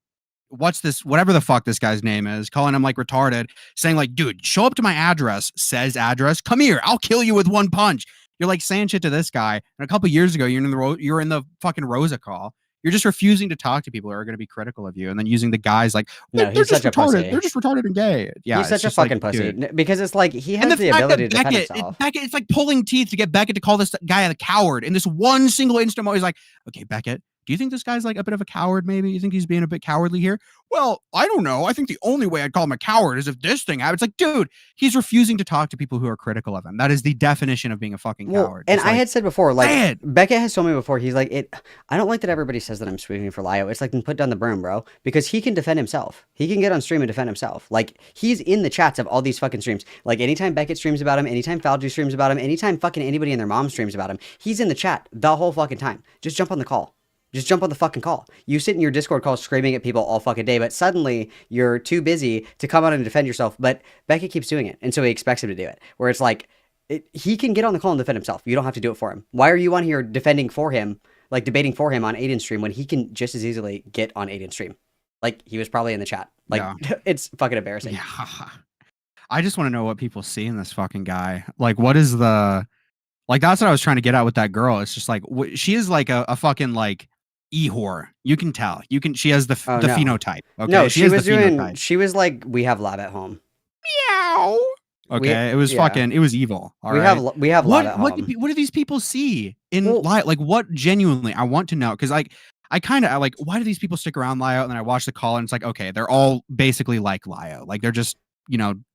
whatever the fuck this guy's name is, calling him like retarded, saying like, dude, show up to my address, says address, come here, I'll kill you with one punch. You're like saying shit to this guy, and a couple years ago, you're in the fucking Rosa call. You're just refusing to talk to people who are going to be critical of you, and then using the guys like, No, they're he's just such a retarded. pussy. They're just retarded and gay. Yeah, He's it's such a just like, fucking pussy dude. because it's like he has And the fact ability that to defend Beckett, himself. it's like pulling teeth to get Beckett to call this guy a coward in this one single instant moment. He's like, okay, Beckett, do you think this guy's like a bit of a coward? Maybe you think he's being a bit cowardly here? Well, I don't know. I think the only way I'd call him a coward is if this thing happens. It's like, dude, he's refusing to talk to people who are critical of him. That is the definition of being a fucking coward. And Just I like, had said before, like say it. Beckett has told me before, he's like, I don't like that everybody says that I'm sweeping for Lio. It's like, then put down the broom, bro, because he can defend himself. He can get on stream and defend himself. Like, he's in the chats of all these fucking streams. Like, anytime Beckett streams about him, anytime Falju streams about him, anytime fucking anybody and their mom streams about him, he's in the chat the whole fucking time. Just jump on the call. Just jump on the fucking call. You sit in your Discord call screaming at people all fucking day, but suddenly you're too busy to come out and defend yourself. But Beckett keeps doing it, and so he expects him to do it. Where it's like, he can get on the call and defend himself. You don't have to do it for him. Why are you on here defending for him, like debating for him on Aiden's stream when he can just as easily get on Aiden's stream? Like, he was probably in the chat. Like, it's fucking embarrassing. Yeah. I just want to know what people see in this fucking guy. Like, what is the... Like, that's what I was trying to get at with that girl. It's just like, she is like a fucking like e-whore. You can tell. She has the phenotype. Okay? No, she was the phenotype. she was like, we have lab at home. Meow. Okay, it was fucking, it was evil. All right? We have lab at home. What do these people see in Lio? Like, what genuinely, I want to know, because like, I kind of like, why do these people stick around Lio? And then I watch the call and it's like, okay, they're all basically like Lio. Like, they're just,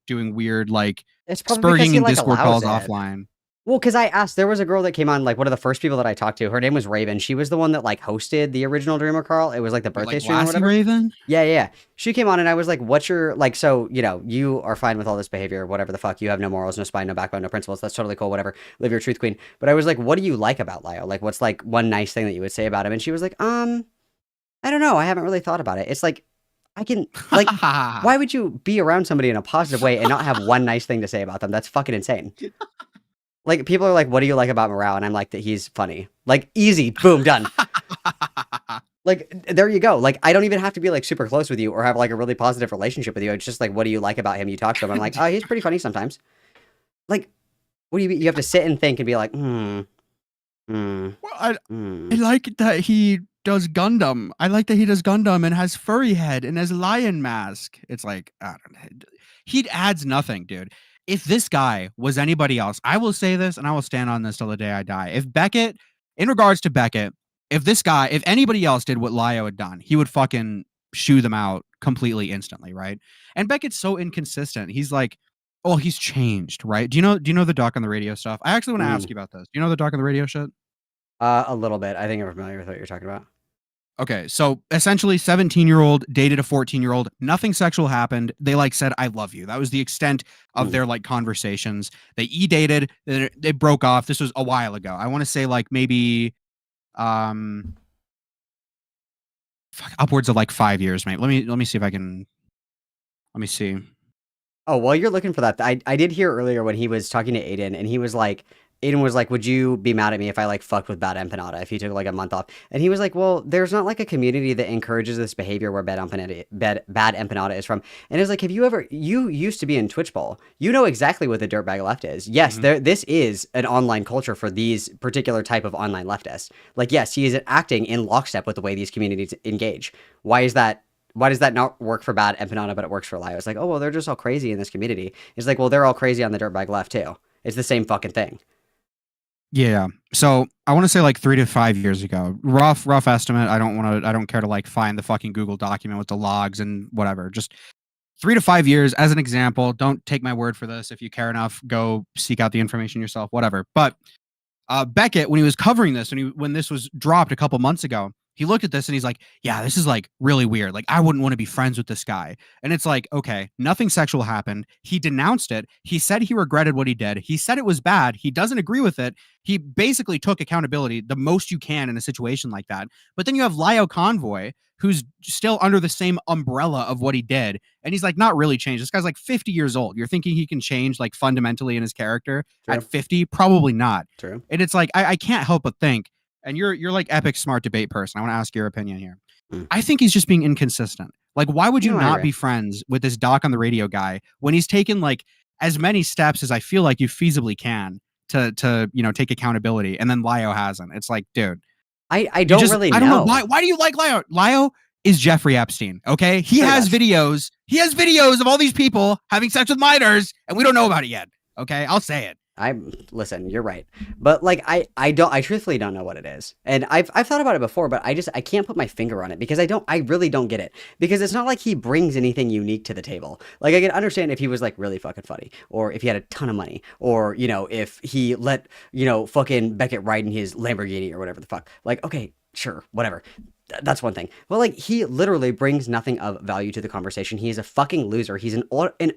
doing weird, like, spurging in Discord calls offline. Well, because I asked, there was a girl that came on, like, one of the first people that I talked to. Her name was Raven. She was the one that, like, hosted the original Dreamer Carl. It was, like, the birthday stream or whatever. Raven? Yeah. She came on, and I was like, what's your, like, so, you are fine with all this behavior, whatever the fuck. You have no morals, no spine, no backbone, no principles. That's totally cool, whatever. Live your truth, queen. But I was like, what do you like about Lio? Like, what's, like, one nice thing that you would say about him? And she was like, I don't know. I haven't really thought about it. It's like, I can, like, why would you be around somebody in a positive way and not have one nice thing to say about them? That's fucking insane. Like, people are like, what do you like about Morale? And I'm like, that he's funny. Like, easy. Boom, done. Like, there you go. Like, I don't even have to be, like, super close with you or have, like, a really positive relationship with you. It's just like, what do you like about him? You talk to him. I'm like, oh, he's pretty funny sometimes. Like, what do you have to sit and think and be like, Mm. Well, I like that he does Gundam. I like that he does Gundam and has furry head and has lion mask. It's like, I don't know. He adds nothing, dude. If this guy was anybody else, I will say this and I will stand on this till the day I die. If Beckett, in regards to Beckett, if anybody else did what Lio had done, he would fucking shoo them out completely instantly, right? And Beckett's so inconsistent. He's like, oh, he's changed, right? Do you know the doc on the radio stuff? I actually want to ask you about this. Do you know the doc on the radio shit? A little bit. I think I'm familiar with what you're talking about. Okay, so essentially 17-year-old dated a 14-year-old, nothing sexual happened. They like said, I love you. That was the extent of their like conversations. They dated, they broke off. This was a while ago. I want to say like maybe upwards of like 5 years, mate. Let me see if I can let me see. Oh, while you're looking for that, I did hear earlier when he was talking to Aiden, and Aiden was like, would you be mad at me if I like fucked with Bad Empanada if he took like a month off? And he was like, well, there's not like a community that encourages this behavior where Bad Empanada is from. And it's like, you used to be in Twitch Bowl. You know exactly what the dirtbag left is. Yes, this is an online culture for these particular type of online leftists. Like, yes, he is acting in lockstep with the way these communities engage. Why does that not work for Bad Empanada, but it works for Lio? It's like, oh, well, they're just all crazy in this community. It's like, well, they're all crazy on the dirtbag left too. It's the same fucking thing. Yeah. So I want to say like 3 to 5 years ago. Rough estimate. I don't care to like find the fucking Google document with the logs and whatever. Just 3 to 5 years as an example. Don't take my word for this. If you care enough, go seek out the information yourself, whatever. But Beckett, when he was covering this, when this was dropped a couple months ago, he looked at this and he's like, yeah, this is like really weird. Like, I wouldn't want to be friends with this guy. And it's like, okay, nothing sexual happened. He denounced it. He said he regretted what he did. He said it was bad. He doesn't agree with it. He basically took accountability the most you can in a situation like that. But then you have Lio Convoy, who's still under the same umbrella of what he did. And he's like, not really changed. This guy's like 50 years old. You're thinking he can change like fundamentally in his character at 50? Probably not. True. And it's like, I can't help but think, and you're like epic smart debate person. I want to ask your opinion here. I think he's just being inconsistent. Like, why would you not be friends with this doc on the radio guy when he's taken like as many steps as I feel like you feasibly can to take accountability, and then Lio hasn't? It's like, dude, I don't really know. I don't know why do you like Lio? Lio is Jeffrey Epstein. Okay, he has videos. He has videos of all these people having sex with minors, and we don't know about it yet. Okay, I'll say it. Listen, you're right. But like I truthfully don't know what it is. And I've thought about it before, but I can't put my finger on it because I really don't get it. Because it's not like he brings anything unique to the table. Like, I can understand if he was like really fucking funny, or if he had a ton of money, or if he let, fucking Beckett ride in his Lamborghini or whatever the fuck. Like, okay, sure, whatever. That's one thing. But like, he literally brings nothing of value to the conversation. He is a fucking loser. He's an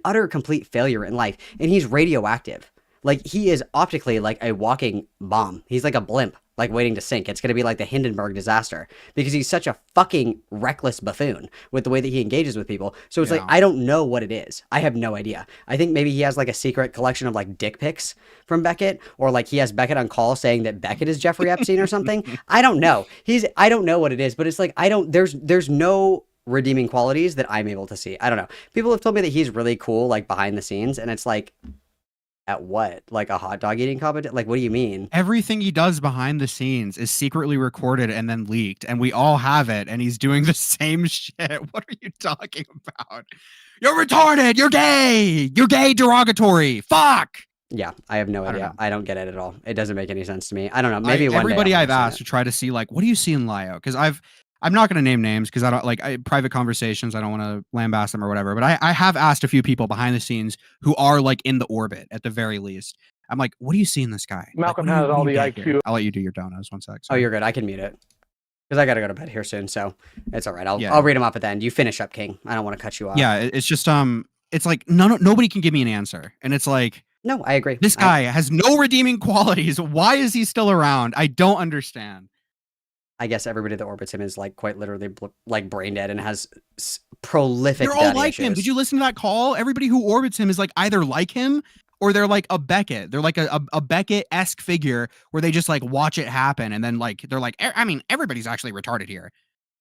utter complete failure in life, and he's radioactive. Like, he is optically like a walking bomb. He's like a blimp, like waiting to sink. It's going to be like the Hindenburg disaster because he's such a fucking reckless buffoon with the way that he engages with people. So it's like, I don't know what it is. I have no idea. I think maybe he has like a secret collection of like dick pics from Beckett, or like he has Beckett on call saying that Beckett is Jeffrey Epstein or something. I don't know. I don't know what it is, but it's like, there's no redeeming qualities that I'm able to see. I don't know. People have told me that he's really cool, like behind the scenes, and it's like, at what? Like a hot dog eating competition? Like, what do you mean? Everything he does behind the scenes is secretly recorded and then leaked, and we all have it, and he's doing the same shit. What are you talking about? You're retarded! You're gay! You're gay derogatory! Fuck! Yeah, I have no idea. I don't get it at all. It doesn't make any sense to me. I don't know. Maybe one everybody day I've asked to try to see, like, what do you see in Lio? Because I'm not going to name names because I don't like private conversations. I don't want to lambast them or whatever. But I have asked a few people behind the scenes who are like in the orbit at the very least. I'm like, what do you see in this guy? Malcolm like, has all the IQ. Here? I'll let you do your donuts. 1 sec. Oh, you're good. I can mute it because I got to go to bed here soon. So it's all right. I'll read them off at the end. You finish up, King. I don't want to cut you off. Yeah, it's just it's like nobody can give me an answer, and it's like, no, I agree. This guy has no redeeming qualities. Why is he still around? I don't understand. I guess everybody that orbits him is like quite literally like brain dead and has prolific. They're all like him. Did you listen to that call? Everybody who orbits him is like either like him or they're like a Beckett. They're like a Beckett-esque figure where they just like watch it happen and then like they're like, I mean, everybody's actually retarded here.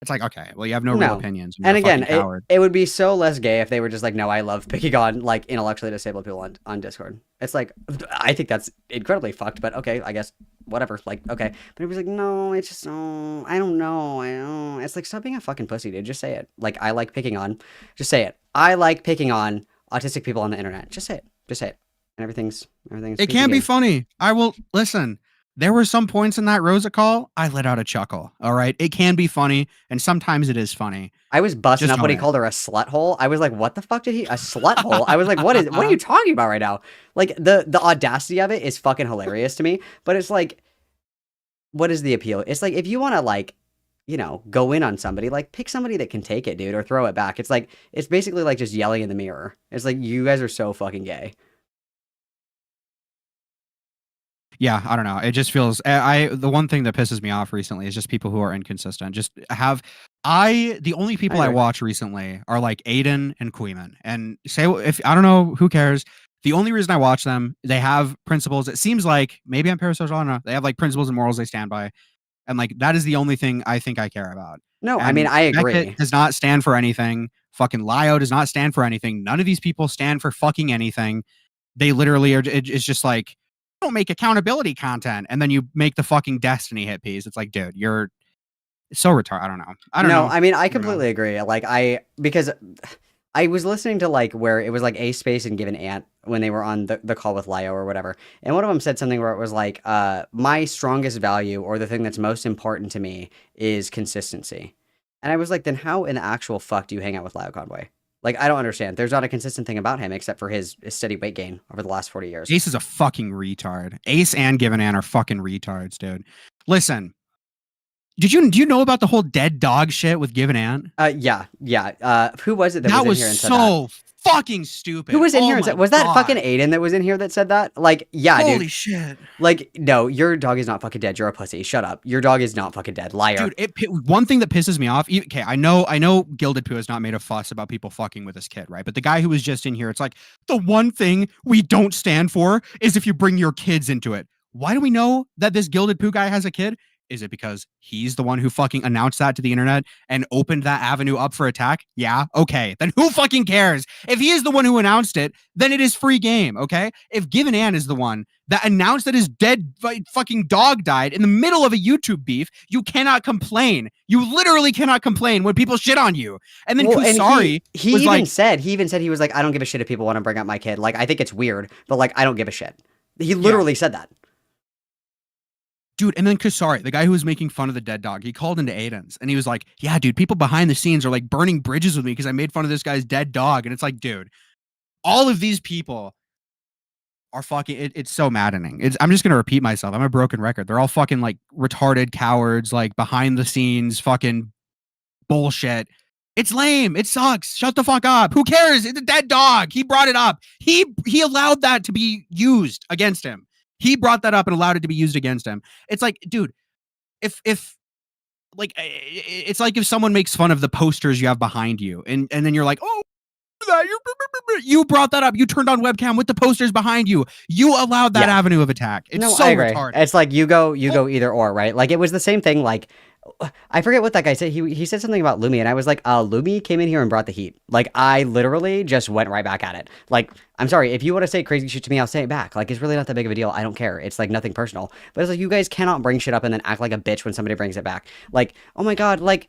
It's like, okay, well, you have no real opinions. And again, it would be so less gay if they were just like, no, I love picking on like intellectually disabled people on Discord. It's like, I think that's incredibly fucked, but okay, I guess whatever. Like, okay. But he was like, no, it's just, oh, I don't know. It's like, stop being a fucking pussy, dude. Just say it. Like, I like picking on. Just say it. I like picking on autistic people on the internet. Just say it. Just say it. And everything's. It can be funny. I will listen. There were some points in that Rosa call I let out a chuckle. All right, it can be funny, and sometimes it is funny. I was busting up when he called her a slut hole. I was like, what the fuck did he? A slut hole? I was like, what are you talking about right now? Like the audacity of it is fucking hilarious to me. But it's like, what is the appeal? It's like if you want to like, you know, go in on somebody, like pick somebody that can take it, dude, or throw it back. It's like it's basically like just yelling in the mirror. It's like you guys are so fucking gay. Yeah, I don't know. It just feels the one thing that pisses me off recently is just people who are inconsistent. The only people I watch recently are like Aiden and Queeman. And if I don't know, who cares? The only reason I watch them, they have principles. It seems like maybe I'm parasocial. I don't know. They have like principles and morals they stand by. And like that is the only thing I think I care about. No, I mean I agree. Beckett does not stand for anything. Fucking Lio does not stand for anything. None of these people stand for fucking anything. They literally are. It's just like, don't make accountability content and then you make the fucking Destiny hit piece. It's like, dude, you're so retarded. I don't know. I mean, I completely agree. Like because I was listening to like where it was like A Space and Given Ant when they were on the call with Lio or whatever. And one of them said something where it was like, my strongest value or the thing that's most important to me is consistency. And I was like, then how in the actual fuck do you hang out with Lio Convoy? Like, I don't understand. There's not a consistent thing about him except for his steady weight gain over the last 40 years. Ace is a fucking retard. Ace and Given Ant are fucking retards, dude. Listen, do you know about the whole dead dog shit with Given Ant? Yeah. Who was it that was in here and said so fucking stupid. Who was in here and said, was that fucking Aiden that was in here that said that? Like, yeah, dude. Holy shit. Like, no, your dog is not fucking dead. You're a pussy. Shut up. Your dog is not fucking dead. Liar. Dude, one thing that pisses me off. Okay, I know Gilded Poo has not made a fuss about people fucking with his kid, right? But the guy who was just in here, it's like, the one thing we don't stand for is if you bring your kids into it. Why do we know that this Gilded Poo guy has a kid? Is it because he's the one who fucking announced that to the internet and opened that avenue up for attack? Yeah, okay. Then who fucking cares? If he is the one who announced it, then it is free game, okay? If Given Ant is the one that announced that his dead fucking dog died in the middle of a YouTube beef, you cannot complain. You literally cannot complain when people shit on you. And then Kusari he even said he was like, I don't give a shit if people want to bring up my kid. Like, I think it's weird, but like, I don't give a shit. He literally said that. Dude, and then Kusari, the guy who was making fun of the dead dog, he called into Aiden's and he was like, yeah, dude, people behind the scenes are like burning bridges with me because I made fun of this guy's dead dog. And it's like, dude, all of these people are fucking, it's so maddening. I'm just going to repeat myself. I'm a broken record. They're all fucking like retarded cowards, like behind the scenes, fucking bullshit. It's lame. It sucks. Shut the fuck up. Who cares? It's a dead dog. He brought it up. He allowed that to be used against him. He brought that up and allowed it to be used against him. It's like, dude, if like, it's like if someone makes fun of the posters you have behind you and then you're like, oh, you brought that up. You turned on webcam with the posters behind you. You allowed that avenue of attack. It's so retarded. It's like you go either or, right? Like it was the same thing. Like I forget what that guy said. He said something about Lumi, and I was like, Lumi came in here and brought the heat. Like I literally just went right back at it. Like, I'm sorry, if you want to say crazy shit to me, I'll say it back. Like, it's really not that big of a deal. I don't care. It's like nothing personal. But it's like, you guys cannot bring shit up and then act like a bitch when somebody brings it back. Like, oh my God, like,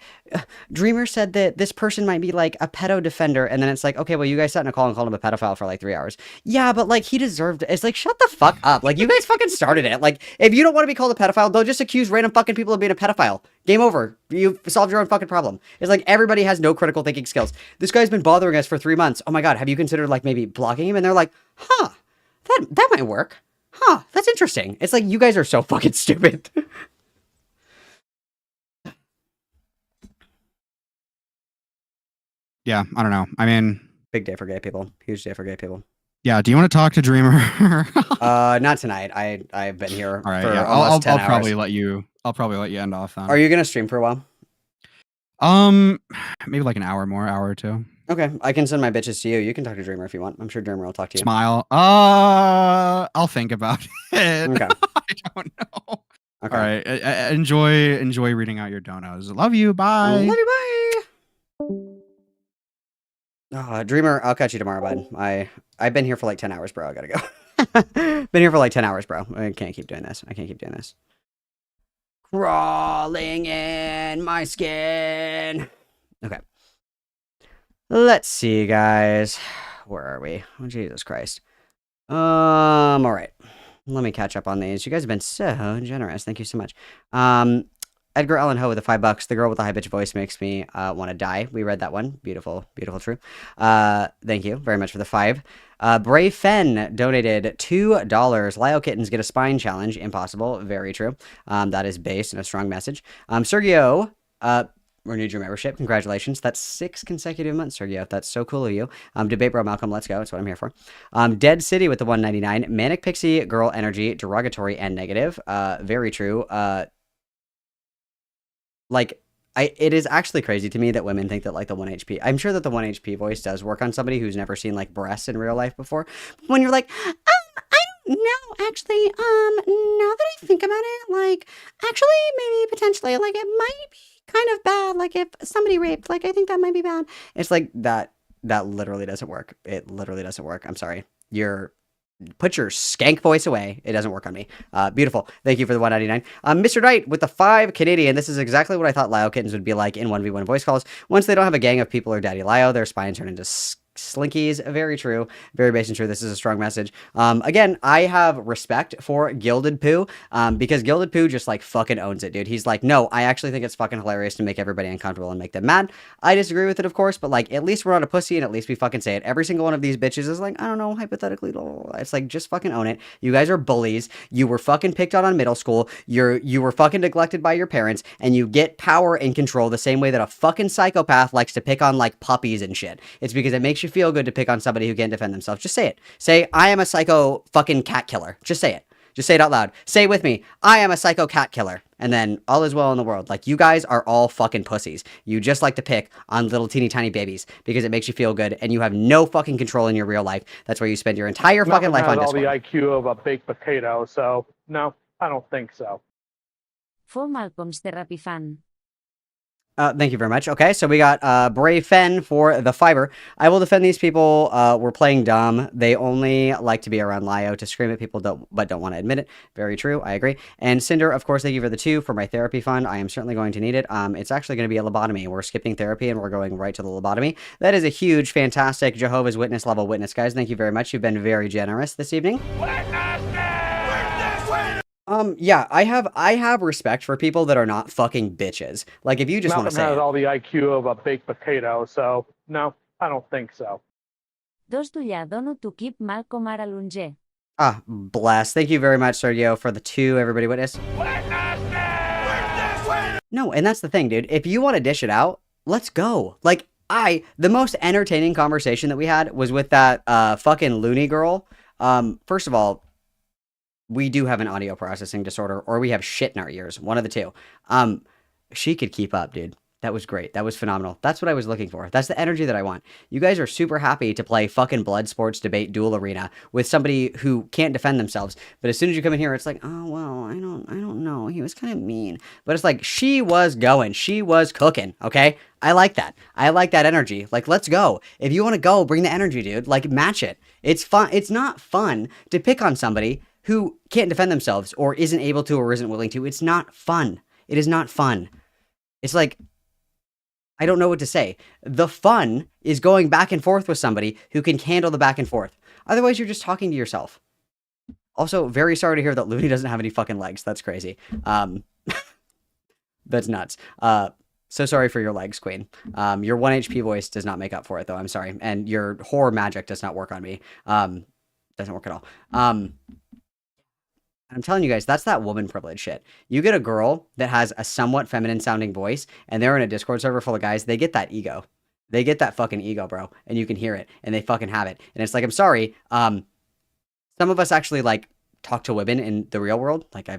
Dreamer said that this person might be like a pedo defender. And then it's like, okay, well, you guys sat in a call and called him a pedophile for like 3 hours. Yeah, but like, he deserved it. It's like, shut the fuck up. Like, you guys fucking started it. Like, if you don't want to be called a pedophile, they'll just accuse random fucking people of being a pedophile. Game over. You've solved your own fucking problem. It's like, everybody has no critical thinking skills. This guy's been bothering us for 3 months. Oh my God, have you considered like maybe blocking him? And they're like, huh, that might work. Huh, that's interesting. It's like, you guys are so fucking stupid. Yeah, I don't know. I mean, big day for gay people. Huge day for gay people. Yeah, do you want to talk to Dreamer? Not tonight. I've been here all right, for yeah. almost 10 I'll hours. I'll probably let you end off then. Are you gonna stream for a while? Maybe like an hour more, hour or two. Okay, I can send my bitches to you. You can talk to Dreamer if you want. I'm sure Dreamer will talk to you. Smile. I'll think about it. Okay. I don't know. Okay. All right. Enjoy reading out your donos. Love you. Bye. Love you. Bye. Dreamer, I'll catch you tomorrow, bud. I've been here for like 10 hours, bro. I gotta go. Been here for like 10 hours, bro. I can't keep doing this. I can't keep doing this. Crawling in my skin. Okay. Let's see, guys. Where are we? Oh, Jesus Christ. All right. Let me catch up on these. You guys have been so generous. Thank you so much. Edgar Allan Poe with the $5. The girl with the high pitch voice makes me want to die. We read that one. Beautiful, beautiful, true. Thank you very much for the 5. Brave Fen donated $2. Lyle Kittens get a spine challenge. Impossible. Very true. That is based in a strong message. Sergio, renewed your membership. Congratulations. That's 6 consecutive months, Sergio. That's so cool of you. Debate Bro Malcolm, let's go. That's what I'm here for. Dead City with the 199. Manic Pixie, Girl Energy, derogatory and negative. Very true. It is actually crazy to me that women think that like the 1 HP. I'm sure that the 1 HP voice does work on somebody who's never seen like breasts in real life before. But when you're like, I don't know, actually, now that I think about it, like, actually, maybe potentially, like, it might be kind of bad. Like, if somebody raped, like, I think that might be bad. It's like that literally doesn't work. It literally doesn't work. I'm sorry. Put your skank voice away. It doesn't work on me. Beautiful. Thank you for the 199. Mr. Knight with the 5 Canadian. This is exactly what I thought Lio Kittens would be like in 1v1 voice calls. Once they don't have a gang of people or Daddy Lio, their spines turn into slinkies. Very true. Very base and true. This is a strong message. Again, I have respect for Gilded Poo, because Gilded Poo just like fucking owns it, dude. He's like, no, I actually think it's fucking hilarious to make everybody uncomfortable and make them mad. I disagree with it, of course, but like, at least we're not a pussy and at least we fucking say it. Every single one of these bitches is like, I don't know, hypothetically, it's like, just fucking own it. You guys are bullies. You were fucking picked on middle school. You were fucking neglected by your parents, and you get power and control the same way that a fucking psychopath likes to pick on like puppies and shit. It's because it makes you feel good to pick on somebody who can't defend themselves. Just say it. Say, I am a psycho fucking cat killer. Just say it. Just say it out loud. Say it with me. I am a psycho cat killer. And then all is well in the world. Like, you guys are all fucking pussies. You just like to pick on little teeny tiny babies because it makes you feel good, and you have no fucking control in your real life. That's where you spend your entire fucking life on Discord. All the IQ of a baked potato, so no, I don't think so. For Malcolm's therapy fan. Thank you very much. Okay, so we got Brave Fen for the fiber. I will defend these people. We're playing dumb. They only like to be around Lio to scream at people, but don't want to admit it. Very true. I agree. And Cinder, of course, thank you for the 2 for my therapy fund. I am certainly going to need it. It's actually going to be a lobotomy. We're skipping therapy and we're going right to the lobotomy. That is a huge, fantastic Jehovah's Witness level witness, guys. Thank you very much. You've been very generous this evening. Yeah, I have respect for people that are not fucking bitches. Like, if you just want to say Malcolm has all the IQ of a baked potato, so no, I don't think so. Dos tuya dono to keep Malcolm ara lunge. Bless. Thank you very much, Sergio, for the 2, everybody witness. No, and that's the thing, dude. If you want to dish it out, let's go. Like, the most entertaining conversation that we had was with that fucking loony girl. First of all, we do have an audio processing disorder, or we have shit in our ears. One of the 2. She could keep up, dude. That was great. That was phenomenal. That's what I was looking for. That's the energy that I want. You guys are super happy to play fucking Blood Sports Debate Duel Arena with somebody who can't defend themselves. But as soon as you come in here, it's like, oh, well, I don't know. He was kind of mean. But it's like, she was going. She was cooking, okay? I like that. I like that energy. Like, let's go. If you want to go, bring the energy, dude. Like, match it. It's fun. It's not fun to pick on somebody who can't defend themselves or isn't able to or isn't willing to. It's not fun. It is not fun. It's like, I don't know what to say. The fun is going back and forth with somebody who can handle the back and forth. Otherwise, you're just talking to yourself. Also, very sorry to hear that Looney doesn't have any fucking legs. That's crazy. That's nuts. So sorry for your legs, Queen. Your 1 HP voice does not make up for it, though. I'm sorry. And your horror magic does not work on me. Doesn't work at all. I'm telling you guys, that's that woman privilege shit. You get a girl that has a somewhat feminine sounding voice, and they're in a Discord server full of guys, they get that ego. They get that fucking ego, bro. And you can hear it, and they fucking have it. And it's like, I'm sorry, some of us actually, like, talk to women in the real world. Like,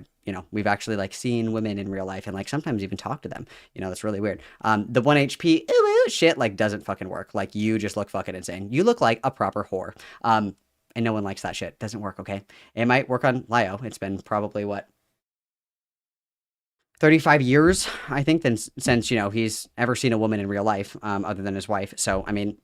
we've actually, like, seen women in real life and, like, sometimes even talk to them. That's really weird. The 1 HP, shit, like, doesn't fucking work. Like, you just look fucking insane. You look like a proper whore. And no one likes that shit. Doesn't work, okay? It might work on Lio. It's been probably, 35 years, I think, since, he's ever seen a woman in real life, other than his wife. So, I mean,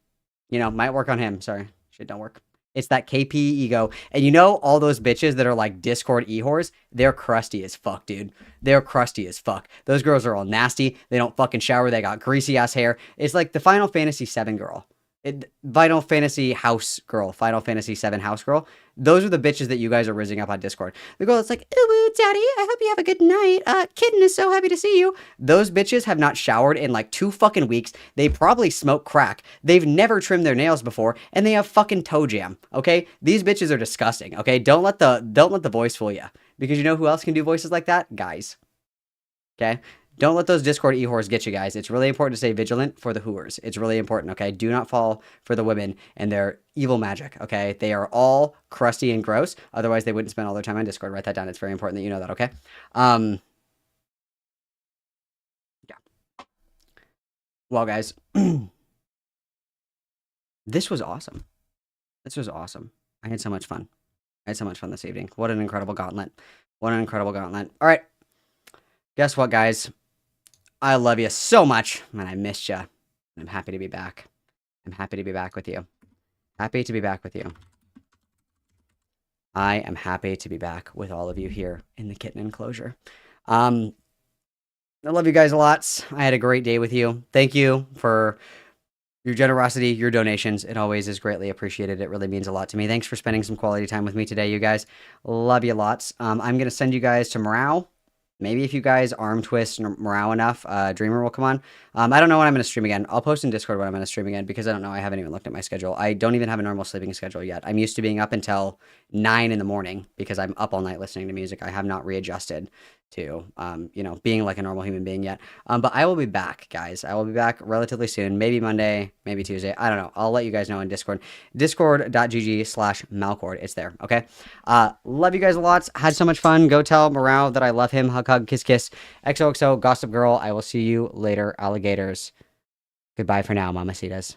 might work on him. Sorry. Shit don't work. It's that KP ego. And you know all those bitches that are like Discord e-whores? They're crusty as fuck, dude. They're crusty as fuck. Those girls are all nasty. They don't fucking shower. They got greasy ass hair. It's like the Final Fantasy VII girl. Final Fantasy house girl. Final Fantasy VII house girl. Those are the bitches that you guys are rizzing up on Discord. The girl that's like, ooh, daddy, I hope you have a good night. Kitten is so happy to see you. Those bitches have not showered in like 2 fucking weeks. They probably smoke crack. They've never trimmed their nails before, and they have fucking toe jam. Okay, these bitches are disgusting. Okay, don't let the voice fool you, because you know who else can do voices like that? Guys. Okay. Don't let those Discord e-whores get you, guys. It's really important to stay vigilant for the whores. It's really important, okay? Do not fall for the women and their evil magic, okay? They are all crusty and gross. Otherwise, they wouldn't spend all their time on Discord. Write that down. It's very important that you know that, okay? Yeah. Well, guys, this was awesome. This was awesome. I had so much fun. I had so much fun this evening. What an incredible gauntlet. What an incredible gauntlet. All right. Guess what, guys? I love you so much, and I missed you. I'm happy to be back. I'm happy to be back with you. Happy to be back with you. I am happy to be back with all of you here in the kitten enclosure. I love you guys a lot. I had a great day with you. Thank you for your generosity, your donations. It always is greatly appreciated. It really means a lot to me. Thanks for spending some quality time with me today, you guys. Love you lots. I'm going to send you guys to Morale. Maybe if you guys arm twist Morale enough, Dreamer will come on. I don't know when I'm going to stream again. I'll post in Discord when I'm going to stream again, because I don't know. I haven't even looked at my schedule. I don't even have a normal sleeping schedule yet. I'm used to being up until 9 in the morning because I'm up all night listening to music. I have not readjusted to, being like a normal human being yet. But I will be back, guys. I will be back relatively soon. Maybe Monday, maybe Tuesday. I don't know. I'll let you guys know in Discord. Discord.gg/Malcord. It's there, okay? Love you guys a lot. Had so much fun. Go tell Morale that I love him. Hug, hug, kiss, kiss. XOXO, Gossip Girl. I will see you later, alligators. Goodbye for now, mamacitas.